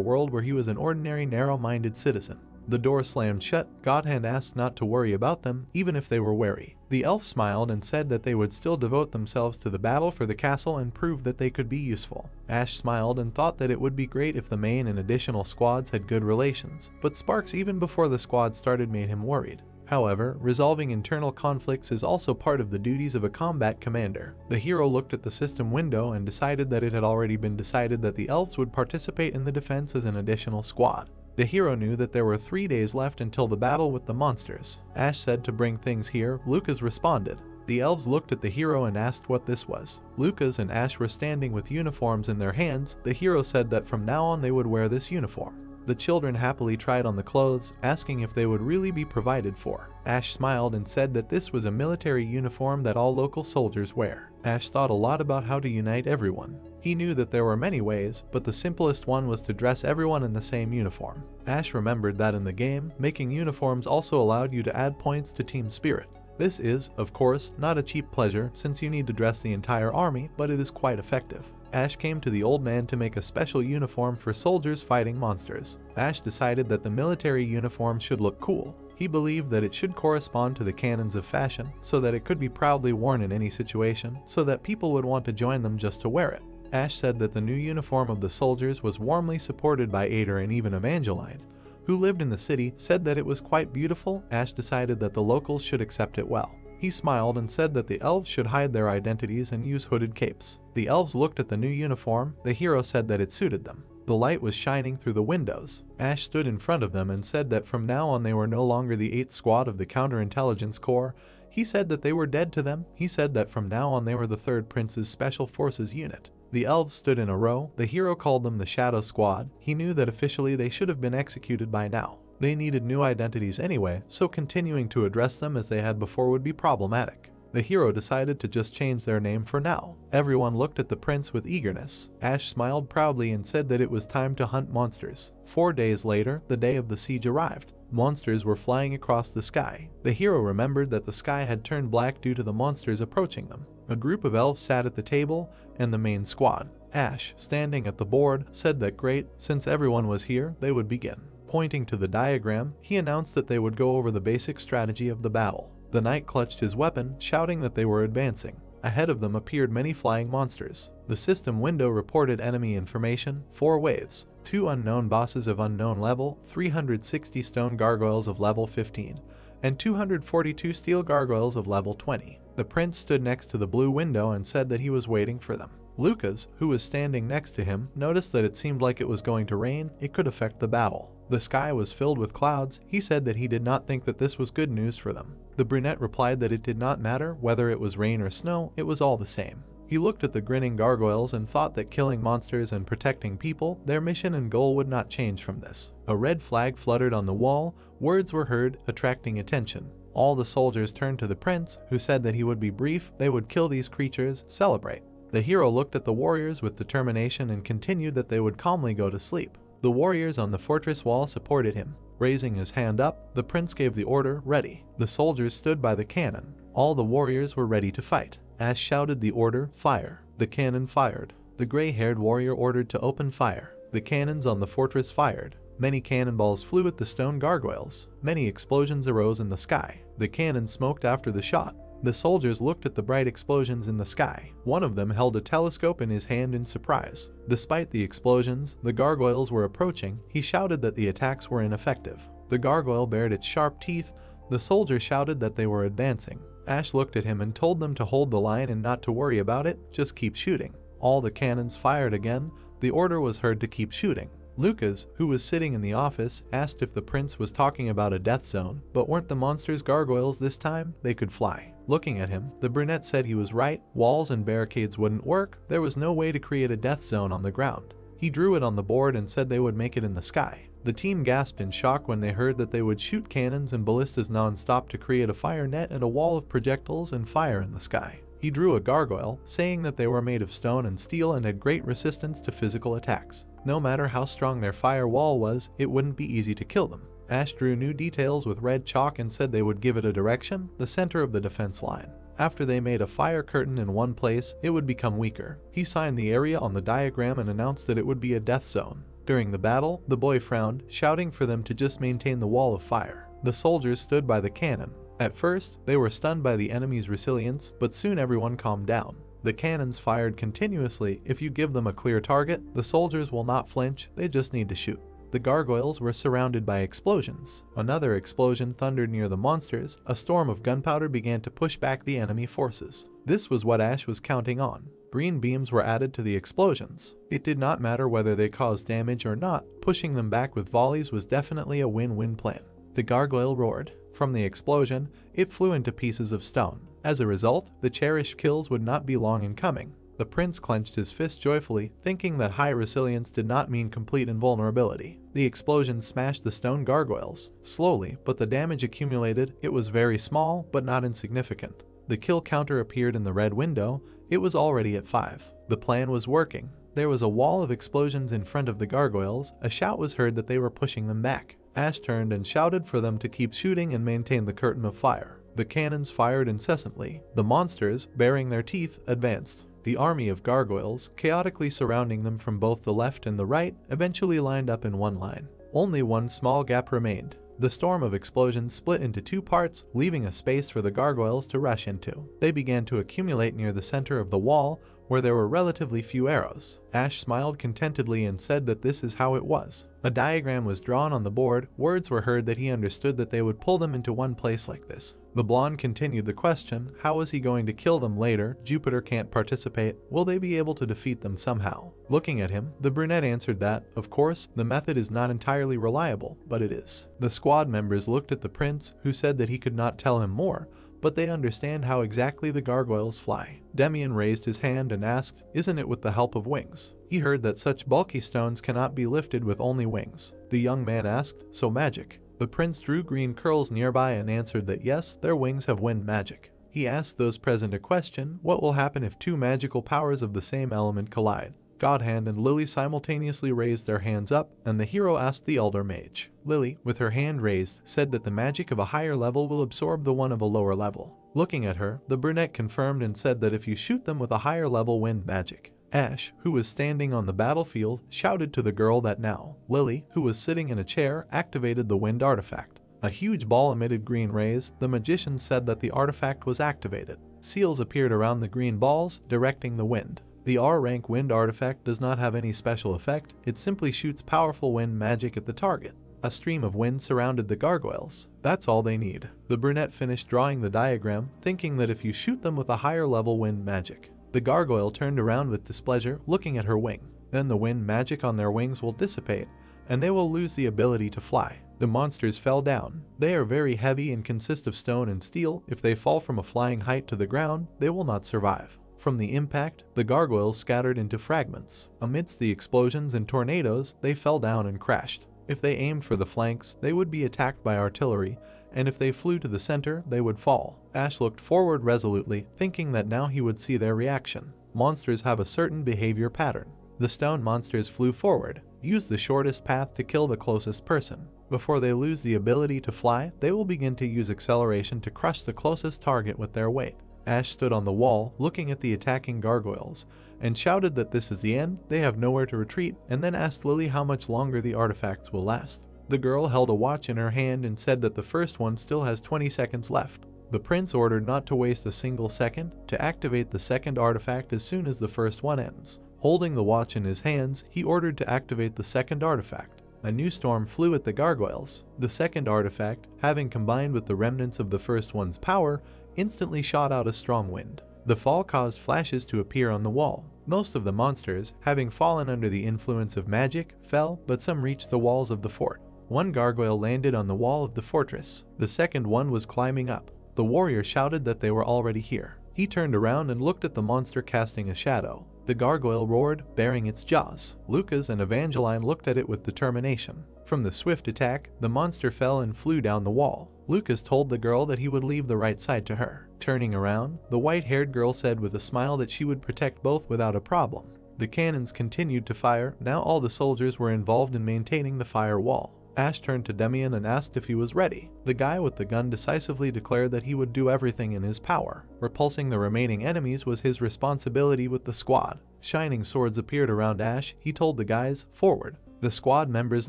world where he was an ordinary narrow-minded citizen. The door slammed shut. Godhand asked not to worry about them, even if they were wary. The elf smiled and said that they would still devote themselves to the battle for the castle and prove that they could be useful. Ash smiled and thought that it would be great if the main and additional squads had good relations, but sparks even before the squad started made him worried. However, resolving internal conflicts is also part of the duties of a combat commander. The hero looked at the system window and decided that it had already been decided that the elves would participate in the defense as an additional squad. The hero knew that there were 3 days left until the battle with the monsters. Ash said to bring things here. Lucas responded. The elves looked at the hero and asked what this was. Lucas and Ash were standing with uniforms in their hands. The hero said that from now on they would wear this uniform. The children happily tried on the clothes, asking if they would really be provided for. Ash smiled and said that this was a military uniform that all local soldiers wear. Ash thought a lot about how to unite everyone. He knew that there were many ways, but the simplest one was to dress everyone in the same uniform. Ash remembered that in the game, making uniforms also allowed you to add points to team spirit. This is, of course, not a cheap pleasure since you need to dress the entire army, but it is quite effective. Ash came to the old man to make a special uniform for soldiers fighting monsters. Ash decided that the military uniform should look cool. He believed that it should correspond to the canons of fashion, so that it could be proudly worn in any situation, so that people would want to join them just to wear it. Ash said that the new uniform of the soldiers was warmly supported by Ader, and even Evangeline, who lived in the city, said that it was quite beautiful. Ash decided that the locals should accept it well. He smiled and said that the elves should hide their identities and use hooded capes. The elves looked at the new uniform. The hero said that it suited them. The light was shining through the windows. Ash stood in front of them and said that from now on they were no longer the 8th squad of the Counterintelligence Corps. He said that they were dead to them. He said that from now on they were the 3rd Prince's Special Forces unit. The elves stood in a row. The hero called them the Shadow Squad. He knew that officially they should have been executed by now. They needed new identities anyway, so continuing to address them as they had before would be problematic. The hero decided to just change their name for now. Everyone looked at the prince with eagerness. Ash smiled proudly and said that it was time to hunt monsters. 4 days later, the day of the siege arrived. Monsters were flying across the sky. The hero remembered that the sky had turned black due to the monsters approaching them. A group of elves sat at the table, and the main squad. Ash, standing at the board, said that great, since everyone was here, they would begin. Pointing to the diagram, he announced that they would go over the basic strategy of the battle. The knight clutched his weapon, shouting that they were advancing. Ahead of them appeared many flying monsters. The system window reported enemy information: 4 waves, 2 unknown bosses of unknown level, 360 stone gargoyles of level 15, and 242 steel gargoyles of level 20. The prince stood next to the blue window and said that he was waiting for them. Lucas, who was standing next to him, noticed that it seemed like it was going to rain. It could affect the battle. The sky was filled with clouds. He said that he did not think that this was good news for them. The brunette replied that it did not matter whether it was rain or snow, it was all the same. He looked at the grinning gargoyles and thought that killing monsters and protecting people, their mission and goal would not change from this. A red flag fluttered on the wall, words were heard, attracting attention. All the soldiers turned to the prince, who said that he would be brief, they would kill these creatures, celebrate. The hero looked at the warriors with determination and continued that they would calmly go to sleep. The warriors on the fortress wall supported him. Raising his hand up, the prince gave the order, ready. The soldiers stood by the cannon. All the warriors were ready to fight. Ash shouted the order, fire. The cannon fired. The gray-haired warrior ordered to open fire. The cannons on the fortress fired. Many cannonballs flew at the stone gargoyles. Many explosions arose in the sky. The cannon smoked after the shot. The soldiers looked at the bright explosions in the sky. One of them held a telescope in his hand in surprise. Despite the explosions, the gargoyles were approaching. He shouted that the attacks were ineffective. The gargoyle bared its sharp teeth. The soldier shouted that they were advancing. Ash looked at him and told them to hold the line and not to worry about it, just keep shooting. All the cannons fired again. The order was heard to keep shooting. Lucas, who was sitting in the office, asked if the prince was talking about a death zone, but weren't the monsters gargoyles this time? They could fly. Looking at him, the brunette said he was right, walls and barricades wouldn't work, there was no way to create a death zone on the ground. He drew it on the board and said they would make it in the sky. The team gasped in shock when they heard that they would shoot cannons and ballistas non-stop to create a fire net and a wall of projectiles and fire in the sky. He drew a gargoyle, saying that they were made of stone and steel and had great resistance to physical attacks. No matter how strong their fire wall was, it wouldn't be easy to kill them. Ash drew new details with red chalk and said they would give it a direction, the center of the defense line. After they made a fire curtain in one place, it would become weaker. He signed the area on the diagram and announced that it would be a death zone. During the battle, the boy frowned, shouting for them to just maintain the wall of fire. The soldiers stood by the cannon. At first, they were stunned by the enemy's resilience, but soon everyone calmed down. The cannons fired continuously. If you give them a clear target, the soldiers will not flinch, they just need to shoot. The gargoyles were surrounded by explosions. Another explosion thundered near the monsters. A storm of gunpowder began to push back the enemy forces. This was what Ash was counting on. Green beams were added to the explosions. It did not matter whether they caused damage or not, pushing them back with volleys was definitely a win-win plan. The gargoyle roared. From the explosion, it flew into pieces of stone. As a result, the cherished kills would not be long in coming. The prince clenched his fist joyfully, thinking that high resilience did not mean complete invulnerability. The explosion smashed the stone gargoyles. Slowly, but the damage accumulated. It was very small, but not insignificant. The kill counter appeared in the red window. It was already at 5. The plan was working. There was a wall of explosions in front of the gargoyles. A shout was heard that they were pushing them back. Ash turned and shouted for them to keep shooting and maintain the curtain of fire. The cannons fired incessantly. The monsters, baring their teeth, advanced. The army of gargoyles, chaotically surrounding them from both the left and the right, eventually lined up in one line. Only one small gap remained. The storm of explosions split into 2 parts, leaving a space for the gargoyles to rush into. They began to accumulate near the center of the wall, where there were relatively few arrows. Ash smiled contentedly and said that this is how it was. A diagram was drawn on the board. Words were heard that he understood that they would pull them into one place like this. The blonde continued the question, how was he going to kill them later? Jupiter can't participate. Will they be able to defeat them somehow? Looking at him, the brunette answered that, of course, the method is not entirely reliable, but it is. The squad members looked at the prince, who said that he could not tell him more, but they understand how exactly the gargoyles fly. Demian raised his hand and asked, isn't it with the help of wings? He heard that such bulky stones cannot be lifted with only wings. The young man asked, so magic? The prince drew green curls nearby and answered that yes, their wings have wind magic. He asked those present a question, what will happen if 2 magical powers of the same element collide? Godhand and Lily simultaneously raised their hands up, and the hero asked the elder mage. Lily, with her hand raised, said that the magic of a higher level will absorb the one of a lower level. Looking at her, the brunette confirmed and said that if you shoot them with a higher level wind magic. Ash, who was standing on the battlefield, shouted to the girl that now. Lily, who was sitting in a chair, activated the wind artifact. A huge ball emitted green rays. The magician said that the artifact was activated. Seals appeared around the green balls, directing the wind. The R-rank wind artifact does not have any special effect, it simply shoots powerful wind magic at the target. A stream of wind surrounded the gargoyles. That's all they need. The brunette finished drawing the diagram, thinking that if you shoot them with a higher level wind magic. The gargoyle turned around with displeasure, looking at her wing. Then the wind magic on their wings will dissipate, and they will lose the ability to fly. The monsters fell down. They are very heavy and consist of stone and steel. If they fall from a flying height to the ground, they will not survive. From the impact, the gargoyles scattered into fragments. Amidst the explosions and tornadoes, they fell down and crashed. If they aimed for the flanks, they would be attacked by artillery, and if they flew to the center, they would fall. Ash looked forward resolutely, thinking that now he would see their reaction. Monsters have a certain behavior pattern. The stone monsters flew forward. Use the shortest path to kill the closest person. Before they lose the ability to fly, they will begin to use acceleration to crush the closest target with their weight. Ash stood on the wall, looking at the attacking gargoyles, and shouted that this is the end, they have nowhere to retreat, and then asked Lily how much longer the artifacts will last. The girl held a watch in her hand and said that the first one still has 20 seconds left. The prince ordered not to waste a single second to activate the second artifact as soon as the first one ends. Holding the watch in his hands, he ordered to activate the second artifact. A new storm flew at the gargoyles. The second artifact, having combined with the remnants of the first one's power, instantly shot out a strong wind. The fall caused flashes to appear on the wall. Most of the monsters, having fallen under the influence of magic, fell, but some reached the walls of the fort. One gargoyle landed on the wall of the fortress. The second one was climbing up. The warrior shouted that they were already here. He turned around and looked at the monster casting a shadow. The gargoyle roared, baring its jaws. Lucas and Evangeline looked at it with determination. From the swift attack, the monster fell and flew down the wall. Lucas told the girl that he would leave the right side to her. Turning around, the white-haired girl said with a smile that she would protect both without a problem. The cannons continued to fire. Now all the soldiers were involved in maintaining the fire wall. Ash turned to Demian and asked if he was ready. The guy with the gun decisively declared that he would do everything in his power. Repulsing the remaining enemies was his responsibility with the squad. Shining swords appeared around Ash. He told the guys, "Forward." The squad members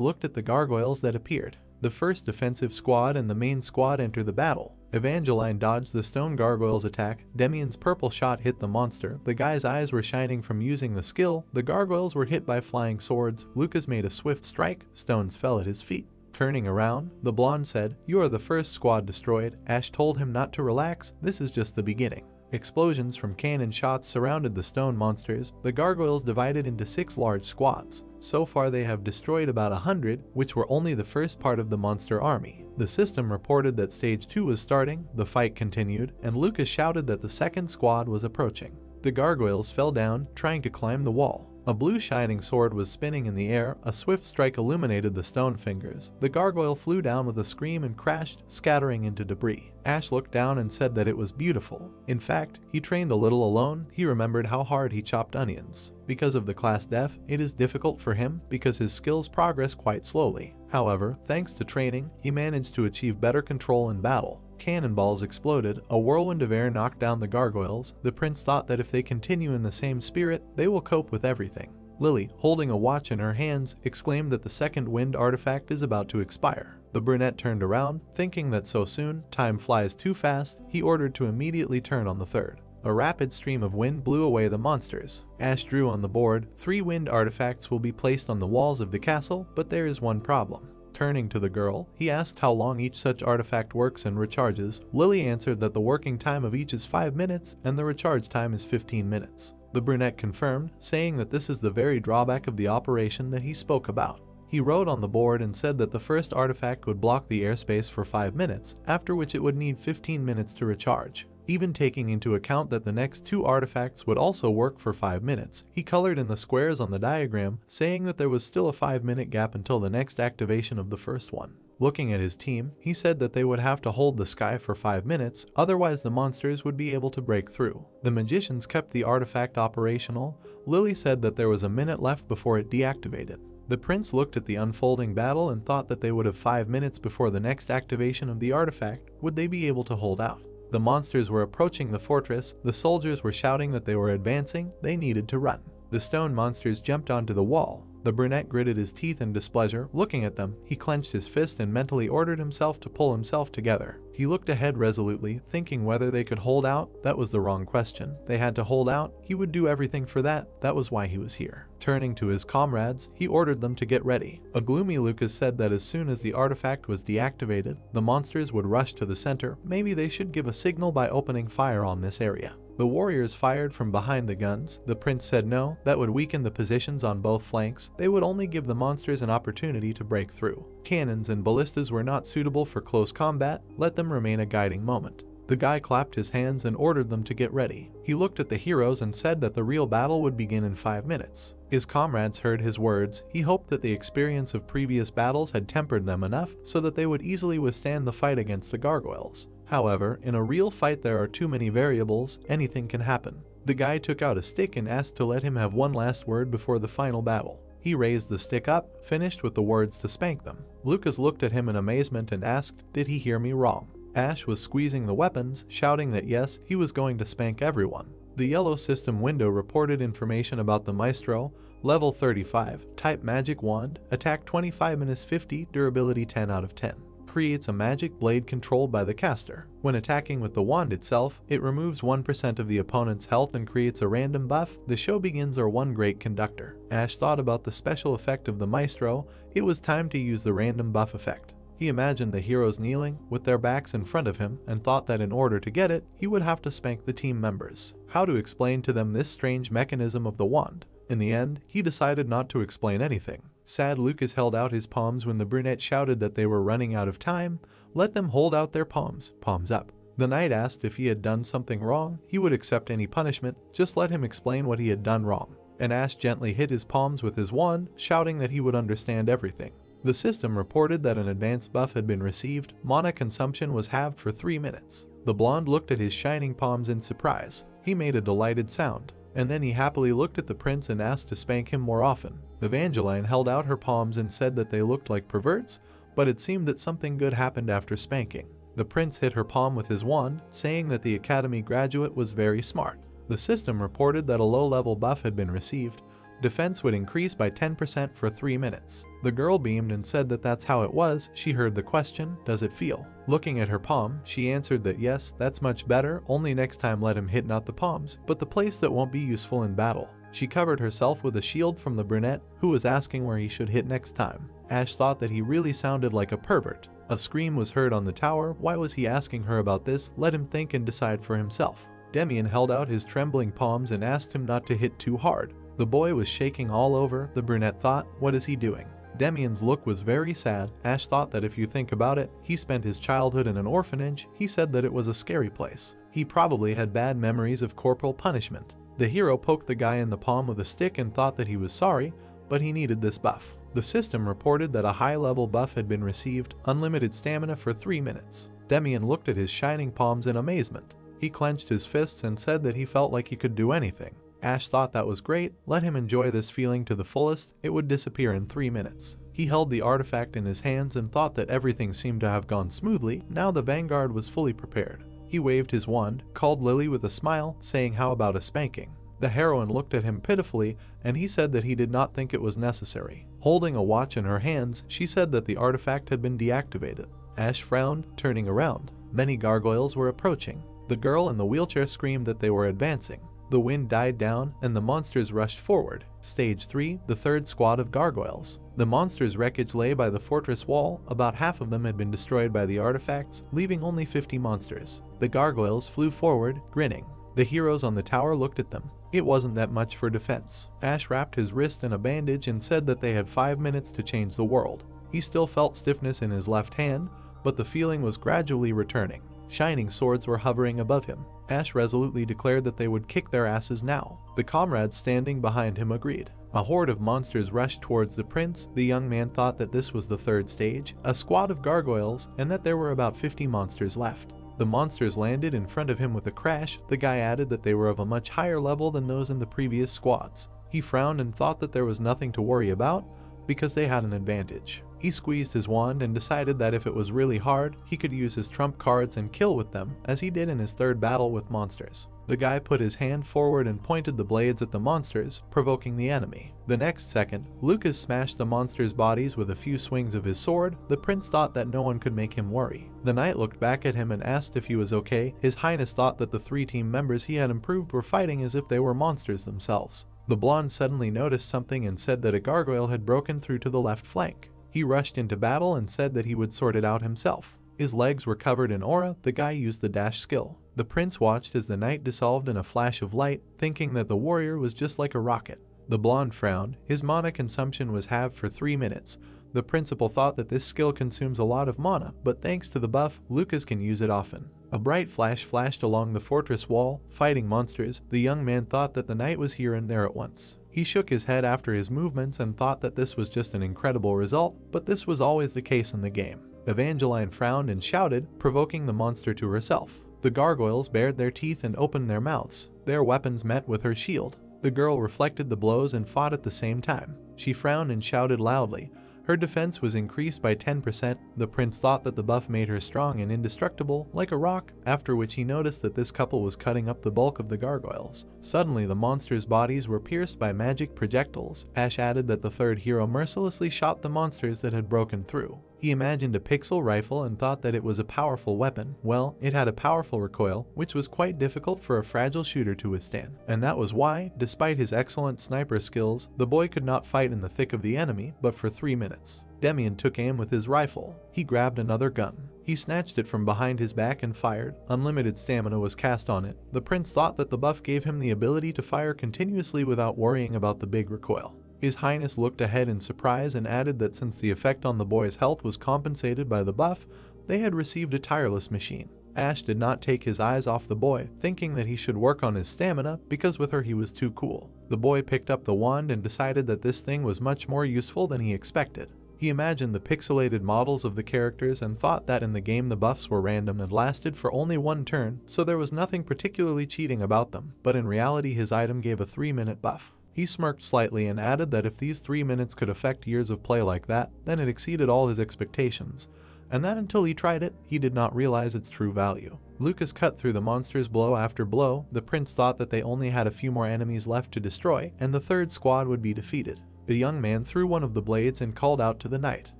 looked at the gargoyles that appeared. The first defensive squad and the main squad entered the battle. Evangeline dodged the stone gargoyle's attack. Demian's purple shot hit the monster. The guy's eyes were shining from using the skill. The gargoyles were hit by flying swords. Lucas made a swift strike. Stones fell at his feet. Turning around, the blonde said, "You are the first squad destroyed." Ash told him not to relax. This is just the beginning. Explosions from cannon shots surrounded the stone monsters. The gargoyles divided into 6 large squads. So far they have destroyed about 100, which were only the first part of the monster army. The system reported that stage 2 was starting, the fight continued, and Lucas shouted that the second squad was approaching. The gargoyles fell down, trying to climb the wall. A blue shining sword was spinning in the air. A swift strike illuminated the stone fingers. The gargoyle flew down with a scream and crashed, scattering into debris. Ash looked down and said that it was beautiful. In fact, he trained a little alone. He remembered how hard he chopped onions. Because of the class def, it is difficult for him because his skills progress quite slowly. However, thanks to training, he managed to achieve better control in battle. Cannonballs exploded. A whirlwind of air knocked down the gargoyles. The prince thought that if they continue in the same spirit, they will cope with everything. Lily, holding a watch in her hands, exclaimed that the second wind artifact is about to expire. The brunette turned around, thinking that so soon, time flies too fast. He ordered to immediately turn on the third. A rapid stream of wind blew away the monsters. Ash drew on the board. 3 wind artifacts will be placed on the walls of the castle, but there is one problem. Turning to the girl, he asked how long each such artifact works and recharges. Lily answered that the working time of each is 5 minutes and the recharge time is 15 minutes. The brunette confirmed, saying that this is the very drawback of the operation that he spoke about. He wrote on the board and said that the first artifact would block the airspace for 5 minutes, after which it would need 15 minutes to recharge. Even taking into account that the next 2 artifacts would also work for 5 minutes, he colored in the squares on the diagram, saying that there was still a 5-minute gap until the next activation of the first one. Looking at his team, he said that they would have to hold the sky for 5 minutes, otherwise the monsters would be able to break through. The magicians kept the artifact operational. Lily said that there was a minute left before it deactivated. The prince looked at the unfolding battle and thought that they would have 5 minutes before the next activation of the artifact. Would they be able to hold out? The monsters were approaching the fortress. The soldiers were shouting that they were advancing. They needed to run. The stone monsters jumped onto the wall. The brunette gritted his teeth in displeasure. Looking at them, he clenched his fist and mentally ordered himself to pull himself together. He looked ahead resolutely, thinking whether they could hold out. That was the wrong question. They had to hold out. He would do everything for that. That was why he was here. Turning to his comrades, he ordered them to get ready. A gloomy Lucas said that as soon as the artifact was deactivated, the monsters would rush to the center. Maybe they should give a signal by opening fire on this area. The warriors fired from behind the guns. The prince said no, that would weaken the positions on both flanks. They would only give the monsters an opportunity to break through. Cannons and ballistas were not suitable for close combat. Let them remain a guiding moment. The guy clapped his hands and ordered them to get ready. He looked at the heroes and said that the real battle would begin in 5 minutes. His comrades heard his words. He hoped that the experience of previous battles had tempered them enough so that they would easily withstand the fight against the gargoyles. However, in a real fight there are too many variables, anything can happen. The guy took out a stick and asked to let him have one last word before the final battle. He raised the stick up, finished with the words to spank them. Lucas looked at him in amazement and asked, "Did he hear me wrong?" Ash was squeezing the weapons, shouting that yes, he was going to spank everyone. The yellow system window reported information about the Maestro, level 35, type magic wand, attack 25-50, durability 10 out of 10. Creates a magic blade controlled by the caster. When attacking with the wand itself, it removes 1% of the opponent's health and creates a random buff. The show begins or one great conductor. Ash thought about the special effect of the Maestro. It was time to use the random buff effect. He imagined the heroes kneeling, with their backs in front of him, and thought that in order to get it, he would have to spank the team members. How to explain to them this strange mechanism of the wand? In the end, he decided not to explain anything. Sad Lucas held out his palms when the brunette shouted that they were running out of time. Let them hold out their palms, palms up. The knight asked if he had done something wrong. He would accept any punishment, just let him explain what he had done wrong. And Ash gently hit his palms with his wand, shouting that he would understand everything. The system reported that an advanced buff had been received. Mana consumption was halved for 3 minutes. The blonde looked at his shining palms in surprise. He made a delighted sound, and then he happily looked at the prince and asked to spank him more often. Evangeline held out her palms and said that they looked like perverts, but it seemed that something good happened after spanking. The prince hit her palm with his wand, saying that the academy graduate was very smart. The system reported that a low-level buff had been received. Defense would increase by 10% for 3 minutes. The girl beamed and said that that's how it was. She heard the question, "Does it feel?" Looking at her palm, she answered that yes, that's much better, only next time let him hit not the palms, but the place that won't be useful in battle. She covered herself with a shield from the brunette, who was asking where he should hit next time. Ash thought that he really sounded like a pervert. A scream was heard on the tower. Why was he asking her about this? Let him think and decide for himself. Demian held out his trembling palms and asked him not to hit too hard. The boy was shaking all over. The brunette thought, what is he doing? Demian's look was very sad. Ash thought that if you think about it, he spent his childhood in an orphanage. He said that it was a scary place. He probably had bad memories of corporal punishment. The hero poked the guy in the palm with a stick and thought that he was sorry, but he needed this buff. The system reported that a high-level buff had been received, unlimited stamina for 3 minutes. Demian looked at his shining palms in amazement. He clenched his fists and said that he felt like he could do anything. Ash thought that was great. Let him enjoy this feeling to the fullest. It would disappear in 3 minutes. He held the artifact in his hands and thought that everything seemed to have gone smoothly. Now the vanguard was fully prepared. He waved his wand, called Lily with a smile, saying how about a spanking. The heroine looked at him pitifully, and he said that he did not think it was necessary. Holding a watch in her hands, she said that the artifact had been deactivated. Ash frowned, turning around. Many gargoyles were approaching. The girl in the wheelchair screamed that they were advancing. The wind died down, and the monsters rushed forward. Stage 3, the third squad of gargoyles. The monsters' wreckage lay by the fortress wall. About half of them had been destroyed by the artifacts, leaving only 50 monsters. The gargoyles flew forward, grinning. The heroes on the tower looked at them. It wasn't that much for defense. Ash wrapped his wrist in a bandage and said that they had 5 minutes to change the world. He still felt stiffness in his left hand, but the feeling was gradually returning. Shining swords were hovering above him. Ash resolutely declared that they would kick their asses now. The comrades standing behind him agreed. A horde of monsters rushed towards the prince. The young man thought that this was the third stage, a squad of gargoyles, and that there were about 50 monsters left. The monsters landed in front of him with a crash. The guy added that they were of a much higher level than those in the previous squads. He frowned and thought that there was nothing to worry about because they had an advantage. He squeezed his wand and decided that if it was really hard, he could use his trump cards and kill with them, as he did in his third battle with monsters. The guy put his hand forward and pointed the blades at the monsters, provoking the enemy. The next second, Lucas smashed the monsters' bodies with a few swings of his sword. The prince thought that no one could make him worry. The knight looked back at him and asked if he was okay. His Highness thought that the 3 team members he had improved were fighting as if they were monsters themselves. The blonde suddenly noticed something and said that a gargoyle had broken through to the left flank. He rushed into battle and said that he would sort it out himself. His legs were covered in aura. The guy used the dash skill. The prince watched as the knight dissolved in a flash of light, thinking that the warrior was just like a rocket. The blonde frowned. His mana consumption was halved for 3 minutes. The principal thought that this skill consumes a lot of mana, but thanks to the buff, Lucas can use it often. A bright flash flashed along the fortress wall, fighting monsters. The young man thought that the knight was here and there at once. He shook his head after his movements and thought that this was just an incredible result, but this was always the case in the game. Evangeline frowned and shouted, provoking the monster to herself. The gargoyles bared their teeth and opened their mouths. Their weapons met with her shield. The girl reflected the blows and fought at the same time. She frowned and shouted loudly. Her defense was increased by 10%. The prince thought that the buff made her strong and indestructible, like a rock, after which he noticed that this couple was cutting up the bulk of the gargoyles. Suddenly, the monsters' bodies were pierced by magic projectiles. Ash added that the third hero mercilessly shot the monsters that had broken through. He imagined a pixel rifle and thought that it was a powerful weapon. Well, it had a powerful recoil, which was quite difficult for a fragile shooter to withstand. And that was why, despite his excellent sniper skills, the boy could not fight in the thick of the enemy, but for 3 minutes. Demian took aim with his rifle. He grabbed another gun. He snatched it from behind his back and fired. Unlimited stamina was cast on it. The prince thought that the buff gave him the ability to fire continuously without worrying about the big recoil. His Highness looked ahead in surprise and added that since the effect on the boy's health was compensated by the buff, they had received a tireless machine. Ash did not take his eyes off the boy, thinking that he should work on his stamina because with her he was too cool. The boy picked up the wand and decided that this thing was much more useful than he expected. He imagined the pixelated models of the characters and thought that in the game the buffs were random and lasted for only 1 turn, so there was nothing particularly cheating about them, but in reality his item gave a 3-minute buff. He smirked slightly and added that if these 3 minutes could affect years of play like that, then it exceeded all his expectations, and that until he tried it, he did not realize its true value. Lucas cut through the monsters blow after blow. The prince thought that they only had a few more enemies left to destroy, and the third squad would be defeated. The young man threw one of the blades and called out to the knight.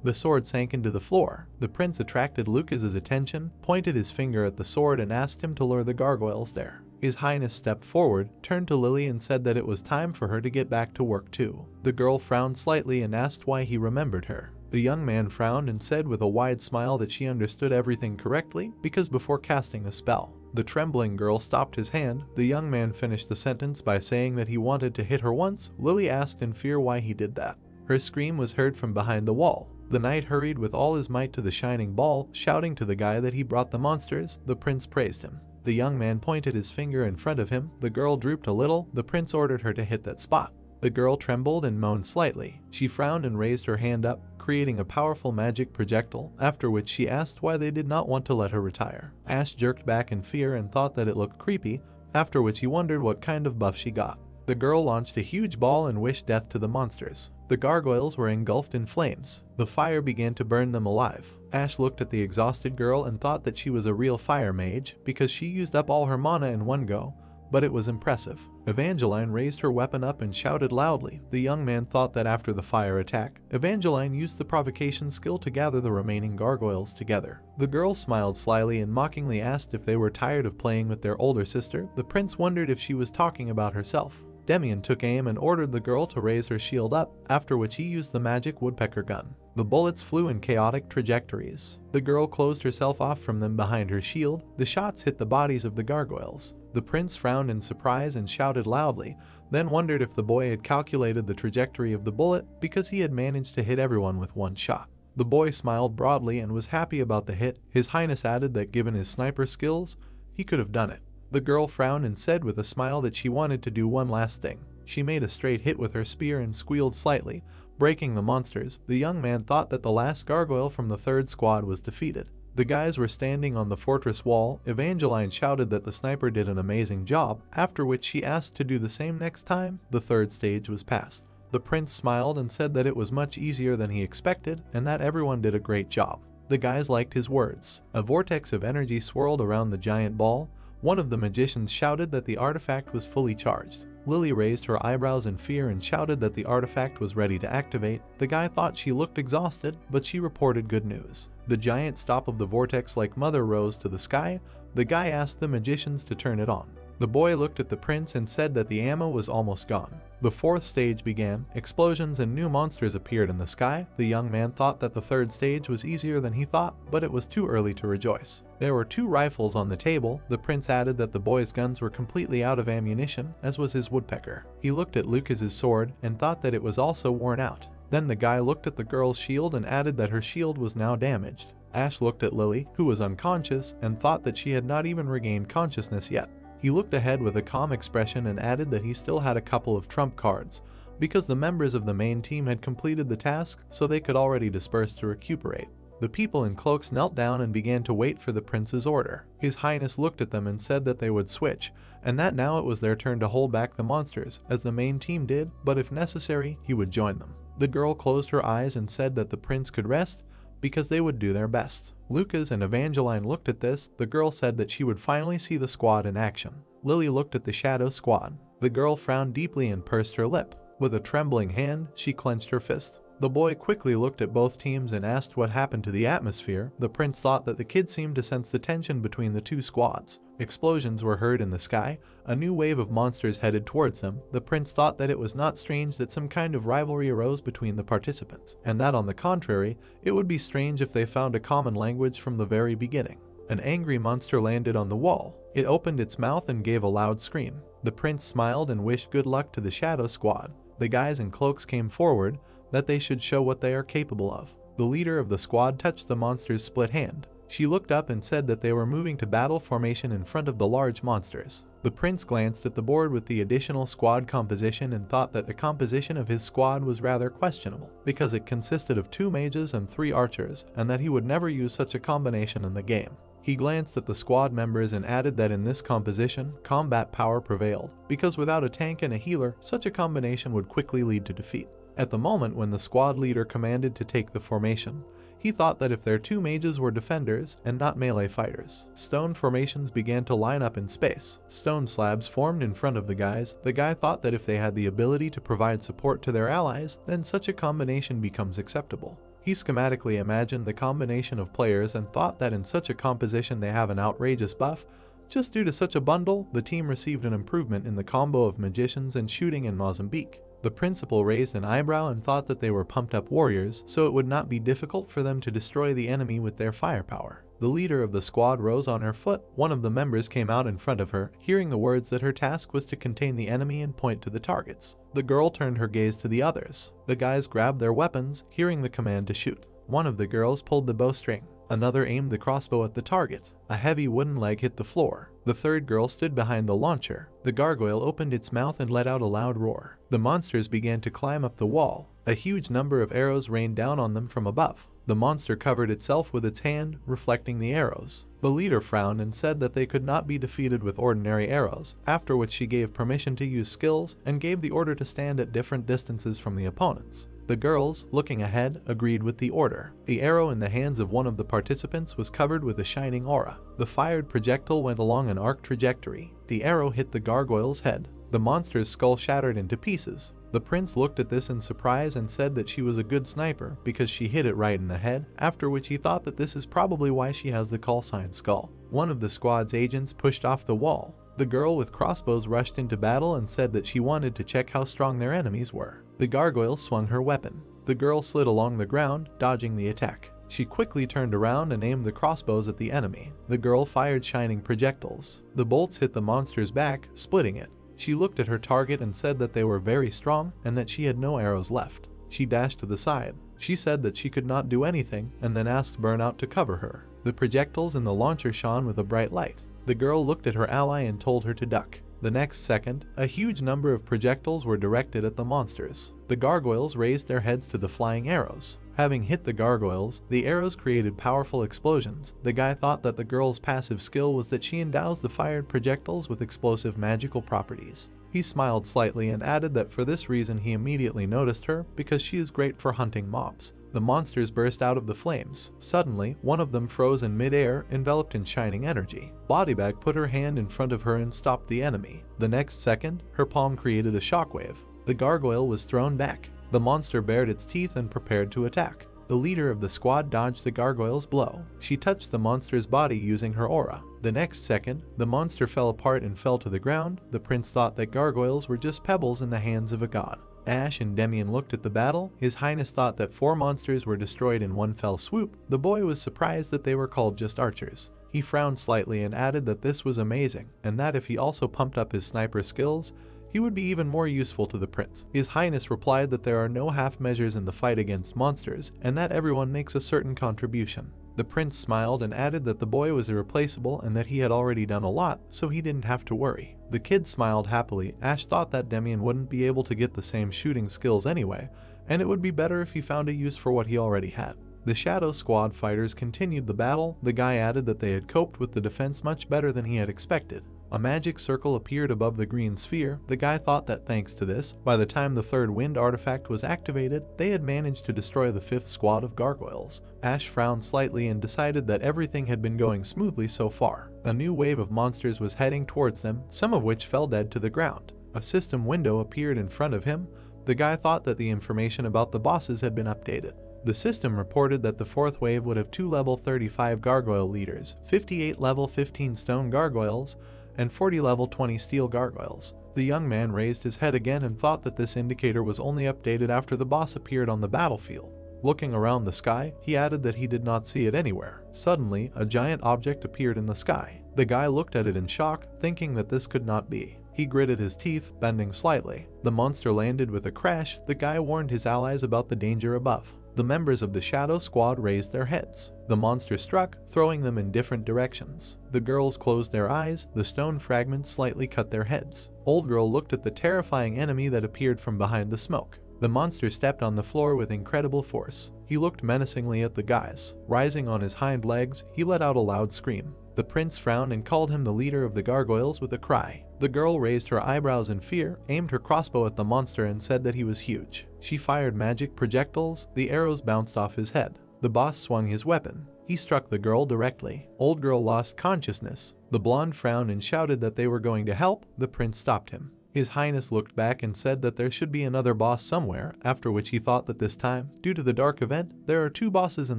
The sword sank into the floor. The prince attracted Lucas's attention, pointed his finger at the sword and asked him to lure the gargoyles there. His Highness stepped forward, turned to Lily and said that it was time for her to get back to work too. The girl frowned slightly and asked why he remembered her. The young man frowned and said with a wide smile that she understood everything correctly because before casting a spell. The trembling girl stopped his hand. The young man finished the sentence by saying that he wanted to hit her once. Lily asked in fear why he did that. Her scream was heard from behind the wall. The knight hurried with all his might to the shining ball, shouting to the guy that he brought the monsters. The prince praised him. The young man pointed his finger in front of him. The girl drooped a little. The prince ordered her to hit that spot. The girl trembled and moaned slightly. She frowned and raised her hand up, creating a powerful magic projectile, after which she asked why they did not want to let her retire. Ash jerked back in fear and thought that it looked creepy, after which he wondered what kind of buff she got. The girl launched a huge ball and wished death to the monsters. The gargoyles were engulfed in flames. The fire began to burn them alive. Ash looked at the exhausted girl and thought that she was a real fire mage because she used up all her mana in one go, but it was impressive. Evangeline raised her weapon up and shouted loudly. The young man thought that after the fire attack, Evangeline used the provocation skill to gather the remaining gargoyles together. The girl smiled slyly and mockingly asked if they were tired of playing with their older sister. The prince wondered if she was talking about herself. Demian took aim and ordered the girl to raise her shield up, after which he used the magic woodpecker gun. The bullets flew in chaotic trajectories. The girl closed herself off from them behind her shield. The shots hit the bodies of the gargoyles. The prince frowned in surprise and shouted loudly, then wondered if the boy had calculated the trajectory of the bullet because he had managed to hit everyone with one shot. The boy smiled broadly and was happy about the hit. His Highness added that given his sniper skills, he could have done it. The girl frowned and said with a smile that she wanted to do one last thing. She made a straight hit with her spear and squealed slightly, breaking the monsters. The young man thought that the last gargoyle from the third squad was defeated. The guys were standing on the fortress wall. Evangeline shouted that the sniper did an amazing job, after which she asked to do the same next time the third stage was passed. The prince smiled and said that it was much easier than he expected and that everyone did a great job. The guys liked his words. A vortex of energy swirled around the giant ball. One of the magicians shouted that the artifact was fully charged. Lily raised her eyebrows in fear and shouted that the artifact was ready to activate. The guy thought she looked exhausted, but she reported good news. The giant stop of the vortex like mother rose to the sky. The guy asked the magicians to turn it on. The boy looked at the prince and said that the ammo was almost gone. The fourth stage began, explosions and new monsters appeared in the sky. The young man thought that the third stage was easier than he thought, but it was too early to rejoice. There were 2 rifles on the table. The prince added that the boy's guns were completely out of ammunition, as was his woodpecker. He looked at Lucas's sword and thought that it was also worn out. Then the guy looked at the girl's shield and added that her shield was now damaged. Ash looked at Lily, who was unconscious, and thought that she had not even regained consciousness yet. He looked ahead with a calm expression and added that he still had a couple of trump cards, because the members of the main team had completed the task, so they could already disperse to recuperate. The people in cloaks knelt down and began to wait for the prince's order. His Highness looked at them and said that they would switch, and that now it was their turn to hold back the monsters, as the main team did, but if necessary, he would join them. The girl closed her eyes and said that the prince could rest, because they would do their best. Lucas and Evangeline looked at this. The girl said that she would finally see the squad in action. Lily looked at the shadow squad. The girl frowned deeply and pursed her lip. With a trembling hand, she clenched her fist. The boy quickly looked at both teams and asked what happened to the atmosphere. The prince thought that the kid seemed to sense the tension between the 2 squads. Explosions were heard in the sky. A new wave of monsters headed towards them. The prince thought that it was not strange that some kind of rivalry arose between the participants, and that on the contrary, it would be strange if they found a common language from the very beginning. An angry monster landed on the wall. It opened its mouth and gave a loud scream. The prince smiled and wished good luck to the shadow squad. The guys in cloaks came forward, that they should show what they are capable of. The leader of the squad touched the monster's split hand. She looked up and said that they were moving to battle formation in front of the large monsters. The prince glanced at the board with the additional squad composition and thought that the composition of his squad was rather questionable, because it consisted of 2 mages and 3 archers, and that he would never use such a combination in the game. He glanced at the squad members and added that in this composition, combat power prevailed, because without a tank and a healer, such a combination would quickly lead to defeat. At the moment when the squad leader commanded to take the formation, he thought that if their 2 mages were defenders and not melee fighters, stone formations began to line up in space. Stone slabs formed in front of the guys. The guy thought that if they had the ability to provide support to their allies, then such a combination becomes acceptable. He schematically imagined the combination of players and thought that in such a composition they have an outrageous buff. Just due to such a bundle, the team received an improvement in the combo of magicians and shooting in Mozambique. The principal raised an eyebrow and thought that they were pumped up warriors, so it would not be difficult for them to destroy the enemy with their firepower. The leader of the squad rose on her foot. One of the members came out in front of her, hearing the words that her task was to contain the enemy and point to the targets. The girl turned her gaze to the others. The guys grabbed their weapons, hearing the command to shoot. One of the girls pulled the bowstring. Another aimed the crossbow at the target. A heavy wooden leg hit the floor. The third girl stood behind the launcher. The gargoyle opened its mouth and let out a loud roar. The monsters began to climb up the wall. A huge number of arrows rained down on them from above. The monster covered itself with its hand, reflecting the arrows. The leader frowned and said that they could not be defeated with ordinary arrows, after which she gave permission to use skills and gave the order to stand at different distances from the opponents. The girls, looking ahead, agreed with the order. The arrow in the hands of one of the participants was covered with a shining aura. The fired projectile went along an arc trajectory. The arrow hit the gargoyle's head. The monster's skull shattered into pieces. The prince looked at this in surprise and said that she was a good sniper because she hit it right in the head, after which he thought that this is probably why she has the call sign skull. One of the squad's agents pushed off the wall. The girl with crossbows rushed into battle and said that she wanted to check how strong their enemies were. The gargoyle swung her weapon. The girl slid along the ground, dodging the attack. She quickly turned around and aimed the crossbows at the enemy. The girl fired shining projectiles. The bolts hit the monster's back, splitting it. She looked at her target and said that they were very strong and that she had no arrows left. She dashed to the side. She said that she could not do anything and then asked Burnout to cover her. The projectiles in the launcher shone with a bright light. The girl looked at her ally and told her to duck. The next second, a huge number of projectiles were directed at the monsters. The gargoyles raised their heads to the flying arrows. Having hit the gargoyles, the arrows created powerful explosions. The guy thought that the girl's passive skill was that she endows the fired projectiles with explosive magical properties. He smiled slightly and added that for this reason he immediately noticed her, because she is great for hunting mobs. The monsters burst out of the flames. Suddenly, one of them froze in mid-air, enveloped in shining energy. Bodybag put her hand in front of her and stopped the enemy. The next second, her palm created a shockwave. The gargoyle was thrown back. The monster bared its teeth and prepared to attack. The leader of the squad dodged the gargoyle's blow. She touched the monster's body using her aura. The next second, the monster fell apart and fell to the ground. The prince thought that gargoyles were just pebbles in the hands of a god. Ash and Demian looked at the battle. His Highness thought that 4 monsters were destroyed in one fell swoop. The boy was surprised that they were called just archers. He frowned slightly and added that this was amazing, and that if he also pumped up his sniper skills, he would be even more useful to the prince. His Highness replied that there are no half measures in the fight against monsters, and that everyone makes a certain contribution. The prince smiled and added that the boy was irreplaceable and that he had already done a lot, so he didn't have to worry. The kid smiled happily. Ash thought that Demian wouldn't be able to get the same shooting skills anyway, and it would be better if he found a use for what he already had. The Shadow Squad fighters continued the battle. The guy added that they had coped with the defense much better than he had expected. A magic circle appeared above the green sphere. The guy thought that thanks to this, by the time the 3rd wind artifact was activated, they had managed to destroy the 5th squad of gargoyles. Ash frowned slightly and decided that everything had been going smoothly so far. A new wave of monsters was heading towards them, some of which fell dead to the ground. A system window appeared in front of him. The guy thought that the information about the bosses had been updated. The system reported that the 4th wave would have 2 level 35 gargoyle leaders, 58 level 15 stone gargoyles, and 40 level 20 steel gargoyles. The young man raised his head again and thought that this indicator was only updated after the boss appeared on the battlefield. Looking around the sky, he added that he did not see it anywhere. Suddenly, a giant object appeared in the sky. The guy looked at it in shock, thinking that this could not be. He gritted his teeth, bending slightly. The monster landed with a crash. The guy warned his allies about the danger above. The members of the Shadow Squad raised their heads. The monster struck, throwing them in different directions. The girls closed their eyes. The stone fragments slightly cut their heads. Old Girl looked at the terrifying enemy that appeared from behind the smoke. The monster stepped on the floor with incredible force. He looked menacingly at the guys. Rising on his hind legs, he let out a loud scream. The prince frowned and called him the leader of the gargoyles with a cry. The girl raised her eyebrows in fear, aimed her crossbow at the monster and said that he was huge. She fired magic projectiles. The arrows bounced off his head. The boss swung his weapon. He struck the girl directly. Old Girl lost consciousness. The blonde frowned and shouted that they were going to help. The prince stopped him. His Highness looked back and said that there should be another boss somewhere, after which he thought that this time, due to the dark event, there are 2 bosses in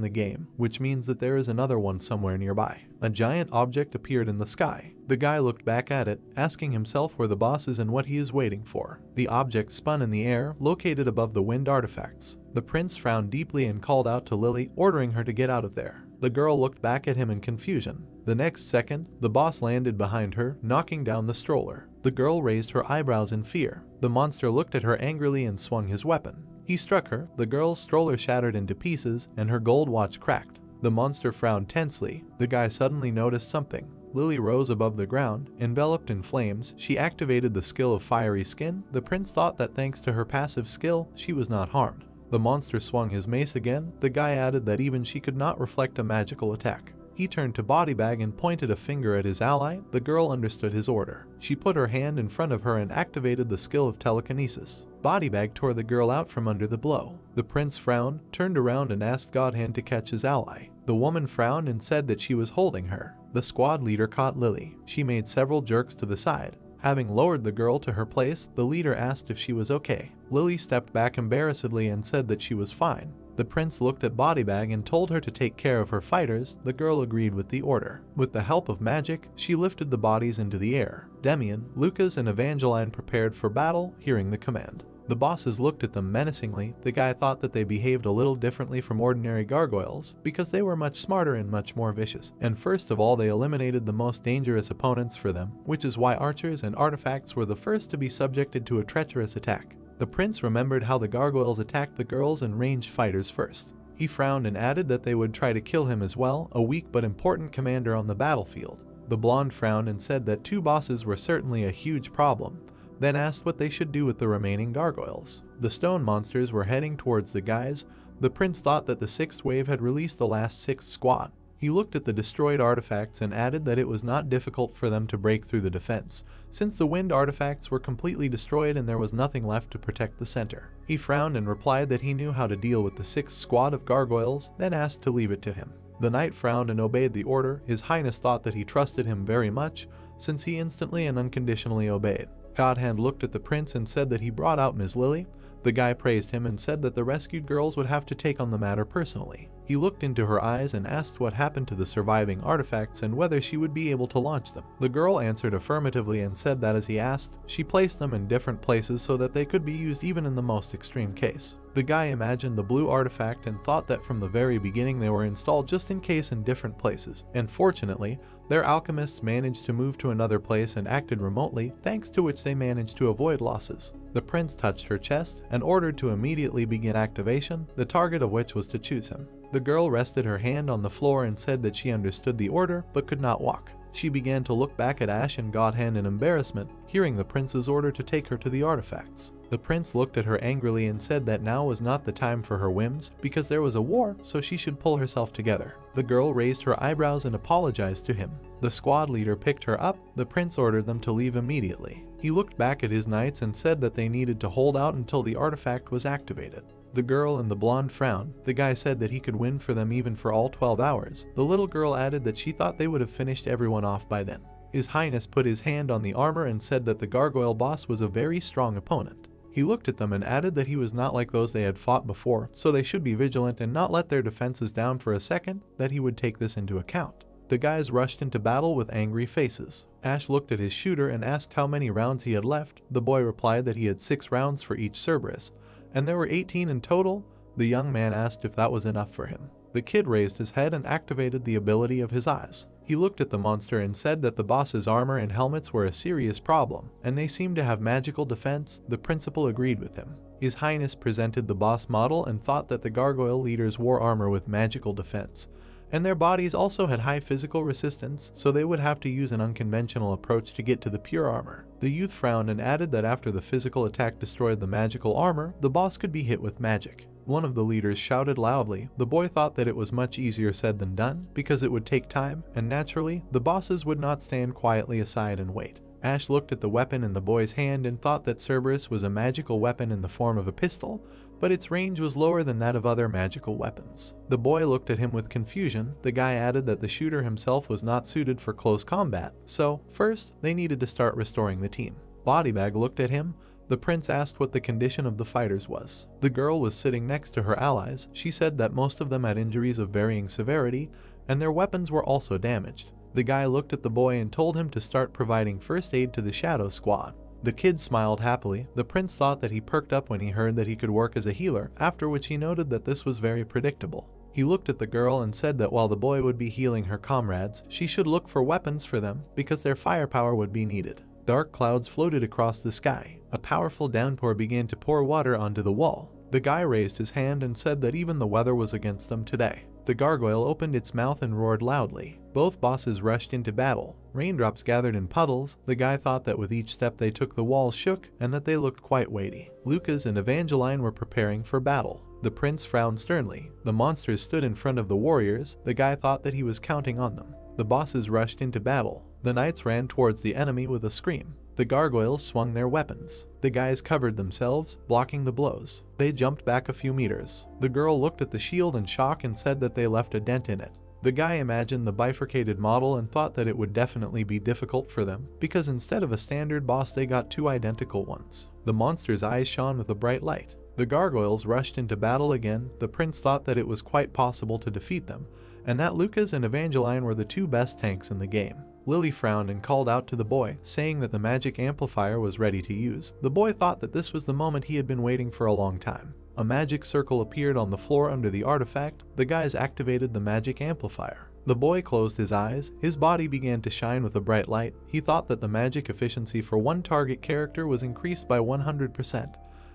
the game, which means that there is another one somewhere nearby. A giant object appeared in the sky. The guy looked back at it, asking himself where the boss is and what he is waiting for. The object spun in the air, located above the wind artifacts. The prince frowned deeply and called out to Lily, ordering her to get out of there. The girl looked back at him in confusion. The next second, the boss landed behind her, knocking down the stroller. The girl raised her eyebrows in fear. The monster looked at her angrily and swung his weapon. He struck her. The girl's stroller shattered into pieces, and her gold watch cracked. The monster frowned tensely. The guy suddenly noticed something. Lily rose above the ground, enveloped in flames. She activated the skill of Fiery Skin. The prince thought that thanks to her passive skill, she was not harmed. The monster swung his mace again. The guy added that even she could not reflect a magical attack. He turned to Bodybag and pointed a finger at his ally. The girl understood his order. She put her hand in front of her and activated the skill of telekinesis. Bodybag tore the girl out from under the blow. The prince frowned, turned around and asked Godhand to catch his ally. The woman frowned and said that she was holding her. The squad leader caught Lily. She made several jerks to the side. Having lowered the girl to her place, the leader asked if she was okay. Lily stepped back embarrassedly and said that she was fine. The prince looked at Bodybag and told her to take care of her fighters. The girl agreed with the order. With the help of magic, she lifted the bodies into the air. Demian, Lucas, and Evangeline prepared for battle, hearing the command. The bosses looked at them menacingly. The guy thought that they behaved a little differently from ordinary gargoyles, because they were much smarter and much more vicious. And first of all, they eliminated the most dangerous opponents for them, which is why archers and artifacts were the first to be subjected to a treacherous attack. The prince remembered how the gargoyles attacked the girls and ranged fighters first. He frowned and added that they would try to kill him as well, a weak but important commander on the battlefield. The blonde frowned and said that 2 bosses were certainly a huge problem, then asked what they should do with the remaining gargoyles. The stone monsters were heading towards the guys. The prince thought that the 6th wave had released the last 6th squad. He looked at the destroyed artifacts and added that it was not difficult for them to break through the defense, since the wind artifacts were completely destroyed and there was nothing left to protect the center. He frowned and replied that he knew how to deal with the 6th squad of gargoyles, then asked to leave it to him. The knight frowned and obeyed the order. His Highness thought that he trusted him very much, since he instantly and unconditionally obeyed. Godhand looked at the prince and said that he brought out Ms. Lily. The guy praised him and said that the rescued girls would have to take on the matter personally. He looked into her eyes and asked what happened to the surviving artifacts and whether she would be able to launch them. The girl answered affirmatively and said that as he asked, she placed them in different places so that they could be used even in the most extreme case. The guy imagined the blue artifact and thought that from the very beginning they were installed just in case in different places, and fortunately, their alchemists managed to move to another place and acted remotely, thanks to which they managed to avoid losses. The prince touched her chest and ordered to immediately begin activation, the target of which was to choose him. The girl rested her hand on the floor and said that she understood the order but could not walk. She began to look back at Ash and Godhand in embarrassment, hearing the prince's order to take her to the artifacts. The prince looked at her angrily and said that now was not the time for her whims, because there was a war, so she should pull herself together. The girl raised her eyebrows and apologized to him. The squad leader picked her up. The prince ordered them to leave immediately. He looked back at his knights and said that they needed to hold out until the artifact was activated. The girl and the blonde frowned. The guy said that he could win for them even for all 12 hours. The little girl added that she thought they would have finished everyone off by then. His Highness put his hand on the armor and said that the gargoyle boss was a very strong opponent. He looked at them and added that he was not like those they had fought before, so they should be vigilant and not let their defenses down for a second, that he would take this into account. The guys rushed into battle with angry faces. Ash looked at his shooter and asked how many rounds he had left. The boy replied that he had 6 rounds for each Cerberus, and there were 18 in total. The young man asked if that was enough for him. The kid raised his head and activated the ability of his eyes. He looked at the monster and said that the boss's armor and helmets were a serious problem, and they seemed to have magical defense. The principal agreed with him. His Highness presented the boss model and thought that the gargoyle leaders wore armor with magical defense, and their bodies also had high physical resistance, so they would have to use an unconventional approach to get to the pure armor. The youth frowned and added that after the physical attack destroyed the magical armor, the boss could be hit with magic. One of the leaders shouted loudly. The boy thought that it was much easier said than done, because it would take time, and naturally, the bosses would not stand quietly aside and wait. Ash looked at the weapon in the boy's hand and thought that Cerberus was a magical weapon in the form of a pistol, but its range was lower than that of other magical weapons. The boy looked at him with confusion. The guy added that the shooter himself was not suited for close combat, so first, they needed to start restoring the team. Bodybag looked at him. The prince asked what the condition of the fighters was. The girl was sitting next to her allies. She said that most of them had injuries of varying severity, and their weapons were also damaged. The guy looked at the boy and told him to start providing first aid to the Shadow Squad. The kid smiled happily. The prince thought that he perked up when he heard that he could work as a healer, after which he noted that this was very predictable. He looked at the girl and said that while the boy would be healing her comrades, she should look for weapons for them, because their firepower would be needed. Dark clouds floated across the sky. A powerful downpour began to pour water onto the wall. The guy raised his hand and said that even the weather was against them today. The gargoyle opened its mouth and roared loudly. Both bosses rushed into battle. Raindrops gathered in puddles. The guy thought that with each step they took the walls shook and that they looked quite weighty. Lucas and Evangeline were preparing for battle. The prince frowned sternly. The monsters stood in front of the warriors. The guy thought that he was counting on them. The bosses rushed into battle. The knights ran towards the enemy with a scream. The gargoyles swung their weapons. The guys covered themselves, blocking the blows. They jumped back a few meters. The girl looked at the shield in shock and said that they left a dent in it. The guy imagined the bifurcated model and thought that it would definitely be difficult for them, because instead of a standard boss they got 2 identical ones. The monster's eyes shone with a bright light. The gargoyles rushed into battle again. The prince thought that it was quite possible to defeat them, and that Lucas and Evangeline were the 2 best tanks in the game. Lily frowned and called out to the boy, saying that the magic amplifier was ready to use. The boy thought that this was the moment he had been waiting for a long time. A magic circle appeared on the floor under the artifact. The guys activated the magic amplifier. The boy closed his eyes. His body began to shine with a bright light. He thought that the magic efficiency for one target character was increased by 100%,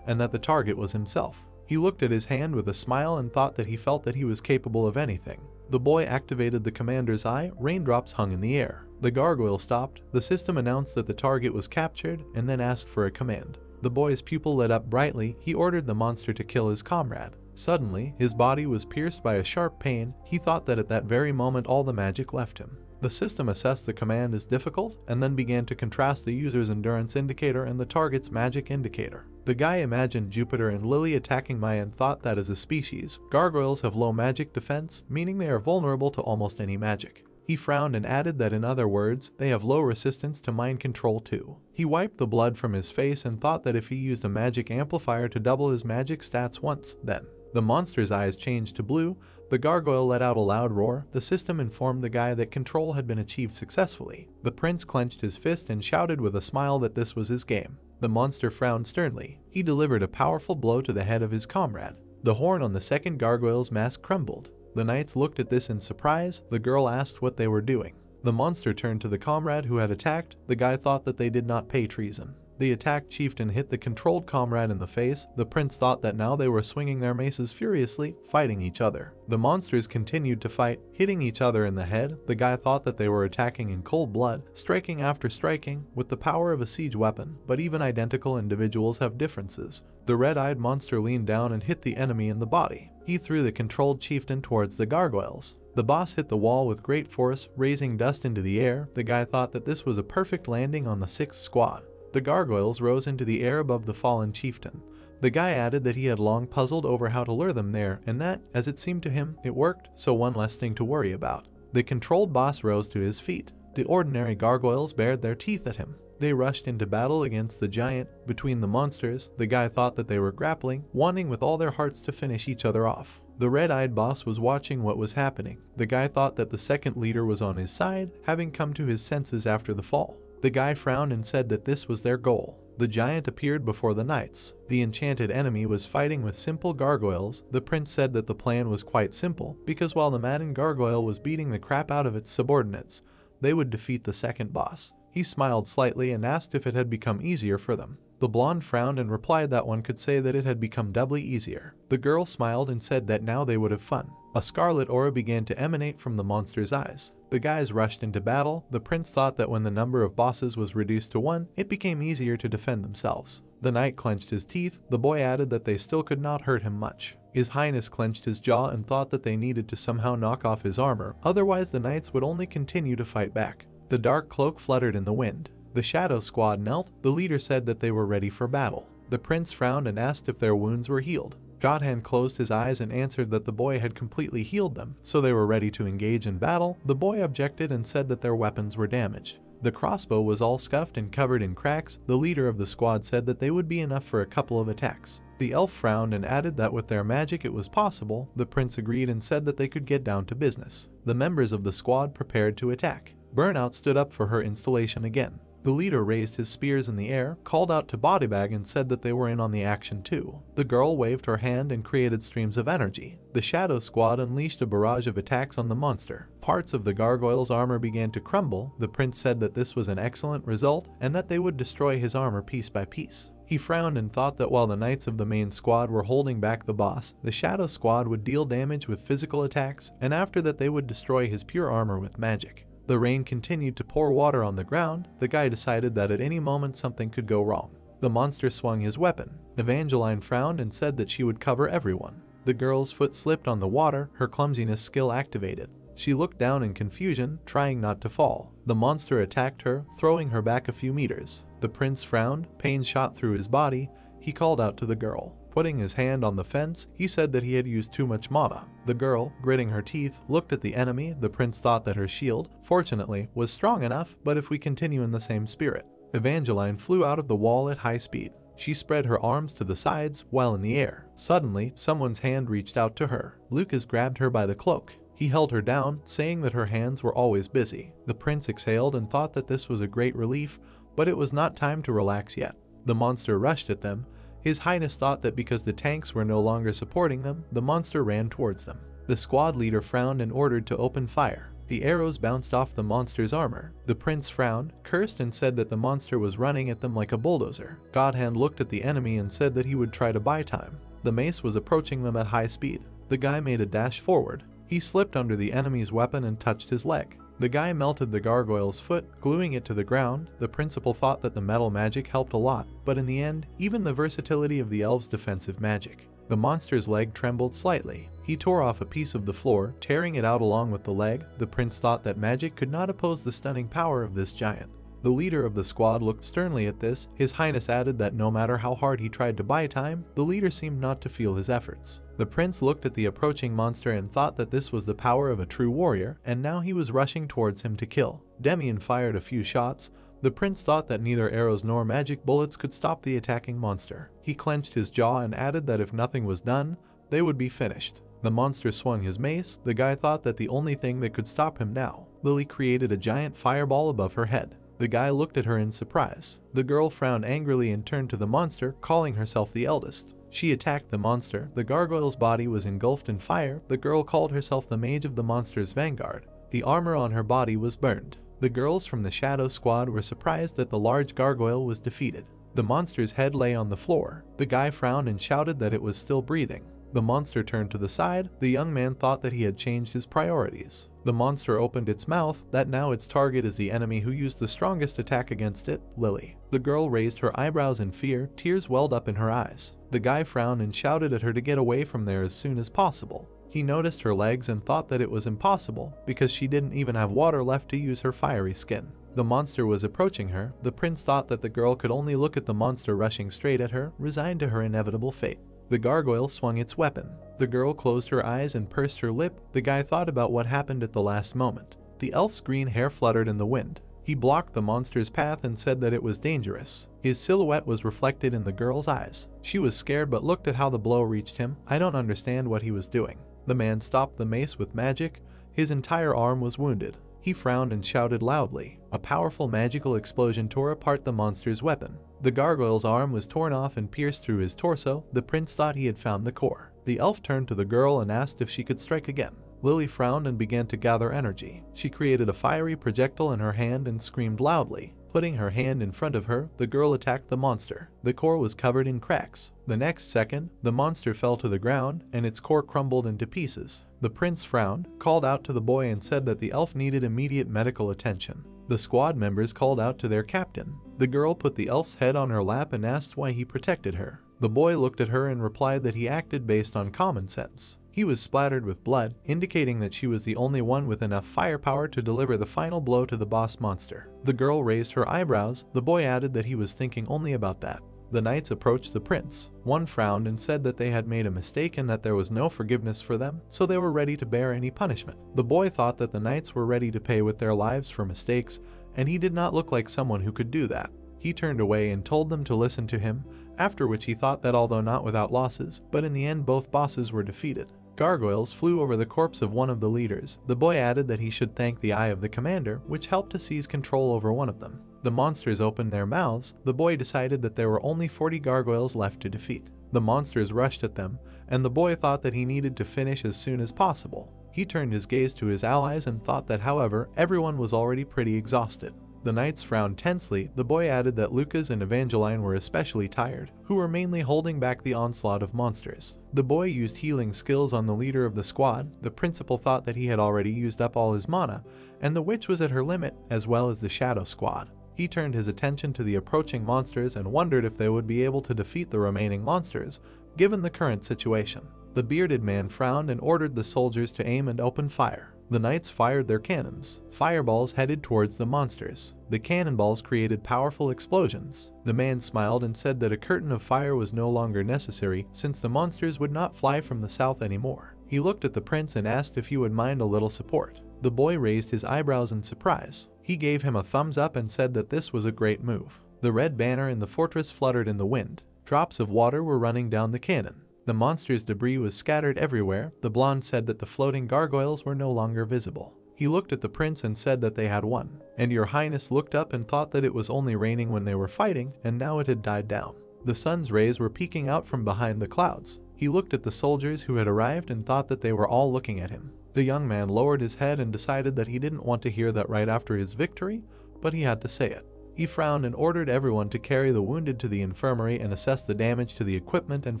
and that the target was himself. He looked at his hand with a smile and thought that he felt that he was capable of anything. The boy activated the commander's eye. Raindrops hung in the air. The gargoyle stopped. The system announced that the target was captured and then asked for a command. The boy's pupil lit up brightly. He ordered the monster to kill his comrade. Suddenly, his body was pierced by a sharp pain. He thought that at that very moment all the magic left him. The system assessed the command as difficult and then began to contrast the user's endurance indicator and the target's magic indicator. The guy imagined Jupiter and Lily attacking Maya and thought that as a species, gargoyles have low magic defense, meaning they are vulnerable to almost any magic. He frowned and added that in other words, they have low resistance to mind control too. He wiped the blood from his face and thought that if he used a magic amplifier to double his magic stats once, then the monster's eyes changed to blue. The gargoyle let out a loud roar. The system informed the guy that control had been achieved successfully. The prince clenched his fist and shouted with a smile that this was his game. The monster frowned sternly. He delivered a powerful blow to the head of his comrade. The horn on the second gargoyle's mask crumbled. The knights looked at this in surprise. The girl asked what they were doing. The monster turned to the comrade who had attacked. The guy thought that they did not pay treason. The attacked chieftain hit the controlled comrade in the face. The prince thought that now they were swinging their maces furiously, fighting each other. The monsters continued to fight, hitting each other in the head. The guy thought that they were attacking in cold blood, striking after striking, with the power of a siege weapon, but even identical individuals have differences. The red-eyed monster leaned down and hit the enemy in the body. He threw the controlled chieftain towards the gargoyles. The boss hit the wall with great force, raising dust into the air. The guy thought that this was a perfect landing on the 6th squad. The gargoyles rose into the air above the fallen chieftain. The guy added that he had long puzzled over how to lure them there, and that, as it seemed to him, it worked, so one less thing to worry about. The controlled boss rose to his feet. The ordinary gargoyles bared their teeth at him. They rushed into battle against the giant. Between the monsters, the guy thought that they were grappling, wanting with all their hearts to finish each other off. The red-eyed boss was watching what was happening. The guy thought that the second leader was on his side, having come to his senses after the fall. The guy frowned and said that this was their goal. The giant appeared before the knights. The enchanted enemy was fighting with simple gargoyles. The prince said that the plan was quite simple, because while the maddened gargoyle was beating the crap out of its subordinates, they would defeat the second boss. He smiled slightly and asked if it had become easier for them. The blonde frowned and replied that one could say that it had become doubly easier. The girl smiled and said that now they would have fun. A scarlet aura began to emanate from the monster's eyes. The guys rushed into battle. The prince thought that when the number of bosses was reduced to 1, it became easier to defend themselves. The knight clenched his teeth. The boy added that they still could not hurt him much. His highness clenched his jaw and thought that they needed to somehow knock off his armor, otherwise the knights would only continue to fight back. The dark cloak fluttered in the wind. The shadow squad knelt. The leader said that they were ready for battle. The prince frowned and asked if their wounds were healed. Godhand closed his eyes and answered that the boy had completely healed them, so they were ready to engage in battle. The boy objected and said that their weapons were damaged. The crossbow was all scuffed and covered in cracks. The leader of the squad said that they would be enough for a couple of attacks. The elf frowned and added that with their magic it was possible. The prince agreed and said that they could get down to business. The members of the squad prepared to attack. Burnout stood up for her installation again. The leader raised his spears in the air, called out to Bodybag and said that they were in on the action too. The girl waved her hand and created streams of energy. The Shadow Squad unleashed a barrage of attacks on the monster. Parts of the gargoyle's armor began to crumble. The prince said that this was an excellent result and that they would destroy his armor piece by piece. He frowned and thought that while the knights of the main squad were holding back the boss, the Shadow Squad would deal damage with physical attacks, and after that they would destroy his pure armor with magic. The rain continued to pour water on the ground. The guy decided that at any moment something could go wrong. The monster swung his weapon. Evangeline frowned and said that she would cover everyone. The girl's foot slipped on the water. Her clumsiness skill activated. She looked down in confusion, trying not to fall. The monster attacked her, throwing her back a few meters. The prince frowned. Pain shot through his body. He called out to the girl. Putting his hand on the fence, he said that he had used too much mana. The girl, gritting her teeth, looked at the enemy. The prince thought that her shield, fortunately, was strong enough, but if we continue in the same spirit. Evangeline flew out of the wall at high speed. She spread her arms to the sides while in the air. Suddenly, someone's hand reached out to her. Lucas grabbed her by the cloak. He held her down, saying that her hands were always busy. The prince exhaled and thought that this was a great relief, but it was not time to relax yet. The monster rushed at them. His Highness thought that because the tanks were no longer supporting them, the monster ran towards them. The squad leader frowned and ordered to open fire. The arrows bounced off the monster's armor. The prince frowned, cursed and said that the monster was running at them like a bulldozer. Godhand looked at the enemy and said that he would try to buy time. The mace was approaching them at high speed. The guy made a dash forward. He slipped under the enemy's weapon and touched his leg. The guy melted the gargoyle's foot, gluing it to the ground. The principal thought that the metal magic helped a lot, but in the end, even the versatility of the elves' defensive magic. The monster's leg trembled slightly. He tore off a piece of the floor, tearing it out along with the leg. The prince thought that magic could not oppose the stunning power of this giant. The leader of the squad looked sternly at this. His Highness added that no matter how hard he tried to buy time, the leader seemed not to feel his efforts. The prince looked at the approaching monster and thought that this was the power of a true warrior, and now he was rushing towards him to kill. Demian fired a few shots. The prince thought that neither arrows nor magic bullets could stop the attacking monster. He clenched his jaw and added that if nothing was done, they would be finished. The monster swung his mace. The guy thought that the only thing that could stop him now. Lily created a giant fireball above her head. The guy looked at her in surprise. The girl frowned angrily and turned to the monster, calling herself the eldest. She attacked the monster. The gargoyle's body was engulfed in fire. The girl called herself the mage of the monster's vanguard. The armor on her body was burned. The girls from the Shadow Squad were surprised that the large gargoyle was defeated. The monster's head lay on the floor. The guy frowned and shouted that it was still breathing. The monster turned to the side. The young man thought that he had changed his priorities. The monster opened its mouth, that now its target is the enemy who used the strongest attack against it, Lily. The girl raised her eyebrows in fear. Tears welled up in her eyes. The guy frowned and shouted at her to get away from there as soon as possible. He noticed her legs and thought that it was impossible, because she didn't even have water left to use her fiery skin. The monster was approaching her. The prince thought that the girl could only look at the monster rushing straight at her, resigned to her inevitable fate. The gargoyle swung its weapon. The girl closed her eyes and pursed her lip. The guy thought about what happened at the last moment. The elf's green hair fluttered in the wind. He blocked the monster's path and said that it was dangerous. His silhouette was reflected in the girl's eyes. She was scared but looked at how the blow reached him. I don't understand what he was doing. The man stopped the mace with magic. His entire arm was wounded. He frowned and shouted loudly. A powerful magical explosion tore apart the monster's weapon. The gargoyle's arm was torn off and pierced through his torso. The prince thought he had found the core. The elf turned to the girl and asked if she could strike again. Lily frowned and began to gather energy. She created a fiery projectile in her hand and screamed loudly. Putting her hand in front of her, the girl attacked the monster. The core was covered in cracks. The next second, the monster fell to the ground, and its core crumbled into pieces. The prince frowned, called out to the boy and said that the elf needed immediate medical attention. The squad members called out to their captain. The girl put the elf's head on her lap and asked why he protected her. The boy looked at her and replied that he acted based on common sense. He was splattered with blood, indicating that she was the only one with enough firepower to deliver the final blow to the boss monster. The girl raised her eyebrows. The boy added that he was thinking only about that. The knights approached the prince. One frowned and said that they had made a mistake and that there was no forgiveness for them, so they were ready to bear any punishment. The boy thought that the knights were ready to pay with their lives for mistakes, and he did not look like someone who could do that. He turned away and told them to listen to him, after which he thought that although not without losses, but in the end both bosses were defeated. Gargoyles flew over the corpse of one of the leaders. The boy added that he should thank the eye of the commander, which helped to seize control over one of them. The monsters opened their mouths. The boy decided that there were only 40 gargoyles left to defeat. The monsters rushed at them, and the boy thought that he needed to finish as soon as possible. He turned his gaze to his allies and thought that, however, everyone was already pretty exhausted. The knights frowned tensely. The boy added that Lucas and Evangeline were especially tired, who were mainly holding back the onslaught of monsters. The boy used healing skills on the leader of the squad. The principal thought that he had already used up all his mana, and the witch was at her limit, as well as the Shadow Squad. He turned his attention to the approaching monsters and wondered if they would be able to defeat the remaining monsters, given the current situation. The bearded man frowned and ordered the soldiers to aim and open fire. The knights fired their cannons. Fireballs headed towards the monsters. The cannonballs created powerful explosions. The man smiled and said that a curtain of fire was no longer necessary since the monsters would not fly from the south anymore. He looked at the prince and asked if he would mind a little support. The boy raised his eyebrows in surprise. He gave him a thumbs up and said that this was a great move. The red banner in the fortress fluttered in the wind. Drops of water were running down the cannon. The monster's debris was scattered everywhere. The blonde said that the floating gargoyles were no longer visible. He looked at the prince and said that they had won. And your highness looked up and thought that it was only raining when they were fighting, and now it had died down. The sun's rays were peeking out from behind the clouds. He looked at the soldiers who had arrived and thought that they were all looking at him. The young man lowered his head and decided that he didn't want to hear that right after his victory, but he had to say it. He frowned and ordered everyone to carry the wounded to the infirmary and assess the damage to the equipment and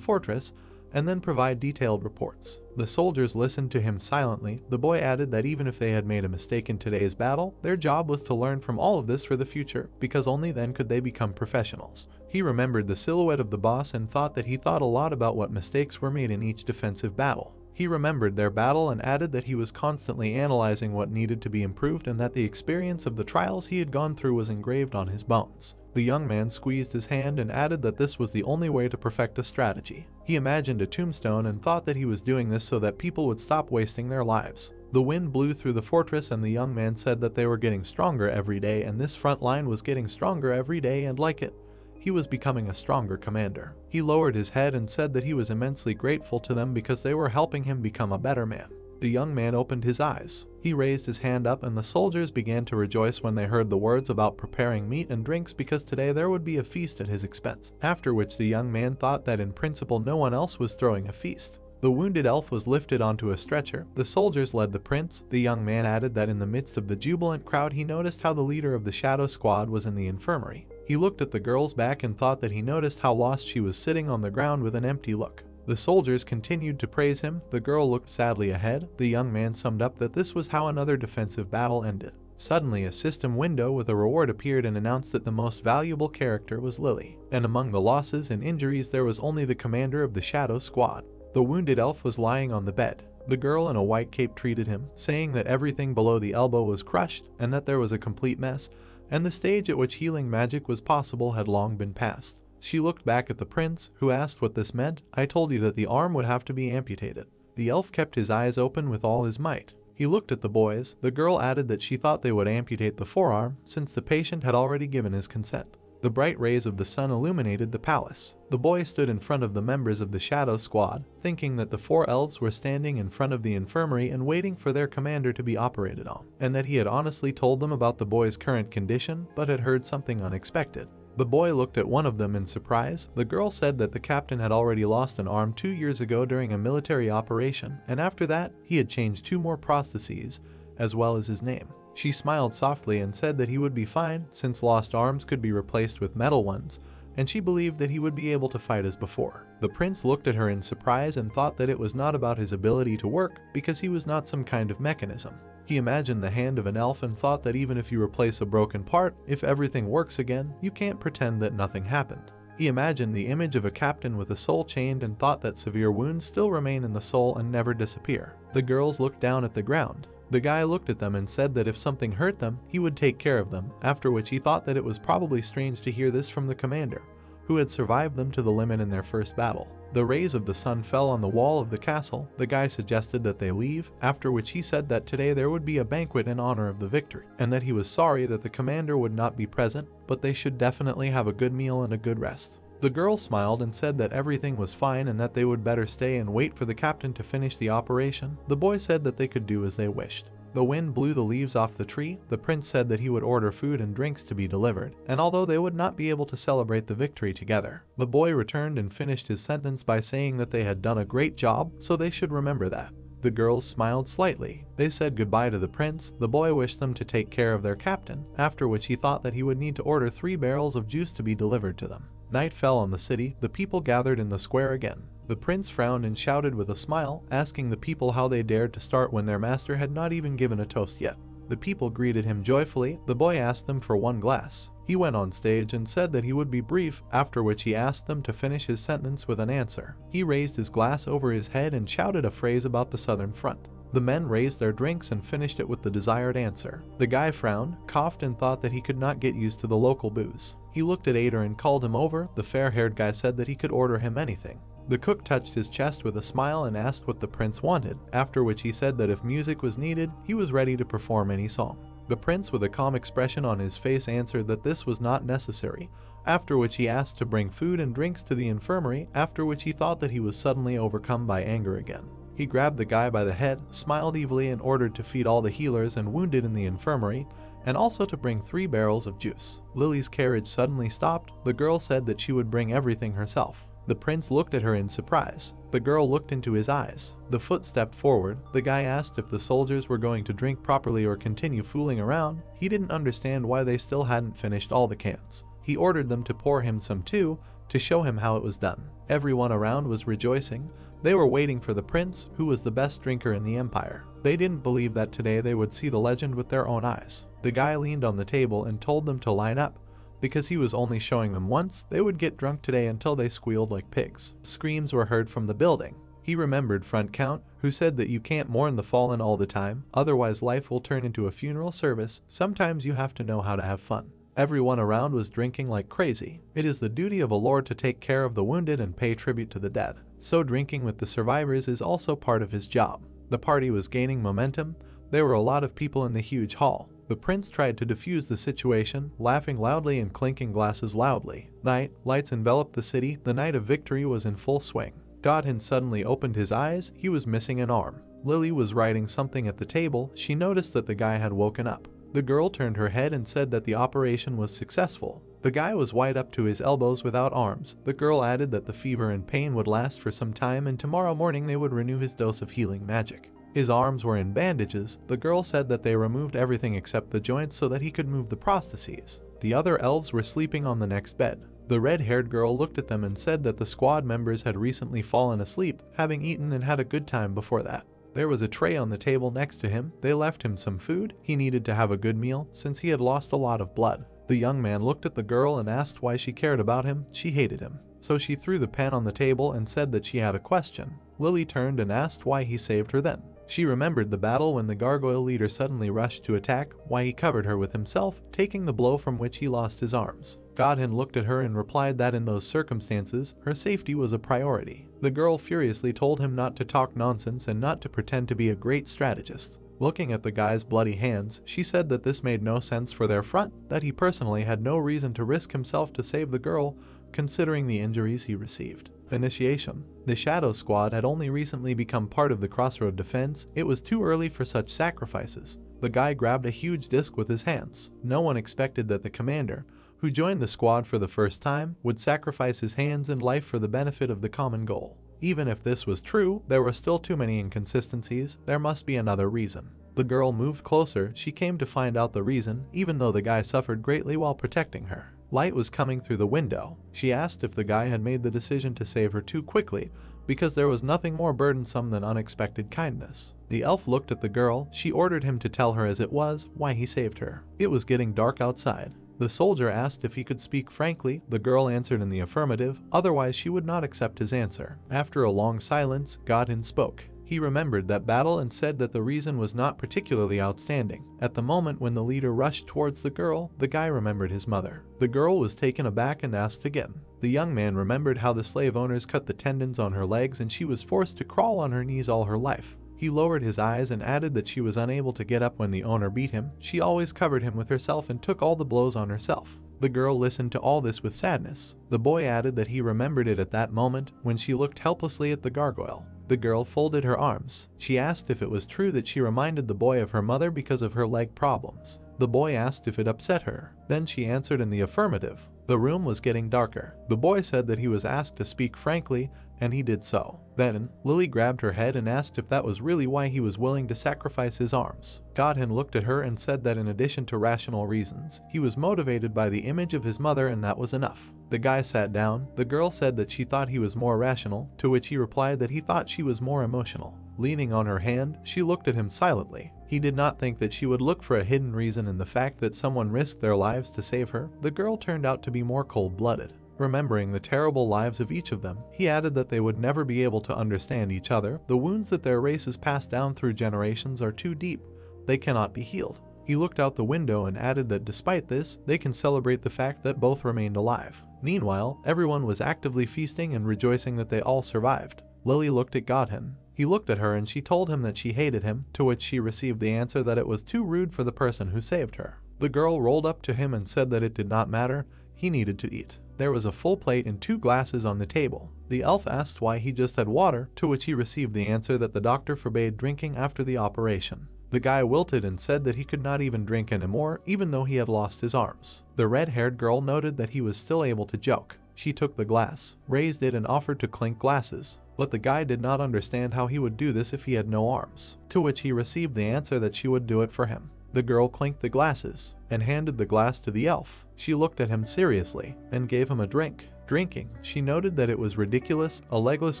fortress, and then provide detailed reports. The soldiers listened to him silently. The boy added that even if they had made a mistake in today's battle, their job was to learn from all of this for the future, because only then could they become professionals. He remembered the silhouette of the boss and thought that he thought a lot about what mistakes were made in each defensive battle. He remembered their battle and added that he was constantly analyzing what needed to be improved and that the experience of the trials he had gone through was engraved on his bones. The young man squeezed his hand and added that this was the only way to perfect a strategy. He imagined a tombstone and thought that he was doing this so that people would stop wasting their lives. The wind blew through the fortress and the young man said that they were getting stronger every day, and this front line was getting stronger every day, and like it, he was becoming a stronger commander. He lowered his head and said that he was immensely grateful to them because they were helping him become a better man. The young man opened his eyes. He raised his hand up and the soldiers began to rejoice when they heard the words about preparing meat and drinks because today there would be a feast at his expense. After which the young man thought that in principle no one else was throwing a feast. The wounded elf was lifted onto a stretcher. The soldiers led the prince. The young man added that in the midst of the jubilant crowd he noticed how the leader of the shadow squad was in the infirmary. He looked at the girl's back and thought that he noticed how lost she was sitting on the ground with an empty look. The soldiers continued to praise him. The girl looked sadly ahead. The young man summed up that this was how another defensive battle ended. Suddenly a system window with a reward appeared and announced that the most valuable character was Lily. And among the losses and injuries there was only the commander of the shadow squad. The wounded elf was lying on the bed. The girl in a white cape treated him, saying that everything below the elbow was crushed and that there was a complete mess, and the stage at which healing magic was possible had long been passed. She looked back at the prince, who asked what this meant. I told you that the arm would have to be amputated. The elf kept his eyes open with all his might. He looked at the boys. The girl added that she thought they would amputate the forearm, since the patient had already given his consent. The bright rays of the sun illuminated the palace. The boy stood in front of the members of the shadow squad, thinking that the 4 elves were standing in front of the infirmary and waiting for their commander to be operated on, and that he had honestly told them about the boy's current condition, but had heard something unexpected. The boy looked at one of them in surprise. The girl said that the captain had already lost an arm 2 years ago during a military operation, and after that, he had changed 2 more prostheses, as well as his name. She smiled softly and said that he would be fine, since lost arms could be replaced with metal ones, and she believed that he would be able to fight as before. The prince looked at her in surprise and thought that it was not about his ability to work, because he was not some kind of mechanism. He imagined the hand of an elf and thought that even if you replace a broken part, if everything works again, you can't pretend that nothing happened. He imagined the image of a captain with a soul chained and thought that severe wounds still remain in the soul and never disappear. The girls looked down at the ground. The guy looked at them and said that if something hurt them, he would take care of them, after which he thought that it was probably strange to hear this from the commander, who had survived them to the limit in their first battle. The rays of the sun fell on the wall of the castle. The guy suggested that they leave, after which he said that today there would be a banquet in honor of the victory, and that he was sorry that the commander would not be present, but they should definitely have a good meal and a good rest. The girl smiled and said that everything was fine and that they would better stay and wait for the captain to finish the operation. The boy said that they could do as they wished. The wind blew the leaves off the tree. The prince said that he would order food and drinks to be delivered, and although they would not be able to celebrate the victory together, the boy returned and finished his sentence by saying that they had done a great job, so they should remember that. The girls smiled slightly. They said goodbye to the prince. The boy wished them to take care of their captain, after which he thought that he would need to order 3 barrels of juice to be delivered to them. Night fell on the city. The people gathered in the square again. The prince frowned and shouted with a smile, asking the people how they dared to start when their master had not even given a toast yet. The people greeted him joyfully. The boy asked them for 1 glass. He went on stage and said that he would be brief, after which he asked them to finish his sentence with an answer. He raised his glass over his head and shouted a phrase about the southern front. The men raised their drinks and finished it with the desired answer. The guy frowned, coughed, and thought that he could not get used to the local booze. He looked at Ader and called him over. The fair-haired guy said that he could order him anything. The cook touched his chest with a smile and asked what the prince wanted, after which he said that if music was needed, he was ready to perform any song. The prince, with a calm expression on his face, answered that this was not necessary, after which he asked to bring food and drinks to the infirmary, after which he thought that he was suddenly overcome by anger again. He grabbed the guy by the head, smiled evilly, and ordered to feed all the healers and wounded in the infirmary, and also to bring 3 barrels of juice. Lily's carriage suddenly stopped. The girl said that she would bring everything herself. The prince looked at her in surprise. The girl looked into his eyes. The foot stepped forward. The guy asked if the soldiers were going to drink properly or continue fooling around. He didn't understand why they still hadn't finished all the cans. He ordered them to pour him some too, to show him how it was done. Everyone around was rejoicing. They were waiting for the prince, who was the best drinker in the empire. They didn't believe that today they would see the legend with their own eyes. The guy leaned on the table and told them to line up. Because he was only showing them once, they would get drunk today until they squealed like pigs. Screams were heard from the building. He remembered Front Count, who said that you can't mourn the fallen all the time, otherwise life will turn into a funeral service. Sometimes you have to know how to have fun. Everyone around was drinking like crazy. It is the duty of a lord to take care of the wounded and pay tribute to the dead. So drinking with the survivors is also part of his job. The party was gaining momentum. There were a lot of people in the huge hall. The prince tried to defuse the situation, laughing loudly and clinking glasses loudly. Night lights enveloped the city. The night of victory was in full swing. Godwin suddenly opened his eyes. He was missing an arm. Lily was writing something at the table. She noticed that the guy had woken up. The girl turned her head and said that the operation was successful. The guy was white up to his elbows without arms. The girl added that the fever and pain would last for some time and tomorrow morning they would renew his dose of healing magic. His arms were in bandages. The girl said that they removed everything except the joints so that he could move the prostheses. The other elves were sleeping on the next bed. The red-haired girl looked at them and said that the squad members had recently fallen asleep, having eaten and had a good time before that. There was a tray on the table next to him. They left him some food. He needed to have a good meal since he had lost a lot of blood. The young man looked at the girl and asked why she cared about him. She hated him. So she threw the pen on the table and said that she had a question. Lily turned and asked why he saved her then. She remembered the battle when the gargoyle leader suddenly rushed to attack, why he covered her with himself, taking the blow from which he lost his arms. Godwin looked at her and replied that in those circumstances, her safety was a priority. The girl furiously told him not to talk nonsense and not to pretend to be a great strategist. Looking at the guy's bloody hands, she said that this made no sense for their front, that he personally had no reason to risk himself to save the girl, considering the injuries he received. Initiation. The Shadow Squad had only recently become part of the Crossroad Defense. It was too early for such sacrifices. The guy grabbed a huge disc with his hands. No one expected that the commander, who joined the squad for the first time, would sacrifice his hands and life for the benefit of the common goal. Even if this was true, there were still too many inconsistencies. There must be another reason. The girl moved closer. She came to find out the reason, even though the guy suffered greatly while protecting her. Light was coming through the window. She asked if the guy had made the decision to save her too quickly, because there was nothing more burdensome than unexpected kindness. The elf looked at the girl. She ordered him to tell her as it was why he saved her. It was getting dark outside. The soldier asked if he could speak frankly. The girl answered in the affirmative, otherwise she would not accept his answer. After a long silence, Godwin spoke. He remembered that battle and said that the reason was not particularly outstanding. At the moment when the leader rushed towards the girl, the guy remembered his mother. The girl was taken aback and asked again. The young man remembered how the slave owners cut the tendons on her legs and she was forced to crawl on her knees all her life. He lowered his eyes and added that she was unable to get up when the owner beat him. She always covered him with herself and took all the blows on herself. The girl listened to all this with sadness. The boy added that he remembered it at that moment when she looked helplessly at the gargoyle. The girl folded her arms. She asked if it was true that she reminded the boy of her mother because of her leg problems. The boy asked if it upset her. Then she answered in the affirmative. The room was getting darker. The boy said that he was asked to speak frankly, and he did so. Then, Lily grabbed her head and asked if that was really why he was willing to sacrifice his arms. Godwin looked at her and said that in addition to rational reasons, he was motivated by the image of his mother and that was enough. The guy sat down. The girl said that she thought he was more rational, to which he replied that he thought she was more emotional. Leaning on her hand, she looked at him silently. He did not think that she would look for a hidden reason in the fact that someone risked their lives to save her. The girl turned out to be more cold-blooded. Remembering the terrible lives of each of them, he added that they would never be able to understand each other. The wounds that their races passed down through generations are too deep. They cannot be healed. He looked out the window and added that despite this, they can celebrate the fact that both remained alive. Meanwhile, everyone was actively feasting and rejoicing that they all survived. Lily looked at Godwin. He looked at her and she told him that she hated him, to which she received the answer that it was too rude for the person who saved her. The girl rolled up to him and said that it did not matter. He needed to eat. There was a full plate and 2 glasses on the table. The elf asked why he just had water, to which he received the answer that the doctor forbade drinking after the operation. The guy wilted and said that he could not even drink anymore, even though he had lost his arms. The red-haired girl noted that he was still able to joke. She took the glass, raised it and offered to clink glasses. But the guy did not understand how he would do this if he had no arms, to which he received the answer that she would do it for him. The girl clinked the glasses and handed the glass to the elf. She looked at him seriously and gave him a drink. Drinking, she noted that it was ridiculous. A legless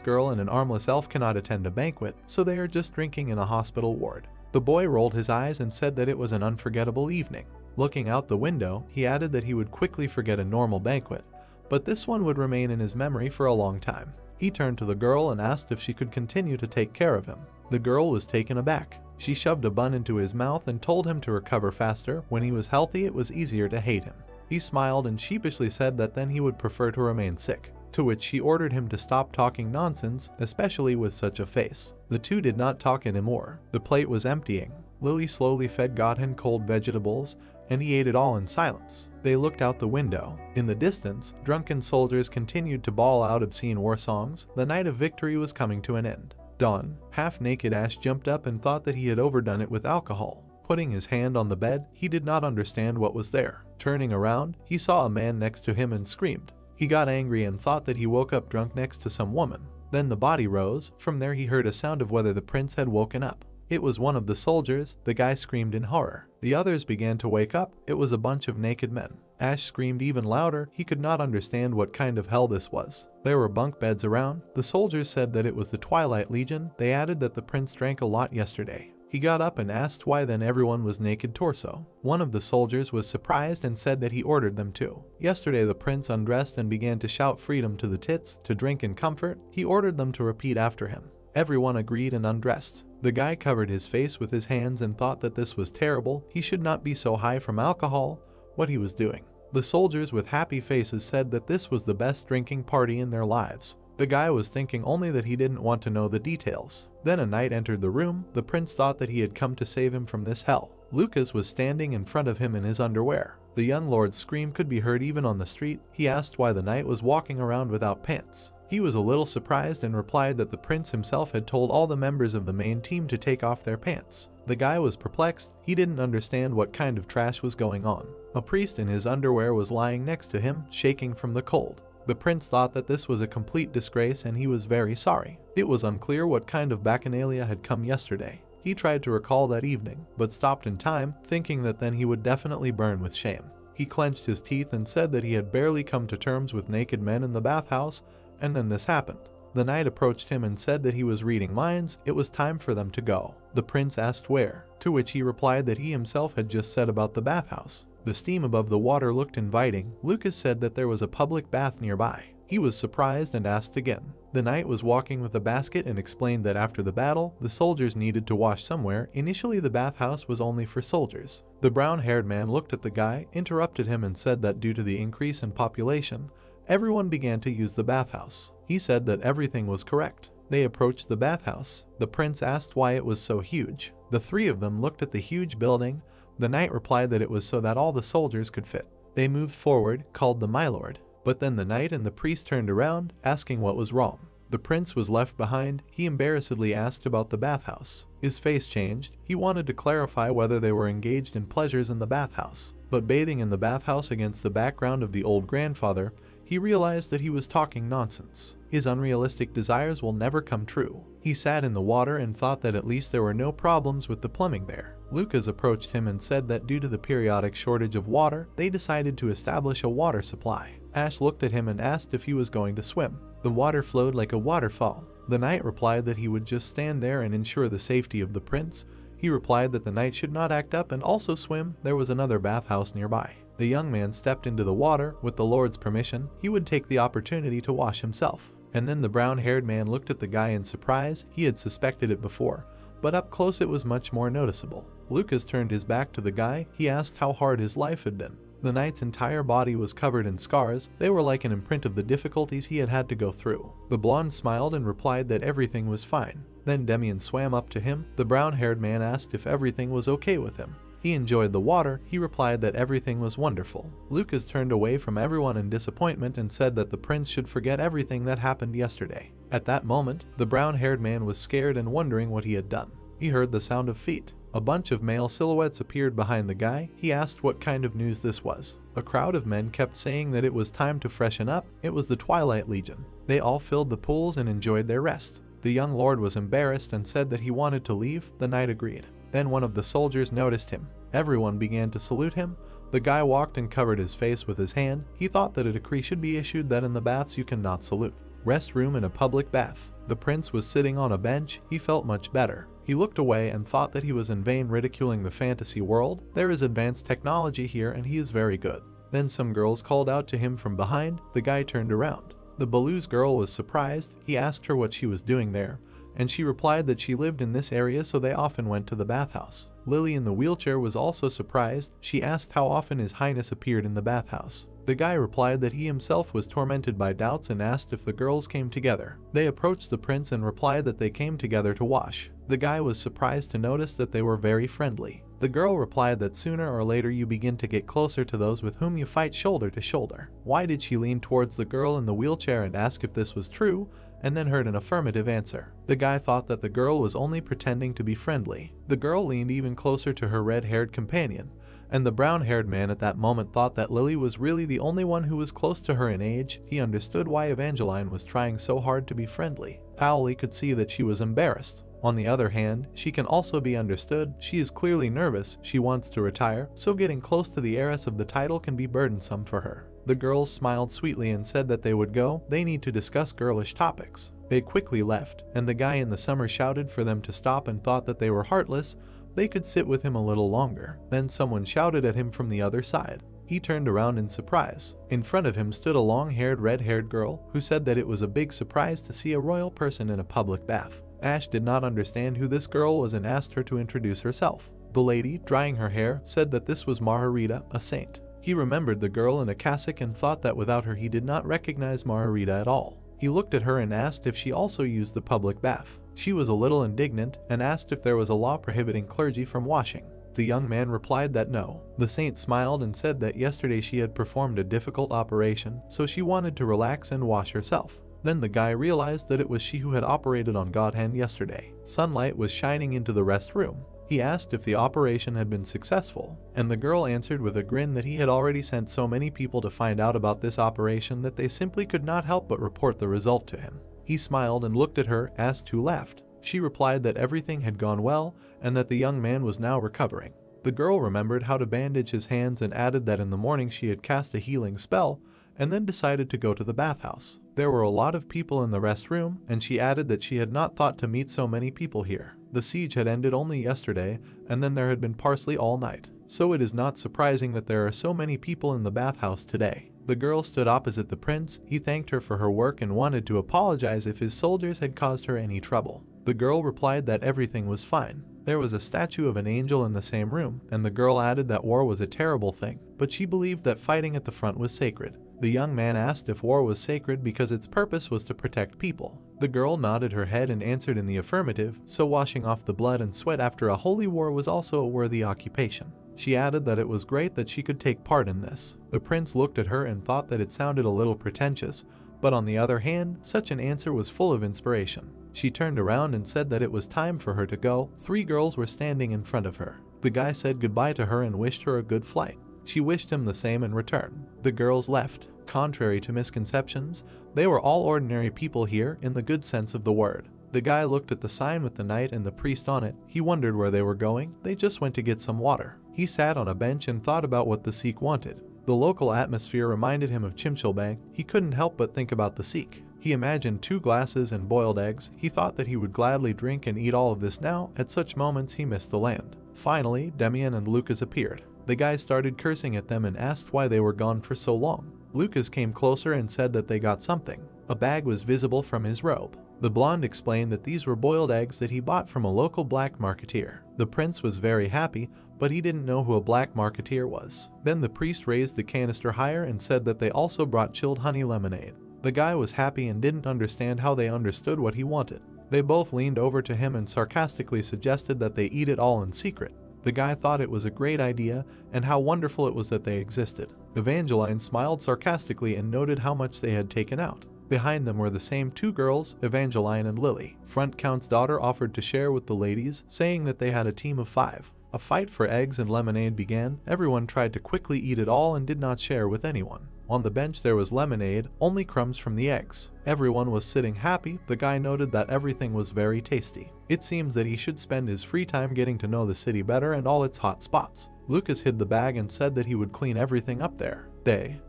girl and an armless elf cannot attend a banquet, so they are just drinking in a hospital ward. The boy rolled his eyes and said that it was an unforgettable evening. Looking out the window, he added that he would quickly forget a normal banquet, but this one would remain in his memory for a long time. He turned to the girl and asked if she could continue to take care of him. The girl was taken aback. She shoved a bun into his mouth and told him to recover faster. When he was healthy, it was easier to hate him. He smiled and sheepishly said that then he would prefer to remain sick, to which she ordered him to stop talking nonsense, especially with such a face. The two did not talk anymore. The plate was emptying. Lily slowly fed Godhan cold vegetables, and he ate it all in silence. They looked out the window. In the distance, drunken soldiers continued to bawl out obscene war songs. The night of victory was coming to an end. Dawn, half-naked Ash jumped up and thought that he had overdone it with alcohol. Putting his hand on the bed, he did not understand what was there. Turning around, he saw a man next to him and screamed. He got angry and thought that he woke up drunk next to some woman. Then the body rose. From there he heard a sound of whether the prince had woken up. It was one of the soldiers. The guy screamed in horror. The others began to wake up. It was a bunch of naked men. Ash screamed even louder. He could not understand what kind of hell this was. There were bunk beds around. The soldiers said that it was the Twilight Legion. They added that the prince drank a lot yesterday. He got up and asked why then everyone was naked torso. One of the soldiers was surprised and said that he ordered them to. Yesterday the prince undressed and began to shout freedom to the tits, to drink in comfort. He ordered them to repeat after him. Everyone agreed and undressed. The guy covered his face with his hands and thought that this was terrible. He should not be so high from alcohol. What he was doing. The soldiers with happy faces said that this was the best drinking party in their lives. The guy was thinking only that he didn't want to know the details. Then a knight entered the room. The prince thought that he had come to save him from this hell. Lucas was standing in front of him in his underwear. The young lord's scream could be heard even on the street. He asked why the knight was walking around without pants. He was a little surprised and replied that the prince himself had told all the members of the main team to take off their pants. The guy was perplexed. He didn't understand what kind of trash was going on. A priest in his underwear was lying next to him, shaking from the cold. The prince thought that this was a complete disgrace and he was very sorry. It was unclear what kind of bacchanalia had come yesterday. He tried to recall that evening, but stopped in time, thinking that then he would definitely burn with shame. He clenched his teeth and said that he had barely come to terms with naked men in the bathhouse, and then this happened. The knight approached him and said that he was reading minds. It was time for them to go. The prince asked where, to which he replied that he himself had just said about the bathhouse. The steam above the water looked inviting. Lucas said that there was a public bath nearby. He was surprised and asked again. The knight was walking with a basket and explained that after the battle, the soldiers needed to wash somewhere. Initially the bathhouse was only for soldiers. The brown-haired man looked at the guy, interrupted him and said that due to the increase in population, everyone began to use the bathhouse. He said that everything was correct. They approached the bathhouse. The prince asked why it was so huge. The three of them looked at the huge building. The knight replied that it was so that all the soldiers could fit. They moved forward, called the my lord. But then the knight and the priest turned around, asking what was wrong. The prince was left behind. He embarrassedly asked about the bathhouse. His face changed. He wanted to clarify whether they were engaged in pleasures in the bathhouse. But bathing in the bathhouse against the background of the old grandfather, he realized that he was talking nonsense. His unrealistic desires will never come true. He sat in the water and thought that at least there were no problems with the plumbing there. Lucas approached him and said that due to the periodic shortage of water, they decided to establish a water supply. Ash looked at him and asked if he was going to swim. The water flowed like a waterfall. The knight replied that he would just stand there and ensure the safety of the prince. He replied that the knight should not act up and also swim. There was another bathhouse nearby. The young man stepped into the water. With the Lord's permission, he would take the opportunity to wash himself. And then the brown-haired man looked at the guy in surprise. He had suspected it before, but up close it was much more noticeable. Lucas turned his back to the guy. He asked how hard his life had been. The knight's entire body was covered in scars. They were like an imprint of the difficulties he had had to go through. The blonde smiled and replied that everything was fine. Then Demian swam up to him. The brown-haired man asked if everything was okay with him. He enjoyed the water. He replied that everything was wonderful. Lucas turned away from everyone in disappointment and said that the prince should forget everything that happened yesterday. At that moment, the brown-haired man was scared and wondering what he had done. He heard the sound of feet. A bunch of male silhouettes appeared behind the guy. He asked what kind of news this was. A crowd of men kept saying that it was time to freshen up. It was the Twilight Legion. They all filled the pools and enjoyed their rest. The young lord was embarrassed and said that he wanted to leave. The knight agreed. Then one of the soldiers noticed him. Everyone began to salute him. The guy walked and covered his face with his hand. He thought that a decree should be issued that in the baths you cannot salute. Restroom in a public bath. The prince was sitting on a bench. He felt much better. He looked away and thought that he was in vain ridiculing the fantasy world. There is advanced technology here and he is very good. Then some girls called out to him from behind. The guy turned around. The Baloo's girl was surprised. He asked her what she was doing there, and she replied that she lived in this area so they often went to the bathhouse. Lily in the wheelchair was also surprised. She asked how often His Highness appeared in the bathhouse. The guy replied that he himself was tormented by doubts and asked if the girls came together. They approached the prince and replied that they came together to wash. The guy was surprised to notice that they were very friendly. The girl replied that sooner or later you begin to get closer to those with whom you fight shoulder to shoulder. Why did she lean towards the girl in the wheelchair and ask if this was true, and then heard an affirmative answer? The guy thought that the girl was only pretending to be friendly. The girl leaned even closer to her red-haired companion, and the brown-haired man at that moment thought that Lily was really the only one who was close to her in age. He understood why Evangeline was trying so hard to be friendly. Paoli could see that she was embarrassed. On the other hand, she can also be understood. She is clearly nervous. She wants to retire, so getting close to the heiress of the title can be burdensome for her. The girls smiled sweetly and said that they would go. They need to discuss girlish topics. They quickly left, and the guy in the summer shouted for them to stop and thought that they were heartless. They could sit with him a little longer. Then someone shouted at him from the other side. He turned around in surprise. In front of him stood a long-haired, red-haired girl who said that it was a big surprise to see a royal person in a public bath. Ash did not understand who this girl was and asked her to introduce herself. The lady, drying her hair, said that this was Margarita, a saint. He remembered the girl in a cassock and thought that without her he did not recognize Margarita at all. He looked at her and asked if she also used the public bath. She was a little indignant and asked if there was a law prohibiting clergy from washing. The young man replied that no. The saint smiled and said that yesterday she had performed a difficult operation, so she wanted to relax and wash herself. Then the guy realized that it was she who had operated on Godhand yesterday. Sunlight was shining into the rest room. He asked if the operation had been successful, and the girl answered with a grin that he had already sent so many people to find out about this operation that they simply could not help but report the result to him. He smiled and looked at her, asked who laughed. She replied that everything had gone well and that the young man was now recovering. The girl remembered how to bandage his hands and added that in the morning she had cast a healing spell and then decided to go to the bathhouse. There were a lot of people in the rest room, and she added that she had not thought to meet so many people here. The siege had ended only yesterday, and then there had been parsley all night. So it is not surprising that there are so many people in the bathhouse today. The girl stood opposite the prince. He thanked her for her work and wanted to apologize if his soldiers had caused her any trouble. The girl replied that everything was fine. There was a statue of an angel in the same room, and the girl added that war was a terrible thing, but she believed that fighting at the front was sacred. The young man asked if war was sacred because its purpose was to protect people. The girl nodded her head and answered in the affirmative, so washing off the blood and sweat after a holy war was also a worthy occupation. She added that it was great that she could take part in this. The prince looked at her and thought that it sounded a little pretentious, but on the other hand, such an answer was full of inspiration. She turned around and said that it was time for her to go. 3 girls were standing in front of her. The guy said goodbye to her and wished her a good flight. She wished him the same in return. The girls left. Contrary to misconceptions, they were all ordinary people here in the good sense of the word. The guy looked at the sign with the knight and the priest on it. He wondered where they were going. They just went to get some water. He sat on a bench and thought about what the Sikh wanted. The local atmosphere reminded him of Chimchilbank. He couldn't help but think about the Sikh. He imagined 2 glasses and boiled eggs. He thought that he would gladly drink and eat all of this now. At such moments he missed the land. Finally, Demian and Lucas appeared. The guy started cursing at them and asked why they were gone for so long. Lucas came closer and said that they got something. A bag was visible from his robe. The blonde explained that these were boiled eggs that he bought from a local black marketeer. The prince was very happy, but he didn't know who a black marketeer was. Then the priest raised the canister higher and said that they also brought chilled honey lemonade. The guy was happy and didn't understand how they understood what he wanted. They both leaned over to him and sarcastically suggested that they eat it all in secret. The guy thought it was a great idea and how wonderful it was that they existed. Evangeline smiled sarcastically and noted how much they had taken out. Behind them were the same 2 girls, Evangeline and Lily. Front Count's daughter offered to share with the ladies, saying that they had a team of 5. A fight for eggs and lemonade began. Everyone tried to quickly eat it all and did not share with anyone. On the bench there was lemonade, only crumbs from the eggs. Everyone was sitting happy. The guy noted that everything was very tasty. It seems that he should spend his free time getting to know the city better and all its hot spots. Lucas hid the bag and said that he would clean everything up there.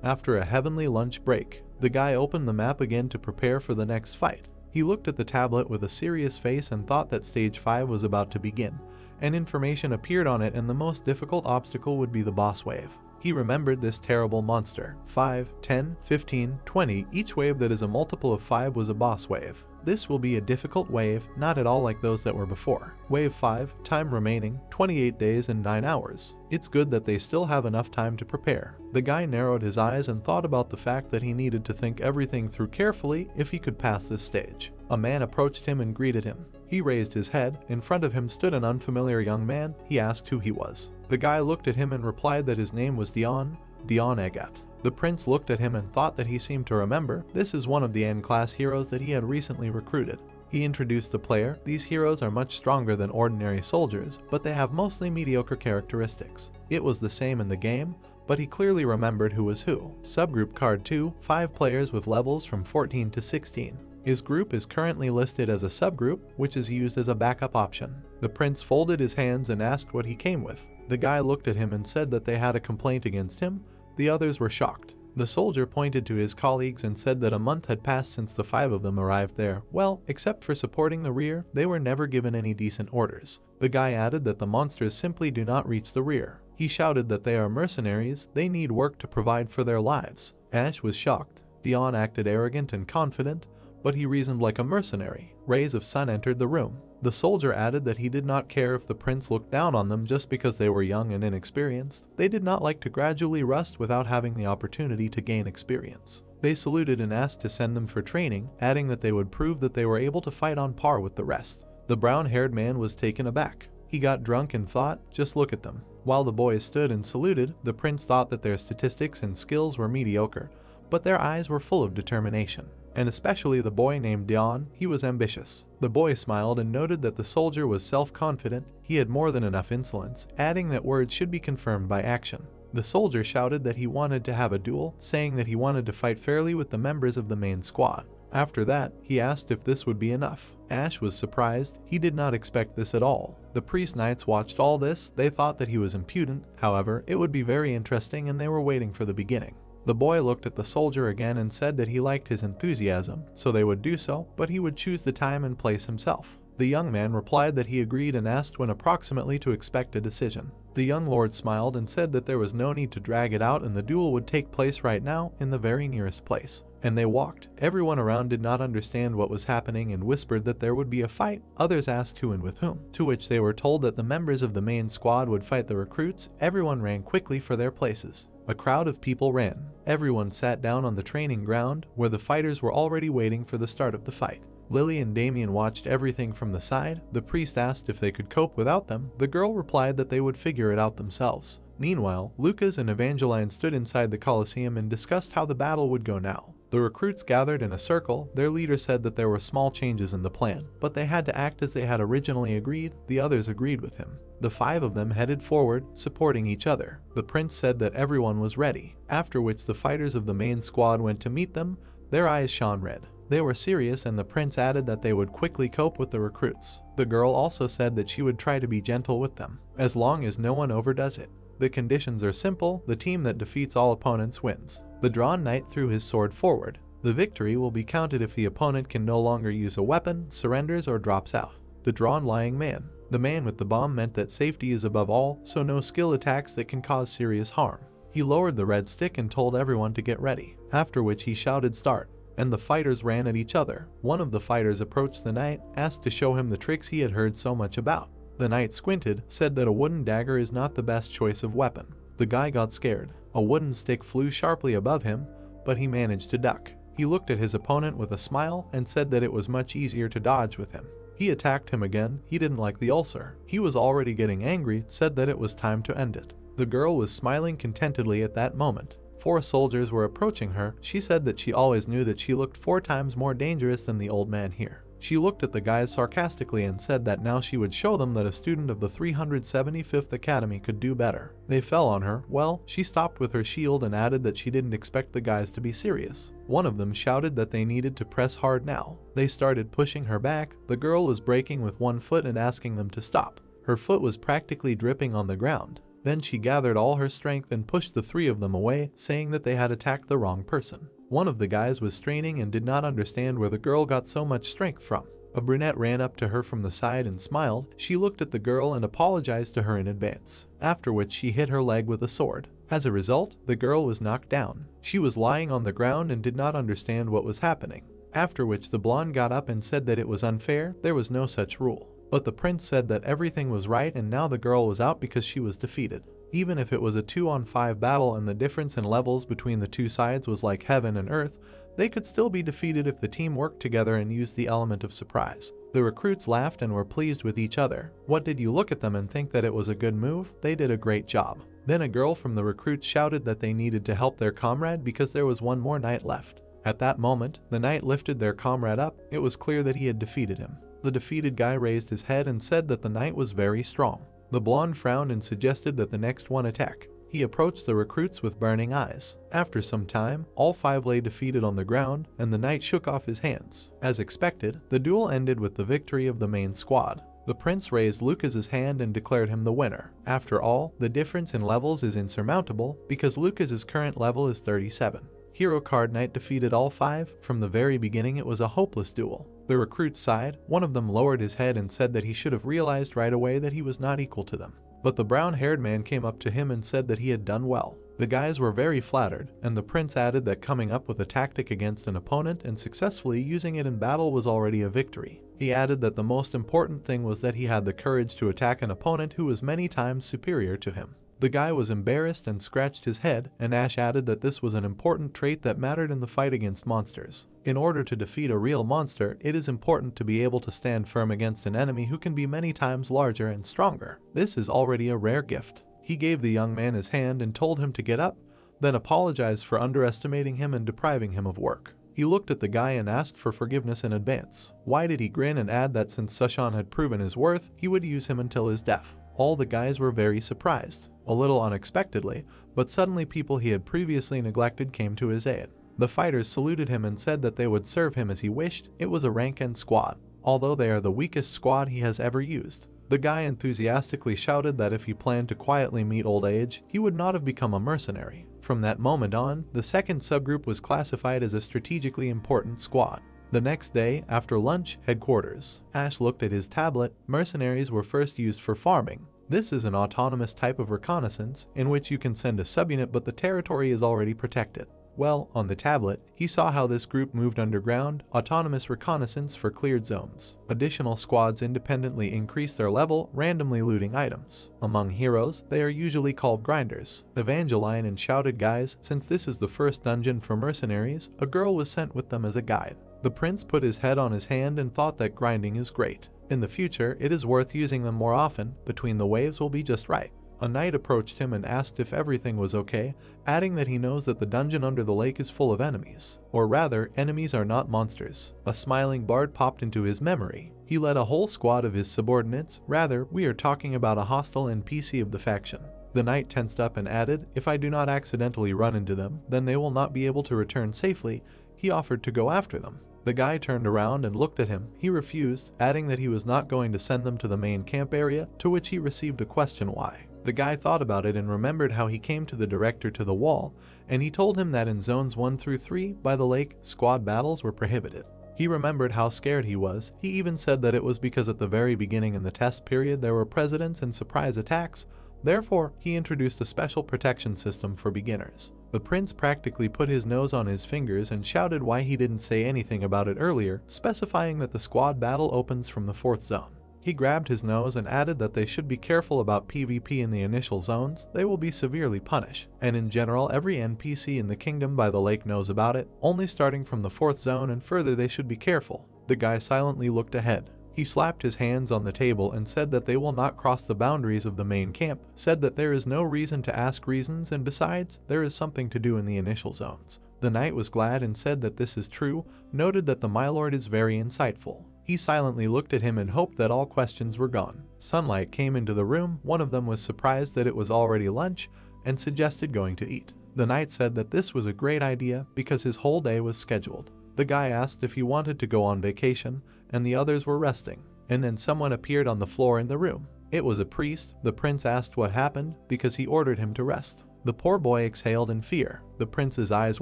After a heavenly lunch break, the guy opened the map again to prepare for the next fight. He looked at the tablet with a serious face and thought that stage 5 was about to begin. And information appeared on it, and the most difficult obstacle would be the boss wave. He remembered this terrible monster. 5, 10, 15, 20, each wave that is a multiple of 5 was a boss wave. This will be a difficult wave, not at all like those that were before. Wave 5, time remaining, 28 days and 9 hours. It's good that they still have enough time to prepare. The guy narrowed his eyes and thought about the fact that he needed to think everything through carefully if he could pass this stage. A man approached him and greeted him. He raised his head. In front of him stood an unfamiliar young man. He asked who he was. The guy looked at him and replied that his name was Dion Egat. The prince looked at him and thought that he seemed to remember. This is one of the N-class heroes that he had recently recruited. He introduced the player. These heroes are much stronger than ordinary soldiers, but they have mostly mediocre characteristics. It was the same in the game, but he clearly remembered who was who. Subgroup Card 2, 5 players with levels from 14 to 16. His group is currently listed as a subgroup, which is used as a backup option. The prince folded his hands and asked what he came with. The guy looked at him and said that they had a complaint against him. The others were shocked. The soldier pointed to his colleagues and said that a month had passed since the 5 of them arrived there. Well, except for supporting the rear, they were never given any decent orders. The guy added that the monsters simply do not reach the rear. He shouted that they are mercenaries, they need work to provide for their lives. Ash was shocked. Dion acted arrogant and confident, but he reasoned like a mercenary. Rays of sun entered the room. The soldier added that he did not care if the prince looked down on them just because they were young and inexperienced. They did not like to gradually rust without having the opportunity to gain experience. They saluted and asked to send them for training, adding that they would prove that they were able to fight on par with the rest. The brown-haired man was taken aback. He got drunk and thought, just look at them. While the boys stood and saluted, the prince thought that their statistics and skills were mediocre, but their eyes were full of determination. And especially the boy named Dion, he was ambitious. The boy smiled and noted that the soldier was self-confident. He had more than enough insolence, adding that words should be confirmed by action. The soldier shouted that he wanted to have a duel, saying that he wanted to fight fairly with the members of the main squad. After that, he asked if this would be enough. Ash was surprised. He did not expect this at all. The priest knights watched all this. They thought that he was impudent. However, it would be very interesting and they were waiting for the beginning. The boy looked at the soldier again and said that he liked his enthusiasm, so they would do so, but he would choose the time and place himself. The young man replied that he agreed and asked when approximately to expect a decision. The young lord smiled and said that there was no need to drag it out and the duel would take place right now in the very nearest place. And they walked. Everyone around did not understand what was happening and whispered that there would be a fight. Others asked who and with whom, to which they were told that the members of the main squad would fight the recruits. Everyone ran quickly for their places. A crowd of people ran. Everyone sat down on the training ground, where the fighters were already waiting for the start of the fight. Lily and Damien watched everything from the side. The priest asked if they could cope without them. The girl replied that they would figure it out themselves. Meanwhile, Lucas and Evangeline stood inside the Colosseum and discussed how the battle would go now. The recruits gathered in a circle. Their leader said that there were small changes in the plan, but they had to act as they had originally agreed. The others agreed with him. The 5 of them headed forward, supporting each other. The prince said that everyone was ready, after which the fighters of the main squad went to meet them. Their eyes shone red. They were serious and the prince added that they would quickly cope with the recruits. The girl also said that she would try to be gentle with them, as long as no one overdoes it. The conditions are simple. The team that defeats all opponents wins. The drawn knight threw his sword forward. The victory will be counted if the opponent can no longer use a weapon, surrenders, or drops out. The drawn lying man. The man with the bomb meant that safety is above all, so no skill attacks that can cause serious harm. He lowered the red stick and told everyone to get ready, after which he shouted start, and the fighters ran at each other. One of the fighters approached the knight, asked to show him the tricks he had heard so much about. The knight squinted, said that a wooden dagger is not the best choice of weapon. The guy got scared. A wooden stick flew sharply above him, but he managed to duck. He looked at his opponent with a smile and said that it was much easier to dodge with him. He attacked him again. He didn't like the ulcer. He was already getting angry, said that it was time to end it. The girl was smiling contentedly at that moment. 4 soldiers were approaching her. She said that she always knew that she looked 4 times more dangerous than the old man here. She looked at the guys sarcastically and said that now she would show them that a student of the 375th Academy could do better. They fell on her. Well, she stopped with her shield and added that she didn't expect the guys to be serious. One of them shouted that they needed to press hard now. They started pushing her back. The girl was breaking with one foot and asking them to stop. Her foot was practically dripping on the ground. Then she gathered all her strength and pushed the 3 of them away, saying that they had attacked the wrong person. One of the guys was straining and did not understand where the girl got so much strength from. A brunette ran up to her from the side and smiled. She looked at the girl and apologized to her in advance, after which she hit her leg with a sword. As a result, the girl was knocked down. She was lying on the ground and did not understand what was happening. After which the blonde got up and said that it was unfair, there was no such rule. But the prince said that everything was right and now the girl was out because she was defeated. Even if it was a 2-on-5 battle and the difference in levels between the two sides was like heaven and earth, they could still be defeated if the team worked together and used the element of surprise. The recruits laughed and were pleased with each other. What did you look at them and think that it was a good move? They did a great job. Then a girl from the recruits shouted that they needed to help their comrade because there was one more knight left. At that moment, the knight lifted their comrade up. It was clear that he had defeated him. The defeated guy raised his head and said that the knight was very strong. The blonde frowned and suggested that the next one attack. He approached the recruits with burning eyes. After some time, all 5 lay defeated on the ground, and the knight shook off his hands. As expected, the duel ended with the victory of the main squad. The prince raised Lucas's hand and declared him the winner. After all, the difference in levels is insurmountable because Lucas's current level is 37. Hero Card Knight defeated all 5. From the very beginning it was a hopeless duel. The recruits sighed. One of them lowered his head and said that he should have realized right away that he was not equal to them. But the brown-haired man came up to him and said that he had done well. The guys were very flattered, and the prince added that coming up with a tactic against an opponent and successfully using it in battle was already a victory. He added that the most important thing was that he had the courage to attack an opponent who was many times superior to him. The guy was embarrassed and scratched his head, and Ash added that this was an important trait that mattered in the fight against monsters. In order to defeat a real monster, it is important to be able to stand firm against an enemy who can be many times larger and stronger. This is already a rare gift. He gave the young man his hand and told him to get up, then apologized for underestimating him and depriving him of work. He looked at the guy and asked for forgiveness in advance. Why did he grin and add that since Sushan had proven his worth, he would use him until his death? All the guys were very surprised, a little unexpectedly, but suddenly people he had previously neglected came to his aid. The fighters saluted him and said that they would serve him as he wished. It was a rank N squad, although they are the weakest squad he has ever used. The guy enthusiastically shouted that if he planned to quietly meet old age, he would not have become a mercenary. From that moment on, the second subgroup was classified as a strategically important squad. The next day, after lunch, headquarters. Ash looked at his tablet. Mercenaries were first used for farming. This is an autonomous type of reconnaissance in which you can send a subunit but the territory is already protected. Well, on the tablet, he saw how this group moved underground, autonomous reconnaissance for cleared zones. Additional squads independently increase their level, randomly looting items. Among heroes, they are usually called grinders. Evangeline and shouted, guys, since this is the first dungeon for mercenaries, a girl was sent with them as a guide. The prince put his head on his hand and thought that grinding is great. In the future, it is worth using them more often. Between the waves will be just right. A knight approached him and asked if everything was okay, adding that he knows that the dungeon under the lake is full of enemies. Or rather, enemies are not monsters. A smiling bard popped into his memory. He led a whole squad of his subordinates. Rather, we are talking about a hostile NPC of the faction. The knight tensed up and added, if I do not accidentally run into them, then they will not be able to return safely. He offered to go after them. The guy turned around and looked at him. He refused, adding that he was not going to send them to the main camp area, to which he received a question why. The guy thought about it and remembered how he came to the director to the wall, and he told him that in zones 1 through 3 by the lake, squad battles were prohibited. He remembered how scared he was. He even said that it was because at the very beginning in the test period there were precedents and surprise attacks. Therefore, he introduced a special protection system for beginners. The prince practically put his nose on his fingers and shouted why he didn't say anything about it earlier, specifying that the squad battle opens from the 4th zone. He grabbed his nose and added that they should be careful about PvP in the initial zones. They will be severely punished, and in general every NPC in the kingdom by the lake knows about it. Only starting from the 4th zone and further they should be careful. The guy silently looked ahead. He slapped his hands on the table and said that they will not cross the boundaries of the main camp, said that there is no reason to ask reasons, and besides, there is something to do in the initial zones. The knight was glad and said that this is true, noted that the Mylord is very insightful. He silently looked at him and hoped that all questions were gone. Sunlight came into the room. One of them was surprised that it was already lunch and suggested going to eat. The knight said that this was a great idea because his whole day was scheduled. The guy asked if he wanted to go on vacation, and the others were resting. And then someone appeared on the floor in the room. It was a priest. The prince asked what happened because he ordered him to rest. The poor boy exhaled in fear. The prince's eyes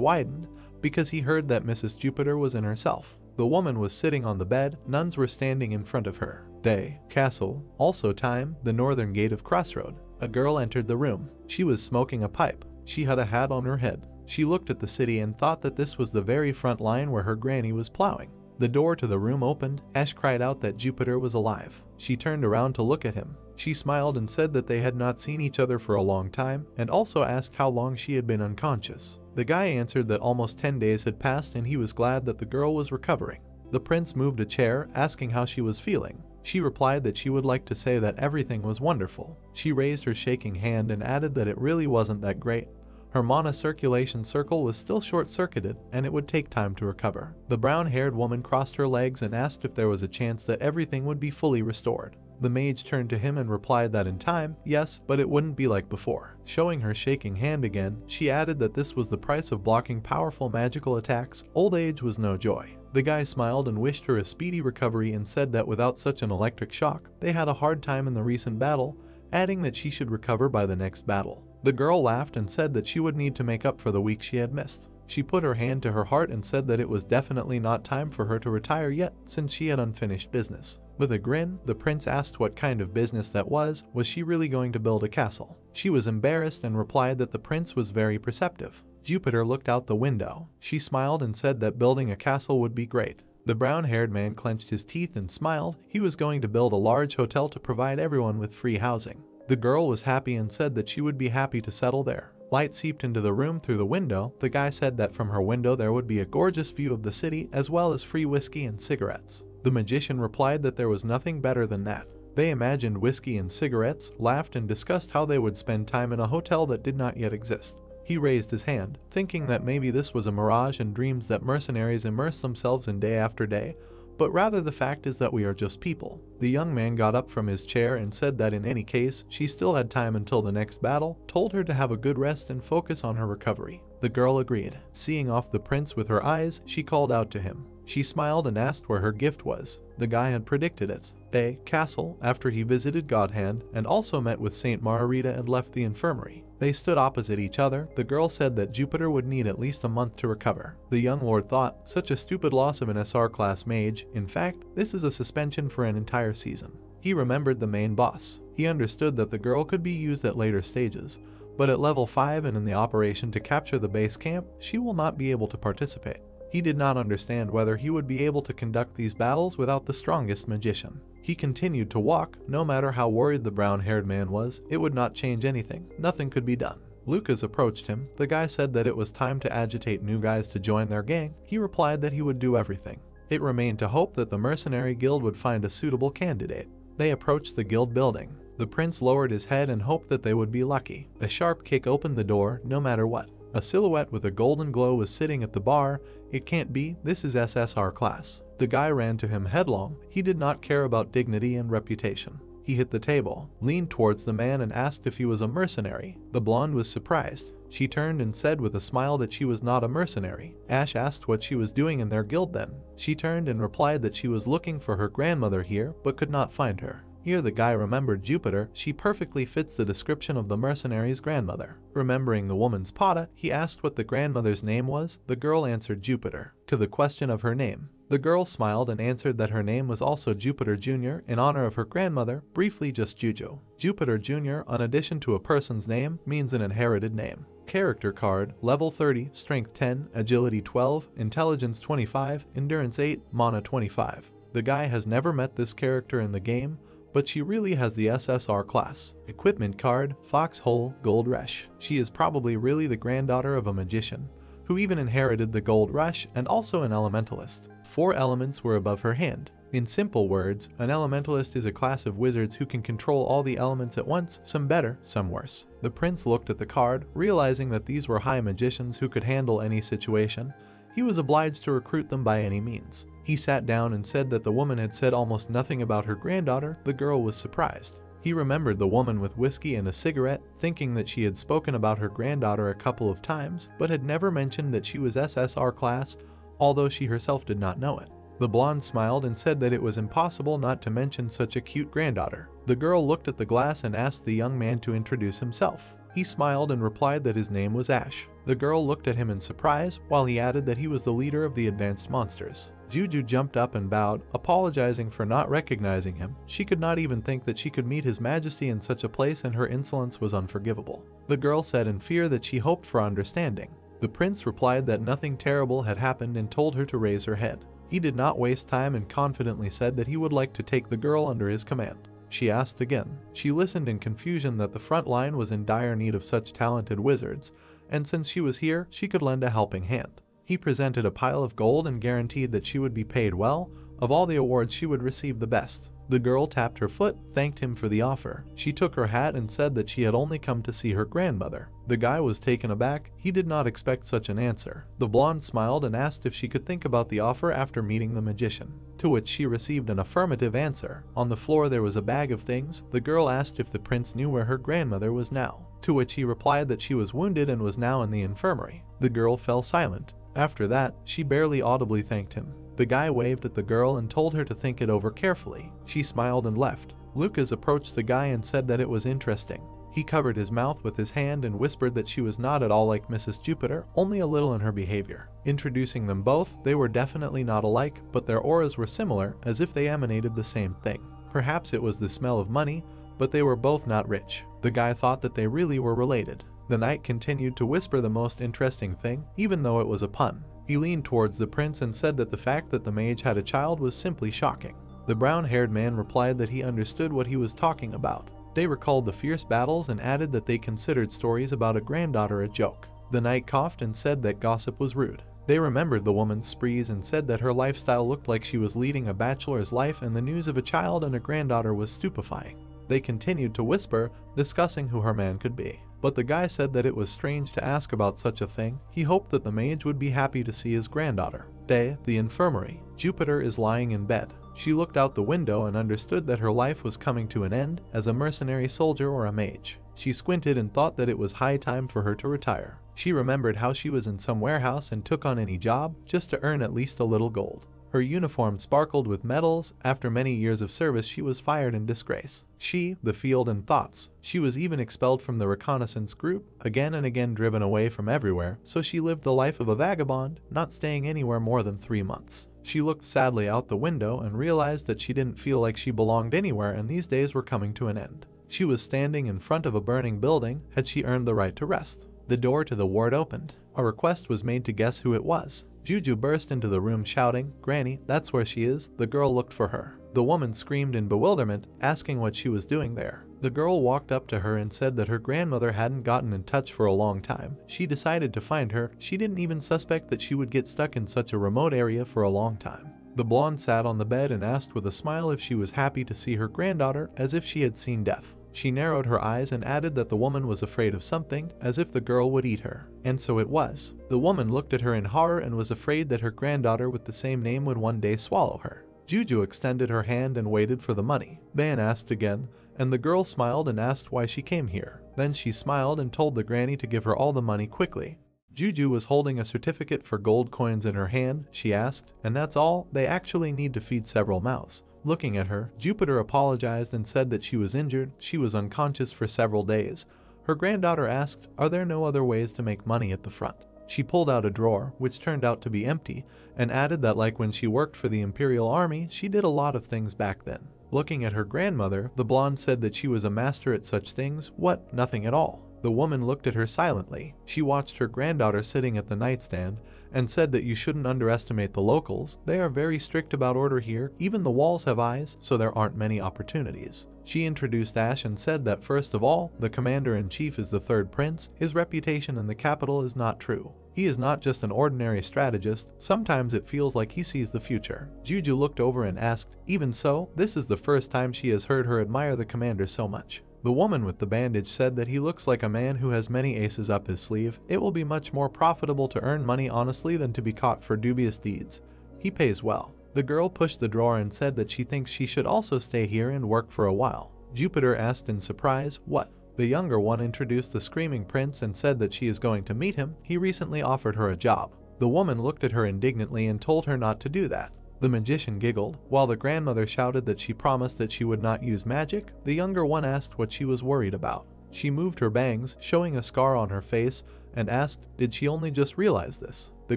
widened because he heard that Mrs. Jupiter was in herself. The woman was sitting on the bed. Nuns were standing in front of her. Day, castle, also time, the northern gate of Crossroad. A girl entered the room. She was smoking a pipe. She had a hat on her head. She looked at the city and thought that this was the very front line where her granny was plowing. The door to the room opened. Ash cried out that Jupiter was alive. She turned around to look at him. She smiled and said that they had not seen each other for a long time, and also asked how long she had been unconscious. The guy answered that almost 10 days had passed and he was glad that the girl was recovering. The prince moved a chair, asking how she was feeling. She replied that she would like to say that everything was wonderful. She raised her shaking hand and added that it really wasn't that great. Her mana circulation circle was still short-circuited and it would take time to recover. The brown-haired woman crossed her legs and asked if there was a chance that everything would be fully restored. The mage turned to him and replied that in time, yes, but it wouldn't be like before. Showing her shaking hand again, she added that this was the price of blocking powerful magical attacks. Old age was no joy. The guy smiled and wished her a speedy recovery and said that without such an electric shock, they had a hard time in the recent battle, adding that she should recover by the next battle. The girl laughed and said that she would need to make up for the week she had missed. She put her hand to her heart and said that it was definitely not time for her to retire yet, since she had unfinished business. With a grin, the prince asked what kind of business that was she really going to build a castle? She was embarrassed and replied that the prince was very perceptive. Jupiter looked out the window. She smiled and said that building a castle would be great. The brown-haired man clenched his teeth and smiled. He was going to build a large hotel to provide everyone with free housing. The girl was happy and said that she would be happy to settle there. Light seeped into the room through the window. The guy said that from her window there would be a gorgeous view of the city as well as free whiskey and cigarettes. The magician replied that there was nothing better than that. They imagined whiskey and cigarettes, laughed and discussed how they would spend time in a hotel that did not yet exist. He raised his hand, thinking that maybe this was a mirage and dreams that mercenaries immerse themselves in day after day, but rather the fact is that we are just people. The young man got up from his chair and said that in any case, she still had time until the next battle, told her to have a good rest and focus on her recovery. The girl agreed. Seeing off the prince with her eyes, she called out to him. She smiled and asked where her gift was. The guy had predicted it. A castle, after he visited Godhand and also met with Saint Margarita and left the infirmary. They stood opposite each other. The girl said that Jupiter would need at least a month to recover. The young lord thought, such a stupid loss of an SR-class mage. In fact, this is a suspension for an entire season. He remembered the main boss. He understood that the girl could be used at later stages, but at level 5 and in the operation to capture the base camp, she will not be able to participate. He did not understand whether he would be able to conduct these battles without the strongest magician. He continued to walk. No matter how worried the brown-haired man was, it would not change anything. Nothing could be done. Lucas approached him. The guy said that it was time to agitate new guys to join their gang. He replied that he would do everything. It remained to hope that the mercenary guild would find a suitable candidate. They approached the guild building. The prince lowered his head and hoped that they would be lucky. A sharp kick opened the door, no matter what. A silhouette with a golden glow was sitting at the bar. It can't be, this is SSR class. The guy ran to him headlong. He did not care about dignity and reputation. He hit the table, leaned towards the man and asked if he was a mercenary. The blonde was surprised. She turned and said with a smile that she was not a mercenary. Ash asked what she was doing in their guild then. She turned and replied that she was looking for her grandmother here but could not find her. Here the guy remembered Jupiter. She perfectly fits the description of the mercenary's grandmother. Remembering the woman's Pata, he asked what the grandmother's name was. The girl answered Jupiter. To the question of her name, the girl smiled and answered that her name was also Jupiter Jr. in honor of her grandmother, briefly just Juju. Jupiter Jr., in addition to a person's name, means an inherited name. Character card, level 30, strength 10, agility 12, intelligence 25, endurance 8, mana 25. The guy has never met this character in the game, but she really has the SSR class. Equipment card, Foxhole, Gold Rush. She is probably really the granddaughter of a magician, who even inherited the Gold Rush and also an elementalist. 4 elements were above her hand. In simple words, an elementalist is a class of wizards who can control all the elements at once, some better, some worse. The prince looked at the card, realizing that these were high magicians who could handle any situation. He was obliged to recruit them by any means. He sat down and said that the woman had said almost nothing about her granddaughter. The girl was surprised. He remembered the woman with whiskey and a cigarette, thinking that she had spoken about her granddaughter a couple of times, but had never mentioned that she was SSR class, although she herself did not know it. The blonde smiled and said that it was impossible not to mention such a cute granddaughter. The girl looked at the glass and asked the young man to introduce himself. He smiled and replied that his name was Ash. The girl looked at him in surprise, while he added that he was the leader of the advanced monsters. Juju jumped up and bowed, apologizing for not recognizing him. She could not even think that she could meet His Majesty in such a place, and her insolence was unforgivable. The girl said in fear that she hoped for understanding. The prince replied that nothing terrible had happened and told her to raise her head. He did not waste time and confidently said that he would like to take the girl under his command. She asked again. She listened in confusion that the front line was in dire need of such talented wizards, and since she was here, she could lend a helping hand. He presented a pile of gold and guaranteed that she would be paid well. Of all the awards, she would receive the best. The girl tapped her foot, thanked him for the offer. She took her hat and said that she had only come to see her grandmother. The guy was taken aback. He did not expect such an answer. The blonde smiled and asked if she could think about the offer after meeting the magician, to which she received an affirmative answer. On the floor there was a bag of things. The girl asked if the prince knew where her grandmother was now, to which he replied that she was wounded and was now in the infirmary. The girl fell silent. After that, she barely audibly thanked him. The guy waved at the girl and told her to think it over carefully. She smiled and left. Lucas approached the guy and said that it was interesting. He covered his mouth with his hand and whispered that she was not at all like Mrs. Jupiter, only a little in her behavior. Introducing them both, they were definitely not alike, but their auras were similar, as if they emanated the same thing. Perhaps it was the smell of money, but they were both not rich. The guy thought that they really were related. The knight continued to whisper the most interesting thing, even though it was a pun. He leaned towards the prince and said that the fact that the mage had a child was simply shocking. The brown-haired man replied that he understood what he was talking about. They recalled the fierce battles and added that they considered stories about a granddaughter a joke. The knight coughed and said that gossip was rude. They remembered the woman's sprees and said that her lifestyle looked like she was leading a bachelor's life, and the news of a child and a granddaughter was stupefying. They continued to whisper, discussing who her man could be. But the guy said that it was strange to ask about such a thing. He hoped that the mage would be happy to see his granddaughter. Day, the infirmary. Jupiter is lying in bed. She looked out the window and understood that her life was coming to an end as a mercenary soldier or a mage. She squinted and thought that it was high time for her to retire. She remembered how she was in some warehouse and took on any job just to earn at least a little gold. Her uniform sparkled with medals. After many years of service, she was fired in disgrace. She, the field and thoughts. She was even expelled from the reconnaissance group, again and again driven away from everywhere, so she lived the life of a vagabond, not staying anywhere more than 3 months. She looked sadly out the window and realized that she didn't feel like she belonged anywhere, and these days were coming to an end. She was standing in front of a burning building. Had she earned the right to rest? The door to the ward opened. A request was made to guess who it was. Juju burst into the room shouting, "Granny, that's where she is." The girl looked for her. The woman screamed in bewilderment, asking what she was doing there. The girl walked up to her and said that her grandmother hadn't gotten in touch for a long time. She decided to find her. She didn't even suspect that she would get stuck in such a remote area for a long time. The blonde sat on the bed and asked with a smile if she was happy to see her granddaughter, as if she had seen death. She narrowed her eyes and added that the woman was afraid of something, as if the girl would eat her. And so it was. The woman looked at her in horror and was afraid that her granddaughter with the same name would one day swallow her. Juju extended her hand and waited for the money. Ban asked again, and the girl smiled and asked why she came here. Then she smiled and told the granny to give her all the money quickly. Juju was holding a certificate for gold coins in her hand. She asked, "And that's all? They actually need to feed several mouths." Looking at her, Jupiter apologized and said that she was injured. She was unconscious for several days. Her granddaughter asked, "Are there no other ways to make money at the front?" She pulled out a drawer, which turned out to be empty, and added that like when she worked for the Imperial Army, she did a lot of things back then. Looking at her grandmother, the blonde said that she was a master at such things. What? Nothing at all. The woman looked at her silently. She watched her granddaughter sitting at the nightstand and said that you shouldn't underestimate the locals. They are very strict about order here. Even the walls have eyes, so there aren't many opportunities. She introduced Ash and said that first of all, the commander-in-chief is the third prince. His reputation in the capital is not true. He is not just an ordinary strategist. Sometimes it feels like he sees the future. Juju looked over and asked, "Even so, this is the first time she has heard her admire the commander so much." The woman with the bandage said that he looks like a man who has many aces up his sleeve. It will be much more profitable to earn money honestly than to be caught for dubious deeds. He pays well. The girl pushed the drawer and said that she thinks she should also stay here and work for a while. Jupiter asked in surprise, "What?" The younger one introduced the screaming prince and said that she is going to meet him. He recently offered her a job. The woman looked at her indignantly and told her not to do that. The magician giggled, while the grandmother shouted that she promised that she would not use magic. The younger one asked what she was worried about. She moved her bangs, showing a scar on her face, and asked, did she only just realize this? The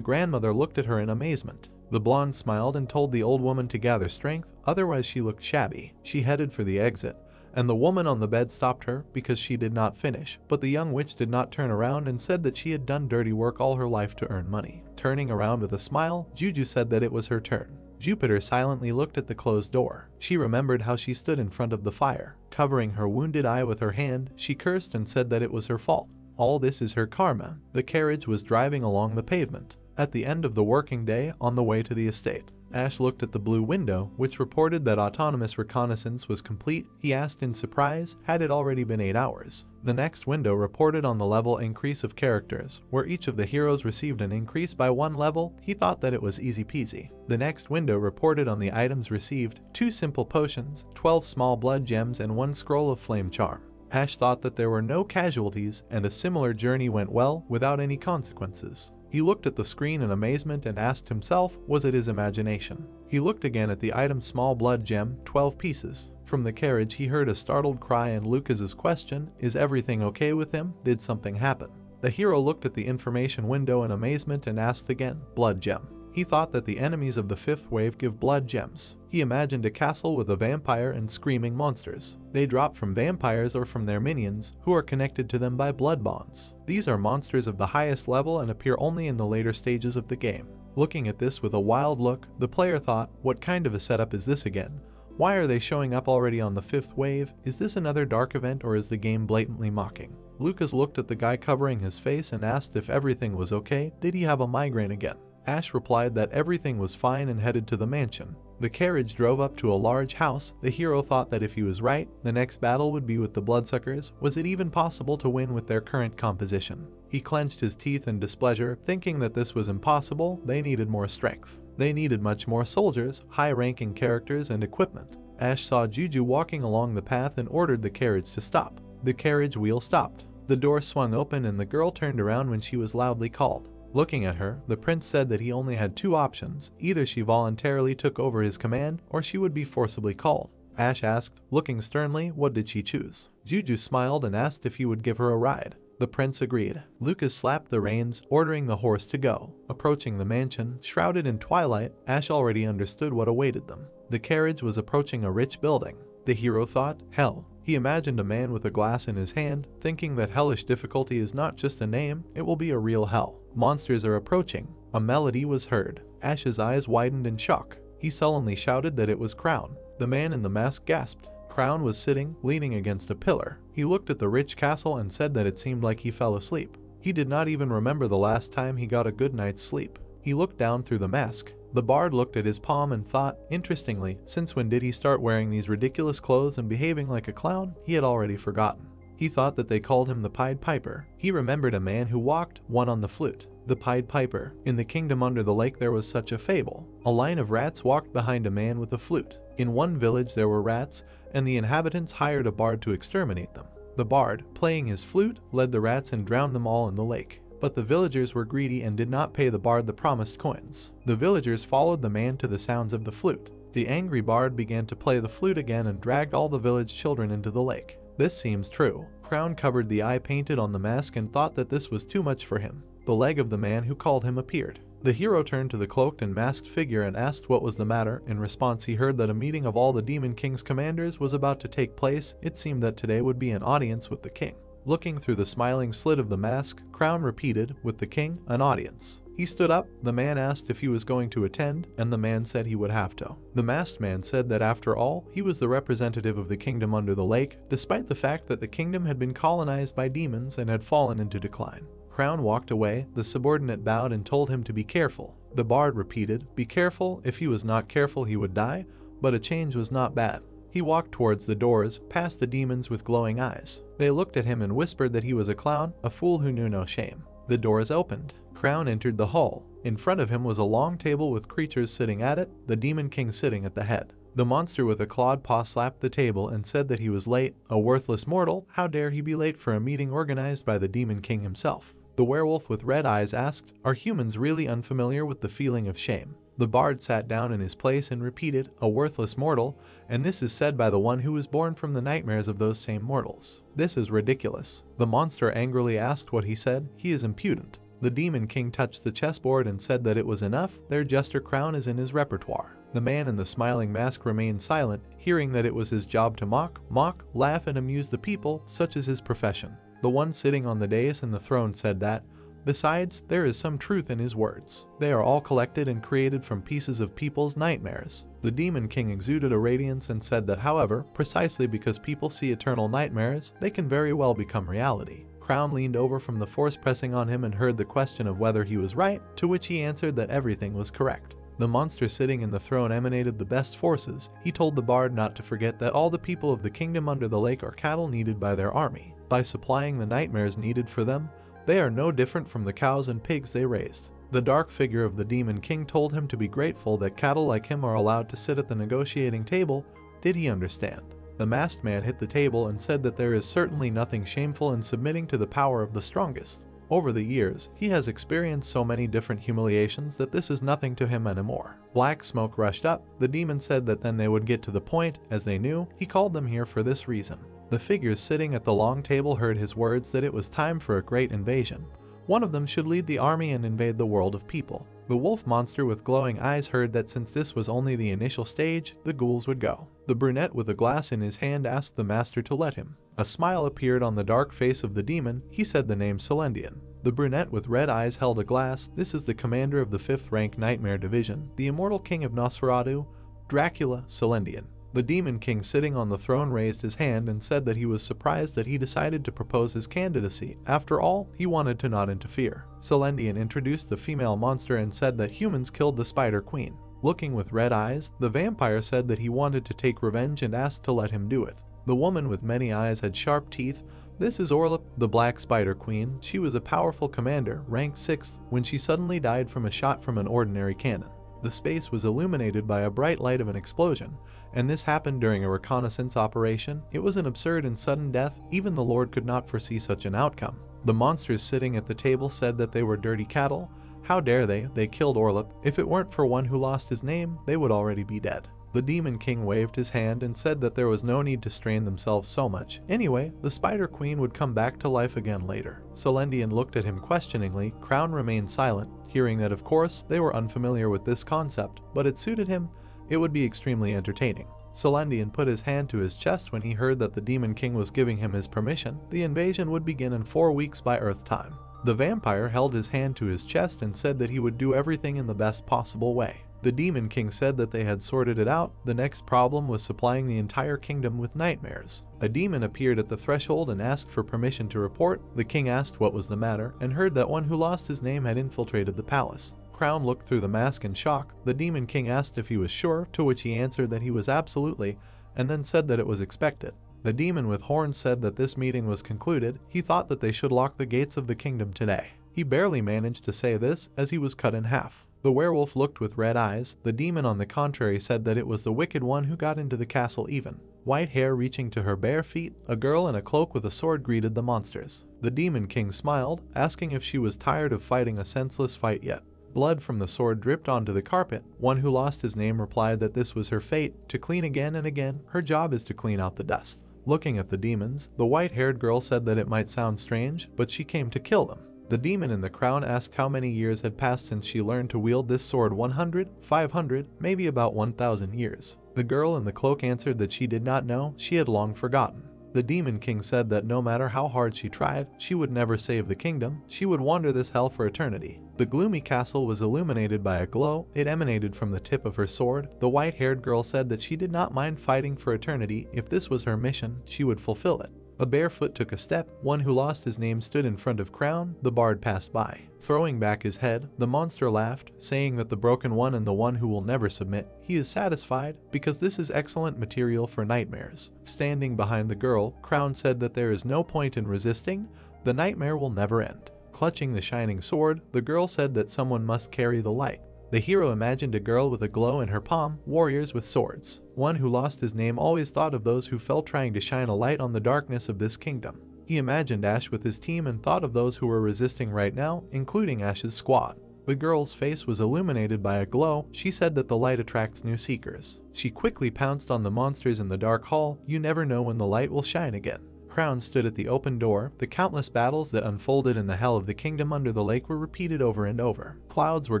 grandmother looked at her in amazement. The blonde smiled and told the old woman to gather strength, otherwise she looked shabby. She headed for the exit, and the woman on the bed stopped her because she did not finish, but the young witch did not turn around and said that she had done dirty work all her life to earn money. Turning around with a smile, Juju said that it was her turn. Jupiter silently looked at the closed door. She remembered how she stood in front of the fire. Covering her wounded eye with her hand, she cursed and said that it was her fault. All this is her karma. The carriage was driving along the pavement. At the end of the working day, on the way to the estate, Ash looked at the blue window, which reported that autonomous reconnaissance was complete. He asked in surprise, had it already been 8 hours? The next window reported on the level increase of characters, where each of the heroes received an increase by 1 level. He thought that it was easy peasy. The next window reported on the items received: 2 simple potions, 12 small blood gems, and 1 scroll of flame charm. Ash thought that there were no casualties, and a similar journey went well, without any consequences. He looked at the screen in amazement and asked himself, was it his imagination? He looked again at the item small blood gem, 12 pieces. From the carriage he heard a startled cry and Lucas's question, is everything okay with him? Did something happen? The hero looked at the information window in amazement and asked again, blood gem. He thought that the enemies of the 5th wave give blood gems. He imagined a castle with a vampire and screaming monsters. They drop from vampires or from their minions, who are connected to them by blood bonds. These are monsters of the highest level and appear only in the later stages of the game. Looking at this with a wild look, the player thought, what kind of a setup is this again? Why are they showing up already on the 5th wave? Is this another dark event or is the game blatantly mocking? Lucas looked at the guy covering his face and asked if everything was okay. Did he have a migraine again? Ash replied that everything was fine and headed to the mansion. The carriage drove up to a large house. The hero thought that if he was right, the next battle would be with the Bloodsuckers. Was it even possible to win with their current composition? He clenched his teeth in displeasure, thinking that this was impossible. They needed more strength. They needed much more soldiers, high-ranking characters, and equipment. Ash saw Juju walking along the path and ordered the carriage to stop. The carriage wheel stopped. The door swung open and the girl turned around when she was loudly called. Looking at her, the prince said that he only had 2 options. Either she voluntarily took over his command, or she would be forcibly called. Ash asked, looking sternly, what did she choose? Juju smiled and asked if he would give her a ride. The prince agreed. Lucas slapped the reins, ordering the horse to go. Approaching the mansion, shrouded in twilight, Ash already understood what awaited them. The carriage was approaching a rich building. The hero thought, hell. He imagined a man with a glass in his hand, thinking that hellish difficulty is not just a name, it will be a real hell. Monsters are approaching. A melody was heard. Ash's eyes widened in shock. He sullenly shouted that it was Crown. The man in the mask gasped. Crown was sitting, leaning against a pillar. He looked at the rich castle and said that it seemed like he fell asleep. He did not even remember the last time he got a good night's sleep. He looked down through the mask. The bard looked at his palm and thought, interestingly, since when did he start wearing these ridiculous clothes and behaving like a clown? He had already forgotten. He thought that they called him the Pied Piper. He remembered a man who walked, one on the flute. The Pied Piper. In the kingdom under the lake there was such a fable. A line of rats walked behind a man with a flute. In one village there were rats, and the inhabitants hired a bard to exterminate them. The bard, playing his flute, led the rats and drowned them all in the lake. But the villagers were greedy and did not pay the bard the promised coins. The villagers followed the man to the sounds of the flute. The angry bard began to play the flute again and dragged all the village children into the lake. This seems true. Crown covered the eye painted on the mask and thought that this was too much for him. The leg of the man who called him appeared. The hero turned to the cloaked and masked figure and asked what was the matter. In response, he heard that a meeting of all the Demon King's commanders was about to take place. It seemed that today would be an audience with the king. Looking through the smiling slit of the mask, Crown repeated, with the king, an audience. He stood up, the man asked if he was going to attend, and the man said he would have to. The masked man said that after all, he was the representative of the kingdom under the lake, despite the fact that the kingdom had been colonized by demons and had fallen into decline. Crown walked away, the subordinate bowed and told him to be careful. The bard repeated, be careful, if he was not careful he would die, but a change was not bad. He walked towards the doors, past the demons with glowing eyes. They looked at him and whispered that he was a clown, a fool who knew no shame. The doors opened. Crown entered the hall. In front of him was a long table with creatures sitting at it, the Demon King sitting at the head. The monster with a clawed paw slapped the table and said that he was late. A worthless mortal, how dare he be late for a meeting organized by the Demon King himself? The werewolf with red eyes asked, are humans really unfamiliar with the feeling of shame? The bard sat down in his place and repeated, "A worthless mortal, and this is said by the one who was born from the nightmares of those same mortals. This is ridiculous." The monster angrily asked what he said. "He is impudent." The Demon King touched the chessboard and said that it was enough, their jester crown is in his repertoire. The man in the smiling mask remained silent, hearing that it was his job to mock, laugh and amuse the people, such as his profession. The one sitting on the dais and the throne said that, besides, there is some truth in his words. They are all collected and created from pieces of people's nightmares. The Demon King exuded a radiance and said that, however, precisely because people see eternal nightmares, they can very well become reality. Crown leaned over from the force pressing on him and heard the question of whether he was right, to which he answered that everything was correct. The monster sitting in the throne emanated the best forces. He told the bard not to forget that all the people of the kingdom under the lake are cattle needed by their army. By supplying the nightmares needed for them, they are no different from the cows and pigs they raised. The dark figure of the Demon King told him to be grateful that cattle like him are allowed to sit at the negotiating table. Did he understand? The masked man hit the table and said that there is certainly nothing shameful in submitting to the power of the strongest. Over the years, he has experienced so many different humiliations that this is nothing to him anymore. Black smoke rushed up. The demon said that then they would get to the point, as they knew, he called them here for this reason. The figures sitting at the long table heard his words that it was time for a great invasion. One of them should lead the army and invade the world of people. The wolf monster with glowing eyes heard that since this was only the initial stage, the ghouls would go. The brunette with a glass in his hand asked the master to let him. A smile appeared on the dark face of the demon. He said the name Celendian. The brunette with red eyes held a glass. This is the commander of the 5th rank Nightmare Division, the immortal king of Nosferatu, Dracula Celendian. The Demon King sitting on the throne raised his hand and said that he was surprised that he decided to propose his candidacy. After all, he wanted to not interfere. Celendian introduced the female monster and said that humans killed the Spider Queen. Looking with red eyes, the vampire said that he wanted to take revenge and asked to let him do it. The woman with many eyes had sharp teeth. This is Orlip, the Black Spider Queen. She was a powerful commander, ranked 6th, when she suddenly died from a shot from an ordinary cannon. The space was illuminated by a bright light of an explosion, and this happened during a reconnaissance operation. It was an absurd and sudden death. Even the Lord could not foresee such an outcome. The monsters sitting at the table said that they were dirty cattle. How dare they? They killed Orlip. If it weren't for one who lost his name, they would already be dead. The Demon King waved his hand and said that there was no need to strain themselves so much. Anyway, the Spider Queen would come back to life again later. Celendian looked at him questioningly. Crown remained silent, hearing that of course they were unfamiliar with this concept, but it suited him. It would be extremely entertaining. Celendian put his hand to his chest when he heard that the Demon King was giving him his permission. The invasion would begin in 4 weeks by Earth time. The vampire held his hand to his chest and said that he would do everything in the best possible way. The Demon King said that they had sorted it out. The next problem was supplying the entire kingdom with nightmares. A demon appeared at the threshold and asked for permission to report. The king asked what was the matter and heard that one who lost his name had infiltrated the palace. Crown looked through the mask in shock. The Demon King asked if he was sure, to which he answered that he was absolutely, and then said that it was expected. The demon with horns said that this meeting was concluded. He thought that they should lock the gates of the kingdom today. He barely managed to say this as he was cut in half. The werewolf looked with red eyes. The demon on the contrary said that it was the wicked one who got into the castle even. White hair reaching to her bare feet, a girl in a cloak with a sword greeted the monsters. The Demon King smiled, asking if she was tired of fighting a senseless fight yet. Blood from the sword dripped onto the carpet. One who lost his name replied that this was her fate, to clean again and again. Her job is to clean out the dust. Looking at the demons, the white-haired girl said that it might sound strange, but she came to kill them. The demon in the crown asked how many years had passed since she learned to wield this sword. 100, 500, maybe about 1,000 years. The girl in the cloak answered that she did not know, she had long forgotten. The Demon King said that no matter how hard she tried, she would never save the kingdom. She would wander this hell for eternity. The gloomy castle was illuminated by a glow. It emanated from the tip of her sword. The white-haired girl said that she did not mind fighting for eternity. If this was her mission, she would fulfill it. A barefoot took a step. One who lost his name stood in front of Crown. The bard passed by. Throwing back his head, the monster laughed, saying that the broken one and the one who will never submit, he is satisfied, because this is excellent material for nightmares. Standing behind the girl, Crown said that there is no point in resisting, the nightmare will never end. Clutching the shining sword, the girl said that someone must carry the light. The hero imagined a girl with a glow in her palm, warriors with swords. One who lost his name always thought of those who fell trying to shine a light on the darkness of this kingdom. He imagined Ash with his team and thought of those who were resisting right now, including Ash's squad. The girl's face was illuminated by a glow. She said that the light attracts new seekers. She quickly pounced on the monsters in the dark hall. You never know when the light will shine again. Crown stood at the open door. The countless battles that unfolded in the hell of the kingdom under the lake were repeated over and over. Clouds were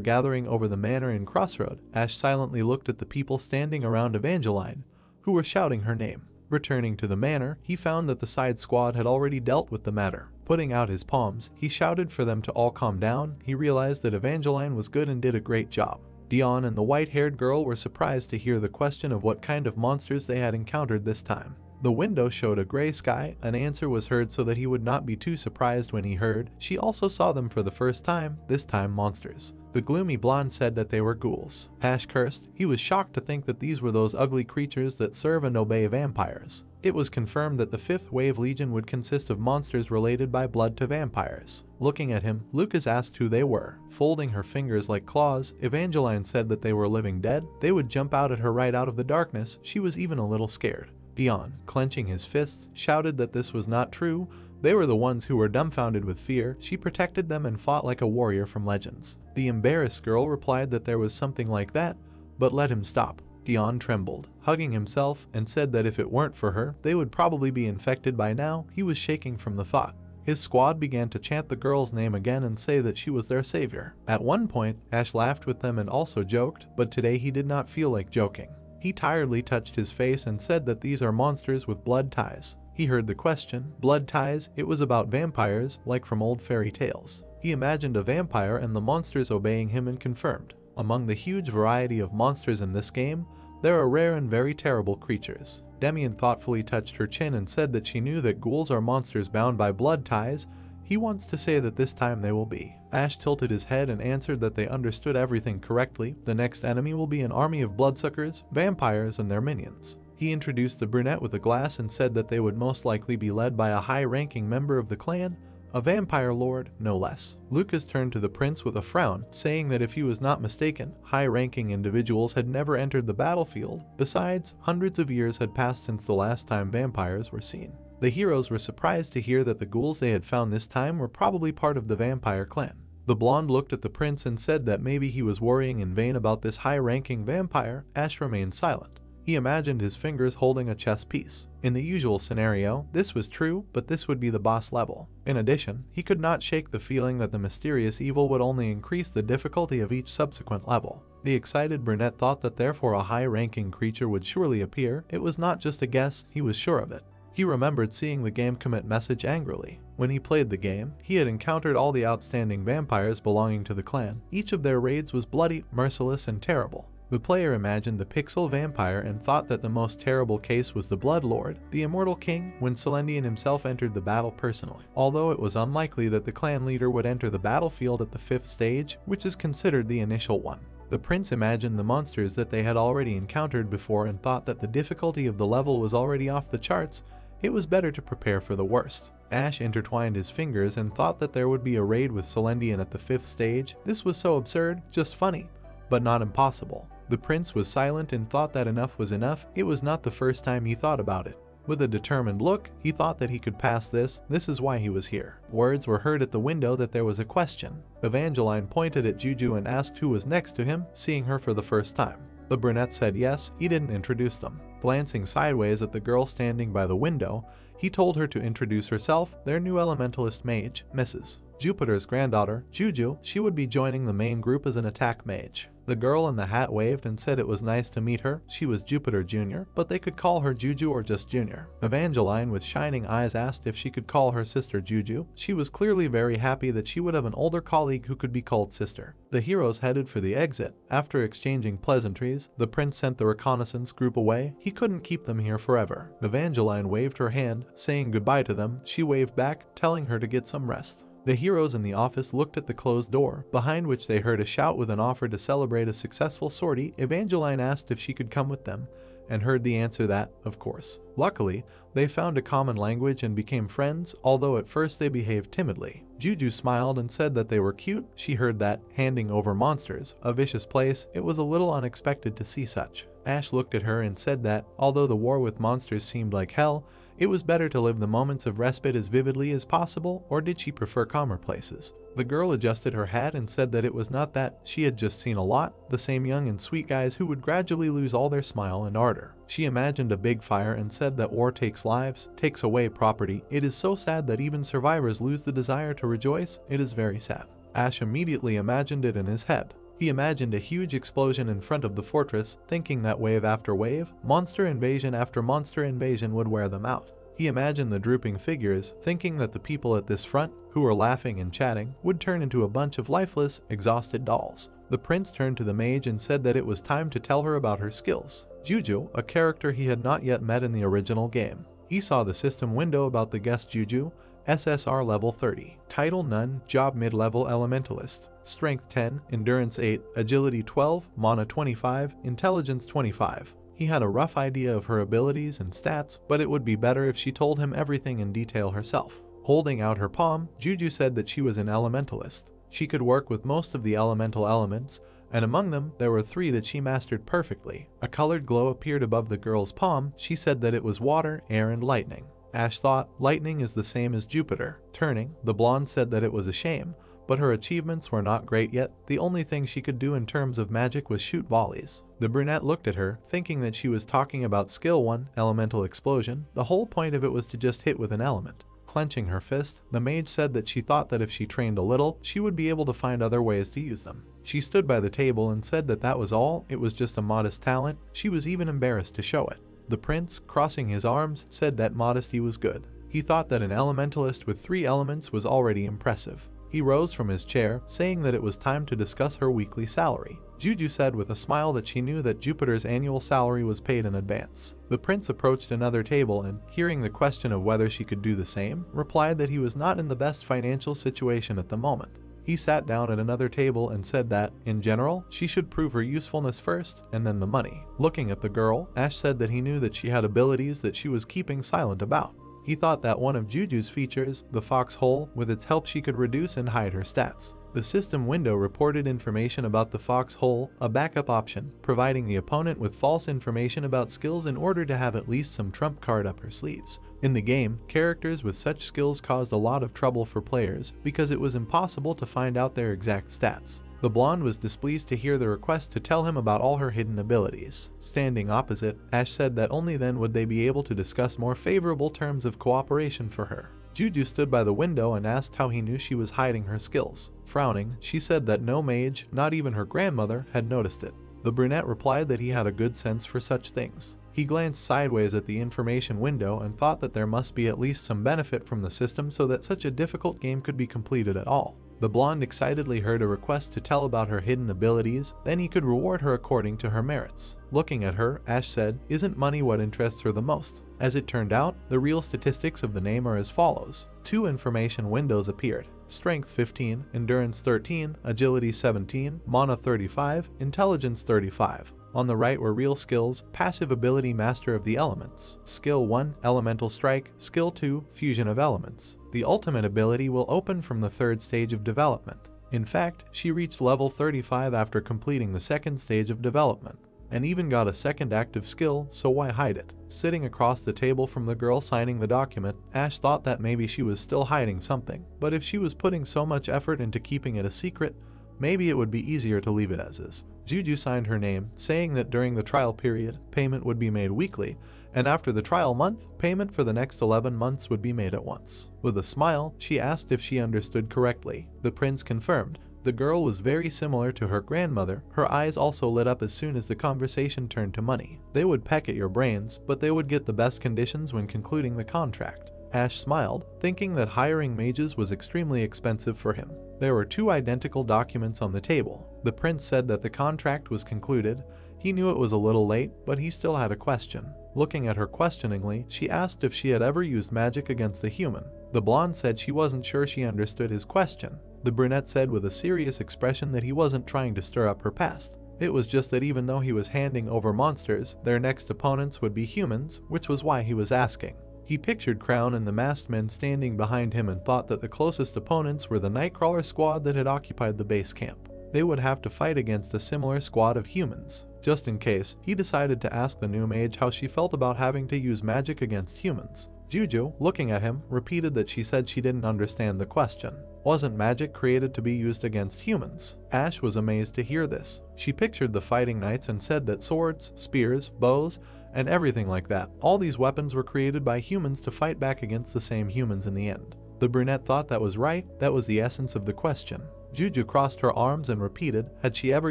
gathering over the manor in Crossroad. Ash silently looked at the people standing around Evangeline, who were shouting her name. Returning to the manor, he found that the side squad had already dealt with the matter. Putting out his palms, he shouted for them to all calm down. He realized that Evangeline was good and did a great job. Dion and the white-haired girl were surprised to hear the question of what kind of monsters they had encountered this time. The window showed a gray sky. An answer was heard so that he would not be too surprised when he heard. She also saw them for the first time, this time monsters. The gloomy blonde said that they were ghouls. Ash cursed. He was shocked to think that these were those ugly creatures that serve and obey vampires. It was confirmed that the Fifth Wave Legion would consist of monsters related by blood to vampires. Looking at him, Lucas asked who they were. Folding her fingers like claws, Evangeline said that they were living dead. They would jump out at her right out of the darkness. She was even a little scared. Dion, clenching his fists, shouted that this was not true. They were the ones who were dumbfounded with fear. She protected them and fought like a warrior from legends. The embarrassed girl replied that there was something like that, but let him stop. Dion trembled, hugging himself, and said that if it weren't for her, they would probably be infected by now. He was shaking from the thought. His squad began to chant the girl's name again and say that she was their savior. At one point, Ash laughed with them and also joked, but today he did not feel like joking. He tiredly touched his face and said that these are monsters with blood ties. He heard the question, blood ties. It was about vampires, like from old fairy tales. He imagined a vampire and the monsters obeying him and confirmed. Among the huge variety of monsters in this game, there are rare and very terrible creatures. Demian thoughtfully touched her chin and said that she knew that ghouls are monsters bound by blood ties. He wants to say that this time they will be. Ash tilted his head and answered that they understood everything correctly. The next enemy will be an army of bloodsuckers, vampires, and their minions. He introduced the brunette with a glass and said that they would most likely be led by a high-ranking member of the clan, a vampire lord, no less. Lucas turned to the prince with a frown, saying that if he was not mistaken, high-ranking individuals had never entered the battlefield. Besides, hundreds of years had passed since the last time vampires were seen. The heroes were surprised to hear that the ghouls they had found this time were probably part of the vampire clan. The blonde looked at the prince and said that maybe he was worrying in vain about this high-ranking vampire. Ash remained silent. He imagined his fingers holding a chess piece. In the usual scenario, this was true, but this would be the boss level. In addition, he could not shake the feeling that the mysterious evil would only increase the difficulty of each subsequent level. The excited brunette thought that therefore a high-ranking creature would surely appear. It was not just a guess, he was sure of it. He remembered seeing the game commit message angrily. When he played the game, he had encountered all the outstanding vampires belonging to the clan. Each of their raids was bloody, merciless, and terrible. The player imagined the pixel vampire and thought that the most terrible case was the Blood Lord, the Immortal King, when Celendian himself entered the battle personally. Although it was unlikely that the clan leader would enter the battlefield at the 5th stage, which is considered the initial one. The prince imagined the monsters that they had already encountered before and thought that the difficulty of the level was already off the charts. It was better to prepare for the worst. Ash intertwined his fingers and thought that there would be a raid with Celendian at the 5th stage. This was so absurd, just funny, but not impossible. The prince was silent and thought that enough was enough. It was not the first time he thought about it. With a determined look, he thought that he could pass this. This is why he was here. Words were heard at the window that there was a question. Evangeline pointed at Juju and asked who was next to him, seeing her for the first time. The brunette said yes. He didn't introduce them. Glancing sideways at the girl standing by the window, he told her to introduce herself, their new elementalist mage, Mrs. Jupiter's granddaughter, Juju. She would be joining the main group as an attack mage. The girl in the hat waved and said it was nice to meet her. She was Jupiter Jr., but they could call her Juju or just Junior. Evangeline with shining eyes asked if she could call her sister Juju. She was clearly very happy that she would have an older colleague who could be called sister. The heroes headed for the exit. After exchanging pleasantries, the prince sent the reconnaissance group away. He couldn't keep them here forever. Evangeline waved her hand, saying goodbye to them. She waved back, telling her to get some rest. The heroes in the office looked at the closed door, behind which they heard a shout with an offer to celebrate a successful sortie. Evangeline asked if she could come with them, and heard the answer that, of course. Luckily, they found a common language and became friends, although at first they behaved timidly. Juju smiled and said that they were cute. She heard that, handing over monsters, a vicious place, it was a little unexpected to see such. Ash looked at her and said that, although the war with monsters seemed like hell, It was better to live the moments of respite as vividly as possible, or did she prefer calmer places? The girl adjusted her hat and said that it was not that, she had just seen a lot, the same young and sweet guys who would gradually lose all their smile and ardor. She imagined a big fire and said that war takes lives, takes away property. It is so sad that even survivors lose the desire to rejoice. It is very sad. Ash immediately imagined it in his head. He imagined a huge explosion in front of the fortress, thinking that wave after wave, monster invasion after monster invasion would wear them out. He imagined the drooping figures, thinking that the people at this front, who were laughing and chatting, would turn into a bunch of lifeless, exhausted dolls. The prince turned to the mage and said that it was time to tell her about her skills. Juju, a character he had not yet met in the original game. He saw the system window about the guest Juju, SSR level 30, title none, job mid-level elementalist, strength 10, endurance 8, agility 12, mana 25, intelligence 25. He had a rough idea of her abilities and stats, but it would be better if she told him everything in detail herself. Holding out her palm, Juju said that she was an elementalist. She could work with most of the elemental elements, and among them, there were 3 that she mastered perfectly. A colored glow appeared above the girl's palm. She said that it was water, air, and lightning. Ash thought, lightning is the same as Jupiter. Turning, the blonde said that it was a shame, but her achievements were not great yet. The only thing she could do in terms of magic was shoot volleys. The brunette looked at her, thinking that she was talking about skill 1, elemental explosion. The whole point of it was to just hit with an element. Clenching her fist, the mage said that she thought that if she trained a little, she would be able to find other ways to use them. She stood by the table and said that that was all, it was just a modest talent. She was even embarrassed to show it. The prince, crossing his arms, said that modesty was good. He thought that an elementalist with 3 elements was already impressive. He rose from his chair, saying that it was time to discuss her weekly salary. Juju said with a smile that she knew that Jupiter's annual salary was paid in advance. The prince approached another table and, hearing the question of whether she could do the same, replied that he was not in the best financial situation at the moment. He sat down at another table and said that, in general, she should prove her usefulness first, and then the money. Looking at the girl, Ash said that he knew that she had abilities that she was keeping silent about. He thought that one of Juju's features, the foxhole, with its help she could reduce and hide her stats. The system window reported information about the foxhole, a backup option, providing the opponent with false information about skills in order to have at least some trump card up her sleeves. In the game, characters with such skills caused a lot of trouble for players because it was impossible to find out their exact stats. The blonde was displeased to hear the request to tell him about all her hidden abilities. Standing opposite, Ash said that only then would they be able to discuss more favorable terms of cooperation for her. Juju stood by the window and asked how he knew she was hiding her skills. Frowning, she said that no mage, not even her grandmother, had noticed it. The brunette replied that he had a good sense for such things. He glanced sideways at the information window and thought that there must be at least some benefit from the system so that such a difficult game could be completed at all. The blonde excitedly heard a request to tell about her hidden abilities, then he could reward her according to her merits. Looking at her, Ash said, "Isn't money what interests her the most?" As it turned out, the real statistics of the name are as follows. 2 information windows appeared. Strength 15, Endurance 13, Agility 17, Mana 35, Intelligence 35. On the right were real skills, passive ability Master of the Elements, Skill 1, Elemental Strike, Skill 2, Fusion of Elements. The ultimate ability will open from the 3rd stage of development. In fact, she reached level 35 after completing the 2nd stage of development, and even got a 2nd active skill, so why hide it? Sitting across the table from the girl signing the document, Ash thought that maybe she was still hiding something, but if she was putting so much effort into keeping it a secret, maybe it would be easier to leave it as is. Juju signed her name, saying that during the trial period, payment would be made weekly, and after the trial month, payment for the next 11 months would be made at once. With a smile, she asked if she understood correctly. The prince confirmed. The girl was very similar to her grandmother. Her eyes also lit up as soon as the conversation turned to money. They would peck at your brains, but they would get the best conditions when concluding the contract. Ash smiled, thinking that hiring mages was extremely expensive for him. There were 2 identical documents on the table. The prince said that the contract was concluded. He knew it was a little late, but he still had a question. Looking at her questioningly, she asked if she had ever used magic against a human. The blonde said she wasn't sure she understood his question. The brunette said with a serious expression that he wasn't trying to stir up her past. It was just that even though he was handing over monsters, their next opponents would be humans, which was why he was asking. He pictured Crown and the masked men standing behind him and thought that the closest opponents were the Nightcrawler squad that had occupied the base camp. They would have to fight against a similar squad of humans. Just in case, he decided to ask the new mage how she felt about having to use magic against humans. Juju, looking at him, repeated that she said she didn't understand the question. Wasn't magic created to be used against humans? Ash was amazed to hear this. She pictured the fighting knights and said that swords, spears, bows, and everything like that, all these weapons were created by humans to fight back against the same humans in the end. The brunette thought that was right, that was the essence of the question. Juju crossed her arms and repeated, had she ever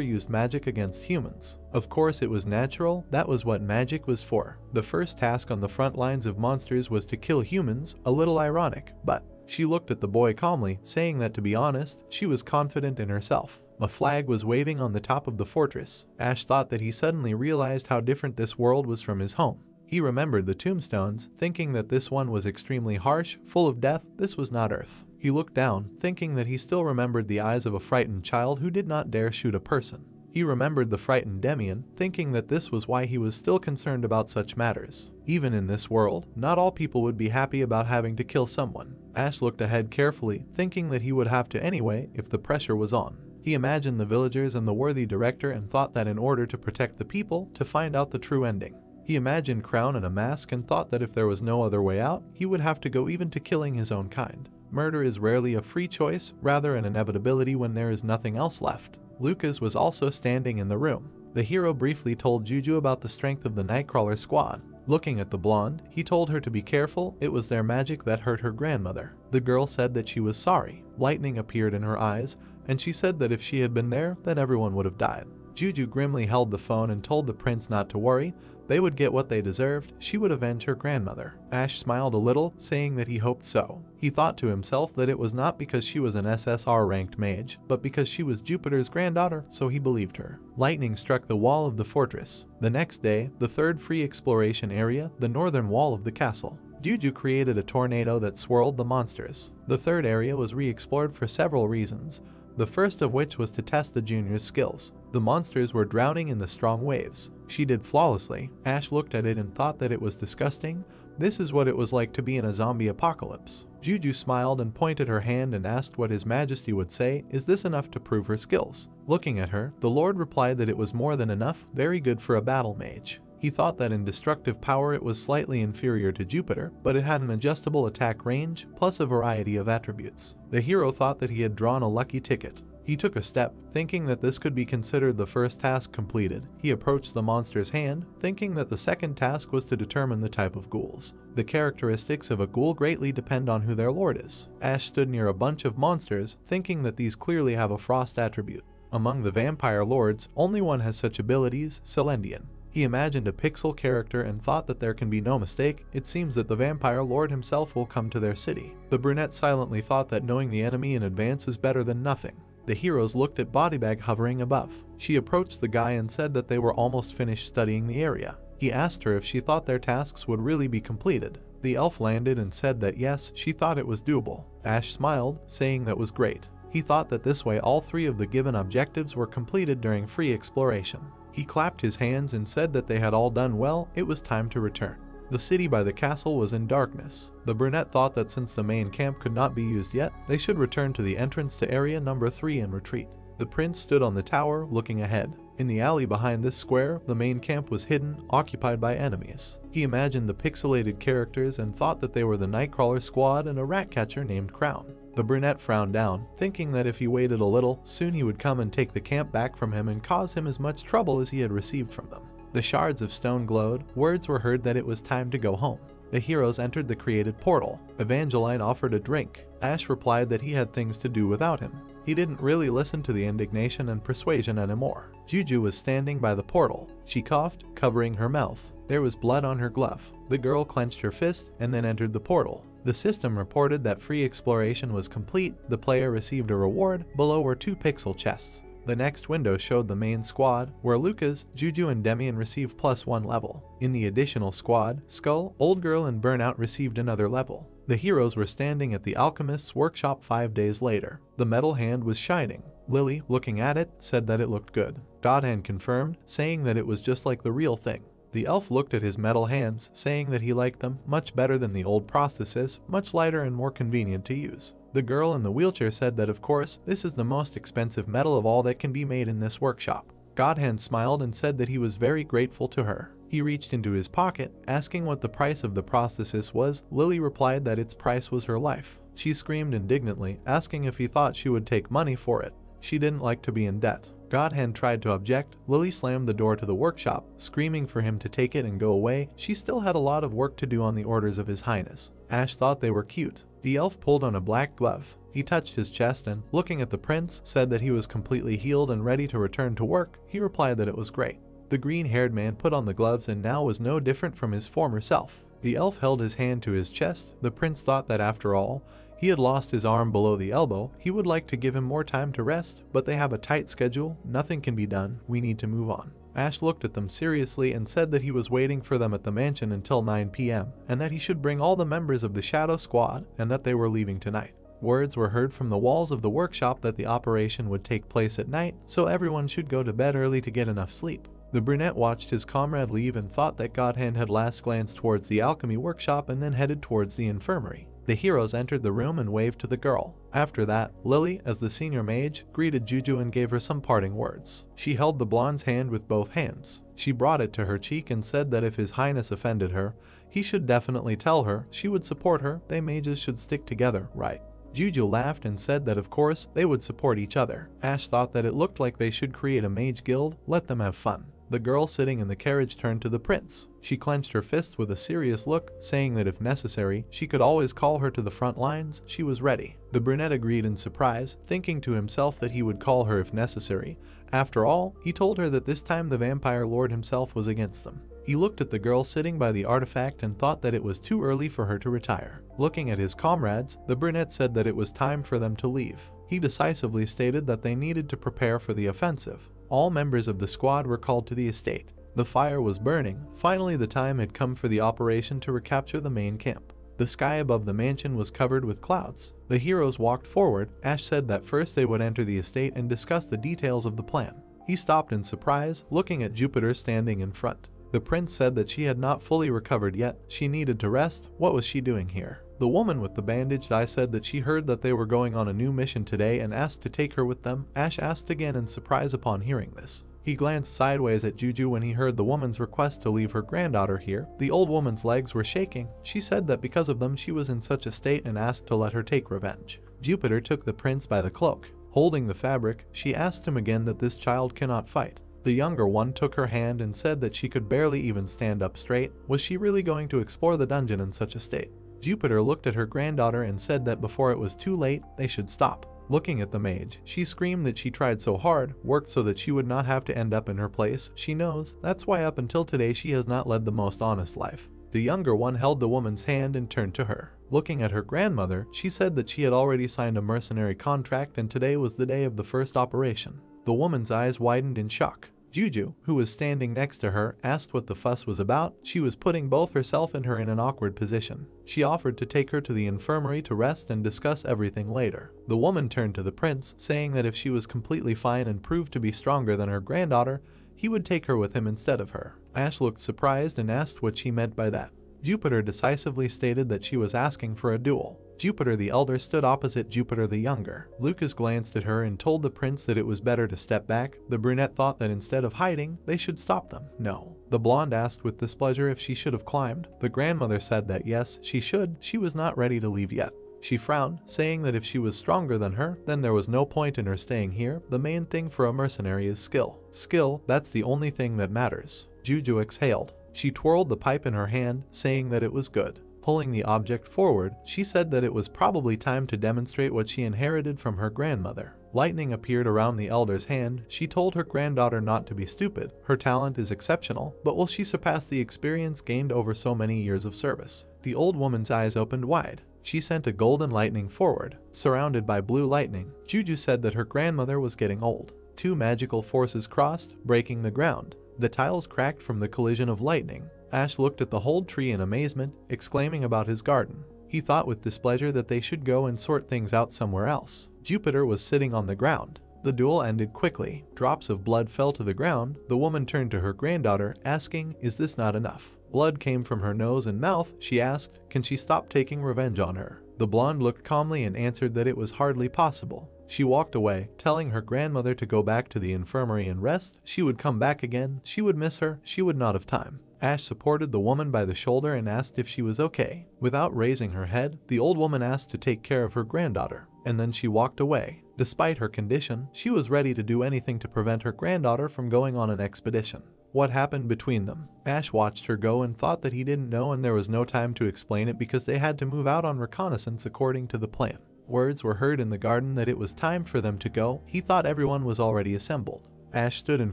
used magic against humans? Of course it was natural, that was what magic was for. The first task on the front lines of monsters was to kill humans, a little ironic, but she looked at the boy calmly, saying that to be honest, she was confident in herself. A flag was waving on the top of the fortress. Ash thought that he suddenly realized how different this world was from his home. He remembered the tombstones, thinking that this one was extremely harsh, full of death. This was not Earth. He looked down, thinking that he still remembered the eyes of a frightened child who did not dare shoot a person. He remembered the frightened Demian, thinking that this was why he was still concerned about such matters. Even in this world, not all people would be happy about having to kill someone. Ash looked ahead carefully, thinking that he would have to anyway if the pressure was on. He imagined the villagers and the worthy director and thought that in order to protect the people, to find out the true ending. He imagined Crown and a mask and thought that if there was no other way out, he would have to go even to killing his own kind. Murder is rarely a free choice, rather an inevitability when there is nothing else left. Lucas was also standing in the room. The hero briefly told Juju about the strength of the Nightcrawler squad. Looking at the blonde, he told her to be careful, it was their magic that hurt her grandmother. The girl said that she was sorry. Lightning appeared in her eyes, and she said that if she had been there, then everyone would have died. Juju grimly held the phone and told the prince not to worry. They would get what they deserved, she would avenge her grandmother. Ash smiled a little, saying that he hoped so. He thought to himself that it was not because she was an SSR-ranked mage, but because she was Jupiter's granddaughter, so he believed her. Lightning struck the wall of the fortress. The next day, the third free exploration area, the northern wall of the castle. Juju created a tornado that swirled the monsters. The third area was re-explored for several reasons, the first of which was to test the junior's skills. The monsters were drowning in the strong waves. She did flawlessly. Ash looked at it and thought that it was disgusting. This is what it was like to be in a zombie apocalypse. Juju smiled and pointed her hand and asked what His Majesty would say, is this enough to prove her skills? Looking at her, the Lord replied that it was more than enough, very good for a battle mage. He thought that in destructive power it was slightly inferior to Jupiter, but it had an adjustable attack range, plus a variety of attributes. The hero thought that he had drawn a lucky ticket. He took a step, thinking that this could be considered the first task completed. He approached the monster's hand, thinking that the second task was to determine the type of ghouls. The characteristics of a ghoul greatly depend on who their lord is. Ash stood near a bunch of monsters, thinking that these clearly have a frost attribute. Among the vampire lords, only one has such abilities, Celendian. He imagined a pixel character and thought that there can be no mistake. It seems that the vampire lord himself will come to their city. The brunette silently thought that knowing the enemy in advance is better than nothing. The heroes looked at Bodybag hovering above. She approached the guy and said that they were almost finished studying the area. He asked her if she thought their tasks would really be completed. The elf landed and said that yes, she thought it was doable. Ash smiled, saying that was great. He thought that this way all three of the given objectives were completed during free exploration. He clapped his hands and said that they had all done well, it was time to return. The city by the castle was in darkness. The brunette thought that since the main camp could not be used yet, they should return to the entrance to area number 3 and retreat. The prince stood on the tower, looking ahead. In the alley behind this square, the main camp was hidden, occupied by enemies. He imagined the pixelated characters and thought that they were the Nightcrawler squad and a rat catcher named Crown. The brunette frowned down, thinking that if he waited a little, soon he would come and take the camp back from him and cause him as much trouble as he had received from them. The shards of stone glowed, words were heard that it was time to go home. The heroes entered the created portal. Evangeline offered a drink. Ash replied that he had things to do without him. He didn't really listen to the indignation and persuasion anymore. Juju was standing by the portal. She coughed, covering her mouth. There was blood on her glove. The girl clenched her fist and then entered the portal. The system reported that free exploration was complete. The player received a reward. Below were 2 pixel chests. The next window showed the main squad, where Lucas, Juju and Demian received +1 level. In the additional squad, Skull, Old Girl and Burnout received another level. The heroes were standing at the alchemist's workshop 5 days later. The metal hand was shining. Lily, looking at it, said that it looked good. Godhand confirmed, saying that it was just like the real thing. The elf looked at his metal hands, saying that he liked them much better than the old prosthesis, much lighter and more convenient to use. The girl in the wheelchair said that of course, this is the most expensive metal of all that can be made in this workshop. Godhand smiled and said that he was very grateful to her. He reached into his pocket, asking what the price of the prosthesis was. Lily replied that its price was her life. She screamed indignantly, asking if he thought she would take money for it. She didn't like to be in debt. Godhand tried to object. Lily slammed the door to the workshop, screaming for him to take it and go away. She still had a lot of work to do on the orders of His Highness. Ash thought they were cute. The elf pulled on a black glove. He touched his chest and, looking at the prince, said that he was completely healed and ready to return to work. He replied that it was great. The green-haired man put on the gloves and now was no different from his former self. The elf held his hand to his chest. The prince thought that after all, he had lost his arm below the elbow. He would like to give him more time to rest, but they have a tight schedule. Nothing can be done. We need to move on. Ash looked at them seriously and said that he was waiting for them at the mansion until 9 p.m. and that he should bring all the members of the Shadow Squad and that they were leaving tonight. Words were heard from the walls of the workshop that the operation would take place at night, so everyone should go to bed early to get enough sleep. The brunette watched his comrade leave and thought that Godhand had last glanced towards the alchemy workshop and then headed towards the infirmary. The heroes entered the room and waved to the girl. After that, Lily, as the senior mage, greeted Juju and gave her some parting words. She held the blonde's hand with both hands. She brought it to her cheek and said that if His Highness offended her, he should definitely tell her. She would support her. They mages should stick together, right? Juju laughed and said that of course they would support each other. Ash thought that it looked like they should create a mage guild, let them have fun. The girl sitting in the carriage turned to the prince. She clenched her fists with a serious look, saying that if necessary, she could always call her to the front lines. She was ready. The brunette agreed in surprise, thinking to himself that he would call her if necessary. After all, he told her that this time the vampire lord himself was against them. He looked at the girl sitting by the artifact and thought that it was too early for her to retire. Looking at his comrades, the brunette said that it was time for them to leave. He decisively stated that they needed to prepare for the offensive. All members of the squad were called to the estate. The fire was burning. Finally, the time had come for the operation to recapture the main camp. The sky above the mansion was covered with clouds. The heroes walked forward. Ash said that first they would enter the estate and discuss the details of the plan. He stopped in surprise, looking at Jupiter standing in front. The prince said that she had not fully recovered yet. She needed to rest. What was she doing here? The woman with the bandaged eye said that she heard that they were going on a new mission today and asked to take her with them. Ash asked again in surprise upon hearing this. He glanced sideways at Juju when he heard the woman's request to leave her granddaughter here. The old woman's legs were shaking. She said that because of them she was in such a state and asked to let her take revenge. Jupiter took the prince by the cloak. Holding the fabric, she asked him again that this child cannot fight. The younger one took her hand and said that she could barely even stand up straight. Was she really going to explore the dungeon in such a state? Jupiter looked at her granddaughter and said that before it was too late, they should stop. Looking at the mage, she screamed that she tried so hard, worked so that she would not have to end up in her place. She knows, that's why up until today she has not led the most honest life. The younger one held the woman's hand and turned to her. Looking at her grandmother, she said that she had already signed a mercenary contract and today was the day of the first operation. The woman's eyes widened in shock. Juju, who was standing next to her, asked what the fuss was about. She was putting both herself and her in an awkward position. She offered to take her to the infirmary to rest and discuss everything later. The woman turned to the prince, saying that if she was completely fine and proved to be stronger than her granddaughter, he would take her with him instead of her. Ash looked surprised and asked what she meant by that. Jupiter decisively stated that she was asking for a duel. Jupiter the elder stood opposite Jupiter the younger. Lucas glanced at her and told the prince that it was better to step back. The brunette thought that instead of hiding, they should stop them. No. The blonde asked with displeasure if she should have climbed. The grandmother said that yes, she should. She was not ready to leave yet. She frowned, saying that if she was stronger than her, then there was no point in her staying here. The main thing for a mercenary is skill. Skill, that's the only thing that matters. Juju exhaled. She twirled the pipe in her hand, saying that it was good. Pulling the object forward, she said that it was probably time to demonstrate what she inherited from her grandmother. Lightning appeared around the elder's hand. She told her granddaughter not to be stupid. Her talent is exceptional, but will she surpass the experience gained over so many years of service? The old woman's eyes opened wide. She sent a golden lightning forward, surrounded by blue lightning. Juju said that her grandmother was getting old. Two magical forces crossed, breaking the ground. The tiles cracked from the collision of lightning. Ash looked at the whole tree in amazement, exclaiming about his garden. He thought with displeasure that they should go and sort things out somewhere else. Jupiter was sitting on the ground. The duel ended quickly. Drops of blood fell to the ground. The woman turned to her granddaughter, asking, "Is this not enough?" Blood came from her nose and mouth. She asked, "Can she stop taking revenge on her?" The blonde looked calmly and answered that it was hardly possible. She walked away, telling her grandmother to go back to the infirmary and rest. She would come back again, she would miss her, she would not have time. Ash supported the woman by the shoulder and asked if she was okay. Without raising her head, the old woman asked to take care of her granddaughter, and then she walked away. Despite her condition, she was ready to do anything to prevent her granddaughter from going on an expedition. What happened between them? Ash watched her go and thought that he didn't know, and there was no time to explain it because they had to move out on reconnaissance according to the plan. Words were heard in the garden that it was time for them to go. He thought everyone was already assembled. Ash stood in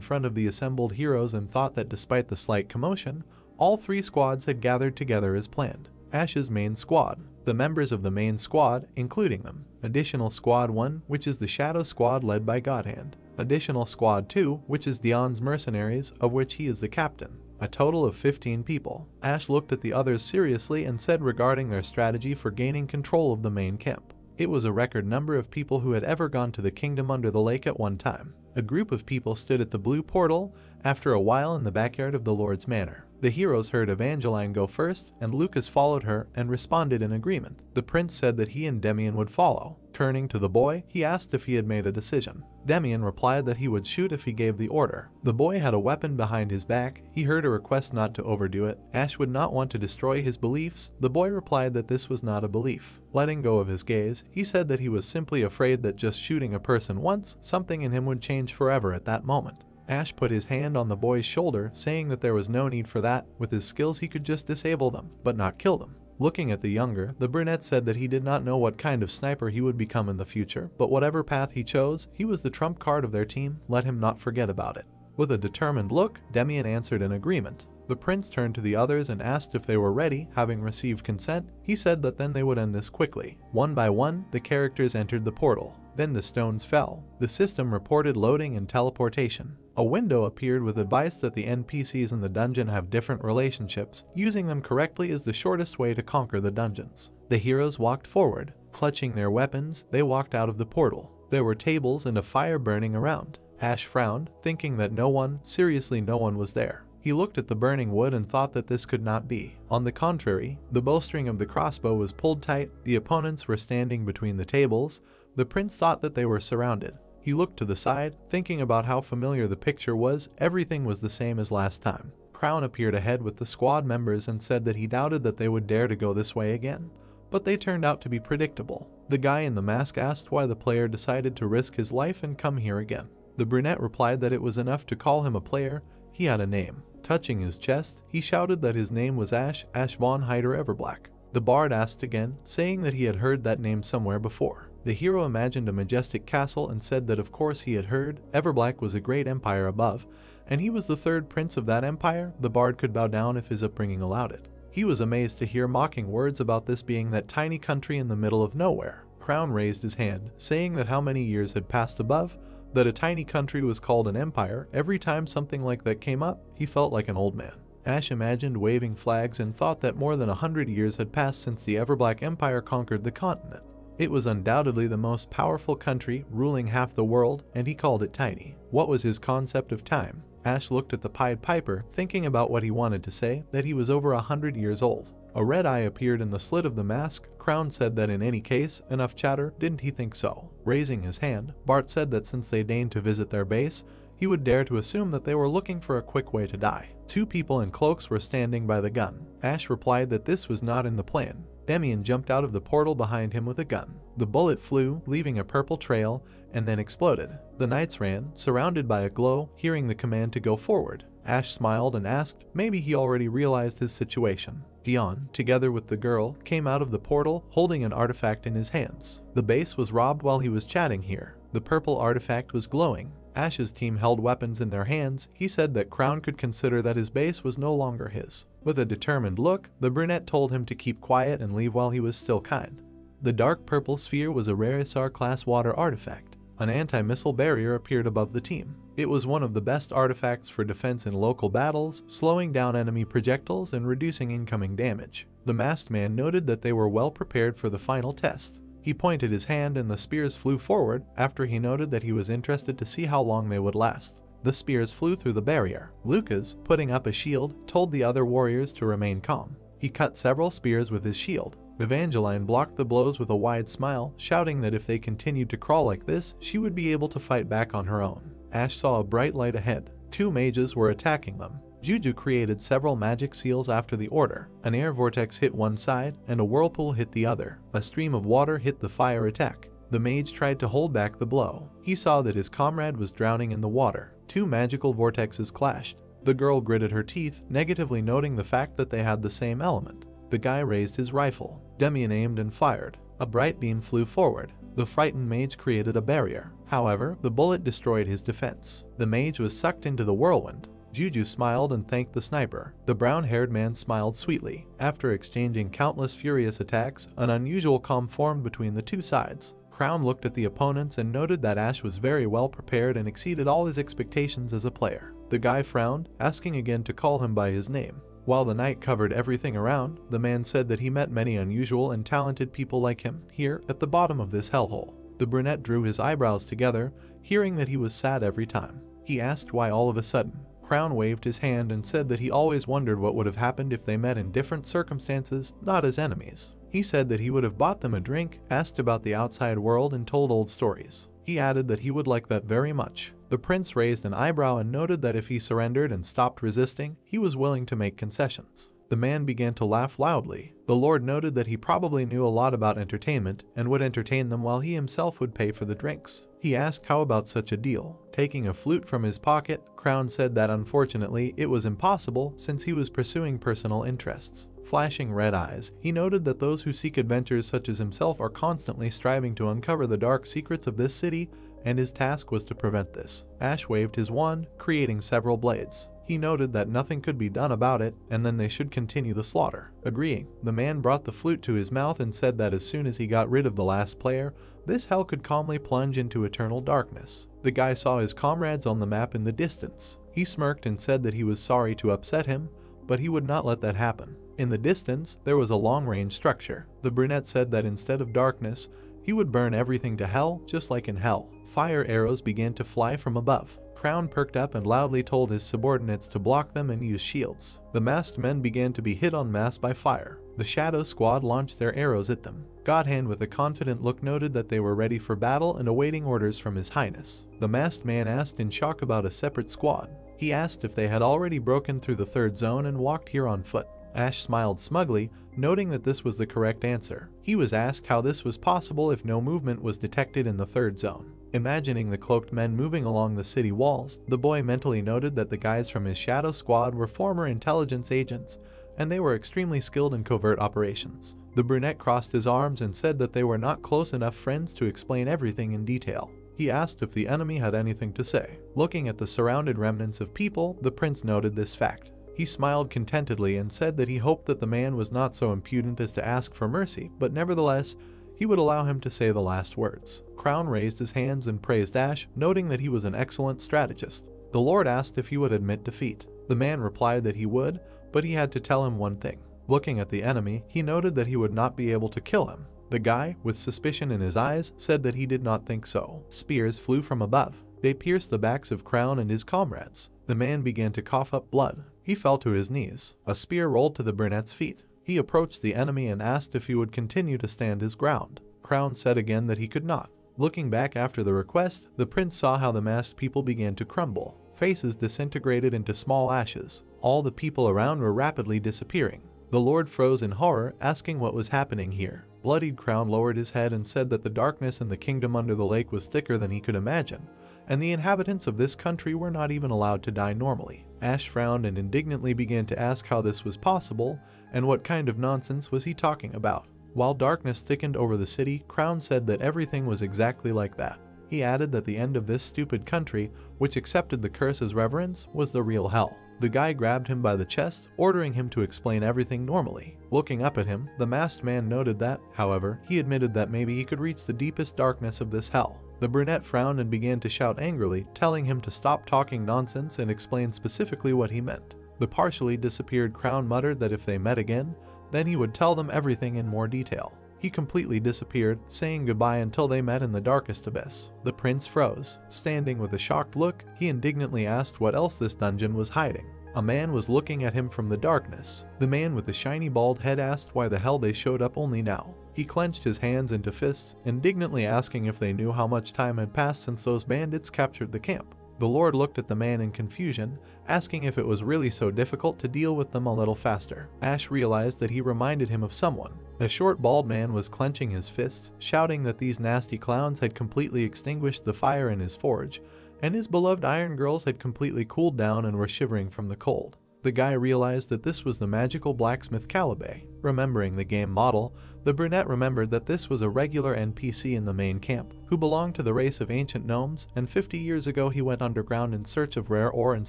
front of the assembled heroes and thought that despite the slight commotion, all 3 squads had gathered together as planned. Ash's main squad. The members of the main squad, including them. Additional Squad 1, which is the Shadow Squad led by Godhand. Additional Squad 2, which is Dion's mercenaries, of which he is the captain. A total of 15 people. Ash looked at the others seriously and said regarding their strategy for gaining control of the main camp. It was a record number of people who had ever gone to the kingdom under the lake at one time. A group of people stood at the blue portal, after a while in the backyard of the Lord's Manor. The heroes heard Evangeline go first, and Lucas followed her and responded in agreement. The prince said that he and Demian would follow. Turning to the boy, he asked if he had made a decision. Demian replied that he would shoot if he gave the order. The boy had a weapon behind his back. He heard a request not to overdo it. Ash would not want to destroy his beliefs. The boy replied that this was not a belief. Letting go of his gaze, he said that he was simply afraid that just shooting a person once, something in him would change forever at that moment. Ash put his hand on the boy's shoulder, saying that there was no need for that. With his skills he could just disable them, but not kill them. Looking at the younger, the brunette said that he did not know what kind of sniper he would become in the future, but whatever path he chose, he was the trump card of their team. Let him not forget about it. With a determined look, Demian answered in agreement. The prince turned to the others and asked if they were ready. Having received consent, he said that then they would end this quickly. One by one, the characters entered the portal. Then the stones fell. The system reported loading and teleportation. A window appeared with advice that the NPCs in the dungeon have different relationships. Using them correctly is the shortest way to conquer the dungeons. The heroes walked forward. Clutching their weapons, they walked out of the portal. There were tables and a fire burning around. Ash frowned, thinking that no one, seriously no one was there. He looked at the burning wood and thought that this could not be. On the contrary, the bowstring of the crossbow was pulled tight. The opponents were standing between the tables. The prince thought that they were surrounded. He looked to the side, thinking about how familiar the picture was. Everything was the same as last time. Crown appeared ahead with the squad members and said that he doubted that they would dare to go this way again. But they turned out to be predictable. The guy in the mask asked why the player decided to risk his life and come here again. The brunette replied that it was enough to call him a player. He had a name. Touching his chest, he shouted that his name was Ash von Hyder Everblack. The bard asked again, saying that he had heard that name somewhere before. The hero imagined a majestic castle and said that of course he had heard. Everblack was a great empire above, and he was the third prince of that empire. The bard could bow down if his upbringing allowed it. He was amazed to hear mocking words about this being that tiny country in the middle of nowhere. Crown raised his hand, saying that how many years had passed above, that a tiny country was called an empire. Every time something like that came up, he felt like an old man. Ash imagined waving flags and thought that more than 100 years had passed since the Everblack Empire conquered the continent. It was undoubtedly the most powerful country, ruling half the world, and he called it tiny. What was his concept of time? Ash looked at the Pied Piper, thinking about what he wanted to say, that he was over 100 years old. A red eye appeared in the slit of the mask. Crown said that in any case, enough chatter, didn't he think so? Raising his hand, Bart said that since they deigned to visit their base, he would dare to assume that they were looking for a quick way to die. 2 people in cloaks were standing by the gun. Ash replied that this was not in the plan. Demian jumped out of the portal behind him with a gun. The bullet flew, leaving a purple trail, and then exploded. The knights ran, surrounded by a glow, hearing the command to go forward. Ash smiled and asked, maybe he already realized his situation. Dion, together with the girl, came out of the portal, holding an artifact in his hands. The base was robbed while he was chatting here. The purple artifact was glowing. Ash's team held weapons in their hands. He said that Crown could consider that his base was no longer his. With a determined look, the brunette told him to keep quiet and leave while he was still kind. The dark purple sphere was a Rarisar-class water artifact. An anti-missile barrier appeared above the team. It was one of the best artifacts for defense in local battles, slowing down enemy projectiles and reducing incoming damage. The masked man noted that they were well prepared for the final test. He pointed his hand and the spears flew forward. After he noted that he was interested to see how long they would last. The spears flew through the barrier. Lucas, putting up a shield, told the other warriors to remain calm. He cut several spears with his shield. Evangeline blocked the blows with a wide smile, shouting that if they continued to crawl like this, she would be able to fight back on her own. Ash saw a bright light ahead. 2 mages were attacking them. Juju created several magic seals after the order. An air vortex hit one side, and a whirlpool hit the other. A stream of water hit the fire attack. The mage tried to hold back the blow. He saw that his comrade was drowning in the water. 2 magical vortexes clashed. The girl gritted her teeth, negatively noting the fact that they had the same element. The guy raised his rifle. Demian aimed and fired. A bright beam flew forward. The frightened mage created a barrier. However, the bullet destroyed his defense. The mage was sucked into the whirlwind. Juju smiled and thanked the sniper. The brown-haired man smiled sweetly. After exchanging countless furious attacks, an unusual calm formed between the 2 sides. Crown looked at the opponents and noted that Ash was very well prepared and exceeded all his expectations as a player. The guy frowned, asking again to call him by his name. While the night covered everything around, the man said that he met many unusual and talented people like him, here, at the bottom of this hellhole. The brunette drew his eyebrows together, hearing that he was sad every time. He asked why all of a sudden. Crown waved his hand and said that he always wondered what would have happened if they met in different circumstances, not as enemies. He said that he would have bought them a drink, asked about the outside world, and told old stories. He added that he would like that very much. The prince raised an eyebrow and noted that if he surrendered and stopped resisting, he was willing to make concessions. The man began to laugh loudly. The lord noted that he probably knew a lot about entertainment and would entertain them while he himself would pay for the drinks. He asked how about such a deal. Taking a flute from his pocket, Crown said that unfortunately it was impossible since he was pursuing personal interests. Flashing red eyes, he noted that those who seek adventures such as himself are constantly striving to uncover the dark secrets of this city, and his task was to prevent this. Ash waved his wand, creating several blades. He noted that nothing could be done about it, and then they should continue the slaughter. Agreeing, the man brought the flute to his mouth and said that as soon as he got rid of the last player, this hell could calmly plunge into eternal darkness. The guy saw his comrades on the map in the distance. He smirked and said that he was sorry to upset him, but he would not let that happen. In the distance, there was a long-range structure. The brunette said that instead of darkness, he would burn everything to hell, just like in hell. Fire arrows began to fly from above. Crown perked up and loudly told his subordinates to block them and use shields. The masked men began to be hit en masse by fire. The Shadow Squad launched their arrows at them. Godhand with a confident look noted that they were ready for battle and awaiting orders from His Highness. The masked man asked in shock about a separate squad. He asked if they had already broken through the 3rd zone and walked here on foot. Ash smiled smugly, noting that this was the correct answer. He was asked how this was possible if no movement was detected in the 3rd zone. Imagining the cloaked men moving along the city walls, the boy mentally noted that the guys from his Shadow Squad were former intelligence agents, and they were extremely skilled in covert operations. The brunette crossed his arms and said that they were not close enough friends to explain everything in detail. He asked if the enemy had anything to say. Looking at the surrounded remnants of people, the prince noted this fact. He smiled contentedly and said that he hoped that the man was not so impudent as to ask for mercy, but nevertheless, he would allow him to say the last words. Crown raised his hands and praised Ash, noting that he was an excellent strategist. The Lord asked if he would admit defeat. The man replied that he would, but he had to tell him one thing. Looking at the enemy, he noted that he would not be able to kill him. The guy, with suspicion in his eyes, said that he did not think so. Spears flew from above. They pierced the backs of Crown and his comrades. The man began to cough up blood. He fell to his knees. A spear rolled to the brunette's feet. He approached the enemy and asked if he would continue to stand his ground. Crown said again that he could not. Looking back after the request, the prince saw how the masked people began to crumble. Faces disintegrated into small ashes. All the people around were rapidly disappearing. The Lord froze in horror, asking what was happening here. Bloodied Crown lowered his head and said that the darkness in the kingdom under the lake was thicker than he could imagine, and the inhabitants of this country were not even allowed to die normally. Ash frowned and indignantly began to ask how this was possible, and what kind of nonsense was he talking about. While darkness thickened over the city, Crown said that everything was exactly like that. He added that the end of this stupid country, which accepted the curse as reverence, was the real hell. The guy grabbed him by the chest, ordering him to explain everything normally. Looking up at him, the masked man noted that, however, he admitted that maybe he could reach the deepest darkness of this hell. The brunette frowned and began to shout angrily, telling him to stop talking nonsense and explain specifically what he meant. The partially disappeared Crown muttered that if they met again, then he would tell them everything in more detail. He completely disappeared, saying goodbye until they met in the darkest abyss. The prince froze. Standing with a shocked look, he indignantly asked what else this dungeon was hiding. A man was looking at him from the darkness. The man with the shiny bald head asked why the hell they showed up only now. He clenched his hands into fists, indignantly asking if they knew how much time had passed since those bandits captured the camp. The Lord looked at the man in confusion, asking if it was really so difficult to deal with them a little faster. Ash realized that he reminded him of someone. The short bald man was clenching his fists, shouting that these nasty clowns had completely extinguished the fire in his forge, and his beloved iron girls had completely cooled down and were shivering from the cold. The guy realized that this was the magical blacksmith Calibe. Remembering the game model, the brunette remembered that this was a regular NPC in the main camp, who belonged to the race of ancient gnomes, and 50 years ago he went underground in search of rare ore and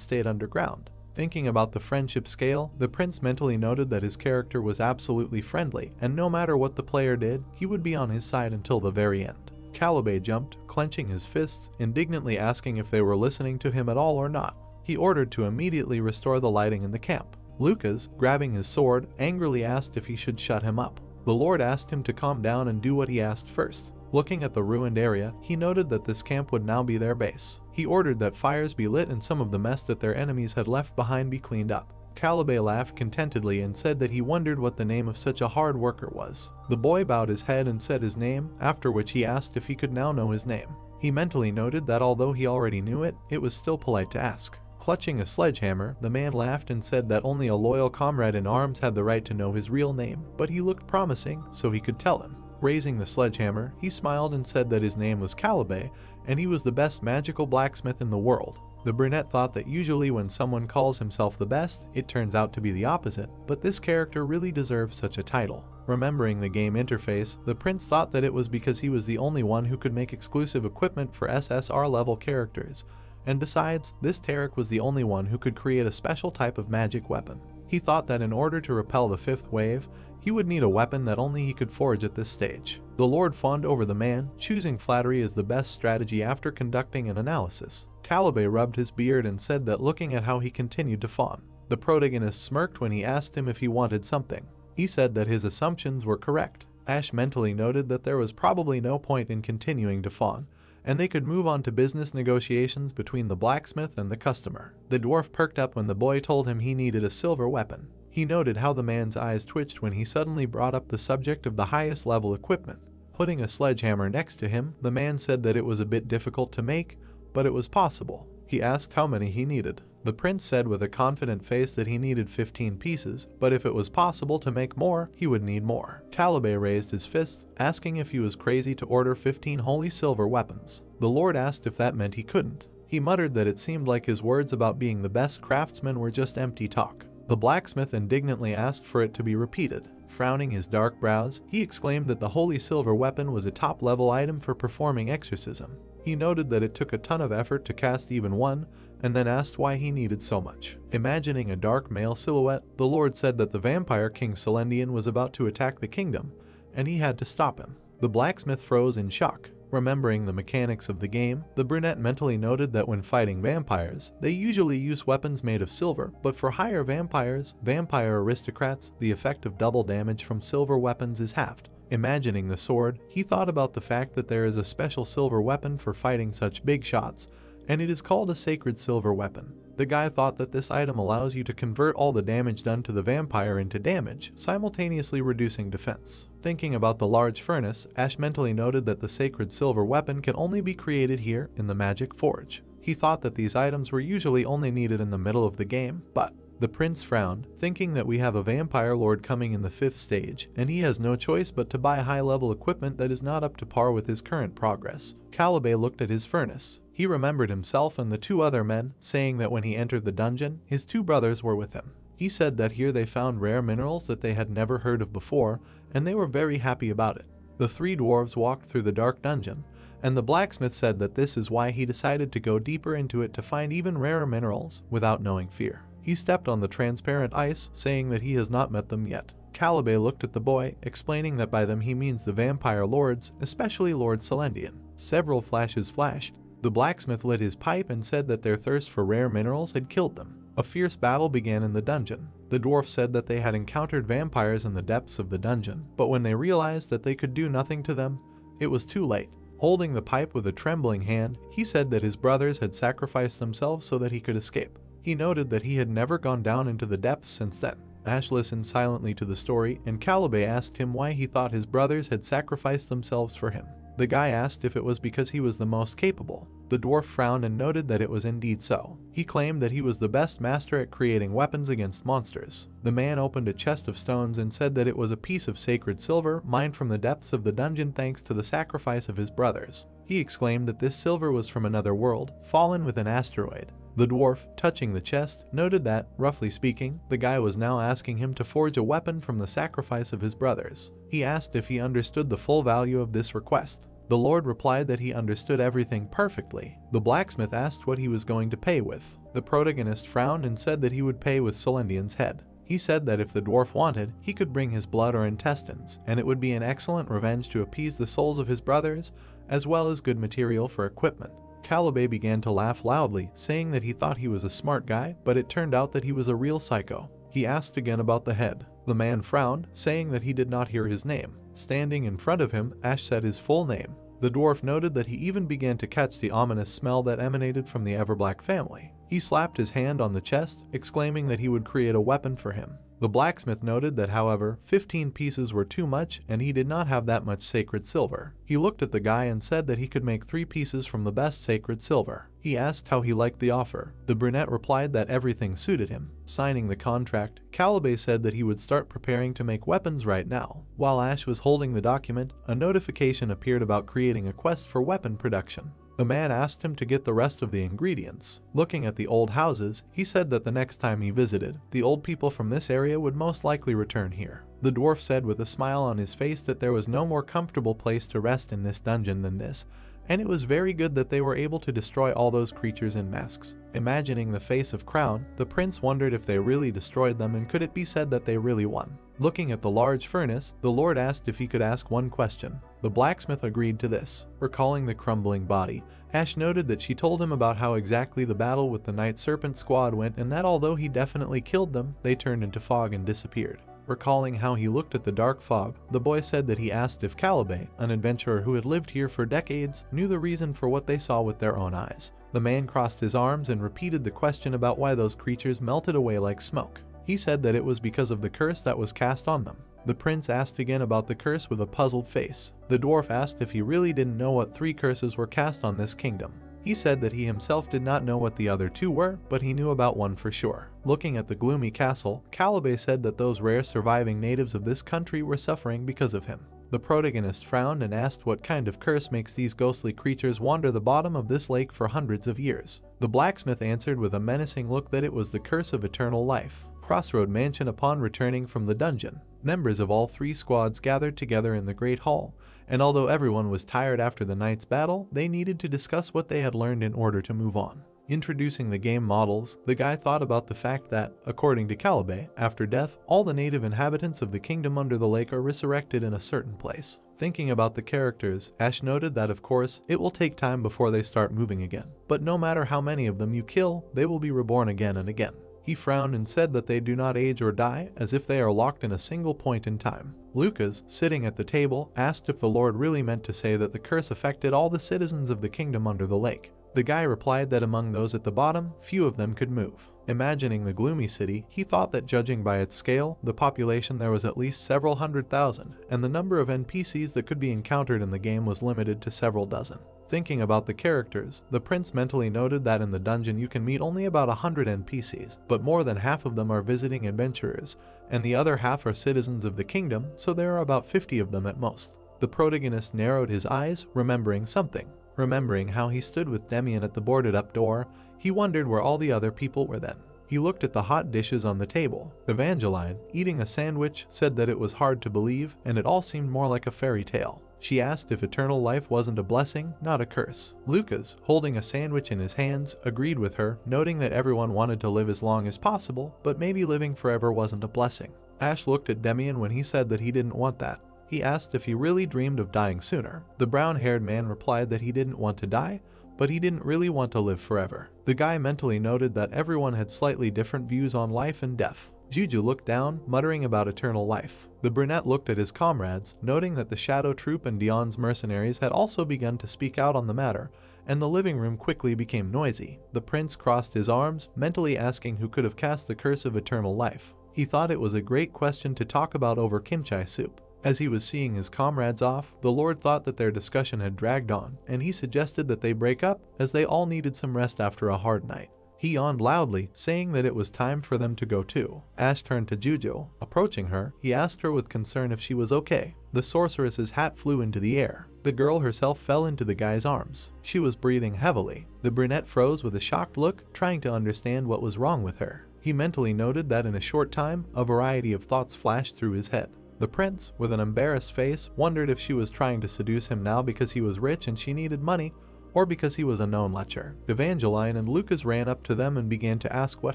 stayed underground. Thinking about the friendship scale, the prince mentally noted that his character was absolutely friendly, and no matter what the player did, he would be on his side until the very end. Calibe jumped, clenching his fists, indignantly asking if they were listening to him at all or not. He ordered to immediately restore the lighting in the camp. Lucas, grabbing his sword, angrily asked if he should shut him up. The Lord asked him to calm down and do what he asked first. Looking at the ruined area, he noted that this camp would now be their base. He ordered that fires be lit and some of the mess that their enemies had left behind be cleaned up. Calibe laughed contentedly and said that he wondered what the name of such a hard worker was. The boy bowed his head and said his name, after which he asked if he could now know his name. He mentally noted that although he already knew it, it was still polite to ask. Clutching a sledgehammer, the man laughed and said that only a loyal comrade in arms had the right to know his real name, but he looked promising, so he could tell him. Raising the sledgehammer, he smiled and said that his name was Calibe, and he was the best magical blacksmith in the world. The brunette thought that usually when someone calls himself the best, it turns out to be the opposite, but this character really deserves such a title. Remembering the game interface, the prince thought that it was because he was the only one who could make exclusive equipment for SSR level characters. And besides, this Tarek was the only one who could create a special type of magic weapon. He thought that in order to repel the fifth wave, he would need a weapon that only he could forge at this stage. The Lord fawned over the man, choosing flattery as the best strategy after conducting an analysis. Calibe rubbed his beard and said that looking at how he continued to fawn. The protagonist smirked when he asked him if he wanted something. He said that his assumptions were correct. Ash mentally noted that there was probably no point in continuing to fawn, and they could move on to business negotiations between the blacksmith and the customer. The dwarf perked up when the boy told him he needed a silver weapon. He noted how the man's eyes twitched when he suddenly brought up the subject of the highest level equipment. Putting a sledgehammer next to him, the man said that it was a bit difficult to make, but it was possible. He asked how many he needed. The prince said with a confident face that he needed 15 pieces, but if it was possible to make more, he would need more. Calibe raised his fist, asking if he was crazy to order 15 holy silver weapons. The Lord asked if that meant he couldn't. He muttered that it seemed like his words about being the best craftsman were just empty talk. The blacksmith indignantly asked for it to be repeated. Frowning his dark brows, he exclaimed that the holy silver weapon was a top-level item for performing exorcism. He noted that it took a ton of effort to cast even one, and then asked why he needed so much. Imagining a dark male silhouette, the Lord said that the vampire king Celendian was about to attack the kingdom, and he had to stop him. The blacksmith froze in shock. Remembering the mechanics of the game, the brunette mentally noted that when fighting vampires, they usually use weapons made of silver, but for higher vampires, vampire aristocrats, the effect of double damage from silver weapons is halved. Imagining the sword, he thought about the fact that there is a special silver weapon for fighting such big shots, and it is called a sacred silver weapon. The guy thought that this item allows you to convert all the damage done to the vampire into damage, simultaneously reducing defense. Thinking about the large furnace, Ash mentally noted that the sacred silver weapon can only be created here in the magic forge. He thought that these items were usually only needed in the middle of the game, but the prince frowned, thinking that we have a vampire lord coming in the 5th stage, and he has no choice but to buy high-level equipment that is not up to par with his current progress. Calibe looked at his furnace. He remembered himself and the 2 other men, saying that when he entered the dungeon, his 2 brothers were with him. He said that here they found rare minerals that they had never heard of before, and they were very happy about it. The 3 dwarves walked through the dark dungeon, and the blacksmith said that this is why he decided to go deeper into it to find even rarer minerals without knowing fear. He stepped on the transparent ice, saying that he has not met them yet. Calibe looked at the boy, explaining that by them he means the vampire lords, especially Lord Celendian. Several flashes flashed. The blacksmith lit his pipe and said that their thirst for rare minerals had killed them. A fierce battle began in the dungeon. The dwarf said that they had encountered vampires in the depths of the dungeon, but when they realized that they could do nothing to them, it was too late. Holding the pipe with a trembling hand, he said that his brothers had sacrificed themselves so that he could escape. He noted that he had never gone down into the depths since then. Ash listened silently to the story, and Calibe asked him why he thought his brothers had sacrificed themselves for him. The guy asked if it was because he was the most capable. The dwarf frowned and noted that it was indeed so. He claimed that he was the best master at creating weapons against monsters. The man opened a chest of stones and said that it was a piece of sacred silver mined from the depths of the dungeon thanks to the sacrifice of his brothers. He exclaimed that this silver was from another world, fallen with an asteroid. The dwarf, touching the chest, noted that, roughly speaking, the guy was now asking him to forge a weapon from the sacrifice of his brothers. He asked if he understood the full value of this request. The Lord replied that he understood everything perfectly. The blacksmith asked what he was going to pay with. The protagonist frowned and said that he would pay with Celendian's head. He said that if the dwarf wanted, he could bring his blood or intestines, and it would be an excellent revenge to appease the souls of his brothers, as well as good material for equipment. Calibe began to laugh loudly, saying that he thought he was a smart guy, but it turned out that he was a real psycho. He asked again about the head. The man frowned, saying that he did not hear his name. Standing in front of him, Ash said his full name. The dwarf noted that he even began to catch the ominous smell that emanated from the Everblack family. He slapped his hand on the chest, exclaiming that he would create a weapon for him. The blacksmith noted that, however, 15 pieces were too much and he did not have that much sacred silver. He looked at the guy and said that he could make 3 pieces from the best sacred silver. He asked how he liked the offer. The brunette replied that everything suited him. Signing the contract, Calibe said that he would start preparing to make weapons right now. While Ash was holding the document, a notification appeared about creating a quest for weapon production. The man asked him to get the rest of the ingredients. Looking at the old houses, he said that the next time he visited, the old people from this area would most likely return here. The dwarf said with a smile on his face that there was no more comfortable place to rest in this dungeon than this, and it was very good that they were able to destroy all those creatures in masks. Imagining the face of Crown, the prince wondered if they really destroyed them and could it be said that they really won. Looking at the large furnace, the lord asked if he could ask one question. The blacksmith agreed to this. Recalling the crumbling body, Ash noted that she told him about how exactly the battle with the Night Serpent squad went and that although he definitely killed them, they turned into fog and disappeared. Recalling how he looked at the dark fog, the boy said that he asked if Calibe, an adventurer who had lived here for decades, knew the reason for what they saw with their own eyes. The man crossed his arms and repeated the question about why those creatures melted away like smoke. He said that it was because of the curse that was cast on them. The prince asked again about the curse with a puzzled face. The dwarf asked if he really didn't know what 3 curses were cast on this kingdom. He said that he himself did not know what the other 2 were, but he knew about one for sure. Looking at the gloomy castle, Calibe said that those rare surviving natives of this country were suffering because of him. The protagonist frowned and asked what kind of curse makes these ghostly creatures wander the bottom of this lake for hundreds of years. The blacksmith answered with a menacing look that it was the curse of eternal life. Crossroad Mansion. Upon returning from the dungeon, members of all 3 squads gathered together in the Great Hall, and although everyone was tired after the night's battle, they needed to discuss what they had learned in order to move on. Introducing the game models, the guy thought about the fact that, according to Calibe, after death, all the native inhabitants of the kingdom under the lake are resurrected in a certain place. Thinking about the characters, Ash noted that of course, it will take time before they start moving again, but no matter how many of them you kill, they will be reborn again and again. He frowned and said that they do not age or die, as if they are locked in a single point in time. Lucas, sitting at the table, asked if the Lord really meant to say that the curse affected all the citizens of the kingdom under the lake. The guy replied that among those at the bottom, few of them could move. Imagining the gloomy city, he thought that judging by its scale, the population there was at least several 100,000, and the number of NPCs that could be encountered in the game was limited to several dozen. Thinking about the characters, the prince mentally noted that in the dungeon you can meet only about 100 NPCs, but more than half of them are visiting adventurers, and the other half are citizens of the kingdom, so there are about 50 of them at most. The protagonist narrowed his eyes, remembering something. Remembering how he stood with Demian at the boarded-up door, he wondered where all the other people were then. He looked at the hot dishes on the table. Evangeline, eating a sandwich, said that it was hard to believe, and it all seemed more like a fairy tale. She asked if eternal life wasn't a blessing, not a curse. Lucas, holding a sandwich in his hands, agreed with her, noting that everyone wanted to live as long as possible, but maybe living forever wasn't a blessing. Ash looked at Demian when he said that he didn't want that. He asked if he really dreamed of dying sooner. The brown-haired man replied that he didn't want to die, but he didn't really want to live forever. The guy mentally noted that everyone had slightly different views on life and death. Juju looked down, muttering about eternal life. The brunette looked at his comrades, noting that the Shadow Troop and Dion's mercenaries had also begun to speak out on the matter, and the living room quickly became noisy. The prince crossed his arms, mentally asking who could have cast the curse of eternal life. He thought it was a great question to talk about over kimchi soup. As he was seeing his comrades off, the Lord thought that their discussion had dragged on, and he suggested that they break up, as they all needed some rest after a hard night. He yawned loudly, saying that it was time for them to go too. Ash turned to Juju. Approaching her, he asked her with concern if she was okay. The sorceress's hat flew into the air. The girl herself fell into the guy's arms. She was breathing heavily. The brunette froze with a shocked look, trying to understand what was wrong with her. He mentally noted that in a short time, a variety of thoughts flashed through his head. The prince, with an embarrassed face, wondered if she was trying to seduce him now because he was rich and she needed money, or because he was a known lecher. Evangeline and Lucas ran up to them and began to ask what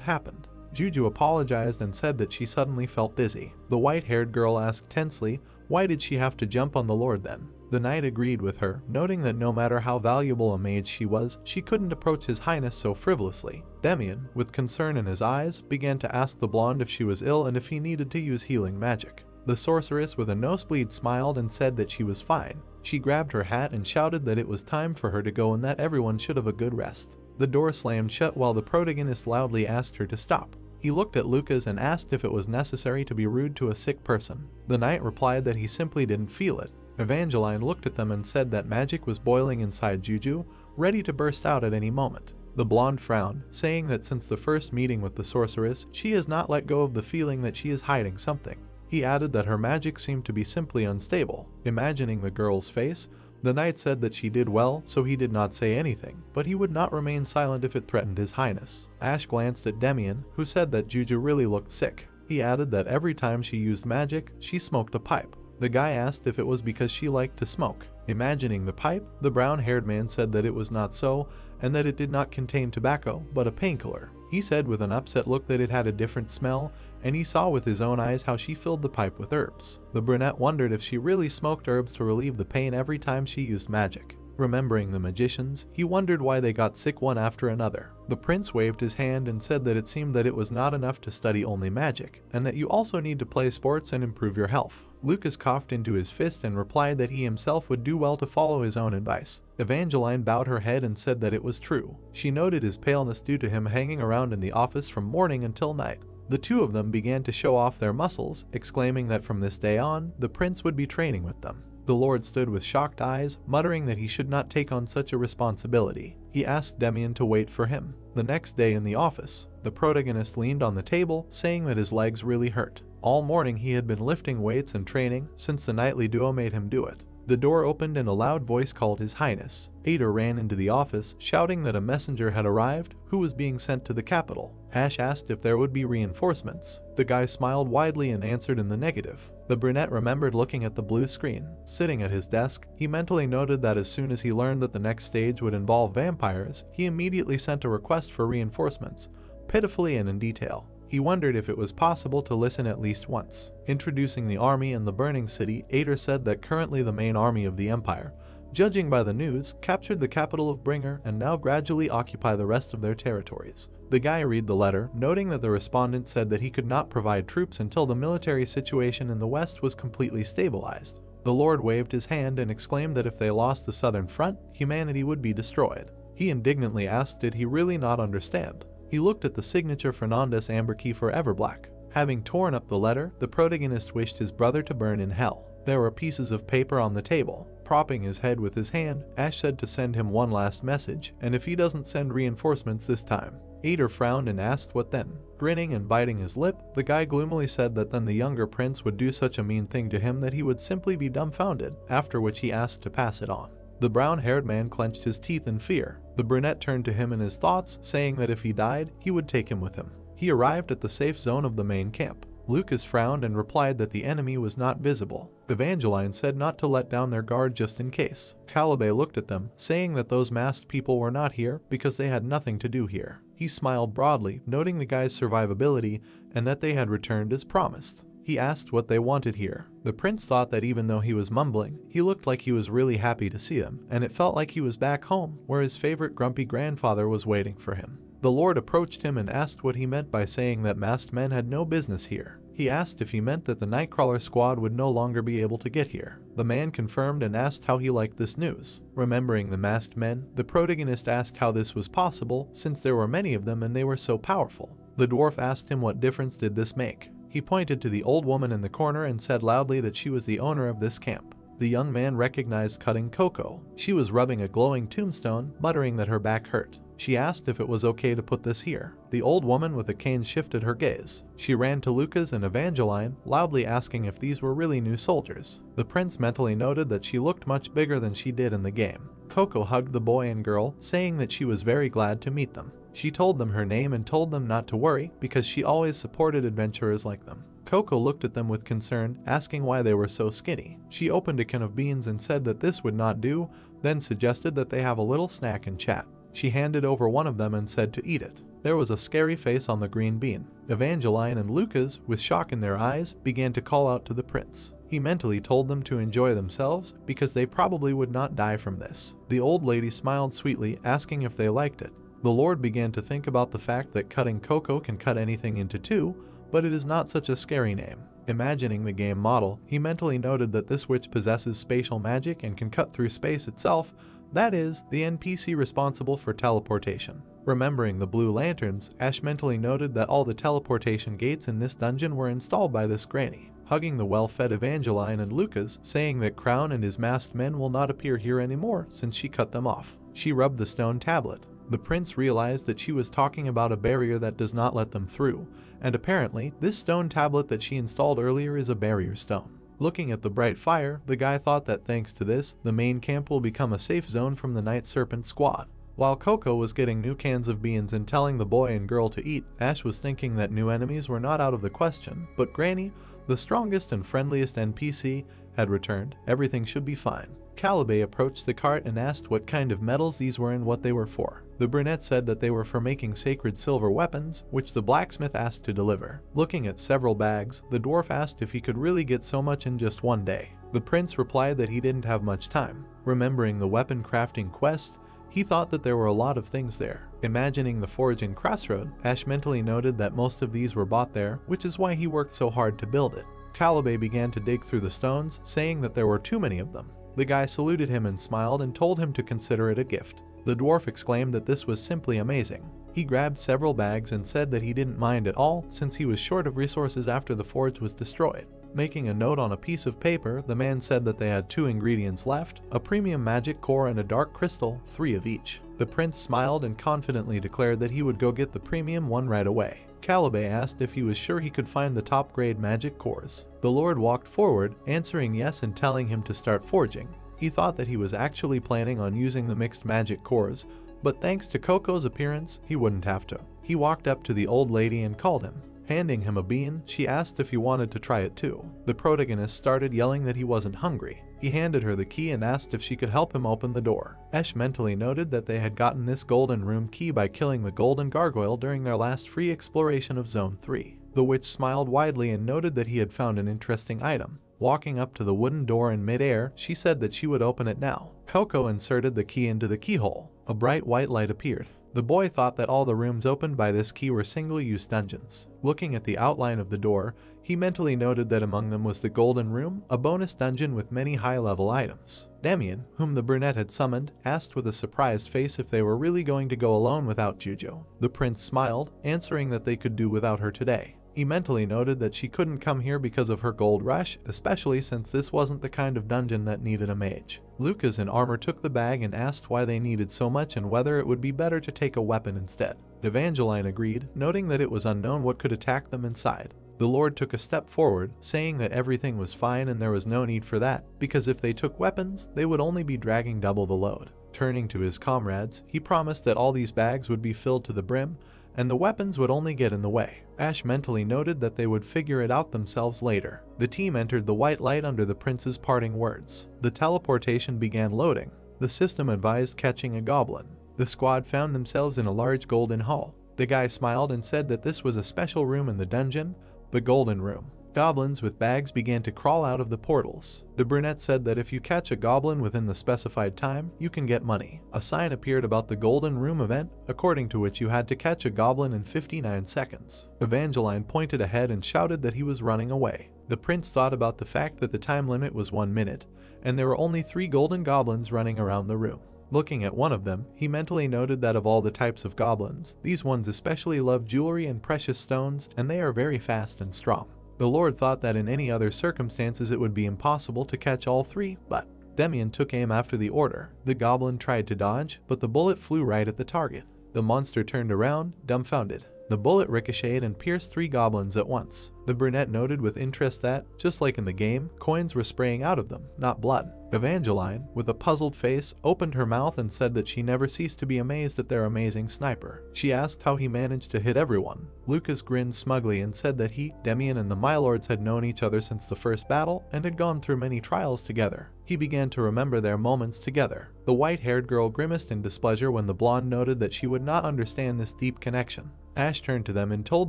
happened. Juju apologized and said that she suddenly felt dizzy. The white-haired girl asked tensely, why did she have to jump on the Lord then? The knight agreed with her, noting that no matter how valuable a mage she was, she couldn't approach his highness so frivolously. Demian, with concern in his eyes, began to ask the blonde if she was ill and if he needed to use healing magic. The sorceress with a nosebleed smiled and said that she was fine. She grabbed her hat and shouted that it was time for her to go and that everyone should have a good rest. The door slammed shut while the protagonist loudly asked her to stop. He looked at Lucas and asked if it was necessary to be rude to a sick person. The knight replied that he simply didn't feel it. Evangeline looked at them and said that magic was boiling inside Juju, ready to burst out at any moment. The blonde frowned, saying that since the first meeting with the sorceress, she has not let go of the feeling that she is hiding something. He added that her magic seemed to be simply unstable. Imagining the girl's face, the knight said that she did well, so he did not say anything, but he would not remain silent if it threatened his highness. Ash glanced at Demian, who said that Juju really looked sick. He added that every time she used magic, she smoked a pipe. The guy asked if it was because she liked to smoke. Imagining the pipe, the brown-haired man said that it was not so, and that it did not contain tobacco, but a painkiller. He said with an upset look that it had a different smell, and he saw with his own eyes how she filled the pipe with herbs. The brunette wondered if she really smoked herbs to relieve the pain every time she used magic. Remembering the magicians, he wondered why they got sick one after another. The prince waved his hand and said that it seemed that it was not enough to study only magic, and that you also need to play sports and improve your health. Lucas coughed into his fist and replied that he himself would do well to follow his own advice. Evangeline bowed her head and said that it was true. She noted his paleness due to him hanging around in the office from morning until night. The two of them began to show off their muscles, exclaiming that from this day on, the prince would be training with them. The Lord stood with shocked eyes, muttering that he should not take on such a responsibility. He asked Demian to wait for him. The next day in the office, the protagonist leaned on the table, saying that his legs really hurt. All morning he had been lifting weights and training, since the nightly duo made him do it. The door opened and a loud voice called His Highness. Ada ran into the office, shouting that a messenger had arrived, who was being sent to the capital. Ash asked if there would be reinforcements. The guy smiled widely and answered in the negative. The brunette remembered looking at the blue screen. Sitting at his desk, he mentally noted that as soon as he learned that the next stage would involve vampires, he immediately sent a request for reinforcements, pitifully and in detail. He wondered if it was possible to listen at least once. Introducing the army and the burning city, Ader said that currently the main army of the empire, judging by the news, captured the capital of Bringer and now gradually occupy the rest of their territories. The guy read the letter, noting that the respondent said that he could not provide troops until the military situation in the west was completely stabilized. The Lord waved his hand and exclaimed that if they lost the southern front, humanity would be destroyed. He indignantly asked did he really not understand. He looked at the signature Fernandez amber key for Everblack. Having torn up the letter, the protagonist wished his brother to burn in hell. There were pieces of paper on the table. Propping his head with his hand, Ash said to send him one last message, and if he doesn't send reinforcements this time. Ader frowned and asked what then. Grinning and biting his lip, the guy gloomily said that then the younger prince would do such a mean thing to him that he would simply be dumbfounded, after which he asked to pass it on. The brown-haired man clenched his teeth in fear. The brunette turned to him in his thoughts, saying that if he died, he would take him with him. He arrived at the safe zone of the main camp. Lucas frowned and replied that the enemy was not visible. Evangeline said not to let down their guard just in case. Calibe looked at them, saying that those masked people were not here because they had nothing to do here. He smiled broadly, noting the guy's survivability and that they had returned as promised. He asked what they wanted here. The prince thought that even though he was mumbling, he looked like he was really happy to see them, and it felt like he was back home, where his favorite grumpy grandfather was waiting for him. The Lord approached him and asked what he meant by saying that masked men had no business here. He asked if he meant that the Nightcrawler squad would no longer be able to get here. The man confirmed and asked how he liked this news. Remembering the masked men, the protagonist asked how this was possible since there were many of them and they were so powerful. The dwarf asked him what difference did this make. He pointed to the old woman in the corner and said loudly that she was the owner of this camp. The young man recognized Cutting Coco. She was rubbing a glowing tombstone, muttering that her back hurt. She asked if it was okay to put this here. The old woman with a cane shifted her gaze. She ran to Lucas and Evangeline, loudly asking if these were really new soldiers. The prince mentally noted that she looked much bigger than she did in the game. Coco hugged the boy and girl, saying that she was very glad to meet them. She told them her name and told them not to worry because she always supported adventurers like them. Coco looked at them with concern, asking why they were so skinny. She opened a can of beans and said that this would not do, then suggested that they have a little snack and chat. She handed over one of them and said to eat it. There was a scary face on the green bean. Evangeline and Lucas, with shock in their eyes, began to call out to the prince. He mentally told them to enjoy themselves because they probably would not die from this. The old lady smiled sweetly, asking if they liked it. The Lord began to think about the fact that Cutting Coco can cut anything into two, but it is not such a scary name. Imagining the game model, he mentally noted that this witch possesses spatial magic and can cut through space itself, that is, the NPC responsible for teleportation. Remembering the blue lanterns, Ash mentally noted that all the teleportation gates in this dungeon were installed by this granny. Hugging the well-fed Evangeline and Lucas, saying that Crown and his masked men will not appear here anymore since she cut them off. She rubbed the stone tablet. The prince realized that she was talking about a barrier that does not let them through, and apparently, this stone tablet that she installed earlier is a barrier stone. Looking at the bright fire, the guy thought that thanks to this, the main camp will become a safe zone from the Night Serpent squad. While Coco was getting new cans of beans and telling the boy and girl to eat, Ash was thinking that new enemies were not out of the question, but Granny, the strongest and friendliest NPC, had returned. Everything should be fine. Calibe approached the cart and asked what kind of metals these were and what they were for. The brunette said that they were for making sacred silver weapons, which the blacksmith asked to deliver. Looking at several bags, the dwarf asked if he could really get so much in just one day. The prince replied that he didn't have much time. Remembering the weapon crafting quest, he thought that there were a lot of things there. Imagining the forge in Crossroad, Ash mentally noted that most of these were bought there, which is why he worked so hard to build it. Calibe began to dig through the stones, saying that there were too many of them. The guy saluted him and smiled and told him to consider it a gift. The dwarf exclaimed that this was simply amazing. He grabbed several bags and said that he didn't mind at all since he was short of resources after the forge was destroyed. Making a note on a piece of paper, the man said that they had 2 ingredients left, a premium magic core and a dark crystal, 3 of each. The prince smiled and confidently declared that he would go get the premium one right away. Calibe asked if he was sure he could find the top-grade magic cores. The Lord walked forward, answering yes and telling him to start forging. He thought that he was actually planning on using the mixed magic cores, but thanks to Coco's appearance, he wouldn't have to. He walked up to the old lady and called him. Handing him a bean, she asked if he wanted to try it too. The protagonist started yelling that he wasn't hungry. He handed her the key and asked if she could help him open the door. Ash mentally noted that they had gotten this golden room key by killing the golden gargoyle during their last free exploration of Zone 3. The witch smiled widely and noted that he had found an interesting item. Walking up to the wooden door in midair, she said that she would open it now. Coco inserted the key into the keyhole. A bright white light appeared. The boy thought that all the rooms opened by this key were single-use dungeons. Looking at the outline of the door, he mentally noted that among them was the Golden Room, a bonus dungeon with many high-level items. Damien, whom the brunette had summoned, asked with a surprised face if they were really going to go alone without Juju. The prince smiled, answering that they could do without her today. He mentally noted that she couldn't come here because of her gold rush, especially since this wasn't the kind of dungeon that needed a mage. Lucas in armor took the bag and asked why they needed so much and whether it would be better to take a weapon instead. Evangeline agreed, noting that it was unknown what could attack them inside. The Lord took a step forward, saying that everything was fine and there was no need for that, because if they took weapons, they would only be dragging double the load. Turning to his comrades, he promised that all these bags would be filled to the brim, and the weapons would only get in the way. Ash mentally noted that they would figure it out themselves later. The team entered the white light under the prince's parting words. The teleportation began loading. The system advised catching a goblin. The squad found themselves in a large golden hall. The guy smiled and said that this was a special room in the dungeon, the Golden Room. Goblins with bags began to crawl out of the portals. The brunette said that if you catch a goblin within the specified time, you can get money. A sign appeared about the Golden Room event, according to which you had to catch a goblin in 59 seconds. Evangeline pointed ahead and shouted that he was running away. The prince thought about the fact that the time limit was 1 minute, and there were only 3 golden goblins running around the room. Looking at one of them, he mentally noted that of all the types of goblins, these ones especially love jewelry and precious stones, and they are very fast and strong. The Lord thought that in any other circumstances it would be impossible to catch all 3, but Demian took aim after the order. The goblin tried to dodge, but the bullet flew right at the target. The monster turned around, dumbfounded. The bullet ricocheted and pierced 3 goblins at once. The brunette noted with interest that, just like in the game, coins were spraying out of them, not blood. Evangeline, with a puzzled face, opened her mouth and said that she never ceased to be amazed at their amazing sniper. She asked how he managed to hit everyone. Lucas grinned smugly and said that he, Demian, and the Mylords had known each other since the first battle and had gone through many trials together. He began to remember their moments together. The white-haired girl grimaced in displeasure when the blonde noted that she would not understand this deep connection. Ash turned to them and told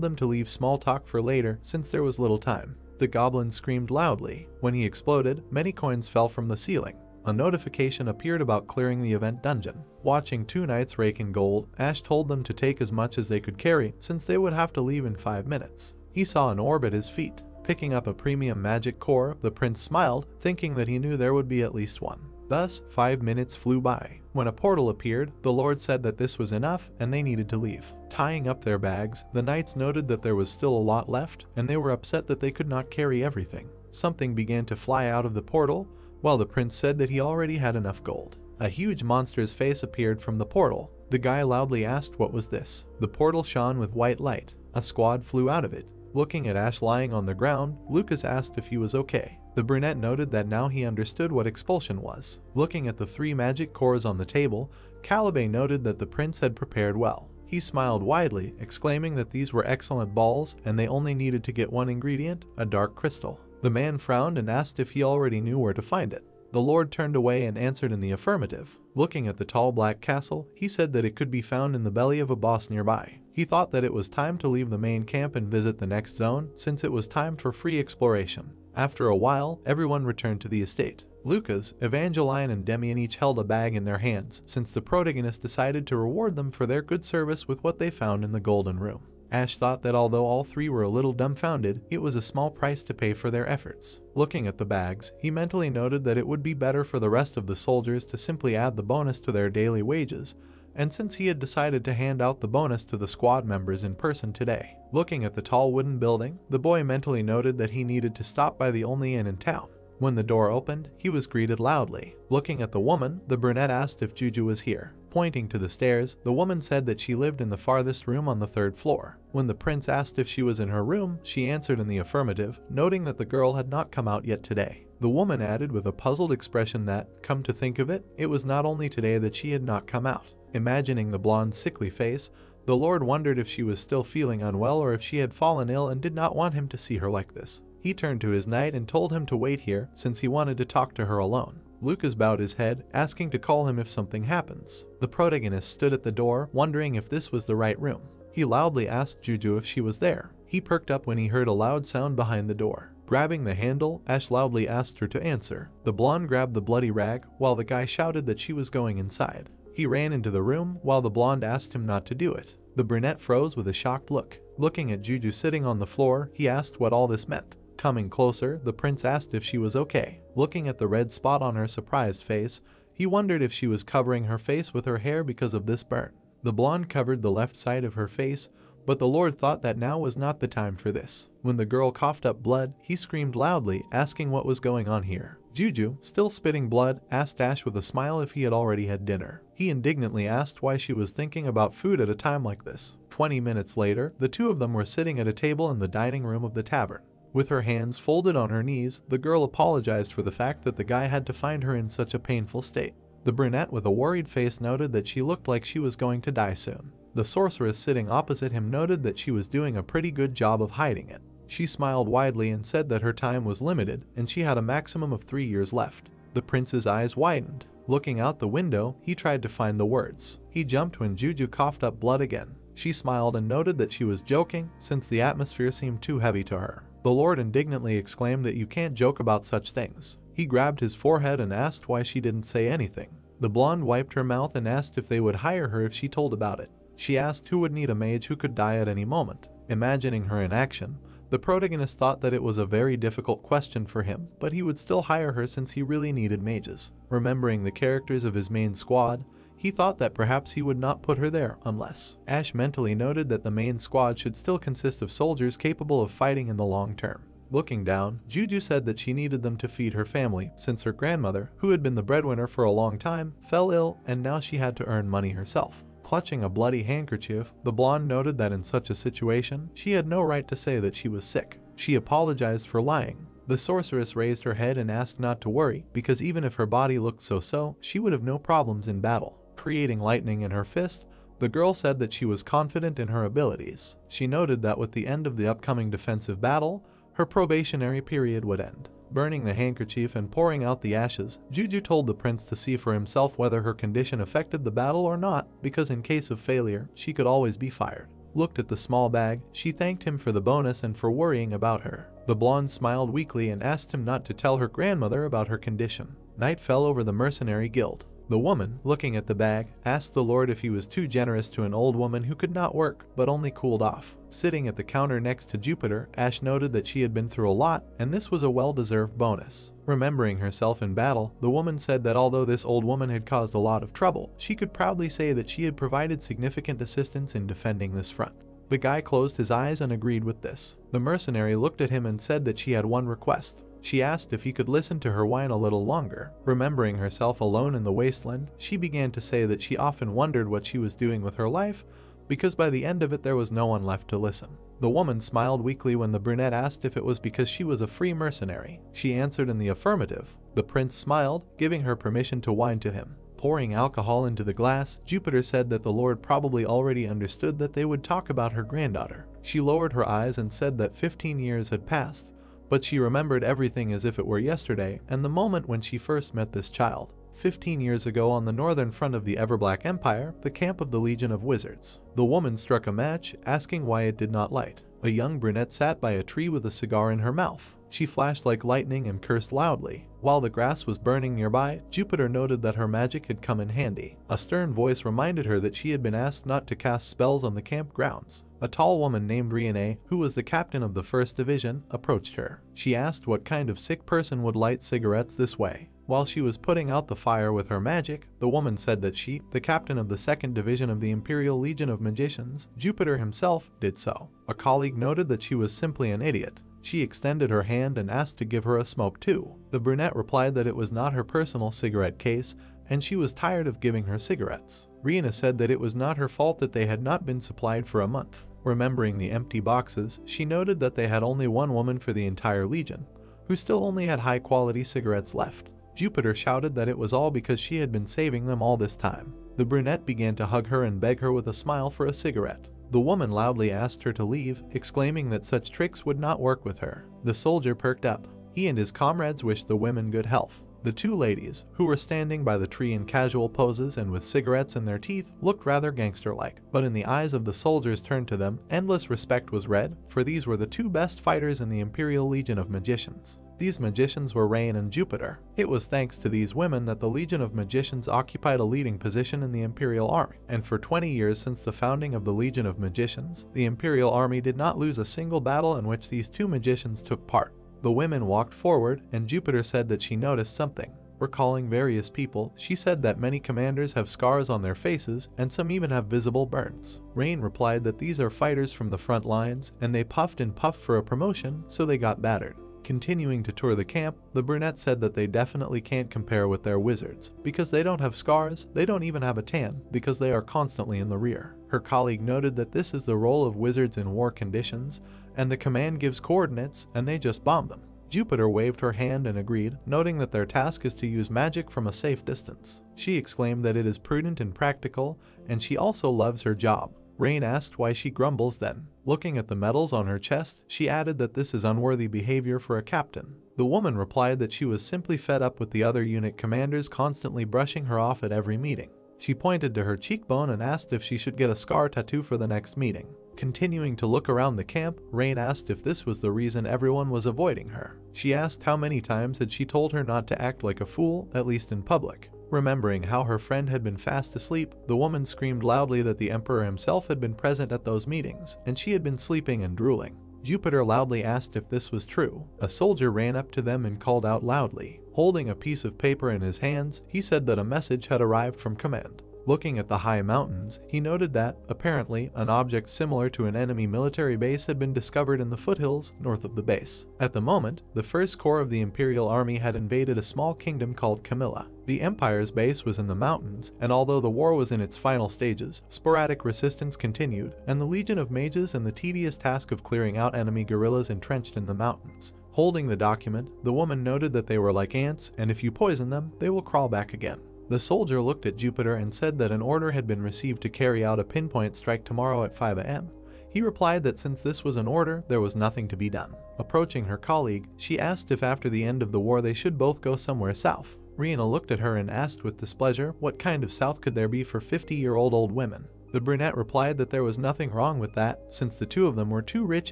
them to leave small talk for later since there was little time. The goblin screamed loudly. When he exploded, many coins fell from the ceiling. A notification appeared about clearing the event dungeon. Watching 2 knights rake in gold, Ash told them to take as much as they could carry since they would have to leave in 5 minutes. He saw an orb at his feet. Picking up a premium magic core, the prince smiled, thinking that he knew there would be at least one. Thus, 5 minutes flew by. When a portal appeared, the Lord said that this was enough and they needed to leave. Tying up their bags, the knights noted that there was still a lot left, and they were upset that they could not carry everything. Something began to fly out of the portal, while the prince said that he already had enough gold. A huge monster's face appeared from the portal. The guy loudly asked what was this. The portal shone with white light. A squad flew out of it. Looking at Ash lying on the ground, Lucas asked if he was okay. The brunette noted that now he understood what expulsion was. Looking at the 3 magic cores on the table, Caliban noted that the prince had prepared well. He smiled widely, exclaiming that these were excellent balls and they only needed to get one ingredient, a dark crystal. The man frowned and asked if he already knew where to find it. The Lord turned away and answered in the affirmative. Looking at the tall black castle, he said that it could be found in the belly of a boss nearby. He thought that it was time to leave the main camp and visit the next zone, since it was time for free exploration. After a while, everyone returned to the estate. Lucas, Evangeline, and Demian each held a bag in their hands, since the protagonist decided to reward them for their good service with what they found in the Golden Room. Ash thought that although all 3 were a little dumbfounded, it was a small price to pay for their efforts. Looking at the bags, he mentally noted that it would be better for the rest of the soldiers to simply add the bonus to their daily wages, and since he had decided to hand out the bonus to the squad members in person today. Looking at the tall wooden building, the boy mentally noted that he needed to stop by the only inn in town. When the door opened, he was greeted loudly. Looking at the woman, the brunette asked if Juju was here. Pointing to the stairs, the woman said that she lived in the farthest room on the 3rd floor. When the prince asked if she was in her room, she answered in the affirmative, noting that the girl had not come out yet today. The woman added with a puzzled expression that, come to think of it, it was not only today that she had not come out. Imagining the blonde's sickly face, the Lord wondered if she was still feeling unwell or if she had fallen ill and did not want him to see her like this. He turned to his knight and told him to wait here since he wanted to talk to her alone. Lucas bowed his head, asking to call him if something happens. The protagonist stood at the door, wondering if this was the right room. He loudly asked Juju if she was there. He perked up when he heard a loud sound behind the door. Grabbing the handle, Ash loudly asked her to answer. The blonde grabbed the bloody rag, while the guy shouted that she was going inside. He ran into the room, while the blonde asked him not to do it. The brunette froze with a shocked look. Looking at Juju sitting on the floor, he asked what all this meant. Coming closer, the prince asked if she was okay. Looking at the red spot on her surprised face, he wondered if she was covering her face with her hair because of this burn. The blonde covered the left side of her face, but the Lord thought that now was not the time for this. When the girl coughed up blood, he screamed loudly, asking what was going on here. Juju, still spitting blood, asked Ash with a smile if he had already had dinner. He indignantly asked why she was thinking about food at a time like this. 20 minutes later, the 2 of them were sitting at a table in the dining room of the tavern. With her hands folded on her knees, the girl apologized for the fact that the guy had to find her in such a painful state. The brunette with a worried face noted that she looked like she was going to die soon. The sorceress sitting opposite him noted that she was doing a pretty good job of hiding it. She smiled widely and said that her time was limited and she had a maximum of 3 years left. The prince's eyes widened. Looking out the window, he tried to find the words. He jumped when Juju coughed up blood again. She smiled and noted that she was joking since the atmosphere seemed too heavy to her. The Lord indignantly exclaimed that you can't joke about such things. He grabbed his forehead and asked why she didn't say anything. The blonde wiped her mouth and asked if they would hire her if she told about it. She asked who would need a mage who could die at any moment. Imagining her in action, the protagonist thought that it was a very difficult question for him, but he would still hire her since he really needed mages. Remembering the characters of his main squad, he thought that perhaps he would not put her there unless. Ash mentally noted that the main squad should still consist of soldiers capable of fighting in the long term. Looking down, Juju said that she needed them to feed her family since her grandmother, who had been the breadwinner for a long time, fell ill and now she had to earn money herself. Clutching a bloody handkerchief, the blonde noted that in such a situation, she had no right to say that she was sick. She apologized for lying. The sorceress raised her head and asked not to worry, because even if her body looked so-so, she would have no problems in battle. Creating lightning in her fist, the girl said that she was confident in her abilities. She noted that with the end of the upcoming defensive battle, her probationary period would end. Burning the handkerchief and pouring out the ashes, Juju told the prince to see for himself whether her condition affected the battle or not, because in case of failure, she could always be fired. Looked at the small bag, she thanked him for the bonus and for worrying about her. The blonde smiled weakly and asked him not to tell her grandmother about her condition. Night fell over the mercenary guild. The woman, looking at the bag, asked the Lord if he was too generous to an old woman who could not work but only cooled off. Sitting at the counter next to Jupiter, Ash noted that she had been through a lot and this was a well-deserved bonus. Remembering herself in battle, the woman said that although this old woman had caused a lot of trouble, she could proudly say that she had provided significant assistance in defending this front. The guy closed his eyes and agreed with this. The mercenary looked at him and said that she had one request. She asked if he could listen to her whine a little longer. Remembering herself alone in the wasteland, she began to say that she often wondered what she was doing with her life, because by the end of it there was no one left to listen. The woman smiled weakly when the brunette asked if it was because she was a free mercenary. She answered in the affirmative. The prince smiled, giving her permission to whine to him. Pouring alcohol into the glass, Jupiter said that the Lord probably already understood that they would talk about her granddaughter. She lowered her eyes and said that 15 years had passed, but she remembered everything as if it were yesterday and the moment when she first met this child. 15 years ago on the northern front of the Everblack Empire, the camp of the Legion of Wizards. The woman struck a match, asking why it did not light. A young brunette sat by a tree with a cigar in her mouth. She flashed like lightning and cursed loudly. While the grass was burning nearby, Jupiter noted that her magic had come in handy. A stern voice reminded her that she had been asked not to cast spells on the campgrounds. A tall woman named Riene, who was the captain of the 1st Division, approached her. She asked what kind of sick person would light cigarettes this way. While she was putting out the fire with her magic, the woman said that she, the captain of the 2nd Division of the Imperial Legion of Magicians, Jupiter himself, did so. A colleague noted that she was simply an idiot. She extended her hand and asked to give her a smoke too. The brunette replied that it was not her personal cigarette case and she was tired of giving her cigarettes. Rihanna said that it was not her fault that they had not been supplied for a month. Remembering the empty boxes, she noted that they had only one woman for the entire legion, who still only had high-quality cigarettes left. Jupiter shouted that it was all because she had been saving them all this time. The brunette began to hug her and beg her with a smile for a cigarette. The woman loudly asked her to leave, exclaiming that such tricks would not work with her. The soldier perked up. He and his comrades wished the women good health. The two ladies, who were standing by the tree in casual poses and with cigarettes in their teeth, looked rather gangster-like. But in the eyes of the soldiers turned to them, endless respect was read, for these were the two best fighters in the Imperial Legion of Magicians. These magicians were Rain and Jupiter. It was thanks to these women that the Legion of Magicians occupied a leading position in the Imperial Army. And for 20 years since the founding of the Legion of Magicians, the Imperial Army did not lose a single battle in which these two magicians took part. The women walked forward, and Jupiter said that she noticed something. Recalling various people, she said that many commanders have scars on their faces, and some even have visible burns. Rain replied that these are fighters from the front lines, and they puffed and puffed for a promotion, so they got battered. Continuing to tour the camp, the brunette said that they definitely can't compare with their wizards. Because they don't have scars, they don't even have a tan, because they are constantly in the rear. Her colleague noted that this is the role of wizards in war conditions, and the command gives coordinates, and they just bomb them. Jupiter waved her hand and agreed, noting that their task is to use magic from a safe distance. She exclaimed that it is prudent and practical, and she also loves her job. Rain asked why she grumbles then. Looking at the medals on her chest, she added that this is unworthy behavior for a captain. The woman replied that she was simply fed up with the other unit commanders constantly brushing her off at every meeting. She pointed to her cheekbone and asked if she should get a scar tattoo for the next meeting. Continuing to look around the camp, Rain asked if this was the reason everyone was avoiding her. She asked how many times had she told her not to act like a fool, at least in public. Remembering how her friend had been fast asleep, the woman screamed loudly that the Emperor himself had been present at those meetings, and she had been sleeping and drooling. Jupiter loudly asked if this was true. A soldier ran up to them and called out loudly. Holding a piece of paper in his hands, he said that a message had arrived from command. Looking at the high mountains, he noted that, apparently, an object similar to an enemy military base had been discovered in the foothills north of the base. At the moment, the First Corps of the Imperial Army had invaded a small kingdom called Camilla. The Empire's base was in the mountains, and although the war was in its final stages, sporadic resistance continued, and the Legion of Mages and the tedious task of clearing out enemy guerrillas entrenched in the mountains. Holding the document, the woman noted that they were like ants, and if you poison them, they will crawl back again. The soldier looked at Jupiter and said that an order had been received to carry out a pinpoint strike tomorrow at 5 a.m. He replied that since this was an order, there was nothing to be done. Approaching her colleague, she asked if after the end of the war they should both go somewhere south. Rihanna looked at her and asked with displeasure what kind of south could there be for 50-year-old old women. The brunette replied that there was nothing wrong with that, since the two of them were two rich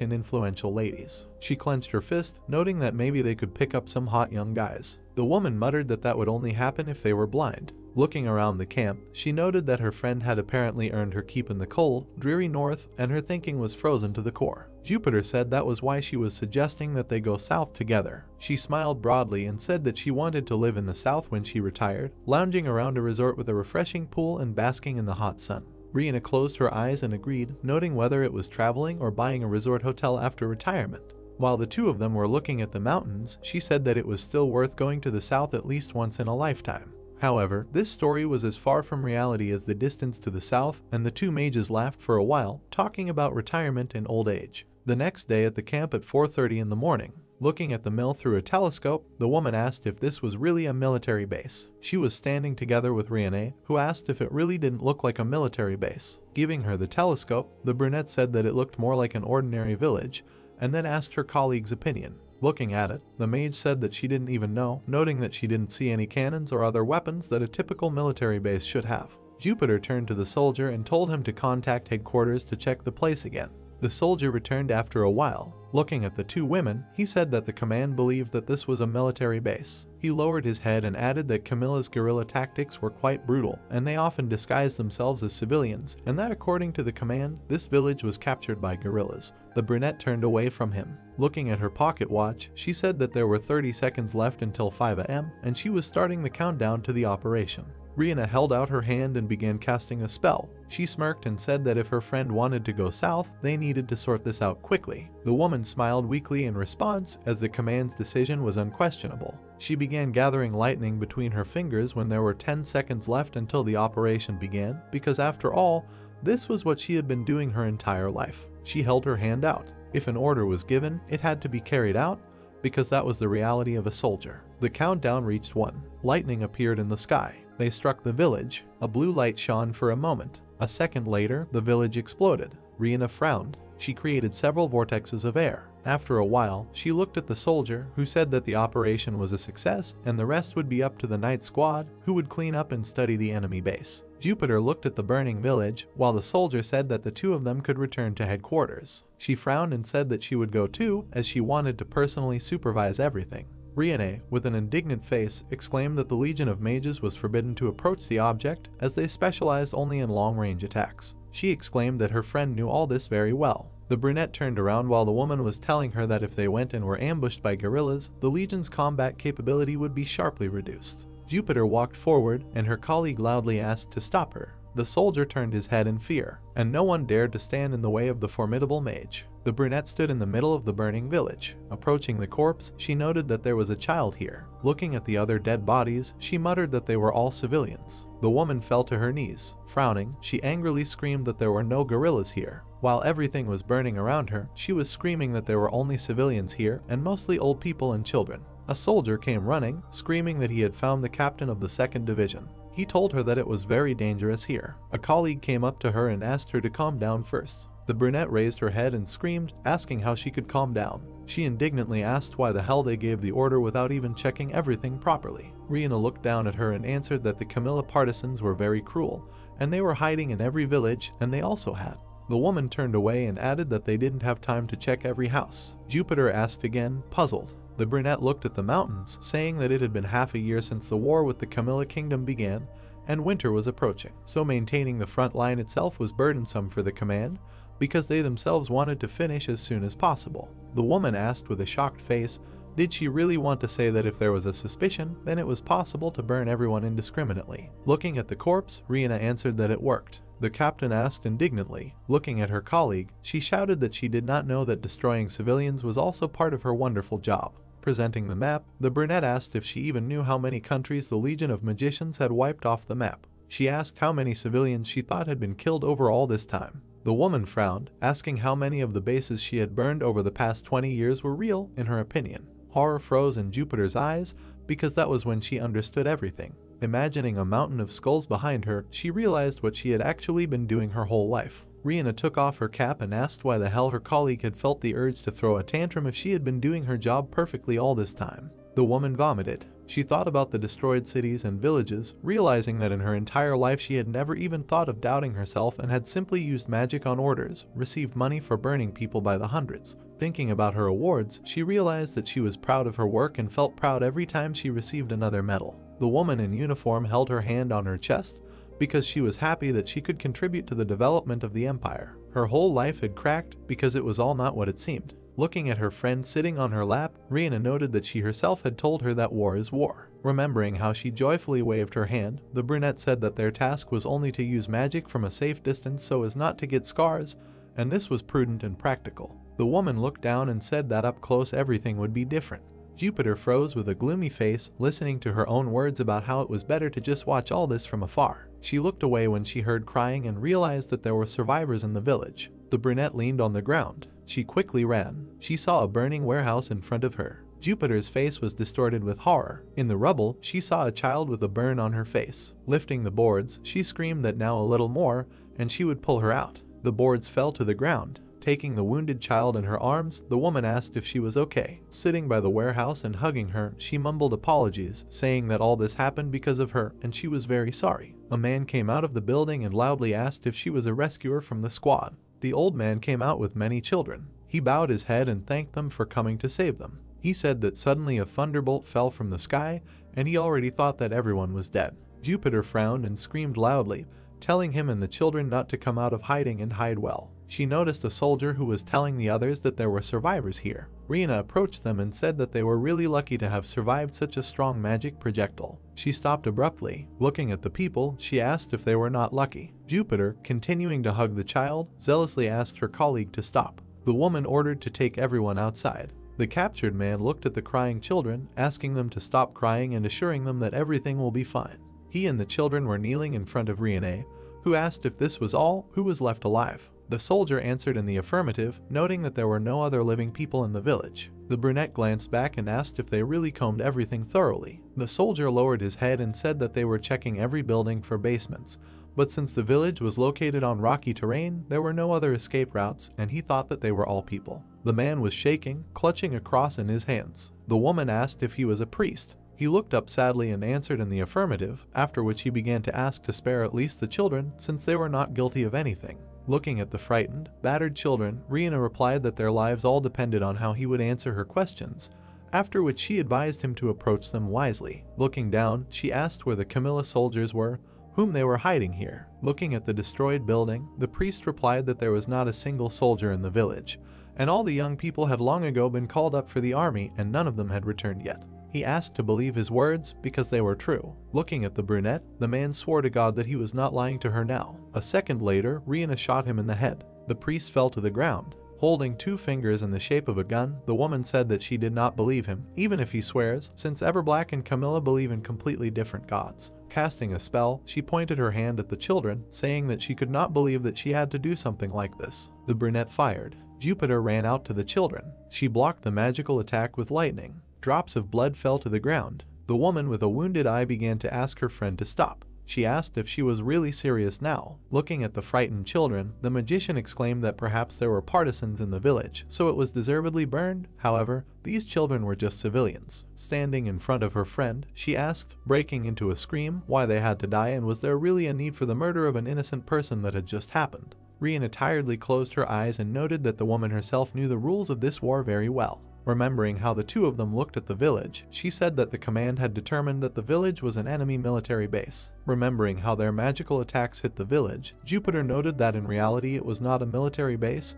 and influential ladies. She clenched her fist, noting that maybe they could pick up some hot young guys. The woman muttered that that would only happen if they were blind. Looking around the camp, she noted that her friend had apparently earned her keep in the cold, dreary north, and her thinking was frozen to the core. Jupiter said that was why she was suggesting that they go south together. She smiled broadly and said that she wanted to live in the south when she retired, lounging around a resort with a refreshing pool and basking in the hot sun. Rihanna closed her eyes and agreed, noting whether it was traveling or buying a resort hotel after retirement. While the two of them were looking at the mountains, she said that it was still worth going to the south at least once in a lifetime. However, this story was as far from reality as the distance to the south, and the two mages laughed for a while, talking about retirement and old age. The next day at the camp at 4:30 in the morning, looking at the mill through a telescope, the woman asked if this was really a military base. She was standing together with Rihanna, who asked if it really didn't look like a military base. Giving her the telescope, the brunette said that it looked more like an ordinary village, and then asked her colleague's opinion. Looking at it, the mage said that she didn't even know, noting that she didn't see any cannons or other weapons that a typical military base should have. Jupiter turned to the soldier and told him to contact headquarters to check the place again. The soldier returned after a while. Looking at the two women, he said that the command believed that this was a military base. He lowered his head and added that Camilla's guerrilla tactics were quite brutal, and they often disguised themselves as civilians, and that according to the command, this village was captured by guerrillas. The brunette turned away from him. Looking at her pocket watch, she said that there were 30 seconds left until 5 a.m., and she was starting the countdown to the operation. Rihanna held out her hand and began casting a spell. She smirked and said that if her friend wanted to go south, they needed to sort this out quickly. The woman smiled weakly in response, as the command's decision was unquestionable. She began gathering lightning between her fingers when there were 10 seconds left until the operation began, because after all, this was what she had been doing her entire life. She held her hand out. If an order was given, it had to be carried out, because that was the reality of a soldier. The countdown reached 1. Lightning appeared in the sky. They struck the village. A blue light shone for a moment. A second later, the village exploded. Rihanna frowned. She created several vortexes of air. After a while, she looked at the soldier, who said that the operation was a success, and the rest would be up to the night squad, who would clean up and study the enemy base. Jupiter looked at the burning village, while the soldier said that the two of them could return to headquarters. She frowned and said that she would go too, as she wanted to personally supervise everything. Rihanna, with an indignant face, exclaimed that the Legion of Mages was forbidden to approach the object, as they specialized only in long-range attacks. She exclaimed that her friend knew all this very well. The brunette turned around while the woman was telling her that if they went and were ambushed by guerrillas, the Legion's combat capability would be sharply reduced. Jupiter walked forward, and her colleague loudly asked to stop her. The soldier turned his head in fear, and no one dared to stand in the way of the formidable mage. The brunette stood in the middle of the burning village. Approaching the corpse, she noted that there was a child here. Looking at the other dead bodies, she muttered that they were all civilians. The woman fell to her knees. Frowning, she angrily screamed that there were no guerrillas here. While everything was burning around her, she was screaming that there were only civilians here, and mostly old people and children. A soldier came running, screaming that he had found the captain of the 2nd Division. He told her that it was very dangerous here. A colleague came up to her and asked her to calm down first. The brunette raised her head and screamed, asking how she could calm down. She indignantly asked why the hell they gave the order without even checking everything properly. Rihanna looked down at her and answered that the Camilla partisans were very cruel, and they were hiding in every village, and they also had The woman turned away and added that they didn't have time to check every house. Jupiter asked again, puzzled. The brunette looked at the mountains, saying that it had been half a year since the war with the Camilla kingdom began, and winter was approaching, so maintaining the front line itself was burdensome for the command, because they themselves wanted to finish as soon as possible. The woman asked with a shocked face, did she really want to say that if there was a suspicion, then it was possible to burn everyone indiscriminately? Looking at the corpse, Rihanna answered that it worked. The captain asked indignantly. Looking at her colleague, she shouted that she did not know that destroying civilians was also part of her wonderful job. Presenting the map, the brunette asked if she even knew how many countries the Legion of Magicians had wiped off the map. She asked how many civilians she thought had been killed over all this time. The woman frowned, asking how many of the bases she had burned over the past 20 years were real, in her opinion. Horror froze in Jupiter's eyes, because that was when she understood everything. Imagining a mountain of skulls behind her, she realized what she had actually been doing her whole life. Rihanna took off her cap and asked why the hell her colleague had felt the urge to throw a tantrum if she had been doing her job perfectly all this time. The woman vomited. She thought about the destroyed cities and villages, realizing that in her entire life she had never even thought of doubting herself and had simply used magic on orders, received money for burning people by the hundreds. Thinking about her awards, she realized that she was proud of her work and felt proud every time she received another medal. The woman in uniform held her hand on her chest because she was happy that she could contribute to the development of the empire. Her whole life had cracked because it was all not what it seemed. Looking at her friend sitting on her lap, Rihanna noted that she herself had told her that war is war. Remembering how she joyfully waved her hand, the brunette said that their task was only to use magic from a safe distance so as not to get scars, and this was prudent and practical. The woman looked down and said that up close everything would be different. Jupiter froze with a gloomy face, listening to her own words about how it was better to just watch all this from afar. She looked away when she heard crying and realized that there were survivors in the village. The brunette leaned on the ground. She quickly ran. She saw a burning warehouse in front of her. Jupiter's face was distorted with horror. In the rubble, she saw a child with a burn on her face. Lifting the boards, she screamed that now a little more, and she would pull her out. The boards fell to the ground. Taking the wounded child in her arms, the woman asked if she was okay. Sitting by the warehouse and hugging her, she mumbled apologies, saying that all this happened because of her, and she was very sorry. A man came out of the building and loudly asked if she was a rescuer from the squad. The old man came out with many children. He bowed his head and thanked them for coming to save them. He said that suddenly a thunderbolt fell from the sky, and he already thought that everyone was dead. Jupiter frowned and screamed loudly, telling him and the children not to come out of hiding and hide well. She noticed a soldier who was telling the others that there were survivors here. Rihanna approached them and said that they were really lucky to have survived such a strong magic projectile. She stopped abruptly. Looking at the people, she asked if they were not lucky. Jupiter, continuing to hug the child, zealously asked her colleague to stop. The woman ordered to take everyone outside. The captured man looked at the crying children, asking them to stop crying and assuring them that everything will be fine. He and the children were kneeling in front of Rihanna, who asked if this was all, who was left alive. The soldier answered in the affirmative, noting that there were no other living people in the village. The brunette glanced back and asked if they really combed everything thoroughly. The soldier lowered his head and said that they were checking every building for basements, but since the village was located on rocky terrain, there were no other escape routes, and he thought that they were all people. The man was shaking, clutching a cross in his hands. The woman asked if he was a priest. He looked up sadly and answered in the affirmative, after which he began to ask to spare at least the children, since they were not guilty of anything. Looking at the frightened, battered children, Rihanna replied that their lives all depended on how he would answer her questions, after which she advised him to approach them wisely. Looking down, she asked where the Camilla soldiers were, whom they were hiding here. Looking at the destroyed building, the priest replied that there was not a single soldier in the village, and all the young people had long ago been called up for the army and none of them had returned yet. He asked to believe his words because they were true. Looking at the brunette, the man swore to God that he was not lying to her now. A second later, Rihanna shot him in the head. The priest fell to the ground. Holding two fingers in the shape of a gun, the woman said that she did not believe him, even if he swears, since Everblack and Camilla believe in completely different gods. Casting a spell, she pointed her hand at the children, saying that she could not believe that she had to do something like this. The brunette fired. Jupiter ran out to the children. She blocked the magical attack with lightning. Drops of blood fell to the ground. The woman with a wounded eye began to ask her friend to stop. She asked if she was really serious now. Looking at the frightened children, the magician exclaimed that perhaps there were partisans in the village, so it was deservedly burned. However, these children were just civilians. Standing in front of her friend, she asked, breaking into a scream, why they had to die and was there really a need for the murder of an innocent person that had just happened. Rihanna tiredly closed her eyes and noted that the woman herself knew the rules of this war very well. Remembering how the two of them looked at the village, she said that the command had determined that the village was an enemy military base. Remembering how their magical attacks hit the village, Jupiter noted that in reality it was not a military base,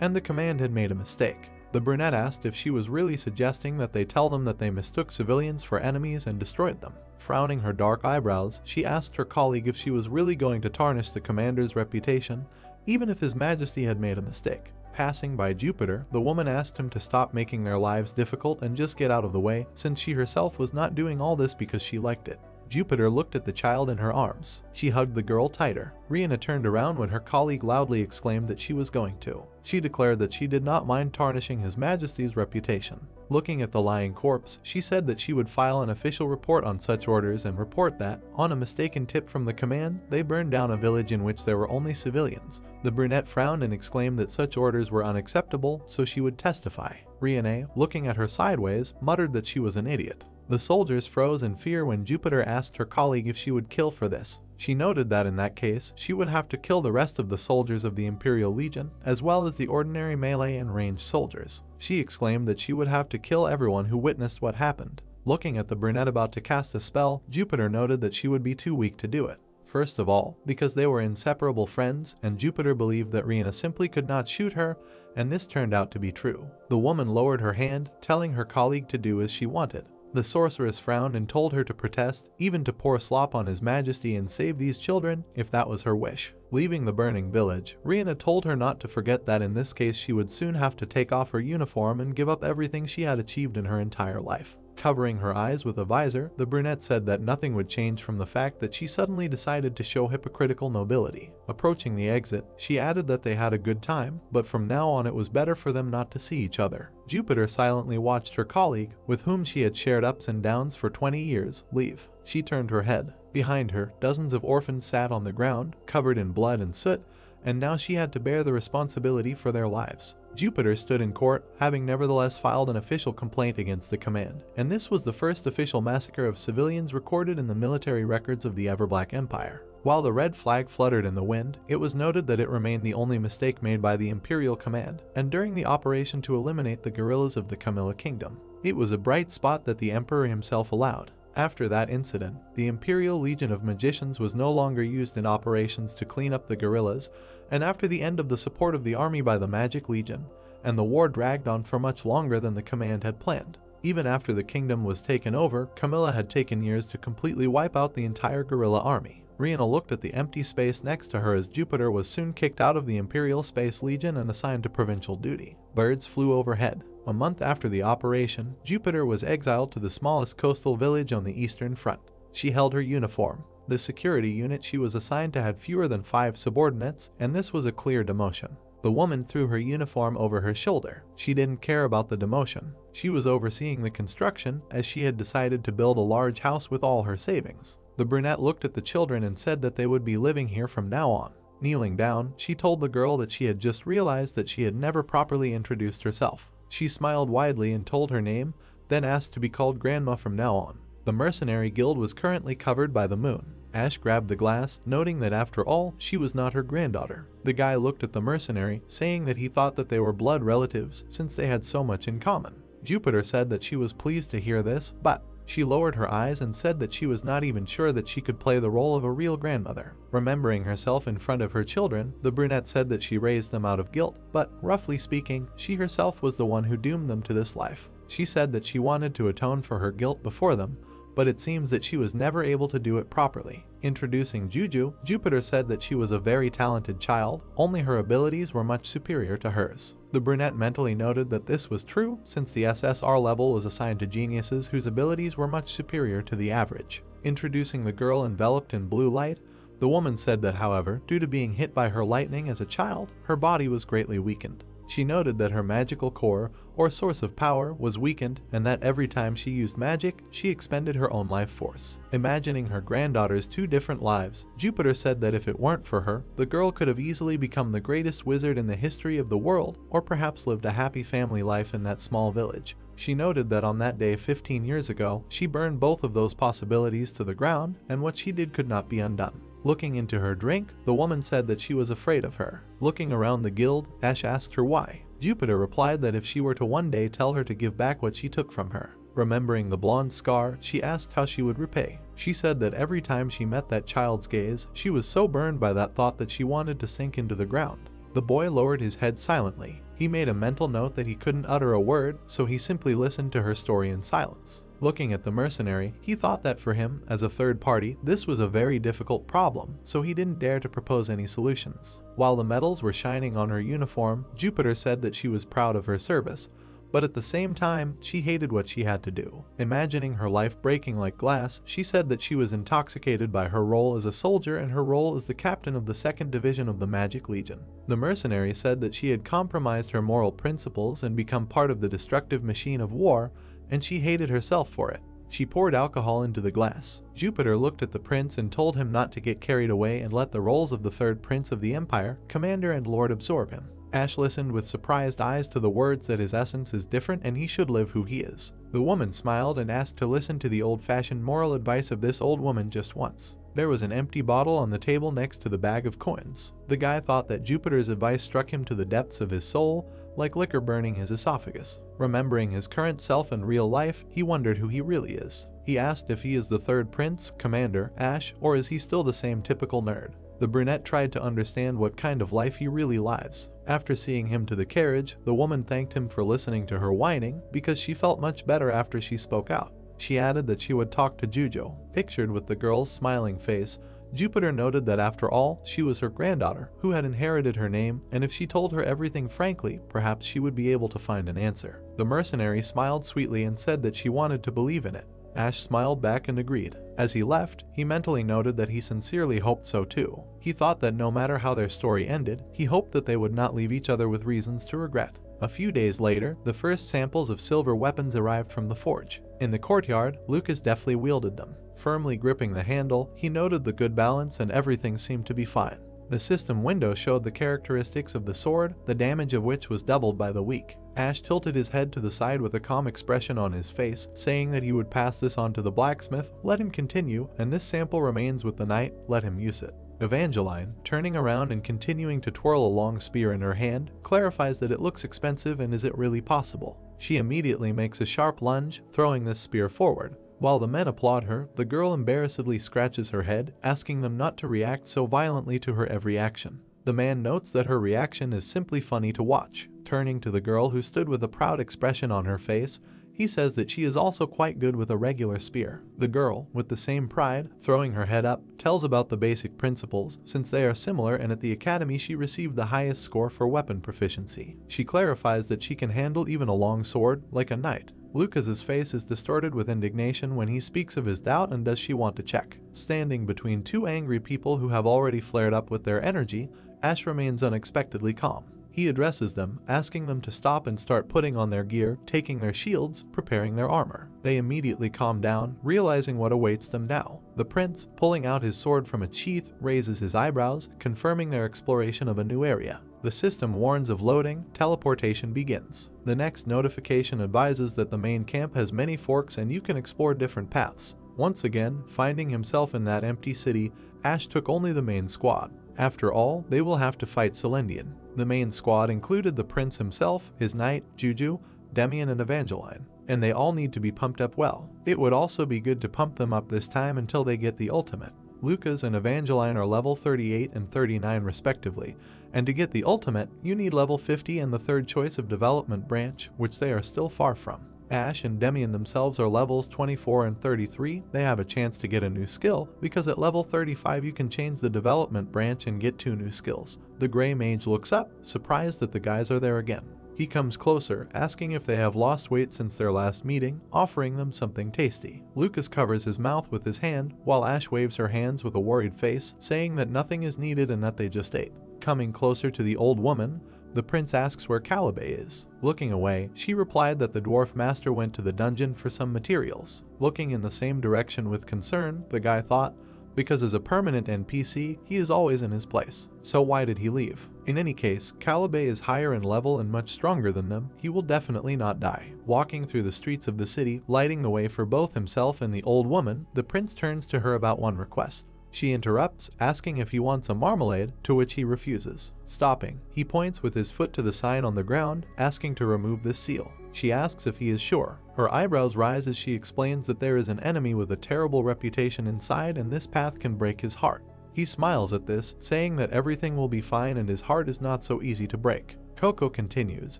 and the command had made a mistake. The brunette asked if she was really suggesting that they tell them that they mistook civilians for enemies and destroyed them. Frowning her dark eyebrows, she asked her colleague if she was really going to tarnish the commander's reputation, even if His Majesty had made a mistake. Passing by Jupiter, the woman asked him to stop making their lives difficult and just get out of the way, since she herself was not doing all this because she liked it. Jupiter looked at the child in her arms. She hugged the girl tighter. Rihanna turned around when her colleague loudly exclaimed that she was going to. She declared that she did not mind tarnishing His Majesty's reputation. Looking at the lying corpse, she said that she would file an official report on such orders and report that, on a mistaken tip from the command, they burned down a village in which there were only civilians. The brunette frowned and exclaimed that such orders were unacceptable, so she would testify. Rihanna, looking at her sideways, muttered that she was an idiot. The soldiers froze in fear when Jupiter asked her colleague if she would kill for this. She noted that in that case, she would have to kill the rest of the soldiers of the Imperial Legion, as well as the ordinary melee and ranged soldiers. She exclaimed that she would have to kill everyone who witnessed what happened. Looking at the brunette about to cast a spell, Jupiter noted that she would be too weak to do it. First of all, because they were inseparable friends, and Jupiter believed that Rihanna simply could not shoot her, and this turned out to be true. The woman lowered her hand, telling her colleague to do as she wanted. The sorceress frowned and told her to protest, even to pour slop on His Majesty and save these children, if that was her wish. Leaving the burning village, Rihanna told her not to forget that in this case she would soon have to take off her uniform and give up everything she had achieved in her entire life. Covering her eyes with a visor, the brunette said that nothing would change from the fact that she suddenly decided to show hypocritical nobility. Approaching the exit, she added that they had a good time, but from now on it was better for them not to see each other. Jupiter silently watched her colleague, with whom she had shared ups and downs for 20 years, leave. She turned her head. Behind her, dozens of orphans sat on the ground, covered in blood and soot, and now she had to bear the responsibility for their lives. Jupiter stood in court, having nevertheless filed an official complaint against the command, and this was the first official massacre of civilians recorded in the military records of the Everblack Empire. While the red flag fluttered in the wind, it was noted that it remained the only mistake made by the Imperial Command, and during the operation to eliminate the guerrillas of the Camilla Kingdom. It was a bright spot that the Emperor himself allowed. After that incident, the Imperial Legion of Magicians was no longer used in operations to clean up the guerrillas, and after the end of the support of the army by the Magic Legion, and the war dragged on for much longer than the command had planned. Even after the kingdom was taken over, Camilla had taken years to completely wipe out the entire guerrilla army. Rihanna looked at the empty space next to her as Jupiter was soon kicked out of the Imperial Space Legion and assigned to provincial duty. Birds flew overhead. A month after the operation, Jupiter was exiled to the smallest coastal village on the Eastern Front. She held her uniform. The security unit she was assigned to had fewer than 5 subordinates, and this was a clear demotion. The woman threw her uniform over her shoulder. She didn't care about the demotion. She was overseeing the construction, as she had decided to build a large house with all her savings. The brunette looked at the children and said that they would be living here from now on. Kneeling down, she told the girl that she had just realized that she had never properly introduced herself. She smiled widely and told her name, then asked to be called Grandma from now on. The mercenary guild was currently covered by the moon. Ash grabbed the glass, noting that after all, she was not her granddaughter. The guy looked at the mercenary, saying that he thought that they were blood relatives since they had so much in common. Jupiter said that she was pleased to hear this, but she lowered her eyes and said that she was not even sure that she could play the role of a real grandmother. Remembering herself in front of her children, the brunette said that she raised them out of guilt, but, roughly speaking, she herself was the one who doomed them to this life. She said that she wanted to atone for her guilt before them, but it seems that she was never able to do it properly. Introducing Juju, Jupiter said that she was a very talented child, only her abilities were much superior to hers. The brunette mentally noted that this was true since the SSR level was assigned to geniuses whose abilities were much superior to the average. Introducing the girl enveloped in blue light, the woman said that however, due to being hit by her lightning as a child, her body was greatly weakened. She noted that her magical core, or source of power, was weakened and that every time she used magic, she expended her own life force. Imagining her granddaughter's 2 different lives, Jupiter said that if it weren't for her, the girl could have easily become the greatest wizard in the history of the world, or perhaps lived a happy family life in that small village. She noted that on that day 15 years ago, she burned both of those possibilities to the ground, and what she did could not be undone. Looking into her drink, the woman said that she was afraid of her. Looking around the guild, Ash asked her why. Jupiter replied that if she were to one day tell her to give back what she took from her. Remembering the blonde scar, she asked how she would repay. She said that every time she met that child's gaze, she was so burned by that thought that she wanted to sink into the ground. The boy lowered his head silently. He made a mental note that he couldn't utter a word, so he simply listened to her story in silence. Looking at the mercenary, he thought that for him, as a third party, this was a very difficult problem, so he didn't dare to propose any solutions. While the medals were shining on her uniform, Jupiter said that she was proud of her service, but at the same time, she hated what she had to do. Imagining her life breaking like glass, she said that she was intoxicated by her role as a soldier and her role as the captain of the 2nd Division of the Magic Legion. The mercenary said that she had compromised her moral principles and become part of the destructive machine of war, and she hated herself for it. She poured alcohol into the glass. Jupiter looked at the prince and told him not to get carried away and let the roles of the third prince of the empire, commander and lord, absorb him. Ash listened with surprised eyes to the words that his essence is different and he should live who he is. The woman smiled and asked to listen to the old-fashioned moral advice of this old woman just once. There was an empty bottle on the table next to the bag of coins. The guy thought that Jupiter's advice struck him to the depths of his soul, like liquor burning his esophagus. Remembering his current self in real life, he wondered who he really is. He asked if he is the third prince, commander, Ash, or is he still the same typical nerd. The brunette tried to understand what kind of life he really lives. After seeing him to the carriage, the woman thanked him for listening to her whining because she felt much better after she spoke out. She added that she would talk to Jujo. Pictured with the girl's smiling face, Jupiter noted that after all, she was her granddaughter who had inherited her name, and if she told her everything frankly, perhaps she would be able to find an answer. The mercenary smiled sweetly and said that she wanted to believe in it. Ash smiled back and agreed. As he left, he mentally noted that he sincerely hoped so too. He thought that no matter how their story ended, he hoped that they would not leave each other with reasons to regret. A few days later, the first samples of silver weapons arrived from the forge. In the courtyard, Lucas deftly wielded them. Firmly gripping the handle, he noted the good balance and everything seemed to be fine. The system window showed the characteristics of the sword, the damage of which was doubled by the weak. Ash tilted his head to the side with a calm expression on his face, saying that he would pass this on to the blacksmith, let him continue, and this sample remains with the knight, let him use it. Evangeline, turning around and continuing to twirl a long spear in her hand, clarifies that it looks expensive and is it really possible. She immediately makes a sharp lunge, throwing this spear forward. While the men applaud her, the girl embarrassedly scratches her head, asking them not to react so violently to her every action. The man notes that her reaction is simply funny to watch. Turning to the girl who stood with a proud expression on her face, he says that she is also quite good with a regular spear. The girl, with the same pride, throwing her head up, tells about the basic principles, since they are similar, and at the academy she received the highest score for weapon proficiency. She clarifies that she can handle even a long sword, like a knight. Lucas's face is distorted with indignation when he speaks of his doubt and does she want to check. Standing between two angry people who have already flared up with their energy, Ash remains unexpectedly calm. He addresses them, asking them to stop and start putting on their gear, taking their shields, preparing their armor. They immediately calm down, realizing what awaits them now. The prince, pulling out his sword from its sheath, raises his eyebrows, confirming their exploration of a new area. The system warns of loading, teleportation begins. The next notification advises that the main camp has many forks and you can explore different paths. Once again, finding himself in that empty city, Ash took only the main squad. After all, they will have to fight Celendian. The main squad included the prince himself, his knight, Juju, Demian and Evangeline, and they all need to be pumped up well. It would also be good to pump them up this time until they get the ultimate. Lucas and Evangeline are level 38 and 39 respectively, and to get the ultimate, you need level 50 and the third choice of development branch, which they are still far from. Ash and Demian themselves are levels 24 and 33, they have a chance to get a new skill, because at level 35 you can change the development branch and get 2 new skills. The Grey Mage looks up, surprised that the guys are there again. He comes closer, asking if they have lost weight since their last meeting, offering them something tasty. Lucas covers his mouth with his hand, while Ash waves her hands with a worried face, saying that nothing is needed and that they just ate. Coming closer to the old woman, the prince asks where Calibe is. Looking away, she replied that the dwarf master went to the dungeon for some materials. Looking in the same direction with concern, the guy thought, because as a permanent NPC, he is always in his place. So why did he leave? In any case, Calibe is higher in level and much stronger than them, he will definitely not die. Walking through the streets of the city, lighting the way for both himself and the old woman, the prince turns to her about one request. She interrupts, asking if he wants a marmalade, to which he refuses. Stopping, he points with his foot to the sign on the ground, asking to remove this seal. She asks if he is sure. Her eyebrows rise as she explains that there is an enemy with a terrible reputation inside and this path can break his heart. He smiles at this, saying that everything will be fine and his heart is not so easy to break. Coco continues,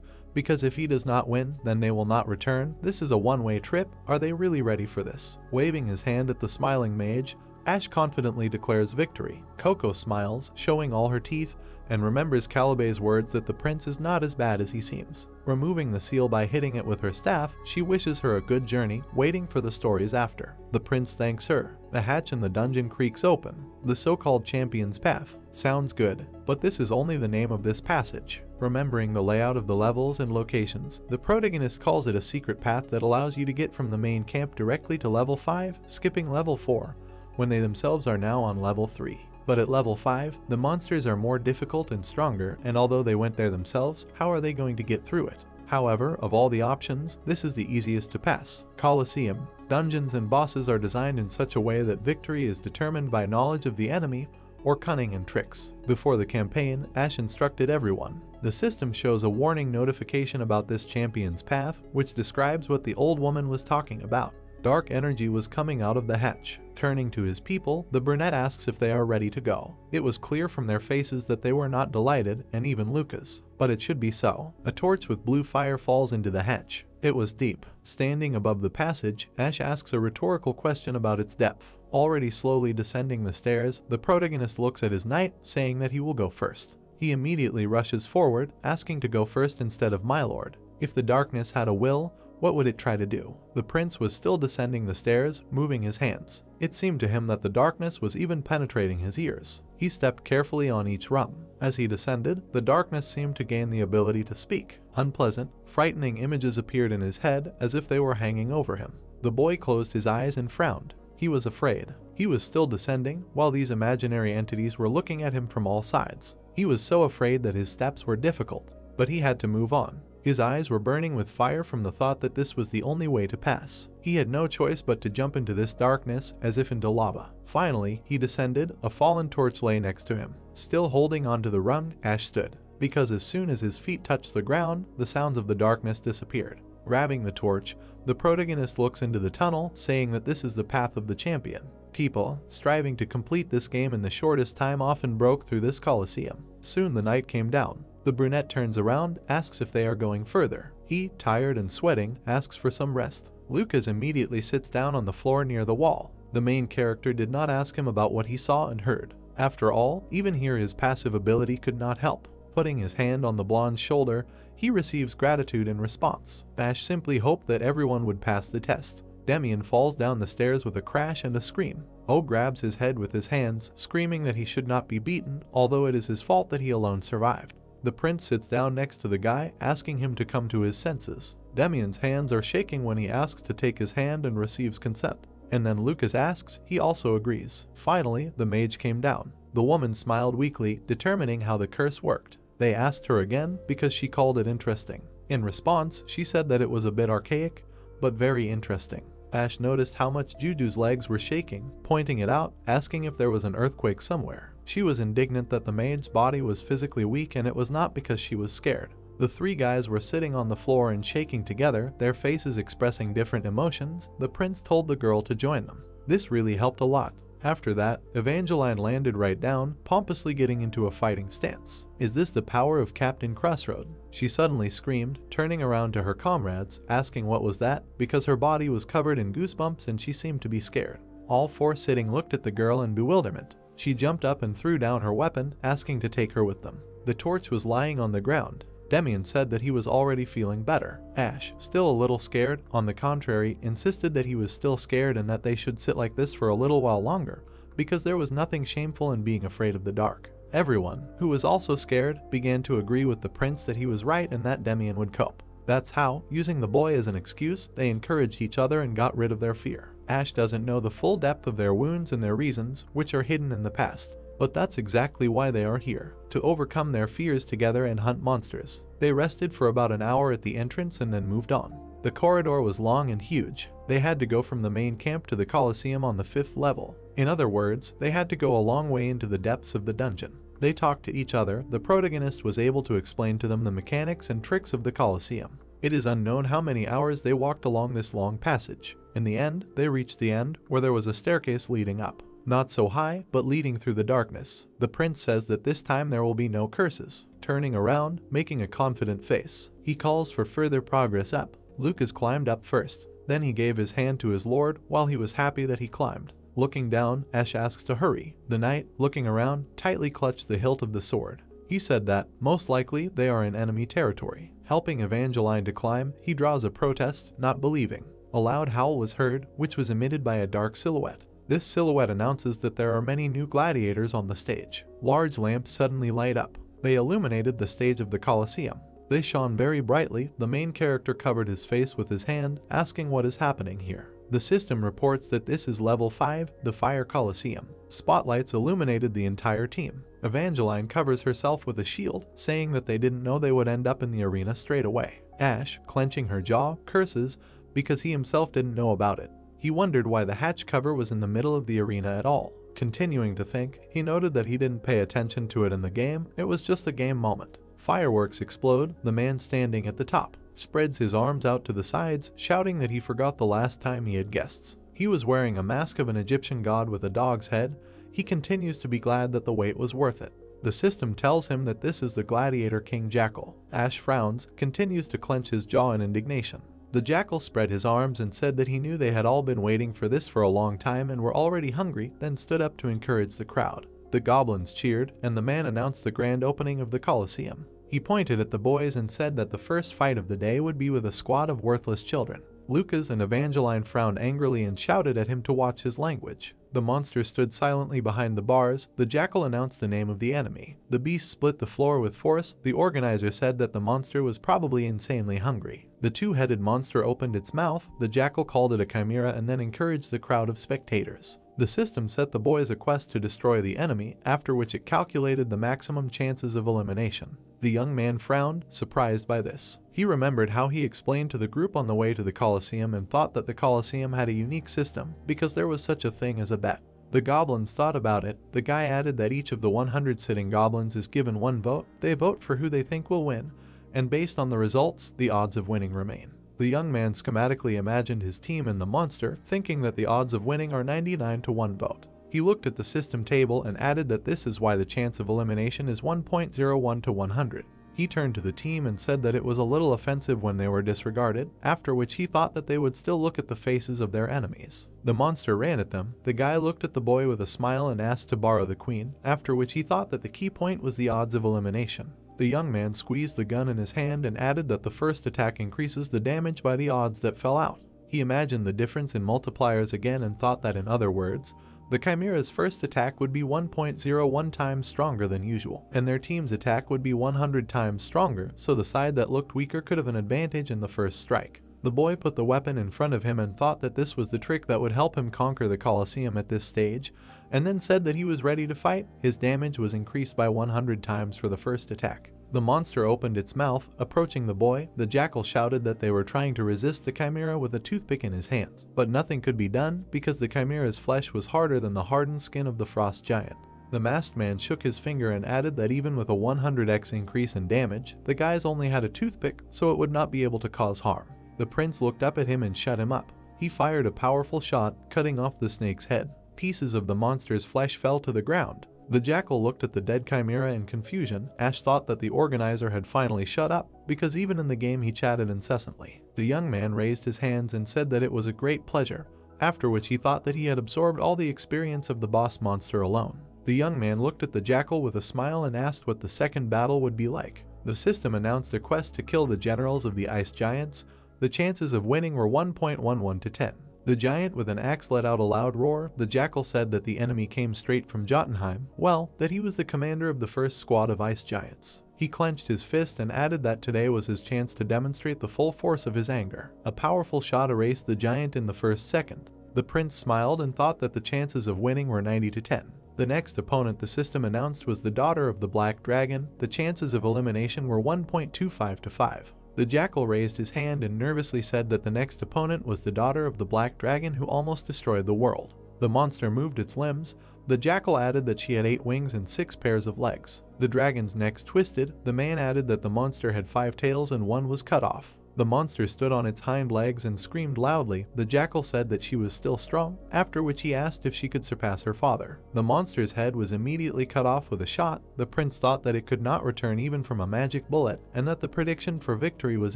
because if he does not win, then they will not return. This is a one-way trip. Are they really ready for this? Waving his hand at the smiling mage, Ash confidently declares victory. Coco smiles, showing all her teeth, and remembers Calibay's words that the prince is not as bad as he seems. Removing the seal by hitting it with her staff, she wishes her a good journey, waiting for the stories after. The prince thanks her. The hatch in the dungeon creaks open. The so-called champion's path. Sounds good, but this is only the name of this passage. Remembering the layout of the levels and locations, the protagonist calls it a secret path that allows you to get from the main camp directly to level 5, skipping level 4, when they themselves are now on level 3. But at level 5, the monsters are more difficult and stronger, and although they went there themselves, how are they going to get through it? However, of all the options, this is the easiest to pass. Colosseum. Dungeons and bosses are designed in such a way that victory is determined by knowledge of the enemy or cunning and tricks. Before the campaign, Ash instructed everyone. The system shows a warning notification about this champion's path, which describes what the old woman was talking about. Dark energy was coming out of the hatch. Turning to his people, the brunette asks if they are ready to go. It was clear from their faces that they were not delighted, and even Lucas. But it should be so. A torch with blue fire falls into the hatch. It was deep. Standing above the passage, Ash asks a rhetorical question about its depth. Already slowly descending the stairs, the protagonist looks at his knight, saying that he will go first. He immediately rushes forward, asking to go first instead of my lord. If the darkness had a will, what would it try to do? The prince was still descending the stairs, moving his hands. It seemed to him that the darkness was even penetrating his ears. He stepped carefully on each rung. As he descended, the darkness seemed to gain the ability to speak. Unpleasant, frightening images appeared in his head as if they were hanging over him. The boy closed his eyes and frowned. He was afraid. He was still descending, while these imaginary entities were looking at him from all sides. He was so afraid that his steps were difficult, but he had to move on. His eyes were burning with fire from the thought that this was the only way to pass. He had no choice but to jump into this darkness, as if into lava. Finally, he descended. A fallen torch lay next to him. Still holding onto the rung, Ash stood, because as soon as his feet touched the ground, the sounds of the darkness disappeared. Grabbing the torch, the protagonist looks into the tunnel, saying that this is the path of the champion. People, striving to complete this game in the shortest time, often broke through this Colosseum. Soon the night came down. The brunette turns around, asks if they are going further. He, tired and sweating, asks for some rest. Lucas immediately sits down on the floor near the wall. The main character did not ask him about what he saw and heard. After all, even here his passive ability could not help. Putting his hand on the blonde's shoulder, he receives gratitude in response. Ash simply hoped that everyone would pass the test. Demian falls down the stairs with a crash and a scream. O grabs his head with his hands, screaming that he should not be beaten, although it is his fault that he alone survived. The prince sits down next to the guy, asking him to come to his senses. Demian's hands are shaking when he asks to take his hand and receives consent. And then Lucas asks, he also agrees. Finally, the mage came down. The woman smiled weakly, determining how the curse worked. They asked her again because she called it interesting. In response, she said that it was a bit archaic, but very interesting. Ash noticed how much Juju's legs were shaking, pointing it out, asking if there was an earthquake somewhere. She was indignant that the maid's body was physically weak, and it was not because she was scared. The three guys were sitting on the floor and shaking together, their faces expressing different emotions. The prince told the girl to join them. This really helped a lot. After that, Evangeline landed right down, pompously getting into a fighting stance. Is this the power of Captain Crossroad? She suddenly screamed, turning around to her comrades, asking what was that, because her body was covered in goosebumps and she seemed to be scared. All four sitting looked at the girl in bewilderment. She jumped up and threw down her weapon, asking to take her with them. The torch was lying on the ground. Demian said that he was already feeling better. Ash, still a little scared, on the contrary, insisted that he was still scared and that they should sit like this for a little while longer, because there was nothing shameful in being afraid of the dark. Everyone, who was also scared, began to agree with the prince that he was right and that Demian would cope. That's how, using the boy as an excuse, they encouraged each other and got rid of their fear. Ash doesn't know the full depth of their wounds and their reasons, which are hidden in the past. But that's exactly why they are here, to overcome their fears together and hunt monsters. They rested for about an hour at the entrance and then moved on. The corridor was long and huge. They had to go from the main camp to the Colosseum on the 5th level. In other words, they had to go a long way into the depths of the dungeon. They talked to each other. The protagonist was able to explain to them the mechanics and tricks of the Colosseum. It is unknown how many hours they walked along this long passage. In the end, they reached the end, where there was a staircase leading up. Not so high, but leading through the darkness. The prince says that this time there will be no curses. Turning around, making a confident face, he calls for further progress up. Lucas climbed up first. Then he gave his hand to his lord while he was happy that he climbed. Looking down, Ash asks to hurry. The knight, looking around, tightly clutched the hilt of the sword. He said that, most likely, they are in enemy territory. Helping Evangeline to climb, he draws a protest, not believing. A loud howl was heard, which was emitted by a dark silhouette. This silhouette announces that there are many new gladiators on the stage. Large lamps suddenly light up. They illuminated the stage of the Colosseum. They shone very brightly. The main character covered his face with his hand, asking what is happening here. The system reports that this is level 5, the Fire Colosseum. Spotlights illuminated the entire team. Evangeline covers herself with a shield, saying that they didn't know they would end up in the arena straight away. Ash, clenching her jaw, curses because he himself didn't know about it. He wondered why the hatch cover was in the middle of the arena at all. Continuing to think, he noted that he didn't pay attention to it in the game. It was just a game moment. Fireworks explode. The man standing at the top spreads his arms out to the sides, shouting that he forgot the last time he had guests. He was wearing a mask of an Egyptian god with a dog's head. He continues to be glad that the wait was worth it. The system tells him that this is the gladiator King Jackal. Ash frowns, continues to clench his jaw in indignation. The jackal spread his arms and said that he knew they had all been waiting for this for a long time and were already hungry, then stood up to encourage the crowd. The goblins cheered, and the man announced the grand opening of the Colosseum. He pointed at the boys and said that the first fight of the day would be with a squad of worthless children. Lucas and Evangeline frowned angrily and shouted at him to watch his language. The monster stood silently behind the bars. The jackal announced the name of the enemy. The beast split the floor with force. The organizer said that the monster was probably insanely hungry. The two-headed monster opened its mouth. The jackal called it a chimera and then encouraged the crowd of spectators. The system set the boys a quest to destroy the enemy, after which it calculated the maximum chances of elimination. The young man frowned, surprised by this. He remembered how he explained to the group on the way to the Colosseum and thought that the Colosseum had a unique system because there was such a thing as a bet. The goblins thought about it. The guy added that each of the 100 sitting goblins is given one vote. They vote for who they think will win, and based on the results, the odds of winning remain. The young man schematically imagined his team and the monster, thinking that the odds of winning are 99 to 1 vote. He looked at the system table and added that this is why the chance of elimination is 1.01 to 100. He turned to the team and said that it was a little offensive when they were disregarded, after which he thought that they would still look at the faces of their enemies. The monster ran at them. The guy looked at the boy with a smile and asked to borrow the queen, after which he thought that the key point was the odds of elimination. The young man squeezed the gun in his hand and added that the first attack increases the damage by the odds that fell out. He imagined the difference in multipliers again and thought that, in other words, the Chimera's first attack would be 1.01 times stronger than usual, and their team's attack would be 100 times stronger, so the side that looked weaker could have an advantage in the first strike. The boy put the weapon in front of him and thought that this was the trick that would help him conquer the Colosseum at this stage, and then said that he was ready to fight. His damage was increased by 100 times for the first attack. The monster opened its mouth, approaching the boy. The jackal shouted that they were trying to resist the chimera with a toothpick in his hands, but nothing could be done because the chimera's flesh was harder than the hardened skin of the frost giant. The masked man shook his finger and added that even with a 100x increase in damage, the guys only had a toothpick, so it would not be able to cause harm. The prince looked up at him and shut him up. He fired a powerful shot, cutting off the snake's head. Pieces of the monster's flesh fell to the ground. The jackal looked at the dead chimera in confusion. Ash thought that the organizer had finally shut up, because even in the game he chatted incessantly. The young man raised his hands and said that it was a great pleasure, after which he thought that he had absorbed all the experience of the boss monster alone. The young man looked at the jackal with a smile and asked what the second battle would be like. The system announced a quest to kill the generals of the ice giants. The chances of winning were 1.11 to 10. The giant with an axe let out a loud roar. The jackal said that the enemy came straight from Jotunheim, well, that he was the commander of the first squad of ice giants. He clenched his fist and added that today was his chance to demonstrate the full force of his anger. A powerful shot erased the giant in the first second. The prince smiled and thought that the chances of winning were 90 to 10. The next opponent the system announced was the daughter of the Black Dragon. The chances of elimination were 1.25 to 5. The jackal raised his hand and nervously said that the next opponent was the daughter of the black dragon who almost destroyed the world. The monster moved its limbs. The jackal added that she had 8 wings and 6 pairs of legs. The dragon's neck twisted. The man added that the monster had 5 tails and 1 was cut off. The monster stood on its hind legs and screamed loudly. The jackal said that she was still strong, after which he asked if she could surpass her father. The monster's head was immediately cut off with a shot. The prince thought that it could not return even from a magic bullet, and that the prediction for victory was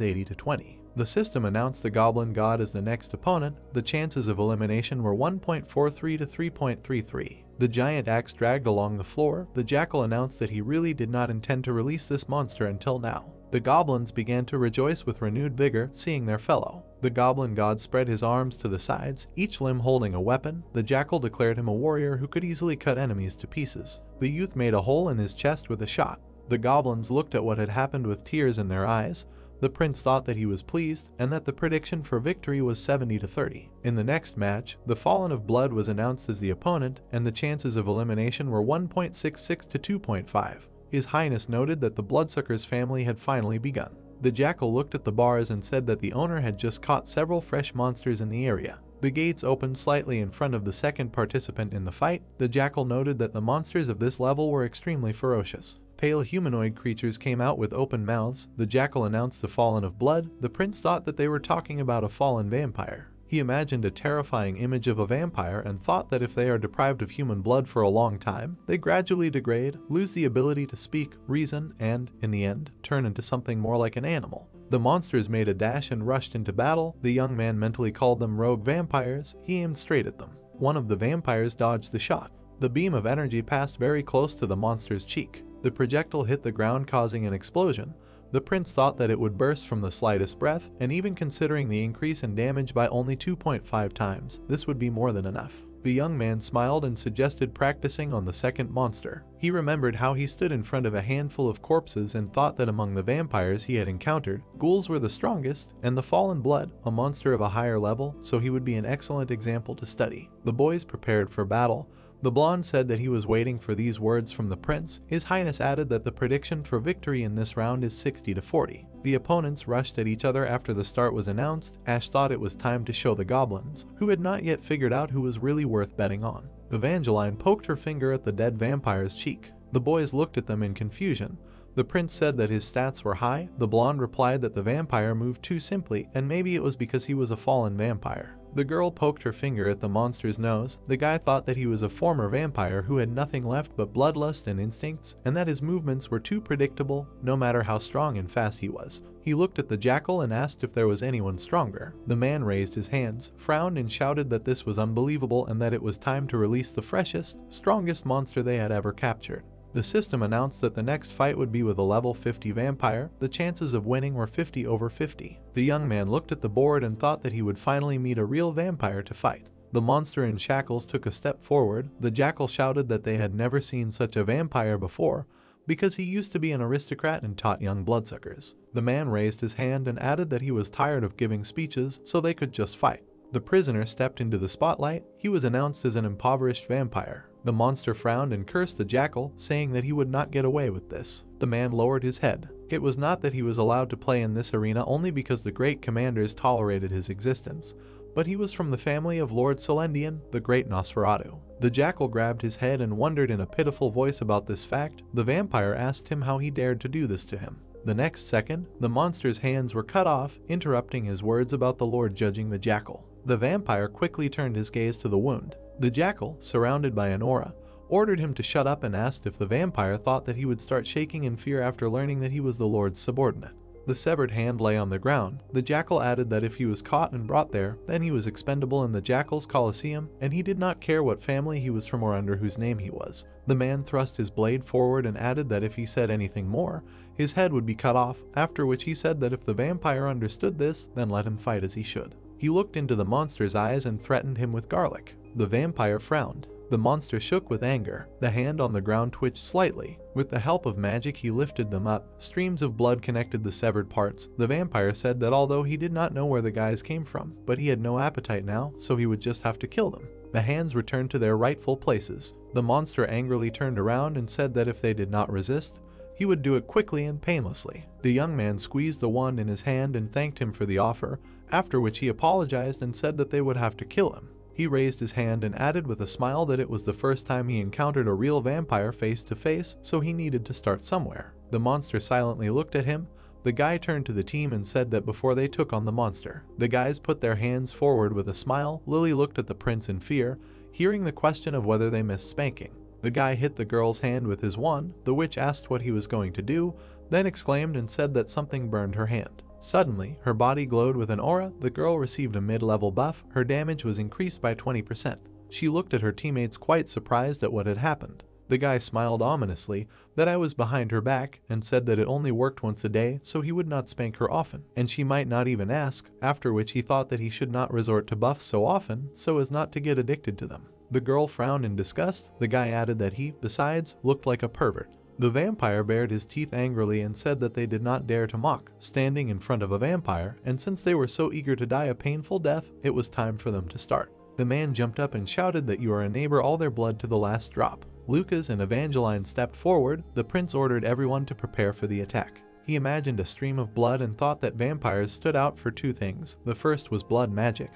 80-20. The system announced the goblin god as the next opponent. The chances of elimination were 1.43 to 3.33. The giant axe dragged along the floor. The jackal announced that he really did not intend to release this monster until now. The goblins began to rejoice with renewed vigor, seeing their fellow. The goblin god spread his arms to the sides, each limb holding a weapon. The jackal declared him a warrior who could easily cut enemies to pieces. The youth made a hole in his chest with a shot. The goblins looked at what had happened with tears in their eyes. The prince thought that he was pleased, and that the prediction for victory was 70-30. In the next match, the Fallen of Blood was announced as the opponent, and the chances of elimination were 1.66 to 2.5. His Highness noted that the Bloodsucker's family had finally begun. The jackal looked at the bars and said that the owner had just caught several fresh monsters in the area. The gates opened slightly in front of the second participant in the fight. The jackal noted that the monsters of this level were extremely ferocious. Pale humanoid creatures came out with open mouths. The jackal announced the Fallen of Blood. The prince thought that they were talking about a fallen vampire. He imagined a terrifying image of a vampire and thought that if they are deprived of human blood for a long time, they gradually degrade, lose the ability to speak, reason, and, in the end, turn into something more like an animal. The monsters made a dash and rushed into battle. The young man mentally called them rogue vampires. He aimed straight at them. One of the vampires dodged the shot. The beam of energy passed very close to the monster's cheek. The projectile hit the ground, causing an explosion. The prince thought that it would burst from the slightest breath, and even considering the increase in damage by only 2.5 times, this would be more than enough. The young man smiled and suggested practicing on the second monster. He remembered how he stood in front of a handful of corpses and thought that among the vampires he had encountered, ghouls were the strongest, and the Fallen Blood, a monster of a higher level, so he would be an excellent example to study. The boys prepared for battle. The blonde said that he was waiting for these words from the prince. His Highness added that the prediction for victory in this round is 60-40. The opponents rushed at each other after the start was announced. Ash thought it was time to show the goblins, who had not yet figured out who was really worth betting on. Evangeline poked her finger at the dead vampire's cheek. The boys looked at them in confusion. The prince said that his stats were high. The blonde replied that the vampire moved too simply, and maybe it was because he was a fallen vampire. The girl poked her finger at the monster's nose. The guy thought that he was a former vampire who had nothing left but bloodlust and instincts, and that his movements were too predictable, no matter how strong and fast he was. He looked at the jackal and asked if there was anyone stronger. The man raised his hands, frowned, and shouted that this was unbelievable and that it was time to release the freshest, strongest monster they had ever captured. The system announced that the next fight would be with a level 50 vampire. The chances of winning were 50/50. The young man looked at the board and thought that he would finally meet a real vampire to fight. The monster in shackles took a step forward. The jackal shouted that they had never seen such a vampire before, because he used to be an aristocrat and taught young bloodsuckers. The man raised his hand and added that he was tired of giving speeches, so they could just fight. The prisoner stepped into the spotlight. He was announced as an impoverished vampire. The monster frowned and cursed the jackal, saying that he would not get away with this. The man lowered his head. It was not that he was allowed to play in this arena only because the great commanders tolerated his existence, but he was from the family of Lord Celendian, the great Nosferatu. The jackal grabbed his head and wondered in a pitiful voice about this fact. The vampire asked him how he dared to do this to him. The next second, the monster's hands were cut off, interrupting his words about the Lord judging the jackal. The vampire quickly turned his gaze to the wound. The jackal, surrounded by an aura, ordered him to shut up and asked if the vampire thought that he would start shaking in fear after learning that he was the Lord's subordinate. The severed hand lay on the ground. The jackal added that if he was caught and brought there, then he was expendable in the jackal's coliseum, and he did not care what family he was from or under whose name he was. The man thrust his blade forward and added that if he said anything more, his head would be cut off, after which he said that if the vampire understood this, then let him fight as he should. He looked into the monster's eyes and threatened him with garlic. The vampire frowned. The monster shook with anger. The hand on the ground twitched slightly. With the help of magic, he lifted them up. Streams of blood connected the severed parts. The vampire said that although he did not know where the guys came from, but he had no appetite now, so he would just have to kill them. The hands returned to their rightful places. The monster angrily turned around and said that if they did not resist, he would do it quickly and painlessly. The young man squeezed the wand in his hand and thanked him for the offer, after which he apologized and said that they would have to kill him. He raised his hand and added with a smile that it was the first time he encountered a real vampire face to face, so he needed to start somewhere. The monster silently looked at him. The guy turned to the team and said that before they took on the monster, the guys put their hands forward with a smile. Lily looked at the prince in fear, hearing the question of whether they missed spanking. The guy hit the girl's hand with his wand. The witch asked what he was going to do, then exclaimed and said that something burned her hand. Suddenly, her body glowed with an aura. The girl received a mid-level buff. Her damage was increased by 20%. She looked at her teammates quite surprised at what had happened. The guy smiled ominously that I was behind her back and said that it only worked once a day, so he would not spank her often, and she might not even ask, after which he thought that he should not resort to buffs so often so as not to get addicted to them. The girl frowned in disgust. The guy added that he, besides, looked like a pervert. The vampire bared his teeth angrily and said that they did not dare to mock, standing in front of a vampire, and since they were so eager to die a painful death, it was time for them to start. The man jumped up and shouted that you are a neighbor, all their blood to the last drop. Lucas and Evangeline stepped forward. The prince ordered everyone to prepare for the attack. He imagined a stream of blood and thought that vampires stood out for two things. The first was blood magic,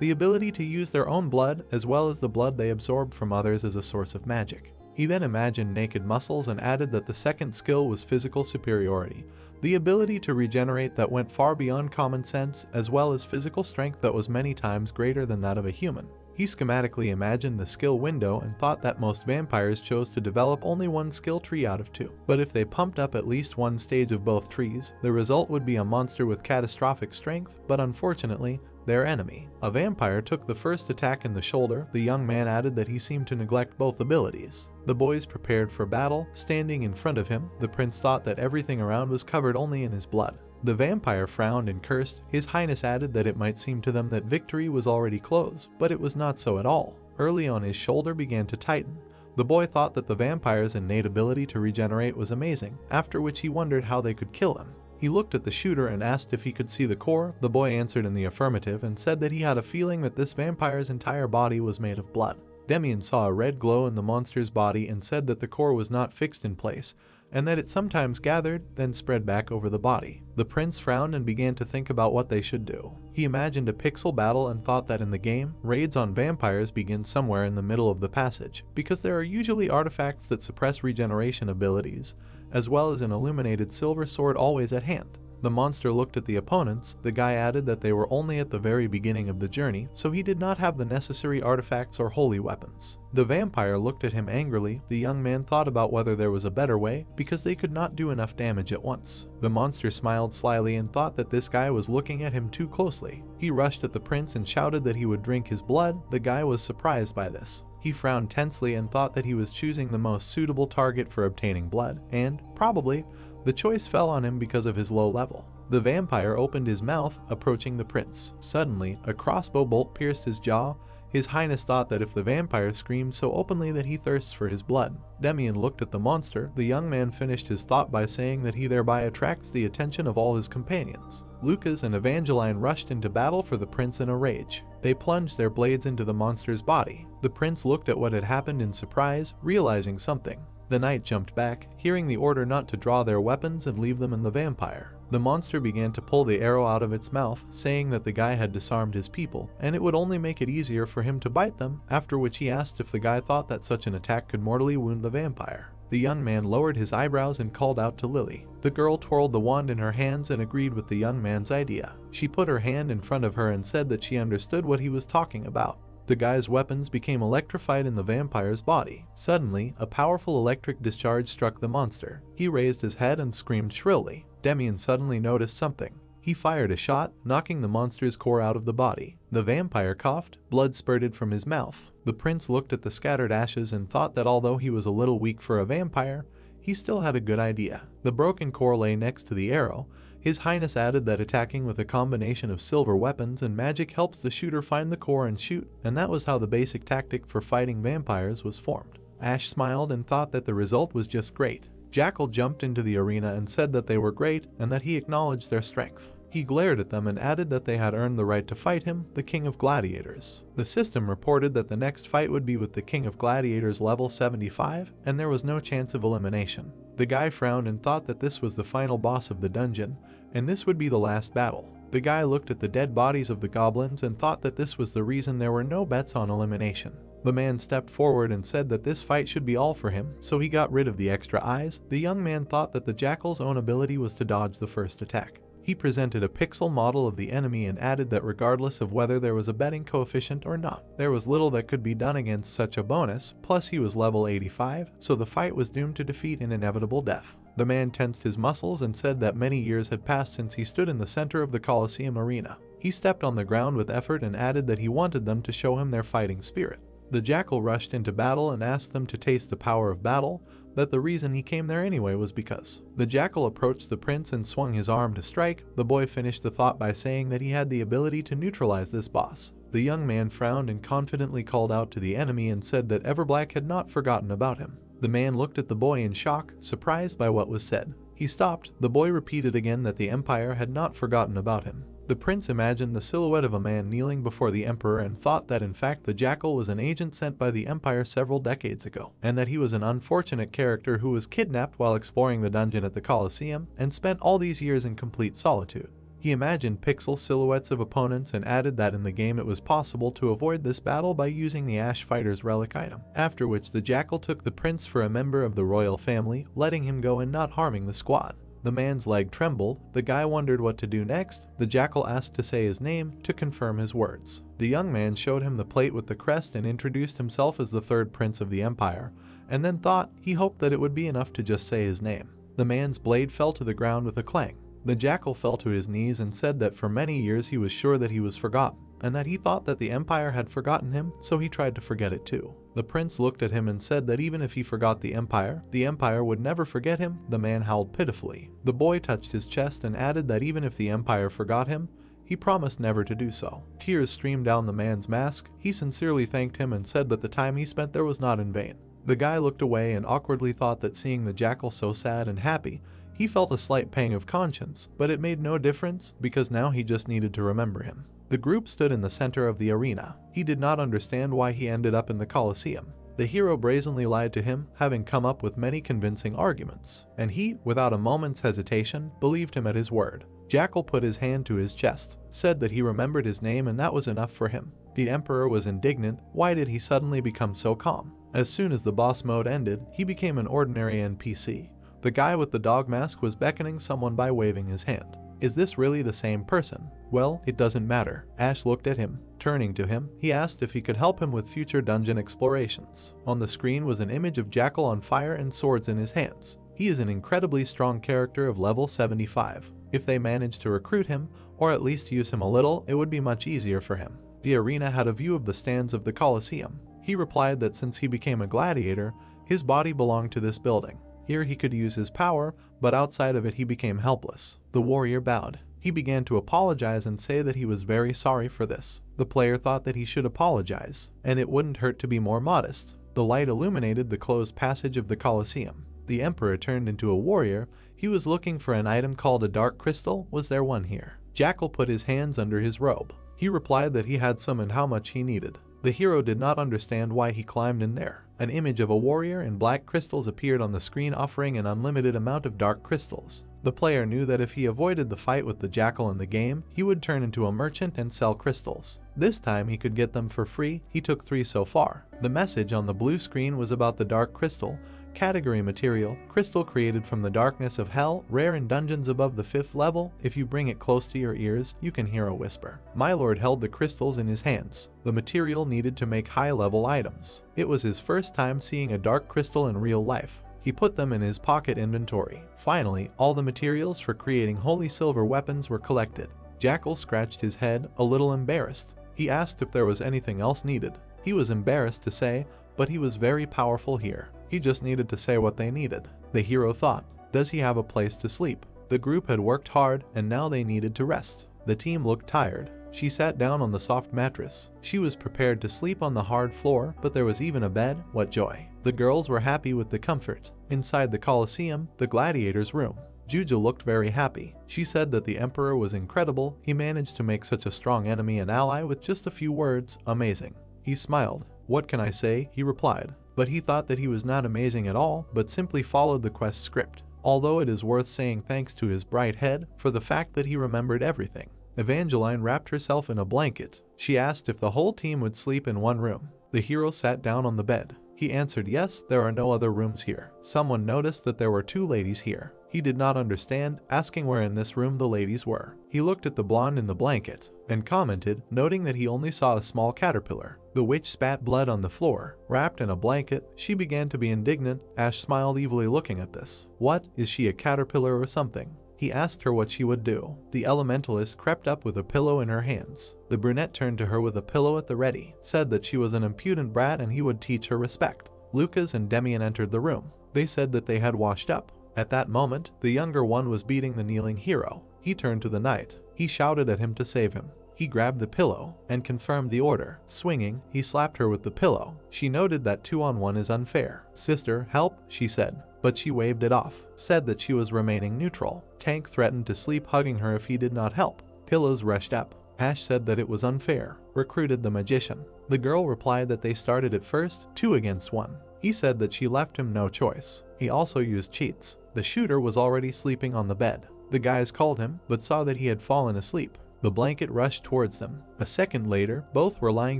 the ability to use their own blood as well as the blood they absorbed from others as a source of magic. He then imagined naked muscles and added that the second skill was physical superiority, the ability to regenerate that went far beyond common sense, as well as physical strength that was many times greater than that of a human. He schematically imagined the skill window and thought that most vampires chose to develop only one skill tree out of two. But if they pumped up at least one stage of both trees, the result would be a monster with catastrophic strength, but unfortunately, their enemy. A vampire took the first attack in the shoulder. The young man added that he seemed to neglect both abilities. The boys prepared for battle. Standing in front of him, the prince thought that everything around was covered only in his blood. The vampire frowned and cursed. His Highness added that it might seem to them that victory was already close, but it was not so at all. Early on, his shoulder began to tighten. The boy thought that the vampire's innate ability to regenerate was amazing, after which he wondered how they could kill him. He looked at the shooter and asked if he could see the core. The boy answered in the affirmative and said that he had a feeling that this vampire's entire body was made of blood. Demian saw a red glow in the monster's body and said that the core was not fixed in place, and that it sometimes gathered, then spread back over the body. The prince frowned and began to think about what they should do. He imagined a pixel battle and thought that in the game, raids on vampires begin somewhere in the middle of the passage, because there are usually artifacts that suppress regeneration abilities, as well as an illuminated silver sword always at hand. The monster looked at the opponents. The guy added that they were only at the very beginning of the journey, so he did not have the necessary artifacts or holy weapons. The vampire looked at him angrily. The young man thought about whether there was a better way, because they could not do enough damage at once. The monster smiled slyly and thought that this guy was looking at him too closely. He rushed at the prince and shouted that he would drink his blood. The guy was surprised by this. He frowned tensely and thought that he was choosing the most suitable target for obtaining blood, and, probably, the choice fell on him because of his low level. The vampire opened his mouth, approaching the prince. Suddenly, a crossbow bolt pierced his jaw. His Highness thought that if the vampire screamed so openly that he thirsts for his blood. Demian looked at the monster. The young man finished his thought by saying that he thereby attracts the attention of all his companions. Lucas and Evangeline rushed into battle for the prince in a rage. They plunged their blades into the monster's body. The prince looked at what had happened in surprise, realizing something. The knight jumped back, hearing the order not to draw their weapons and leave them in the vampire. The monster began to pull the arrow out of its mouth, saying that the guy had disarmed his people, and it would only make it easier for him to bite them, after which he asked if the guy thought that such an attack could mortally wound the vampire. The young man lowered his eyebrows and called out to Lily. The girl twirled the wand in her hands and agreed with the young man's idea. She put her hand in front of her and said that she understood what he was talking about. The guy's weapons became electrified in the vampire's body. Suddenly, a powerful electric discharge struck the monster. He raised his head and screamed shrilly. Demian suddenly noticed something. He fired a shot, knocking the monster's core out of the body. The vampire coughed. Blood spurted from his mouth. The prince looked at the scattered ashes and thought that although he was a little weak for a vampire, he still had a good idea. The broken core lay next to the arrow. His Highness added that attacking with a combination of silver weapons and magic helps the shooter find the core and shoot, and that was how the basic tactic for fighting vampires was formed. Ash smiled and thought that the result was just great. Jackal jumped into the arena and said that they were great and that he acknowledged their strength. He glared at them and added that they had earned the right to fight him, the King of Gladiators. The system reported that the next fight would be with the King of Gladiators level 75, and there was no chance of elimination. The guy frowned and thought that this was the final boss of the dungeon, and this would be the last battle. The guy looked at the dead bodies of the goblins and thought that this was the reason there were no bets on elimination. The man stepped forward and said that this fight should be all for him, so he got rid of the extra eyes. The young man thought that the jackal's own ability was to dodge the first attack. He presented a pixel model of the enemy and added that regardless of whether there was a betting coefficient or not, there was little that could be done against such a bonus, plus he was level 85, so the fight was doomed to defeat and inevitable death. The man tensed his muscles and said that many years had passed since he stood in the center of the Colosseum arena. He stepped on the ground with effort and added that he wanted them to show him their fighting spirit. The jackal rushed into battle and asked them to taste the power of battle, that the reason he came there anyway was because. The jackal approached the prince and swung his arm to strike. The boy finished the thought by saying that he had the ability to neutralize this boss. The young man frowned and confidently called out to the enemy and said that Everblack had not forgotten about him. The man looked at the boy in shock, surprised by what was said. He stopped. The boy repeated again that the Empire had not forgotten about him. The prince imagined the silhouette of a man kneeling before the emperor and thought that in fact the jackal was an agent sent by the Empire several decades ago, and that he was an unfortunate character who was kidnapped while exploring the dungeon at the Colosseum and spent all these years in complete solitude. He imagined pixel silhouettes of opponents and added that in the game it was possible to avoid this battle by using the Ash Fighter's relic item, after which the jackal took the prince for a member of the royal family, letting him go and not harming the squad. The man's leg trembled. The guy wondered what to do next. The jackal asked to say his name to confirm his words. The young man showed him the plate with the crest and introduced himself as the third prince of the Empire, and then thought he hoped that it would be enough to just say his name. The man's blade fell to the ground with a clang. The jackal fell to his knees and said that for many years he was sure that he was forgotten, and that he thought that the Empire had forgotten him, so he tried to forget it too. The prince looked at him and said that even if he forgot the Empire would never forget him. The man howled pitifully. The boy touched his chest and added that even if the Empire forgot him, he promised never to do so. Tears streamed down the man's mask. He sincerely thanked him and said that the time he spent there was not in vain. The guy looked away and awkwardly thought that seeing the jackal so sad and happy, he felt a slight pang of conscience, but it made no difference because now he just needed to remember him. The group stood in the center of the arena. He did not understand why he ended up in the Colosseum. The hero brazenly lied to him, having come up with many convincing arguments, and he, without a moment's hesitation, believed him at his word. Jackal put his hand to his chest, said that he remembered his name and that was enough for him. The Emperor was indignant. Why did he suddenly become so calm? As soon as the boss mode ended, he became an ordinary NPC. The guy with the dog mask was beckoning someone by waving his hand. Is this really the same person? Well, it doesn't matter. Ash looked at him. Turning to him, he asked if he could help him with future dungeon explorations. On the screen was an image of Jackal on fire and swords in his hands. He is an incredibly strong character of level 75. If they managed to recruit him, or at least use him a little, it would be much easier for him. The arena had a view of the stands of the Colosseum. He replied that since he became a gladiator, his body belonged to this building. Here he could use his power, but outside of it he became helpless. The warrior bowed. He began to apologize and say that he was very sorry for this. The player thought that he should apologize, and it wouldn't hurt to be more modest. The light illuminated the closed passage of the Colosseum. The Emperor turned into a warrior. He was looking for an item called a dark crystal. Was there one here? Jackal put his hands under his robe. He replied that he had some and how much he needed. The hero did not understand why he climbed in there. An image of a warrior and black crystals appeared on the screen offering an unlimited amount of dark crystals. The player knew that if he avoided the fight with the jackal in the game, he would turn into a merchant and sell crystals. This time he could get them for free. He took 3 so far. The message on the blue screen was about the dark crystal. Category material, crystal created from the darkness of hell, rare in dungeons above the 5th level. If you bring it close to your ears, you can hear a whisper. My lord held the crystals in his hands, the material needed to make high-level items. It was his first time seeing a dark crystal in real life. He put them in his pocket inventory. Finally, all the materials for creating holy silver weapons were collected. Jackal scratched his head, a little embarrassed. He asked if there was anything else needed. He was embarrassed to say, but he was very powerful here. He just needed to say what they needed. The hero thought, does he have a place to sleep? The group had worked hard and now they needed to rest. The team looked tired. She sat down on the soft mattress. She was prepared to sleep on the hard floor, but there was even a bed. What joy. The girls were happy with the comfort. Inside the Colosseum, the gladiators' room, Juju looked very happy. She said that the Emperor was incredible. He managed to make such a strong enemy and ally with just a few words. Amazing. He smiled. What can I say? He replied. but he thought that he was not amazing at all, but simply followed the quest script. Although it is worth saying thanks to his bright head for the fact that he remembered everything. Evangeline wrapped herself in a blanket. She asked if the whole team would sleep in one room. The hero sat down on the bed. He answered yes, there are no other rooms here. Someone noticed that there were 2 ladies here. He did not understand, asking where in this room the ladies were. He looked at the blonde in the blanket and commented, noting that he only saw a small caterpillar. The witch spat blood on the floor. Wrapped in a blanket, she began to be indignant. Ash smiled evilly looking at this. What, is she a caterpillar or something? He asked her what she would do. The elementalist crept up with a pillow in her hands. The brunette turned to her with a pillow at the ready, said that she was an impudent brat and he would teach her respect. Lucas and Demian entered the room. They said that they had washed up. At that moment, the younger one was beating the kneeling hero. He turned to the knight. He shouted at him to save him. He grabbed the pillow and confirmed the order. Swinging, he slapped her with the pillow. She noted that 2-on-1 is unfair. Sister, help, she said. But she waved it off, said that she was remaining neutral. Tank threatened to sleep hugging her if he did not help. Pillows rushed up. Ash said that it was unfair, recruited the magician. The girl replied that they started at first, 2 against 1. He said that she left him no choice. He also used cheats. The shooter was already sleeping on the bed. The guys called him, but saw that he had fallen asleep. The blanket rushed towards them. A second later, both were lying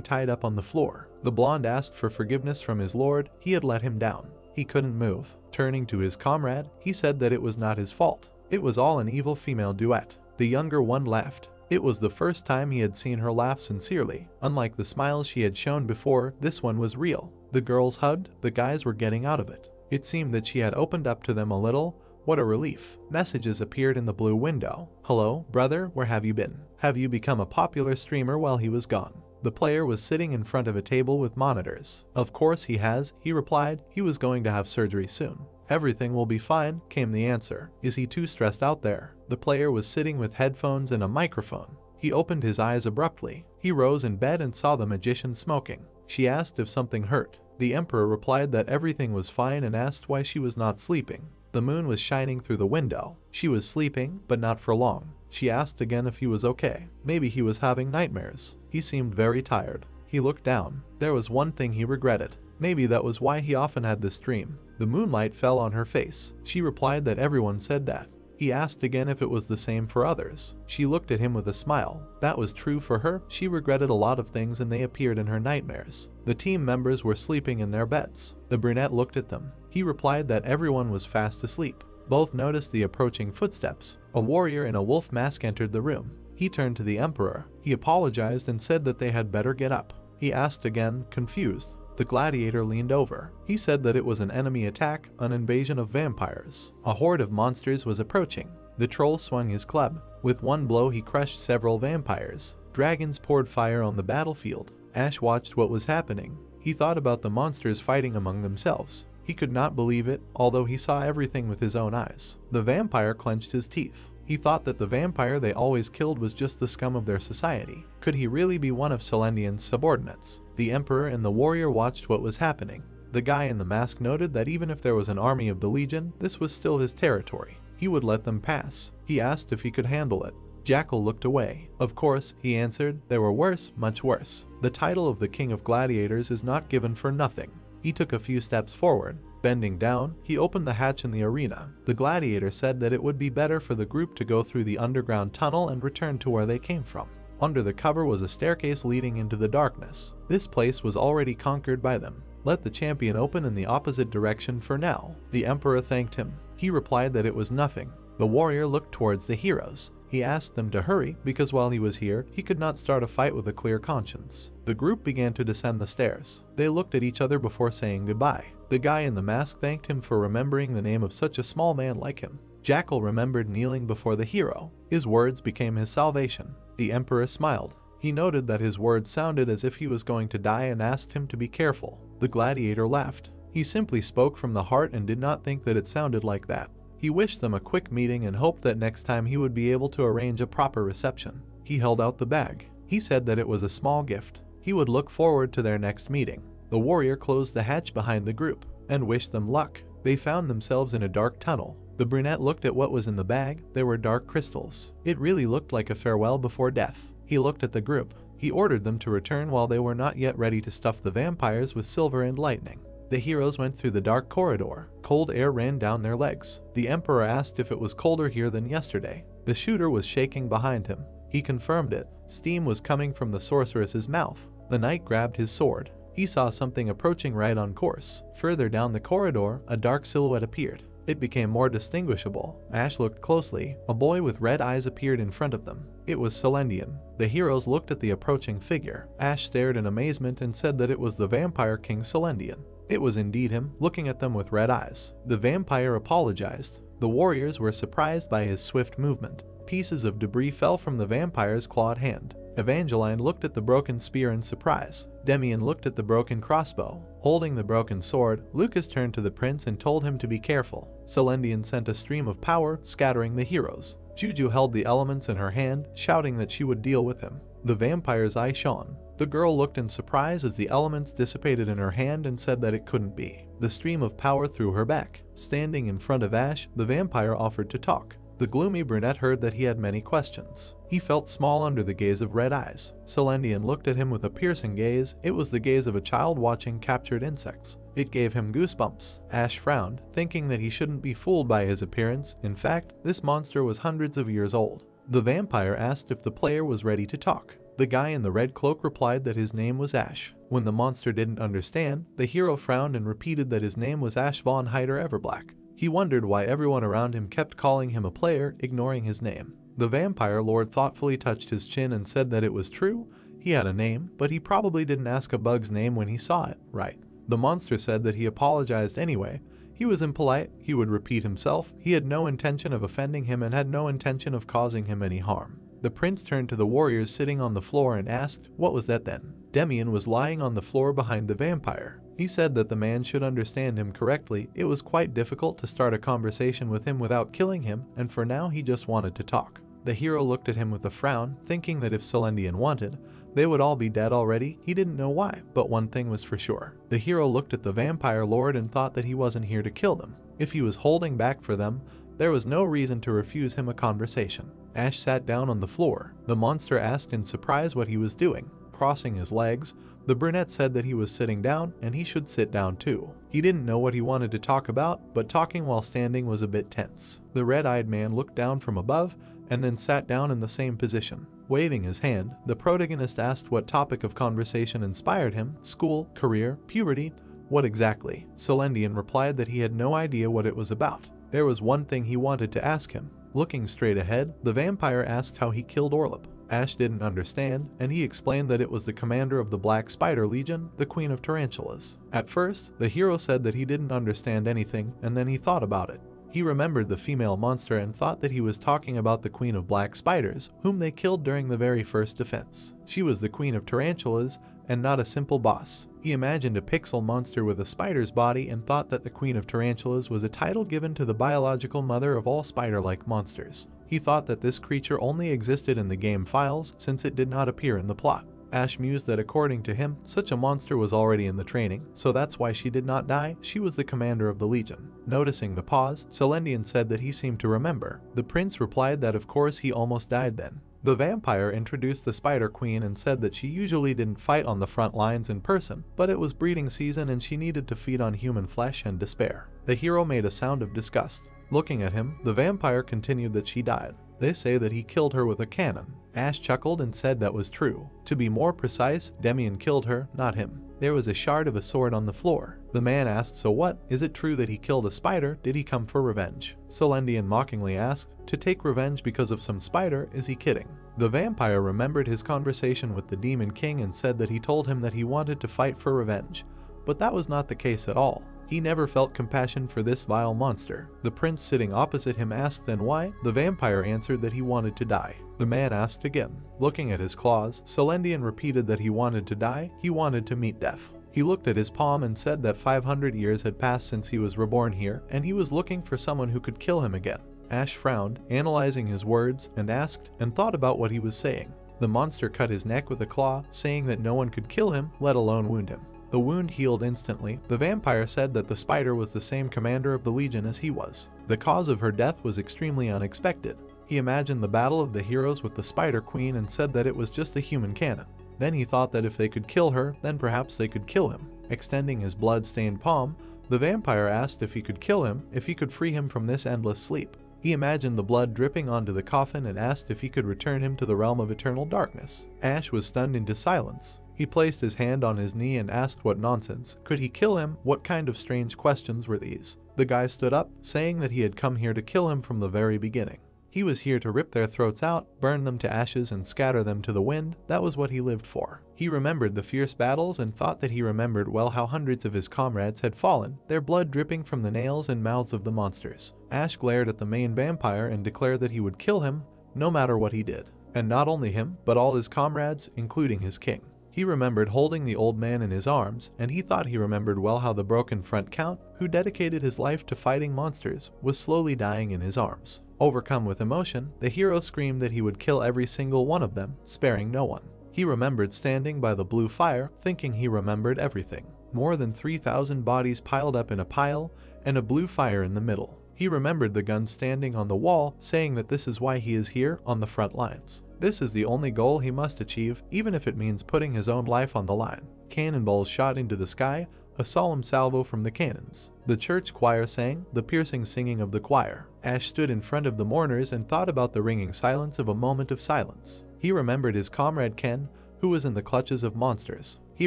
tied up on the floor. The blonde asked for forgiveness from his lord. He had let him down. He couldn't move. Turning to his comrade, he said that it was not his fault. It was all an evil female duet. The younger one laughed. It was the first time he had seen her laugh sincerely. Unlike the smiles she had shown before, this one was real. The girls hugged, the guys were getting out of it. It seemed that she had opened up to them a little. What a relief. Messages appeared in the blue window. Hello, brother, where have you been? Have you become a popular streamer while he was gone? The player was sitting in front of a table with monitors. Of course he has, he replied. He was going to have surgery soon. Everything will be fine, came the answer. Is he too stressed out there? The player was sitting with headphones and a microphone. He opened his eyes abruptly. He rose in bed and saw the magician smoking. She asked if something hurt. The emperor replied that everything was fine and asked why she was not sleeping. The moon was shining through the window. She was sleeping, but not for long. She asked again if he was okay. Maybe he was having nightmares. He seemed very tired. He looked down. There was one thing he regretted. Maybe that was why he often had this dream. The moonlight fell on her face. She replied that everyone said that. He asked again if it was the same for others. She looked at him with a smile. That was true for her. She regretted a lot of things and they appeared in her nightmares. The team members were sleeping in their beds. The brunette looked at them. He replied that everyone was fast asleep. Both noticed the approaching footsteps. A warrior in a wolf mask entered the room. He turned to the emperor. He apologized and said that they had better get up. He asked again, confused. The gladiator leaned over. He said that it was an enemy attack, an invasion of vampires. A horde of monsters was approaching. The troll swung his club. With one blow he crushed several vampires. Dragons poured fire on the battlefield. Ash watched what was happening. He thought about the monsters fighting among themselves. He could not believe it, although he saw everything with his own eyes. The vampire clenched his teeth. He thought that the vampire they always killed was just the scum of their society. Could he really be one of Celendian's subordinates? The emperor and the warrior watched what was happening. The guy in the mask noted that even if there was an army of the Legion, this was still his territory. He would let them pass. He asked if he could handle it. Jackal looked away. Of course, he answered, there were worse, much worse. The title of the King of Gladiators is not given for nothing. He took a few steps forward. Bending down, he opened the hatch in the arena. The gladiator said that it would be better for the group to go through the underground tunnel and return to where they came from. Under the cover was a staircase leading into the darkness. This place was already conquered by them. Let the champion open in the opposite direction for now. The emperor thanked him. He replied that it was nothing. The warrior looked towards the heroes. He asked them to hurry because while he was here, he could not start a fight with a clear conscience. The group began to descend the stairs. They looked at each other before saying goodbye. The guy in the mask thanked him for remembering the name of such a small man like him. Jackal remembered kneeling before the hero. His words became his salvation. The emperor smiled. He noted that his words sounded as if he was going to die and asked him to be careful. The gladiator laughed. He simply spoke from the heart and did not think that it sounded like that. He wished them a quick meeting and hoped that next time he would be able to arrange a proper reception. He held out the bag. He said that it was a small gift. He would look forward to their next meeting. The warrior closed the hatch behind the group and wished them luck. They found themselves in a dark tunnel. The brunette looked at what was in the bag. There were dark crystals. It really looked like a farewell before death. He looked at the group. He ordered them to return while they were not yet ready to stuff the vampires with silver and lightning. The heroes went through the dark corridor. Cold air ran down their legs. The Emperor asked if it was colder here than yesterday. The shooter was shaking behind him. He confirmed it. Steam was coming from the sorceress's mouth. The knight grabbed his sword. He saw something approaching right on course. Further down the corridor, a dark silhouette appeared. It became more distinguishable. Ash looked closely. A boy with red eyes appeared in front of them. It was Celendian. The heroes looked at the approaching figure. Ash stared in amazement and said that it was the Vampire King Celendian. It was indeed him, looking at them with red eyes. The vampire apologized. The warriors were surprised by his swift movement. Pieces of debris fell from the vampire's clawed hand. Evangeline looked at the broken spear in surprise. Demian looked at the broken crossbow. Holding the broken sword, Lucas turned to the prince and told him to be careful. Celendian sent a stream of power, scattering the heroes. Juju held the elements in her hand, shouting that she would deal with him. The vampire's eye shone. The girl looked in surprise as the elements dissipated in her hand and said that it couldn't be. The stream of power threw her back. Standing in front of Ash, the vampire offered to talk. The gloomy brunette heard that he had many questions. He felt small under the gaze of red eyes. Celendian looked at him with a piercing gaze. It was the gaze of a child watching captured insects. It gave him goosebumps. Ash frowned, thinking that he shouldn't be fooled by his appearance. In fact, this monster was hundreds of years old. The vampire asked if the player was ready to talk. The guy in the red cloak replied that his name was Ash. When the monster didn't understand, the hero frowned and repeated that his name was Ash von Hyder Everblack. He wondered why everyone around him kept calling him a player, ignoring his name. The vampire lord thoughtfully touched his chin and said that it was true. He had a name, but he probably didn't ask a bug's name when he saw it, right? The monster said that he apologized anyway. He was impolite, he would repeat himself. He had no intention of offending him and had no intention of causing him any harm. The prince turned to the warriors sitting on the floor and asked, "What was that then?" Demian was lying on the floor behind the vampire. He said that the man should understand him correctly. It was quite difficult to start a conversation with him without killing him, and for now he just wanted to talk. The hero looked at him with a frown, thinking that if Celendian wanted, they would all be dead already. He didn't know why, but one thing was for sure. The hero looked at the vampire lord and thought that he wasn't here to kill them. If he was holding back for them, there was no reason to refuse him a conversation. Ash sat down on the floor. The monster asked in surprise what he was doing. Crossing his legs, the brunette said that he was sitting down and he should sit down too. He didn't know what he wanted to talk about, but talking while standing was a bit tense. The red-eyed man looked down from above and then sat down in the same position. Waving his hand, the protagonist asked what topic of conversation inspired him: school, career, puberty, what exactly? Celendian replied that he had no idea what it was about. There was one thing he wanted to ask him. Looking straight ahead, the vampire asked how he killed Orlip. Ash didn't understand, and he explained that it was the commander of the Black Spider Legion, the Queen of Tarantulas. At first, the hero said that he didn't understand anything, and then he thought about it. He remembered the female monster and thought that he was talking about the Queen of Black Spiders, whom they killed during the very first defense. She was the Queen of Tarantulas, and not a simple boss. He imagined a pixel monster with a spider's body and thought that the Queen of Tarantulas was a title given to the biological mother of all spider-like monsters. He thought that this creature only existed in the game files since it did not appear in the plot. Ash mused that according to him, such a monster was already in the training, so that's why she did not die. She was the commander of the Legion. Noticing the pause, Celendian said that he seemed to remember. The prince replied that of course he almost died then. The vampire introduced the Spider Queen and said that she usually didn't fight on the front lines in person, but it was breeding season and she needed to feed on human flesh and despair. The hero made a sound of disgust. Looking at him, the vampire continued that she died. They say that he killed her with a cannon. Ash chuckled and said that was true. To be more precise, Demian killed her, not him. There was a shard of a sword on the floor. The man asked, "So what? Is it true that he killed a spider? Did he come for revenge?" Celendian mockingly asked, "To take revenge because of some spider? Is he kidding?" The vampire remembered his conversation with the Demon King and said that he told him that he wanted to fight for revenge. But that was not the case at all. He never felt compassion for this vile monster. The prince sitting opposite him asked then why. The vampire answered that he wanted to die. The man asked again. Looking at his claws, Celendian repeated that he wanted to die. He wanted to meet death. He looked at his palm and said that 500 years had passed since he was reborn here, and he was looking for someone who could kill him again. Ash frowned, analyzing his words, and asked and thought about what he was saying. The monster cut his neck with a claw, saying that no one could kill him, let alone wound him. The wound healed instantly. The vampire said that the spider was the same commander of the Legion as he was. The cause of her death was extremely unexpected. He imagined the battle of the heroes with the Spider Queen and said that it was just a human cannon. Then he thought that if they could kill her, then perhaps they could kill him. Extending his blood-stained palm, the vampire asked if he could kill him if he could free him from this endless sleep. He imagined the blood dripping onto the coffin and asked if he could return him to the realm of eternal darkness. Ash was stunned into silence. He placed his hand on his knee and asked what nonsense. Could he kill him? What kind of strange questions were these? The guy stood up, saying that he had come here to kill him from the very beginning. He was here to rip their throats out, burn them to ashes, and scatter them to the wind. That was what he lived for. He remembered the fierce battles and thought that he remembered well how hundreds of his comrades had fallen, their blood dripping from the nails and mouths of the monsters. Ash glared at the main vampire and declared that he would kill him, no matter what he did. And not only him, but all his comrades, including his king. He remembered holding the old man in his arms, and he thought he remembered well how the broken front count, who dedicated his life to fighting monsters, was slowly dying in his arms. Overcome with emotion, the hero screamed that he would kill every single one of them, sparing no one. He remembered standing by the blue fire, thinking he remembered everything. More than 3,000 bodies piled up in a pile, and a blue fire in the middle. He remembered the gun standing on the wall, saying that this is why he is here on the front lines. This is the only goal he must achieve, even if it means putting his own life on the line. Cannonballs shot into the sky, a solemn salvo from the cannons. The church choir sang, the piercing singing of the choir. Ash stood in front of the mourners and thought about the ringing silence of a moment of silence. He remembered his comrade Ken, who was in the clutches of monsters. He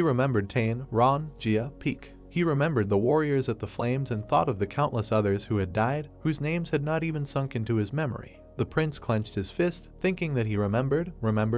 remembered Tane, Ron, Gia, Peek. He remembered the warriors at the flames and thought of the countless others who had died, whose names had not even sunk into his memory. The prince clenched his fist, thinking that he remembered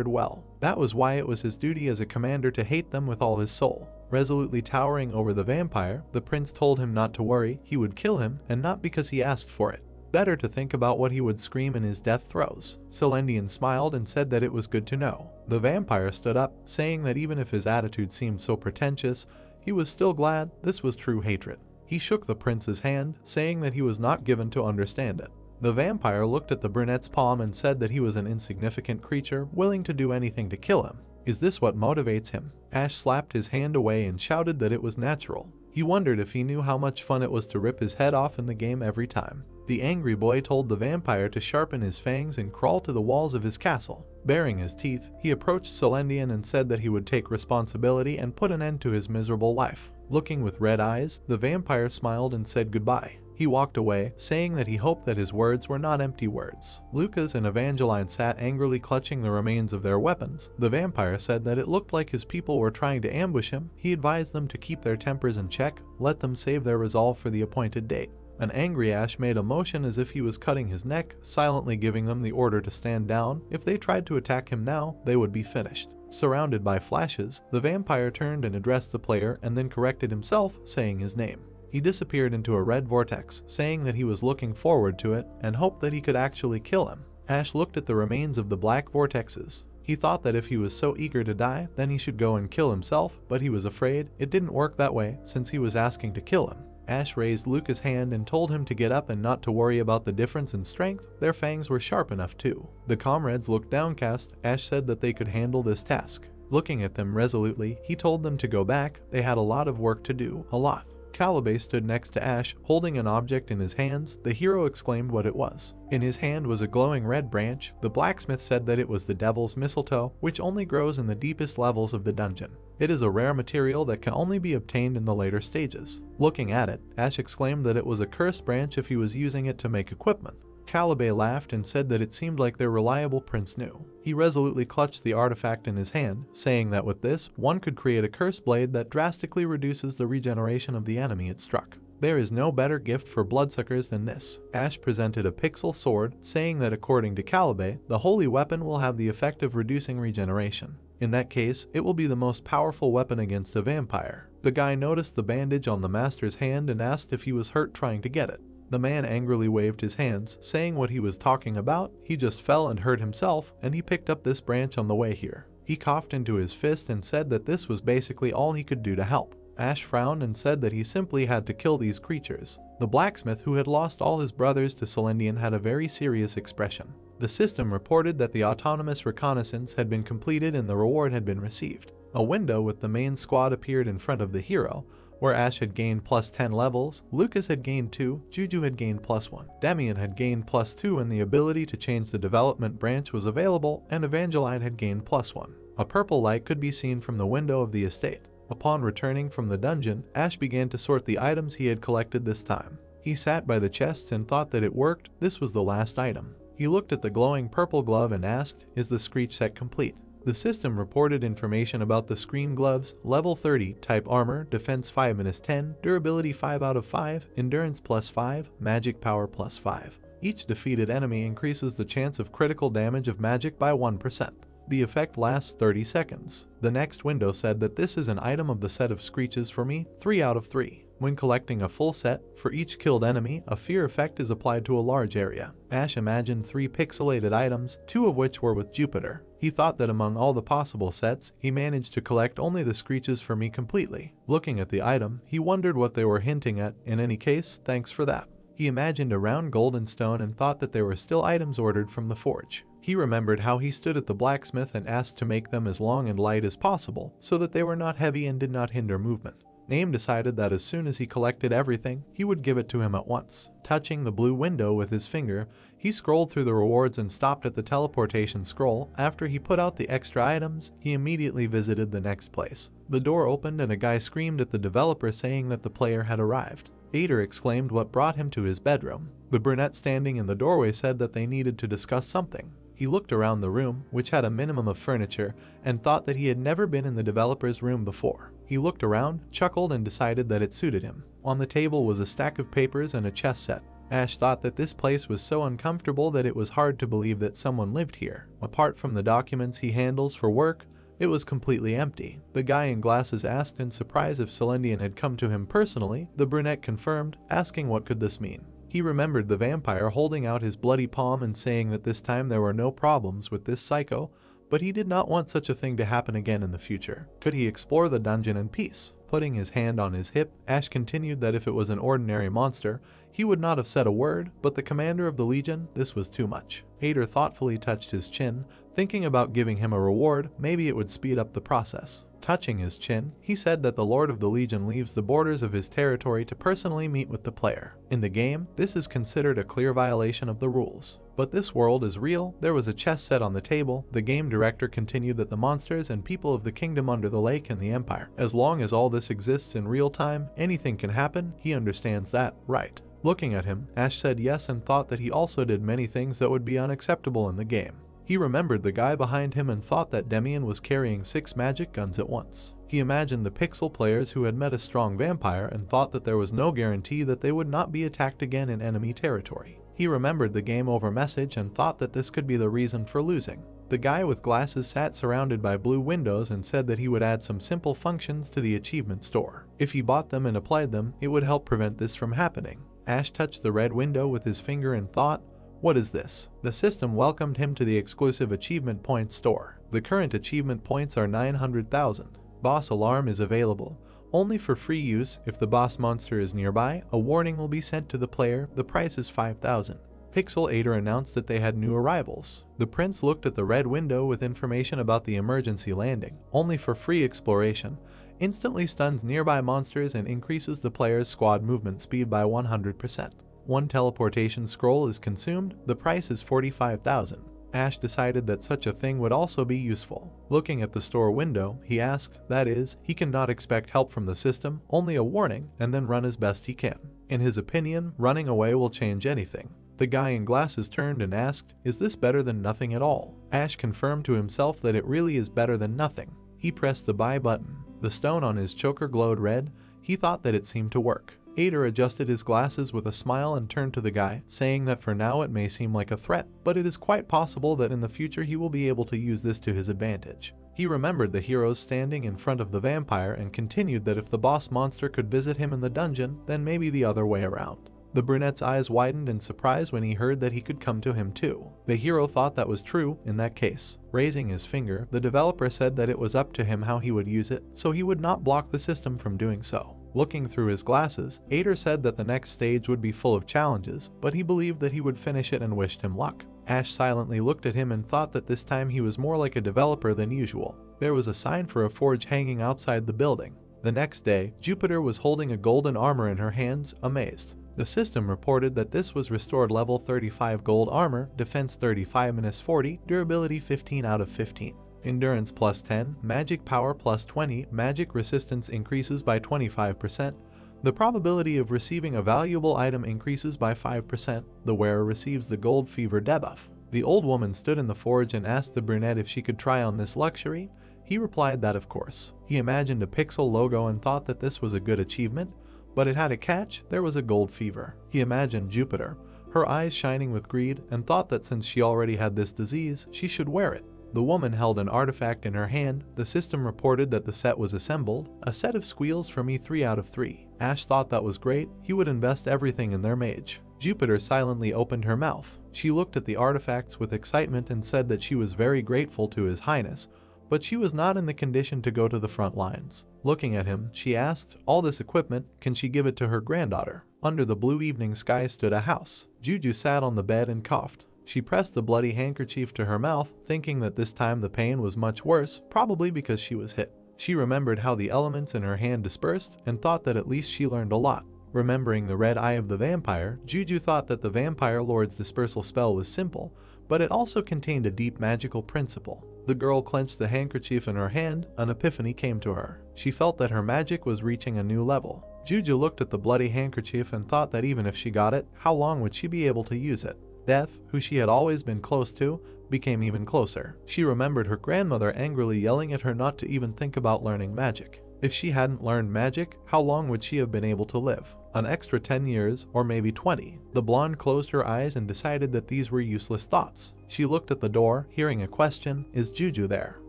well. That was why it was his duty as a commander to hate them with all his soul. Resolutely towering over the vampire, the prince told him not to worry, he would kill him, and not because he asked for it. Better to think about what he would scream in his death throes. Celendian smiled and said that it was good to know. The vampire stood up, saying that even if his attitude seemed so pretentious, he was still glad this was true hatred. He shook the prince's hand, saying that he was not given to understand it. The vampire looked at the brunette's palm and said that he was an insignificant creature, willing to do anything to kill him. Is this what motivates him? Ash slapped his hand away and shouted that it was natural. He wondered if he knew how much fun it was to rip his head off in the game every time. The angry boy told the vampire to sharpen his fangs and crawl to the walls of his castle. Baring his teeth, he approached Celendian and said that he would take responsibility and put an end to his miserable life. Looking with red eyes, the vampire smiled and said goodbye. He walked away, saying that he hoped that his words were not empty words. Lucas and Evangeline sat angrily clutching the remains of their weapons. The vampire said that it looked like his people were trying to ambush him. He advised them to keep their tempers in check, let them save their resolve for the appointed date. An angry Ash made a motion as if he was cutting his neck, silently giving them the order to stand down. If they tried to attack him now, they would be finished. Surrounded by flashes, the vampire turned and addressed the player and then corrected himself, saying his name. He disappeared into a red vortex, saying that he was looking forward to it and hoped that he could actually kill him. Ash looked at the remains of the black vortexes. He thought that if he was so eager to die, then he should go and kill himself, but he was afraid it didn't work that way since he was asking to kill him. Ash raised Lucas' hand and told him to get up and not to worry about the difference in strength. Their fangs were sharp enough too. The comrades looked downcast. Ash said that they could handle this task. Looking at them resolutely, he told them to go back. They had a lot of work to do, a lot. Calibe stood next to Ash, holding an object in his hands. The hero exclaimed what it was. In his hand was a glowing red branch. The blacksmith said that it was the devil's mistletoe, which only grows in the deepest levels of the dungeon. It is a rare material that can only be obtained in the later stages. Looking at it, Ash exclaimed that it was a cursed branch if he was using it to make equipment. Calibe laughed and said that it seemed like their reliable prince knew. He resolutely clutched the artifact in his hand, saying that with this, one could create a cursed blade that drastically reduces the regeneration of the enemy it struck. There is no better gift for bloodsuckers than this. Ash presented a pixel sword, saying that according to Calibe, the holy weapon will have the effect of reducing regeneration. In that case, it will be the most powerful weapon against a vampire. The guy noticed the bandage on the master's hand and asked if he was hurt trying to get it. The man angrily waved his hands, saying what he was talking about. He just fell and hurt himself, and he picked up this branch on the way here. He coughed into his fist and said that this was basically all he could do to help. Ash frowned and said that he simply had to kill these creatures. The blacksmith, who had lost all his brothers to Celendian, had a very serious expression. The system reported that the autonomous reconnaissance had been completed and the reward had been received. A window with the main squad appeared in front of the hero, where Ash had gained plus 10 levels, Lucas had gained 2, Juju had gained plus 1, Demian had gained plus 2 and the ability to change the development branch was available, and Evangeline had gained plus 1. A purple light could be seen from the window of the estate. Upon returning from the dungeon, Ash began to sort the items he had collected this time. He sat by the chests and thought that it worked. This was the last item. He looked at the glowing purple glove and asked, "Is the Screech set complete?" The system reported information about the Scream gloves: level 30, type armor, defense 5-10, durability 5 out of 5, endurance +5, magic power +5. Each defeated enemy increases the chance of critical damage of magic by 1%. The effect lasts 30 seconds. The next window said that this is an item of the set of Screeches for me, 3 out of 3. When collecting a full set, for each killed enemy, a fear effect is applied to a large area. Ash imagined 3 pixelated items, 2 of which were with Jupiter. He thought that among all the possible sets, he managed to collect only the Screeches for me completely. Looking at the item, he wondered what they were hinting at. In any case, thanks for that. He imagined a round golden stone and thought that there were still items ordered from the forge. He remembered how he stood at the blacksmith and asked to make them as long and light as possible, so that they were not heavy and did not hinder movement. Name decided that as soon as he collected everything, he would give it to him at once. Touching the blue window with his finger, he scrolled through the rewards and stopped at the teleportation scroll. After he put out the extra items, he immediately visited the next place. The door opened and a guy screamed at the developer saying that the player had arrived. Ader exclaimed what brought him to his bedroom. The brunette standing in the doorway said that they needed to discuss something. He looked around the room, which had a minimum of furniture, and thought that he had never been in the developer's room before. He looked around, chuckled, and decided that it suited him. On the table was a stack of papers and a chess set. Ash thought that this place was so uncomfortable that it was hard to believe that someone lived here. Apart from the documents he handles for work, it was completely empty. The guy in glasses asked in surprise if Celendian had come to him personally. The brunette confirmed, asking what could this mean. He remembered the vampire holding out his bloody palm and saying that this time there were no problems with this psycho, but he did not want such a thing to happen again in the future. Could he explore the dungeon in peace? Putting his hand on his hip, Ash continued that if it was an ordinary monster, he would not have said a word, but the commander of the Legion, this was too much. Ader thoughtfully touched his chin, thinking about giving him a reward. Maybe it would speed up the process. Touching his chin, he said that the Lord of the Legion leaves the borders of his territory to personally meet with the player. In the game, this is considered a clear violation of the rules. But this world is real. There was a chess set on the table. The game director continued that the monsters and people of the kingdom under the lake and the empire. As long as all this exists in real time, anything can happen. He understands that, right? Looking at him, Ash said yes and thought that he also did many things that would be unacceptable in the game. He remembered the guy behind him and thought that Demian was carrying 6 magic guns at once. He imagined the pixel players who had met a strong vampire and thought that there was no guarantee that they would not be attacked again in enemy territory. He remembered the game over message and thought that this could be the reason for losing. The guy with glasses sat surrounded by blue windows and said that he would add some simple functions to the achievement store. If he bought them and applied them, it would help prevent this from happening. Ash touched the red window with his finger and thought, "What is this?" The system welcomed him to the exclusive achievement points store. The current achievement points are 900,000. Boss alarm is available, only for free use. If the boss monster is nearby, a warning will be sent to the player. The price is 5,000. Pixel Ader announced that they had new arrivals. The prince looked at the red window with information about the emergency landing, only for free exploration. Instantly stuns nearby monsters and increases the player's squad movement speed by 100%. One teleportation scroll is consumed. The price is 45,000. Ash decided that such a thing would also be useful. Looking at the store window, he asked, that is, he cannot expect help from the system, only a warning, and then run as best he can. In his opinion, running away will change anything. The guy in glasses turned and asked, "Is this better than nothing at all?" Ash confirmed to himself that it really is better than nothing. He pressed the buy button. The stone on his choker glowed red. He thought that it seemed to work. Ader adjusted his glasses with a smile and turned to the guy, saying that for now it may seem like a threat, but it is quite possible that in the future he will be able to use this to his advantage. He remembered the heroes standing in front of the vampire and continued that if the boss monster could visit him in the dungeon, then maybe the other way around. The brunette's eyes widened in surprise when he heard that he could come to him too. The hero thought that was true in that case. Raising his finger, the developer said that it was up to him how he would use it, so he would not block the system from doing so. Looking through his glasses, Ader said that the next stage would be full of challenges, but he believed that he would finish it and wished him luck. Ash silently looked at him and thought that this time he was more like a developer than usual. There was a sign for a forge hanging outside the building. The next day, Jupiter was holding a golden armor in her hands, amazed. The system reported that this was restored level 35 gold armor, defense 35-40, durability 15 out of 15. Endurance plus 10, magic power plus 20, magic resistance increases by 25%. The probability of receiving a valuable item increases by 5%. The wearer receives the gold fever debuff. The old woman stood in the forge and asked the brunette if she could try on this luxury. He replied that of course. He imagined a pixel logo and thought that this was a good achievement, but it had a catch: there was a gold fever. He imagined Jupiter, her eyes shining with greed, and thought that since she already had this disease, she should wear it. The woman held an artifact in her hand. The system reported that the set was assembled, a set of squeals from E3 out of 3. Ash thought that was great. He would invest everything in their mage. Jupiter silently opened her mouth. She looked at the artifacts with excitement and said that she was very grateful to His Highness, but she was not in the condition to go to the front lines. Looking at him, she asked, all this equipment, can she give it to her granddaughter? Under the blue evening sky stood a house. Juju sat on the bed and coughed. She pressed the bloody handkerchief to her mouth, thinking that this time the pain was much worse, probably because she was hit. She remembered how the elements in her hand dispersed and thought that at least she learned a lot. Remembering the red eye of the vampire, Juju thought that the vampire lord's dispersal spell was simple, but it also contained a deep magical principle. The girl clenched the handkerchief in her hand. An epiphany came to her. She felt that her magic was reaching a new level. Juju looked at the bloody handkerchief and thought that even if she got it, how long would she be able to use it? Death, who she had always been close to, became even closer. She remembered her grandmother angrily yelling at her not to even think about learning magic. If she hadn't learned magic, how long would she have been able to live? An extra 10 years, or maybe 20. The blonde closed her eyes and decided that these were useless thoughts. She looked at the door, hearing a question, is Juju there?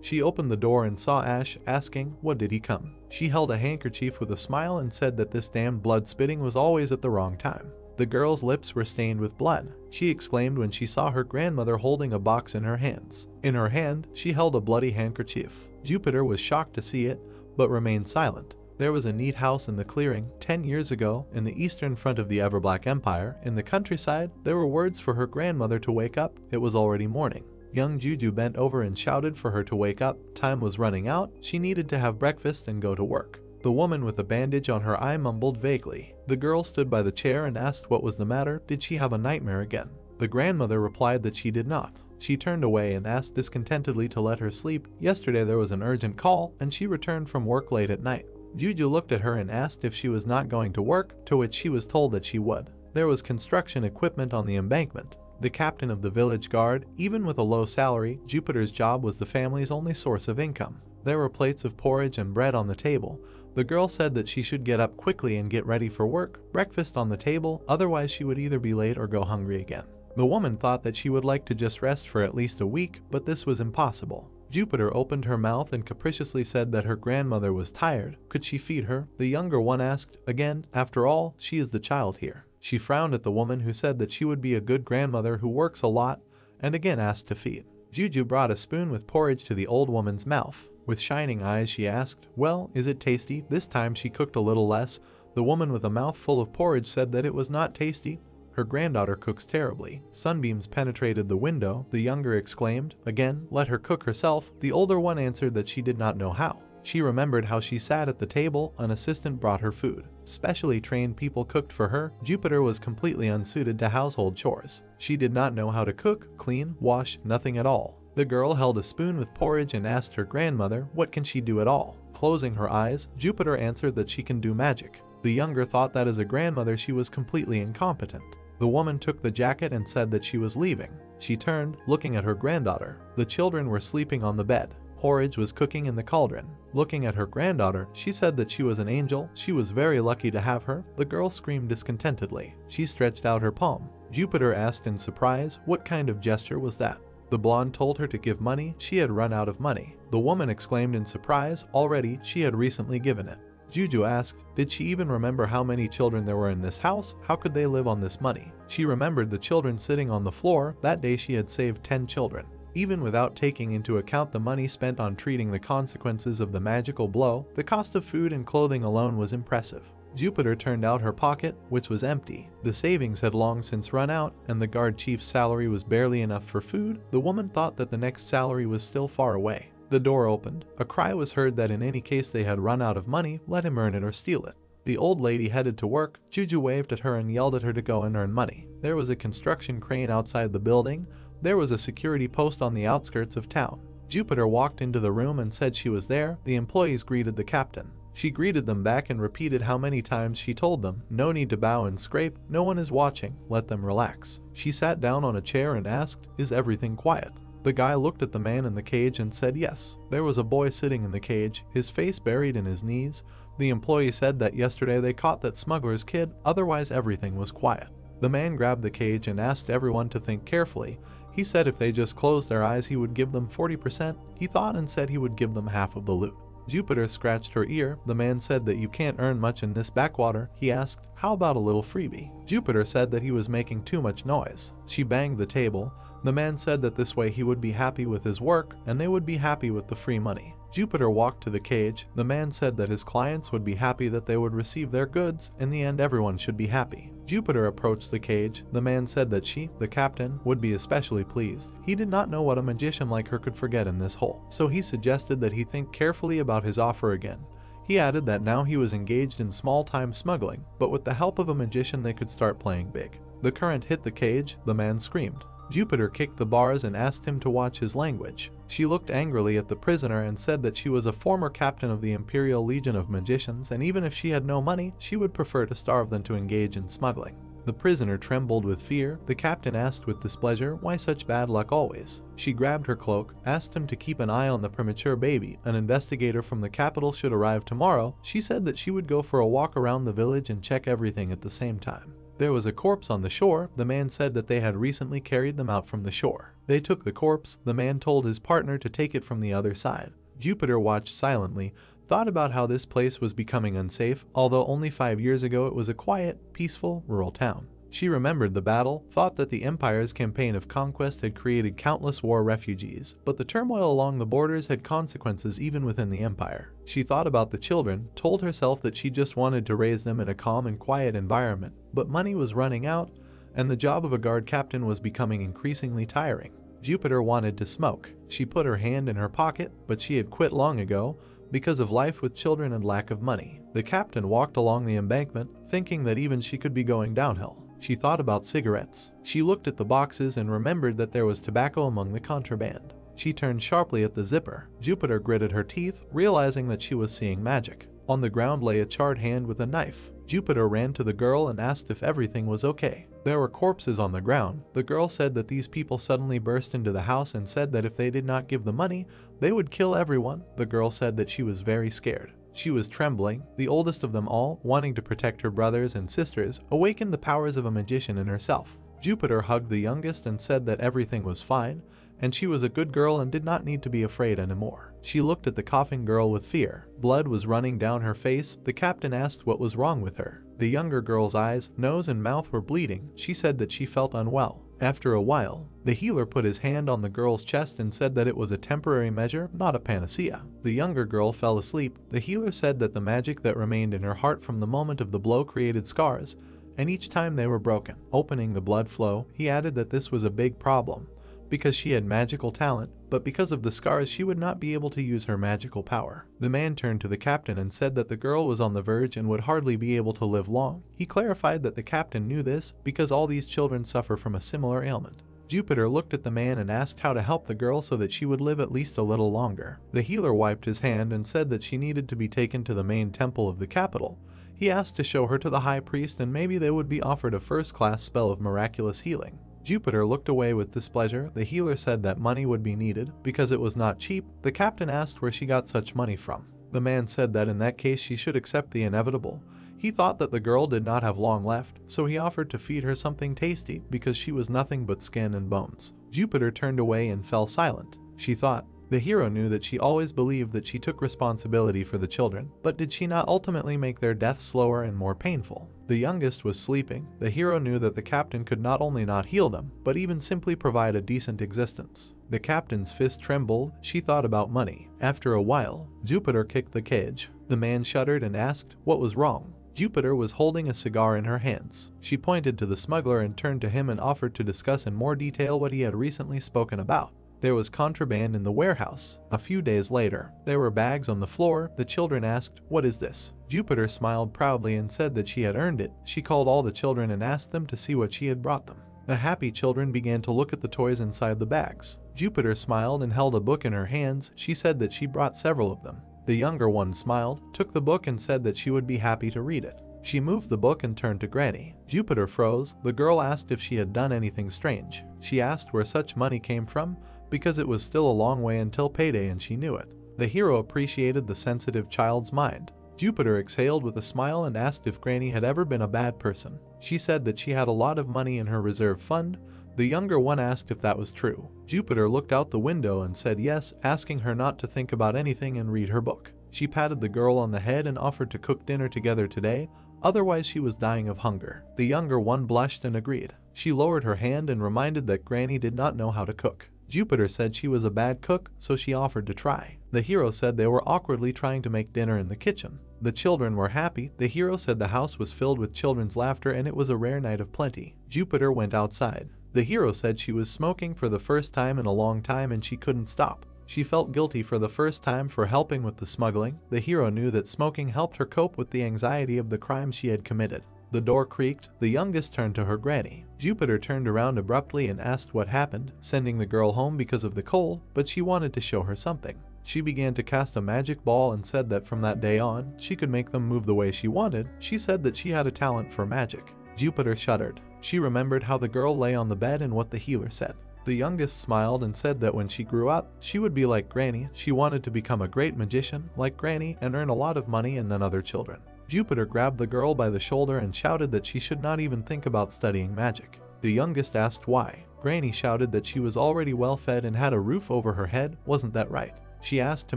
She opened the door and saw Ash, asking, what did he come? She held a handkerchief with a smile and said that this damned blood spitting was always at the wrong time. The girl's lips were stained with blood. She exclaimed when she saw her grandmother holding a box in her hands. In her hand, she held a bloody handkerchief. Jupiter was shocked to see it, but remained silent. There was a neat house in the clearing. 10 years ago, in the eastern front of the Everblack Empire, in the countryside, there were words for her grandmother to wake up. It was already morning. Young Juju bent over and shouted for her to wake up. Time was running out. She needed to have breakfast and go to work. The woman with a bandage on her eye mumbled vaguely. The girl stood by the chair and asked what was the matter. Did she have a nightmare again? The grandmother replied that she did not. She turned away and asked discontentedly to let her sleep. Yesterday there was an urgent call, and she returned from work late at night. Juju looked at her and asked if she was not going to work, to which she was told that she would. There was construction equipment on the embankment. The captain of the village guard, even with a low salary, Jupiter's job was the family's only source of income. There were plates of porridge and bread on the table. The girl said that she should get up quickly and get ready for work, breakfast on the table, otherwise she would either be late or go hungry again. The woman thought that she would like to just rest for at least a week, but this was impossible. Jupiter opened her mouth and capriciously said that her grandmother was tired. Could she feed her? The younger one asked, again, after all, she is the child here. She frowned at the woman who said that she would be a good grandmother who works a lot, and again asked to feed. Juju brought a spoon with porridge to the old woman's mouth. With shining eyes she asked, well, is it tasty? This time she cooked a little less. The woman with a mouth full of porridge said that it was not tasty. Her granddaughter cooks terribly. Sunbeams penetrated the window. The younger exclaimed, again, let her cook herself. The older one answered that she did not know how. She remembered how she sat at the table. An assistant brought her food. Specially trained people cooked for her. Jupiter was completely unsuited to household chores. She did not know how to cook, clean, wash, nothing at all. The girl held a spoon with porridge and asked her grandmother, what can she do at all? Closing her eyes, Jupiter answered that she can do magic. The younger thought that as a grandmother she was completely incompetent. The woman took the jacket and said that she was leaving. She turned, looking at her granddaughter. The children were sleeping on the bed. Porridge was cooking in the cauldron. Looking at her granddaughter, she said that she was an angel. She was very lucky to have her. The girl screamed discontentedly. She stretched out her palm. Jupiter asked in surprise, what kind of gesture was that? The blonde told her to give money. She had run out of money. The woman exclaimed in surprise, already she had recently given it. Juju asked, did she even remember how many children there were in this house? How could they live on this money? She remembered the children sitting on the floor. That day she had saved 10 children. Even without taking into account the money spent on treating the consequences of the magical blow, the cost of food and clothing alone was impressive. Jupiter turned out her pocket, which was empty. The savings had long since run out, and the guard chief's salary was barely enough for food. The woman thought that the next salary was still far away. The door opened. A cry was heard that in any case they had run out of money, let him earn it or steal it. The old lady headed to work. Juju waved at her and yelled at her to go and earn money. There was a construction crane outside the building. There was a security post on the outskirts of town. Jupiter walked into the room and said she was there. The employees greeted the captain. She greeted them back and repeated how many times she told them, no need to bow and scrape, no one is watching, let them relax. She sat down on a chair and asked, is everything quiet? The guy looked at the man in the cage and said yes. There was a boy sitting in the cage, his face buried in his knees. The employee said that yesterday they caught that smuggler's kid, otherwise everything was quiet. The man grabbed the cage and asked everyone to think carefully. He said if they just closed their eyes he would give them 40%. He thought and said he would give them half of the loot. Jupiter scratched her ear. The man said that you can't earn much in this backwater. He asked, how about a little freebie? Jupiter said that he was making too much noise. She banged the table. The man said that this way he would be happy with his work and they would be happy with the free money. Jupiter walked to the cage. The man said that his clients would be happy that they would receive their goods. In the end, everyone should be happy. Jupiter approached the cage. The man said that she, the captain, would be especially pleased. He did not know what a magician like her could forget in this hole, so he suggested that he think carefully about his offer again. He added that now he was engaged in small-time smuggling, but with the help of a magician they could start playing big. The current hit the cage. The man screamed. Jupiter kicked the bars and asked him to watch his language. She looked angrily at the prisoner and said that she was a former captain of the Imperial Legion of Magicians, and even if she had no money, she would prefer to starve than to engage in smuggling. The prisoner trembled with fear. The captain asked with displeasure, why such bad luck always? She grabbed her cloak, asked him to keep an eye on the premature baby. An investigator from the capital should arrive tomorrow. She said that she would go for a walk around the village and check everything at the same time. There was a corpse on the shore. The man said that they had recently carried them out from the shore. They took the corpse. The man told his partner to take it from the other side. Jupiter watched silently, thought about how this place was becoming unsafe, although only 5 years ago it was a quiet, peaceful, rural town. She remembered the battle, thought that the Empire's campaign of conquest had created countless war refugees, but the turmoil along the borders had consequences even within the Empire. She thought about the children, told herself that she just wanted to raise them in a calm and quiet environment, but money was running out, and the job of a guard captain was becoming increasingly tiring. Jupiter wanted to smoke. She put her hand in her pocket, but she had quit long ago, because of life with children and lack of money. The captain walked along the embankment, thinking that even she could be going downhill. She thought about cigarettes. She looked at the boxes and remembered that there was tobacco among the contraband. She turned sharply at the zipper. Jupiter gritted her teeth, realizing that she was seeing magic. On the ground lay a charred hand with a knife. Jupiter ran to the girl and asked if everything was okay. There were corpses on the ground. The girl said that these people suddenly burst into the house and said that if they did not give the money, they would kill everyone. The girl said that she was very scared. She was trembling. The oldest of them all, wanting to protect her brothers and sisters, awakened the powers of a magician in herself. Jupiter hugged the youngest and said that everything was fine, and she was a good girl and did not need to be afraid anymore. She looked at the coughing girl with fear. Blood was running down her face. The captain asked what was wrong with her. The younger girl's eyes, nose, and mouth were bleeding. She said that she felt unwell. After a while, the healer put his hand on the girl's chest and said that it was a temporary measure, not a panacea. The younger girl fell asleep. The healer said that the magic that remained in her heart from the moment of the blow created scars, and each time they were broken, opening the blood flow. He added that this was a big problem, because she had magical talent, but because of the scars she would not be able to use her magical power. The man turned to the captain and said that the girl was on the verge and would hardly be able to live long. He clarified that the captain knew this because all these children suffer from a similar ailment. Jupiter looked at the man and asked how to help the girl so that she would live at least a little longer. The healer wiped his hand and said that she needed to be taken to the main temple of the capital. He asked to show her to the high priest and maybe they would be offered a first-class spell of miraculous healing. Jupiter looked away with displeasure. The healer said that money would be needed because it was not cheap. The captain asked where she got such money from. The man said that in that case she should accept the inevitable. He thought that the girl did not have long left, so he offered to feed her something tasty because she was nothing but skin and bones. Jupiter turned away and fell silent. She thought, the hero knew that she always believed that she took responsibility for the children, but did she not ultimately make their death slower and more painful? The youngest was sleeping. The hero knew that the captain could not only not heal them, but even simply provide a decent existence. The captain's fist trembled. She thought about money. After a while, Jupiter kicked the cage. The man shuddered and asked what was wrong. Jupiter was holding a cigar in her hands. She pointed to the smuggler and turned to him and offered to discuss in more detail what he had recently spoken about. There was contraband in the warehouse. A few days later, there were bags on the floor. The children asked, "What is this?" Jupiter smiled proudly and said that she had earned it. She called all the children and asked them to see what she had brought them. The happy children began to look at the toys inside the bags. Jupiter smiled and held a book in her hands. She said that she brought several of them. The younger one smiled, took the book and said that she would be happy to read it. She moved the book and turned to Granny. Jupiter froze. The girl asked if she had done anything strange. She asked where such money came from, because it was still a long way until payday and she knew it. The hero appreciated the sensitive child's mind. Jupiter exhaled with a smile and asked if Granny had ever been a bad person. She said that she had a lot of money in her reserve fund. The younger one asked if that was true. Jupiter looked out the window and said yes, asking her not to think about anything and read her book. She patted the girl on the head and offered to cook dinner together today, otherwise she was dying of hunger. The younger one blushed and agreed. She lowered her hand and reminded that Granny did not know how to cook. Jupiter said she was a bad cook, so she offered to try. The hero said they were awkwardly trying to make dinner in the kitchen. The children were happy. The hero said the house was filled with children's laughter and it was a rare night of plenty. Jupiter went outside. The hero said she was smoking for the first time in a long time and she couldn't stop. She felt guilty for the first time for helping with the smuggling. The hero knew that smoking helped her cope with the anxiety of the crime she had committed. The door creaked. The youngest turned to her Granny. Jupiter turned around abruptly and asked what happened, sending the girl home because of the cold, but she wanted to show her something. She began to cast a magic ball and said that from that day on, she could make them move the way she wanted. She said that she had a talent for magic. Jupiter shuddered. She remembered how the girl lay on the bed and what the healer said. The youngest smiled and said that when she grew up, she would be like Granny. She wanted to become a great magician like Granny and earn a lot of money and then other children. Jupiter grabbed the girl by the shoulder and shouted that she should not even think about studying magic. The youngest asked why. Granny shouted that she was already well fed and had a roof over her head. Wasn't that right? She asked to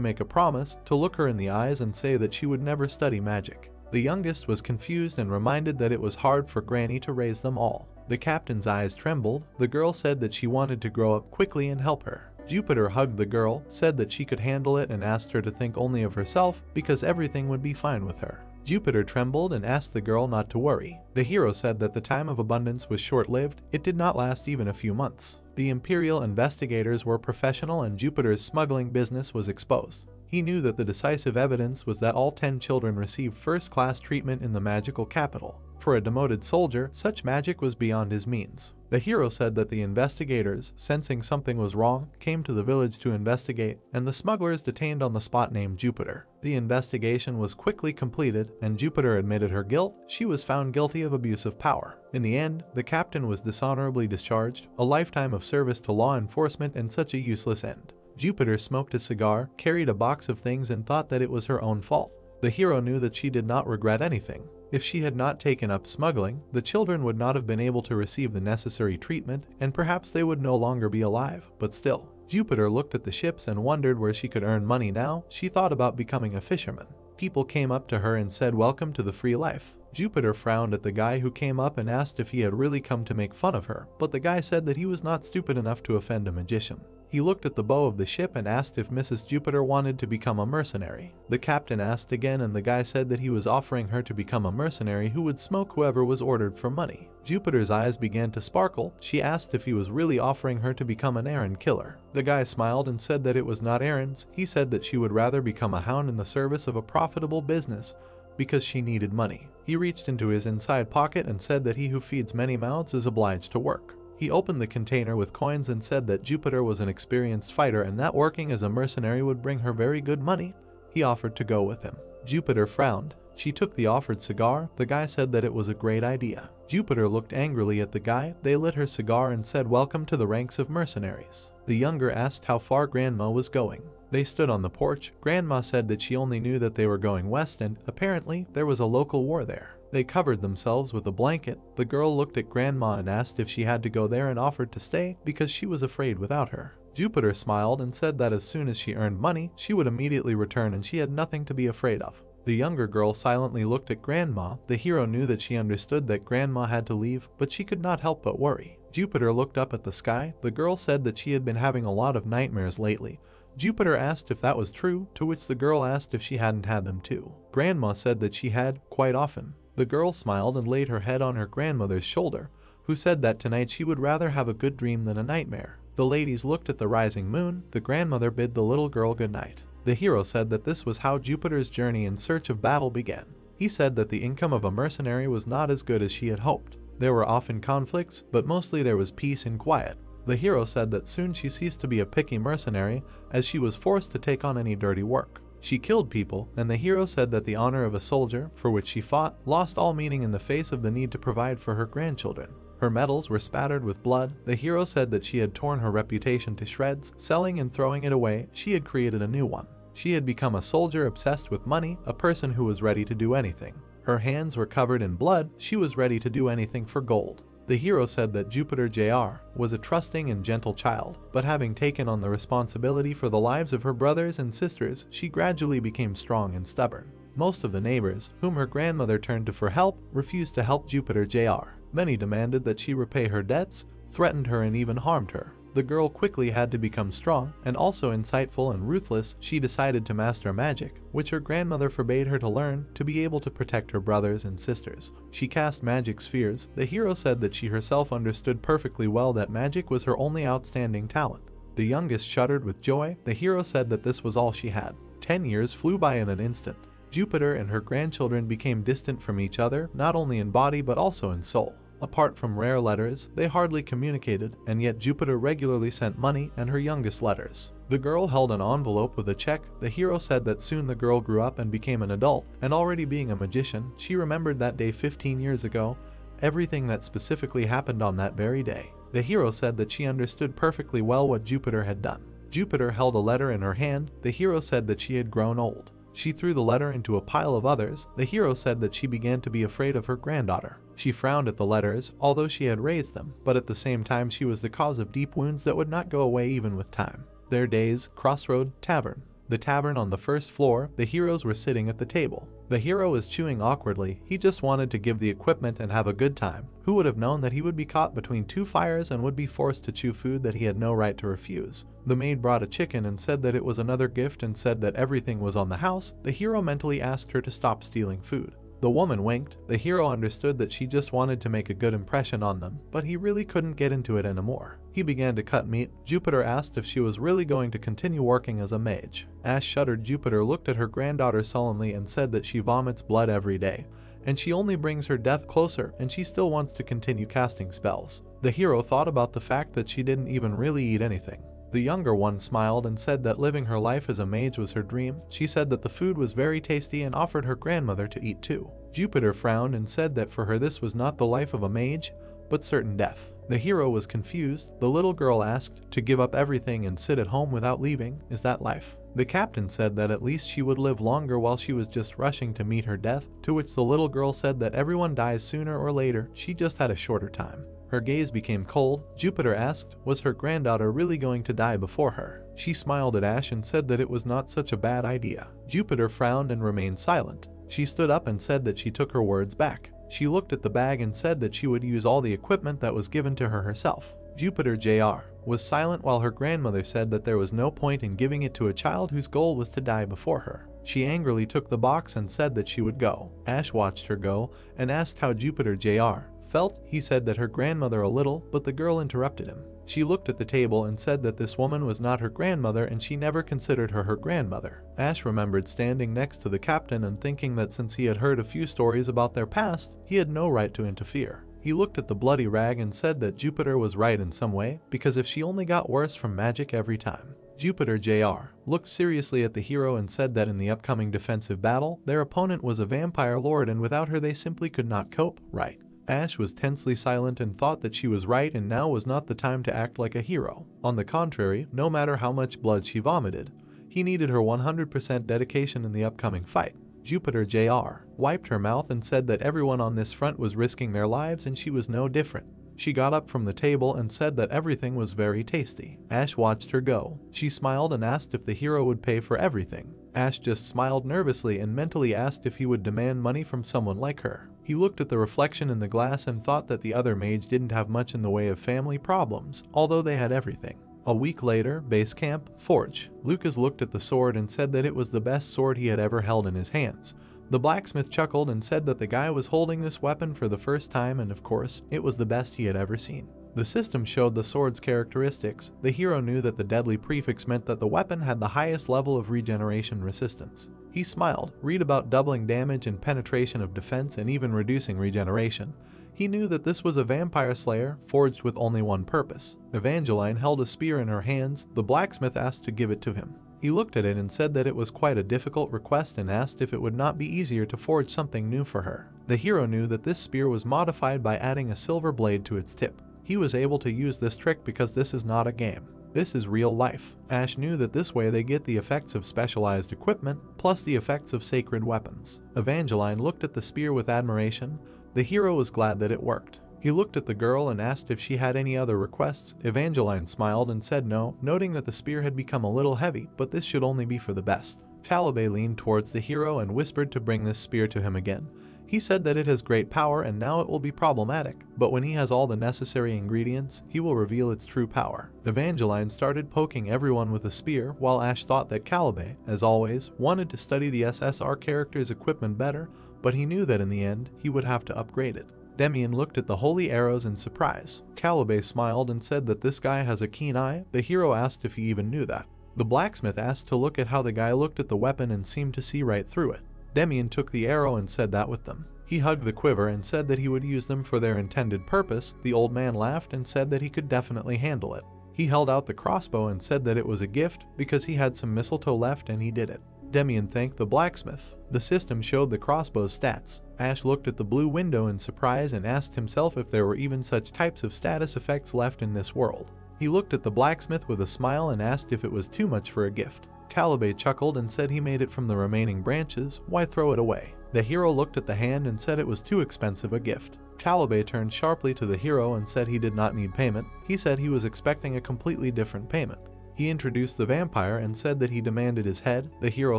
make a promise, to look her in the eyes and say that she would never study magic. The youngest was confused and reminded that it was hard for Granny to raise them all. The captain's eyes trembled. The girl said that she wanted to grow up quickly and help her. Jupiter hugged the girl, said that she could handle it and asked her to think only of herself because everything would be fine with her. Jupiter trembled and asked the girl not to worry. The hero said that the time of abundance was short-lived. It did not last even a few months. The Imperial investigators were professional and Jupiter's smuggling business was exposed. He knew that the decisive evidence was that all 10 children received first-class treatment in the magical capital. For a demoted soldier, such magic was beyond his means. The hero said that the investigators, sensing something was wrong, came to the village to investigate, and the smugglers detained on the spot named Jupiter. The investigation was quickly completed, and Jupiter admitted her guilt. She was found guilty of abuse of power. In the end, the captain was dishonorably discharged, a lifetime of service to law enforcement and such a useless end. Jupiter smoked a cigar, carried a box of things and thought that it was her own fault. The hero knew that she did not regret anything. If she had not taken up smuggling, the children would not have been able to receive the necessary treatment, and perhaps they would no longer be alive, but still. Jupiter looked at the ships and wondered where she could earn money now. She thought about becoming a fisherman. People came up to her and said, "Welcome to the free life." Jupiter frowned at the guy who came up and asked if he had really come to make fun of her, but the guy said that he was not stupid enough to offend a magician. He looked at the bow of the ship and asked if Mrs. Jupiter wanted to become a mercenary. The captain asked again and the guy said that he was offering her to become a mercenary who would smoke whoever was ordered for money. Jupiter's eyes began to sparkle. She asked if he was really offering her to become an errand killer. The guy smiled and said that it was not errands. He said that she would rather become a hound in the service of a profitable business because she needed money. He reached into his inside pocket and said that he who feeds many mouths is obliged to work. He opened the container with coins and said that Jupiter was an experienced fighter and that working as a mercenary would bring her very good money. He offered to go with him. Jupiter frowned. She took the offered cigar. The guy said that it was a great idea. Jupiter looked angrily at the guy. They lit her cigar and said, "Welcome to the ranks of mercenaries." The younger asked how far Grandma was going. They stood on the porch. Grandma said that she only knew that they were going west and, apparently, there was a local war there. They covered themselves with a blanket. The girl looked at Grandma and asked if she had to go there and offered to stay because she was afraid without her. Jupiter smiled and said that as soon as she earned money, she would immediately return and she had nothing to be afraid of. The younger girl silently looked at Grandma. The hero knew that she understood that Grandma had to leave, but she could not help but worry. Jupiter looked up at the sky. The girl said that she had been having a lot of nightmares lately. Jupiter asked if that was true, to which the girl asked if she hadn't had them too. Grandma said that she had, quite often. The girl smiled and laid her head on her grandmother's shoulder, who said that tonight she would rather have a good dream than a nightmare. The ladies looked at the rising moon. The grandmother bid the little girl good night. The hero said that this was how Jupiter's journey in search of battle began. He said that the income of a mercenary was not as good as she had hoped. There were often conflicts, but mostly there was peace and quiet. The hero said that soon she ceased to be a picky mercenary as she was forced to take on any dirty work. She killed people, and the hero said that the honor of a soldier, for which she fought, lost all meaning in the face of the need to provide for her grandchildren. Her medals were spattered with blood. The hero said that she had torn her reputation to shreds, selling and throwing it away. She had created a new one. She had become a soldier obsessed with money, a person who was ready to do anything. Her hands were covered in blood. She was ready to do anything for gold. The hero said that Jupiter Jr. was a trusting and gentle child, but having taken on the responsibility for the lives of her brothers and sisters, she gradually became strong and stubborn. Most of the neighbors, whom her grandmother turned to for help, refused to help Jupiter Jr. Many demanded that she repay her debts, threatened her, and even harmed her. The girl quickly had to become strong and also insightful and ruthless. She decided to master magic, which her grandmother forbade her to learn, to be able to protect her brothers and sisters. She cast magic spheres. The hero said that she herself understood perfectly well that magic was her only outstanding talent. The youngest shuddered with joy. The hero said that this was all she had. 10 years flew by in an instant. Jupiter and her grandchildren became distant from each other, not only in body but also in soul. Apart from rare letters, they hardly communicated, and yet Jupiter regularly sent money and her youngest letters. The girl held an envelope with a check. The hero said that soon the girl grew up and became an adult, and already being a magician, she remembered that day 15 years ago, everything that specifically happened on that very day. The hero said that she understood perfectly well what Jupiter had done. Jupiter held a letter in her hand. The hero said that she had grown old. She threw the letter into a pile of others. The hero said that she began to be afraid of her granddaughter. She frowned at the letters, although she had raised them, but at the same time she was the cause of deep wounds that would not go away even with time. Their days, Crossroad, Tavern. The tavern on the first floor. The heroes were sitting at the table. The hero was chewing awkwardly. He just wanted to give the equipment and have a good time. Who would have known that he would be caught between two fires and would be forced to chew food that he had no right to refuse? The maid brought a chicken and said that it was another gift and said that everything was on the house. The hero mentally asked her to stop stealing food. The woman winked. The hero understood that she just wanted to make a good impression on them, but he really couldn't get into it anymore. He began to cut meat. Jupiter asked if she was really going to continue working as a mage. Ash shuddered. Jupiter looked at her granddaughter sullenly and said that she vomits blood every day, and she only brings her death closer, and she still wants to continue casting spells. The hero thought about the fact that she didn't even really eat anything. The younger one smiled and said that living her life as a mage was her dream. She said that the food was very tasty and offered her grandmother to eat too. Jupiter frowned and said that for her this was not the life of a mage, but certain death. The hero was confused. The little girl asked to give up everything and sit at home without leaving. Is that life? The captain said that at least she would live longer while she was just rushing to meet her death, to which the little girl said that everyone dies sooner or later, she just had a shorter time. Her gaze became cold. Jupiter asked, was her granddaughter really going to die before her? She smiled at Ash and said that it was not such a bad idea. Jupiter frowned and remained silent. She stood up and said that she took her words back. She looked at the bag and said that she would use all the equipment that was given to her herself. Jupiter Jr. was silent while her grandmother said that there was no point in giving it to a child whose goal was to die before her. She angrily took the box and said that she would go. Ash watched her go and asked how Jupiter Jr. felt. He said that her grandmother a little, but the girl interrupted him. She looked at the table and said that this woman was not her grandmother and she never considered her grandmother. Ash remembered standing next to the captain and thinking that since he had heard a few stories about their past, he had no right to interfere. He looked at the bloody rag and said that Jupiter was right in some way, because if she only got worse from magic every time. Jupiter Jr. looked seriously at the hero and said that in the upcoming defensive battle, their opponent was a vampire lord and without her they simply could not cope, right? Ash was tensely silent and thought that she was right and now was not the time to act like a hero. On the contrary, no matter how much blood she vomited, he needed her 100% dedication in the upcoming fight. Jupiter Jr. wiped her mouth and said that everyone on this front was risking their lives and she was no different. She got up from the table and said that everything was very tasty. Ash watched her go. She smiled and asked if the hero would pay for everything. Ash just smiled nervously and mentally asked if he would demand money from someone like her. He looked at the reflection in the glass and thought that the other mage didn't have much in the way of family problems, although they had everything. A week later, base camp, Forge. Lucas looked at the sword and said that it was the best sword he had ever held in his hands. The blacksmith chuckled and said that the guy was holding this weapon for the first time and of course, it was the best he had ever seen. The system showed the sword's characteristics. The hero knew that the deadly prefix meant that the weapon had the highest level of regeneration resistance. He smiled. Read about doubling damage and penetration of defense and even reducing regeneration. He knew that this was a vampire slayer forged with only one purpose. Evangeline held a spear in her hands. The blacksmith asked to give it to him. He looked at it and said that it was quite a difficult request and asked if it would not be easier to forge something new for her. The hero knew that this spear was modified by adding a silver blade to its tip. He was able to use this trick because this is not a game. This is real life. Ash knew that this way they get the effects of specialized equipment, plus the effects of sacred weapons. Evangeline looked at the spear with admiration. The hero was glad that it worked. He looked at the girl and asked if she had any other requests. Evangeline smiled and said no, noting that the spear had become a little heavy, but this should only be for the best. Caliban leaned towards the hero and whispered to bring this spear to him again. He said that it has great power and now it will be problematic, but when he has all the necessary ingredients, he will reveal its true power. Evangeline started poking everyone with a spear, while Ash thought that Caliban, as always, wanted to study the SSR character's equipment better, but he knew that in the end, he would have to upgrade it. Demian looked at the holy arrows in surprise. Caliban smiled and said that this guy has a keen eye. The hero asked if he even knew that. The blacksmith asked to look at how the guy looked at the weapon and seemed to see right through it. Demian took the arrow and said that with them. He hugged the quiver and said that he would use them for their intended purpose. The old man laughed and said that he could definitely handle it. He held out the crossbow and said that it was a gift because he had some mistletoe left and he did it. Demian thanked the blacksmith. The system showed the crossbow's stats. Ash looked at the blue window in surprise and asked himself if there were even such types of status effects left in this world. He looked at the blacksmith with a smile and asked if it was too much for a gift. Caliban chuckled and said he made it from the remaining branches. Why throw it away? The hero looked at the hand and said it was too expensive a gift. Caliban turned sharply to the hero and said he did not need payment. He said he was expecting a completely different payment. He introduced the vampire and said that he demanded his head. The hero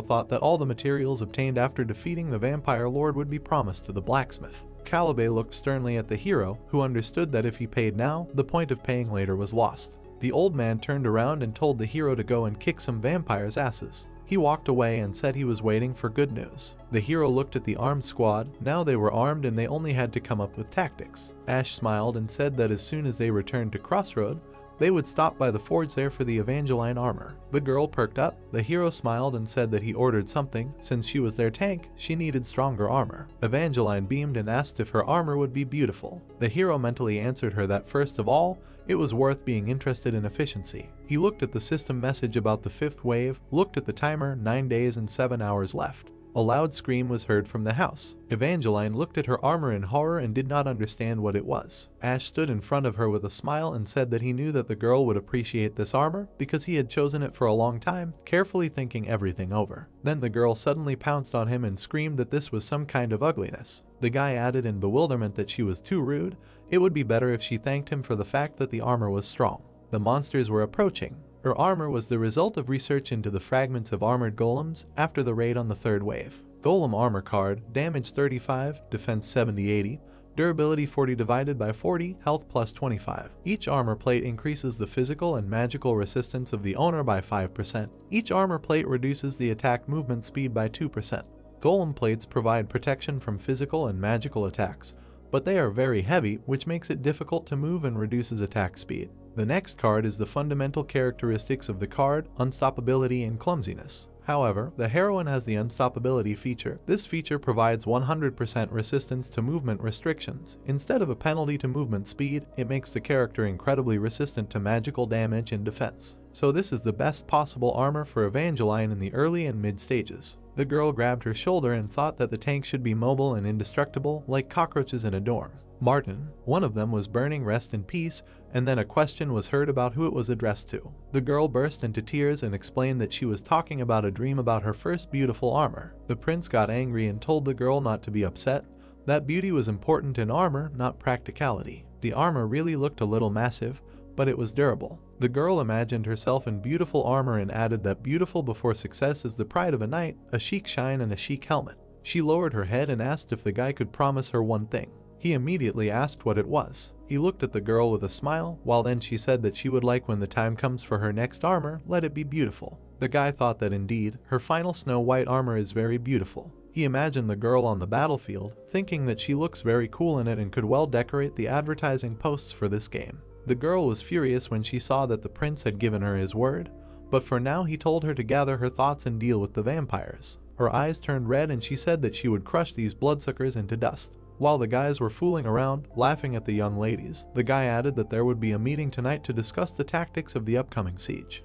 thought that all the materials obtained after defeating the vampire lord would be promised to the blacksmith. Caliban looked sternly at the hero, who understood that if he paid now, the point of paying later was lost. The old man turned around and told the hero to go and kick some vampires' asses. He walked away and said he was waiting for good news. The hero looked at the armed squad. Now they were armed and they only had to come up with tactics. Ash smiled and said that as soon as they returned to Crossroad, they would stop by the forge there for the Evangeline armor. The girl perked up. The hero smiled and said that he ordered something. Since she was their tank, she needed stronger armor. Evangeline beamed and asked if her armor would be beautiful. The hero mentally answered her that first of all, it was worth being interested in efficiency. He looked at the system message about the 5th wave, looked at the timer, 9 days and 7 hours left. A loud scream was heard from the house. Evangeline looked at her armor in horror and did not understand what it was. Ash stood in front of her with a smile and said that he knew that the girl would appreciate this armor because he had chosen it for a long time, carefully thinking everything over. Then the girl suddenly pounced on him and screamed that this was some kind of ugliness. The guy added in bewilderment that she was too rude. It would be better if she thanked him for the fact that the armor was strong. The monsters were approaching. Her armor was the result of research into the fragments of armored golems after the raid on the 3rd wave. Golem armor card, damage 35, defense 70-80, durability 40 divided by 40, health plus 25. Each armor plate increases the physical and magical resistance of the owner by 5%. Each armor plate reduces the attack movement speed by 2%. Golem plates provide protection from physical and magical attacks, but they are very heavy, which makes it difficult to move and reduces attack speed. The next card is the fundamental characteristics of the card, unstoppability and clumsiness. However, the heroine has the unstoppability feature. This feature provides 100% resistance to movement restrictions. Instead of a penalty to movement speed, it makes the character incredibly resistant to magical damage and defense. So this is the best possible armor for Evangeline in the early and mid stages. The girl grabbed her shoulder and thought that the tank should be mobile and indestructible, like cockroaches in a dorm. Martin, one of them was burning rest in peace, and then a question was heard about who it was addressed to. The girl burst into tears and explained that she was talking about a dream about her first beautiful armor. The prince got angry and told the girl not to be upset, that beauty was important in armor, not practicality. The armor really looked a little massive, but it was durable. The girl imagined herself in beautiful armor and added that beautiful before success is the pride of a knight, a chic shine and a chic helmet. She lowered her head and asked if the guy could promise her one thing. He immediately asked what it was. He looked at the girl with a smile, while then she said that she would like when the time comes for her next armor, let it be beautiful. The guy thought that indeed, her final Snow White armor is very beautiful. He imagined the girl on the battlefield, thinking that she looks very cool in it and could well decorate the advertising posts for this game. The girl was furious when she saw that the prince had given her his word, but for now he told her to gather her thoughts and deal with the vampires. Her eyes turned red and she said that she would crush these bloodsuckers into dust. While the guys were fooling around, laughing at the young ladies, the guy added that there would be a meeting tonight to discuss the tactics of the upcoming siege.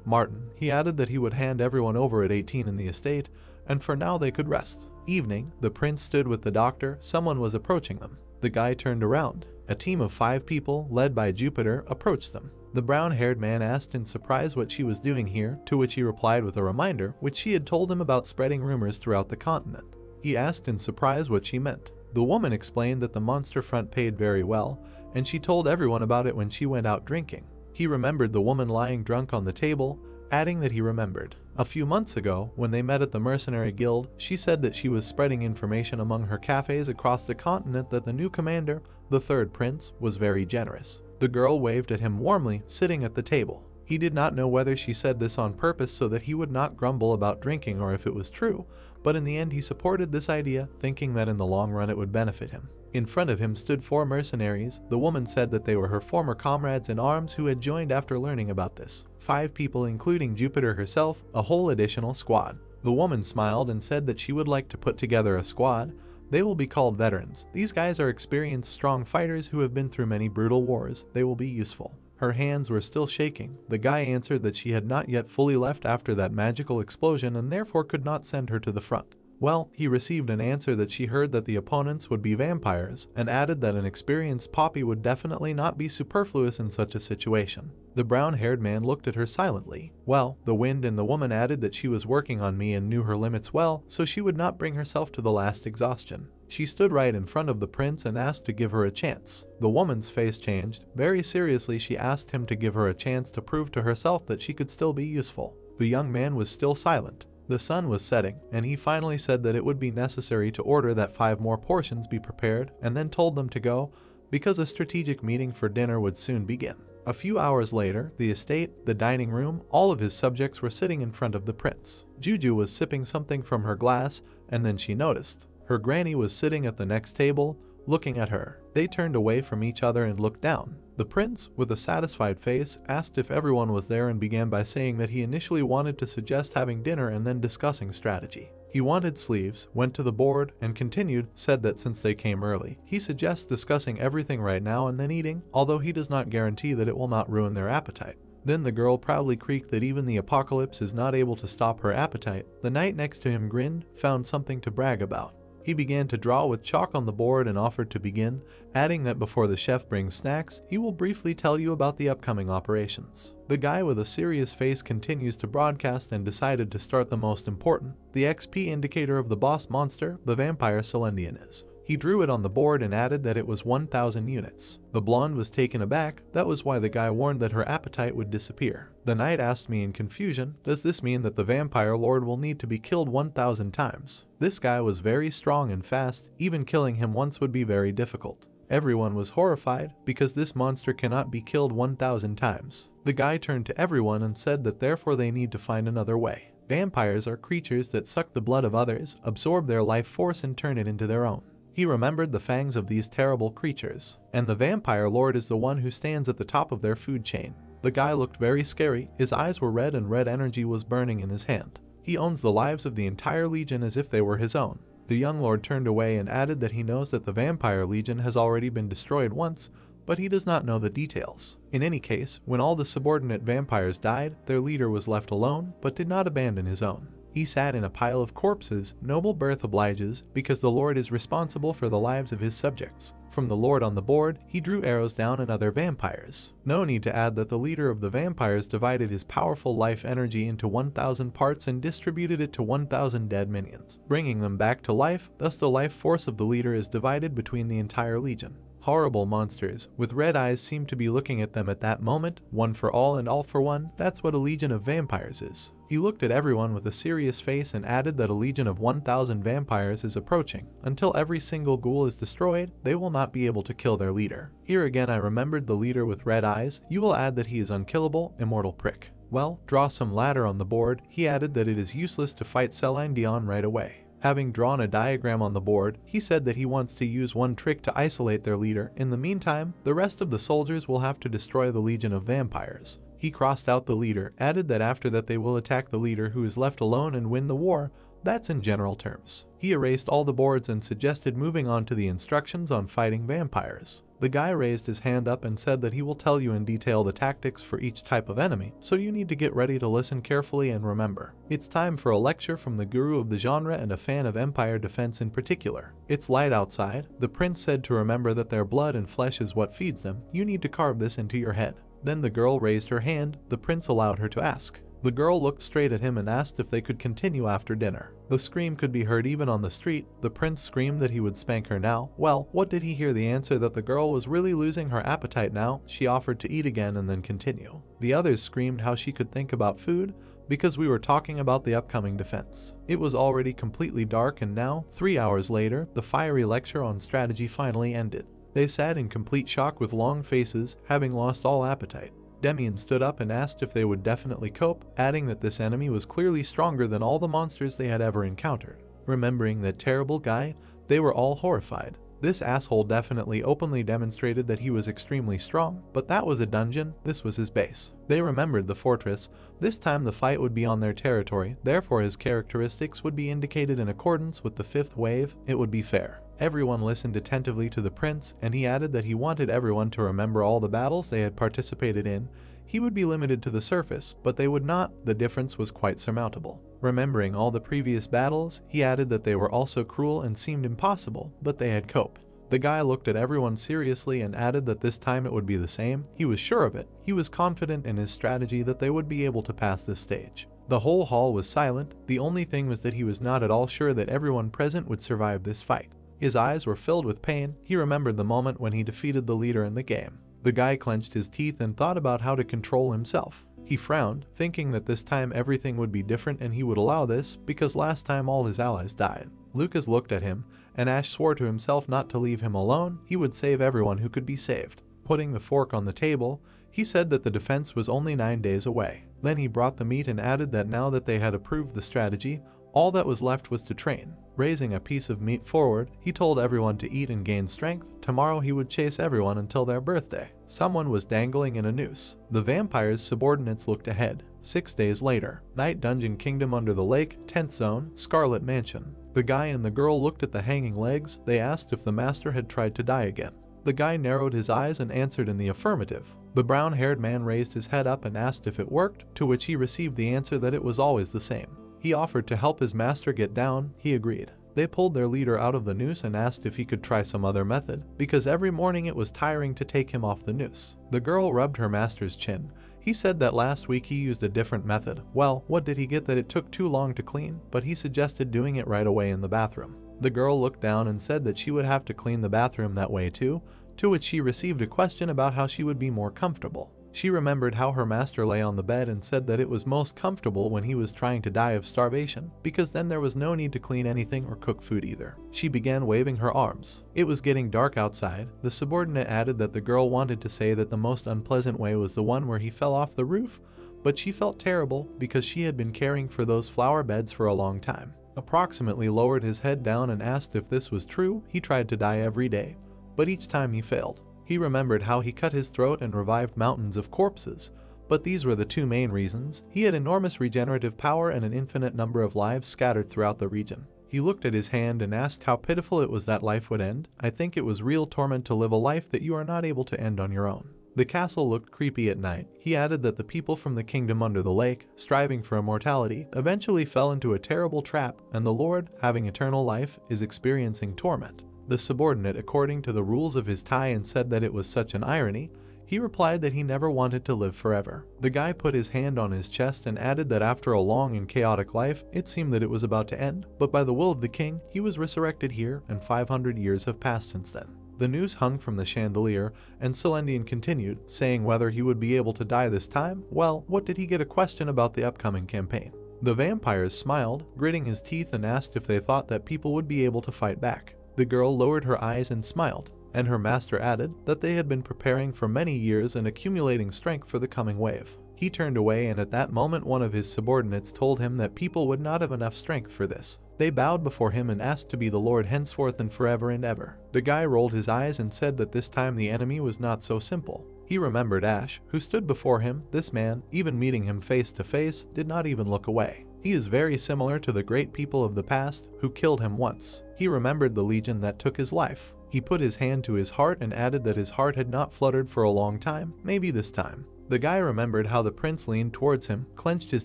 Martin, he added that he would hand everyone over at 18 in the estate, and for now they could rest. Evening, the prince stood with the doctor. Someone was approaching them. The guy turned around. A team of 5 people, led by Jupiter, approached them. The brown-haired man asked in surprise what she was doing here, to which he replied with a reminder, which she had told him about spreading rumors throughout the continent. He asked in surprise what she meant. The woman explained that the monster front paid very well, and she told everyone about it when she went out drinking. He remembered the woman lying drunk on the table, adding that he remembered. A few months ago, when they met at the Mercenary Guild, she said that she was spreading information among her cafes across the continent that the new commander, the third prince, was very generous. The girl waved at him warmly, sitting at the table. He did not know whether she said this on purpose so that he would not grumble about drinking or if it was true, but in the end he supported this idea, thinking that in the long run it would benefit him. In front of him stood 4 mercenaries. The woman said that they were her former comrades in arms who had joined after learning about this. 5 people including Jupiter herself, a whole additional squad. The woman smiled and said that she would like to put together a squad. They will be called veterans. These guys are experienced, strong fighters who have been through many brutal wars. They will be useful. Her hands were still shaking. The guy answered that she had not yet fully left after that magical explosion and therefore could not send her to the front. Well, he received an answer that she heard that the opponents would be vampires, and added that an experienced Poppy would definitely not be superfluous in such a situation. The brown-haired man looked at her silently. Well, the wind and the woman added that she was working on me and knew her limits well, so she would not bring herself to the last exhaustion. She stood right in front of the prince and asked to give her a chance. The woman's face changed. Very seriously, she asked him to give her a chance to prove to herself that she could still be useful. The young man was still silent. The sun was setting, and he finally said that it would be necessary to order that 5 more portions be prepared, and then told them to go, because a strategic meeting for dinner would soon begin. A few hours later, the estate, the dining room, all of his subjects were sitting in front of the prince. Juju was sipping something from her glass, and then she noticed. Her granny was sitting at the next table, looking at her. They turned away from each other and looked down. The prince, with a satisfied face, asked if everyone was there and began by saying that he initially wanted to suggest having dinner and then discussing strategy. He wanted sleeves, went to the board, and continued, said that since they came early, he suggests discussing everything right now and then eating, although he does not guarantee that it will not ruin their appetite. Then the girl proudly creaked that even the apocalypse is not able to stop her appetite. The knight next to him grinned, found something to brag about. He began to draw with chalk on the board and offered to begin, adding that before the chef brings snacks, he will briefly tell you about the upcoming operations. The guy with a serious face continues to broadcast and decided to start the most important, the XP indicator of the boss monster, the vampire Celendian is. He drew it on the board and added that it was 1,000 units. The blonde was taken aback. That was why the guy warned that her appetite would disappear. The knight asked me in confusion, does this mean that the vampire lord will need to be killed 1,000 times? This guy was very strong and fast, even killing him once would be very difficult. Everyone was horrified, because this monster cannot be killed 1,000 times. The guy turned to everyone and said that therefore they need to find another way. Vampires are creatures that suck the blood of others, absorb their life force and turn it into their own. He remembered the fangs of these terrible creatures, and the vampire lord is the one who stands at the top of their food chain. The guy looked very scary, his eyes were red and red energy was burning in his hand. He owns the lives of the entire legion as if they were his own. The young lord turned away and added that he knows that the vampire legion has already been destroyed once, but he does not know the details. In any case, when all the subordinate vampires died, their leader was left alone, but did not abandon his own. He sat in a pile of corpses. Noble birth obliges, because the lord is responsible for the lives of his subjects. From the lord on the board, he drew arrows down at other vampires. No need to add that the leader of the vampires divided his powerful life energy into 1,000 parts and distributed it to 1,000 dead minions, bringing them back to life. Thus the life force of the leader is divided between the entire legion. Horrible monsters with red eyes seemed to be looking at them at that moment, one for all and all for one. That's what a legion of vampires is. He looked at everyone with a serious face and added that a legion of 1,000 vampires is approaching. Until every single ghoul is destroyed, they will not be able to kill their leader. Here again I remembered the leader with red eyes. You will add that he is unkillable, immortal prick. Well, draw some ladder on the board. He added that it is useless to fight Celendion right away. Having drawn a diagram on the board, he said that he wants to use one trick to isolate their leader. In the meantime, the rest of the soldiers will have to destroy the legion of vampires. He crossed out the leader, added that after that they will attack the leader who is left alone and win the war. That's in general terms. He erased all the boards and suggested moving on to the instructions on fighting vampires. The guy raised his hand up and said that he will tell you in detail the tactics for each type of enemy, so you need to get ready to listen carefully and remember. It's time for a lecture from the guru of the genre and a fan of Empire defense in particular. It's light outside. The prince said to remember that their blood and flesh is what feeds them. You need to carve this into your head. Then the girl raised her hand. The prince allowed her to ask. The girl looked straight at him and asked if they could continue after dinner. The scream could be heard even on the street. The prince screamed that he would spank her now. Well, what did he hear? The answer that the girl was really losing her appetite now. She offered to eat again and then continue. The others screamed how she could think about food because we were talking about the upcoming defense. It was already completely dark, and now, 3 hours later, the fiery lecture on strategy finally ended. They sat in complete shock with long faces, having lost all appetite. Demian stood up and asked if they would definitely cope, adding that this enemy was clearly stronger than all the monsters they had ever encountered. Remembering that terrible guy, they were all horrified. This asshole definitely openly demonstrated that he was extremely strong, but that was a dungeon, this was his base. They remembered the fortress. This time the fight would be on their territory, therefore his characteristics would be indicated in accordance with the 5th wave. It would be fair. Everyone listened attentively to the prince, and he added that he wanted everyone to remember all the battles they had participated in. He would be limited to the surface, but they would not. The difference was quite surmountable. Remembering all the previous battles, he added that they were also cruel and seemed impossible, but they had coped. The guy looked at everyone seriously and added that this time it would be the same. He was sure of it. He was confident in his strategy that they would be able to pass this stage. The whole hall was silent. The only thing was that he was not at all sure that everyone present would survive this fight. His eyes were filled with pain. He remembered the moment when he defeated the leader in the game. The guy clenched his teeth and thought about how to control himself. He frowned, thinking that this time everything would be different and he would allow this because last time all his allies died. Lucas looked at him, and Ash swore to himself not to leave him alone. He would save everyone who could be saved. Putting the fork on the table, he said that the defense was only 9 days away. Then he brought the meat and added that now that they had approved the strategy, all that was left was to train. Raising a piece of meat forward, he told everyone to eat and gain strength. Tomorrow he would chase everyone until their birthday. Someone was dangling in a noose. The vampire's subordinates looked ahead. 6 days later, Night Dungeon Kingdom under the lake, 10th zone, Scarlet Mansion. The guy and the girl looked at the hanging legs. They asked if the master had tried to die again. The guy narrowed his eyes and answered in the affirmative. The brown-haired man raised his head up and asked if it worked, to which he received the answer that it was always the same. He offered to help his master get down. He agreed. They pulled their leader out of the noose and asked if he could try some other method, because every morning it was tiring to take him off the noose. The girl rubbed her master's chin. He said that last week he used a different method. Well, what did he get? That it took too long to clean, but he suggested doing it right away in the bathroom. The girl looked down and said that she would have to clean the bathroom that way too, to which she received a question about how she would be more comfortable. She remembered how her master lay on the bed and said that it was most comfortable when he was trying to die of starvation, because then there was no need to clean anything or cook food either. She began waving her arms. It was getting dark outside. The subordinate added that the girl wanted to say that the most unpleasant way was the one where he fell off the roof, but she felt terrible because she had been caring for those flower beds for a long time. Approximately lowered his head down and asked if this was true. He tried to die every day, but each time he failed. He remembered how he cut his throat and revived mountains of corpses, but these were the two main reasons. He had enormous regenerative power and an infinite number of lives scattered throughout the region. He looked at his hand and asked how pitiful it was that life would end. I think it was real torment to live a life that you are not able to end on your own. The castle looked creepy at night. He added that the people from the kingdom under the lake, striving for immortality, eventually fell into a terrible trap, and the Lord, having eternal life, is experiencing torment. The subordinate, according to the rules of his tie, and said that it was such an irony. He replied that he never wanted to live forever. The guy put his hand on his chest and added that after a long and chaotic life, it seemed that it was about to end, but by the will of the king, he was resurrected here, and 500 years have passed since then. The noose hung from the chandelier, and Celendian continued, saying whether he would be able to die this time. Well, what did he get? A question about the upcoming campaign. The vampires smiled, gritting his teeth, and asked if they thought that people would be able to fight back. The girl lowered her eyes and smiled, and her master added that they had been preparing for many years and accumulating strength for the coming wave. He turned away, and at that moment one of his subordinates told him that people would not have enough strength for this. They bowed before him and asked to be the Lord henceforth and forever and ever. The guy rolled his eyes and said that this time the enemy was not so simple. He remembered Ash, who stood before him. This man, even meeting him face to face, did not even look away. He is very similar to the great people of the past who killed him once. He remembered the legion that took his life. He put his hand to his heart and added that his heart had not fluttered for a long time, maybe this time. The guy remembered how the prince leaned towards him, clenched his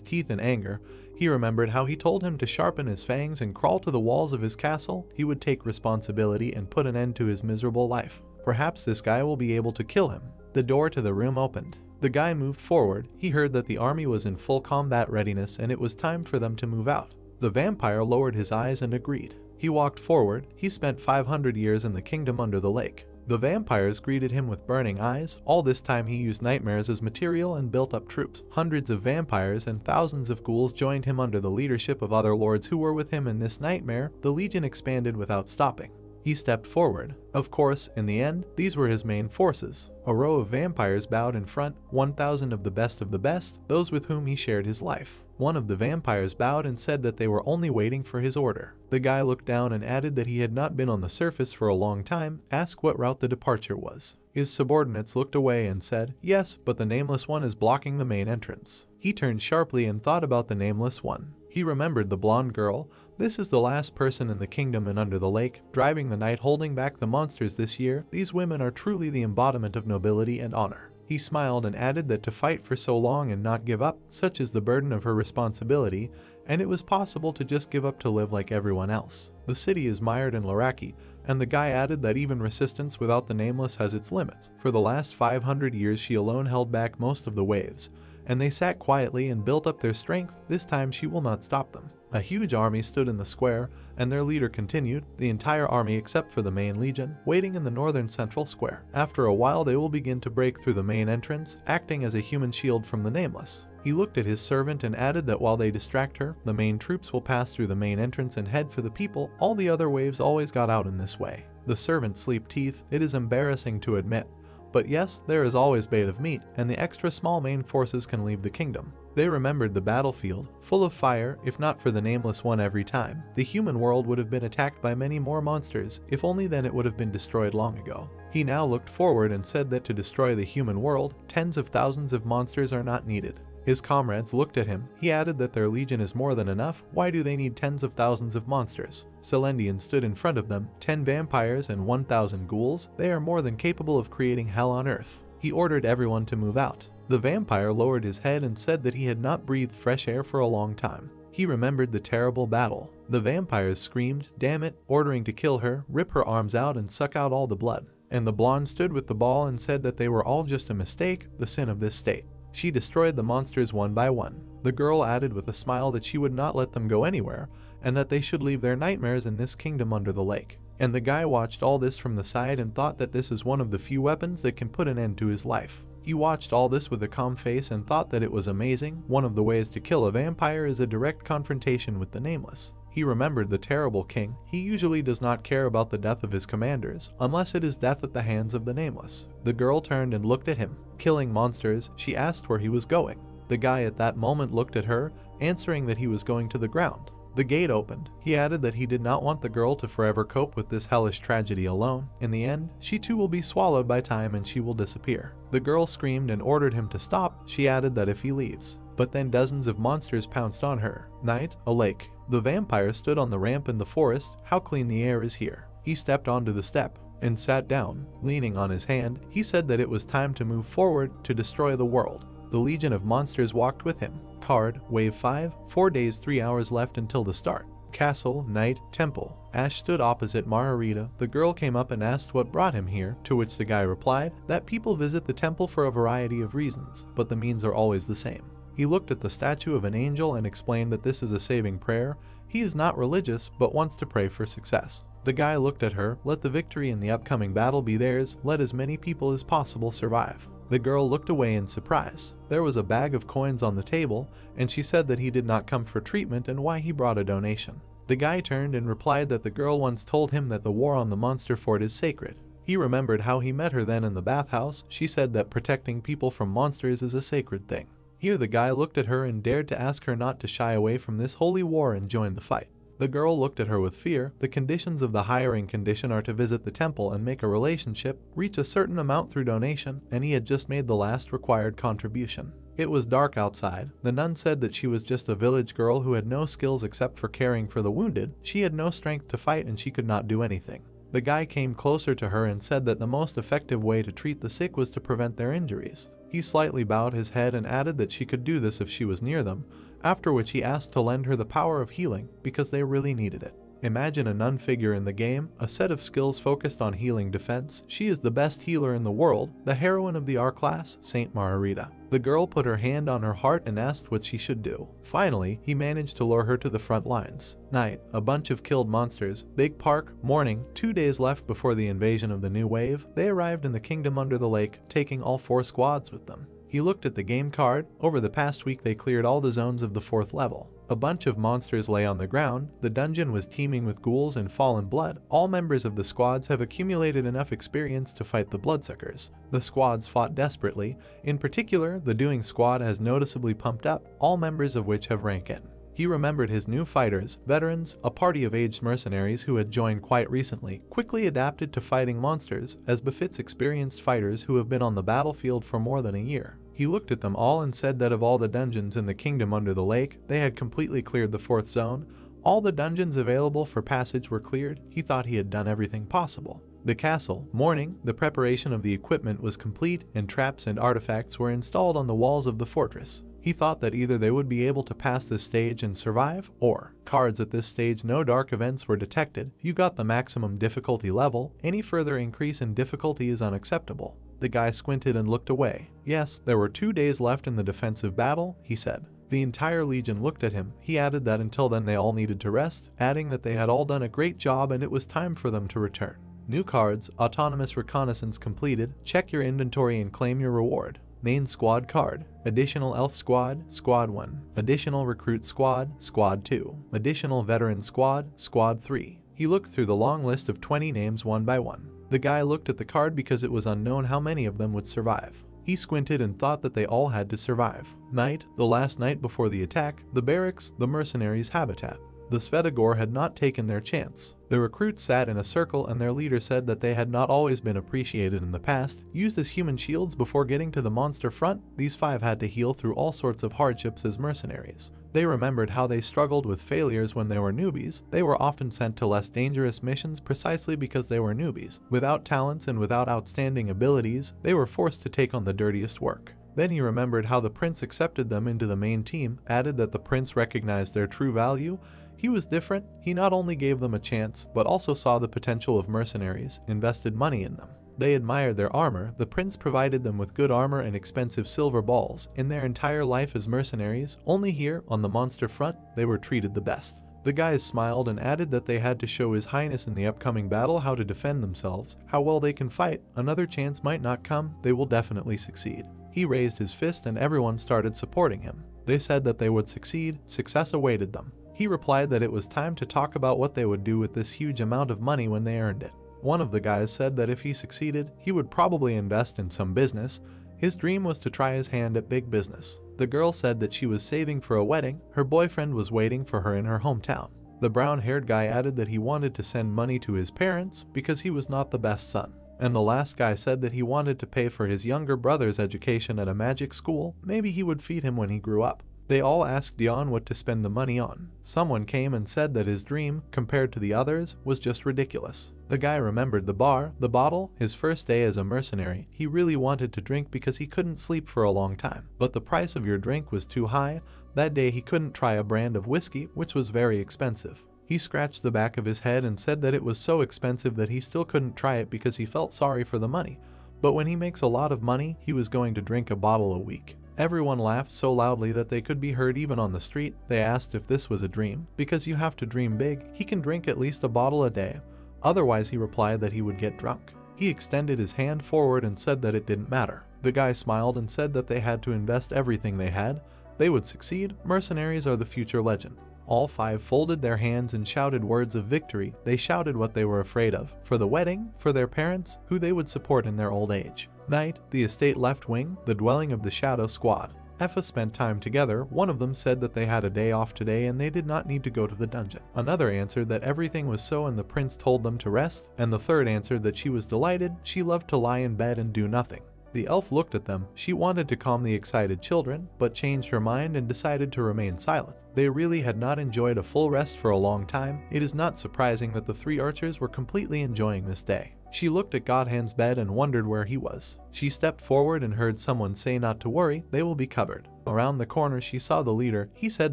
teeth in anger. He remembered how he told him to sharpen his fangs and crawl to the walls of his castle. He would take responsibility and put an end to his miserable life. Perhaps this guy will be able to kill him. The door to the room opened. The guy moved forward. He heard that the army was in full combat readiness and it was time for them to move out. The vampire lowered his eyes and agreed. He walked forward. He spent 500 years in the kingdom under the lake. The vampires greeted him with burning eyes. All this time he used nightmares as material and built up troops. Hundreds of vampires and thousands of ghouls joined him under the leadership of other lords who were with him in this nightmare. The legion expanded without stopping. He stepped forward. Of course, in the end, these were his main forces. A row of vampires bowed in front, 1,000 of the best, those with whom he shared his life. One of the vampires bowed and said that they were only waiting for his order. The guy looked down and added that he had not been on the surface for a long time, asked what route the departure was. His subordinates looked away and said, "Yes, but the Nameless One is blocking the main entrance." He turned sharply and thought about the Nameless One. He remembered the blonde girl. This is the last person in the kingdom and under the lake, driving the night, holding back the monsters this year. These women are truly the embodiment of nobility and honor. He smiled and added that to fight for so long and not give up, such is the burden of her responsibility, and it was possible to just give up to live like everyone else. The city is mired in Laraki, and the guy added that even resistance without the Nameless has its limits. For the last 500 years she alone held back most of the waves, and they sat quietly and built up their strength. This time she will not stop them. A huge army stood in the square, and their leader continued, the entire army except for the main legion, waiting in the northern central square. After a while they will begin to break through the main entrance, acting as a human shield from the Nameless. He looked at his servant and added that while they distract her, the main troops will pass through the main entrance and head for the people. All the other waves always got out in this way. The servant sleep teeth. It is embarrassing to admit, but yes, there is always bait of meat, and the extra small main forces can leave the kingdom. They remembered the battlefield, full of fire. If not for the Nameless One every time, the human world would have been attacked by many more monsters. If only then it would have been destroyed long ago. He now looked forward and said that to destroy the human world, tens of thousands of monsters are not needed. His comrades looked at him. He added that their legion is more than enough. Why do they need tens of thousands of monsters? Celendian stood in front of them, 10 vampires and 1,000 ghouls. They are more than capable of creating hell on earth. He ordered everyone to move out. The vampire lowered his head and said that he had not breathed fresh air for a long time. He remembered the terrible battle. The vampires screamed, "Damn it," ordering to kill her, rip her arms out and suck out all the blood. And the blonde stood with the ball and said that they were all just a mistake, the sin of this state. She destroyed the monsters one by one. The girl added with a smile that she would not let them go anywhere, and that they should leave their nightmares in this kingdom under the lake. And the guy watched all this from the side and thought that this is one of the few weapons that can put an end to his life. He watched all this with a calm face and thought that it was amazing. One of the ways to kill a vampire is a direct confrontation with the Nameless. He remembered the terrible king. He usually does not care about the death of his commanders, unless it is death at the hands of the Nameless. The girl turned and looked at him. Killing monsters, she asked where he was going. The guy at that moment looked at her, answering that he was going to the ground. The gate opened. He added that he did not want the girl to forever cope with this hellish tragedy alone. In the end, she too will be swallowed by time and she will disappear. The girl screamed and ordered him to stop. She added that if he leaves. But then dozens of monsters pounced on her. Night, a lake. The vampire stood on the ramp in the forest. How clean the air is here. He stepped onto the step and sat down. Leaning on his hand, he said that it was time to move forward to destroy the world. The legion of monsters walked with him. Card, Wave 5, 4 days 3 hours left until the start. Castle, night, temple. Ash stood opposite Margarita. The girl came up and asked what brought him here, to which the guy replied that people visit the temple for a variety of reasons, but the means are always the same. He looked at the statue of an angel and explained that this is a saving prayer. He is not religious, but wants to pray for success. The guy looked at her. Let the victory in the upcoming battle be theirs. Let as many people as possible survive. The girl looked away in surprise. There was a bag of coins on the table, and she said that he did not come for treatment and why he brought a donation. The guy turned and replied that the girl once told him that the war on the monster fort is sacred. He remembered how he met her then in the bathhouse. She said that protecting people from monsters is a sacred thing. Here the guy looked at her and dared to ask her not to shy away from this holy war and join the fight. The girl looked at her with fear. The conditions of the hiring condition are to visit the temple and make a relationship, reach a certain amount through donation, and he had just made the last required contribution. It was dark outside. The nun said that she was just a village girl who had no skills except for caring for the wounded. She had no strength to fight and she could not do anything. The guy came closer to her and said that the most effective way to treat the sick was to prevent their injuries. He slightly bowed his head and added that she could do this if she was near them, after which he asked to lend her the power of healing because they really needed it. Imagine a nun figure in the game, a set of skills focused on healing defense. She is the best healer in the world, the heroine of the R class, Saint Margarita. The girl put her hand on her heart and asked what she should do. Finally, he managed to lure her to the front lines. Night, a bunch of killed monsters. Big park, morning, 2 days left before the invasion of the new wave. They arrived in the kingdom under the lake, taking all 4 squads with them. He looked at the game card. Over the past week they cleared all the zones of the 4th level. A bunch of monsters lay on the ground. The dungeon was teeming with ghouls and fallen blood. All members of the squads have accumulated enough experience to fight the bloodsuckers. The squads fought desperately. In particular, the Doing squad has noticeably pumped up, all members of which have rank N. He remembered his new fighters, veterans, a party of aged mercenaries who had joined quite recently, quickly adapted to fighting monsters, as befits experienced fighters who have been on the battlefield for more than a year. He looked at them all and said that of all the dungeons in the kingdom under the lake, they had completely cleared the 4th zone. All the dungeons available for passage were cleared. He thought he had done everything possible. The castle, morning, the preparation of the equipment was complete and traps and artifacts were installed on the walls of the fortress. He thought that either they would be able to pass this stage and survive, or cards at this stage. No dark events were detected. You got the maximum difficulty level. Any further increase in difficulty is unacceptable. The guy squinted and looked away. Yes, there were 2 days left in the defensive battle, he said. The entire legion looked at him. He added that until then they all needed to rest, adding that they had all done a great job and it was time for them to return. New cards, autonomous reconnaissance completed. Check your inventory and claim your reward. Main squad card. Additional elf squad, squad 1. Additional recruit squad, squad 2. Additional veteran squad, squad 3. He looked through the long list of 20 names one by one. The guy looked at the card because it was unknown how many of them would survive. He squinted and thought that they all had to survive. Night, the last night before the attack, the barracks, the mercenaries' habitat. The Svetogor had not taken their chance. The recruits sat in a circle and their leader said that they had not always been appreciated in the past. Used as human shields before getting to the monster front, these 5 had to heal through all sorts of hardships as mercenaries. They remembered how they struggled with failures when they were newbies. They were often sent to less dangerous missions precisely because they were newbies. Without talents and without outstanding abilities, they were forced to take on the dirtiest work. Then he remembered how the prince accepted them into the main team, added that the prince recognized their true value. He was different. He not only gave them a chance, but also saw the potential of mercenaries, invested money in them. They admired their armor. The prince provided them with good armor and expensive silver balls. In their entire life as mercenaries, only here, on the monster front, they were treated the best. The guys smiled and added that they had to show His Highness in the upcoming battle how to defend themselves, how well they can fight. Another chance might not come, they will definitely succeed. He raised his fist and everyone started supporting him. They said that they would succeed. Success awaited them. He replied that it was time to talk about what they would do with this huge amount of money when they earned it. One of the guys said that if he succeeded, he would probably invest in some business. His dream was to try his hand at big business. The girl said that she was saving for a wedding. Her boyfriend was waiting for her in her hometown. The brown-haired guy added that he wanted to send money to his parents because he was not the best son. And the last guy said that he wanted to pay for his younger brother's education at a magic school. Maybe he would feed him when he grew up. They all asked Dion what to spend the money on. Someone came and said that his dream, compared to the others, was just ridiculous. The guy remembered the bar, the bottle, his first day as a mercenary. He really wanted to drink because he couldn't sleep for a long time. But the price of your drink was too high. That day he couldn't try a brand of whiskey, which was very expensive. He scratched the back of his head and said that it was so expensive that he still couldn't try it because he felt sorry for the money. But when he makes a lot of money, he was going to drink a bottle a week. Everyone laughed so loudly that they could be heard even on the street. They asked if this was a dream. Because you have to dream big, he can drink at least a bottle a day. Otherwise, he replied that he would get drunk. He extended his hand forward and said that it didn't matter. The guy smiled and said that they had to invest everything they had. They would succeed. Mercenaries are the future legend. All 5 folded their hands and shouted words of victory. They shouted what they were afraid of. For the wedding, for their parents, who they would support in their old age. Night, the estate left wing, the dwelling of the Shadow Squad. Effa spent time together. One of them said that they had a day off today and they did not need to go to the dungeon. Another answered that everything was so and the prince told them to rest. And the third answered that she was delighted. She loved to lie in bed and do nothing. The elf looked at them. She wanted to calm the excited children, but changed her mind and decided to remain silent. They really had not enjoyed a full rest for a long time. It is not surprising that the three archers were completely enjoying this day. She looked at Godhand's bed and wondered where he was. She stepped forward and heard someone say not to worry, they will be covered. Around the corner she saw the leader. He said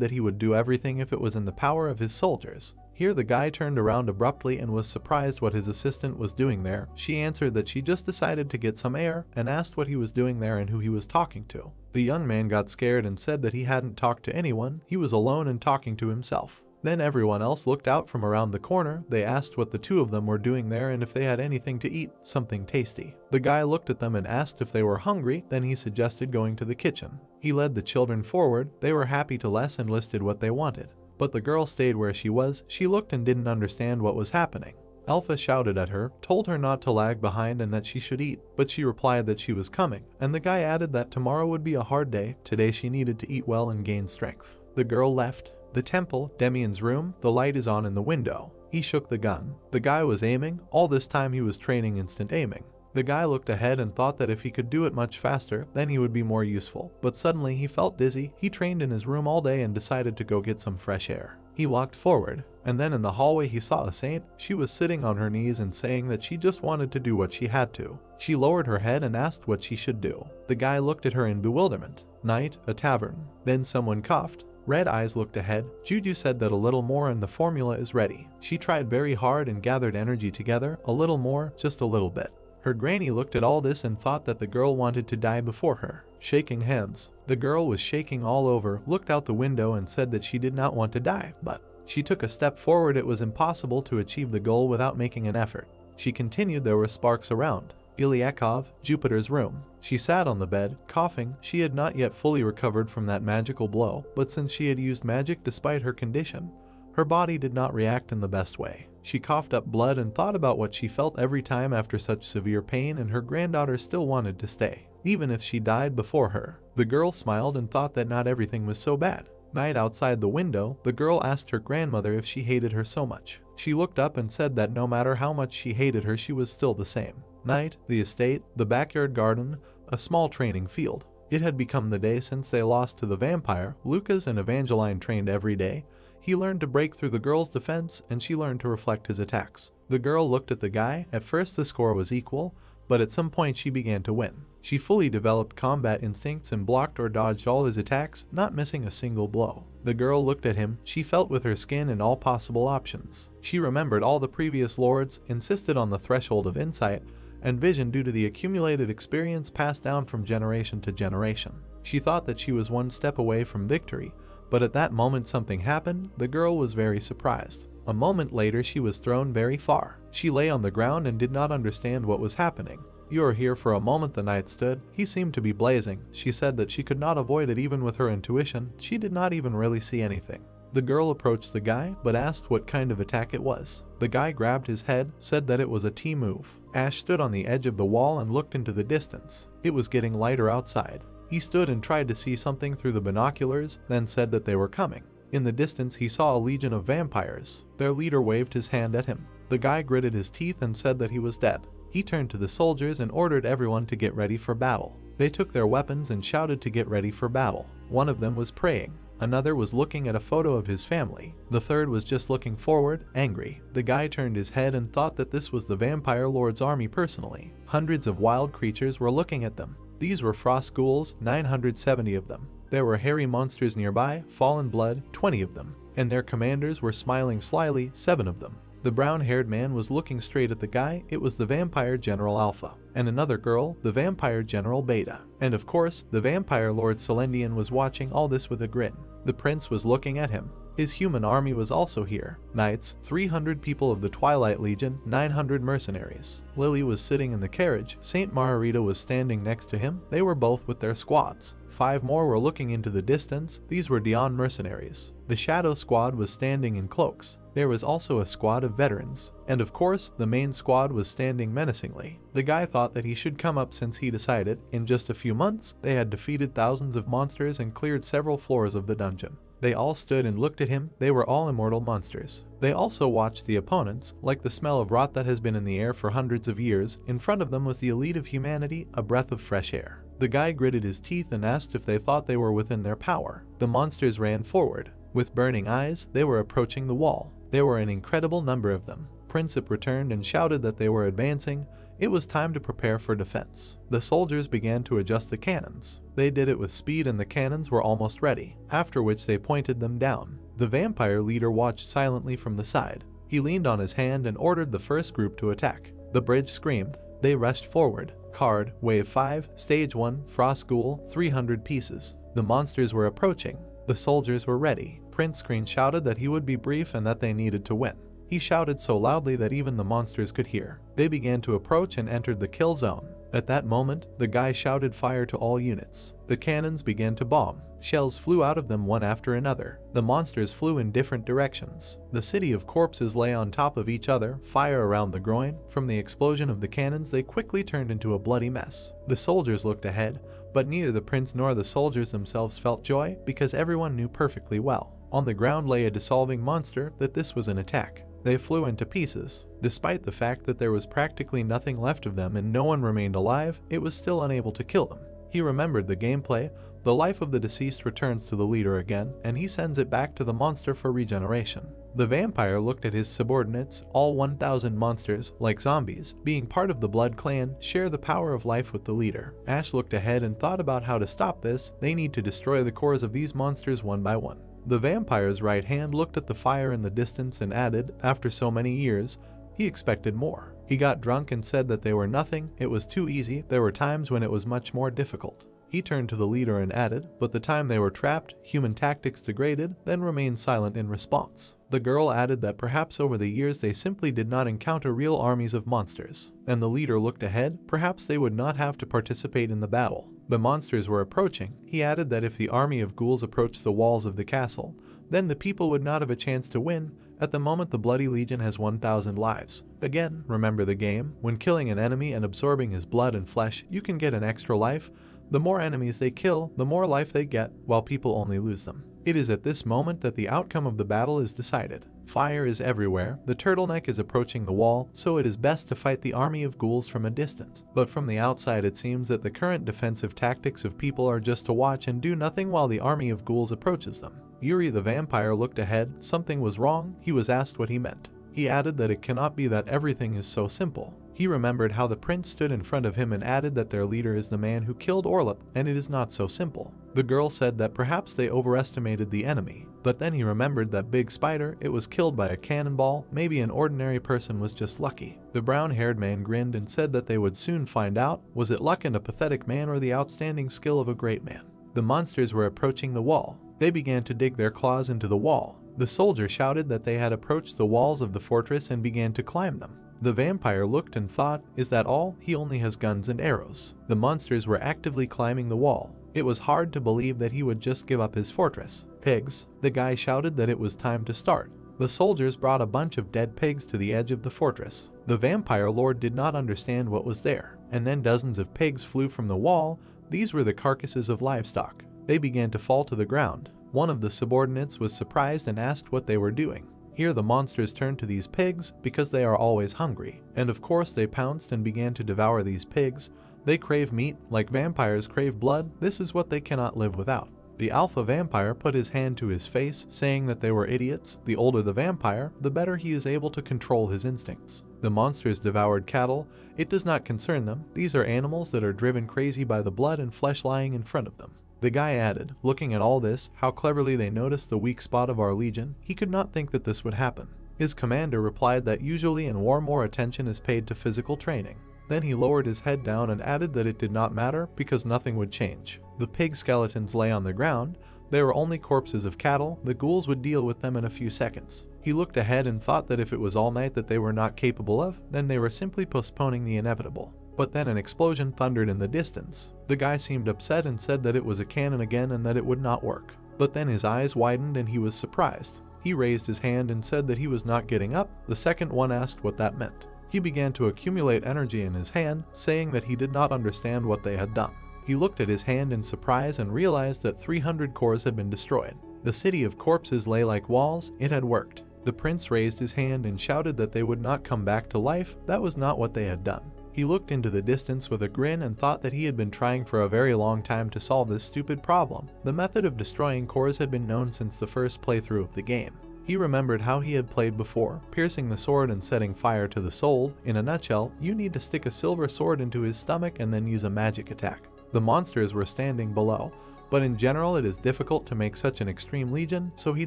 that he would do everything if it was in the power of his soldiers. Here the guy turned around abruptly and was surprised what his assistant was doing there. She answered that she just decided to get some air and asked what he was doing there and who he was talking to. The young man got scared and said that he hadn't talked to anyone, he was alone and talking to himself. Then everyone else looked out from around the corner. They asked what the two of them were doing there and if they had anything to eat, something tasty. The guy looked at them and asked if they were hungry, then he suggested going to the kitchen. He led the children forward. They were happy to listen and listed what they wanted. But the girl stayed where she was. She looked and didn't understand what was happening. Alpha shouted at her, told her not to lag behind and that she should eat, but she replied that she was coming, and the guy added that tomorrow would be a hard day. Today she needed to eat well and gain strength. The girl left. The temple, Demian's room, the light is on in the window. He shook the gun. The guy was aiming. All this time he was training instant aiming. The guy looked ahead and thought that if he could do it much faster, then he would be more useful. But suddenly he felt dizzy. He trained in his room all day and decided to go get some fresh air. He walked forward, and then in the hallway he saw a saint. She was sitting on her knees and saying that she just wanted to do what she had to. She lowered her head and asked what she should do. The guy looked at her in bewilderment. Night, a tavern. Then someone coughed. Red Eyes looked ahead. Juju said that a little more and the formula is ready. She tried very hard and gathered energy together. A little more, just a little bit. Her granny looked at all this and thought that the girl wanted to die before her. Shaking hands. The girl was shaking all over, looked out the window and said that she did not want to die, but she took a step forward. It was impossible to achieve the goal without making an effort. She continued. There were sparks around. Ilyakov, Jupiter's room. She sat on the bed, coughing. She had not yet fully recovered from that magical blow, but since she had used magic despite her condition, her body did not react in the best way. She coughed up blood and thought about what she felt every time after such severe pain, and her granddaughter still wanted to stay, even if she died before her. The girl smiled and thought that not everything was so bad. Night outside the window, the girl asked her grandmother if she hated her so much. She looked up and said that no matter how much she hated her, she was still the same. Night, the estate, the backyard garden, a small training field. It had become the day since they lost to the vampire. Lucas and Evangeline trained every day. He learned to break through the girl's defense, and she learned to reflect his attacks. The girl looked at the guy. At first the score was equal, but at some point she began to win. She fully developed combat instincts and blocked or dodged all his attacks, not missing a single blow. The girl looked at him. She felt with her skin in all possible options. She remembered all the previous lords, insisted on the threshold of insight and vision due to the accumulated experience passed down from generation to generation. She thought that she was one step away from victory, but at that moment something happened. The girl was very surprised. A moment later she was thrown very far. She lay on the ground and did not understand what was happening. "You are here for a moment." The knight stood. He seemed to be blazing. She said that she could not avoid it even with her intuition. She did not even really see anything. The girl approached the guy, but asked what kind of attack it was. The guy grabbed his head, said that it was a T move. Ash stood on the edge of the wall and looked into the distance. It was getting lighter outside. He stood and tried to see something through the binoculars, then said that they were coming. In the distance he saw a legion of vampires. Their leader waved his hand at him. The guy gritted his teeth and said that he was dead. He turned to the soldiers and ordered everyone to get ready for battle. They took their weapons and shouted to get ready for battle. One of them was praying. Another was looking at a photo of his family. The third was just looking forward, angry. The guy turned his head and thought that this was the vampire lord's army personally. Hundreds of wild creatures were looking at them. These were frost ghouls, 970 of them. There were hairy monsters nearby, fallen blood, 20 of them. And their commanders were smiling slyly, 7 of them. The brown-haired man was looking straight at the guy. It was the vampire General Alpha. And another girl, the vampire General Beta. And of course, the vampire Lord Celendian was watching all this with a grin. The prince was looking at him. His human army was also here. Knights, 300 people of the Twilight Legion, 900 mercenaries. Lily was sitting in the carriage. Saint Margarita was standing next to him. They were both with their squads. 5 more were looking into the distance. These were Dion mercenaries. The Shadow Squad was standing in cloaks. There was also a squad of veterans. And of course, the main squad was standing menacingly. The guy thought that he should come up since he decided, in just a few months, they had defeated thousands of monsters and cleared several floors of the dungeon. They all stood and looked at him. They were all immortal monsters. They also watched the opponents, like the smell of rot that has been in the air for hundreds of years. In front of them was the elite of humanity, a breath of fresh air. The guy gritted his teeth and asked if they thought they were within their power. The monsters ran forward. With burning eyes, they were approaching the wall. There were an incredible number of them. Princip returned and shouted that they were advancing. It was time to prepare for defense. The soldiers began to adjust the cannons. They did it with speed and the cannons were almost ready, after which they pointed them down. The vampire leader watched silently from the side. He leaned on his hand and ordered the first group to attack. The bridge screamed. They rushed forward. Card, Wave 5, Stage 1, Frost Ghoul, 300 pieces. The monsters were approaching. The soldiers were ready. Prince Screen shouted that he would be brief and that they needed to win. He shouted so loudly that even the monsters could hear. They began to approach and entered the kill zone. At that moment, the guy shouted fire to all units. The cannons began to bomb. Shells flew out of them one after another. The monsters flew in different directions. The city of corpses lay on top of each other, fire around the groin. From the explosion of the cannons, they quickly turned into a bloody mess. The soldiers looked ahead, but neither the prince nor the soldiers themselves felt joy because everyone knew perfectly well. On the ground lay a dissolving monster that this was an attack. They flew into pieces. Despite the fact that there was practically nothing left of them and no one remained alive, it was still unable to kill them. He remembered the gameplay. The life of the deceased returns to the leader again, and he sends it back to the monster for regeneration. The vampire looked at his subordinates. All 1,000 monsters, like zombies, being part of the Blood Clan, share the power of life with the leader. Ash looked ahead and thought about how to stop this. They need to destroy the cores of these monsters one by one. The vampire's right hand looked at the fire in the distance and added, after so many years, he expected more. He got drunk and said that they were nothing. It was too easy. There were times when it was much more difficult. He turned to the leader and added, but the time they were trapped, human tactics degraded, then remained silent in response. The girl added that perhaps over the years they simply did not encounter real armies of monsters. And the leader looked ahead. Perhaps they would not have to participate in the battle. The monsters were approaching. He added that if the army of ghouls approached the walls of the castle, then the people would not have a chance to win. At the moment, the Bloody Legion has 1,000 lives. Again, remember the game. When killing an enemy and absorbing his blood and flesh, you can get an extra life. The more enemies they kill, the more life they get, while people only lose them. It is at this moment that the outcome of the battle is decided. Fire is everywhere. The turtleneck is approaching the wall, so it is best to fight the army of ghouls from a distance. But from the outside it seems that the current defensive tactics of people are just to watch and do nothing while the army of ghouls approaches them. Yuri the vampire looked ahead. Something was wrong. He was asked what he meant. He added that it cannot be that everything is so simple. He remembered how the prince stood in front of him and added that their leader is the man who killed Orlep, and it is not so simple. The girl said that perhaps they overestimated the enemy, but then he remembered that big spider. It was killed by a cannonball. Maybe an ordinary person was just lucky. The brown-haired man grinned and said that they would soon find out. Was it luck in a pathetic man or the outstanding skill of a great man? The monsters were approaching the wall. They began to dig their claws into the wall. The soldier shouted that they had approached the walls of the fortress and began to climb them. The vampire looked and thought, is that all? He only has guns and arrows. The monsters were actively climbing the wall. It was hard to believe that he would just give up his fortress. Pigs. The guy shouted that it was time to start. The soldiers brought a bunch of dead pigs to the edge of the fortress. The vampire lord did not understand what was there, and then dozens of pigs flew from the wall. These were the carcasses of livestock. They began to fall to the ground. One of the subordinates was surprised and asked what they were doing. Here the monsters turned to these pigs because they are always hungry, and of course they pounced and began to devour these pigs. They crave meat, like vampires crave blood. This is what they cannot live without. The alpha vampire put his hand to his face, saying that they were idiots. The older the vampire, the better he is able to control his instincts. The monsters devoured cattle. It does not concern them. These are animals that are driven crazy by the blood and flesh lying in front of them. The guy added, looking at all this, how cleverly they noticed the weak spot of our legion. He could not think that this would happen. His commander replied that usually in war more attention is paid to physical training. Then he lowered his head down and added that it did not matter because nothing would change. The pig skeletons lay on the ground. They were only corpses of cattle. The ghouls would deal with them in a few seconds. He looked ahead and thought that if it was All Might that they were not capable of, then they were simply postponing the inevitable. But then an explosion thundered in the distance. The guy seemed upset and said that it was a cannon again and that it would not work. But then his eyes widened and he was surprised. He raised his hand and said that he was not getting up. The second one asked what that meant. He began to accumulate energy in his hand, saying that he did not understand what they had done. He looked at his hand in surprise and realized that 300 cores had been destroyed. The city of corpses lay like walls. It had worked. The prince raised his hand and shouted that they would not come back to life. That was not what they had done. He looked into the distance with a grin and thought that he had been trying for a very long time to solve this stupid problem. The method of destroying cores had been known since the first playthrough of the game. He remembered how he had played before, piercing the sword and setting fire to the soul. In a nutshell, you need to stick a silver sword into his stomach and then use a magic attack. The monsters were standing below, but in general it is difficult to make such an extreme legion, so he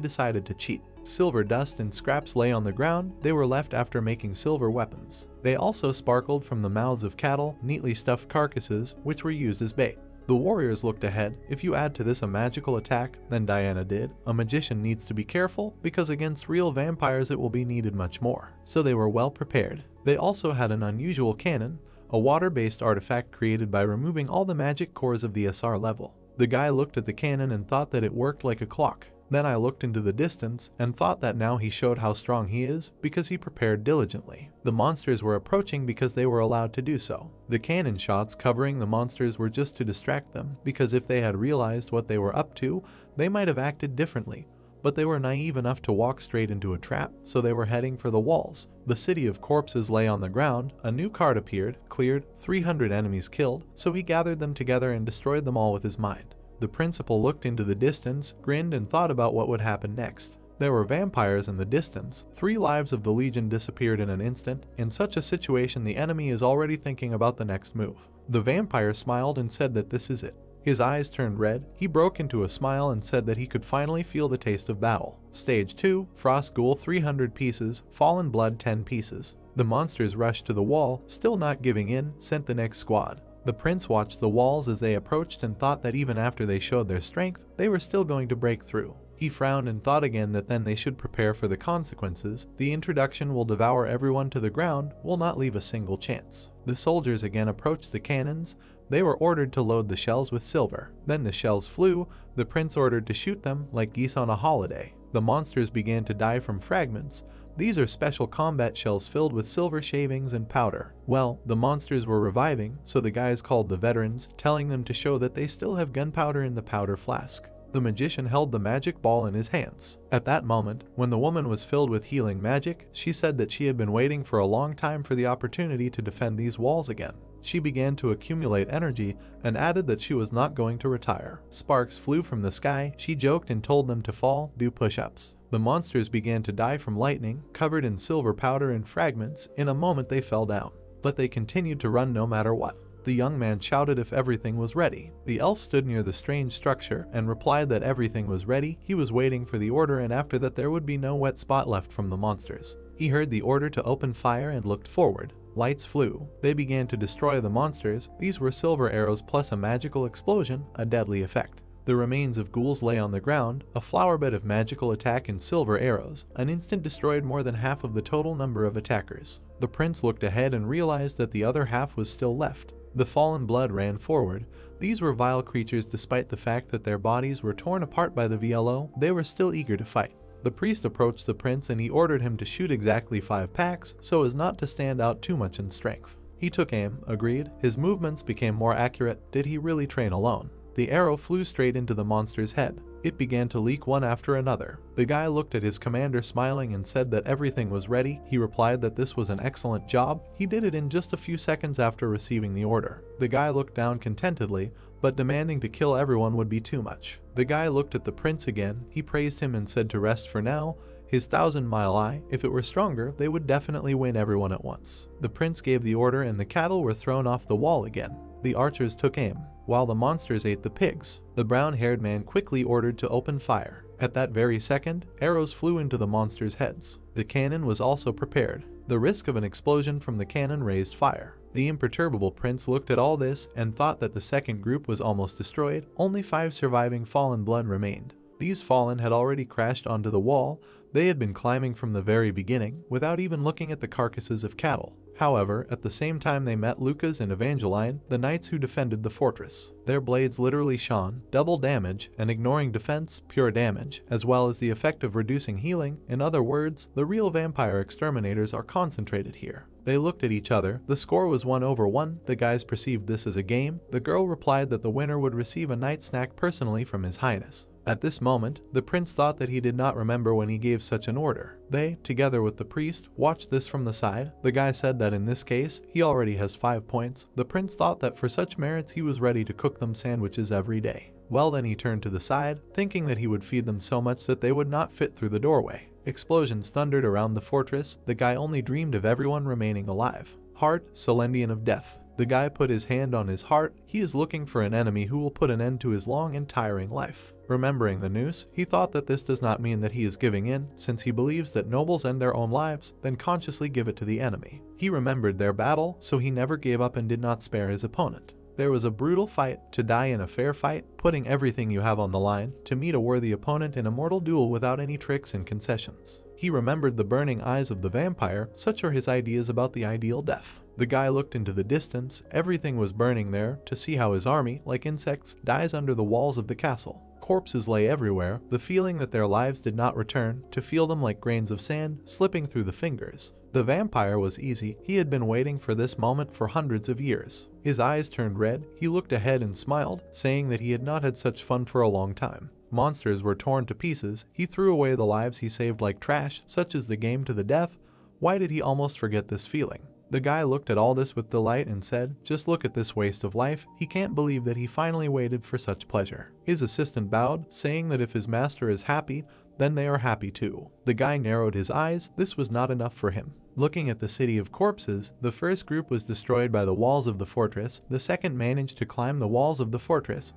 decided to cheat. Silver dust and scraps lay on the ground. They were left after making silver weapons. They also sparkled from the mouths of cattle, neatly stuffed carcasses, which were used as bait. The warriors looked ahead. If you add to this a magical attack, then Diana did, a magician needs to be careful, because against real vampires it will be needed much more. So they were well prepared. They also had an unusual cannon, a water-based artifact created by removing all the magic cores of the SR level. The guy looked at the cannon and thought that it worked like a clock. Then I looked into the distance and thought that now he showed how strong he is because he prepared diligently. The monsters were approaching because they were allowed to do so. The cannon shots covering the monsters were just to distract them, because if they had realized what they were up to, they might have acted differently. But they were naive enough to walk straight into a trap, so they were heading for the walls. The city of corpses lay on the ground. A new card appeared, cleared, 300 enemies killed, so he gathered them together and destroyed them all with his mind. The principal looked into the distance, grinned, and thought about what would happen next. There were vampires in the distance. 3 lives of the Legion disappeared in an instant. In such a situation, the enemy is already thinking about the next move. The vampire smiled and said that this is it. His eyes turned red. He broke into a smile and said that he could finally feel the taste of battle. Stage 2, Frost Ghoul 300 pieces, Fallen Blood 10 pieces. The monsters rushed to the wall, still not giving in, sent the next squad. The prince watched the walls as they approached and thought that even after they showed their strength, they were still going to break through. He frowned and thought again that then they should prepare for the consequences. The introduction will devour everyone to the ground, will not leave a single chance. The soldiers again approached the cannons. They were ordered to load the shells with silver. Then the shells flew. The prince ordered to shoot them like geese on a holiday. The monsters began to die from fragments. These are special combat shells filled with silver shavings and powder. Well, the monsters were reviving, so the guys called the veterans, telling them to show that they still have gunpowder in the powder flask. The magician held the magic ball in his hands. At that moment, when the woman was filled with healing magic, she said that she had been waiting for a long time for the opportunity to defend these walls again. She began to accumulate energy and added that she was not going to retire. Sparks flew from the sky. She joked and told them to fall, do push-ups. The monsters began to die from lightning, covered in silver powder and fragments. In a moment they fell down. But they continued to run no matter what. The young man shouted if everything was ready. The elf stood near the strange structure and replied that everything was ready. He was waiting for the order, and after that there would be no wet spot left from the monsters. He heard the order to open fire and looked forward. Lights flew. They began to destroy the monsters. These were silver arrows plus a magical explosion, a deadly effect. The remains of ghouls lay on the ground, a flowerbed of magical attack and silver arrows. An instant destroyed more than half of the total number of attackers. The prince looked ahead and realized that the other half was still left. The fallen blood ran forward. These were vile creatures. Despite the fact that their bodies were torn apart by the VLO, they were still eager to fight. The priest approached the prince and he ordered him to shoot exactly 5 packs so as not to stand out too much in strength. He took aim, agreed. His movements became more accurate. Did he really train alone? The arrow flew straight into the monster's head. It began to leak one after another. The guy looked at his commander smiling and said that everything was ready. He replied that this was an excellent job. He did it in just a few seconds after receiving the order. The guy looked down contentedly, but demanding to kill everyone would be too much. The guy looked at the prince again. He praised him and said to rest for now. His 1,000-mile eye, if it were stronger, they would definitely win everyone at once. The prince gave the order and the cattle were thrown off the wall again. The archers took aim, while the monsters ate the pigs. The brown-haired man quickly ordered to open fire. At that very second, arrows flew into the monsters' heads. The cannon was also prepared. The risk of an explosion from the cannon raised fire. The imperturbable prince looked at all this and thought that the second group was almost destroyed. Only 5 surviving fallen blood remained. These fallen had already crashed onto the wall. They had been climbing from the very beginning, without even looking at the carcasses of cattle. However, at the same time they met Lucas and Evangeline, the knights who defended the fortress. Their blades literally shone, double damage, and ignoring defense, pure damage, as well as the effect of reducing healing. In other words, the real vampire exterminators are concentrated here. They looked at each other. The score was 1-1. The guys perceived this as a game. The girl replied that the winner would receive a night snack personally from His Highness. At this moment, the prince thought that he did not remember when he gave such an order. They, together with the priest, watched this from the side. The guy said that in this case, he already has 5 points. The prince thought that for such merits he was ready to cook them sandwiches every day. Well, then he turned to the side, thinking that he would feed them so much that they would not fit through the doorway. Explosions thundered around the fortress. The guy only dreamed of everyone remaining alive. Heart, Celendian of death. The guy put his hand on his heart. He is looking for an enemy who will put an end to his long and tiring life. Remembering the noose, he thought that this does not mean that he is giving in, since he believes that nobles end their own lives, then consciously give it to the enemy. He remembered their battle, so he never gave up and did not spare his opponent. There was a brutal fight, to die in a fair fight, putting everything you have on the line, to meet a worthy opponent in a mortal duel without any tricks and concessions. He remembered the burning eyes of the vampire. Such are his ideas about the ideal death. The guy looked into the distance. Everything was burning there, to see how his army, like insects, dies under the walls of the castle. Corpses lay everywhere, the feeling that their lives did not return, to feel them like grains of sand slipping through the fingers. The vampire was easy. He had been waiting for this moment for hundreds of years. His eyes turned red. He looked ahead and smiled, saying that he had not had such fun for a long time. Monsters were torn to pieces. He threw away the lives he saved like trash. Such is the game to the death. Why did he almost forget this feeling? The guy looked at all this with delight and said, "Just look at this waste of life." He can't believe that he finally waited for such pleasure. His assistant bowed, saying that if his master is happy, then they are happy too. The guy narrowed his eyes. This was not enough for him. Looking at the city of corpses, the first group was destroyed by the walls of the fortress. The second managed to climb the walls of the fortress,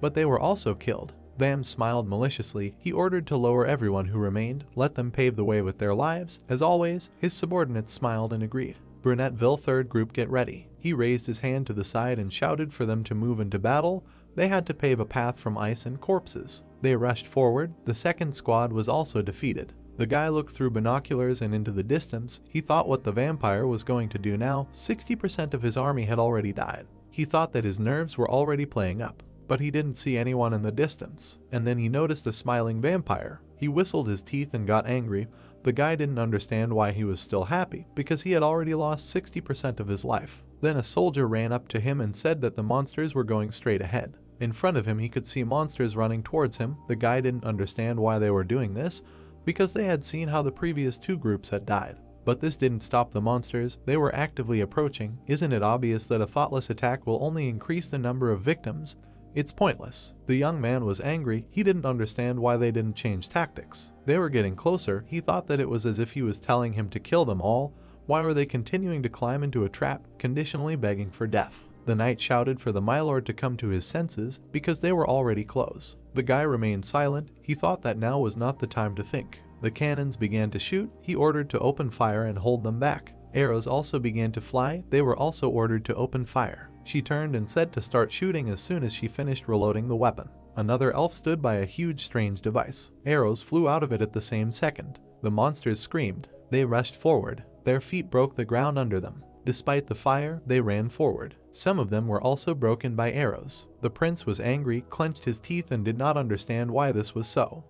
but they were also killed. Vam smiled maliciously. He ordered to lower everyone who remained, let them pave the way with their lives. As always, his subordinates smiled and agreed. Brunetteville third group, get ready. He raised his hand to the side and shouted for them to move into battle. They had to pave a path from ice and corpses. They rushed forward. The second squad was also defeated. The guy looked through binoculars and into the distance. He thought what the vampire was going to do now. 60% of his army had already died. He thought that his nerves were already playing up, but he didn't see anyone in the distance. And then he noticed a smiling vampire. He whistled his teeth and got angry. The guy didn't understand why he was still happy, because he had already lost 60% of his life. Then a soldier ran up to him and said that the monsters were going straight ahead. In front of him he could see monsters running towards him. The guy didn't understand why they were doing this, because they had seen how the previous 2 groups had died. But this didn't stop the monsters. They were actively approaching. Isn't it obvious that a thoughtless attack will only increase the number of victims? It's pointless. The young man was angry. He didn't understand why they didn't change tactics. They were getting closer. He thought that it was as if he was telling him to kill them all. Why were they continuing to climb into a trap, conditionally begging for death? The knight shouted for the Mylord to come to his senses, because they were already close. The guy remained silent. He thought that now was not the time to think. The cannons began to shoot. He ordered to open fire and hold them back. Arrows also began to fly. They were also ordered to open fire. She turned and said to start shooting as soon as she finished reloading the weapon. Another elf stood by a huge strange device. Arrows flew out of it at the same second. The monsters screamed. They rushed forward. Their feet broke the ground under them. Despite the fire, they ran forward. Some of them were also broken by arrows. The prince was angry, clenched his teeth, and did not understand why this was so.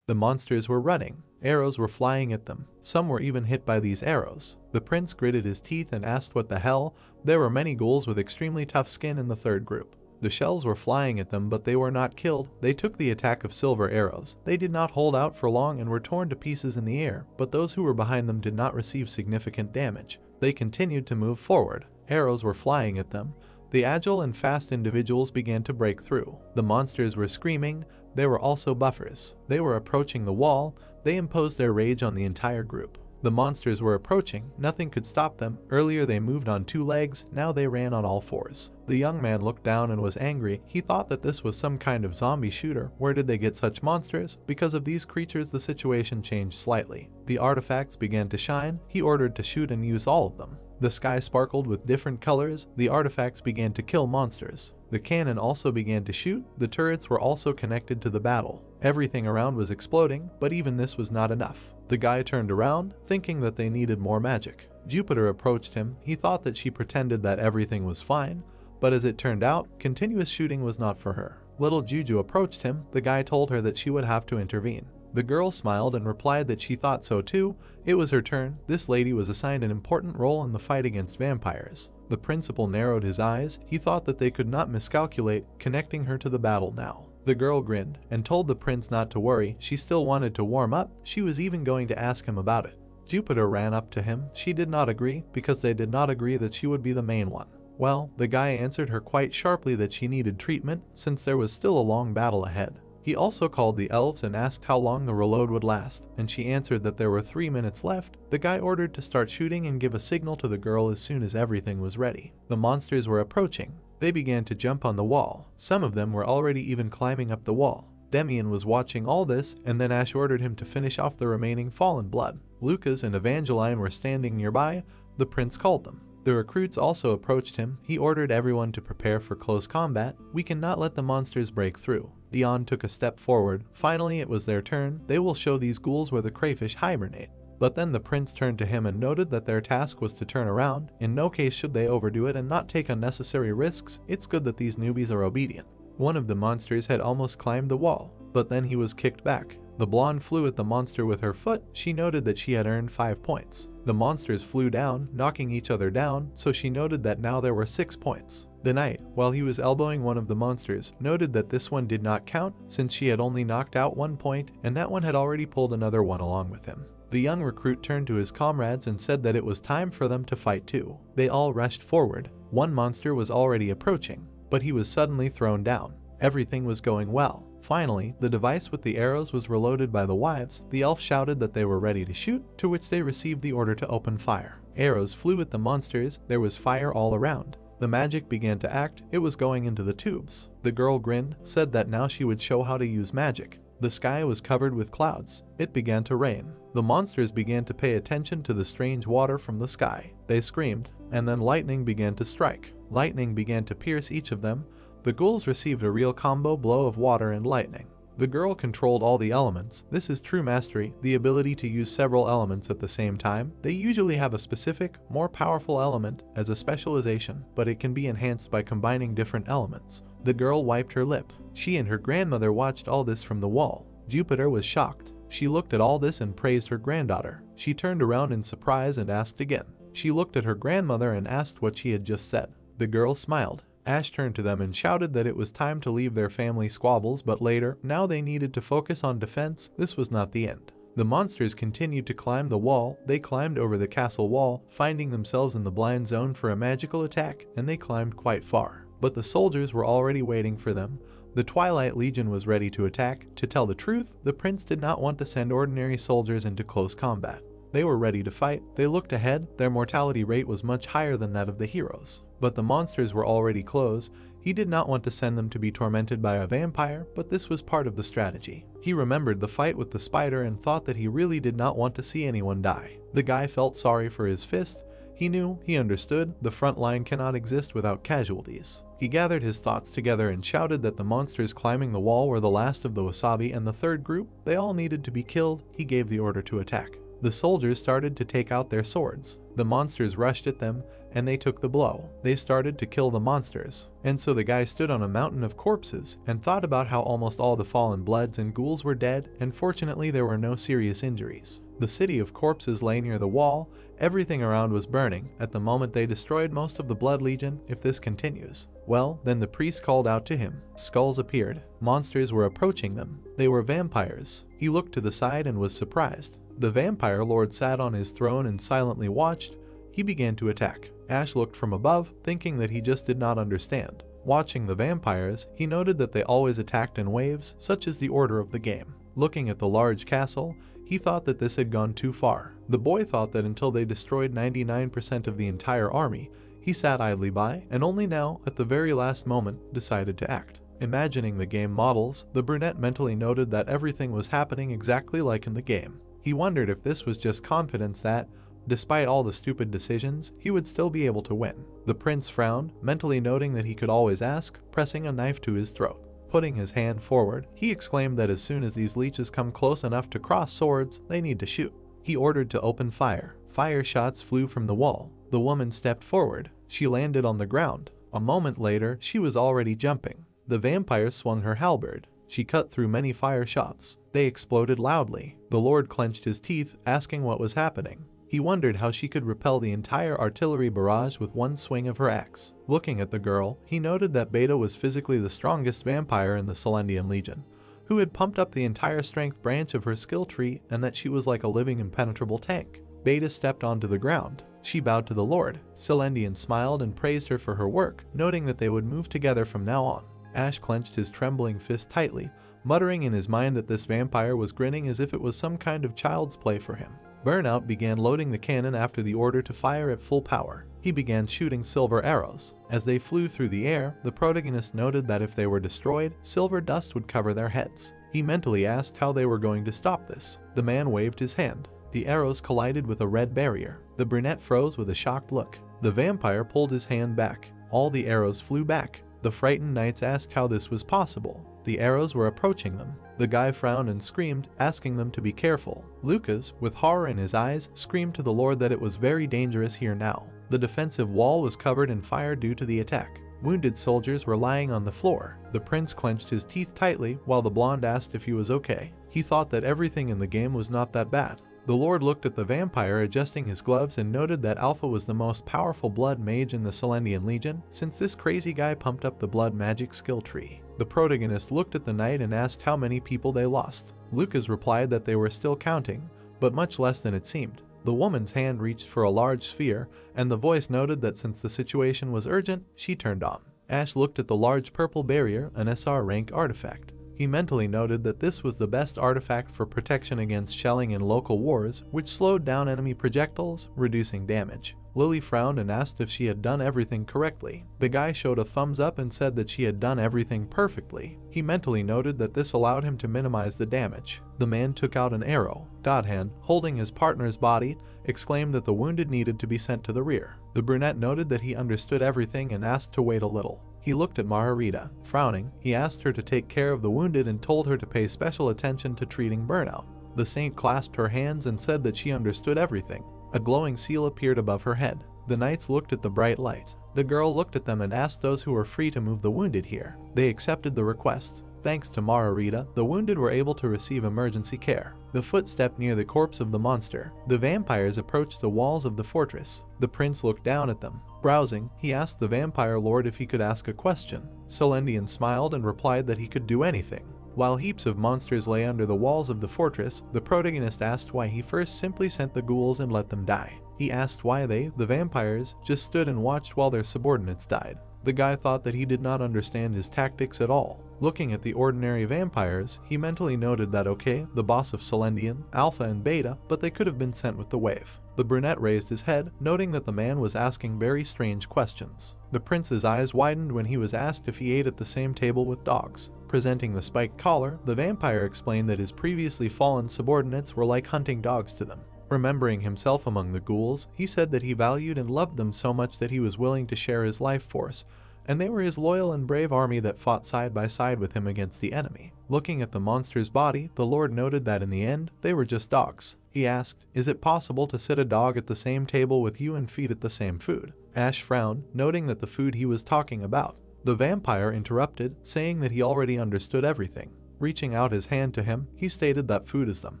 The monsters were running. Arrows were flying at them. Some were even hit by these arrows. The prince gritted his teeth and asked what the hell. There were many ghouls with extremely tough skin in the third group. The shells were flying at them, but they were not killed. They took the attack of silver arrows. They did not hold out for long and were torn to pieces in the air, but those who were behind them did not receive significant damage. They continued to move forward. Arrows were flying at them. The agile and fast individuals began to break through. The monsters were screaming. There were also buffers. They were approaching the wall. They imposed their rage on the entire group. The monsters were approaching. Nothing could stop them. Earlier they moved on 2 legs. Now they ran on all 4s. The young man looked down and was angry. He thought that this was some kind of zombie shooter. Where did they get such monsters? Because of these creatures the situation changed slightly. The artifacts began to shine. He ordered to shoot and use all of them. The sky sparkled with different colors. The artifacts began to kill monsters. The cannon also began to shoot. The turrets were also connected to the battle. Everything around was exploding, but even this was not enough. The guy turned around, thinking that they needed more magic. Jupiter approached him. He thought that she pretended that everything was fine, but as it turned out, continuous shooting was not for her. Little Juju approached him. The guy told her that she would have to intervene. The girl smiled and replied that she thought so too. It was her turn. This lady was assigned an important role in the fight against vampires. The principal narrowed his eyes. He thought that they could not miscalculate, connecting her to the battle now. The girl grinned and told the prince not to worry. She still wanted to warm up. She was even going to ask him about it. Jupiter ran up to him. She did not agree because they did not agree that she would be the main one. Well, the guy answered her quite sharply that she needed treatment since there was still a long battle ahead. He also called the elves and asked how long the reload would last, and she answered that there were 3 minutes left. The guy ordered to start shooting and give a signal to the girl as soon as everything was ready. The monsters were approaching. They began to jump on the wall. Some of them were already even climbing up the wall. Demian was watching all this, and then Ash ordered him to finish off the remaining fallen blood. Lucas and Evangeline were standing nearby. The prince called them. The recruits also approached him. He ordered everyone to prepare for close combat. We cannot let the monsters break through. Dion took a step forward. Finally, it was their turn. They will show these ghouls where the crayfish hibernate. But then the prince turned to him and noted that their task was to turn around. In no case should they overdo it and not take unnecessary risks. It's good that these newbies are obedient. One of the monsters had almost climbed the wall, but then he was kicked back. The blonde flew at the monster with her foot. She noted that she had earned 5 points. The monsters flew down, knocking each other down, so she noted that now there were 6 points. The knight, while he was elbowing one of the monsters, noted that this one did not count since she had only knocked out 1 point and that one had already pulled another one along with him. The young recruit turned to his comrades and said that it was time for them to fight too. They all rushed forward. One monster was already approaching, but he was suddenly thrown down. Everything was going well. Finally, the device with the arrows was reloaded by the wives. The elf shouted that they were ready to shoot, to which they received the order to open fire. Arrows flew at the monsters. There was fire all around. The magic began to act. It was going into the tubes. The girl grinned, said that now she would show how to use magic. The sky was covered with clouds. It began to rain. The monsters began to pay attention to the strange water from the sky. They screamed, and then lightning began to strike. Lightning began to pierce each of them. The ghouls received a real combo blow of water and lightning. The girl controlled all the elements. This is true mastery, the ability to use several elements at the same time. They usually have a specific, more powerful element as a specialization, but it can be enhanced by combining different elements. The girl wiped her lip. She and her grandmother watched all this from the wall. Jupiter was shocked. She looked at all this and praised her granddaughter. She turned around in surprise and asked again. She looked at her grandmother and asked what she had just said. The girl smiled. Ash turned to them and shouted that it was time to leave their family squabbles, but later, now they needed to focus on defense. This was not the end. The monsters continued to climb the wall. They climbed over the castle wall, finding themselves in the blind zone for a magical attack, and they climbed quite far. But the soldiers were already waiting for them. The Twilight Legion was ready to attack. To tell the truth, the prince did not want to send ordinary soldiers into close combat. They were ready to fight. They looked ahead. Their mortality rate was much higher than that of the heroes. But the monsters were already close. He did not want to send them to be tormented by a vampire, but this was part of the strategy. He remembered the fight with the spider and thought that he really did not want to see anyone die. The guy felt sorry for his fist. He knew, he understood, the front line cannot exist without casualties. He gathered his thoughts together and shouted that the monsters climbing the wall were the last of the Wasabi and the third group. They all needed to be killed. He gave the order to attack. The soldiers started to take out their swords. The monsters rushed at them, and they took the blow. They started to kill the monsters. And so the guy stood on a mountain of corpses and thought about how almost all the fallen bloods and ghouls were dead, and fortunately there were no serious injuries. The city of corpses lay near the wall. Everything around was burning. At the moment they destroyed most of the Blood Legion. If this continues, well, then the priest called out to him. Skulls appeared. Monsters were approaching them. They were vampires. He looked to the side and was surprised. The vampire lord sat on his throne and silently watched. He began to attack. Ash looked from above, thinking that he just did not understand. Watching the vampires, he noted that they always attacked in waves, such as the order of the game. Looking at the large castle, he thought that this had gone too far. The boy thought that until they destroyed 99% of the entire army, he sat idly by, and only now, at the very last moment, decided to act. Imagining the game models, the brunette mentally noted that everything was happening exactly like in the game. He wondered if this was just confidence that, despite all the stupid decisions, he would still be able to win. The prince frowned, mentally noting that he could always ask, pressing a knife to his throat. Putting his hand forward, he exclaimed that as soon as these leeches come close enough to cross swords, they need to shoot. He ordered to open fire. Fire shots flew from the wall. The woman stepped forward. She landed on the ground. A moment later, she was already jumping. The vampire swung her halberd. She cut through many fire shots. They exploded loudly. The lord clenched his teeth, asking what was happening. He wondered how she could repel the entire artillery barrage with one swing of her axe. Looking at the girl, he noted that Beta was physically the strongest vampire in the Celendian Legion, who had pumped up the entire strength branch of her skill tree, and that she was like a living impenetrable tank. Beta stepped onto the ground. She bowed to the Lord. Celendian smiled and praised her for her work, noting that they would move together from now on. Ash clenched his trembling fist tightly, muttering in his mind that this vampire was grinning as if it was some kind of child's play for him. Burnout began loading the cannon after the order to fire at full power. He began shooting silver arrows. As they flew through the air, the protagonist noted that if they were destroyed, silver dust would cover their heads. He mentally asked how they were going to stop this. The man waved his hand. The arrows collided with a red barrier. The brunette froze with a shocked look. The vampire pulled his hand back. All the arrows flew back. The frightened knights asked how this was possible. The arrows were approaching them. The guy frowned and screamed, asking them to be careful. Lucas, with horror in his eyes, screamed to the Lord that it was very dangerous here now. The defensive wall was covered in fire due to the attack. Wounded soldiers were lying on the floor. The prince clenched his teeth tightly while the blonde asked if he was okay. He thought that everything in the game was not that bad. The Lord looked at the vampire adjusting his gloves and noted that Alpha was the most powerful blood mage in the Celendian Legion, since this crazy guy pumped up the blood magic skill tree. The protagonist looked at the knight and asked how many people they lost. Lucas replied that they were still counting, but much less than it seemed. The woman's hand reached for a large sphere, and the voice noted that since the situation was urgent, she turned on. Ash looked at the large purple barrier, an SR rank artifact. He mentally noted that this was the best artifact for protection against shelling in local wars, which slowed down enemy projectiles, reducing damage. Lily frowned and asked if she had done everything correctly. The guy showed a thumbs up and said that she had done everything perfectly. He mentally noted that this allowed him to minimize the damage. The man took out an arrow. Godhand, holding his partner's body, exclaimed that the wounded needed to be sent to the rear. The brunette noted that he understood everything and asked to wait a little. He looked at Margarita. Frowning, he asked her to take care of the wounded and told her to pay special attention to treating burnout. The saint clasped her hands and said that she understood everything. A glowing seal appeared above her head. The knights looked at the bright light. The girl looked at them and asked those who were free to move the wounded here. They accepted the request. Thanks to Margarita, the wounded were able to receive emergency care. The footstep near the corpse of the monster. The vampires approached the walls of the fortress. The prince looked down at them. Browsing, he asked the vampire lord if he could ask a question. Celendian smiled and replied that he could do anything. While heaps of monsters lay under the walls of the fortress, the protagonist asked why he first simply sent the ghouls and let them die. He asked why they, the vampires, just stood and watched while their subordinates died. The guy thought that he did not understand his tactics at all. Looking at the ordinary vampires, he mentally noted that okay, the boss of Celendian, Alpha and Beta, but they could have been sent with the wave. The brunette raised his head, noting that the man was asking very strange questions. The prince's eyes widened when he was asked if he ate at the same table with dogs. Presenting the spiked collar, the vampire explained that his previously fallen subordinates were like hunting dogs to them. Remembering himself among the ghouls, he said that he valued and loved them so much that he was willing to share his life force, and they were his loyal and brave army that fought side by side with him against the enemy. Looking at the monster's body, the Lord noted that in the end, they were just dogs. He asked, "Is it possible to sit a dog at the same table with you and feed it the same food?" Ash frowned, noting that the food he was talking about. The vampire interrupted, saying that he already understood everything. Reaching out his hand to him, he stated that food is them.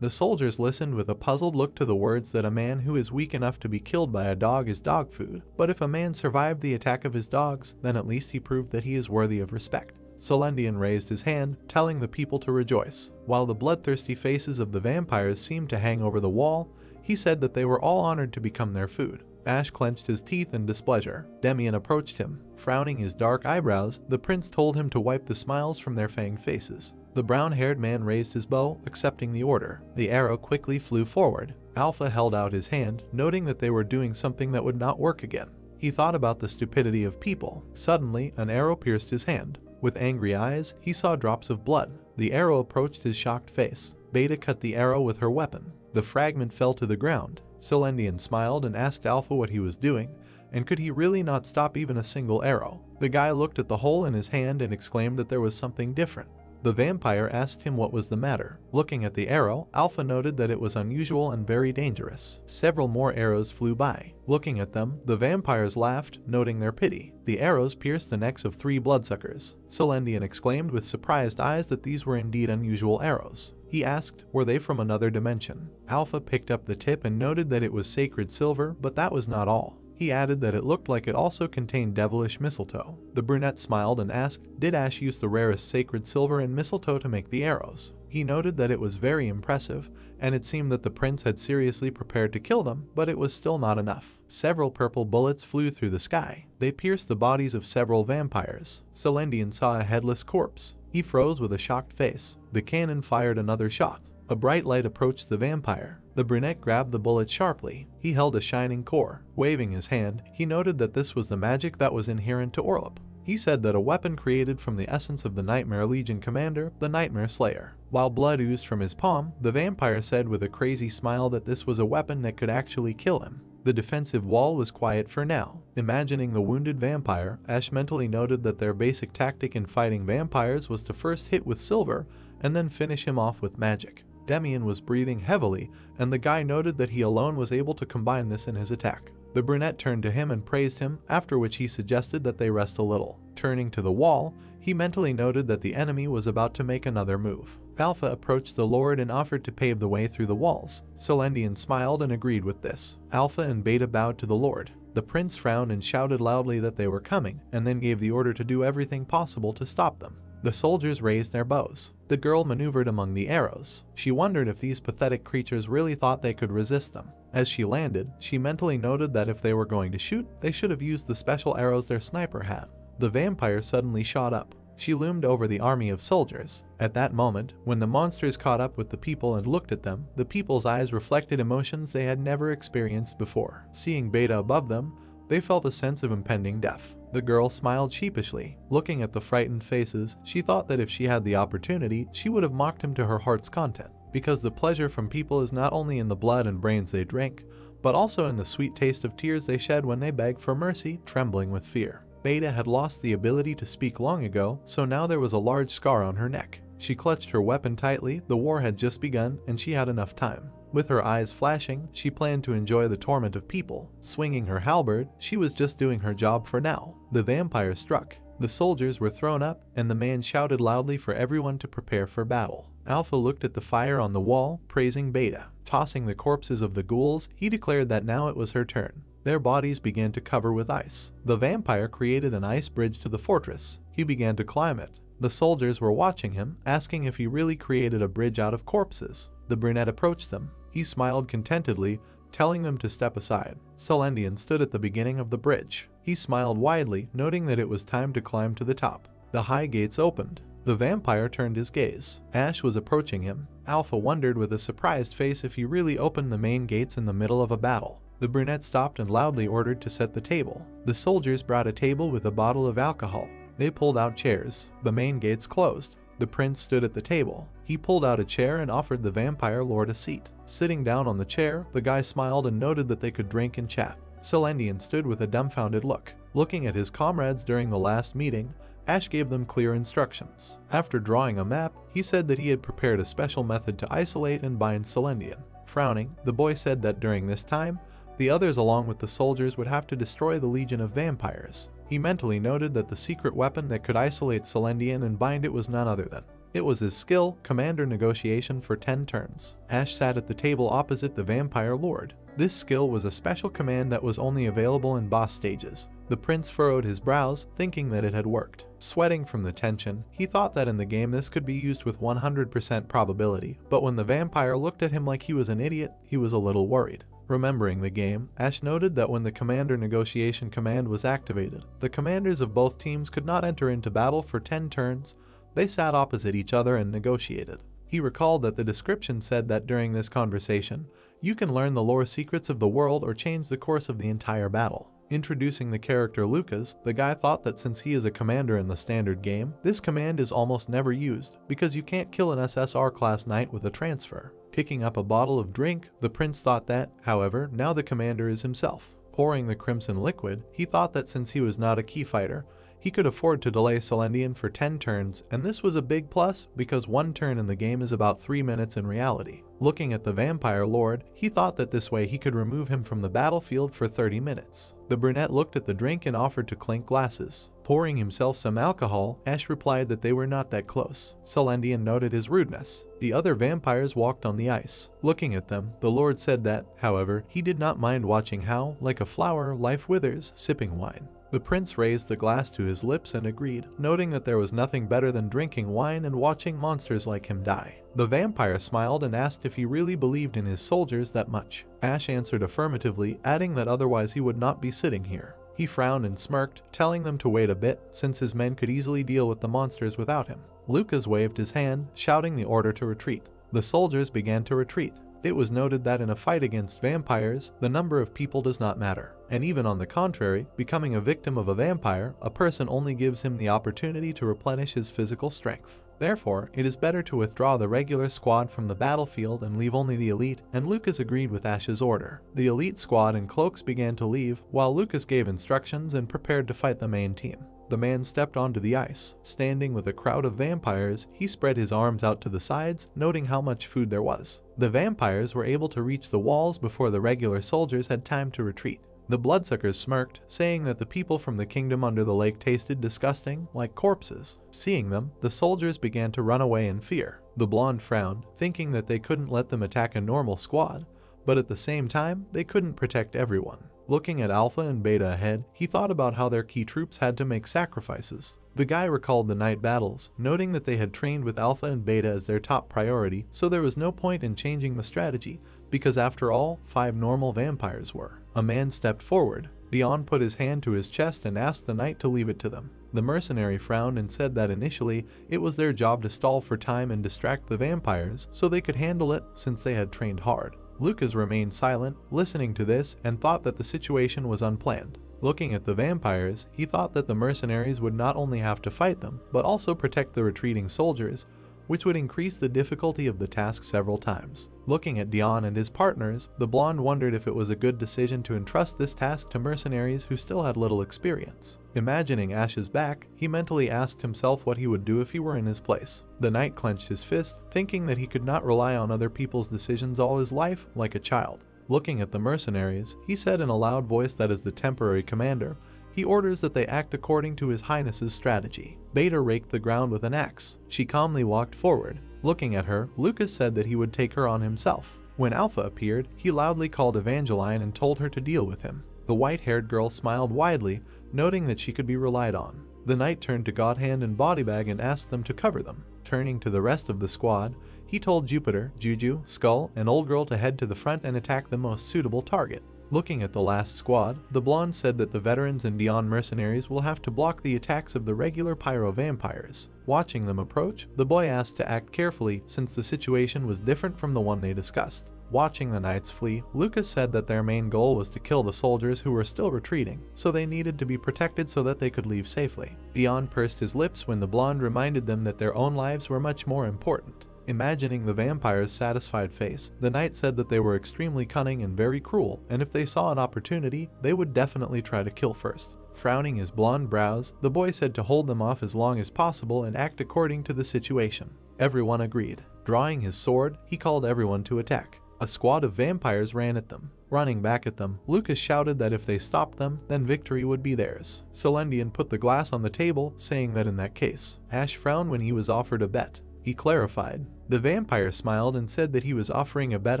The soldiers listened with a puzzled look to the words that a man who is weak enough to be killed by a dog is dog food, but if a man survived the attack of his dogs, then at least he proved that he is worthy of respect. Celendian raised his hand, telling the people to rejoice. While the bloodthirsty faces of the vampires seemed to hang over the wall, he said that they were all honored to become their food. Ash clenched his teeth in displeasure. Demian approached him. Frowning his dark eyebrows, the prince told him to wipe the smiles from their fanged faces. The brown-haired man raised his bow, accepting the order. The arrow quickly flew forward. Alpha held out his hand, noting that they were doing something that would not work again. He thought about the stupidity of people. Suddenly, an arrow pierced his hand. With angry eyes, he saw drops of blood. The arrow approached his shocked face. Beta cut the arrow with her weapon. The fragment fell to the ground. Celendian smiled and asked Alpha what he was doing, and could he really not stop even a single arrow? The guy looked at the hole in his hand and exclaimed that there was something different. The vampire asked him what was the matter. Looking at the arrow, Alpha noted that it was unusual and very dangerous. Several more arrows flew by. Looking at them, the vampires laughed, noting their pity. The arrows pierced the necks of 3 bloodsuckers. Celendian exclaimed with surprised eyes that these were indeed unusual arrows. He asked, were they from another dimension? Alpha picked up the tip and noted that it was sacred silver, but that was not all. He added that it looked like it also contained devilish mistletoe. The brunette smiled and asked, did Ash use the rarest sacred silver and mistletoe to make the arrows? He noted that it was very impressive, and it seemed that the prince had seriously prepared to kill them, but it was still not enough. Several purple bullets flew through the sky. They pierced the bodies of several vampires. Celendian saw a headless corpse. He froze with a shocked face. The cannon fired another shot. A bright light approached the vampire. The brunette grabbed the bullet sharply. He held a shining core. Waving his hand, he noted that this was the magic that was inherent to Orlop. He said that a weapon created from the essence of the Nightmare Legion commander, the Nightmare Slayer. While blood oozed from his palm, the vampire said with a crazy smile that this was a weapon that could actually kill him. The defensive wall was quiet for now. Imagining the wounded vampire, Ash mentally noted that their basic tactic in fighting vampires was to first hit with silver and then finish him off with magic. Demian was breathing heavily, and the guy noted that he alone was able to combine this in his attack. The brunette turned to him and praised him, after which he suggested that they rest a little. Turning to the wall, he mentally noted that the enemy was about to make another move. Alpha approached the Lord and offered to pave the way through the walls. Celendian smiled and agreed with this. Alpha and Beta bowed to the Lord. The prince frowned and shouted loudly that they were coming, and then gave the order to do everything possible to stop them. The soldiers raised their bows. The girl maneuvered among the arrows. She wondered if these pathetic creatures really thought they could resist them. As she landed, she mentally noted that if they were going to shoot, they should have used the special arrows their sniper had. The vampire suddenly shot up. She loomed over the army of soldiers. At that moment, when the monsters caught up with the people and looked at them, the people's eyes reflected emotions they had never experienced before. Seeing Beta above them, they felt a sense of impending death. The girl smiled sheepishly. Looking at the frightened faces, she thought that if she had the opportunity, she would have mocked him to her heart's content, because the pleasure from people is not only in the blood and brains they drink, but also in the sweet taste of tears they shed when they beg for mercy, trembling with fear. Beta had lost the ability to speak long ago, so now there was a large scar on her neck. She clutched her weapon tightly. The war had just begun, and she had enough time. With her eyes flashing, she planned to enjoy the torment of people. Swinging her halberd, she was just doing her job for now. The vampire struck. The soldiers were thrown up, and the man shouted loudly for everyone to prepare for battle. Alpha looked at the fire on the wall, praising Beta. Tossing the corpses of the ghouls, he declared that now it was her turn. Their bodies began to cover with ice. The vampire created an ice bridge to the fortress. He began to climb it. The soldiers were watching him, asking if he really created a bridge out of corpses. The brunette approached them. He smiled contentedly, telling them to step aside. Celendian stood at the beginning of the bridge. He smiled widely, noting that it was time to climb to the top. The high gates opened. The vampire turned his gaze. Ash was approaching him. Alpha wondered with a surprised face if he really opened the main gates in the middle of a battle. The brunette stopped and loudly ordered to set the table. The soldiers brought a table with a bottle of alcohol. They pulled out chairs. The main gates closed. The prince stood at the table. He pulled out a chair and offered the vampire lord a seat. Sitting down on the chair, the guy smiled and noted that they could drink and chat. Celendian stood with a dumbfounded look. Looking at his comrades during the last meeting, Ash gave them clear instructions. After drawing a map, he said that he had prepared a special method to isolate and bind Celendian. Frowning, the boy said that during this time, the others along with the soldiers would have to destroy the legion of vampires. He mentally noted that the secret weapon that could isolate Celendian and bind it was none other than. It was his skill, Commander Negotiation, for 10 turns. Ash sat at the table opposite the Vampire Lord. This skill was a special command that was only available in boss stages. The prince furrowed his brows, thinking that it had worked. Sweating from the tension, he thought that in the game this could be used with 100% probability, but when the vampire looked at him like he was an idiot, he was a little worried. Remembering the game, Ash noted that when the Commander Negotiation command was activated, the commanders of both teams could not enter into battle for 10 turns. They sat opposite each other and negotiated. He recalled that the description said that during this conversation, you can learn the lore secrets of the world or change the course of the entire battle. Introducing the character Lucas, the guy thought that since he is a commander in the standard game, this command is almost never used, because you can't kill an SSR class knight with a transfer. Picking up a bottle of drink, the prince thought that, however, now the commander is himself. Pouring the crimson liquid, he thought that since he was not a key fighter, He could afford to delay Celendian for 10 turns, and this was a big plus because 1 turn in the game is about 3 minutes in reality. Looking at the Vampire Lord, he thought that this way he could remove him from the battlefield for 30 minutes. The brunette looked at the drink and offered to clink glasses. Pouring himself some alcohol, Ash replied that they were not that close. Celendian noted his rudeness. The other vampires walked on the ice. Looking at them, the Lord said that, however, he did not mind watching how, like a flower, life withers, sipping wine. The prince raised the glass to his lips and agreed, noting that there was nothing better than drinking wine and watching monsters like him die. The vampire smiled and asked if he really believed in his soldiers that much. Ash answered affirmatively, adding that otherwise he would not be sitting here. He frowned and smirked, telling them to wait a bit, since his men could easily deal with the monsters without him. Lucas waved his hand, shouting the order to retreat. The soldiers began to retreat. It was noted that in a fight against vampires, the number of people does not matter. And even on the contrary, becoming a victim of a vampire, a person only gives him the opportunity to replenish his physical strength. Therefore, it is better to withdraw the regular squad from the battlefield and leave only the elite, and Lucas agreed with Ash's order. The elite squad and cloaks began to leave, while Lucas gave instructions and prepared to fight the main team. The man stepped onto the ice. Standing with a crowd of vampires, he spread his arms out to the sides, noting how much food there was. The vampires were able to reach the walls before the regular soldiers had time to retreat. The bloodsuckers smirked, saying that the people from the kingdom under the lake tasted disgusting, like corpses. Seeing them, the soldiers began to run away in fear. The blonde frowned, thinking that they couldn't let them attack a normal squad, but at the same time, they couldn't protect everyone. Looking at Alpha and Beta ahead, he thought about how their key troops had to make sacrifices. The guy recalled the night battles, noting that they had trained with Alpha and Beta as their top priority, so there was no point in changing the strategy, because after all, 5 normal vampires were. A man stepped forward. Dion put his hand to his chest and asked the knight to leave it to them. The mercenary frowned and said that initially, it was their job to stall for time and distract the vampires so they could handle it since they had trained hard. Lucas remained silent, listening to this, and thought that the situation was unplanned. Looking at the vampires, he thought that the mercenaries would not only have to fight them, but also protect the retreating soldiers, which would increase the difficulty of the task several times. Looking at Dion and his partners, the blonde wondered if it was a good decision to entrust this task to mercenaries who still had little experience. Imagining Ash's back, he mentally asked himself what he would do if he were in his place. The knight clenched his fist, thinking that he could not rely on other people's decisions all his life like a child. Looking at the mercenaries, he said in a loud voice that as the temporary commander, he orders that they act according to His Highness's strategy. Beta raked the ground with an axe. She calmly walked forward. Looking at her, Lucas said that he would take her on himself. When Alpha appeared, he loudly called Evangeline and told her to deal with him. The white-haired girl smiled widely, noting that she could be relied on. The knight turned to Godhand and Bodybag and asked them to cover them. Turning to the rest of the squad, he told Jupiter, Juju, Skull, and Old Girl to head to the front and attack the most suitable target. Looking at the last squad, the blonde said that the veterans and Dion mercenaries will have to block the attacks of the regular pyro vampires. Watching them approach, the boy asked to act carefully since the situation was different from the one they discussed. Watching the knights flee, Lucas said that their main goal was to kill the soldiers who were still retreating, so they needed to be protected so that they could leave safely. Dion pursed his lips when the blonde reminded them that their own lives were much more important. Imagining the vampire's satisfied face, the knight said that they were extremely cunning and very cruel, and if they saw an opportunity, they would definitely try to kill first. Frowning his blonde brows, the boy said to hold them off as long as possible and act according to the situation. Everyone agreed. Drawing his sword, he called everyone to attack. A squad of vampires ran at them. Running back at them, Lucas shouted that if they stopped them, then victory would be theirs. Celendian put the glass on the table, saying that in that case. Ash frowned when he was offered a bet. He clarified. The vampire smiled and said that he was offering a bet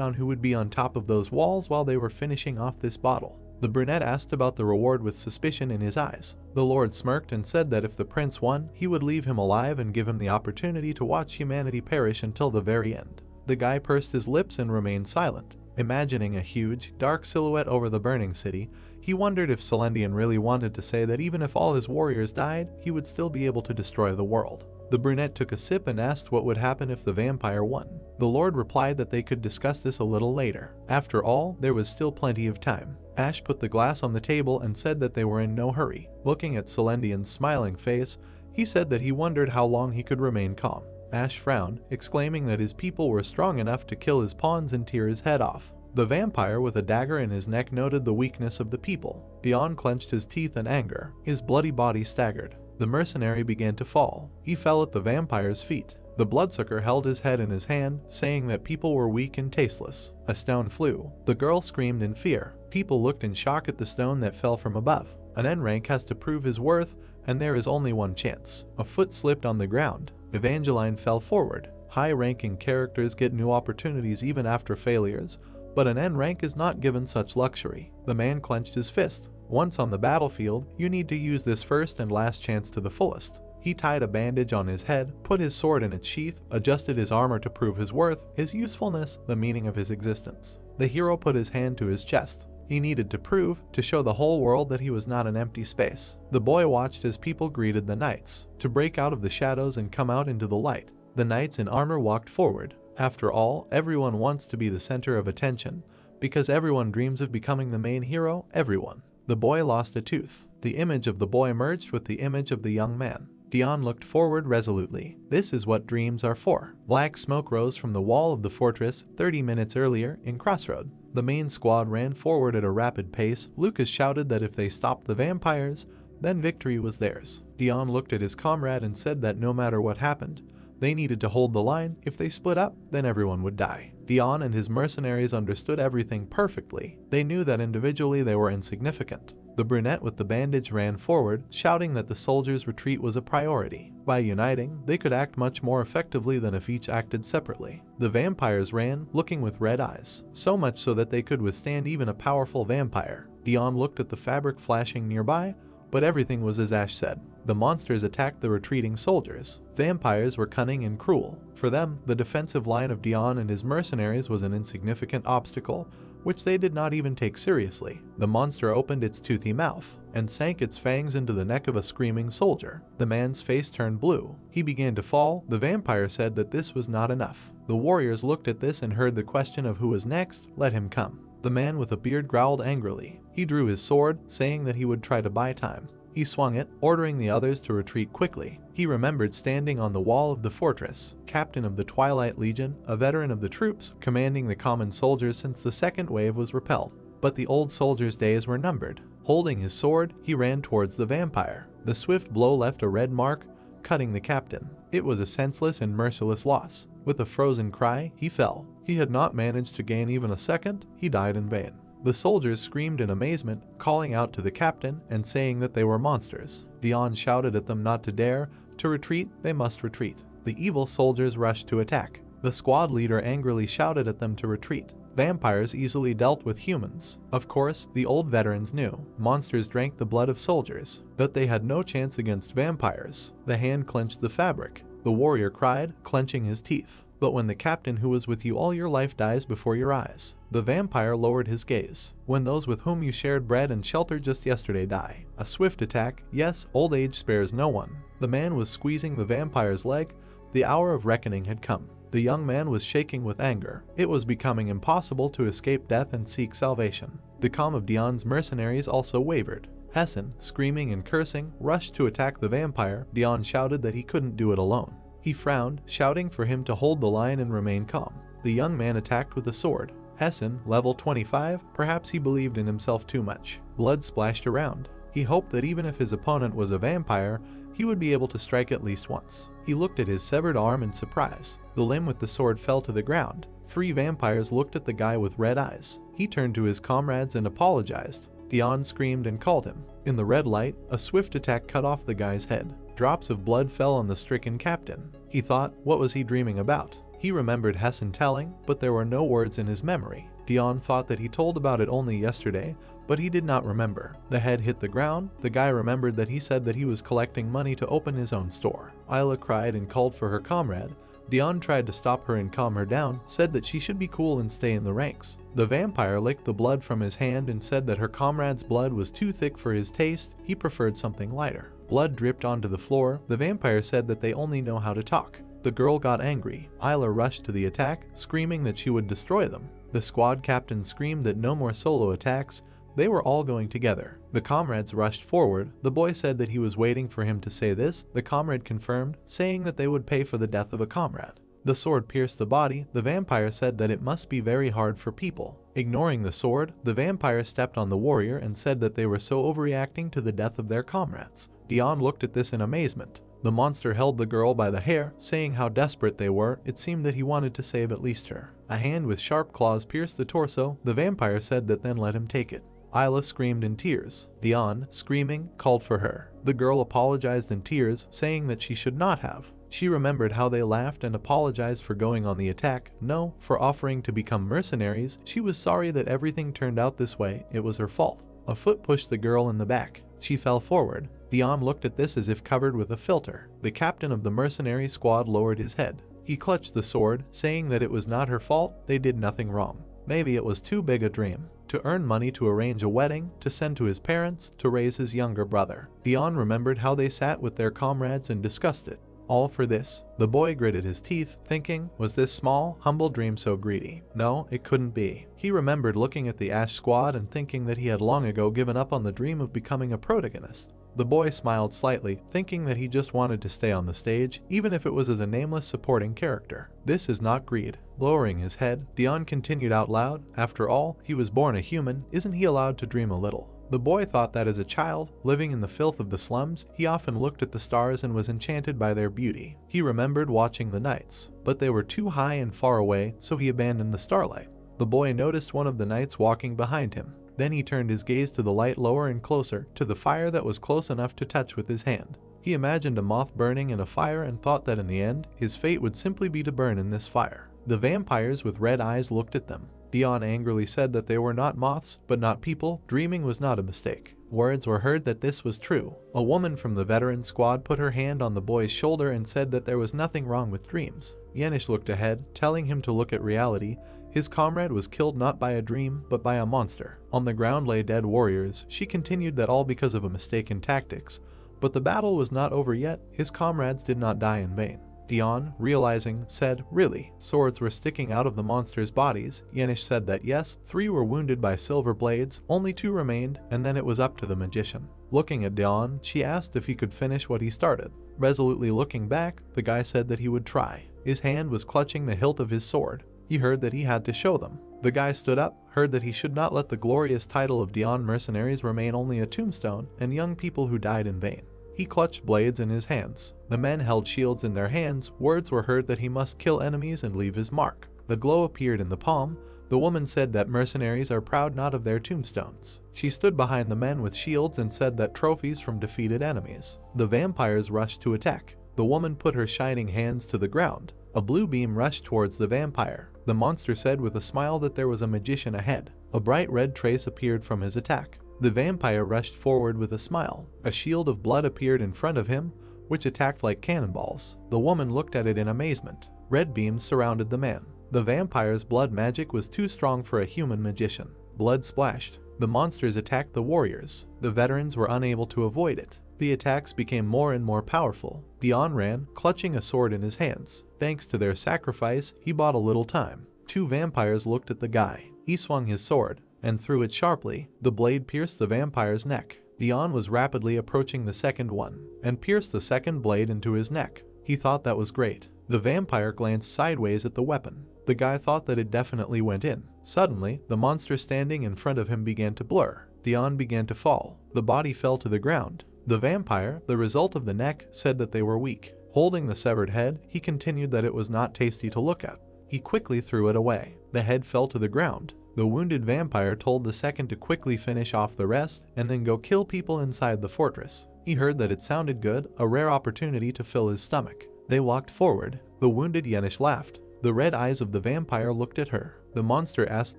on who would be on top of those walls while they were finishing off this bottle. The brunette asked about the reward with suspicion in his eyes. The lord smirked and said that if the prince won, he would leave him alive and give him the opportunity to watch humanity perish until the very end. The guy pursed his lips and remained silent. Imagining a huge, dark silhouette over the burning city, he wondered if Celendian really wanted to say that even if all his warriors died, he would still be able to destroy the world. The brunette took a sip and asked what would happen if the vampire won. The lord replied that they could discuss this a little later. After all, there was still plenty of time. Ash put the glass on the table and said that they were in no hurry. Looking at Celendian's smiling face, he said that he wondered how long he could remain calm. Ash frowned, exclaiming that his people were strong enough to kill his pawns and tear his head off. The vampire with a dagger in his neck noted the weakness of the people. Dion clenched his teeth in anger. His bloody body staggered. The mercenary began to fall. He fell at the vampire's feet. The bloodsucker held his head in his hand, saying that people were weak and tasteless. A stone flew. The girl screamed in fear. People looked in shock at the stone that fell from above. An N rank has to prove his worth, and there is only one chance. A foot slipped on the ground. Evangeline fell forward. High-ranking characters get new opportunities even after failures, but an N rank is not given such luxury. The man clenched his fist. Once on the battlefield, you need to use this first and last chance to the fullest. He tied a bandage on his head, put his sword in its sheath, adjusted his armor to prove his worth, his usefulness, the meaning of his existence. The hero put his hand to his chest. He needed to prove, to show the whole world that he was not an empty space. The boy watched as people greeted the knights, to break out of the shadows and come out into the light. The knights in armor walked forward. After all, everyone wants to be the center of attention, because everyone dreams of becoming the main hero, everyone. The boy lost a tooth. The image of the boy merged with the image of the young man. Dion looked forward resolutely. This is what dreams are for. Black smoke rose from the wall of the fortress 30 minutes earlier in Crossroad. The main squad ran forward at a rapid pace. Lucas shouted that if they stopped the vampires, then victory was theirs. Dion looked at his comrade and said that no matter what happened, they needed to hold the line. If they split up, then everyone would die. Dion and his mercenaries understood everything perfectly. They knew that individually they were insignificant. The brunette with the bandage ran forward, shouting that the soldiers' retreat was a priority. By uniting, they could act much more effectively than if each acted separately. The vampires ran, looking with red eyes, so much so that they could withstand even a powerful vampire. Dion looked at the fabric flashing nearby, but everything was as Ash said. The monsters attacked the retreating soldiers. Vampires were cunning and cruel. For them, the defensive line of Dion and his mercenaries was an insignificant obstacle, which they did not even take seriously. The monster opened its toothy mouth and sank its fangs into the neck of a screaming soldier. The man's face turned blue. He began to fall. The vampire said that this was not enough. The warriors looked at this and heard the question of who was next. Let him come. The man with a beard growled angrily. He drew his sword, saying that he would try to buy time. He swung it, ordering the others to retreat quickly. He remembered standing on the wall of the fortress, captain of the Twilight Legion, a veteran of the troops, commanding the common soldiers since the second wave was repelled. But the old soldier's days were numbered. Holding his sword, he ran towards the vampire. The swift blow left a red mark, cutting the captain. It was a senseless and merciless loss. With a frozen cry, he fell. He had not managed to gain even a second. He died in vain. The soldiers screamed in amazement, calling out to the captain and saying that they were monsters. Dion shouted at them not to dare. To retreat, they must retreat. The evil soldiers rushed to attack. The squad leader angrily shouted at them to retreat. Vampires easily dealt with humans. Of course, the old veterans knew. Monsters drank the blood of soldiers. That they had no chance against vampires. The hand clenched the fabric. The warrior cried, clenching his teeth. But when the captain who was with you all your life dies before your eyes, the vampire lowered his gaze. When those with whom you shared bread and shelter just yesterday die. A swift attack, yes, old age spares no one. The man was squeezing the vampire's leg. The hour of reckoning had come. The young man was shaking with anger. It was becoming impossible to escape death and seek salvation. The calm of Dion's mercenaries also wavered. Hessen, screaming and cursing, rushed to attack the vampire. Dion shouted that he couldn't do it alone. He frowned, shouting for him to hold the line and remain calm. The young man attacked with a sword. Hessen, level 25, perhaps he believed in himself too much. Blood splashed around. He hoped that even if his opponent was a vampire, he would be able to strike at least once. He looked at his severed arm in surprise. The limb with the sword fell to the ground. 3 vampires looked at the guy with red eyes. He turned to his comrades and apologized. Dion screamed and called him. In the red light, a swift attack cut off the guy's head. Drops of blood fell on the stricken captain. He thought, what was he dreaming about? He remembered Hessen telling, but there were no words in his memory. Dion thought that he told about it only yesterday, but he did not remember. The head hit the ground. The guy remembered that he said that he was collecting money to open his own store. Isla cried and called for her comrade. Dion tried to stop her and calm her down, said that she should be cool and stay in the ranks. The vampire licked the blood from his hand and said that her comrade's blood was too thick for his taste. He preferred something lighter. Blood dripped onto the floor. The vampire said that they only know how to talk. The girl got angry. Isla rushed to the attack, screaming that she would destroy them. The squad captain screamed that no more solo attacks. They were all going together. The comrades rushed forward. The boy said that he was waiting for him to say this. The comrade confirmed, saying that they would pay for the death of a comrade. The sword pierced the body. The vampire said that it must be very hard for people. Ignoring the sword, the vampire stepped on the warrior and said that they were so overreacting to the death of their comrades. Dion looked at this in amazement. The monster held the girl by the hair, saying how desperate they were. It seemed that he wanted to save at least her. A hand with sharp claws pierced the torso. The vampire said that, then let him take it. Isla screamed in tears. Dion, screaming, called for her. The girl apologized in tears, saying that she should not have. She remembered how they laughed and apologized for going on the attack. No, for offering to become mercenaries. She was sorry that everything turned out this way. It was her fault. A foot pushed the girl in the back. She fell forward. Dion looked at this as if covered with a filter. The captain of the mercenary squad lowered his head. He clutched the sword, saying that it was not her fault. They did nothing wrong. Maybe it was too big a dream. To earn money to arrange a wedding, to send to his parents, to raise his younger brother. Dion remembered how they sat with their comrades and discussed it. All for this. The boy gritted his teeth, thinking, was this small, humble dream so greedy? No, it couldn't be. He remembered looking at the Ash Squad and thinking that he had long ago given up on the dream of becoming a protagonist. The boy smiled slightly, thinking that he just wanted to stay on the stage, even if it was as a nameless supporting character. This is not greed. Lowering his head, Dion continued out loud, after all, he was born a human, isn't he allowed to dream a little? The boy thought that as a child, living in the filth of the slums, he often looked at the stars and was enchanted by their beauty. He remembered watching the nights, but they were too high and far away, so he abandoned the starlight. The boy noticed one of the knights walking behind him. Then he turned his gaze to the light lower and closer, to the fire that was close enough to touch with his hand. He imagined a moth burning in a fire and thought that in the end, his fate would simply be to burn in this fire. The vampires with red eyes looked at them. Dion angrily said that they were not moths, but not people. Dreaming was not a mistake. Words were heard that this was true. A woman from the veteran squad put her hand on the boy's shoulder and said that there was nothing wrong with dreams. Yenish looked ahead, telling him to look at reality. His comrade was killed not by a dream, but by a monster. On the ground lay dead warriors. She continued that all because of a mistake in tactics. But the battle was not over yet. His comrades did not die in vain. Dion, realizing, said, really? Swords were sticking out of the monsters' bodies. Yenish said that yes, 3 were wounded by silver blades, only 2 remained, and then it was up to the magician. Looking at Dion, she asked if he could finish what he started. Resolutely looking back, the guy said that he would try. His hand was clutching the hilt of his sword. He heard that he had to show them. The guy stood up, heard that he should not let the glorious title of Dion Mercenaries remain only a tombstone, and young people who died in vain. He clutched blades in his hands. The men held shields in their hands. Words were heard that he must kill enemies and leave his mark. The glow appeared in the palm. The woman said that mercenaries are proud not of their tombstones. She stood behind the men with shields and said that trophies from defeated enemies. The vampires rushed to attack. The woman put her shining hands to the ground. A blue beam rushed towards the vampire. The monster said with a smile that there was a magician ahead. A bright red trace appeared from his attack. The vampire rushed forward with a smile. A shield of blood appeared in front of him, which attacked like cannonballs. The woman looked at it in amazement. Red beams surrounded the man. The vampire's blood magic was too strong for a human magician. Blood splashed. The monsters attacked the warriors. The veterans were unable to avoid it. The attacks became more and more powerful. Dion ran, clutching a sword in his hands. Thanks to their sacrifice, he bought a little time. 2 vampires looked at the guy. He swung his sword and threw it sharply. The blade pierced the vampire's neck. Dion was rapidly approaching the second one, and pierced the second blade into his neck. He thought that was great. The vampire glanced sideways at the weapon. The guy thought that it definitely went in. Suddenly, the monster standing in front of him began to blur. Dion began to fall. The body fell to the ground. The vampire, the result of the neck, said that they were weak. Holding the severed head, he continued that it was not tasty to look at. He quickly threw it away. The head fell to the ground. The wounded vampire told the second to quickly finish off the rest and then go kill people inside the fortress. He heard that it sounded good, a rare opportunity to fill his stomach. They walked forward. The wounded Yenish laughed. The red eyes of the vampire looked at her. The monster asked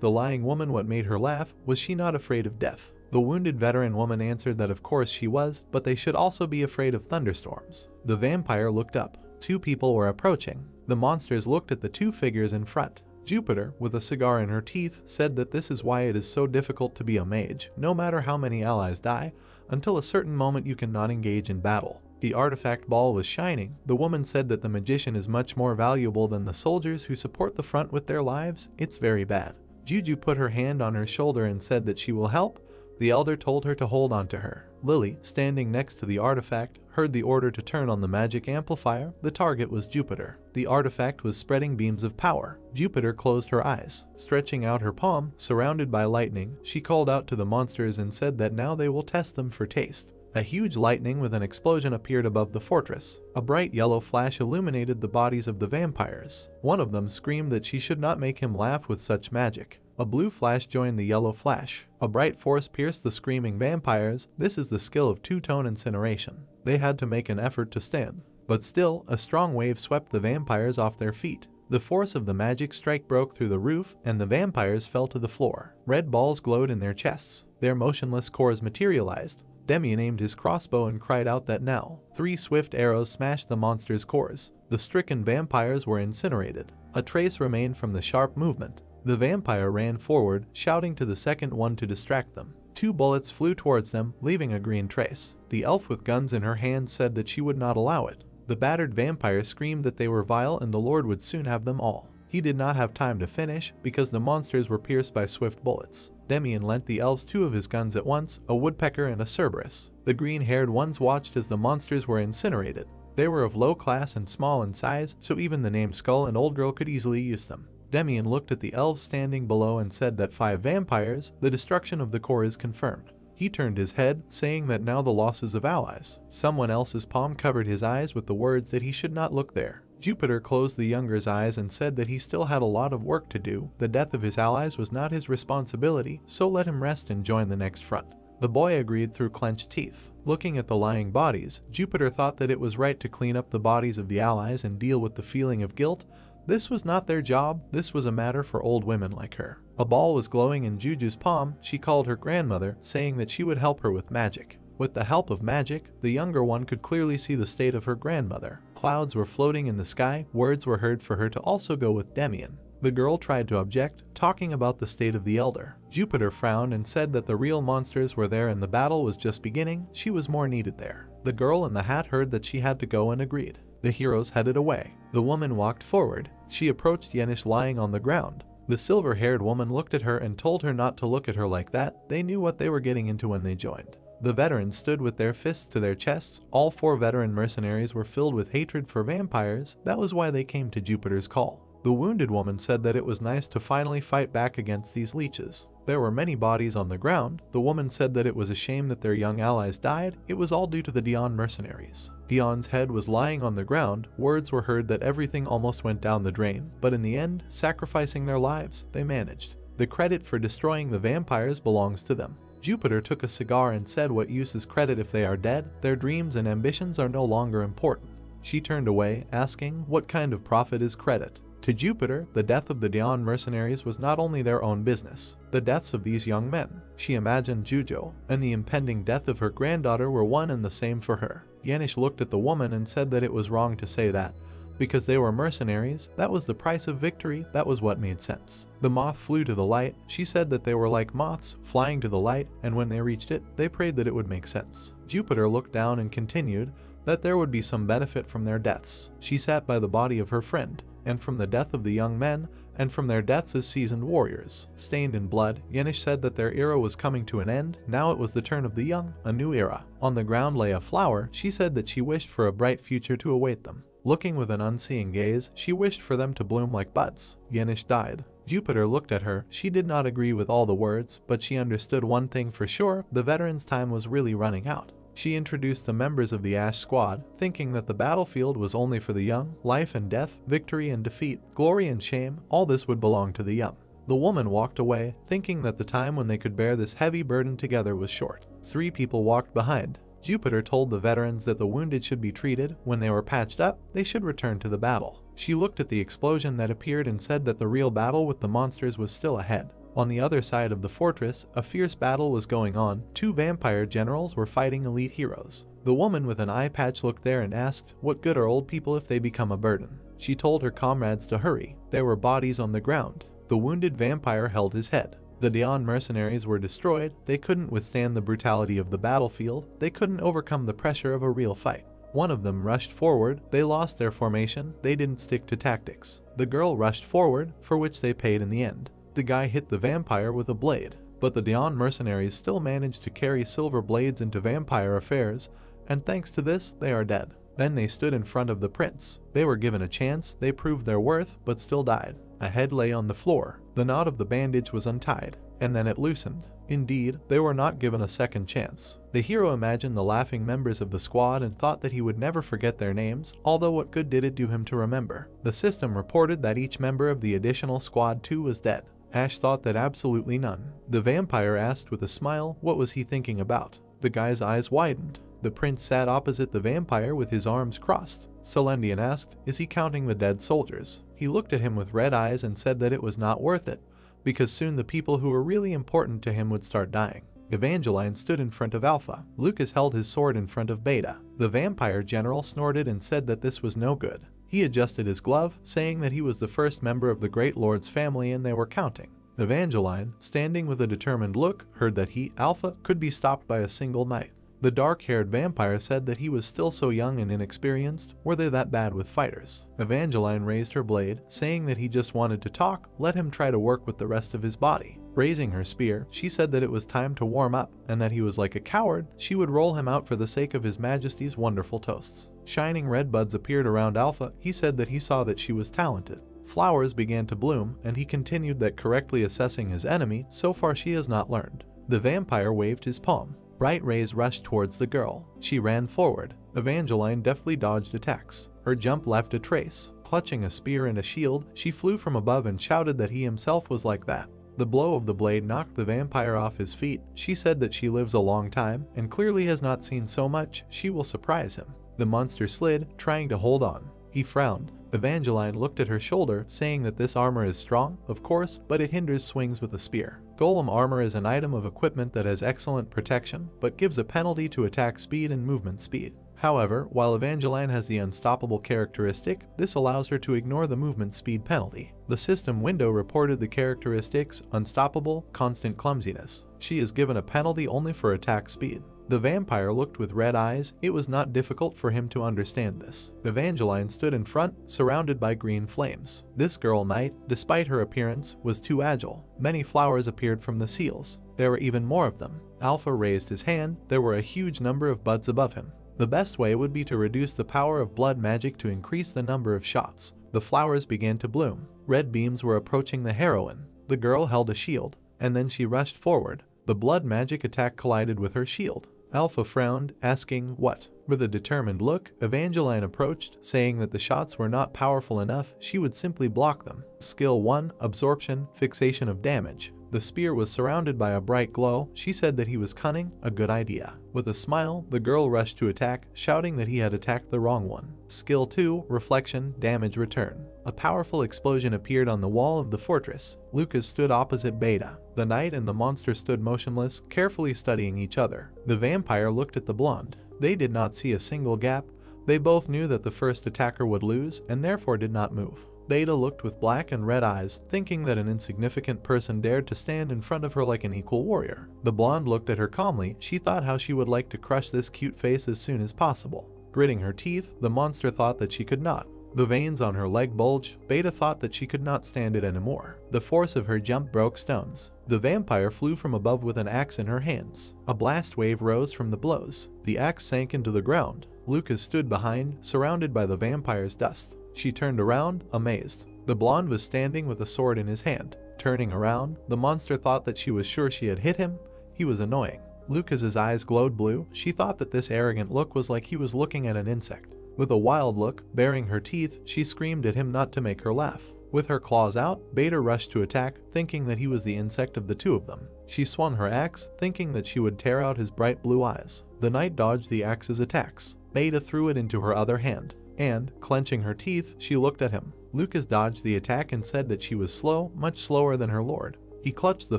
the lying woman what made her laugh. Was she not afraid of death? The wounded veteran woman answered that of course she was, but they should also be afraid of thunderstorms. The vampire looked up. 2 people were approaching. The monsters looked at the 2 figures in front. Jupiter, with a cigar in her teeth, said that this is why it is so difficult to be a mage. No matter how many allies die, until a certain moment you cannot engage in battle. The artifact ball was shining. The woman said that the magician is much more valuable than the soldiers who support the front with their lives. It's very bad. Juju put her hand on her shoulder and said that she will help. The elder told her to hold on to her. Lily, standing next to the artifact, heard the order to turn on the magic amplifier. The target was Jupiter. The artifact was spreading beams of power. Jupiter closed her eyes. Stretching out her palm, surrounded by lightning, she called out to the monsters and said that now they will test them for taste. A huge lightning with an explosion appeared above the fortress. A bright yellow flash illuminated the bodies of the vampires. One of them screamed that she should not make him laugh with such magic. A blue flash joined the yellow flash. A bright force pierced the screaming vampires. This is the skill of two-tone incineration. They had to make an effort to stand. But still, a strong wave swept the vampires off their feet. The force of the magic strike broke through the roof, and the vampires fell to the floor. Red balls glowed in their chests. Their motionless cores materialized. Demian aimed his crossbow and cried out that now. 3 swift arrows smashed the monster's cores. The stricken vampires were incinerated. A trace remained from the sharp movement. The vampire ran forward, shouting to the second one to distract them. 2 bullets flew towards them, leaving a green trace. The elf with guns in her hand said that she would not allow it. The battered vampire screamed that they were vile and the Lord would soon have them all. He did not have time to finish, because the monsters were pierced by swift bullets. Demian lent the elves 2 of his guns at once, a woodpecker and a Cerberus. The green-haired ones watched as the monsters were incinerated. They were of low class and small in size, so even the name Skull and Old Girl could easily use them. Demian looked at the elves standing below and said that 5 vampires, the destruction of the core is confirmed. He turned his head, saying that now the losses of allies. Someone else's palm covered his eyes with the words that he should not look there. Jupiter closed the younger's eyes and said that he still had a lot of work to do. The death of his allies was not his responsibility, so let him rest and join the next front. The boy agreed through clenched teeth. Looking at the lying bodies, Jupiter thought that it was right to clean up the bodies of the allies and deal with the feeling of guilt. This was not their job, this was a matter for old women like her. A ball was glowing in Juju's palm. She called her grandmother, saying that she would help her with magic. With the help of magic, the younger one could clearly see the state of her grandmother. Clouds were floating in the sky, words were heard for her to also go with Demian. The girl tried to object, talking about the state of the elder. Jupiter frowned and said that the real monsters were there and the battle was just beginning, she was more needed there. The girl in the hat heard that she had to go and agreed. The heroes headed away. The woman walked forward. She approached Yenish lying on the ground. The silver-haired woman looked at her and told her not to look at her like that. They knew what they were getting into when they joined. The veterans stood with their fists to their chests. All 4 veteran mercenaries were filled with hatred for vampires. That was why they came to Jupiter's call. The wounded woman said that it was nice to finally fight back against these leeches. There were many bodies on the ground. The woman said that it was a shame that their young allies died. It was all due to the Dion mercenaries. Dion's head was lying on the ground. Words were heard that everything almost went down the drain, but in the end, sacrificing their lives, they managed. The credit for destroying the vampires belongs to them. Jupiter took a cigar and said, what use is credit if they are dead? Their dreams and ambitions are no longer important. She turned away, asking, what kind of profit is credit? To Jupiter, the death of the Dion mercenaries was not only their own business. The deaths of these young men, she imagined Jujo, and the impending death of her granddaughter were one and the same for her. Yenish looked at the woman and said that it was wrong to say that. Because they were mercenaries, that was the price of victory, that was what made sense. The moth flew to the light. She said that they were like moths, flying to the light, and when they reached it, they prayed that it would make sense. Jupiter looked down and continued that there would be some benefit from their deaths. She sat by the body of her friend, and from the death of the young men, and from their deaths as seasoned warriors. Stained in blood, Yenish said that their era was coming to an end. Now it was the turn of the young, a new era. On the ground lay a flower. She said that she wished for a bright future to await them. Looking with an unseeing gaze, she wished for them to bloom like buds. Yenish died. Jupiter looked at her. She did not agree with all the words, but she understood one thing for sure, the veterans' time was really running out. She introduced the members of the Ash Squad, thinking that the battlefield was only for the young. Life and death, victory and defeat, glory and shame, all this would belong to the young. The woman walked away, thinking that the time when they could bear this heavy burden together was short. 3 people walked behind. Jupiter told the veterans that the wounded should be treated. When they were patched up, they should return to the battle. She looked at the explosion that appeared and said that the real battle with the monsters was still ahead. On the other side of the fortress, a fierce battle was going on. 2 vampire generals were fighting elite heroes. The woman with an eye patch looked there and asked, what good are old people if they become a burden? She told her comrades to hurry. There were bodies on the ground. The wounded vampire held his head. The Dion mercenaries were destroyed. They couldn't withstand the brutality of the battlefield. They couldn't overcome the pressure of a real fight. One of them rushed forward. They lost their formation. They didn't stick to tactics. The girl rushed forward, for which they paid in the end. The guy hit the vampire with a blade, but the Dion mercenaries still managed to carry silver blades into vampire affairs, and thanks to this, they are dead. Then they stood in front of the prince. They were given a chance, they proved their worth, but still died. A head lay on the floor. The knot of the bandage was untied, and then it loosened. Indeed, they were not given a second chance. The hero imagined the laughing members of the squad and thought that he would never forget their names, although what good did it do him to remember? The system reported that each member of the additional squad 2 was dead. Ash thought that absolutely none. The vampire asked with a smile what was he thinking about. The guy's eyes widened. The prince sat opposite the vampire with his arms crossed. Celendian asked, is he counting the dead soldiers? He looked at him with red eyes and said that it was not worth it, because soon the people who were really important to him would start dying. Evangeline stood in front of Alpha. Lucas held his sword in front of Beta. The vampire general snorted and said that this was no good. He adjusted his glove, saying that he was the first member of the Great Lord's family and they were counting. Evangeline, standing with a determined look, heard that he, Alpha, could be stopped by a single knight. The dark-haired vampire said that he was still so young and inexperienced. Were they that bad with fighters? Evangeline raised her blade, saying that he just wanted to talk, let him try to work with the rest of his body. Raising her spear, she said that it was time to warm up, and that he was like a coward, she would roll him out for the sake of His Majesty's wonderful toasts. Shining red buds appeared around Alpha. He said that he saw that she was talented. Flowers began to bloom, and he continued that correctly assessing his enemy, so far she has not learned. The vampire waved his palm. Bright rays rushed towards the girl. She ran forward. Evangeline deftly dodged attacks. Her jump left a trace. Clutching a spear and a shield, she flew from above and shouted that he himself was like that. The blow of the blade knocked the vampire off his feet. She said that she lives a long time, and clearly has not seen so much. She will surprise him. The monster slid, trying to hold on. He frowned. Evangeline looked at her shoulder, saying that this armor is strong, of course, but it hinders swings with a spear. Golem armor is an item of equipment that has excellent protection, but gives a penalty to attack speed and movement speed. However, while Evangeline has the unstoppable characteristic, this allows her to ignore the movement speed penalty. The system window reported the characteristics unstoppable, constant clumsiness. She is given a penalty only for attack speed. The vampire looked with red eyes. It was not difficult for him to understand this. Evangeline stood in front, surrounded by green flames. This girl knight, despite her appearance, was too agile. Many flowers appeared from the seals. There were even more of them. Alpha raised his hand. There were a huge number of buds above him. The best way would be to reduce the power of blood magic to increase the number of shots. The flowers began to bloom. Red beams were approaching the heroine. The girl held a shield, and then she rushed forward. The blood magic attack collided with her shield. Alpha frowned, asking, what? With a determined look, Evangeline approached, saying that the shots were not powerful enough, she would simply block them. Skill 1, Absorption, Fixation of Damage. The spear was surrounded by a bright glow. She said that he was cunning, a good idea. With a smile, the girl rushed to attack, shouting that he had attacked the wrong one. Skill 2, Reflection, Damage Return. A powerful explosion appeared on the wall of the fortress. Lucas stood opposite Beta. The knight and the monster stood motionless, carefully studying each other. The vampire looked at the blonde. They did not see a single gap. They both knew that the first attacker would lose, and therefore did not move. Beta looked with black and red eyes, thinking that an insignificant person dared to stand in front of her like an equal warrior. The blonde looked at her calmly. She thought how she would like to crush this cute face as soon as possible. Gritting her teeth, the monster thought that she could not. The veins on her leg bulged. Beta thought that she could not stand it anymore. The force of her jump broke stones. The vampire flew from above with an axe in her hands. A blast wave rose from the blows. The axe sank into the ground. Lucas stood behind, surrounded by the vampire's dust. She turned around, amazed. The blonde was standing with a sword in his hand. Turning around, the monster thought that she was sure she had hit him. He was annoying. Lucas's eyes glowed blue. She thought that this arrogant look was like he was looking at an insect. With a wild look, baring her teeth, she screamed at him not to make her laugh. With her claws out, Beta rushed to attack, thinking that he was the insect of the two of them. She swung her axe, thinking that she would tear out his bright blue eyes. The knight dodged the axe's attacks. Beta threw it into her other hand, and, clenching her teeth, she looked at him. Lucas dodged the attack and said that she was slow, much slower than her lord. He clutched the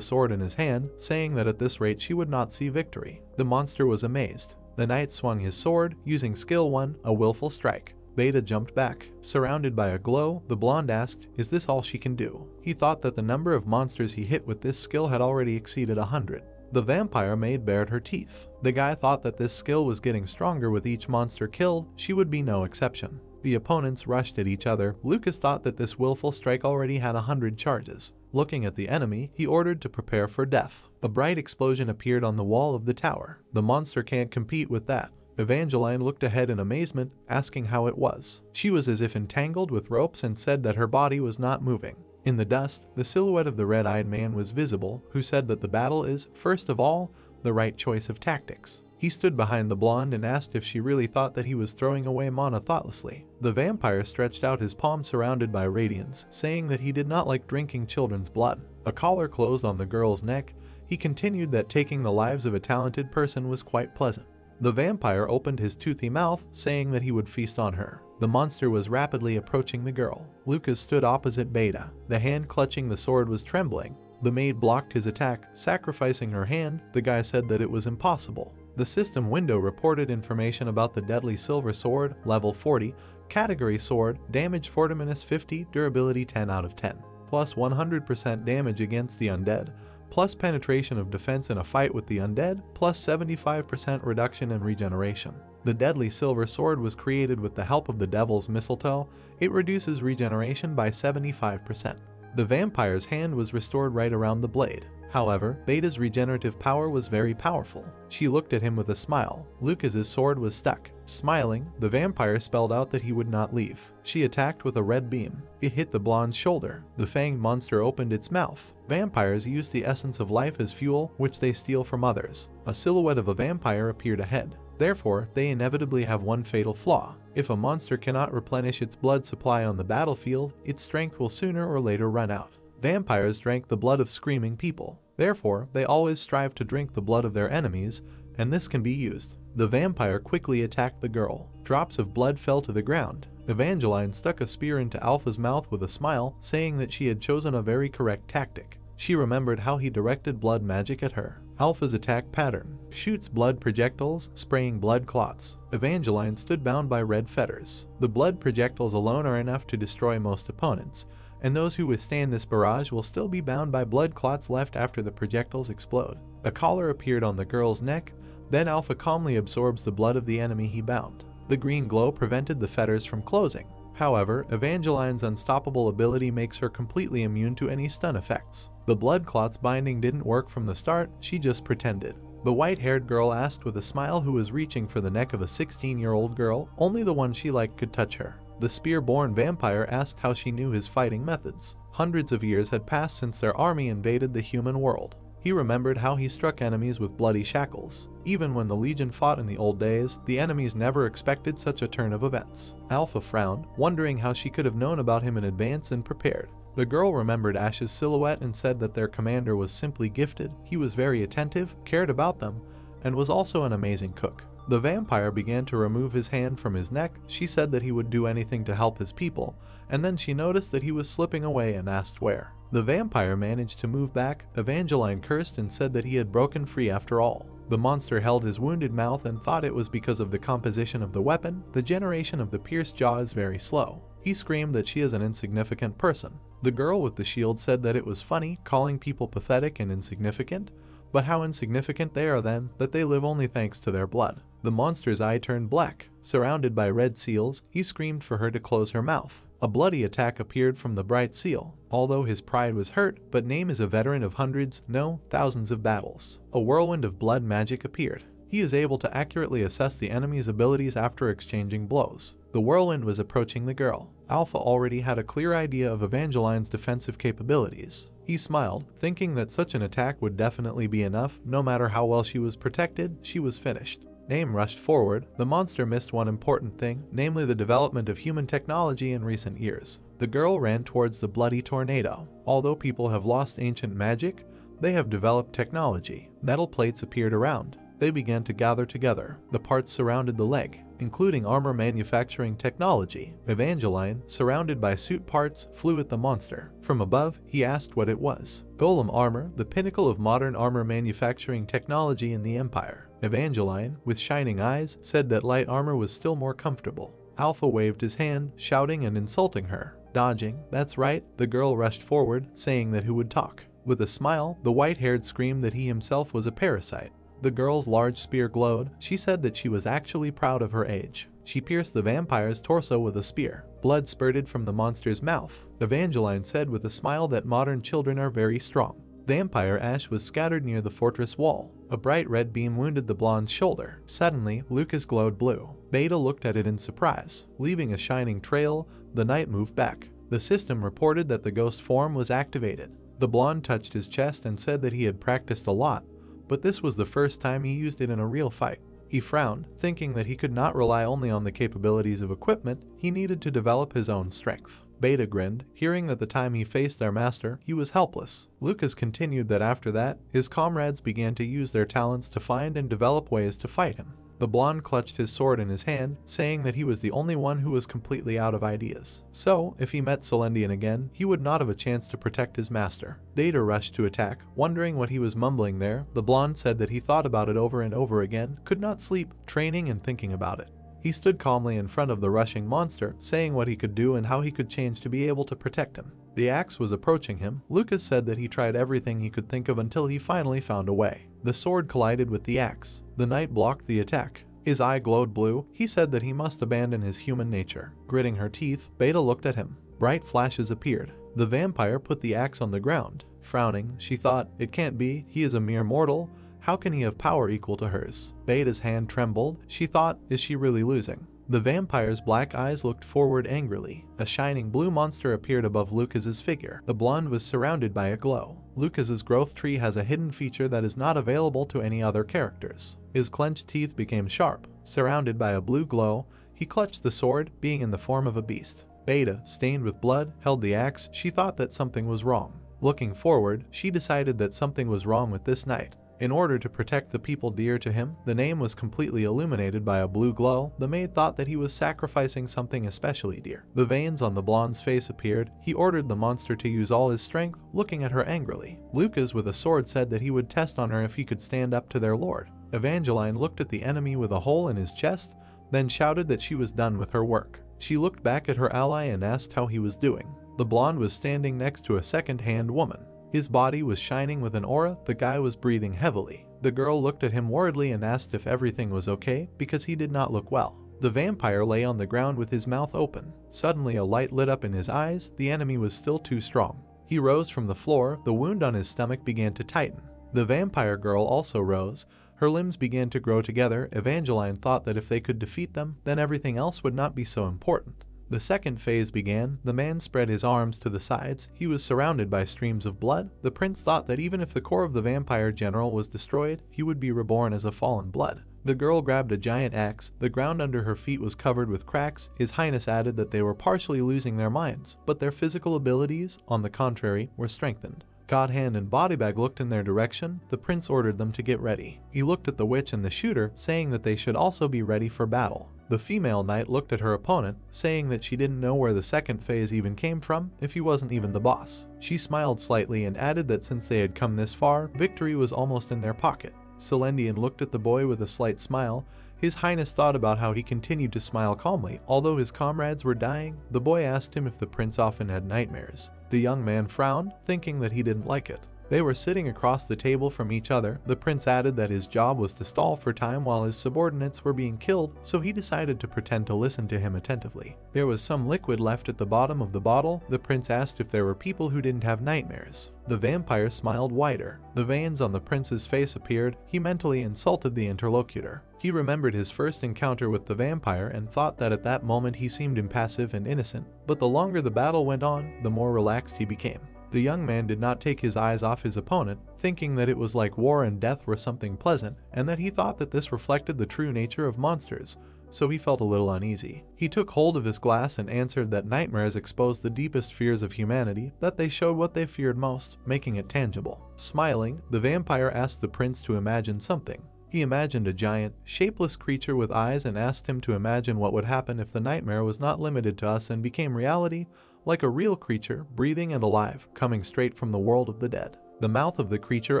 sword in his hand, saying that at this rate she would not see victory. The monster was amazed. The knight swung his sword, using skill 1, a willful strike. Beta jumped back. Surrounded by a glow, the blonde asked, is this all she can do? He thought that the number of monsters he hit with this skill had already exceeded 100. The vampire maid bared her teeth. The guy thought that this skill was getting stronger with each monster killed. She would be no exception. The opponents rushed at each other. Lucas thought that this willful strike already had 100 charges. Looking at the enemy, he ordered to prepare for death. A bright explosion appeared on the wall of the tower. The monster can't compete with that. Evangeline looked ahead in amazement, asking how it was. She was as if entangled with ropes and said that her body was not moving. In the dust, the silhouette of the red-eyed man was visible, who said that the battle is, first of all, the right choice of tactics. He stood behind the blonde and asked if she really thought that he was throwing away mana thoughtlessly. The vampire stretched out his palm surrounded by radiance, saying that he did not like drinking children's blood. A collar closed on the girl's neck. He continued that taking the lives of a talented person was quite pleasant. The vampire opened his toothy mouth, saying that he would feast on her. The monster was rapidly approaching the girl. Lucas stood opposite Beta. The hand clutching the sword was trembling. The maid blocked his attack, sacrificing her hand. The guy said that it was impossible. The system window reported information about the deadly silver sword, level 40, category sword, damage fortiminous 50, durability 10 out of 10, plus 100% damage against the undead, plus penetration of defense in a fight with the undead, plus 75% reduction in regeneration. The deadly silver sword was created with the help of the devil's mistletoe. It reduces regeneration by 75%. The vampire's hand was restored right around the blade. However, Beta's regenerative power was very powerful. She looked at him with a smile. Lucas's sword was stuck. Smiling, the vampire spelled out that he would not leave. She attacked with a red beam. It hit the blonde's shoulder. The fanged monster opened its mouth. Vampires use the essence of life as fuel, which they steal from others. A silhouette of a vampire appeared ahead. Therefore, they inevitably have one fatal flaw. If a monster cannot replenish its blood supply on the battlefield, its strength will sooner or later run out. Vampires drank the blood of screaming people. Therefore, they always strive to drink the blood of their enemies, and this can be used. The vampire quickly attacked the girl. Drops of blood fell to the ground. Evangeline stuck a spear into Alpha's mouth with a smile, saying that she had chosen a very correct tactic. She remembered how he directed blood magic at her. Alpha's attack pattern: shoots blood projectiles, spraying blood clots. Evangeline stood bound by red fetters. The blood projectiles alone are enough to destroy most opponents, and those who withstand this barrage will still be bound by blood clots left after the projectiles explode. A collar appeared on the girl's neck. Then Alpha calmly absorbs the blood of the enemy he bound. The green glow prevented the fetters from closing. However, Evangeline's unstoppable ability makes her completely immune to any stun effects. The blood clots binding didn't work from the start, she just pretended. The white-haired girl asked with a smile, who was reaching for the neck of a 16-year-old girl. Only the one she liked could touch her. The spear-born vampire asked how she knew his fighting methods. Hundreds of years had passed since their army invaded the human world. He remembered how he struck enemies with bloody shackles. Even when the Legion fought in the old days, the enemies never expected such a turn of events. Alpha frowned, wondering how she could have known about him in advance and prepared. The girl remembered Ash's silhouette and said that their commander was simply gifted. He was very attentive, cared about them, and was also an amazing cook. The vampire began to remove his hand from his neck. She said that he would do anything to help his people, and then she noticed that he was slipping away and asked where. The vampire managed to move back. Evangeline cursed and said that he had broken free after all. The monster held his wounded mouth and thought it was because of the composition of the weapon. The generation of the pierced jaw is very slow. He screamed that she is an insignificant person. The girl with the shield said that it was funny calling people pathetic and insignificant, but how insignificant they are then, that they live only thanks to their blood. The monster's eye turned black. Surrounded by red seals, he screamed for her to close her mouth. A bloody attack appeared from the bright seal. Although his pride was hurt, but Name is a veteran of hundreds, no, thousands of battles. A whirlwind of blood magic appeared. He is able to accurately assess the enemy's abilities after exchanging blows. The whirlwind was approaching the girl. Alpha already had a clear idea of Evangeline's defensive capabilities. He smiled, thinking that such an attack would definitely be enough. No matter how well she was protected, she was finished. Name rushed forward. The monster missed one important thing, namely the development of human technology in recent years. The girl ran towards the bloody tornado. Although people have lost ancient magic, they have developed technology. Metal plates appeared around. They began to gather together. The parts surrounded the leg, including armor manufacturing technology. Evangeline, surrounded by suit parts, flew at the monster. From above, he asked what it was. Golem armor, the pinnacle of modern armor manufacturing technology in the Empire. Evangeline, with shining eyes, said that light armor was still more comfortable. Alpha waved his hand, shouting and insulting her. Dodging, that's right, the girl rushed forward, saying that who would talk. With a smile, the white-haired screamed that he himself was a parasite. The girl's large spear glowed. She said that she was actually proud of her age. She pierced the vampire's torso with a spear. Blood spurted from the monster's mouth. Evangeline said with a smile that modern children are very strong. Vampire ash was scattered near the fortress wall. A bright red beam wounded the blonde's shoulder. Suddenly, Lucas glowed blue. Beta looked at it in surprise. Leaving a shining trail, the knight moved back. The system reported that the ghost form was activated. The blonde touched his chest and said that he had practiced a lot, but this was the first time he used it in a real fight. He frowned, thinking that he could not rely only on the capabilities of equipment, he needed to develop his own strength. Beta grinned, hearing that the time he faced their master, he was helpless. Lucas continued that after that, his comrades began to use their talents to find and develop ways to fight him. The blonde clutched his sword in his hand, saying that he was the only one who was completely out of ideas. So, if he met Celendian again, he would not have a chance to protect his master. Data rushed to attack, wondering what he was mumbling there. The blonde said that he thought about it over and over again, could not sleep, training and thinking about it. He stood calmly in front of the rushing monster, saying what he could do and how he could change to be able to protect him. The axe was approaching him. Lucas said that he tried everything he could think of until he finally found a way. The sword collided with the axe. The knight blocked the attack. His eye glowed blue. He said that he must abandon his human nature. Gritting her teeth, Beta looked at him. Bright flashes appeared. The vampire put the axe on the ground. Frowning, she thought, "It can't be, he is a mere mortal. How can he have power equal to hers?" Beta's hand trembled. She thought, is she really losing? The vampire's black eyes looked forward angrily. A shining blue monster appeared above Lucas's figure. The blonde was surrounded by a glow. Lucas's growth tree has a hidden feature that is not available to any other characters. His clenched teeth became sharp. Surrounded by a blue glow, he clutched the sword, being in the form of a beast. Beta, stained with blood, held the axe. She thought that something was wrong. Looking forward, she decided that something was wrong with this knight. In order to protect the people dear to him, the name was completely illuminated by a blue glow. The maid thought that he was sacrificing something especially dear. The veins on the blonde's face appeared. He ordered the monster to use all his strength, looking at her angrily. Lucas with a sword said that he would test on her if he could stand up to their lord. Evangeline looked at the enemy with a hole in his chest, then shouted that she was done with her work. She looked back at her ally and asked how he was doing. The blonde was standing next to a second-hand woman. His body was shining with an aura. The guy was breathing heavily. The girl looked at him worriedly and asked if everything was okay, because he did not look well. The vampire lay on the ground with his mouth open. Suddenly a light lit up in his eyes. The enemy was still too strong. He rose from the floor. The wound on his stomach began to tighten. The vampire girl also rose. Her limbs began to grow together. Evangeline thought that if they could defeat them, then everything else would not be so important. The second phase began. The man spread his arms to the sides. He was surrounded by streams of blood. The prince thought that even if the core of the vampire general was destroyed, he would be reborn as a fallen blood. The girl grabbed a giant axe. The ground under her feet was covered with cracks. His Highness added that they were partially losing their minds, but their physical abilities, on the contrary, were strengthened. Godhand and Bodybag looked in their direction. The prince ordered them to get ready. He looked at the witch and the shooter, saying that they should also be ready for battle. The female knight looked at her opponent, saying that she didn't know where the second phase even came from, if he wasn't even the boss. She smiled slightly and added that since they had come this far, victory was almost in their pocket. Celendian looked at the boy with a slight smile. His Highness thought about how he continued to smile calmly. Although his comrades were dying, the boy asked him if the prince often had nightmares. The young man frowned, thinking that he didn't like it. They were sitting across the table from each other. The prince added that his job was to stall for time while his subordinates were being killed, so he decided to pretend to listen to him attentively. There was some liquid left at the bottom of the bottle. The prince asked if there were people who didn't have nightmares. The vampire smiled wider. The veins on the prince's face appeared. He mentally insulted the interlocutor. He remembered his first encounter with the vampire and thought that at that moment he seemed impassive and innocent, but the longer the battle went on, the more relaxed he became. The young man did not take his eyes off his opponent, thinking that it was like war and death were something pleasant, and that he thought that this reflected the true nature of monsters, so he felt a little uneasy. He took hold of his glass and answered that nightmares exposed the deepest fears of humanity, that they showed what they feared most, making it tangible. Smiling, the vampire asked the prince to imagine something. He imagined a giant, shapeless creature with eyes and asked him to imagine what would happen if the nightmare was not limited to us and became reality, like a real creature, breathing and alive, coming straight from the world of the dead. The mouth of the creature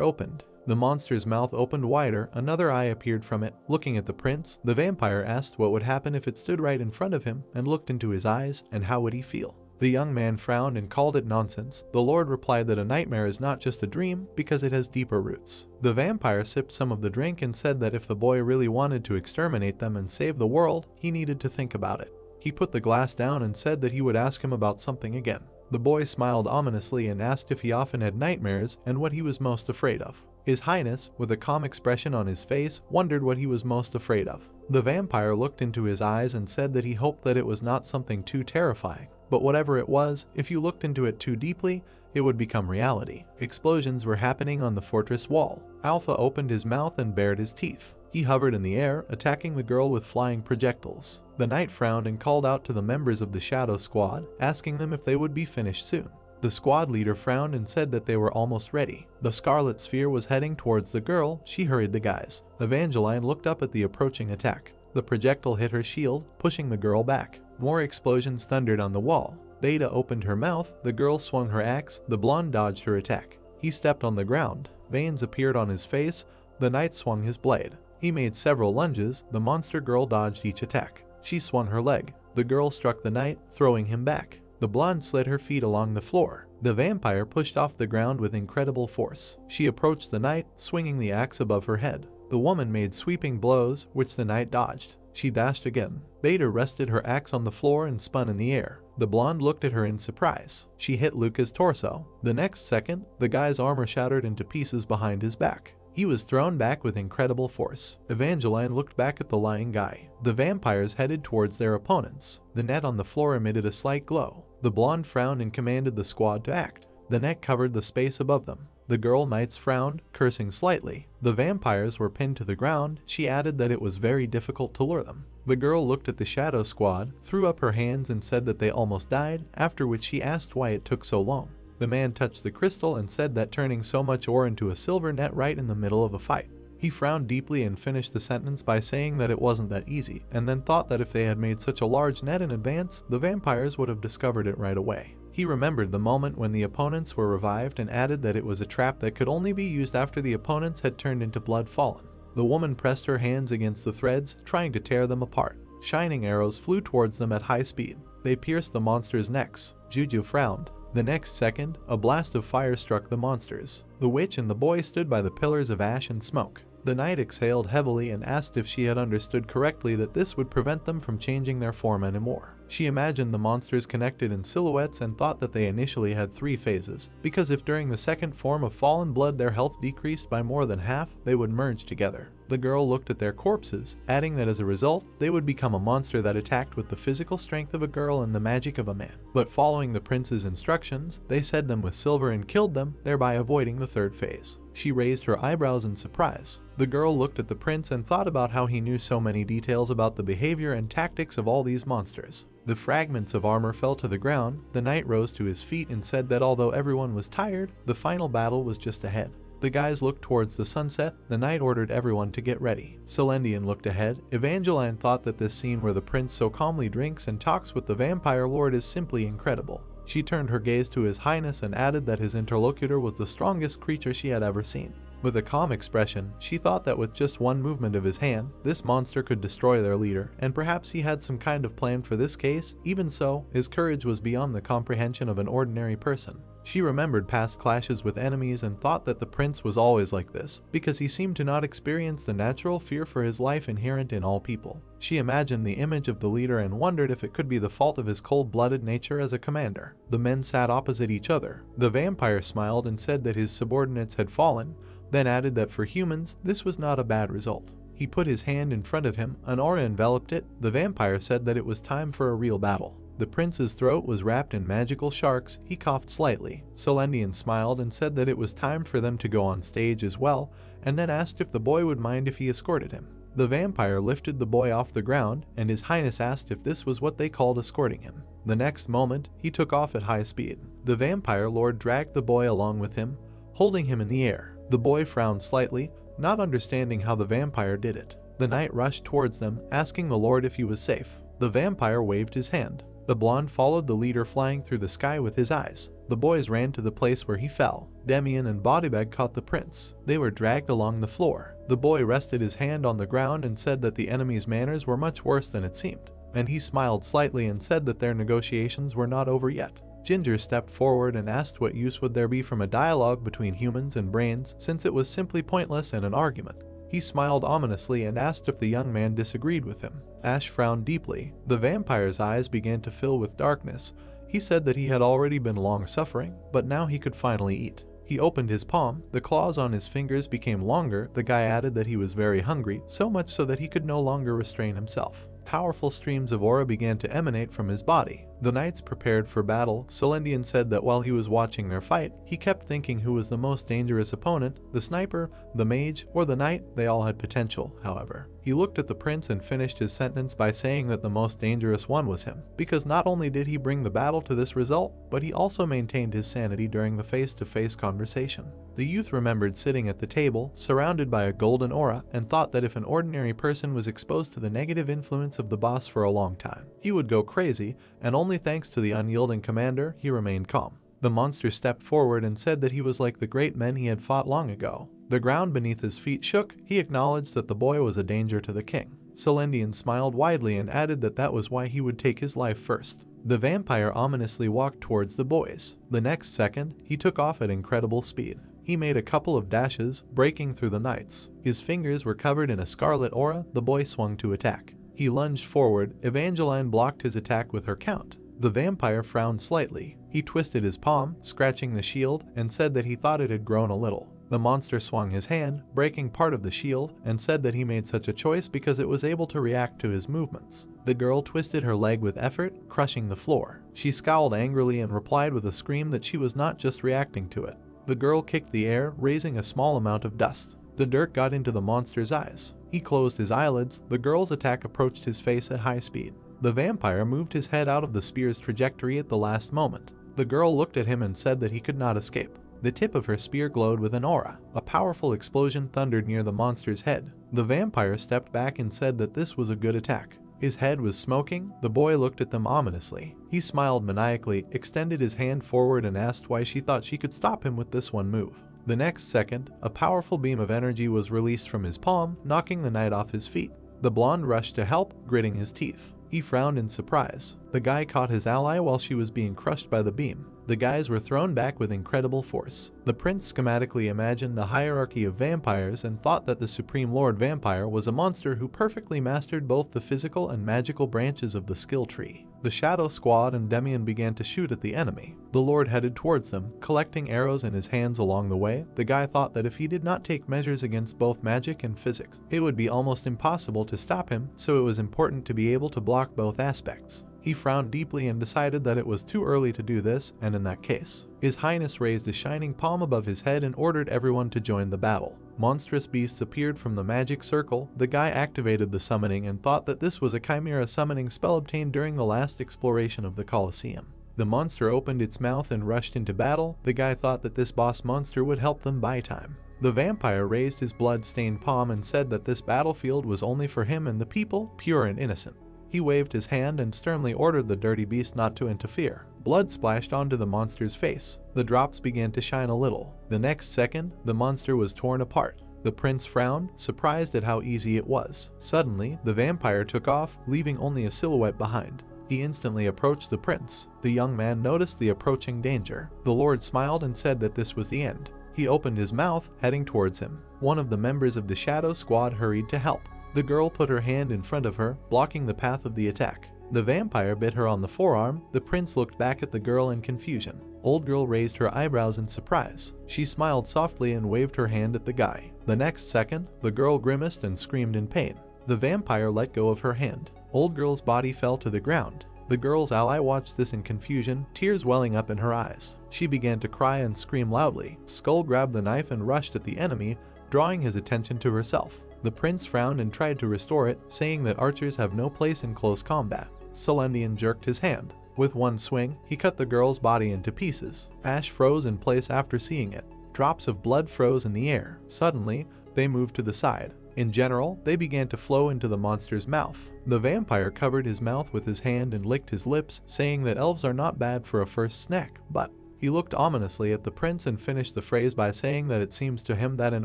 opened. The monster's mouth opened wider. Another eye appeared from it. Looking at the prince, the vampire asked what would happen if it stood right in front of him and looked into his eyes, and how would he feel. The young man frowned and called it nonsense. The lord replied that a nightmare is not just a dream, because it has deeper roots. The vampire sipped some of the drink and said that if the boy really wanted to exterminate them and save the world, he needed to think about it. He put the glass down and said that he would ask him about something again. The boy smiled ominously and asked if he often had nightmares and what he was most afraid of. His Highness, with a calm expression on his face, wondered what he was most afraid of. The vampire looked into his eyes and said that he hoped that it was not something too terrifying. but whatever it was, if you looked into it too deeply, it would become reality. Explosions were happening on the fortress wall. Alpha opened his mouth and bared his teeth. He hovered in the air, attacking the girl with flying projectiles. The knight frowned and called out to the members of the Shadow Squad, asking them if they would be finished soon. The squad leader frowned and said that they were almost ready. The Scarlet Sphere was heading towards the girl. She hurried the guys. Evangeline looked up at the approaching attack. The projectile hit her shield, pushing the girl back. More explosions thundered on the wall. Beta opened her mouth. The girl swung her axe. The blonde dodged her attack. He stepped on the ground. Veins appeared on his face. The knight swung his blade. He made several lunges. The monster girl dodged each attack. She swung her leg. The girl struck the knight, throwing him back. The blonde slid her feet along the floor. The vampire pushed off the ground with incredible force. She approached the knight, swinging the axe above her head. The woman made sweeping blows, which the knight dodged. She dashed again. Beta rested her axe on the floor and spun in the air. The blonde looked at her in surprise. She hit Luca's torso. The next second, the guy's armor shattered into pieces behind his back. He was thrown back with incredible force. Evangeline looked back at the lying guy. The vampires headed towards their opponents. The net on the floor emitted a slight glow. The blonde frowned and commanded the squad to act. The net covered the space above them. The girl knights frowned, cursing slightly. The vampires were pinned to the ground. She added that it was very difficult to lure them. The girl looked at the Shadow Squad, threw up her hands and said that they almost died, after which she asked why it took so long. The man touched the crystal and said that turning so much ore into a silver net right in the middle of a fight. He frowned deeply and finished the sentence by saying that it wasn't that easy, and then thought that if they had made such a large net in advance, the vampires would have discovered it right away. He remembered the moment when the opponents were revived and added that it was a trap that could only be used after the opponents had turned into blood fallen. The woman pressed her hands against the threads, trying to tear them apart. Shining arrows flew towards them at high speed. They pierced the monsters' necks. Juju frowned. The next second, a blast of fire struck the monsters. The witch and the boy stood by the pillars of ash and smoke. The knight exhaled heavily and asked if she had understood correctly that this would prevent them from changing their form anymore. She imagined the monsters connected in silhouettes and thought that they initially had 3 phases, because if during the second form of fallen blood their health decreased by more than half, they would merge together. The girl looked at their corpses, adding that as a result, they would become a monster that attacked with the physical strength of a girl and the magic of a man. But following the prince's instructions, they said them with silver and killed them, thereby avoiding the 3rd phase. She raised her eyebrows in surprise. The girl looked at the prince and thought about how he knew so many details about the behavior and tactics of all these monsters. The fragments of armor fell to the ground. The knight rose to his feet and said that although everyone was tired, the final battle was just ahead. The guys looked towards the sunset. The knight ordered everyone to get ready. Celendian looked ahead. Evangeline thought that this scene where the prince so calmly drinks and talks with the vampire lord is simply incredible. She turned her gaze to his highness and added that his interlocutor was the strongest creature she had ever seen. With a calm expression, she thought that with just one movement of his hand, this monster could destroy their leader, and perhaps he had some kind of plan for this case. Even so, his courage was beyond the comprehension of an ordinary person. She remembered past clashes with enemies and thought that the prince was always like this, because he seemed to not experience the natural fear for his life inherent in all people. She imagined the image of the leader and wondered if it could be the fault of his cold-blooded nature as a commander. The men sat opposite each other. The vampire smiled and said that his subordinates had fallen, then added that for humans, this was not a bad result. He put his hand in front of him, an aura enveloped it. The vampire said that it was time for a real battle. The prince's throat was wrapped in magical sharks. He coughed slightly. Celendian smiled and said that it was time for them to go on stage as well, and then asked if the boy would mind if he escorted him. The vampire lifted the boy off the ground, and his highness asked if this was what they called escorting him. The next moment, he took off at high speed. The vampire lord dragged the boy along with him, holding him in the air. The boy frowned slightly, not understanding how the vampire did it. The knight rushed towards them, asking the lord if he was safe. The vampire waved his hand. The blonde followed the leader flying through the sky with his eyes. The boys ran to the place where he fell. Demian and Bodybag caught the prince. They were dragged along the floor. The boy rested his hand on the ground and said that the enemy's manners were much worse than it seemed. And he smiled slightly and said that their negotiations were not over yet. Ginger stepped forward and asked what use would there be from a dialogue between humans and brains, since it was simply pointless and an argument. He smiled ominously and asked if the young man disagreed with him. Ash frowned deeply. The vampire's eyes began to fill with darkness. He said that he had already been long suffering, but now he could finally eat. He opened his palm. The claws on his fingers became longer. The guy added that he was very hungry, so much so that he could no longer restrain himself. Powerful streams of aura began to emanate from his body. The knights prepared for battle. Celendian said that while he was watching their fight, he kept thinking who was the most dangerous opponent, the sniper, the mage, or the knight. They all had potential, however. He looked at the prince and finished his sentence by saying that the most dangerous one was him, because not only did he bring the battle to this result, but he also maintained his sanity during the face-to-face conversation. The youth remembered sitting at the table, surrounded by a golden aura, and thought that if an ordinary person was exposed to the negative influence of the boss for a long time, he would go crazy, and only thanks to the unyielding commander, he remained calm. The monster stepped forward and said that he was like the great men he had fought long ago. The ground beneath his feet shook. He acknowledged that the boy was a danger to the king. Celendian smiled widely and added that that was why he would take his life first. The vampire ominously walked towards the boys. The next second, he took off at incredible speed. He made a couple of dashes, breaking through the knights. His fingers were covered in a scarlet aura. The boy swung to attack. He lunged forward. Evangeline blocked his attack with her count. The vampire frowned slightly. He twisted his palm, scratching the shield, and said that he thought it had grown a little. The monster swung his hand, breaking part of the shield, and said that he made such a choice because it was able to react to his movements. The girl twisted her leg with effort, crushing the floor. She scowled angrily and replied with a scream that she was not just reacting to it. The girl kicked the air, raising a small amount of dust. The dirt got into the monster's eyes. He closed his eyelids. The girl's attack approached his face at high speed. The vampire moved his head out of the spear's trajectory at the last moment. The girl looked at him and said that he could not escape. The tip of her spear glowed with an aura. A powerful explosion thundered near the monster's head. The vampire stepped back and said that this was a good attack. His head was smoking. The boy looked at them ominously. He smiled maniacally, extended his hand forward and asked why she thought she could stop him with this one move. The next second, a powerful beam of energy was released from his palm, knocking the knight off his feet. The blonde rushed to help, gritting his teeth. He frowned in surprise. The guy caught his ally while she was being crushed by the beam. The guys were thrown back with incredible force. The prince schematically imagined the hierarchy of vampires and thought that the Supreme Lord Vampire was a monster who perfectly mastered both the physical and magical branches of the skill tree. The Shadow Squad and Demian began to shoot at the enemy. The Lord headed towards them, collecting arrows in his hands along the way. The guy thought that if he did not take measures against both magic and physics, it would be almost impossible to stop him, so it was important to be able to block both aspects. He frowned deeply and decided that it was too early to do this, and in that case, His Highness raised a shining palm above his head and ordered everyone to join the battle. Monstrous beasts appeared from the magic circle. The guy activated the summoning and thought that this was a chimera summoning spell obtained during the last exploration of the Colosseum. The monster opened its mouth and rushed into battle. The guy thought that this boss monster would help them buy time. The vampire raised his blood-stained palm and said that this battlefield was only for him and the people, pure and innocent. He waved his hand and sternly ordered the dirty beast not to interfere. Blood splashed onto the monster's face. The drops began to shine a little. The next second, the monster was torn apart. The prince frowned, surprised at how easy it was. Suddenly, the vampire took off, leaving only a silhouette behind. He instantly approached the prince. The young man noticed the approaching danger. The Lord smiled and said that this was the end. He opened his mouth, heading towards him. One of the members of the Shadow Squad hurried to help. The girl put her hand in front of her, blocking the path of the attack. The vampire bit her on the forearm. The prince looked back at the girl in confusion. Old girl raised her eyebrows in surprise. She smiled softly and waved her hand at the guy. The next second, the girl grimaced and screamed in pain. The vampire let go of her hand. Old girl's body fell to the ground. The girl's ally watched this in confusion, tears welling up in her eyes. She began to cry and scream loudly. Skull grabbed the knife and rushed at the enemy, drawing his attention to herself. The prince frowned and tried to restore it, saying that archers have no place in close combat. Celendian jerked his hand. With one swing, he cut the girl's body into pieces. Ash froze in place after seeing it. Drops of blood froze in the air. Suddenly, they moved to the side. In general, they began to flow into the monster's mouth. The vampire covered his mouth with his hand and licked his lips, saying that elves are not bad for a first snack, but he looked ominously at the prince and finished the phrase by saying that it seems to him that in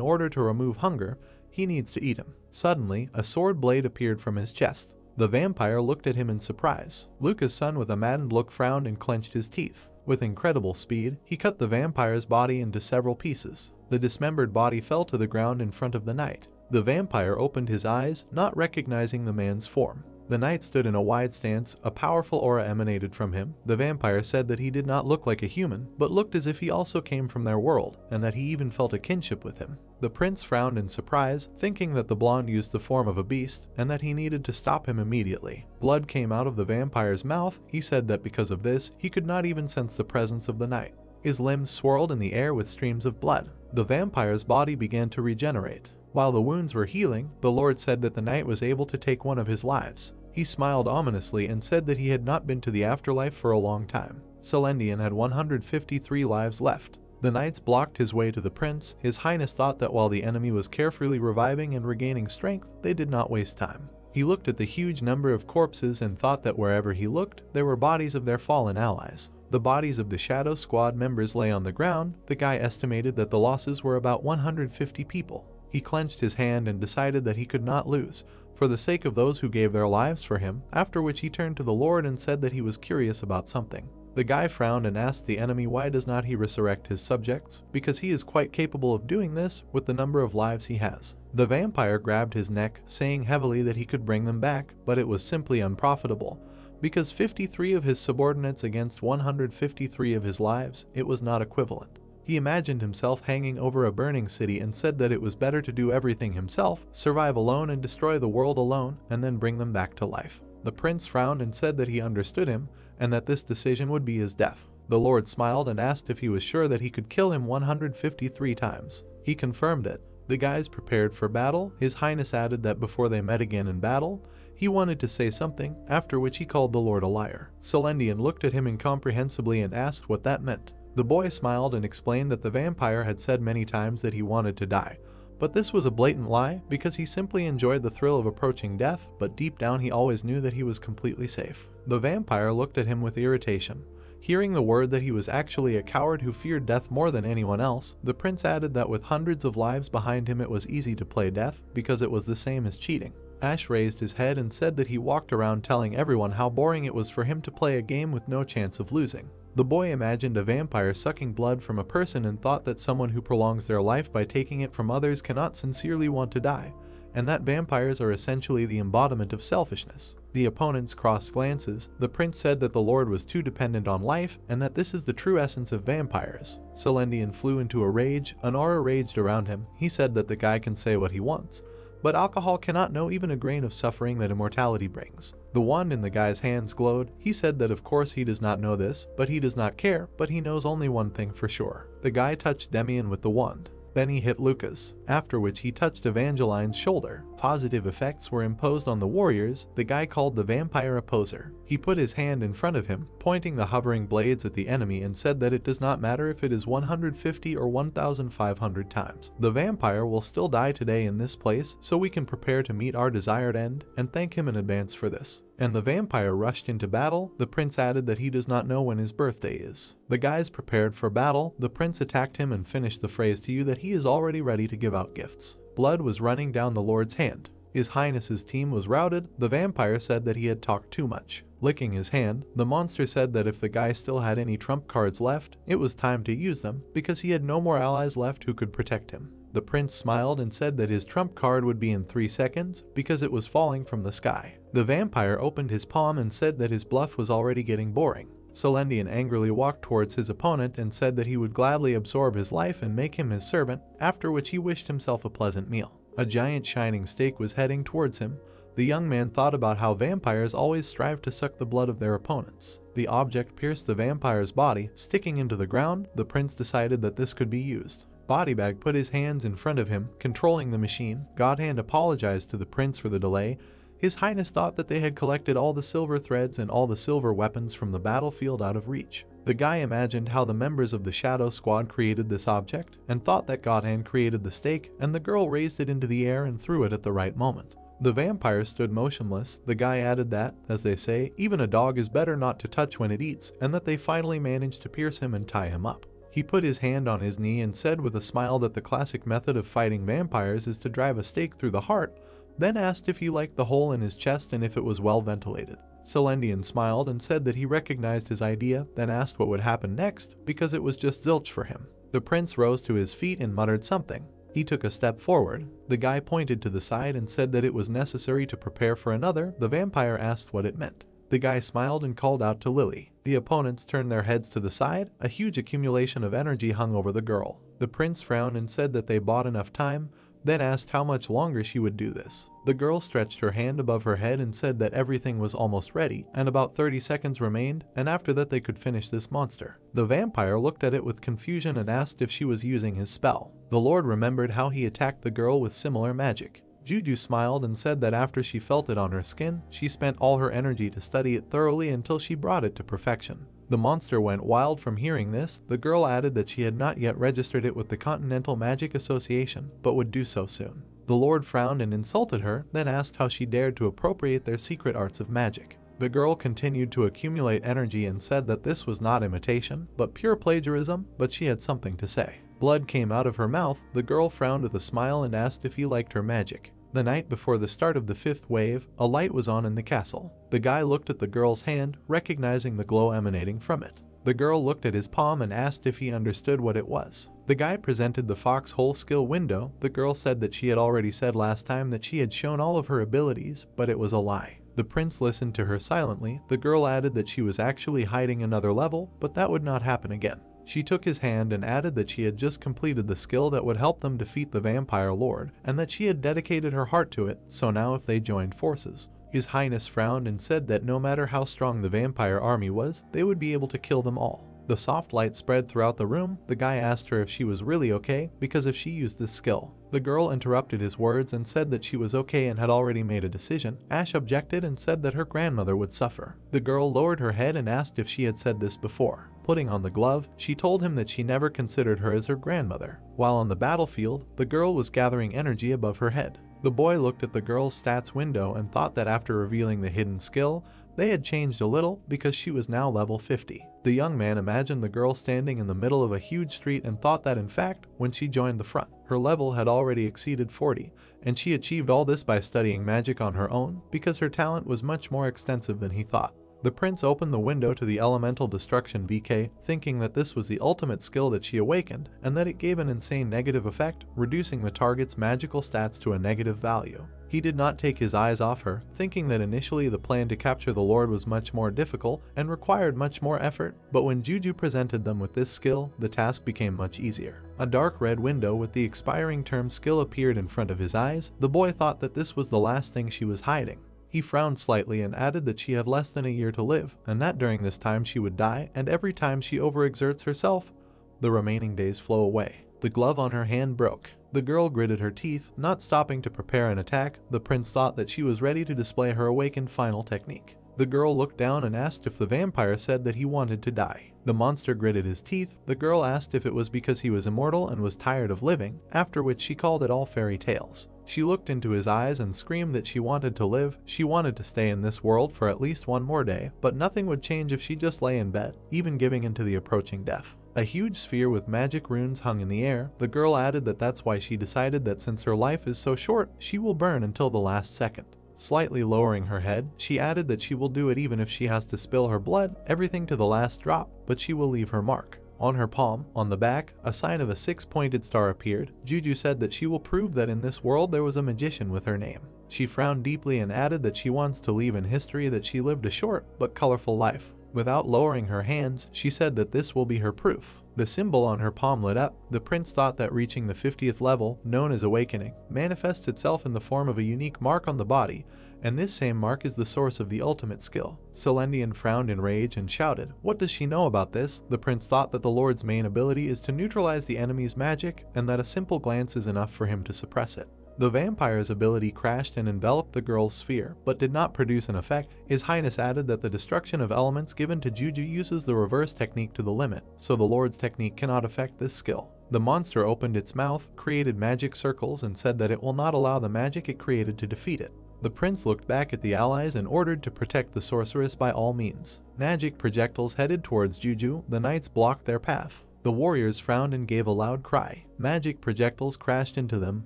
order to remove hunger, he needs to eat him. Suddenly, a sword blade appeared from his chest. The vampire looked at him in surprise. Lucca's son with a maddened look frowned and clenched his teeth. With incredible speed, he cut the vampire's body into several pieces. The dismembered body fell to the ground in front of the knight. The vampire opened his eyes, not recognizing the man's form. The knight stood in a wide stance, a powerful aura emanated from him. The vampire said that he did not look like a human, but looked as if he also came from their world, and that he even felt a kinship with him. The prince frowned in surprise, thinking that the blonde used the form of a beast, and that he needed to stop him immediately. Blood came out of the vampire's mouth. He said that because of this, he could not even sense the presence of the knight. His limbs swirled in the air with streams of blood. The vampire's body began to regenerate. While the wounds were healing, the Lord said that the knight was able to take one of his lives. He smiled ominously and said that he had not been to the afterlife for a long time. Celendian had 153 lives left. The knights blocked his way to the prince. His Highness thought that while the enemy was carefully reviving and regaining strength, they did not waste time. He looked at the huge number of corpses and thought that wherever he looked, there were bodies of their fallen allies. The bodies of the Shadow Squad members lay on the ground. The guy estimated that the losses were about 150 people. He clenched his hand and decided that he could not lose, for the sake of those who gave their lives for him, after which he turned to the Lord and said that he was curious about something. The guy frowned and asked the enemy why does not he resurrect his subjects, because he is quite capable of doing this with the number of lives he has. The vampire grabbed his neck, saying heavily that he could bring them back, but it was simply unprofitable. Because 53 of his subordinates against 153 of his lives, it was not equivalent. He imagined himself hanging over a burning city and said that it was better to do everything himself, survive alone and destroy the world alone, and then bring them back to life. The prince frowned and said that he understood him, and that this decision would be his death. The Lord smiled and asked if he was sure that he could kill him 153 times. He confirmed it. The guys prepared for battle. His Highness added that before they met again in battle, he wanted to say something, after which he called the Lord a liar. Celendian looked at him incomprehensibly and asked what that meant. The boy smiled and explained that the vampire had said many times that he wanted to die, but this was a blatant lie because he simply enjoyed the thrill of approaching death, but deep down he always knew that he was completely safe. The vampire looked at him with irritation. Hearing the word that he was actually a coward who feared death more than anyone else, the prince added that with hundreds of lives behind him it was easy to play death because it was the same as cheating. Ash raised his head and said that he walked around telling everyone how boring it was for him to play a game with no chance of losing. The boy imagined a vampire sucking blood from a person and thought that someone who prolongs their life by taking it from others cannot sincerely want to die, and that vampires are essentially the embodiment of selfishness. The opponents crossed glances. The prince said that the Lord was too dependent on life and that this is the true essence of vampires. Celendian flew into a rage. An aura raged around him. He said that the guy can say what he wants, but alcohol cannot know even a grain of suffering that immortality brings. The wand in the guy's hands glowed. He said that of course he does not know this, but he does not care, but he knows only one thing for sure. The guy touched Demian with the wand. Then he hit Lucas, after which he touched Evangeline's shoulder. Positive effects were imposed on the warriors. The guy called the vampire a poser. He put his hand in front of him, pointing the hovering blades at the enemy and said that it does not matter if it is 150 or 1,500 times. The vampire will still die today in this place, so we can prepare to meet our desired end, and thank him in advance for this. And the vampire rushed into battle. The prince added that he does not know when his birthday is. The guys prepared for battle. The prince attacked him and finished the phrase to you that he is already ready to give out gifts. Blood was running down the Lord's hand. His Highness's team was routed. The vampire said that he had talked too much. Licking his hand, the monster said that if the guy still had any trump cards left, it was time to use them, because he had no more allies left who could protect him. The prince smiled and said that his trump card would be in 3 seconds, because it was falling from the sky. The vampire opened his palm and said that his bluff was already getting boring. Celendian angrily walked towards his opponent and said that he would gladly absorb his life and make him his servant, after which he wished himself a pleasant meal. A giant shining steak was heading towards him. The young man thought about how vampires always strive to suck the blood of their opponents. The object pierced the vampire's body, sticking into the ground. The prince decided that this could be used. Bodybag put his hands in front of him, controlling the machine. Godhand apologized to the prince for the delay. His Highness thought that they had collected all the silver threads and all the silver weapons from the battlefield out of reach. The guy imagined how the members of the Shadow Squad created this object, and thought that Godhand created the steak, and the girl raised it into the air and threw it at the right moment. The vampire stood motionless. The guy added that, as they say, even a dog is better not to touch when it eats, and that they finally managed to pierce him and tie him up. He put his hand on his knee and said with a smile that the classic method of fighting vampires is to drive a stake through the heart, then asked if he liked the hole in his chest and if it was well ventilated. Celendian smiled and said that he recognized his idea, then asked what would happen next, because it was just zilch for him. The prince rose to his feet and muttered something. He took a step forward. The guy pointed to the side and said that it was necessary to prepare for another. The vampire asked what it meant. The guy smiled and called out to Lily. The opponents turned their heads to the side. A huge accumulation of energy hung over the girl. The prince frowned and said that they bought enough time, then asked how much longer she would do this. The girl stretched her hand above her head and said that everything was almost ready, and about 30 seconds remained, and after that they could finish this monster. The vampire looked at it with confusion and asked if she was using his spell. The Lord remembered how he attacked the girl with similar magic. Juju smiled and said that after she felt it on her skin, she spent all her energy to study it thoroughly until she brought it to perfection. The monster went wild from hearing this. The girl added that she had not yet registered it with the Continental Magic Association, but would do so soon. The Lord frowned and insulted her, then asked how she dared to appropriate their secret arts of magic. The girl continued to accumulate energy and said that this was not imitation, but pure plagiarism, but she had something to say. Blood came out of her mouth. The girl frowned with a smile and asked if he liked her magic. The night before the start of the 5th wave, a light was on in the castle. The guy looked at the girl's hand, recognizing the glow emanating from it. The girl looked at his palm and asked if he understood what it was. The guy presented the foxhole skill window. The girl said that she had already said last time that she had shown all of her abilities, but it was a lie. The prince listened to her silently. The girl added that she was actually hiding another level, but that would not happen again. She took his hand and added that she had just completed the skill that would help them defeat the vampire lord, and that she had dedicated her heart to it, so now if they joined forces. His Highness frowned and said that no matter how strong the vampire army was, they would be able to kill them all. The soft light spread throughout the room. The guy asked her if she was really okay, because if she used this skill. The girl interrupted his words and said that she was okay and had already made a decision. Ash objected and said that her grandmother would suffer. The girl lowered her head and asked if she had said this before. Putting on the glove, she told him that she never considered her as her grandmother. While on the battlefield, the girl was gathering energy above her head. The boy looked at the girl's stats window and thought that after revealing the hidden skill, they had changed a little because she was now level 50. The young man imagined the girl standing in the middle of a huge street and thought that in fact, when she joined the front, her level had already exceeded 40, and she achieved all this by studying magic on her own because her talent was much more extensive than he thought. The prince opened the window to the Elemental Destruction VK, thinking that this was the ultimate skill that she awakened, and that it gave an insane negative effect, reducing the target's magical stats to a negative value. He did not take his eyes off her, thinking that initially the plan to capture the Lord was much more difficult and required much more effort, but when Juju presented them with this skill, the task became much easier. A dark red window with the expiring term skill appeared in front of his eyes. The boy thought that this was the last thing she was hiding. He frowned slightly and added that she had less than a year to live, and that during this time she would die, and every time she overexerts herself, the remaining days flow away. The glove on her hand broke. The girl gritted her teeth, not stopping to prepare an attack. The prince thought that she was ready to display her awakened final technique. The girl looked down and asked if the vampire said that he wanted to die. The monster gritted his teeth. The girl asked if it was because he was immortal and was tired of living, after which she called it all fairy tales. She looked into his eyes and screamed that she wanted to live. She wanted to stay in this world for at least one more day, but nothing would change if she just lay in bed, even giving into the approaching death. A huge sphere with magic runes hung in the air. The girl added that that's why she decided that since her life is so short, she will burn until the last second. Slightly lowering her head, she added that she will do it even if she has to spill her blood, everything to the last drop, but she will leave her mark. On her palm, on the back, a sign of a 6-pointed star appeared. Juju said that she will prove that in this world there was a magician with her name. She frowned deeply and added that she wants to leave in history that she lived a short but colorful life. Without lowering her hands, she said that this will be her proof. The symbol on her palm lit up. The prince thought that reaching the 50th level, known as Awakening, manifests itself in the form of a unique mark on the body, and this same mark is the source of the ultimate skill. Celendian frowned in rage and shouted, "What does she know about this?" The prince thought that the Lord's main ability is to neutralize the enemy's magic, and that a simple glance is enough for him to suppress it. The vampire's ability crashed and enveloped the girl's sphere, but did not produce an effect. His Highness added that the destruction of elements given to Juju uses the reverse technique to the limit, so the Lord's technique cannot affect this skill. The monster opened its mouth, created magic circles, and said that it will not allow the magic it created to defeat it. The prince looked back at the allies and ordered to protect the sorceress by all means. Magic projectiles headed towards Juju. The knights blocked their path. The warriors frowned and gave a loud cry. Magic projectiles crashed into them,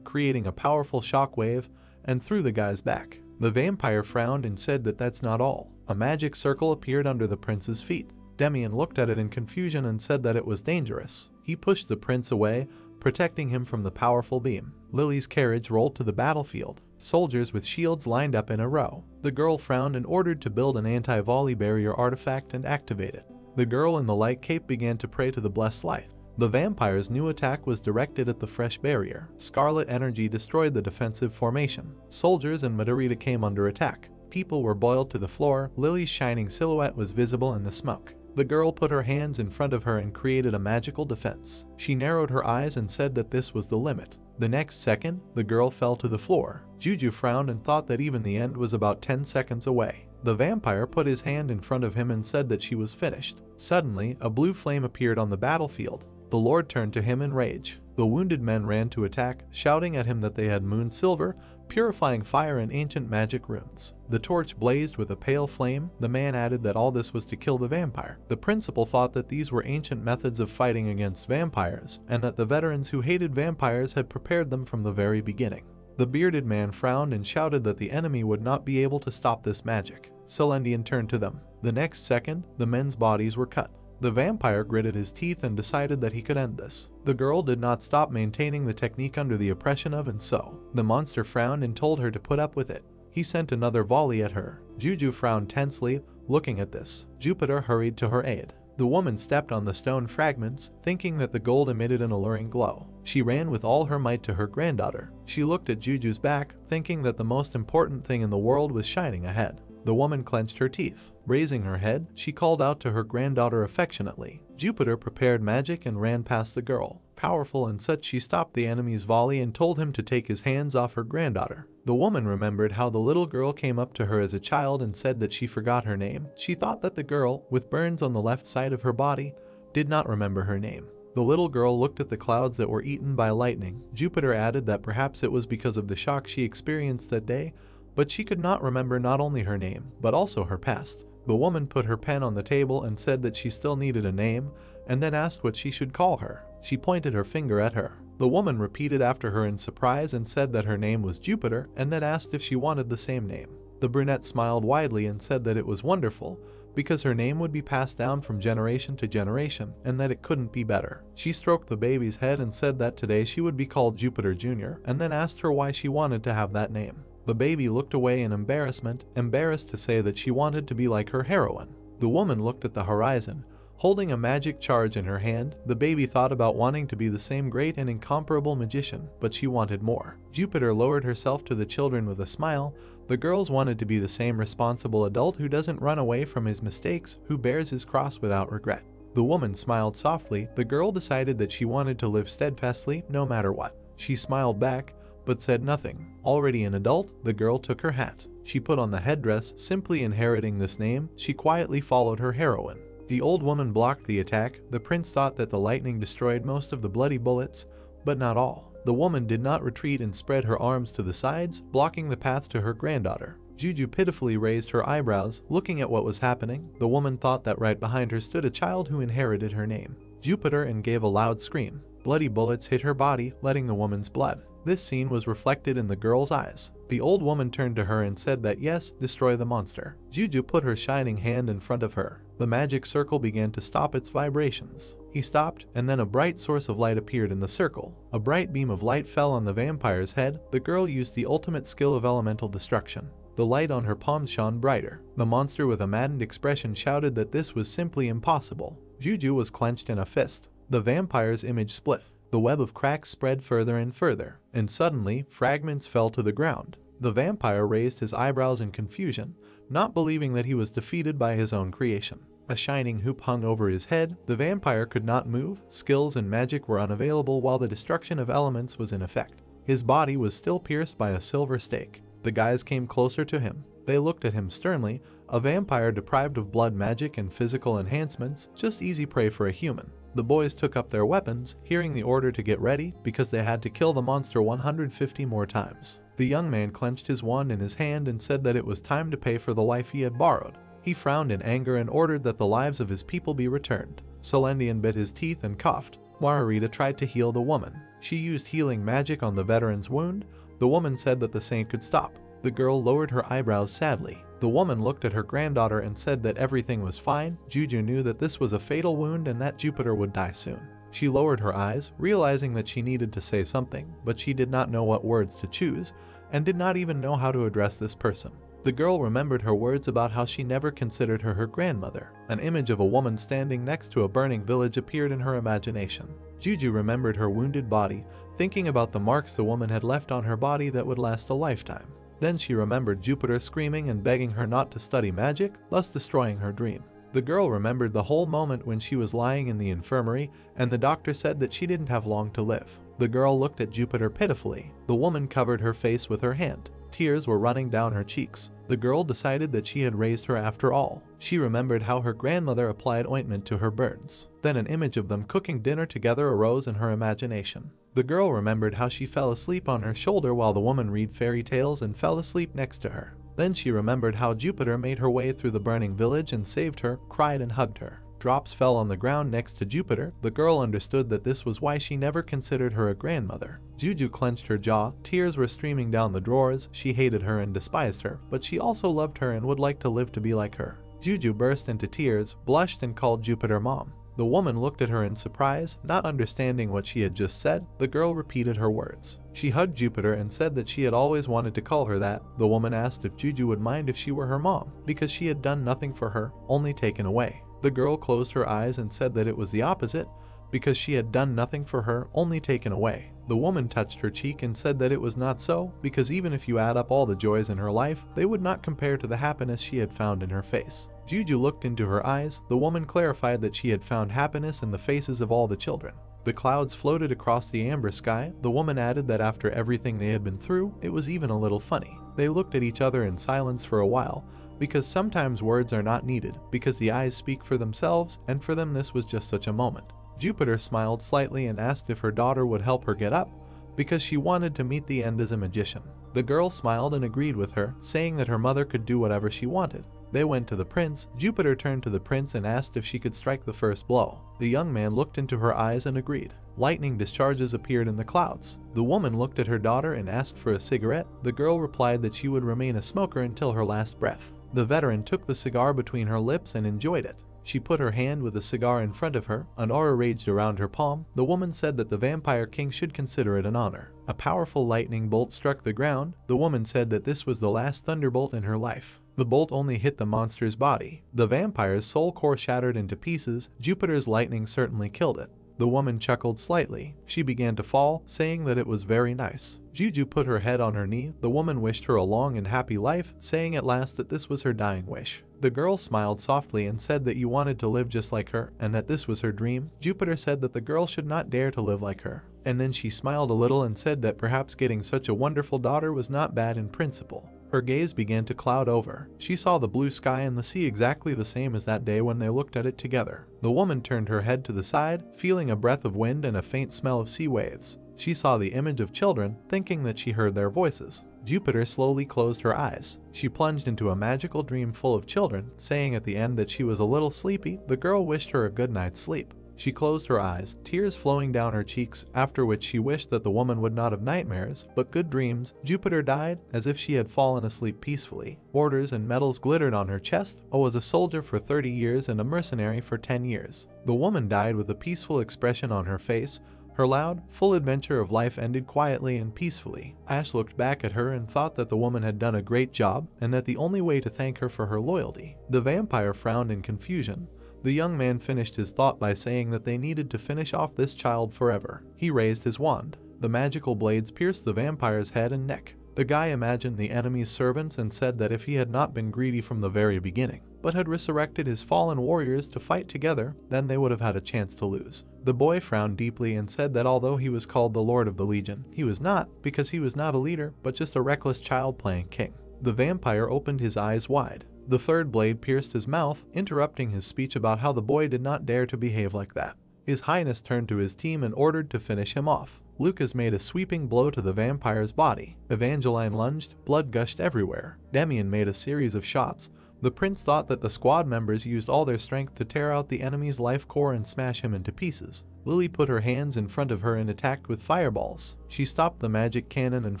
creating a powerful shockwave, and threw the guy's back. The vampire frowned and said that that's not all. A magic circle appeared under the prince's feet. Demian looked at it in confusion and said that it was dangerous. He pushed the prince away, protecting him from the powerful beam. Lily's carriage rolled to the battlefield. Soldiers with shields lined up in a row. The girl frowned and ordered to build an anti-volley barrier artifact and activate it. The girl in the light cape began to pray to the blessed light. The vampire's new attack was directed at the fresh barrier. Scarlet energy destroyed the defensive formation. Soldiers and Margarita came under attack. People were boiled to the floor. Lily's shining silhouette was visible in the smoke. The girl put her hands in front of her and created a magical defense. She narrowed her eyes and said that this was the limit. The next second, the girl fell to the floor. Juju frowned and thought that even the end was about 10 seconds away. The vampire put his hand in front of him and said that she was finished. Suddenly, a blue flame appeared on the battlefield. The Lord turned to him in rage. The wounded men ran to attack, shouting at him that they had moon silver, purifying fire and ancient magic runes. The torch blazed with a pale flame. The man added that all this was to kill the vampire. The principal thought that these were ancient methods of fighting against vampires, and that the veterans who hated vampires had prepared them from the very beginning. The bearded man frowned and shouted that the enemy would not be able to stop this magic. Celendian turned to them. The next second, the men's bodies were cut. The vampire gritted his teeth and decided that he could end this. The girl did not stop maintaining the technique under the oppression of and so. The monster frowned and told her to put up with it. He sent another volley at her. Juju frowned tensely, looking at this. Jupiter hurried to her aid. The woman stepped on the stone fragments, thinking that the gold emitted an alluring glow. She ran with all her might to her granddaughter. She looked at Juju's back, thinking that the most important thing in the world was shining ahead. The woman clenched her teeth. Raising her head, she called out to her granddaughter affectionately. Jupiter prepared magic and ran past the girl. Powerful and such, she stopped the enemy's volley and told him to take his hands off her granddaughter. The woman remembered how the little girl came up to her as a child and said that she forgot her name. She thought that the girl, with burns on the left side of her body, did not remember her name. The little girl looked at the clouds that were eaten by lightning. Jupiter added that perhaps it was because of the shock she experienced that day, but she could not remember not only her name, but also her past. The woman put her pen on the table and said that she still needed a name, and then asked what she should call her. She pointed her finger at her. The woman repeated after her in surprise and said that her name was Jupiter, and then asked if she wanted the same name. The brunette smiled widely and said that it was wonderful, because her name would be passed down from generation to generation, and that it couldn't be better. She stroked the baby's head and said that today she would be called Jupiter Jr., and then asked her why she wanted to have that name. The baby looked away in embarrassment, embarrassed to say that she wanted to be like her heroine. The woman looked at the horizon. Holding a magic charge in her hand, the baby thought about wanting to be the same great and incomparable magician, but she wanted more. Jupiter lowered herself to the children with a smile. The girls wanted to be the same responsible adult who doesn't run away from his mistakes, who bears his cross without regret. The woman smiled softly. The girl decided that she wanted to live steadfastly, no matter what. She smiled back, but said nothing. Already an adult, the girl took her hat. She put on the headdress. Simply inheriting this name, she quietly followed her heroine. The old woman blocked the attack. The prince thought that the lightning destroyed most of the bloody bullets, but not all. The woman did not retreat and spread her arms to the sides, blocking the path to her granddaughter. Juju pitifully raised her eyebrows, looking at what was happening. The woman thought that right behind her stood a child who inherited her name, Jupiter, and gave a loud scream. Bloody bullets hit her body, letting the woman's blood. This scene was reflected in the girl's eyes. The old woman turned to her and said that yes, destroy the monster. Juju put her shining hand in front of her. The magic circle began to stop its vibrations. He stopped, and then a bright source of light appeared in the circle. A bright beam of light fell on the vampire's head. The girl used the ultimate skill of elemental destruction. The light on her palms shone brighter. The monster with a maddened expression shouted that this was simply impossible. Juju was clenched in a fist. The vampire's image split. The web of cracks spread further and further, and suddenly, fragments fell to the ground. The vampire raised his eyebrows in confusion, not believing that he was defeated by his own creation. A shining hoop hung over his head. The vampire could not move. Skills and magic were unavailable while the destruction of elements was in effect. His body was still pierced by a silver stake. The guys came closer to him. They looked at him sternly. A vampire deprived of blood magic and physical enhancements, just easy prey for a human. The boys took up their weapons, hearing the order to get ready, because they had to kill the monster 150 more times. The young man clenched his wand in his hand and said that it was time to pay for the life he had borrowed. He frowned in anger and ordered that the lives of his people be returned. Celendian bit his teeth and coughed. Margarita tried to heal the woman. She used healing magic on the veteran's wound. The woman said that the saint could stop. The girl lowered her eyebrows sadly. The woman looked at her granddaughter and said that everything was fine. Juju knew that this was a fatal wound and that Jupiter would die soon. She lowered her eyes, realizing that she needed to say something, but she did not know what words to choose, and did not even know how to address this person. The girl remembered her words about how she never considered her grandmother. An image of a woman standing next to a burning village appeared in her imagination. Juju remembered her wounded body, thinking about the marks the woman had left on her body that would last a lifetime. Then she remembered Jupiter screaming and begging her not to study magic, thus destroying her dream. The girl remembered the whole moment when she was lying in the infirmary and the doctor said that she didn't have long to live. The girl looked at Jupiter pitifully. The woman covered her face with her hand. Tears were running down her cheeks. The girl decided that she had raised her after all. She remembered how her grandmother applied ointment to her burns. Then an image of them cooking dinner together arose in her imagination. The girl remembered how she fell asleep on her shoulder while the woman read fairy tales and fell asleep next to her. Then she remembered how Jupiter made her way through the burning village and saved her, cried and hugged her. Drops fell on the ground next to Jupiter. The girl understood that this was why she never considered her a grandmother. Juju clenched her jaw. Tears were streaming down the drawers. She hated her and despised her, but she also loved her and would like to live to be like her. Juju burst into tears, blushed and called Jupiter Mom. The woman looked at her in surprise, not understanding what she had just said. The girl repeated her words. She hugged Jupiter and said that she had always wanted to call her that. The woman asked if Juju would mind if she were her mom, because she had done nothing for her, only taken away. The girl closed her eyes and said that it was the opposite, because she had done nothing for her, only taken away. The woman touched her cheek and said that it was not so, because even if you add up all the joys in her life, they would not compare to the happiness she had found in her face. Juju looked into her eyes. The woman clarified that she had found happiness in the faces of all the children. The clouds floated across the amber sky. The woman added that after everything they had been through, it was even a little funny. They looked at each other in silence for a while, because sometimes words are not needed, because the eyes speak for themselves, and for them this was just such a moment. Jupiter smiled slightly and asked if her daughter would help her get up, because she wanted to meet the end as a magician. The girl smiled and agreed with her, saying that her mother could do whatever she wanted. They went to the prince. Jupiter turned to the prince and asked if she could strike the first blow. The young man looked into her eyes and agreed. Lightning discharges appeared in the clouds. The woman looked at her daughter and asked for a cigarette. The girl replied that she would remain a smoker until her last breath. The veteran took the cigar between her lips and enjoyed it. She put her hand with the cigar in front of her. An aura raged around her palm. The woman said that the Vampire King should consider it an honor. A powerful lightning bolt struck the ground. The woman said that this was the last thunderbolt in her life. The bolt only hit the monster's body. The vampire's soul core shattered into pieces. Jupiter's lightning certainly killed it. The woman chuckled slightly. She began to fall, saying that it was very nice. Juju put her head on her knee. The woman wished her a long and happy life, saying at last that this was her dying wish. The girl smiled softly and said that you wanted to live just like her, and that this was her dream. Jupiter said that the girl should not dare to live like her. And then she smiled a little and said that perhaps getting such a wonderful daughter was not bad in principle. Her gaze began to cloud over. She saw the blue sky and the sea exactly the same as that day when they looked at it together. The woman turned her head to the side, feeling a breath of wind and a faint smell of sea waves. She saw the image of children, thinking that she heard their voices. Jupiter slowly closed her eyes. She plunged into a magical dream full of children, saying at the end that she was a little sleepy. The girl wished her a good night's sleep. She closed her eyes, tears flowing down her cheeks, after which she wished that the woman would not have nightmares, but good dreams. Jupiter died as if she had fallen asleep peacefully. Orders and medals glittered on her chest. I was a soldier for 30 years and a mercenary for 10 years. The woman died with a peaceful expression on her face. Her loud, full adventure of life ended quietly and peacefully. Ash looked back at her and thought that the woman had done a great job, and that the only way to thank her for her loyalty. The vampire frowned in confusion. The young man finished his thought by saying that they needed to finish off this child forever. He raised his wand. The magical blades pierced the vampire's head and neck. The guy imagined the enemy's servants and said that if he had not been greedy from the very beginning, but had resurrected his fallen warriors to fight together, then they would have had a chance to lose. The boy frowned deeply and said that although he was called the Lord of the Legion, he was not, because he was not a leader, but just a reckless child playing king. The vampire opened his eyes wide. The third blade pierced his mouth, interrupting his speech about how the boy did not dare to behave like that. His Highness turned to his team and ordered to finish him off. Lucas made a sweeping blow to the vampire's body. Evangeline lunged, blood gushed everywhere. Demian made a series of shots. The prince thought that the squad members used all their strength to tear out the enemy's life core and smash him into pieces. Lily put her hands in front of her and attacked with fireballs. She stopped the magic cannon and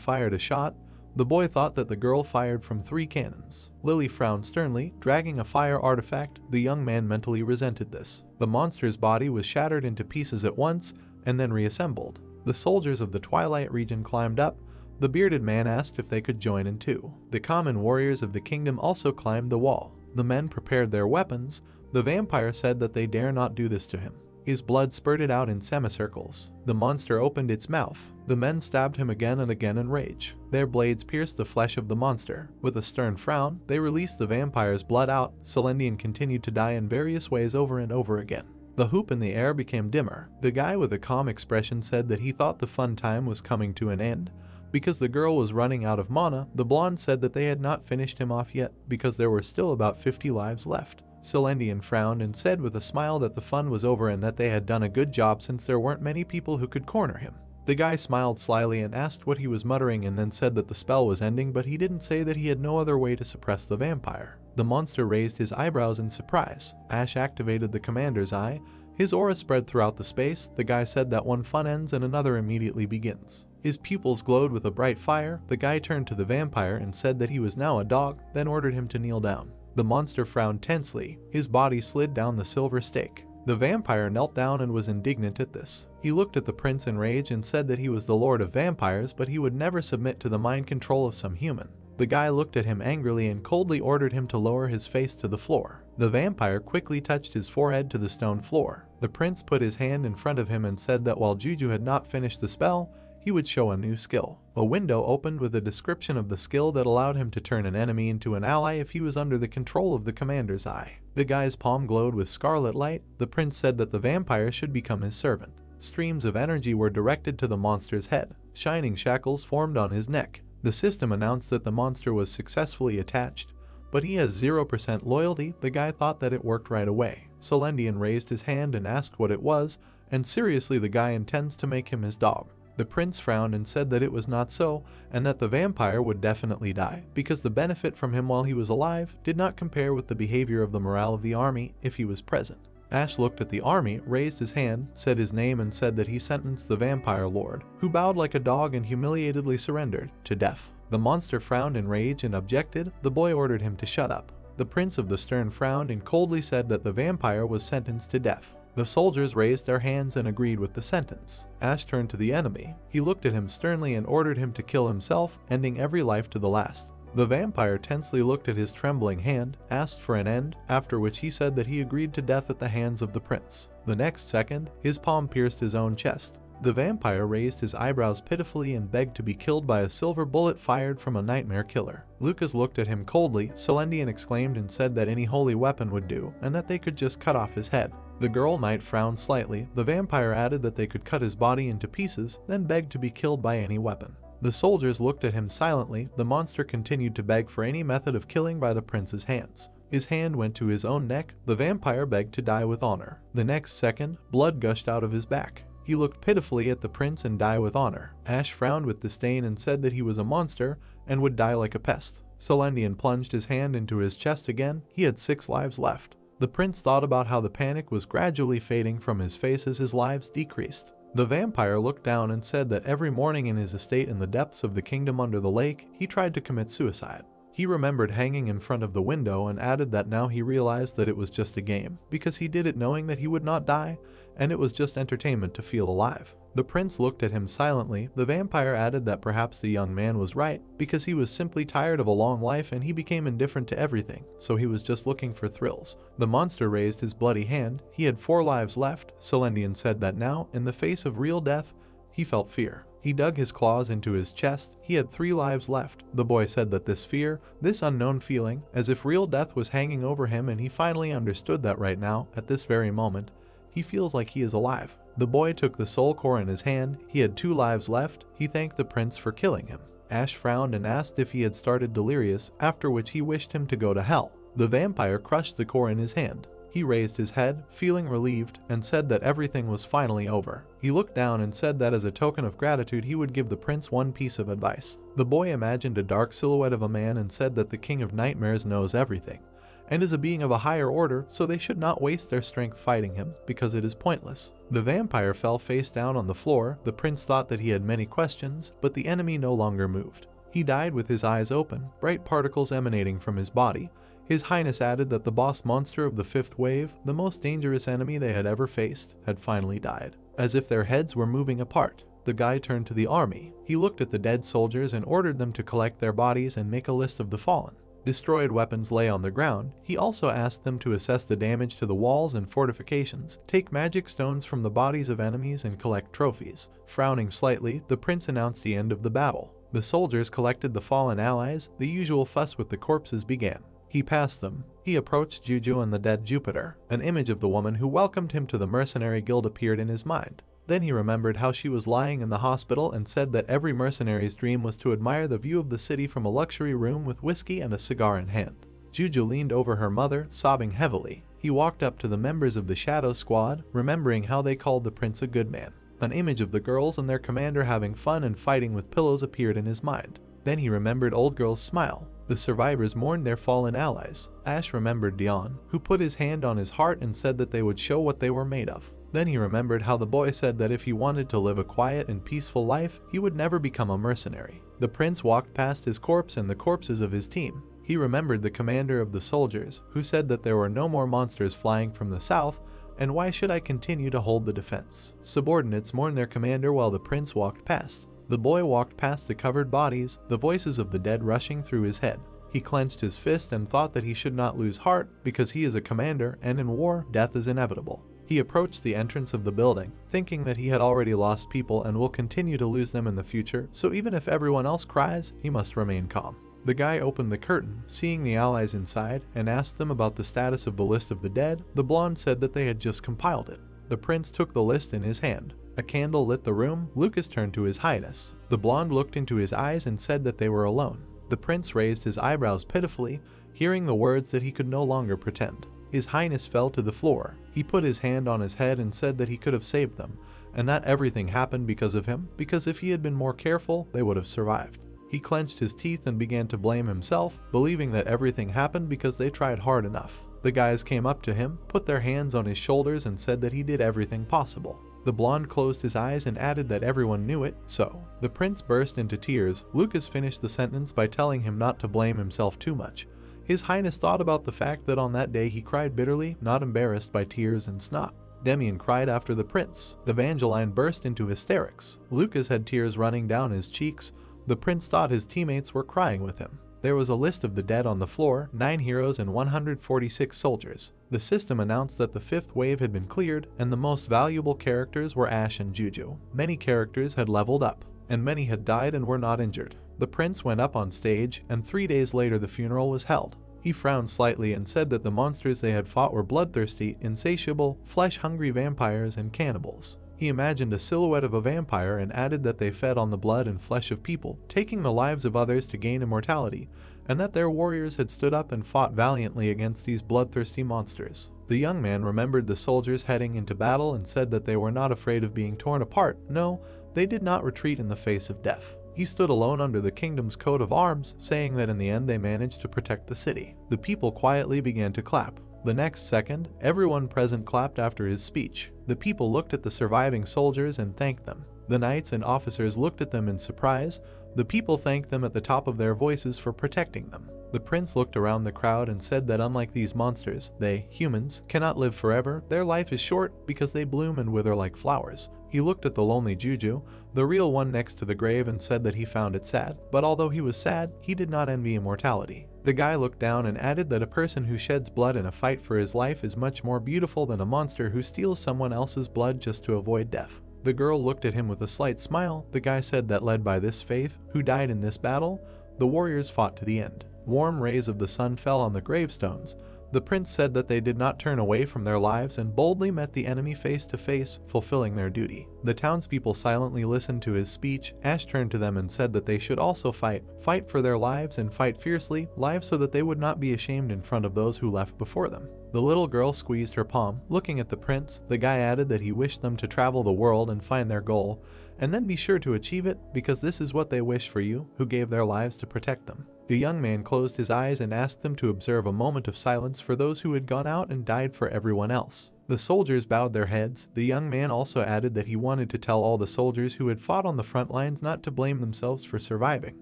fired a shot. The boy thought that the girl fired from 3 cannons. Lily frowned sternly, dragging a fire artifact. The young man mentally resented this. The monster's body was shattered into pieces at once and then reassembled. The soldiers of the Twilight region climbed up. The bearded man asked if they could join in too. The common warriors of the kingdom also climbed the wall. The men prepared their weapons. The vampire said that they dare not do this to him. His blood spurted out in semicircles. The monster opened its mouth. The men stabbed him again and again in rage. Their blades pierced the flesh of the monster. With a stern frown, they released the vampire's blood out. Celendian continued to die in various ways over and over again. The hoop in the air became dimmer. The guy with a calm expression said that he thought the fun time was coming to an end because the girl was running out of mana. The blonde said that they had not finished him off yet because there were still about 50 lives left. Celendian frowned and said with a smile that the fun was over and that they had done a good job since there weren't many people who could corner him. The guy smiled slyly and asked what he was muttering and then said that the spell was ending, but he didn't say that he had no other way to suppress the vampire. The monster raised his eyebrows in surprise. Ash activated the commander's eye. His aura spread throughout the space. The guy said that one fun ends and another immediately begins. His pupils glowed with a bright fire. The guy turned to the vampire and said that he was now a dog, then ordered him to kneel down. The monster frowned tensely. His body slid down the silver stake. The vampire knelt down and was indignant at this. He looked at the prince in rage and said that he was the lord of vampires, but he would never submit to the mind control of some human. The guy looked at him angrily and coldly ordered him to lower his face to the floor. The vampire quickly touched his forehead to the stone floor. The prince put his hand in front of him and said that while Juju had not finished the spell, he would show a new skill. A window opened with a description of the skill that allowed him to turn an enemy into an ally if he was under the control of the commander's eye. The guy's palm glowed with scarlet light. The prince said that the vampire should become his servant. Streams of energy were directed to the monster's head. Shining shackles formed on his neck. The system announced that the monster was successfully attached, but he has 0% loyalty. The guy thought that it worked right away. Celendian raised his hand and asked what it was, and seriously the guy intends to make him his dog. The prince frowned and said that it was not so, and that the vampire would definitely die, because the benefit from him while he was alive did not compare with the behavior of the morale of the army if he was present. Ash looked at the army, raised his hand, said his name and said that he sentenced the vampire lord, who bowed like a dog and humiliatedly surrendered, to death. The monster frowned in rage and objected. The boy ordered him to shut up. The prince of the stern frowned and coldly said that the vampire was sentenced to death. The soldiers raised their hands and agreed with the sentence. Ash turned to the enemy. He looked at him sternly and ordered him to kill himself, ending every life to the last. The vampire tensely looked at his trembling hand, asked for an end, after which he said that he agreed to death at the hands of the prince. The next second, his palm pierced his own chest. The vampire raised his eyebrows pitifully and begged to be killed by a silver bullet fired from a nightmare killer. Lucas looked at him coldly. Celendian exclaimed and said that any holy weapon would do, and that they could just cut off his head. The girl knight frowned slightly. The vampire added that they could cut his body into pieces, then begged to be killed by any weapon. The soldiers looked at him silently. The monster continued to beg for any method of killing by the prince's hands. His hand went to his own neck. The vampire begged to die with honor. The next second, blood gushed out of his back. He looked pitifully at the prince and die with honor. Ash frowned with disdain and said that he was a monster and would die like a pest. Celendian plunged his hand into his chest again. He had 6 lives left. The prince thought about how the panic was gradually fading from his face as his lives decreased. The vampire looked down and said that every morning in his estate in the depths of the kingdom under the lake, he tried to commit suicide. He remembered hanging in front of the window and added that now he realized that it was just a game, because he did it knowing that he would not die, and it was just entertainment to feel alive. The prince looked at him silently. The vampire added that perhaps the young man was right, because he was simply tired of a long life and he became indifferent to everything, so he was just looking for thrills. The monster raised his bloody hand. He had 4 lives left. Celendian said that now, in the face of real death, he felt fear. He dug his claws into his chest. He had 3 lives left. The boy said that this fear, this unknown feeling, as if real death was hanging over him, and he finally understood that right now, at this very moment, he feels like he is alive. The boy took the soul core in his hand. He had 2 lives left. He thanked the prince for killing him. Ash frowned and asked if he had started delirious, after which he wished him to go to hell. The vampire crushed the core in his hand. He raised his head, feeling relieved, and said that everything was finally over. He looked down and said that as a token of gratitude he would give the prince one piece of advice. The boy imagined a dark silhouette of a man and said that the king of nightmares knows everything, and is a being of a higher order, so they should not waste their strength fighting him, because it is pointless. The vampire fell face down on the floor. The prince thought that he had many questions, but the enemy no longer moved. He died with his eyes open, bright particles emanating from his body. His Highness added that the boss monster of the fifth wave, the most dangerous enemy they had ever faced, had finally died. As if their heads were moving apart, the guy turned to the army. He looked at the dead soldiers and ordered them to collect their bodies and make a list of the fallen. Destroyed weapons lay on the ground. He also asked them to assess the damage to the walls and fortifications, take magic stones from the bodies of enemies and collect trophies. Frowning slightly, the prince announced the end of the battle. The soldiers collected the fallen allies. The usual fuss with the corpses began. He passed them. He approached Juju and the dead Jupiter. An image of the woman who welcomed him to the mercenary guild appeared in his mind. Then he remembered how she was lying in the hospital and said that every mercenary's dream was to admire the view of the city from a luxury room with whiskey and a cigar in hand. Juju leaned over her mother, sobbing heavily. He walked up to the members of the Shadow Squad, remembering how they called the prince a good man. An image of the girls and their commander having fun and fighting with pillows appeared in his mind. Then he remembered Old Girl's smile. The survivors mourned their fallen allies. Ash remembered Dion, who put his hand on his heart and said that they would show what they were made of. Then he remembered how the boy said that if he wanted to live a quiet and peaceful life, he would never become a mercenary. The prince walked past his corpse and the corpses of his team. He remembered the commander of the soldiers, who said that there were no more monsters flying from the south, and why should I continue to hold the defense? Subordinates mourned their commander while the prince walked past. The boy walked past the covered bodies, the voices of the dead rushing through his head. He clenched his fist and thought that he should not lose heart because he is a commander and in war, death is inevitable. He approached the entrance of the building, thinking that he had already lost people and will continue to lose them in the future, so even if everyone else cries, he must remain calm. The guy opened the curtain, seeing the allies inside, and asked them about the status of the list of the dead. The blonde said that they had just compiled it. The prince took the list in his hand. A candle lit the room. Lucas turned to his highness. The blonde looked into his eyes and said that they were alone. The prince raised his eyebrows pitifully, hearing the words that he could no longer pretend. His highness fell to the floor. He put his hand on his head and said that he could have saved them, and that everything happened because of him, because if he had been more careful, they would have survived. He clenched his teeth and began to blame himself, believing that everything happened because they tried hard enough. The guys came up to him, put their hands on his shoulders and said that he did everything possible. The blonde closed his eyes and added that everyone knew it, so. The prince burst into tears. Lucas finished the sentence by telling him not to blame himself too much. His highness thought about the fact that on that day he cried bitterly, not embarrassed by tears and snot. Demian cried after the prince. Evangeline burst into hysterics. Lucas had tears running down his cheeks. The prince thought his teammates were crying with him. There was a list of the dead on the floor, 9 heroes and 146 soldiers. The system announced that the fifth wave had been cleared, and the most valuable characters were Ash and Juju. Many characters had leveled up, and many had died and were not injured. The prince went up on stage, and 3 days later the funeral was held. He frowned slightly and said that the monsters they had fought were bloodthirsty, insatiable, flesh-hungry vampires and cannibals. He imagined a silhouette of a vampire and added that they fed on the blood and flesh of people, taking the lives of others to gain immortality, and that their warriors had stood up and fought valiantly against these bloodthirsty monsters. The young man remembered the soldiers heading into battle and said that they were not afraid of being torn apart. No, they did not retreat in the face of death. He stood alone under the kingdom's coat of arms, saying that in the end they managed to protect the city. The people quietly began to clap. The next second, everyone present clapped after his speech. The people looked at the surviving soldiers and thanked them. The knights and officers looked at them in surprise. The people thanked them at the top of their voices for protecting them. The prince looked around the crowd and said that unlike these monsters, they, humans, cannot live forever. Their life is short because they bloom and wither like flowers. He looked at the lonely Juju, the real one next to the grave, and said that he found it sad, but although he was sad, he did not envy immortality. The guy looked down and added that a person who sheds blood in a fight for his life is much more beautiful than a monster who steals someone else's blood just to avoid death. The girl looked at him with a slight smile. The guy said that led by this faith, who died in this battle, the warriors fought to the end. Warm rays of the sun fell on the gravestones. The prince said that they did not turn away from their lives and boldly met the enemy face to face, fulfilling their duty. The townspeople silently listened to his speech. Ash turned to them and said that they should also fight for their lives and fight fiercely, lives so that they would not be ashamed in front of those who left before them. The little girl squeezed her palm, looking at the prince. The guy added that he wished them to travel the world and find their goal, and then be sure to achieve it, because this is what they wish for you, who gave their lives to protect them. The young man closed his eyes and asked them to observe a moment of silence for those who had gone out and died for everyone else. The soldiers bowed their heads. The young man also added that he wanted to tell all the soldiers who had fought on the front lines not to blame themselves for surviving.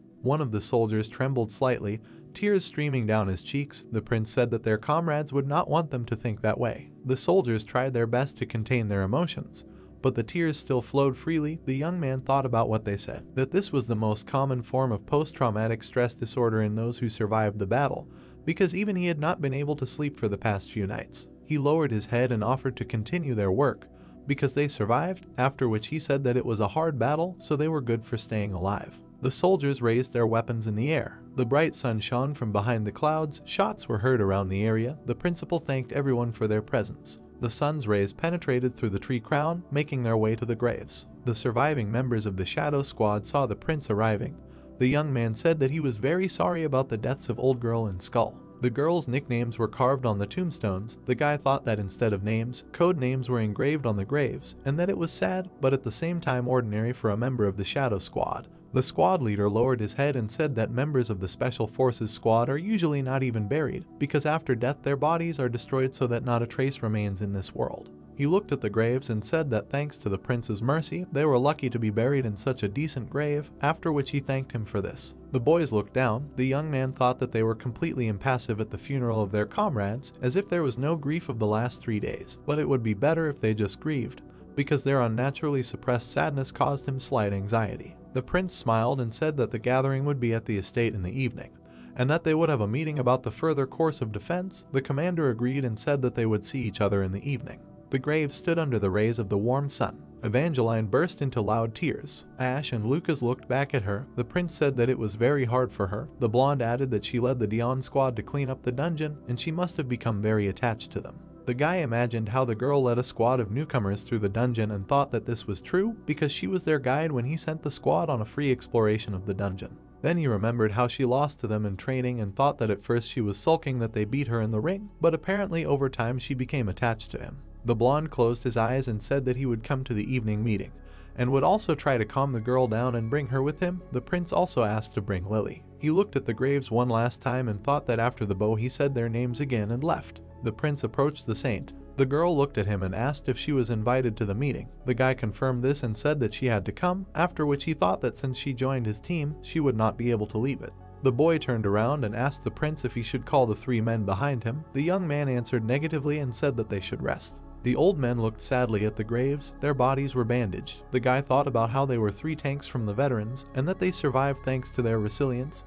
One of the soldiers trembled slightly, tears streaming down his cheeks. The prince said that their comrades would not want them to think that way. The soldiers tried their best to contain their emotions, but the tears still flowed freely. The young man thought about what they said, that this was the most common form of post-traumatic stress disorder in those who survived the battle, because even he had not been able to sleep for the past few nights. He lowered his head and offered to continue their work, because they survived, after which he said that it was a hard battle, so they were good for staying alive. The soldiers raised their weapons in the air. The bright sun shone from behind the clouds, shots were heard around the area. The principal thanked everyone for their presence. The sun's rays penetrated through the tree crown, making their way to the graves. The surviving members of the Shadow Squad saw the prince arriving. The young man said that he was very sorry about the deaths of Old Girl and Skull. The girls' nicknames were carved on the tombstones. The guy thought that instead of names, code names were engraved on the graves, and that it was sad, but at the same time ordinary for a member of the Shadow Squad. The squad leader lowered his head and said that members of the Special Forces squad are usually not even buried, because after death their bodies are destroyed so that not a trace remains in this world. He looked at the graves and said that thanks to the prince's mercy, they were lucky to be buried in such a decent grave, after which he thanked him for this. The boys looked down. The young man thought that they were completely impassive at the funeral of their comrades, as if there was no grief of the last 3 days, but it would be better if they just grieved, because their unnaturally suppressed sadness caused him slight anxiety. The prince smiled and said that the gathering would be at the estate in the evening, and that they would have a meeting about the further course of defense. The commander agreed and said that they would see each other in the evening. The grave stood under the rays of the warm sun. Evangeline burst into loud tears. Ash and Lucas looked back at her. The prince said that it was very hard for her. The blonde added that she led the Dion squad to clean up the dungeon, and she must have become very attached to them. The guy imagined how the girl led a squad of newcomers through the dungeon and thought that this was true because she was their guide when he sent the squad on a free exploration of the dungeon. Then he remembered how she lost to them in training and thought that at first she was sulking that they beat her in the ring, but apparently over time she became attached to him. The blonde closed his eyes and said that he would come to the evening meeting, and would also try to calm the girl down and bring her with him. The prince also asked to bring Lily. He looked at the graves one last time and thought that after the bow he said their names again and left. The prince approached the saint. The girl looked at him and asked if she was invited to the meeting. The guy confirmed this and said that she had to come, after which he thought that since she joined his team, she would not be able to leave it. The boy turned around and asked the prince if he should call the 3 men behind him. The young man answered negatively and said that they should rest. The old men looked sadly at the graves. Their bodies were bandaged. The guy thought about how they were 3 tanks from the veterans and that they survived thanks to their resilience,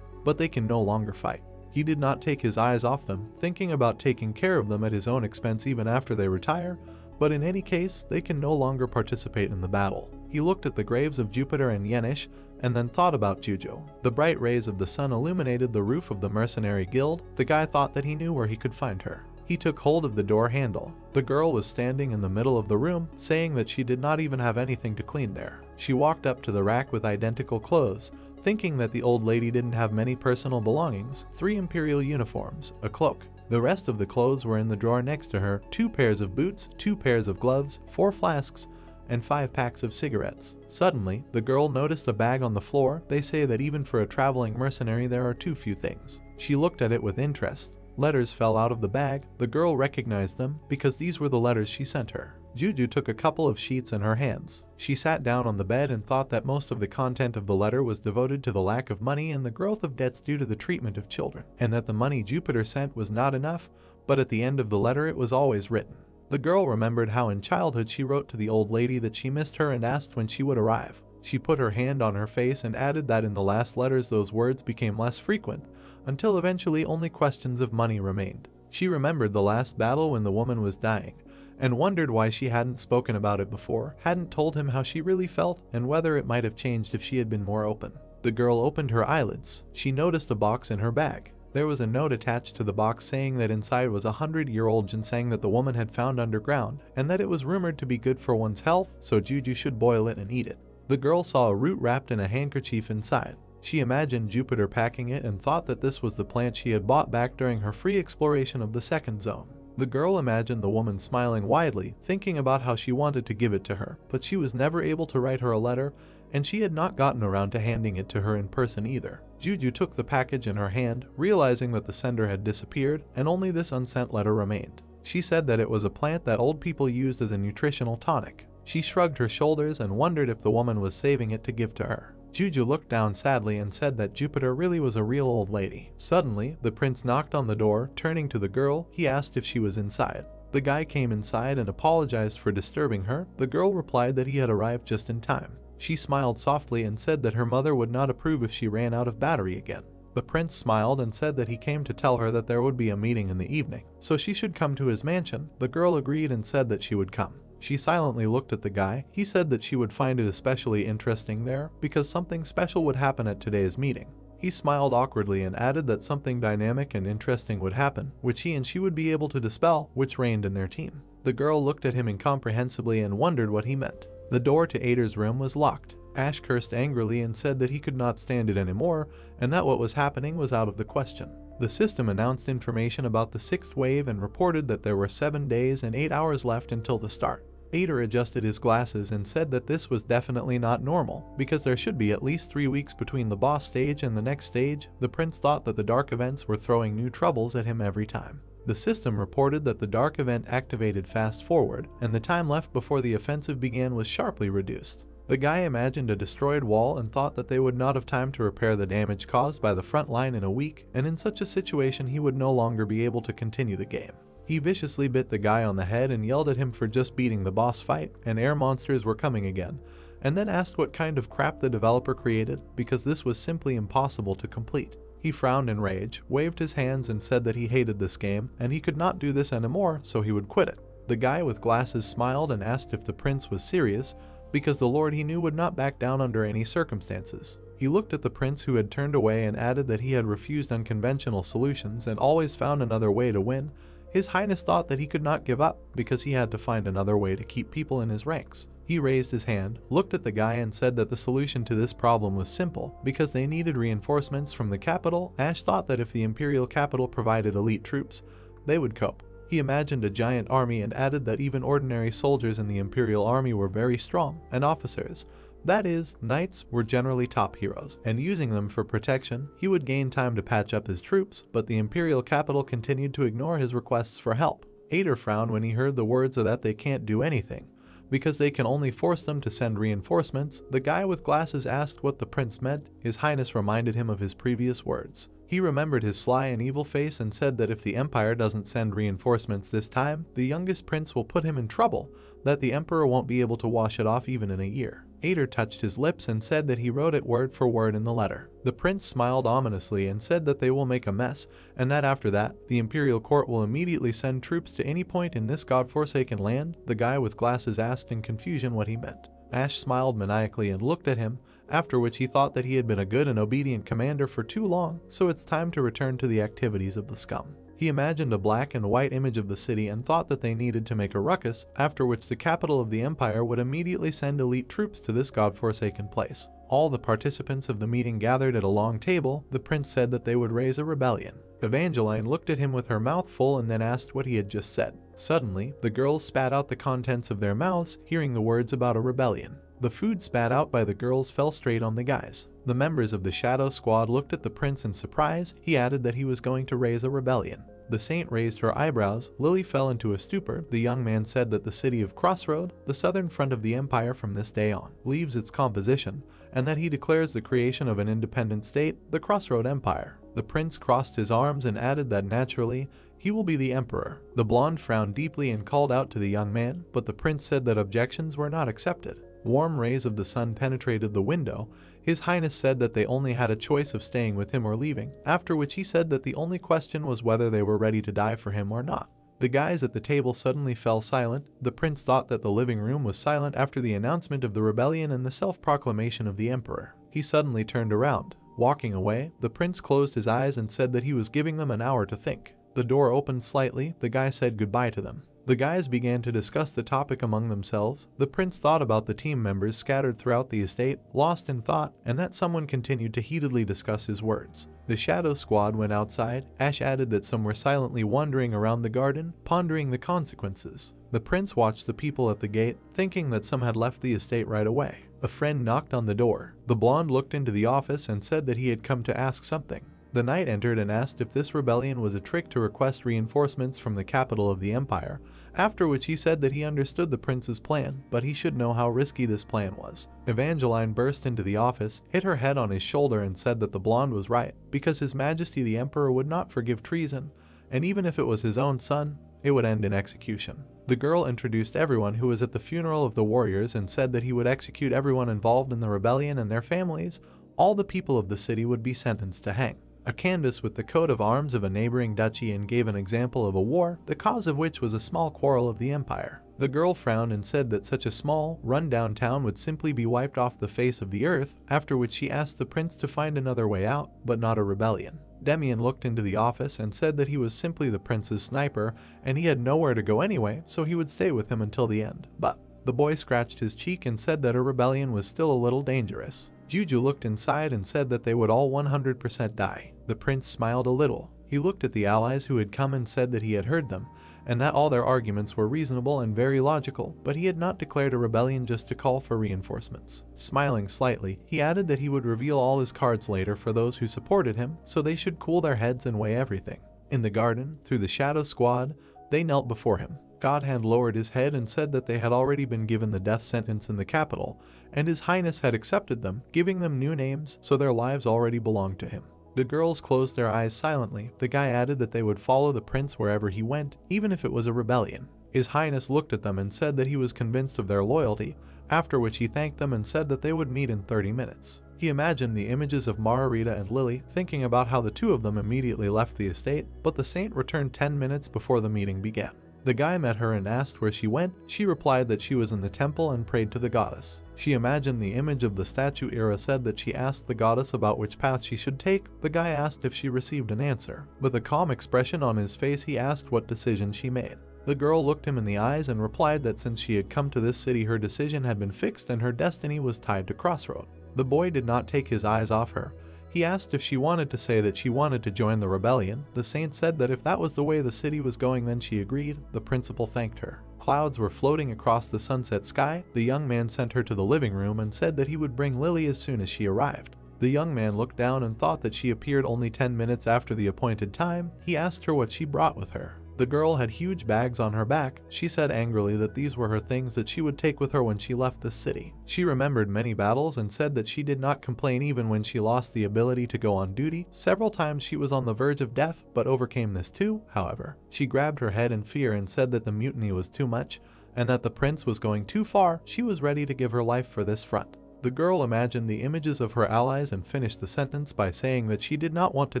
but they can no longer fight. He did not take his eyes off them, thinking about taking care of them at his own expense even after they retire, but in any case, they can no longer participate in the battle. He looked at the graves of Jupiter and Yenish, and then thought about Juju. The bright rays of the sun illuminated the roof of the mercenary guild. The guy thought that he knew where he could find her. He took hold of the door handle. The girl was standing in the middle of the room, saying that she did not even have anything to clean there. She walked up to the rack with identical clothes, thinking that the old lady didn't have many personal belongings: 3 imperial uniforms, a cloak. The rest of the clothes were in the drawer next to her: 2 pairs of boots, 2 pairs of gloves, 4 flasks, and 5 packs of cigarettes. Suddenly, the girl noticed a bag on the floor. They say that even for a traveling mercenary there are too few things. She looked at it with interest. Letters fell out of the bag. The girl recognized them because these were the letters she sent her. Juju took a couple of sheets in her hands. She sat down on the bed and thought that most of the content of the letter was devoted to the lack of money and the growth of debts due to the treatment of children, and that the money Jupiter sent was not enough, but at the end of the letter it was always written. The girl remembered how in childhood she wrote to the old lady that she missed her and asked when she would arrive. She put her hand on her face and added that in the last letters those words became less frequent, until eventually only questions of money remained. She remembered the last battle when the woman was dying, and wondered why she hadn't spoken about it before, hadn't told him how she really felt, and whether it might have changed if she had been more open. The girl opened her eyelids. She noticed a box in her bag. There was a note attached to the box saying that inside was 100-year-old ginseng that the woman had found underground, and that it was rumored to be good for one's health, so Juju should boil it and eat it. The girl saw a root wrapped in a handkerchief inside. She imagined Jupiter packing it and thought that this was the plant she had bought back during her free exploration of the second zone. The girl imagined the woman smiling widely, thinking about how she wanted to give it to her, but she was never able to write her a letter, and she had not gotten around to handing it to her in person either. Juju took the package in her hand, realizing that the sender had disappeared and only this unsent letter remained. She said that it was a plant that old people used as a nutritional tonic. She shrugged her shoulders and wondered if the woman was saving it to give to her. Juju looked down sadly and said that Jupiter really was a real old lady. Suddenly, the prince knocked on the door. Turning to the girl, he asked if she was inside. The guy came inside and apologized for disturbing her. The girl replied that he had arrived just in time. She smiled softly and said that her mother would not approve if she ran out of battery again. The prince smiled and said that he came to tell her that there would be a meeting in the evening, so she should come to his mansion. The girl agreed and said that she would come. She silently looked at the guy. He said that she would find it especially interesting there because something special would happen at today's meeting. He smiled awkwardly and added that something dynamic and interesting would happen, which he and she would be able to dispel, which reigned in their team. The girl looked at him incomprehensibly and wondered what he meant. The door to Ader's room was locked. Ash cursed angrily and said that he could not stand it anymore and that what was happening was out of the question. The system announced information about the 6th wave and reported that there were 7 days and 8 hours left until the start. Ader adjusted his glasses and said that this was definitely not normal, because there should be at least 3 weeks between the boss stage and the next stage. The prince thought that the dark events were throwing new troubles at him every time. The system reported that the dark event activated fast forward, and the time left before the offensive began was sharply reduced. The guy imagined a destroyed wall and thought that they would not have time to repair the damage caused by the front line in a week, and in such a situation he would no longer be able to continue the game. He viciously bit the guy on the head and yelled at him for just beating the boss fight, and air monsters were coming again, and then asked what kind of crap the developer created, because this was simply impossible to complete. He frowned in rage, waved his hands and said that he hated this game, and he could not do this anymore, so he would quit it. The guy with glasses smiled and asked if the prince was serious, because the lord he knew would not back down under any circumstances. He looked at the prince who had turned away and added that he had refused unconventional solutions and always found another way to win. His Highness thought that he could not give up because he had to find another way to keep people in his ranks. He raised his hand, looked at the guy and said that the solution to this problem was simple, because they needed reinforcements from the capital. Ash thought that if the Imperial capital provided elite troops, they would cope. He imagined a giant army and added that even ordinary soldiers in the Imperial army were very strong, and officers, that is, knights, were generally top heroes, and using them for protection, he would gain time to patch up his troops, but the Imperial capital continued to ignore his requests for help. Ader frowned when he heard the words of that they can't do anything, because they can only force them to send reinforcements. The guy with glasses asked what the prince meant. His Highness reminded him of his previous words. He remembered his sly and evil face and said that if the Empire doesn't send reinforcements this time, the youngest prince will put him in trouble, that the Emperor won't be able to wash it off even in a year. Ader touched his lips and said that he wrote it word for word in the letter. The prince smiled ominously and said that they will make a mess, and that after that, the Imperial court will immediately send troops to any point in this godforsaken land. The guy with glasses asked in confusion what he meant. Ash smiled maniacally and looked at him, after which he thought that he had been a good and obedient commander for too long, so it's time to return to the activities of the scum. He imagined a black and white image of the city and thought that they needed to make a ruckus, after which the capital of the Empire would immediately send elite troops to this godforsaken place. All the participants of the meeting gathered at a long table. The prince said that they would raise a rebellion. Evangeline looked at him with her mouth full and then asked what he had just said. Suddenly, the girls spat out the contents of their mouths, hearing the words about a rebellion. The food spat out by the girls fell straight on the guys. The members of the Shadow Squad looked at the prince in surprise. He added that he was going to raise a rebellion. The saint raised her eyebrows. Lily fell into a stupor. The young man said that the city of Crossroad, the southern front of the Empire from this day on, leaves its composition, and that he declares the creation of an independent state, the Crossroad Empire. The prince crossed his arms and added that naturally, he will be the emperor. The blonde frowned deeply and called out to the young man, but the prince said that objections were not accepted. Warm rays of the sun penetrated the window. His Highness said that they only had a choice of staying with him or leaving, after which he said that the only question was whether they were ready to die for him or not. The guys at the table suddenly fell silent. The prince thought that the living room was silent after the announcement of the rebellion and the self-proclamation of the emperor. He suddenly turned around. Walking away, the prince closed his eyes and said that he was giving them an hour to think. The door opened slightly. The guy said goodbye to them. The guys began to discuss the topic among themselves. The prince thought about the team members scattered throughout the estate, lost in thought, and that someone continued to heatedly discuss his words. The Shadow Squad went outside. Ash added that some were silently wandering around the garden, pondering the consequences. The prince watched the people at the gate, thinking that some had left the estate right away. A friend knocked on the door. The blonde looked into the office and said that he had come to ask something. The knight entered and asked if this rebellion was a trick to request reinforcements from the capital of the Empire, after which he said that he understood the prince's plan, but he should know how risky this plan was. Evangeline burst into the office, hit her head on his shoulder and said that the blonde was right, because His Majesty the Emperor would not forgive treason, and even if it was his own son, it would end in execution. The girl introduced everyone who was at the funeral of the warriors and said that he would execute everyone involved in the rebellion and their families. All the people of the city would be sentenced to hang. A canvas with the coat of arms of a neighboring duchy and gave an example of a war, the cause of which was a small quarrel of the empire. The girl frowned and said that such a small, run-down town would simply be wiped off the face of the earth, after which she asked the prince to find another way out, but not a rebellion. Demian looked into the office and said that he was simply the prince's sniper and he had nowhere to go anyway, so he would stay with him until the end. But the boy scratched his cheek and said that a rebellion was still a little dangerous. Juju looked inside and said that they would all 100% die. The prince smiled a little. He looked at the allies who had come and said that he had heard them, and that all their arguments were reasonable and very logical, but he had not declared a rebellion just to call for reinforcements. Smiling slightly, he added that he would reveal all his cards later for those who supported him, so they should cool their heads and weigh everything. In the garden, through the Shadow Squad, they knelt before him. Godhand lowered his head and said that they had already been given the death sentence in the capital, and His Highness had accepted them, giving them new names, so their lives already belonged to him. The girls closed their eyes silently. The guy added that they would follow the prince wherever he went, even if it was a rebellion. His Highness looked at them and said that he was convinced of their loyalty, after which he thanked them and said that they would meet in 30 minutes. He imagined the images of Margarita and Lily, thinking about how the two of them immediately left the estate, but the saint returned 10 minutes before the meeting began. The guy met her and asked where she went. She replied that she was in the temple and prayed to the goddess. She imagined the image of the statue. Ira said that she asked the goddess about which path she should take. The guy asked if she received an answer. With a calm expression on his face, he asked what decision she made. The girl looked him in the eyes and replied that since she had come to this city, her decision had been fixed and her destiny was tied to Crossroad. The boy did not take his eyes off her. He asked if she wanted to say that she wanted to join the rebellion. The saint said that if that was the way the city was going, then she agreed. The principal thanked her. Clouds were floating across the sunset sky. The young man sent her to the living room and said that he would bring Lily as soon as she arrived. The young man looked down and thought that she appeared only 10 minutes after the appointed time. He asked her what she brought with her. The girl had huge bags on her back. She said angrily that these were her things that she would take with her when she left the city. She remembered many battles and said that she did not complain even when she lost the ability to go on duty. Several times she was on the verge of death, but overcame this too, however. She grabbed her head in fear and said that the mutiny was too much, and that the prince was going too far. She was ready to give her life for this front. The girl imagined the images of her allies and finished the sentence by saying that she did not want to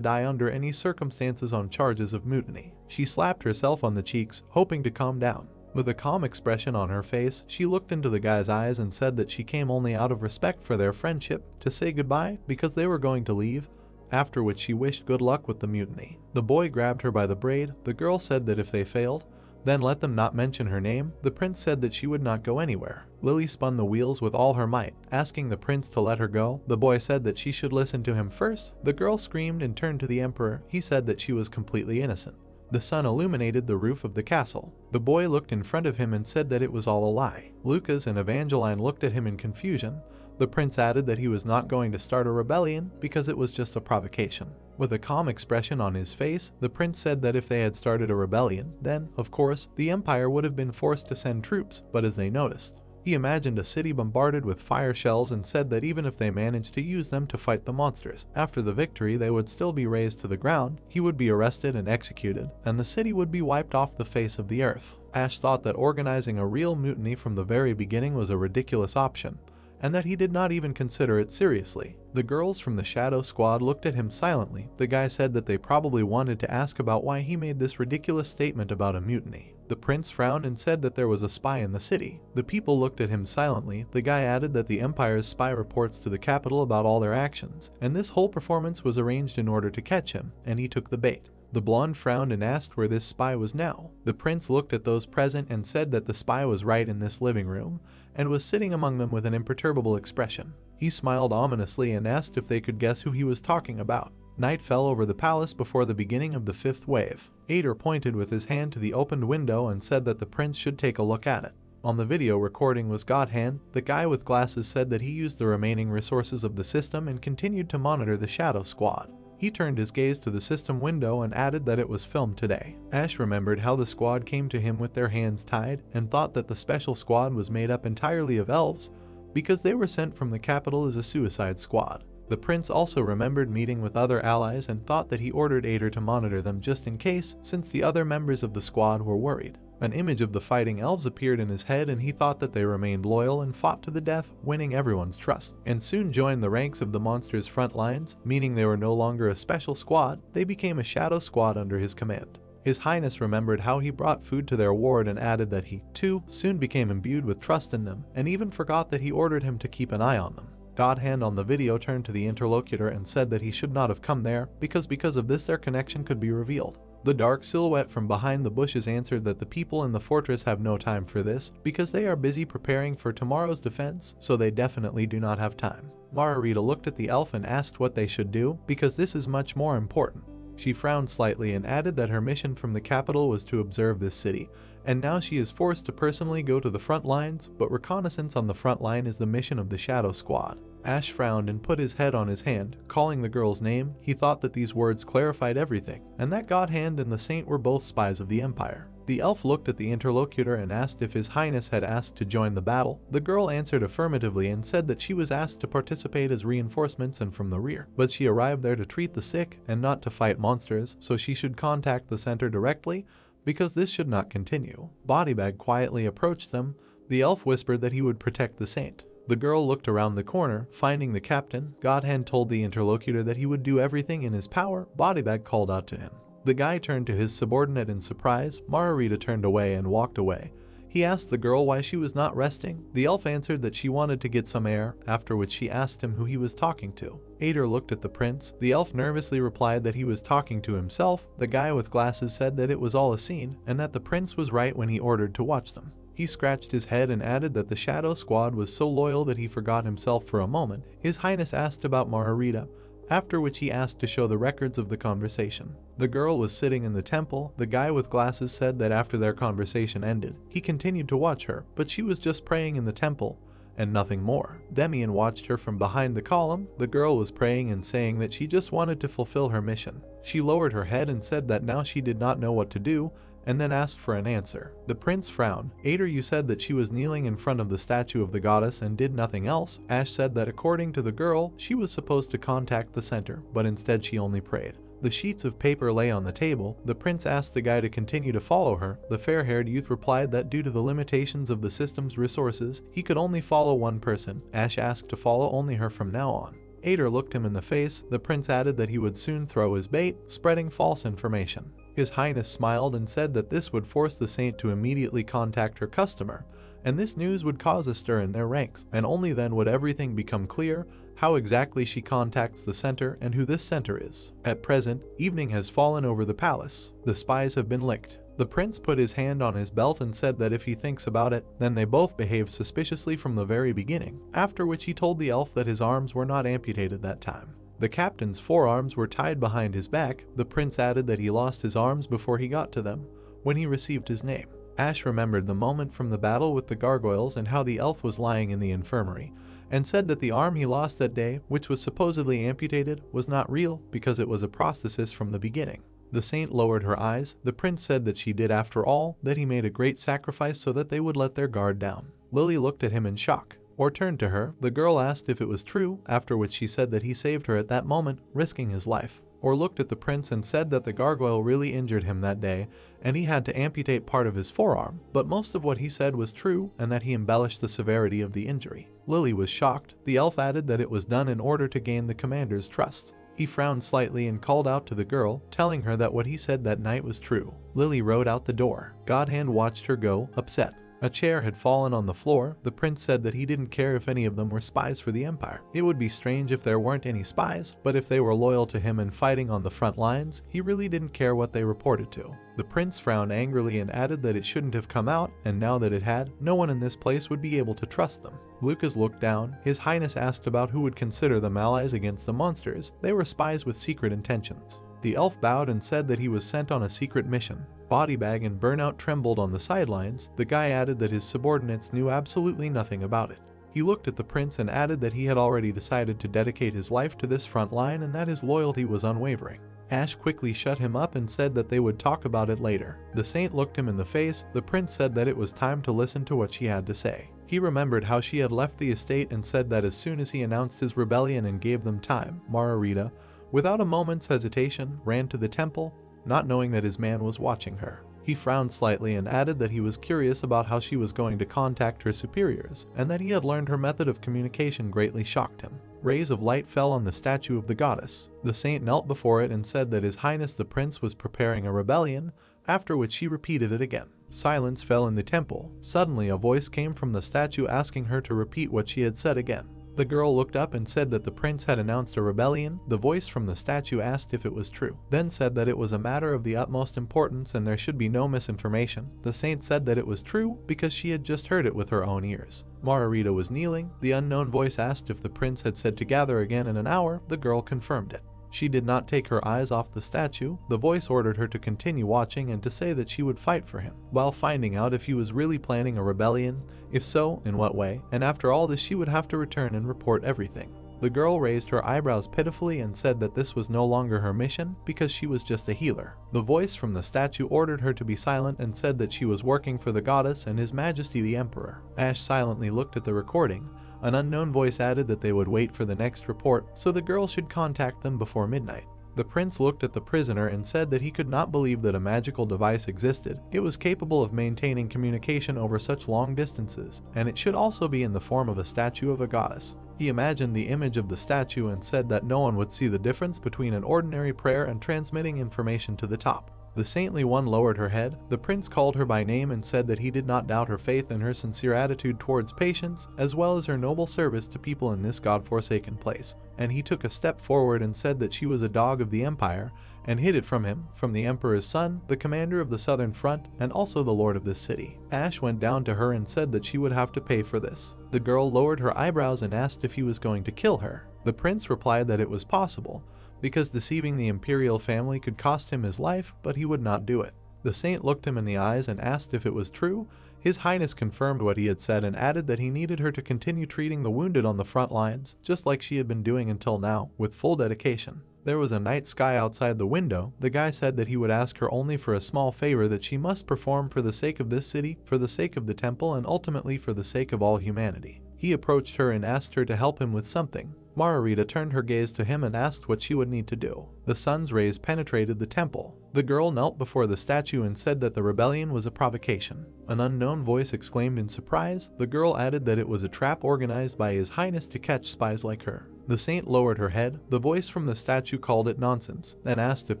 die under any circumstances on charges of mutiny. She slapped herself on the cheeks, hoping to calm down. With a calm expression on her face, she looked into the guy's eyes and said that she came only out of respect for their friendship, to say goodbye because they were going to leave, after which she wished good luck with the mutiny. The boy grabbed her by the braid. The girl said that if they failed, then let them not mention her name. The prince said that she would not go anywhere. Lily spun the wheels with all her might, asking the prince to let her go. The boy said that she should listen to him first. The girl screamed and turned to the emperor. He said that she was completely innocent. The sun illuminated the roof of the castle. The boy looked in front of him and said that it was all a lie. Lucas and Evangeline looked at him in confusion. The prince added that he was not going to start a rebellion because it was just a provocation. With a calm expression on his face, the prince said that if they had started a rebellion, then, of course, the empire would have been forced to send troops, but as they noticed, he imagined a city bombarded with fire shells and said that even if they managed to use them to fight the monsters, after the victory they would still be razed to the ground, he would be arrested and executed, and the city would be wiped off the face of the earth. Ash thought that organizing a real mutiny from the very beginning was a ridiculous option, and that he did not even consider it seriously. The girls from the Shadow Squad looked at him silently. The guy said that they probably wanted to ask about why he made this ridiculous statement about a mutiny. The prince frowned and said that there was a spy in the city. The people looked at him silently. The guy added that the Empire's spy reports to the capital about all their actions, and this whole performance was arranged in order to catch him, and he took the bait. The blonde frowned and asked where this spy was now. The prince looked at those present and said that the spy was right in this living room, and was sitting among them with an imperturbable expression. He smiled ominously and asked if they could guess who he was talking about. Night fell over the palace before the beginning of the fifth wave. Ader pointed with his hand to the opened window and said that the prince should take a look at it. On the video recording was Godhand. The guy with glasses said that he used the remaining resources of the system and continued to monitor the Shadow Squad. He turned his gaze to the system window and added that it was filmed today. Ash remembered how the squad came to him with their hands tied and thought that the special squad was made up entirely of elves because they were sent from the capital as a suicide squad. The prince also remembered meeting with other allies and thought that he ordered Ader to monitor them just in case, since the other members of the squad were worried. An image of the fighting elves appeared in his head and he thought that they remained loyal and fought to the death, winning everyone's trust, and soon joined the ranks of the monsters' front lines, meaning they were no longer a special squad, they became a shadow squad under his command. His Highness remembered how he brought food to their ward and added that he, too, soon became imbued with trust in them, and even forgot that he ordered him to keep an eye on them. Godhand on the video turned to the interlocutor and said that he should not have come there because of this their connection could be revealed. The dark silhouette from behind the bushes answered that the people in the fortress have no time for this because they are busy preparing for tomorrow's defense, so they definitely do not have time. Margarita looked at the elf and asked what they should do because this is much more important. She frowned slightly and added that her mission from the capital was to observe this city, and now she is forced to personally go to the front lines, but reconnaissance on the front line is the mission of the Shadow Squad. Ash frowned and put his head on his hand, calling the girl's name. He thought that these words clarified everything, and that Godhand and the Saint were both spies of the Empire. The elf looked at the interlocutor and asked if His Highness had asked to join the battle. The girl answered affirmatively and said that she was asked to participate as reinforcements and from the rear, but she arrived there to treat the sick and not to fight monsters, so she should contact the center directly because this should not continue. Bodybag quietly approached them. The elf whispered that he would protect the Saint. The girl looked around the corner, finding the captain. Godhand told the interlocutor that he would do everything in his power. Bodybag called out to him. The guy turned to his subordinate in surprise. Margarita turned away and walked away. He asked the girl why she was not resting. The elf answered that she wanted to get some air, after which she asked him who he was talking to. Ader looked at the prince. The elf nervously replied that he was talking to himself. The guy with glasses said that it was all a scene, and that the prince was right when he ordered to watch them. He scratched his head and added that the Shadow Squad was so loyal that he forgot himself for a moment. His Highness asked about Margarita, after which he asked to show the records of the conversation. The girl was sitting in the temple. The guy with glasses said that after their conversation ended, he continued to watch her, but she was just praying in the temple, and nothing more. Demian watched her from behind the column. The girl was praying and saying that she just wanted to fulfill her mission. She lowered her head and said that now she did not know what to do, and then asked for an answer. The prince frowned. Ader, you said that she was kneeling in front of the statue of the goddess and did nothing else. Ash said that according to the girl, she was supposed to contact the center, but instead she only prayed. The sheets of paper lay on the table. The prince asked the guy to continue to follow her. The fair-haired youth replied that due to the limitations of the system's resources, he could only follow one person. Ash asked to follow only her from now on. Ader looked him in the face. The prince added that he would soon throw his bait, spreading false information. His Highness smiled and said that this would force the Saint to immediately contact her customer, and this news would cause a stir in their ranks, and only then would everything become clear, how exactly she contacts the center and who this center is. At present, evening has fallen over the palace. The spies have been licked. The prince put his hand on his belt and said that if he thinks about it, then they both behaved suspiciously from the very beginning, after which he told the elf that his arms were not amputated that time. The captain's forearms were tied behind his back. The prince added that he lost his arms before he got to them, when he received his name. Ash remembered the moment from the battle with the gargoyles and how the elf was lying in the infirmary, and said that the arm he lost that day, which was supposedly amputated, was not real because it was a prosthesis from the beginning. The Saint lowered her eyes. The prince said that she did after all, that he made a great sacrifice so that they would let their guard down. Lily looked at him in shock, or turned to her. The girl asked if it was true, after which she said that he saved her at that moment, risking his life. Or looked at the prince and said that the gargoyle really injured him that day, and he had to amputate part of his forearm, but most of what he said was true, and that he embellished the severity of the injury. Lily was shocked. The elf added that it was done in order to gain the commander's trust. He frowned slightly and called out to the girl, telling her that what he said that night was true. Lily rode out the door. Godhand watched her go, upset. A chair had fallen on the floor. The prince said that he didn't care if any of them were spies for the Empire. It would be strange if there weren't any spies, but if they were loyal to him and fighting on the front lines, he really didn't care what they reported to. The prince frowned angrily and added that it shouldn't have come out, and now that it had, no one in this place would be able to trust them. Lucas looked down. His Highness asked about who would consider them allies against the monsters. They were spies with secret intentions. The elf bowed and said that he was sent on a secret mission. Bodybag and Burnout trembled on the sidelines. The guy added that his subordinates knew absolutely nothing about it. He looked at the prince and added that he had already decided to dedicate his life to this front line and that his loyalty was unwavering. Ash quickly shut him up and said that they would talk about it later. The saint looked him in the face. The prince said that it was time to listen to what she had to say. He remembered how she had left the estate and said that as soon as he announced his rebellion and gave them time, Margarita, without a moment's hesitation, ran to the temple, not knowing that his man was watching her. He frowned slightly and added that he was curious about how she was going to contact her superiors, and that he had learned her method of communication greatly shocked him. Rays of light fell on the statue of the goddess. The saint knelt before it and said that His Highness the Prince was preparing a rebellion, after which she repeated it again. Silence fell in the temple. Suddenly a voice came from the statue asking her to repeat what she had said again. The girl looked up and said that the prince had announced a rebellion. The voice from the statue asked if it was true, then said that it was a matter of the utmost importance and there should be no misinformation. The saint said that it was true because she had just heard it with her own ears. Margarita was kneeling. The unknown voice asked if the prince had said to gather again in an hour. The girl confirmed it. She did not take her eyes off the statue. The voice ordered her to continue watching and to say that she would fight for him, while finding out if he was really planning a rebellion, if so, in what way, and after all this she would have to return and report everything. The girl raised her eyebrows pitifully and said that this was no longer her mission because she was just a healer. The voice from the statue ordered her to be silent and said that she was working for the goddess and His Majesty the Emperor. Ash silently looked at the recording. An unknown voice added that they would wait for the next report, so the girl should contact them before midnight. The prince looked at the prisoner and said that he could not believe that a magical device existed. It was capable of maintaining communication over such long distances, and it should also be in the form of a statue of a goddess. He imagined the image of the statue and said that no one would see the difference between an ordinary prayer and transmitting information to the top. The saintly one lowered her head. The prince called her by name and said that he did not doubt her faith and her sincere attitude towards patients, as well as her noble service to people in this god-forsaken place. And he took a step forward and said that she was a dog of the empire, and hid it from him, from the emperor's son, the commander of the southern front, and also the lord of this city. Ash went down to her and said that she would have to pay for this. The girl lowered her eyebrows and asked if he was going to kill her. The prince replied that it was possible, because deceiving the imperial family could cost him his life, but he would not do it. The saint looked him in the eyes and asked if it was true. His Highness confirmed what he had said and added that he needed her to continue treating the wounded on the front lines, just like she had been doing until now, with full dedication. There was a night sky outside the window. The guy said that he would ask her only for a small favor that she must perform for the sake of this city, for the sake of the temple, and ultimately for the sake of all humanity. He approached her and asked her to help him with something. Margarita turned her gaze to him and asked what she would need to do. The sun's rays penetrated the temple. The girl knelt before the statue and said that the rebellion was a provocation. An unknown voice exclaimed in surprise. The girl added that it was a trap organized by His Highness to catch spies like her. The saint lowered her head. The voice from the statue called it nonsense, and asked if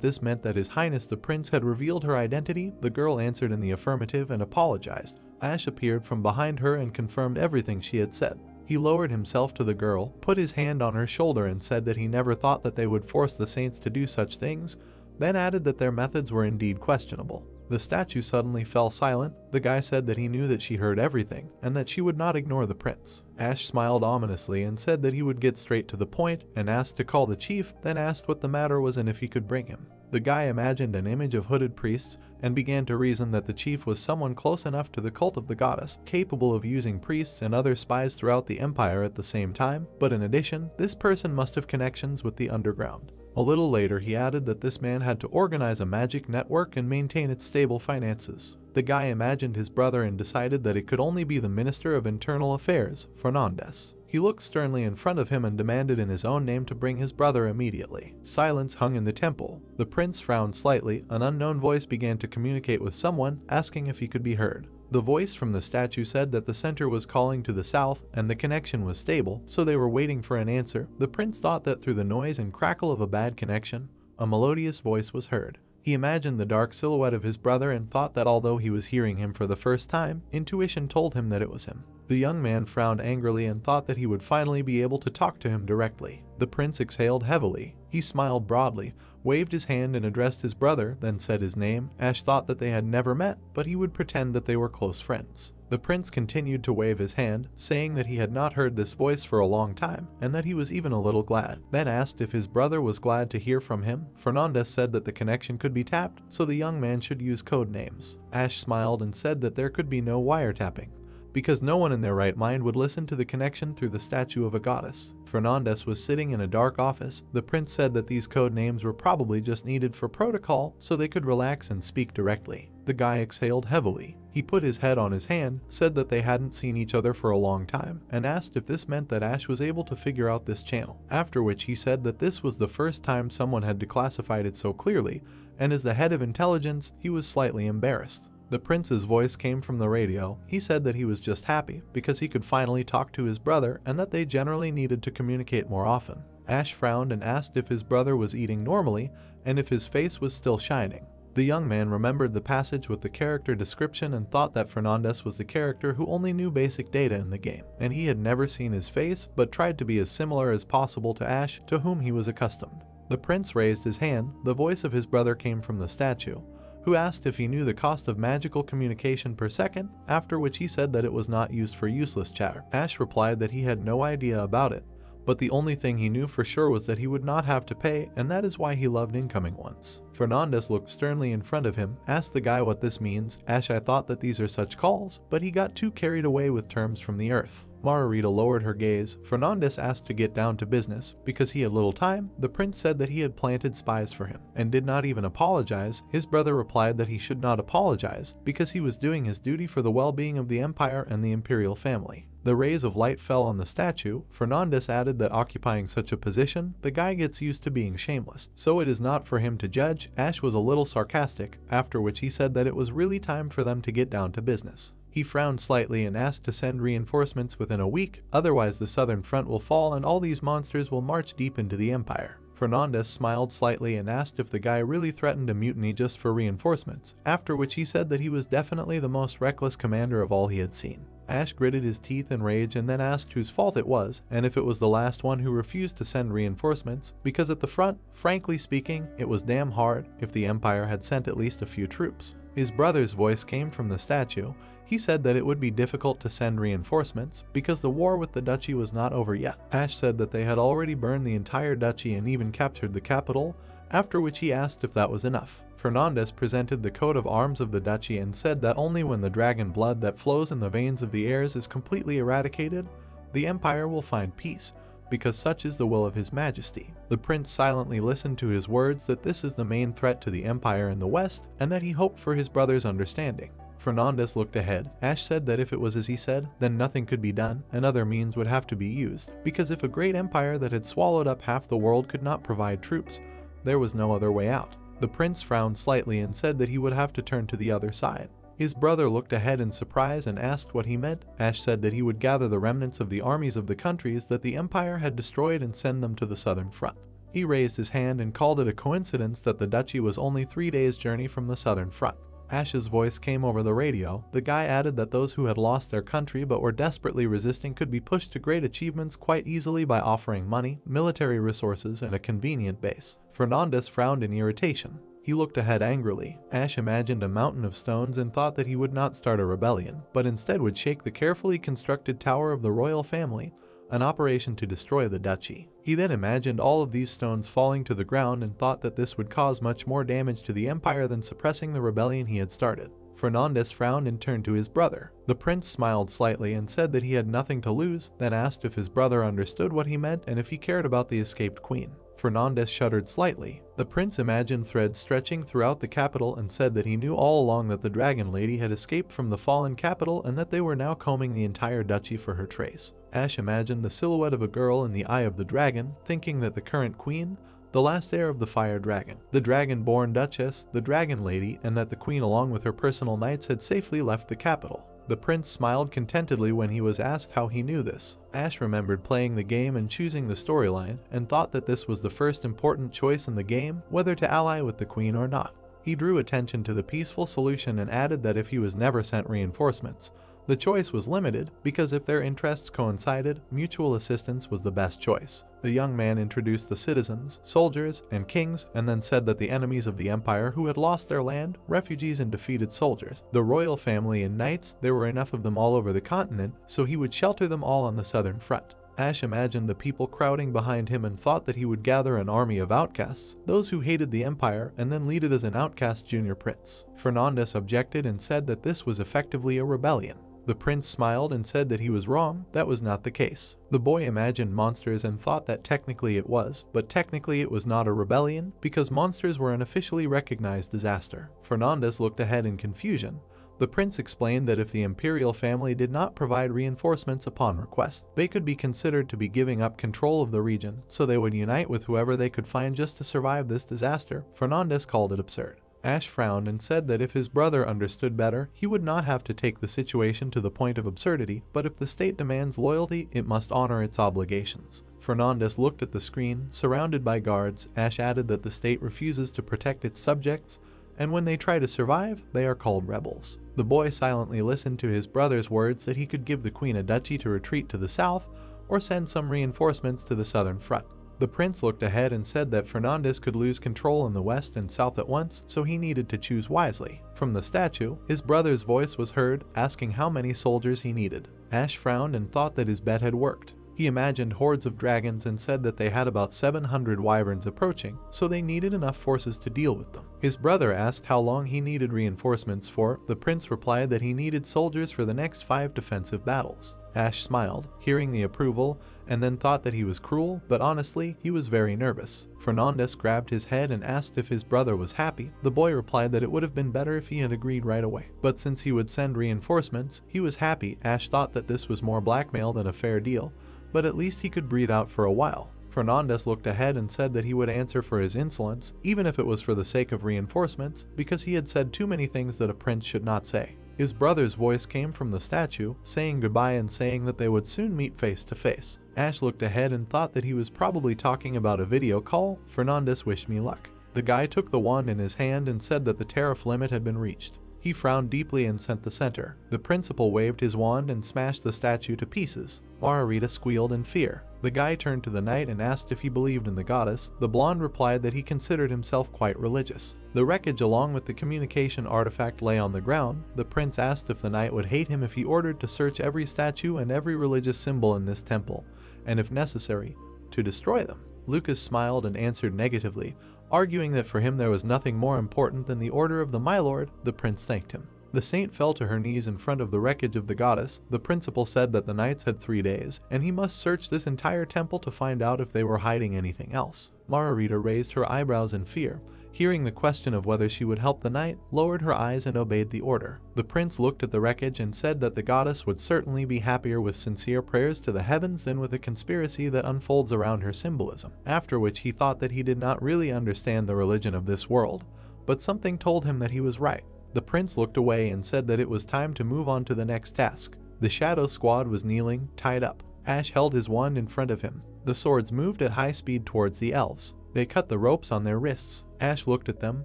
this meant that His Highness the Prince had revealed her identity. The girl answered in the affirmative and apologized. Ash appeared from behind her and confirmed everything she had said. He lowered himself to the girl, put his hand on her shoulder and said that he never thought that they would force the saints to do such things, then added that their methods were indeed questionable. The statue suddenly fell silent. The guy said that he knew that she heard everything, and that she would not ignore the prince. Ash smiled ominously and said that he would get straight to the point, and asked to call the chief, then asked what the matter was and if he could bring him. The guy imagined an image of hooded priests, and began to reason that the chief was someone close enough to the cult of the goddess, capable of using priests and other spies throughout the empire at the same time, but in addition, this person must have connections with the underground. A little later he added that this man had to organize a magic network and maintain its stable finances. The guy imagined his brother and decided that it could only be the Minister of Internal Affairs, Fernandez. He looked sternly in front of him and demanded in his own name to bring his brother immediately. Silence hung in the temple. The prince frowned slightly. An unknown voice began to communicate with someone, asking if he could be heard. The voice from the statue said that the center was calling to the south and the connection was stable, so they were waiting for an answer. The prince thought that through the noise and crackle of a bad connection, a melodious voice was heard. He imagined the dark silhouette of his brother and thought that although he was hearing him for the first time, intuition told him that it was him. The young man frowned angrily and thought that he would finally be able to talk to him directly. The prince exhaled heavily. He smiled broadly, waved his hand and addressed his brother, then said his name. Ash thought that they had never met, but he would pretend that they were close friends. The prince continued to wave his hand, saying that he had not heard this voice for a long time, and that he was even a little glad. Then asked if his brother was glad to hear from him. Fernandez said that the connection could be tapped, so the young man should use code names. Ash smiled and said that there could be no wiretapping. because no one in their right mind would listen to the connection through the statue of a goddess. Fernandez was sitting in a dark office. The prince said that these code names were probably just needed for protocol so they could relax and speak directly. The guy exhaled heavily. He put his head on his hand, said that they hadn't seen each other for a long time, and asked if this meant that Ash was able to figure out this channel, after which he said that this was the first time someone had declassified it so clearly, and as the head of intelligence, he was slightly embarrassed. The prince's voice came from the radio. He said that he was just happy because he could finally talk to his brother and that they generally needed to communicate more often. Ash frowned and asked if his brother was eating normally and if his face was still shining. The young man remembered the passage with the character description and thought that Fernandez was the character who only knew basic data in the game, and he had never seen his face but tried to be as similar as possible to Ash, to whom he was accustomed. The prince raised his hand. The voice of his brother came from the statue, who asked if he knew the cost of magical communication per second, after which he said that it was not used for useless chatter. Ash replied that he had no idea about it, but the only thing he knew for sure was that he would not have to pay, and that is why he loved incoming ones. Fernandez looked sternly in front of him, asked the guy what this means. Ash, I thought that these are such calls, but he got too carried away with terms from the earth. Margarita lowered her gaze. Fernandez asked to get down to business because he had little time. The prince said that he had planted spies for him and did not even apologize. His brother replied that he should not apologize because he was doing his duty for the well-being of the empire and the imperial family. The rays of light fell on the statue. Fernandez added that occupying such a position, the guy gets used to being shameless, so it is not for him to judge. Ash was a little sarcastic, after which he said that it was really time for them to get down to business. He frowned slightly and asked to send reinforcements within a week, otherwise the southern front will fall and all these monsters will march deep into the empire. Fernandez smiled slightly and asked if the guy really threatened a mutiny just for reinforcements, after which he said that he was definitely the most reckless commander of all he had seen. Ash gritted his teeth in rage and then asked whose fault it was, and if it was the last one who refused to send reinforcements, because at the front, frankly speaking, it was damn hard if the Empire had sent at least a few troops. His brother's voice came from the statue. He said that it would be difficult to send reinforcements because the war with the duchy was not over yet. Ash said that they had already burned the entire duchy and even captured the capital, after which he asked if that was enough. Fernandez presented the coat of arms of the duchy and said that only when the dragon blood that flows in the veins of the heirs is completely eradicated, the empire will find peace, because such is the will of His Majesty. The prince silently listened to his words that this is the main threat to the empire in the west and that he hoped for his brother's understanding. Fernandez looked ahead. Ash said that if it was as he said, then nothing could be done and other means would have to be used, because if a great empire that had swallowed up half the world could not provide troops, there was no other way out. The prince frowned slightly and said that he would have to turn to the other side. His brother looked ahead in surprise and asked what he meant. Ash said that he would gather the remnants of the armies of the countries that the empire had destroyed and send them to the southern front. He raised his hand and called it a coincidence that the duchy was only 3 days' journey from the southern front. Ash's voice came over the radio. The guy added that those who had lost their country but were desperately resisting could be pushed to great achievements quite easily by offering money, military resources, and a convenient base. Fernandez frowned in irritation. He looked ahead angrily. Ash imagined a mountain of stones and thought that he would not start a rebellion, but instead would shake the carefully constructed tower of the royal family, an operation to destroy the duchy. He then imagined all of these stones falling to the ground and thought that this would cause much more damage to the empire than suppressing the rebellion he had started. Fernandez frowned and turned to his brother. The prince smiled slightly and said that he had nothing to lose, then asked if his brother understood what he meant and if he cared about the escaped queen. Fernandez shuddered slightly. The prince imagined threads stretching throughout the capital and said that he knew all along that the dragon lady had escaped from the fallen capital and that they were now combing the entire duchy for her trace. Ash imagined the silhouette of a girl in the eye of the dragon, thinking that the current queen, the last heir of the fire dragon, the dragon-born duchess, the dragon lady, and that the queen along with her personal knights had safely left the capital. The prince smiled contentedly when he was asked how he knew this. Ash remembered playing the game and choosing the storyline, and thought that this was the first important choice in the game, whether to ally with the queen or not. He drew attention to the peaceful solution and added that if he was never sent reinforcements, the choice was limited because if their interests coincided, mutual assistance was the best choice. The young man introduced the citizens, soldiers, and kings, and then said that the enemies of the empire who had lost their land, refugees and defeated soldiers, the royal family and knights, there were enough of them all over the continent, so he would shelter them all on the southern front. Ash imagined the people crowding behind him and thought that he would gather an army of outcasts, those who hated the empire, and then lead it as an outcast junior prince. Fernandez objected and said that this was effectively a rebellion. The prince smiled and said that he was wrong, that was not the case. The boy imagined monsters and thought that technically it was, but technically it was not a rebellion because monsters were an officially recognized disaster. Fernandez looked ahead in confusion. The prince explained that if the imperial family did not provide reinforcements upon request, they could be considered to be giving up control of the region, so they would unite with whoever they could find just to survive this disaster. Fernandez called it absurd. Ash frowned and said that if his brother understood better, he would not have to take the situation to the point of absurdity, but if the state demands loyalty, it must honor its obligations. Fernandez looked at the screen, surrounded by guards. Ash added that the state refuses to protect its subjects, and when they try to survive, they are called rebels. The boy silently listened to his brother's words that he could give the queen a duchy to retreat to the south, or send some reinforcements to the southern front. The prince looked ahead and said that Fernandez could lose control in the west and south at once, so he needed to choose wisely. From the statue, his brother's voice was heard, asking how many soldiers he needed. Ash frowned and thought that his bet had worked. He imagined hordes of dragons and said that they had about 700 wyverns approaching, so they needed enough forces to deal with them. His brother asked how long he needed reinforcements for. The prince replied that he needed soldiers for the next 5 defensive battles. Ash smiled, hearing the approval, and then thought that he was cruel, but honestly, he was very nervous. Fernandez grabbed his head and asked if his brother was happy. The boy replied that it would have been better if he had agreed right away. But since he would send reinforcements, he was happy. Ash thought that this was more blackmail than a fair deal, but at least he could breathe out for a while. Fernandez looked ahead and said that he would answer for his insolence, even if it was for the sake of reinforcements, because he had said too many things that a prince should not say. His brother's voice came from the statue, saying goodbye and saying that they would soon meet face to face. Ash looked ahead and thought that he was probably talking about a video call. Fernandez wished me luck. The guy took the wand in his hand and said that the tariff limit had been reached. He frowned deeply and sent the center. The principal waved his wand and smashed the statue to pieces. Margarita squealed in fear. The guy turned to the knight and asked if he believed in the goddess. The blonde replied that he considered himself quite religious. The wreckage along with the communication artifact lay on the ground. The prince asked if the knight would hate him if he ordered to search every statue and every religious symbol in this temple, and if necessary, to destroy them. Lucas smiled and answered negatively, arguing that for him there was nothing more important than the order of the My Lord. The prince thanked him. The saint fell to her knees in front of the wreckage of the goddess. The principal said that the knights had 3 days, and he must search this entire temple to find out if they were hiding anything else. Margarita raised her eyebrows in fear. Hearing the question of whether she would help the knight, lowered her eyes and obeyed the order. The prince looked at the wreckage and said that the goddess would certainly be happier with sincere prayers to the heavens than with a conspiracy that unfolds around her symbolism. After which he thought that he did not really understand the religion of this world, but something told him that he was right. The prince looked away and said that it was time to move on to the next task. The shadow squad was kneeling, tied up. Ash held his wand in front of him. The swords moved at high speed towards the elves. They cut the ropes on their wrists. Ash looked at them.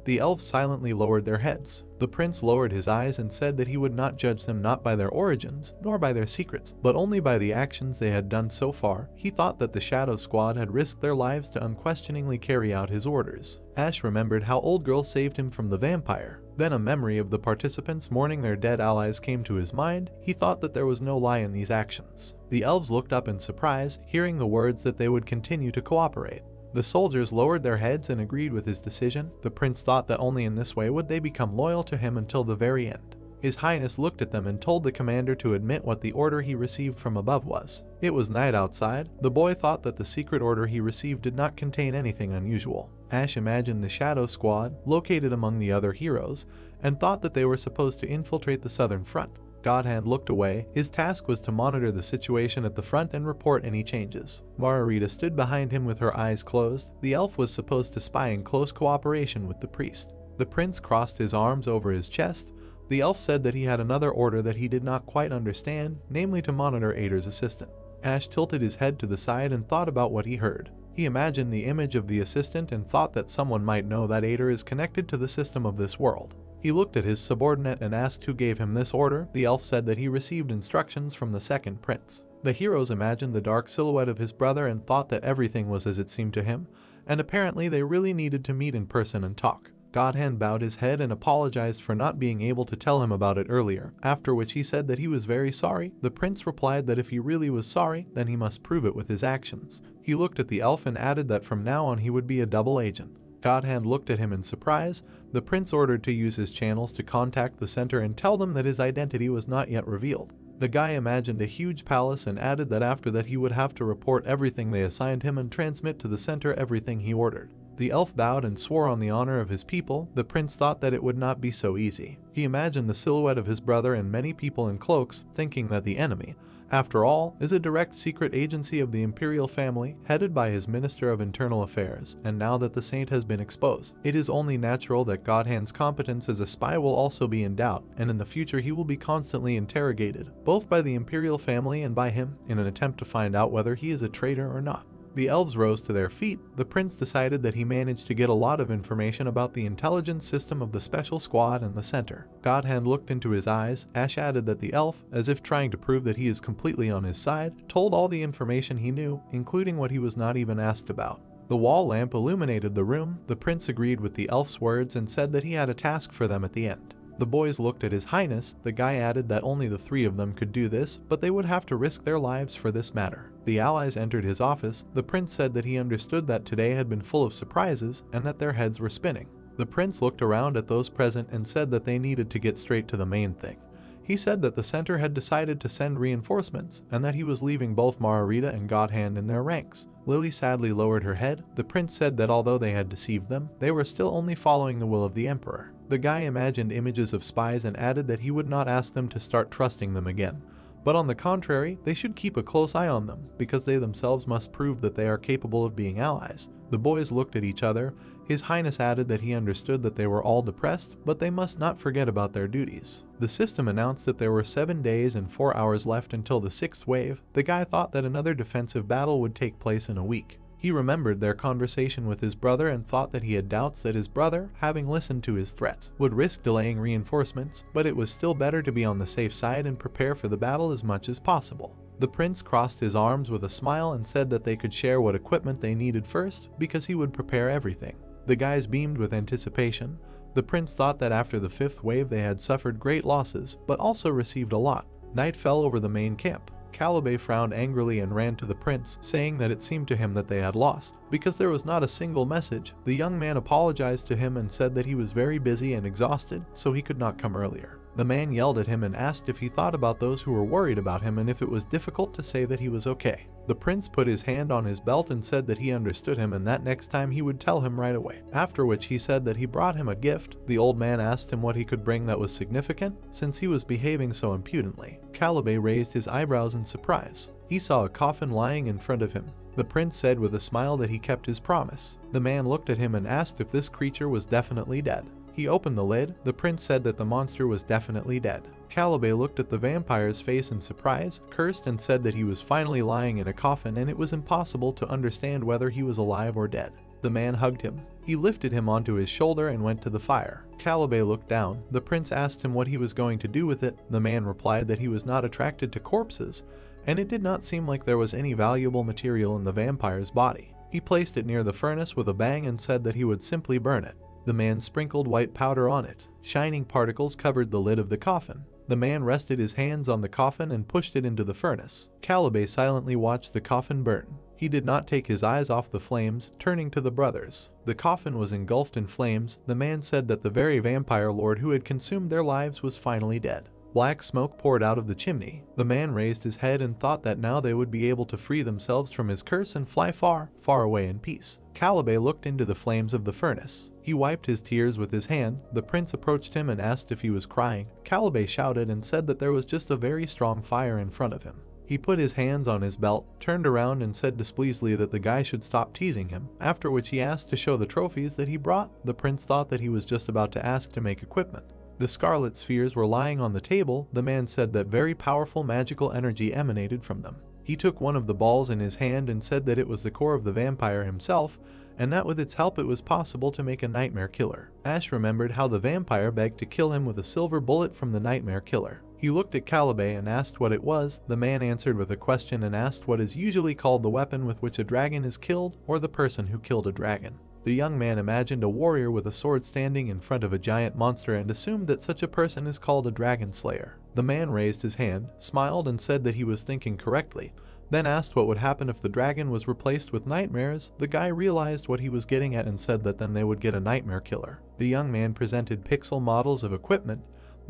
The elves silently lowered their heads. The prince lowered his eyes and said that he would not judge them not by their origins, nor by their secrets, but only by the actions they had done so far. He thought that the Shadow Squad had risked their lives to unquestioningly carry out his orders. Ash remembered how Old Girl saved him from the vampire. Then a memory of the participants mourning their dead allies came to his mind. He thought that there was no lie in these actions. The elves looked up in surprise, hearing the words that they would continue to cooperate. The soldiers lowered their heads and agreed with his decision. The prince thought that only in this way would they become loyal to him until the very end. His Highness looked at them and told the commander to admit what the order he received from above was. It was night outside. The boy thought that the secret order he received did not contain anything unusual. Ash imagined the Shadow Squad, located among the other heroes, and thought that they were supposed to infiltrate the southern front. Godhand looked away. His task was to monitor the situation at the front and report any changes. Margarita stood behind him with her eyes closed. The elf was supposed to spy in close cooperation with the priest. The prince crossed his arms over his chest. The elf said that he had another order that he did not quite understand, namely to monitor Ader's assistant. Ash tilted his head to the side and thought about what he heard. He imagined the image of the assistant and thought that someone might know that Ader is connected to the system of this world. He looked at his subordinate and asked who gave him this order. The elf said that he received instructions from the second prince. The heroes imagined the dark silhouette of his brother and thought that everything was as it seemed to him, and apparently they really needed to meet in person and talk. Godhand bowed his head and apologized for not being able to tell him about it earlier, after which he said that he was very sorry. The prince replied that if he really was sorry, then he must prove it with his actions. He looked at the elf and added that from now on he would be a double agent. Godhand looked at him in surprise. The prince ordered to use his channels to contact the center and tell them that his identity was not yet revealed. The guy imagined a huge palace and added that after that he would have to report everything they assigned him and transmit to the center everything he ordered. The elf bowed and swore on the honor of his people. The prince thought that it would not be so easy. He imagined the silhouette of his brother and many people in cloaks, thinking that the enemy, after all, is a direct secret agency of the imperial family, headed by his Minister of Internal Affairs, and now that the saint has been exposed, it is only natural that Godhand's competence as a spy will also be in doubt, and in the future he will be constantly interrogated, both by the imperial family and by him, in an attempt to find out whether he is a traitor or not. The elves rose to their feet. The prince decided that he managed to get a lot of information about the intelligence system of the special squad and the center. Godhand looked into his eyes. Ash added that the elf, as if trying to prove that he is completely on his side, told all the information he knew, including what he was not even asked about. The wall lamp illuminated the room. The prince agreed with the elf's words and said that he had a task for them at the end. The boys looked at His Highness. The guy added that only the three of them could do this, but they would have to risk their lives for this matter. The allies entered his office. The prince said that he understood that today had been full of surprises and that their heads were spinning. The prince looked around at those present and said that they needed to get straight to the main thing. He said that the center had decided to send reinforcements and that he was leaving both Margarita and Godhand in their ranks. Lily sadly lowered her head. The prince said that although they had deceived them, they were still only following the will of the emperor. The guy imagined images of spies and added that he would not ask them to start trusting them again. But on the contrary, they should keep a close eye on them, because they themselves must prove that they are capable of being allies. The boys looked at each other. His Highness added that he understood that they were all depressed, but they must not forget about their duties. The system announced that there were 7 days and 4 hours left until the 6th wave. The guy thought that another defensive battle would take place in a week. He remembered their conversation with his brother and thought that he had doubts that his brother, having listened to his threats, would risk delaying reinforcements, but it was still better to be on the safe side and prepare for the battle as much as possible. The prince crossed his arms with a smile and said that they could share what equipment they needed first, because he would prepare everything. The guys beamed with anticipation. The prince thought that after the 5th wave they had suffered great losses, but also received a lot. Night fell over the main camp. Caliban frowned angrily and ran to the prince, saying that it seemed to him that they had lost, because there was not a single message. The young man apologized to him and said that he was very busy and exhausted, so he could not come earlier. The man yelled at him and asked if he thought about those who were worried about him and if it was difficult to say that he was okay. The prince put his hand on his belt and said that he understood him and that next time he would tell him right away. After which he said that he brought him a gift. The old man asked him what he could bring that was significant, since he was behaving so impudently. Caliban raised his eyebrows in surprise. He saw a coffin lying in front of him. The prince said with a smile that he kept his promise. The man looked at him and asked if this creature was definitely dead. He opened the lid. The prince said that the monster was definitely dead. Caliban looked at the vampire's face in surprise, cursed and said that he was finally lying in a coffin and it was impossible to understand whether he was alive or dead. The man hugged him. He lifted him onto his shoulder and went to the fire. Caliban looked down. The prince asked him what he was going to do with it. The man replied that he was not attracted to corpses, and it did not seem like there was any valuable material in the vampire's body. He placed it near the furnace with a bang and said that he would simply burn it. The man sprinkled white powder on it. Shining particles covered the lid of the coffin. The man rested his hands on the coffin and pushed it into the furnace. Caliban silently watched the coffin burn. He did not take his eyes off the flames, turning to the brothers. The coffin was engulfed in flames. The man said that the very vampire lord who had consumed their lives was finally dead. Black smoke poured out of the chimney. The man raised his head and thought that now they would be able to free themselves from his curse and fly far, far away in peace. Caliban looked into the flames of the furnace. He wiped his tears with his hand. The prince approached him and asked if he was crying. Caliban shouted and said that there was just a very strong fire in front of him. He put his hands on his belt, turned around and said displeasedly that the guy should stop teasing him, after which he asked to show the trophies that he brought. The prince thought that he was just about to ask to make equipment. The scarlet spheres were lying on the table. The man said that very powerful magical energy emanated from them. He took one of the balls in his hand and said that it was the core of the vampire himself, and that with its help it was possible to make a nightmare killer. Ash remembered how the vampire begged to kill him with a silver bullet from the nightmare killer. He looked at Caliban and asked what it was. The man answered with a question and asked what is usually called the weapon with which a dragon is killed, or the person who killed a dragon. The young man imagined a warrior with a sword standing in front of a giant monster and assumed that such a person is called a dragon slayer. The man raised his hand, smiled and said that he was thinking correctly, then asked what would happen if the dragon was replaced with nightmares. The guy realized what he was getting at and said that then they would get a nightmare killer. The young man presented pixel models of equipment.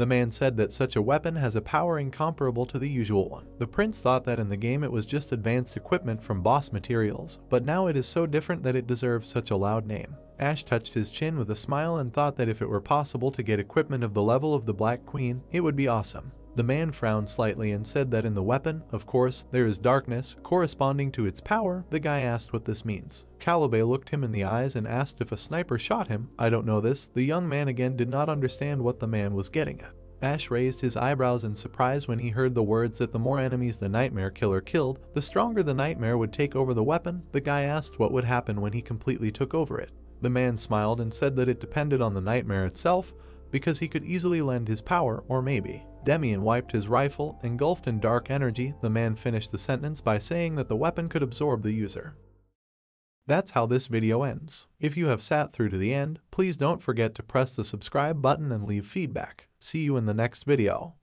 The man said that such a weapon has a power incomparable to the usual one. The prince thought that in the game it was just advanced equipment from Boss Materials, but now it is so different that it deserves such a loud name. Ash touched his chin with a smile and thought that if it were possible to get equipment of the level of the Black Queen, it would be awesome. The man frowned slightly and said that in the weapon, of course, there is darkness corresponding to its power. The guy asked what this means. Caliban looked him in the eyes and asked if a sniper shot him. I don't know this. The young man again did not understand what the man was getting at. Ash raised his eyebrows in surprise when he heard the words that the more enemies the Nightmare Killer killed, the stronger the nightmare would take over the weapon. The guy asked what would happen when he completely took over it. The man smiled and said that it depended on the nightmare itself, because he could easily lend his power, or maybe. Demian wiped his rifle, engulfed in dark energy. The man finished the sentence by saying that the weapon could absorb the user. That's how this video ends. If you have sat through to the end, please don't forget to press the subscribe button and leave feedback. See you in the next video.